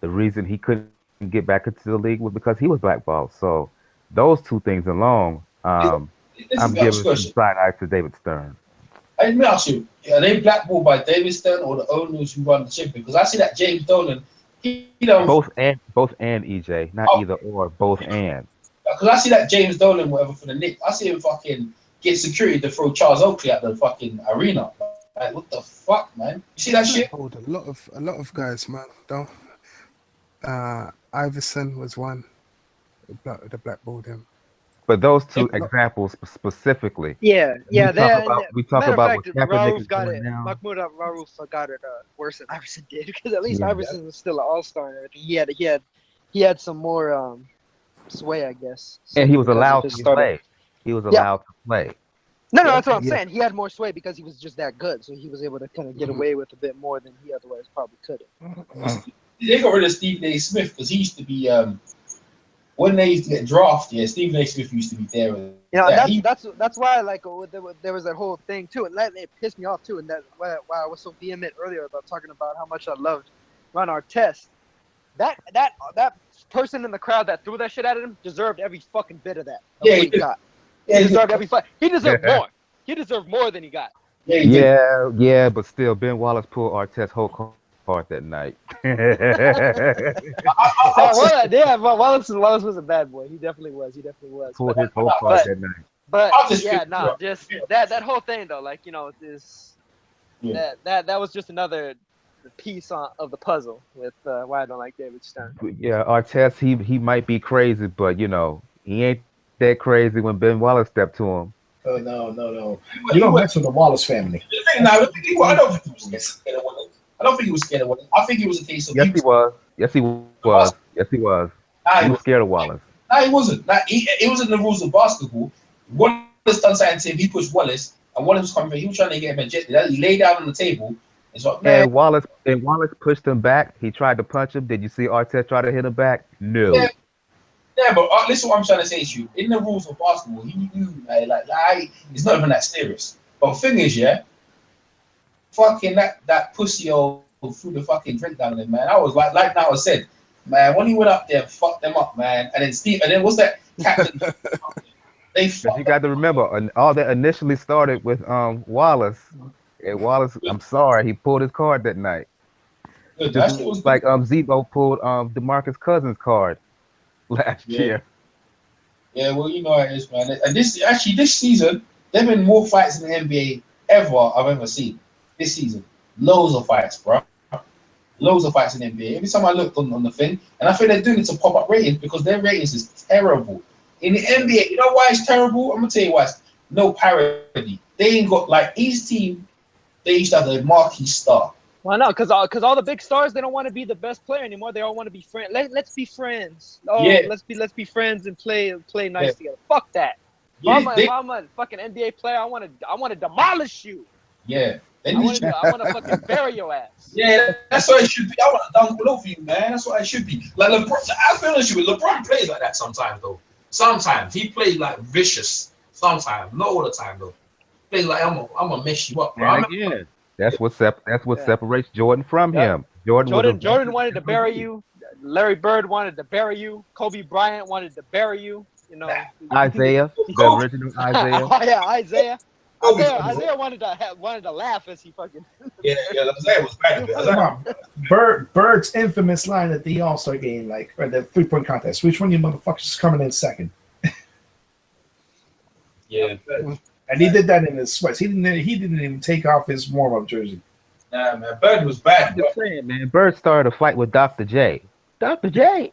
reason he couldn't get back into the league was because he was blackballed. So those two things alone, I'm giving some side eye to David Stern. Let me ask you, are they blackballed by David Stern or the owners who run the championship? Because I see that James Dolan, both and EJ, not either or, both and. Because I see that James Dolan, whatever, for the Knicks, I see him fucking get security to throw Charles Oakley at the fucking arena. Like, what the fuck, man? You see that shit? A lot of guys, man. Don't. Iverson was one. The blackballed him. But those two examples specifically. Yeah. We talk about what Kaepernick is got doing it. now. Mahmoud Rauf got it worse than Iverson did, because at least Iverson was still an all-star and everything. He had some more sway, I guess. And he was allowed to play. He was allowed to play. No, that's what I'm saying. He had more sway because he was just that good, so he was able to kind of get away with a bit more than he otherwise probably could have. They got rid of Stephen A. Smith because he used to be when they used to get drafted. Yeah, Stephen A. Smith used to be there. That's why there was that whole thing too, and it pissed me off too, and that why I was so vehement earlier about talking about how much I loved Ron Artest. That person in the crowd that threw that shit at him deserved every fucking bit of that. He got. He deserved every fight. He deserved more. He deserved more than he got. Yeah, but still, Ben Wallace pulled Artest's whole card that night. Wallace was a bad boy. He definitely was. Pulled his whole card that night. But just that whole thing though, like, you know, that was just another piece of the puzzle with why I don't like David Stern. Yeah, Artest, he might be crazy, but you know, he ain't that crazy when Ben Wallace stepped to him. Oh, no. You don't mess with the Wallace family. I don't think he was scared of winning. I don't think he was scared of winning. I think it was a case of he was. Yes, he was. Yes, he was. He was scared of Wallace. No, he wasn't. It wasn't the rules of basketball. Wallace done something to him. He pushed Wallace, and Wallace was coming. He was trying to get him ejected. He lay down on the table. It's like, man. And Wallace pushed him back. He tried to punch him. Did you see Artest try to hit him back? No. Yeah, but listen, what I'm trying to say to you. In the rules of basketball, he knew it's not even that serious. But the thing is, yeah, fucking that pussy old threw the fucking drink down on him, man. I was like now I said, man, when he went up there, fucked them up, man. And then what's that captain? You got to remember, all that initially started with Wallace. And Wallace, I'm sorry, he pulled his card that night. Just like Zebo pulled DeMarcus Cousins' card last year. Yeah, well, you know how it is, man. And this season, there've been more fights in the NBA I've ever seen. This season, loads of fights, bro. Loads of fights in the NBA. Every time I looked on the thing, and I think they're doing it to pop up ratings because their ratings is terrible. In the NBA, you know why it's terrible? I'm gonna tell you why. It's no parity. They ain't got like each team. They used to have a marquee star. Why not? Because all the big stars, they don't want to be the best player anymore. They all want to be friends. Let's be friends. Oh, yeah. Let's be friends and play nice together. Fuck that. Yeah, if I'm a fucking NBA player, I want to demolish you. Yeah. I want to fucking bury your ass. Yeah, that's what it should be. I want to dunk all over you, man. That's what it should be. Like LeBron, I feel like LeBron plays like that sometimes, though. Sometimes he plays like vicious. Sometimes, not all the time, though. Plays like I'm gonna mess you up, bro. Yeah. That's what separates Jordan from him. Jordan wanted to bury you. Larry Bird wanted to bury you. Kobe Bryant wanted to bury you. You know, Isaiah, the original Isaiah. Oh yeah, Isaiah. Isaiah wanted to laugh as he fucking. Yeah, Isaiah was bad. Bird's infamous line at the All-Star game, or the 3-point contest. Which one of you motherfuckers is coming in second? Yeah. And he did that in his sweats. He didn't even take off his warm-up jersey. Nah, man, Bird was bad. I'm just saying, man. Bird started a fight with Dr. J. Dr. J.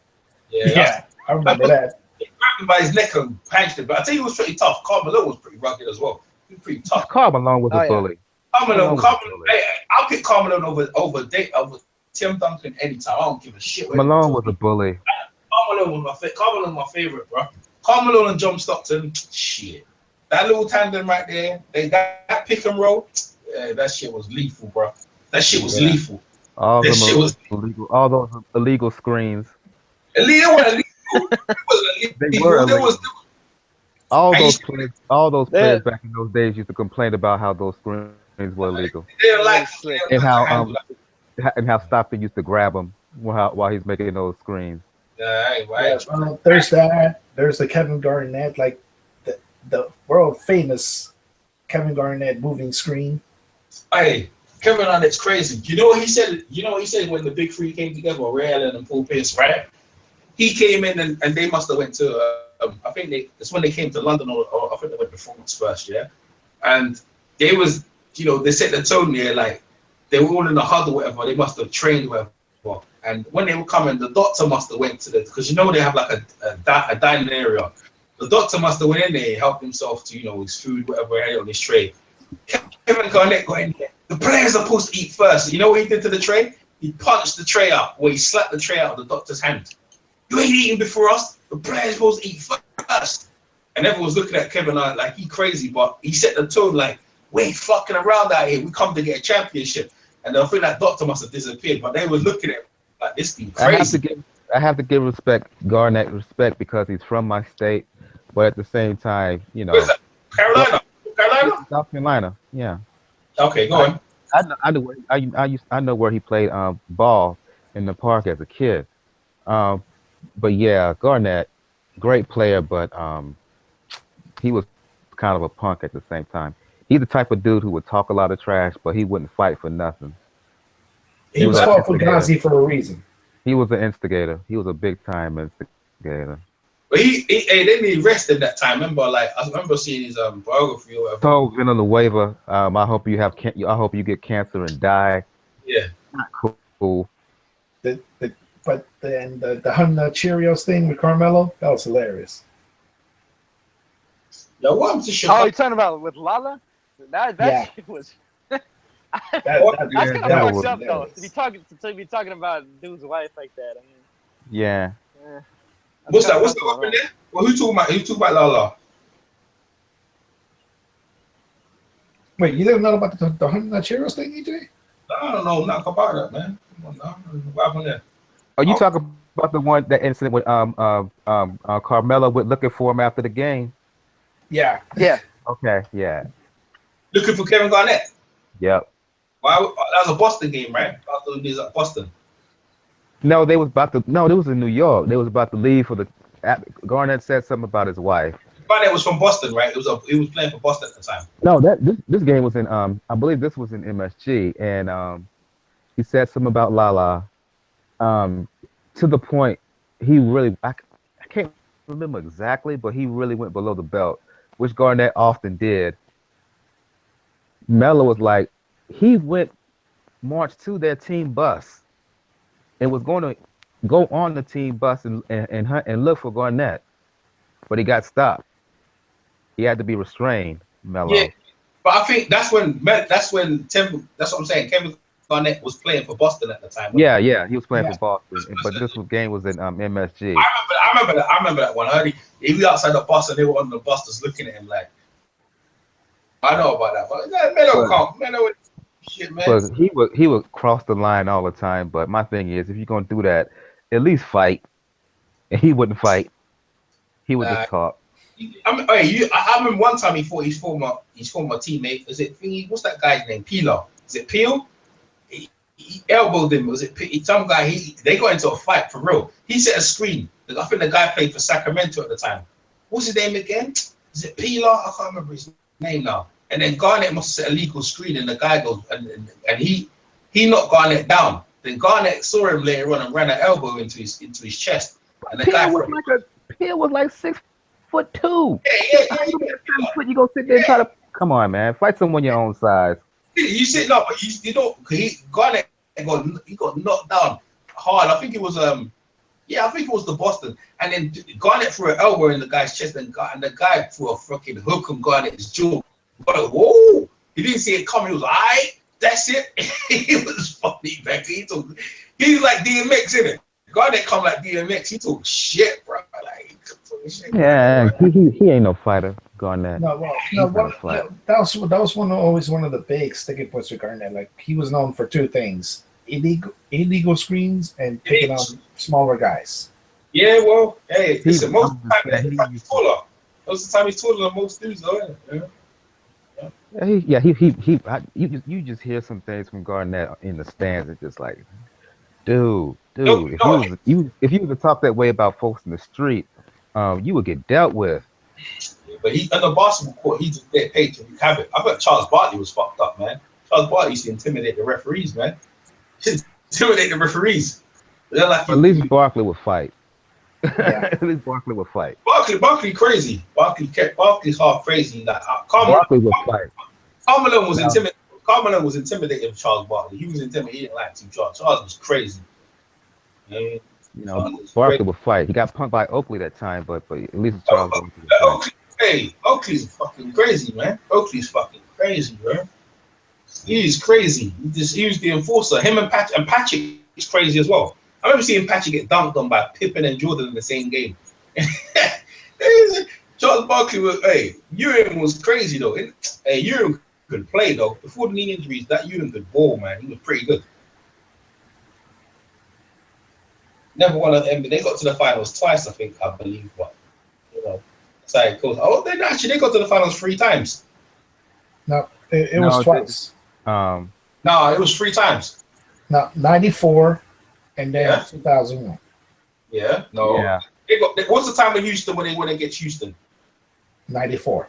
Yeah, I remember that. He grabbed him by his neck and punched him. But I tell you, he was pretty tough. Carmelo was pretty rugged as well. He was pretty tough. Carmelo was a bully. Carmelo. Hey, I'll pick Carmelo over Tim Duncan anytime. I don't give a shit. Malone was a bully. Carmelo was my favorite, bro. Carmelo and John Stockton, shit. That little tandem right there, that pick and roll, that shit was lethal, bro. That shit was lethal. All those illegal screens. Illegal. They were illegal. All those players back in those days used to complain about how those screens were illegal. And how Stockton used to grab them while he's making those screens. There's that. There's the Kevin Garnett, like the world famous Kevin Garnett moving screen. Hey, Kevin Garnett's crazy. You know what he said? When the big three came together, Ray Allen and Paul Pierce, right? He came in and they must have went to. I think that's when they came to London, or I think they went to France first, yeah. And they was, they set the tone there, like they were all in the huddle, or whatever. They must have trained, whatever. And when they were coming, the doctor must have went to because they have like a dining area. The doctor must have went in there, helped himself to his food, whatever he had on his tray. Kevin Garnett got in there. The players are supposed to eat first. You know what he did to the tray? He punched the tray up, or he slapped the tray out of the doctor's hand. You ain't eating before us. The players supposed to eat first. And everyone was looking at Kevin like he crazy, but he set the tone like, we ain't fucking around out here. We come to get a championship. And I think that doctor must have disappeared, but they were looking at him like this thing crazy. I have to give Garnett respect because he's from my state, but at the same time, Where's that? Carolina? South Carolina, yeah. Okay, go on. I know where he played ball in the park as a kid. But yeah, Garnett, great player, but he was kind of a punk at the same time. He's the type of dude who would talk a lot of trash, but he wouldn't fight for nothing. He was called Fugazi for a reason. He was an instigator. He was a big time instigator. But they didn't rest in that time. I remember seeing his biography or whatever. So Villanueva, I hope you get cancer and die. Yeah. Not cool. But then the Hunter Cheerios thing with Carmelo, that was hilarious. Yo, what to show? Oh, you're talking about with Lala? That shit was. That's kind that of was- fucked up though. To be talking about dude's wife like that. I mean, Yeah. What's that? What's up in there? Well, who talking about? Who talking about Lala? Wait, you didn't know about the Honey Nut Cheerios thing, EJ? I don't know nothing about that, man. Come on, no. What happened there? Are you talking about the one that incident with Carmelo with looking for him after the game? Yeah. Yeah. Okay. Yeah. Looking for Kevin Garnett. Yep. Why? That was a Boston game, right? I thought it was at Boston. No, they was about to. No, it was in New York. They was about to leave for the. Garnett said something about his wife. Garnett was from Boston, right? He was playing for Boston at the time. No, this game was in I believe this was in MSG, and he said something about Lala, to the point he really I can't remember exactly, but he really went below the belt, which Garnett often did. Melo was like, he marched to their team bus, and was going to go on the team bus and look for Garnett, but he got stopped. He had to be restrained, Melo. Yeah, but I think that's when that's what I'm saying. Kevin Garnett was playing for Boston at the time. Yeah, he was playing for Boston, but this game was in MSG. I remember that one. I heard he was outside the bus and they were on the bus just looking at him like, I know about that, but Melo, shit, man. But he would cross the line all the time. But my thing is, if you're gonna do that, at least fight. And he wouldn't fight. He would just talk. I remember one time he fought his former teammate. Is it thingy? What's that guy's name? Peeler. Is it Peel? He elbowed him. Was it some guy? They got into a fight for real. He set a screen. I think the guy played for Sacramento at the time. What's his name again? Is it Peeler? I can't remember his name now. And then Garnett must set a legal screen, and the guy goes and he knocked Garnett down. Then Garnett saw him later on and ran an elbow into his chest. And the guy Peel was like 6'2". Yeah. You go sit there and try to come on, man. Fight someone your own size. You sit up, but you don't. Garnett got knocked down hard. I think it was I think it was the Boston. And then Garnett threw an elbow in the guy's chest, and the guy threw a fucking hook on Garnett's jaw. Whoa! He didn't see it coming. He was like, "Alright, that's it." He was funny, back. He's like DMX, isn't it? Garnett come like DMX. He talk shit, bro. Like, yeah, he ain't no fighter, Garnett. That was always one of the big sticking points with Garnett. Like, he was known for two things: illegal screens and picking on smaller guys. Yeah, well, hey, listen, most of the time he's taller. Most of the time he's taller than most dudes, though. You just hear some things from Garnett in the stands. It's just like, dude. If you was to talk that way about folks in the street, you would get dealt with. But he on the basketball court, he just get paid to have it. I bet Charles Barkley was fucked up, man. Charles Barkley used to intimidate the referees, man. Intimidate the referees. They're like, at least Barkley would fight. Yeah. At least Barkley would fight. Barkley crazy. Barkley's half crazy. Like, Barkley would fight. Carmelo was intimidating Charles Barkley. He was intimidating. He didn't like Team Charles. Charles was crazy. You know, Barkley would fight. He got punked by Oakley that time, but at least Charles. Oakley's fucking crazy, man. Oakley's fucking crazy, bro. He's crazy. He was the enforcer. Him and Patrick is crazy as well. I remember seeing Patrick get dunked on by Pippen and Jordan in the same game. Charles Barkley Ewing was crazy though. Ewing could play though. Before the knee injuries, that Ewing could ball, man. He was pretty good. Never won an NBA. They got to the finals twice, I believe, but side goes. Oh, they got to the finals 3 times. No, it was twice. No, it was 3 times. No, 94 and then 2001. Yeah, no. Yeah. What's the time in Houston when they went against Houston? 94.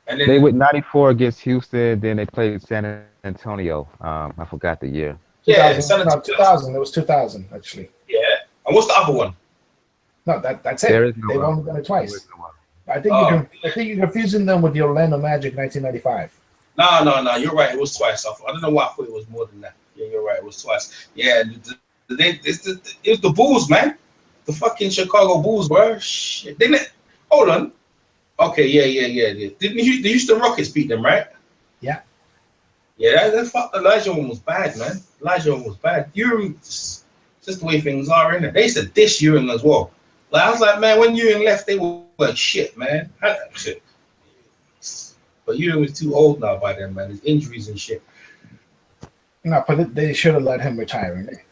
And then they went 94 against Houston. Then they played San Antonio. I forgot the year. Yeah, 2000. It was 2000 actually. Yeah. And what's the other one? No, that's it. They've only done it twice. I think you're confusing them with the Orlando Magic 1995. No. You're right. It was twice. I don't know why I thought it was more than that. Yeah, you're right. It was twice. Yeah, it was the Bulls, man. The fucking Chicago Bulls, bro. Shit. Didn't it? Hold on. Okay, yeah. Didn't the Houston Rockets beat them, right? Yeah. Yeah, that fuck Elijah one was bad, man. Elijah one was bad. Ewing, just the way things are, innit? They used to dish Ewing as well. Like I was like, man, when Ewing left, they were shit, man. Shit. But Ewing was too old now by then, man. His injuries and shit. No, but they should have let him retire, Nick.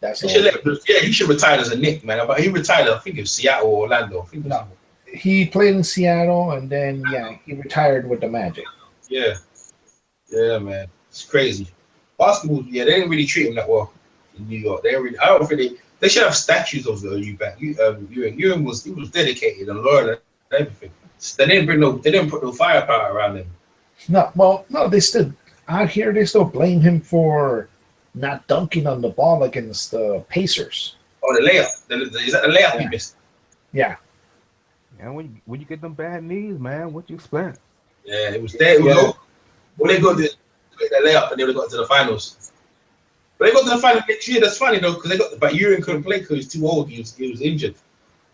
That's all. He should retire as a Nick, man. But he retired, I think, in Seattle or Orlando. I think no, he played in Seattle, and then he retired with the Magic. Yeah, man, it's crazy. Basketball, they didn't really treat him that well in New York. I don't think they should have statues of Ewing. Ewing was dedicated and loyal and everything. They didn't put no firepower around him. No, they still out here. They still blame him for not dunking on the ball against the Pacers. Oh, the layup. Is that the layup he missed? Yeah. Yeah, when you get them bad knees, man, what you expect? Yeah, it was there. Well, they got the layup and they would have got to the finals. But they got to the finals next year. That's funny though, because but Ewing couldn't play because he was too old. He was injured,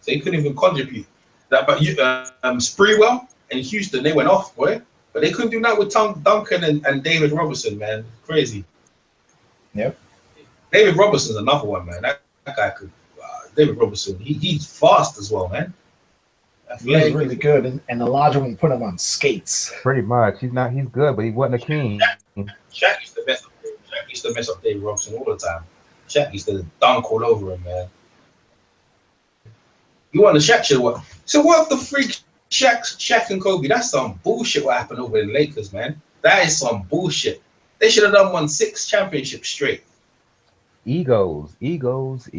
so he couldn't even contribute. But Sprewell and Houston, they went off, boy. But they couldn't do that with Duncan and David Robertson, man. Crazy. Yep. David Robertson's another one, man. That guy could. David Robertson, he's fast as well, man. He's really good, and Elijah will put him on skates. Pretty much. He's good, but he wasn't a king. Shaq used to mess up David Robertson all the time. Shaq used to dunk all over him, man. You want the Shaq shit? What? So what the freak Shaq and Kobe? That's some bullshit. What happened over in Lakers, man? That is some bullshit. They should have won 6 championships straight. Egos. That's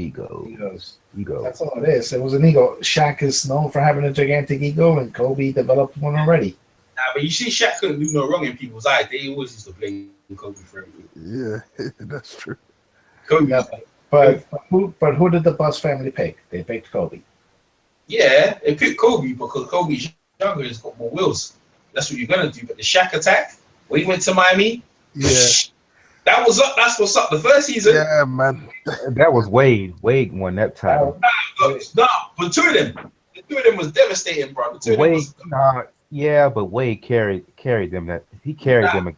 all it is. It was an ego. Shaq is known for having a gigantic ego, and Kobe developed one already. Nah, but you see, Shaq couldn't do no wrong in people's eyes. They always used to blame Kobe for everything. Yeah, that's true. Kobe. Yeah, but who did the Bus family pick? They picked Kobe. Yeah, they picked Kobe because Kobe's younger, he's got more wheels. That's what you're gonna do. But the Shaq attack, when he went to Miami, yeah, that was up. That's what's up. The first season, yeah, man. That was Wade. Wade won that title. Nah, but two of them was devastating, bro. The two of them was, yeah, but Wade carried them. He carried them.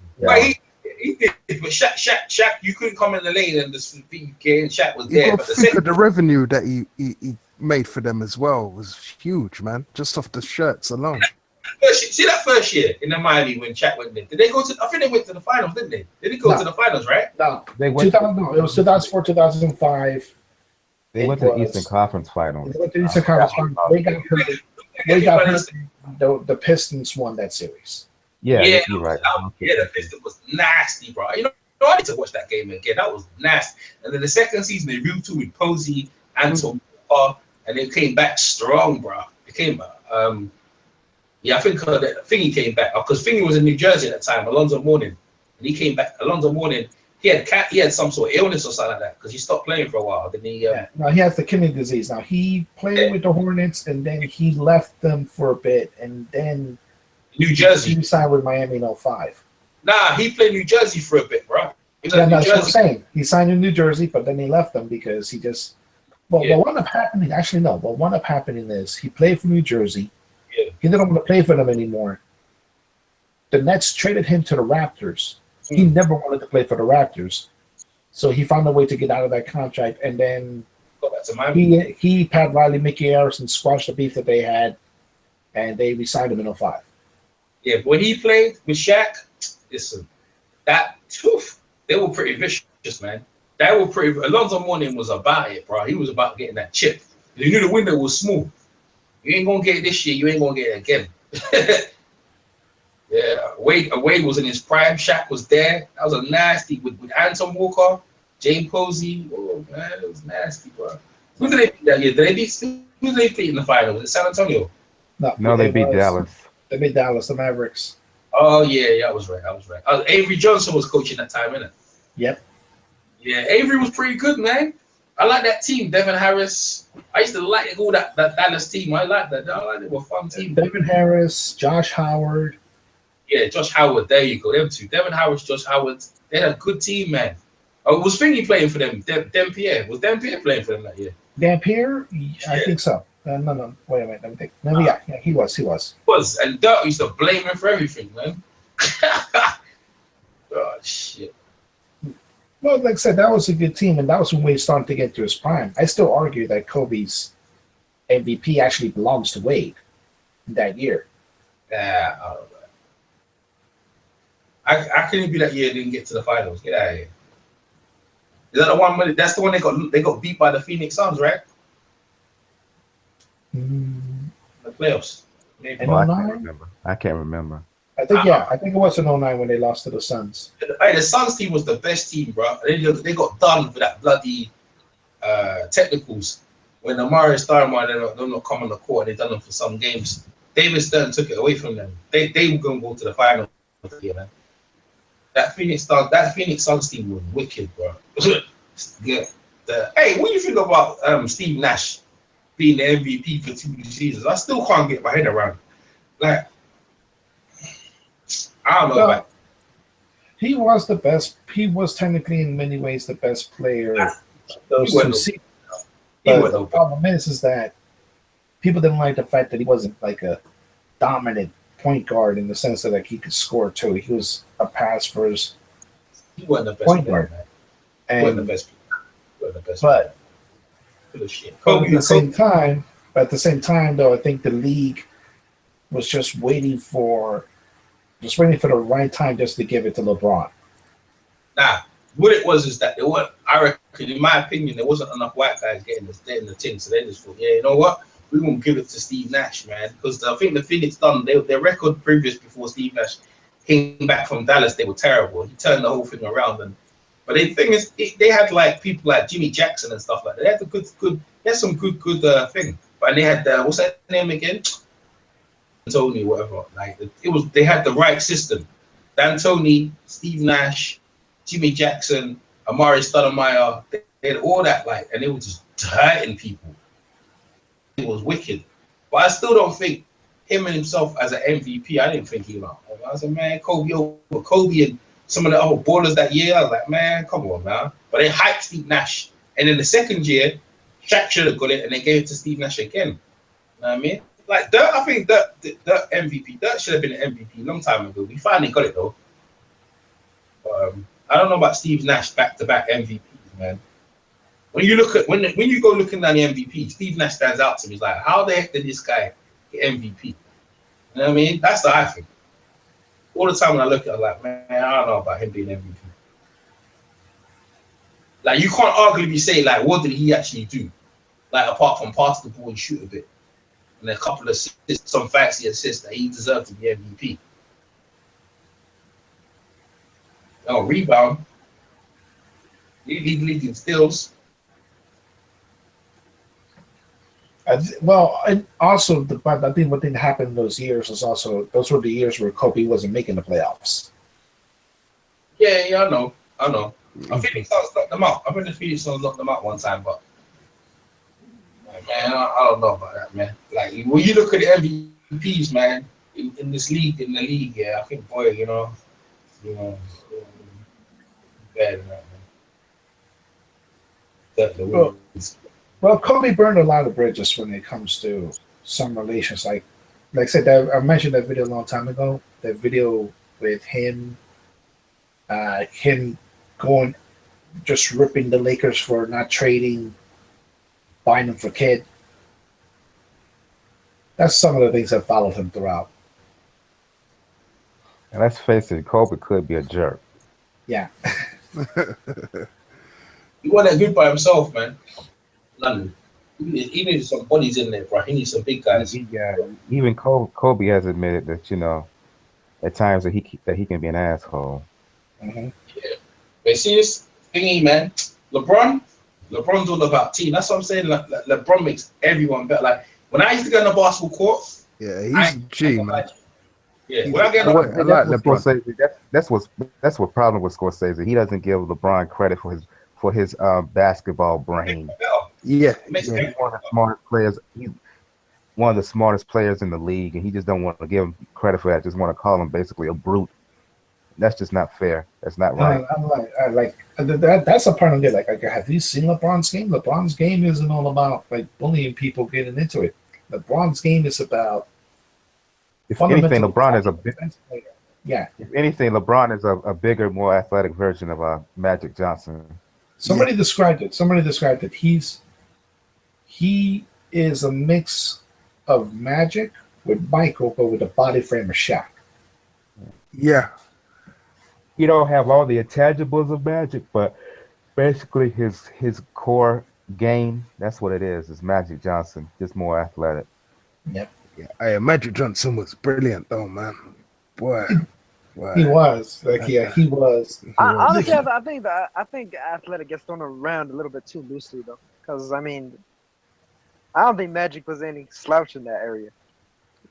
He did, but Shaq, you couldn't come in the lane and just think Shaq was You there. got But to think of the revenue that he made for them as well was huge, man. Just off the shirts alone. See that first year in the Miami when Shaq went there? Did they go to? I think they went to the finals, didn't they? They didn't go to the finals, right? No, they went. It was 2004, 2005. They went to the Eastern Conference Finals. They went to the Eastern Conference Finals. They got hurt. The Pistons won that series. Yeah, you're right. The Pistons was nasty, bro. You know, I need to watch that game again. That was nasty. And then the second season, they reeled to with Posey, Anton, and they came back strong, bro. They came back. I think Thingy came back because Thingy was in New Jersey at that time. Alonzo Mourning, and he came back. Alonzo Mourning, he had some sort of illness or something like that because he stopped playing for a while. Then he no, he has the kidney disease. Now he played with the Hornets, and then he left them for a bit, and then New Jersey. He signed with Miami in 2005. Nah, he played New Jersey for a bit, bro. That's what I'm saying. He signed in New Jersey, but then he left them because he just. What wound up happening? Actually, no. What wound up happening is he played for New Jersey. Yeah. He didn't want to play for them anymore. The Nets traded him to the Raptors. He never wanted to play for the Raptors, so he found a way to get out of that contract. And then he, Pat Riley, Mickey Harrison squashed the beef that they had, and they re-signed him in 2005. Yeah, but when he played with Shaq, listen, they were pretty vicious, man. They were pretty. Alonzo Mourning was about it, bro. He was about getting that chip. He knew the window was small. You ain't gonna get it this year. You ain't gonna get it again. Yeah, Wade was in his prime. Shaq was there. That was a nasty with Anton Walker, James Posey. Oh man, it was nasty, bro. Who did they beat that year? Who did they beat in the final? Was it San Antonio? No, they beat Dallas. They beat Dallas, the Mavericks. Oh yeah, I was right. Avery Johnson was coaching that time, innit? Yep. Yeah, Avery was pretty good, man. I like that team, Devin Harris. I used to like all that Dallas team. I like that. They were a fun team. Devin Harris, Josh Howard. Yeah, Josh Howard. There you go. Them two. Devin Harris, Josh Howard. They had a good team, man. Oh, was Thingy playing for them? Dampier. Was Dampier playing for them that year? Dampier? I think so. No. Wait a minute. Let me think. No, yeah, he was. And Dirk used to blame him for everything, man. God. shit. Well, like I said, that was a good team, and that was when Wade started to get to his prime. I still argue that Kobe's MVP actually belongs to Wade that year. Yeah, I don't know. I couldn't be that year didn't get to the finals. Get out of here. Is that the one? That's the one they got beat by the Phoenix Suns, right? The playoffs. Maybe. Oh, I can't remember. I can't remember. I think I think it was in 09 when they lost to the Suns. Hey, the Suns team was the best team, bro. They got done for that bloody technicals when Amari Stoudemire they're not come on the court. They done them for some games. David Stern took it away from them. They were gonna go to the final here, man. That Phoenix Suns team was wicked, bro. Yeah. Hey, what do you think about Steve Nash being the MVP for 2 seasons? I still can't get my head around. Like, I don't know. Well, he was the best. He was technically, in many ways, the best player those 2 seasons. But the problem is that people didn't like the fact that he wasn't like a dominant point guard in the sense that like he could score too. He was a pass first. He wasn't the best point player, guard. man. And, He wasn't the best player. He wasn't the best but player. Shit. at the same time, though, I think the league was just waiting for the right time just to give it to LeBron. Nah, what it was is that I reckon, in my opinion, there wasn't enough white guys getting the team, so they just thought, yeah, you know what? We won't give it to Steve Nash, man, because I think the Phoenix done their record previous before Steve Nash came back from Dallas. They were terrible. He turned the whole thing around, but the thing is, they had like people like Jimmy Jackson and stuff like that. They had some good thing. But they had what's that name again? D'Antoni, whatever. Like they had the right system. D'Antoni, Steve Nash, Jimmy Jackson, Amari Stoudemire. They had all that and they were just hurting people. It was wicked, but I still don't think him and himself as an MVP. I didn't think he was. I said, man, Kobe and some of the other ballers that year. I was like, man, come on, man. But they hyped Steve Nash, and in the second year, Shaq should have got it, and they gave it to Steve Nash again. You know what I mean? Like Dirt, I think Dirt MVP. Dirt should have been an MVP a long time ago. We finally got it though. But, I don't know about Steve Nash back-to-back MVPs, man. When you look at when you go looking at the MVP, Steve Nash stands out to me. He's like, how the heck did this guy get MVP? You know what I mean? That's the I think. All the time when I look at it, I'm like, man, I don't know about him being MVP. Like, you can't arguably say, like, what did he actually do? Like, apart from pass the ball and shoot a bit. And a couple of assists, some fancy assists that he deserved to be MVP. Oh, rebound. Leading steals. And also, but I think what didn't happen in those years was also those were the years where Kobe wasn't making the playoffs. Yeah, I know. I think the Suns knocked them out. I think the Phoenix Suns knocked them out one time, but man, I don't know about that, man. Like when you look at the MVPs, man, in this league, yeah, I think, boy, you know, better than that, man. Well, Kobe burned a lot of bridges when it comes to some relations. Like I said, I mentioned that video a long time ago. That video with him going, just ripping the Lakers for not trading, buying them for Kid. That's some of the things that followed him throughout. And let's face it, Kobe could be a jerk. Yeah. He wasn't good by himself, man. London. He needs some bodies in there, bro. He needs some big guys. Even Kobe has admitted that, you know, at times that he can be an asshole. Mm-hmm. Yeah. But see this thingy, man. LeBron's all about team. That's what I'm saying. Like, LeBron makes everyone better. Like when I used to go on the basketball court. Yeah, he's G, man. Yeah, when I get on Scorsese, that's what problem with Scorsese. He doesn't give LeBron credit for his basketball brain. Yeah, he's one of the smartest players. He's one of the smartest players in the league, and he just don't want to give him credit for that. Just want to call him basically a brute. That's just not fair. That's not right. That's a part of it. Like, have you seen LeBron's game? LeBron's game isn't all about like bullying people, getting into it. LeBron's game is about. If anything, LeBron is a Yeah. If anything, LeBron is a bigger, more athletic version of Magic Johnson. Somebody described it. He is a mix of Magic with Michael, but with the body frame of Shaq. Yeah. He don't have all the intangibles of Magic, but basically his core game, that's what it is Magic Johnson, just more athletic. Yep. Yeah. Hey, Magic Johnson was brilliant though, man. Boy. He was. He was. Honestly, I think athletic gets thrown around a little bit too loosely though. Because I mean, I don't think Magic was any slouch in that area.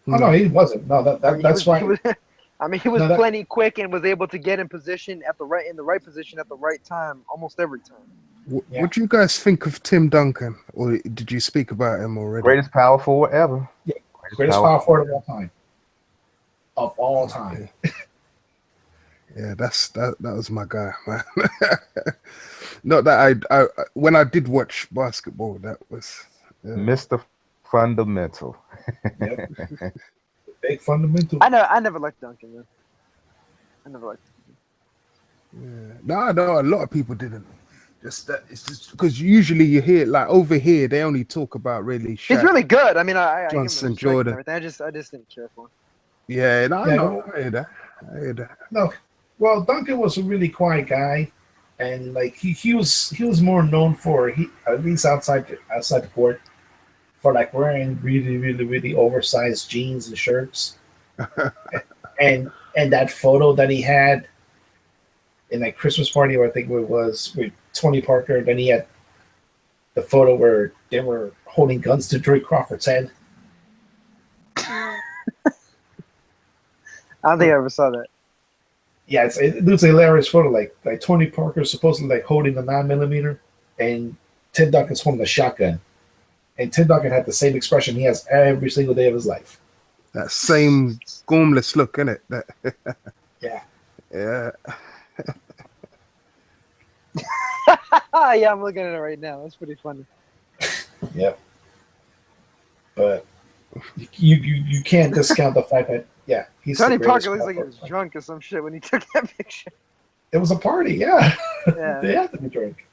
Oh no, he wasn't. No, that's why. He was plenty quick and was able to get in position in the right position at the right time almost every time. What do you guys think of Tim Duncan? Or did you speak about him already? Greatest power forward ever. Yeah, greatest power forward of all time. Of all time. Yeah, that was my guy, man. Not that I when I did watch basketball, that was Mr. Fundamental. Yep. Big fundamental. I never liked Duncan, man. I never liked him. Yeah. No, a lot of people didn't. It's just because usually you hear like over here they only talk about really Shaq, he's really good. I mean, I Johnson, Jordan. I just didn't care for him. Yeah, I hear that. No, well, Duncan was a really quiet guy, and like he was more known for at least outside the court for like wearing really really really oversized jeans and shirts, and that photo that he had in that Christmas party, where I think it was with Tony Parker. Then he had the photo where they were holding guns to Troy Crawford's head. I don't think I ever saw that. Yeah, it's a hilarious photo. Like Tony Parker supposedly like holding the 9mm, and Tim Duncan's holding a shotgun, and Tim Duncan had the same expression he has every single day of his life. That same gormless look, innit? Yeah. Yeah. Yeah, I'm looking at it right now. That's pretty funny. Yep. But you can't discount the fact that he's Tony Parker looks like he was drunk or some shit when he took that picture. It was a party, yeah. Yeah. They had to be drunk.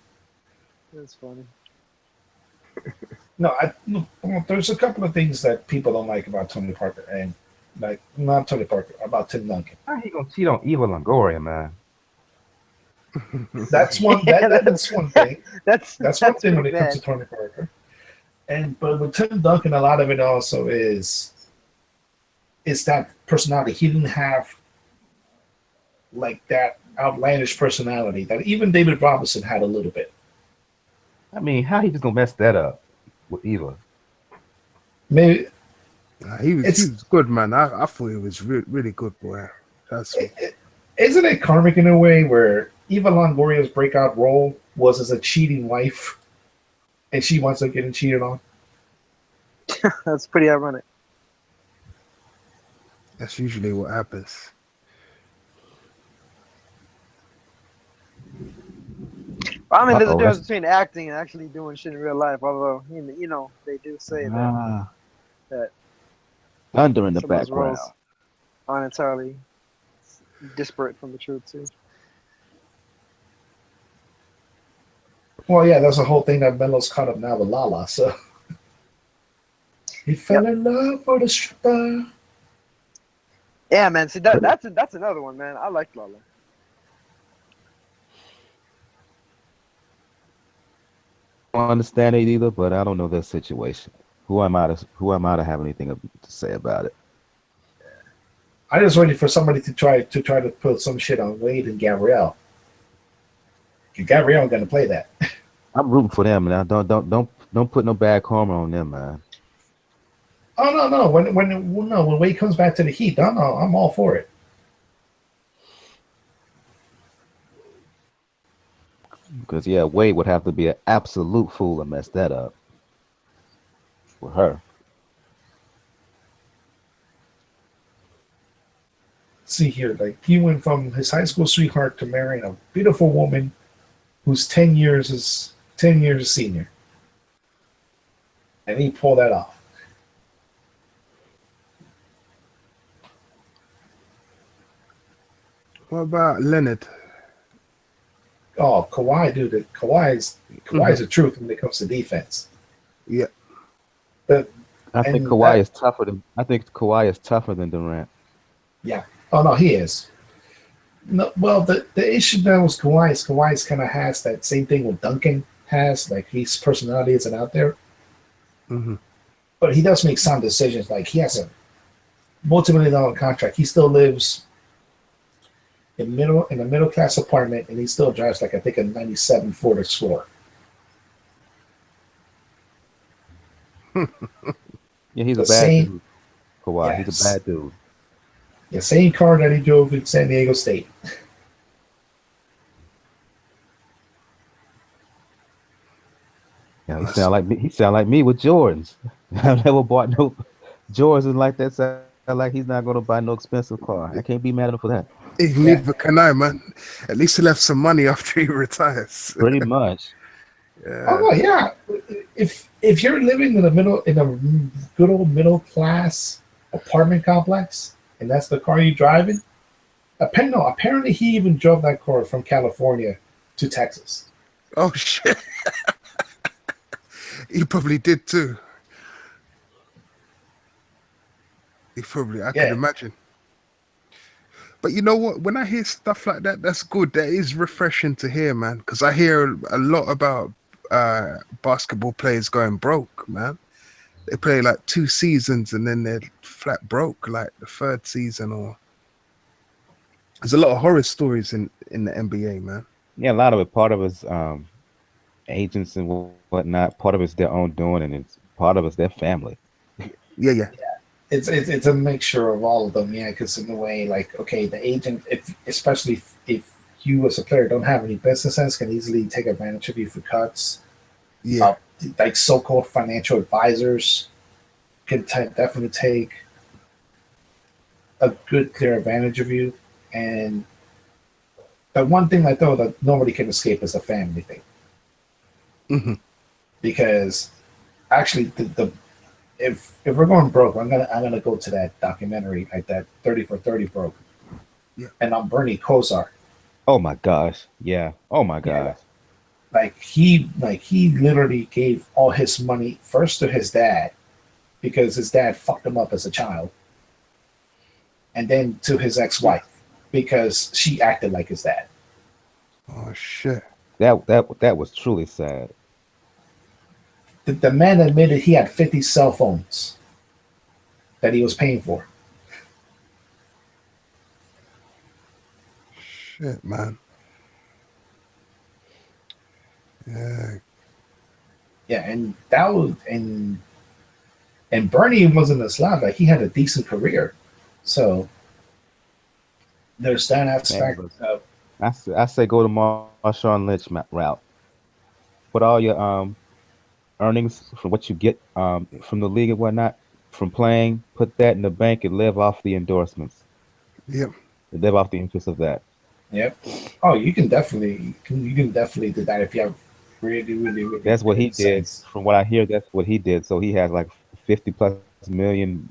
That's funny. No, there's a couple of things that people don't like about Tony Parker, and like not Tony Parker, about Tim Duncan. How he gonna cheat on Eva Longoria, man? That's one. That's one thing. That's one thing when it bad. comes to Tony Parker. But with Tim Duncan, a lot of it also is that personality. He didn't have like that outlandish personality that even David Robinson had a little bit. I mean, how he just gonna mess that up with Eva? Maybe he was good, man. I thought he was really good, boy. Isn't it karmic in a way where Eva Longoria's breakout role was as a cheating wife, and she winds up getting cheated on? That's pretty ironic. That's usually what happens. I mean, there's a difference between acting and actually doing shit in real life. Although, you know, they do say that thunder in the some of those background roles aren't entirely disparate from the truth too. Well, yeah, that's the whole thing that Melo's caught up now with Lala. So he fell in love for the stripper. Yeah, man. See, that's another one, man. I like Lala. I don't understand it either, but I don't know their situation. Who am I to have anything to say about it? I just waited for somebody to try to put some shit on Wade and Gabrielle. Gabrielle gonna play that. I'm rooting for them, and don't put no bad karma on them, man. Oh no! When Wade comes back to the Heat, I'm all for it. Because Wade would have to be an absolute fool to mess that up for her. See here, like he went from his high school sweetheart to marrying a beautiful woman who's 10 years senior, and he pulled that off. What about Leonard? Oh, Kawhi, dude. Kawhi's the truth when it comes to defense. Yeah. But I think Kawhi is tougher than Durant. Yeah. Oh no, he is. No, well, the issue now with Kawhi's kind of has that same thing with Duncan has, like his personality isn't out there. Mm-hmm. But he does make sound decisions. Like he has a multi-million-dollar contract. He still lives in a middle class apartment, and he still drives like I think a '97 Ford Explorer. Yeah, he's The a bad same- dude. Kawhi, he's a bad dude. The same car that he drove in San Diego State. Yeah, he sound like me. He sound like me with Jordans. I've never bought no Jordans like that. Sound like he's not gonna buy no expensive car. I can't be mad at him for that. Neither can I, man. At least he'll have some money after he retires. Pretty much. Yeah. Oh no, yeah. If you're living in a good old middle class apartment complex, and that's the car you're driving, apparently he even drove that car from California to Texas. Oh shit. He probably did too. I can imagine. But you know what? When I hear stuff like that, that's good. That is refreshing to hear, man. Because I hear a lot about basketball players going broke, man. They play like 2 seasons and then they're flat broke, like the 3rd season. Or there's a lot of horror stories in the NBA, man. Yeah, a lot of it. Part of it's agents and whatnot. Part of it's their own doing, and part of it's their family. Yeah. It's a mixture of all of them, yeah. Because in a way, like, okay, the agent, especially if you as a player don't have any business sense, can easily take advantage of you for cuts. Yeah. Like so-called financial advisors can definitely take a good, clear advantage of you. And the one thing I know that nobody can escape is a family thing. Mm-hmm. Because actually, if we're going broke, I'm gonna go to that documentary, like that 30 for 30 broke. Yeah. And I'm Bernie Kosar. Oh my gosh. Yeah. Oh my gosh. Like he literally gave all his money first to his dad because his dad fucked him up as a child, and then to his ex-wife because she acted like his dad. Oh shit. That was truly sad. The man admitted he had 50 cell phones that he was paying for. Shit, man. Yeah, and that was and Bernie wasn't a slab. Like he had a decent career, so there's that aspect of. I say go to Marshawn Lynch route. Put all your earnings from what you get from the league and whatnot from playing. Put that in the bank and live off the endorsements. Yep. Live off the interest of that. Yep. Oh, you can definitely do that if you have really. That's what he did. sense. From what I hear, that's what he did. So he has like $50+ million.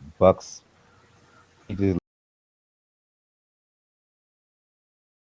He just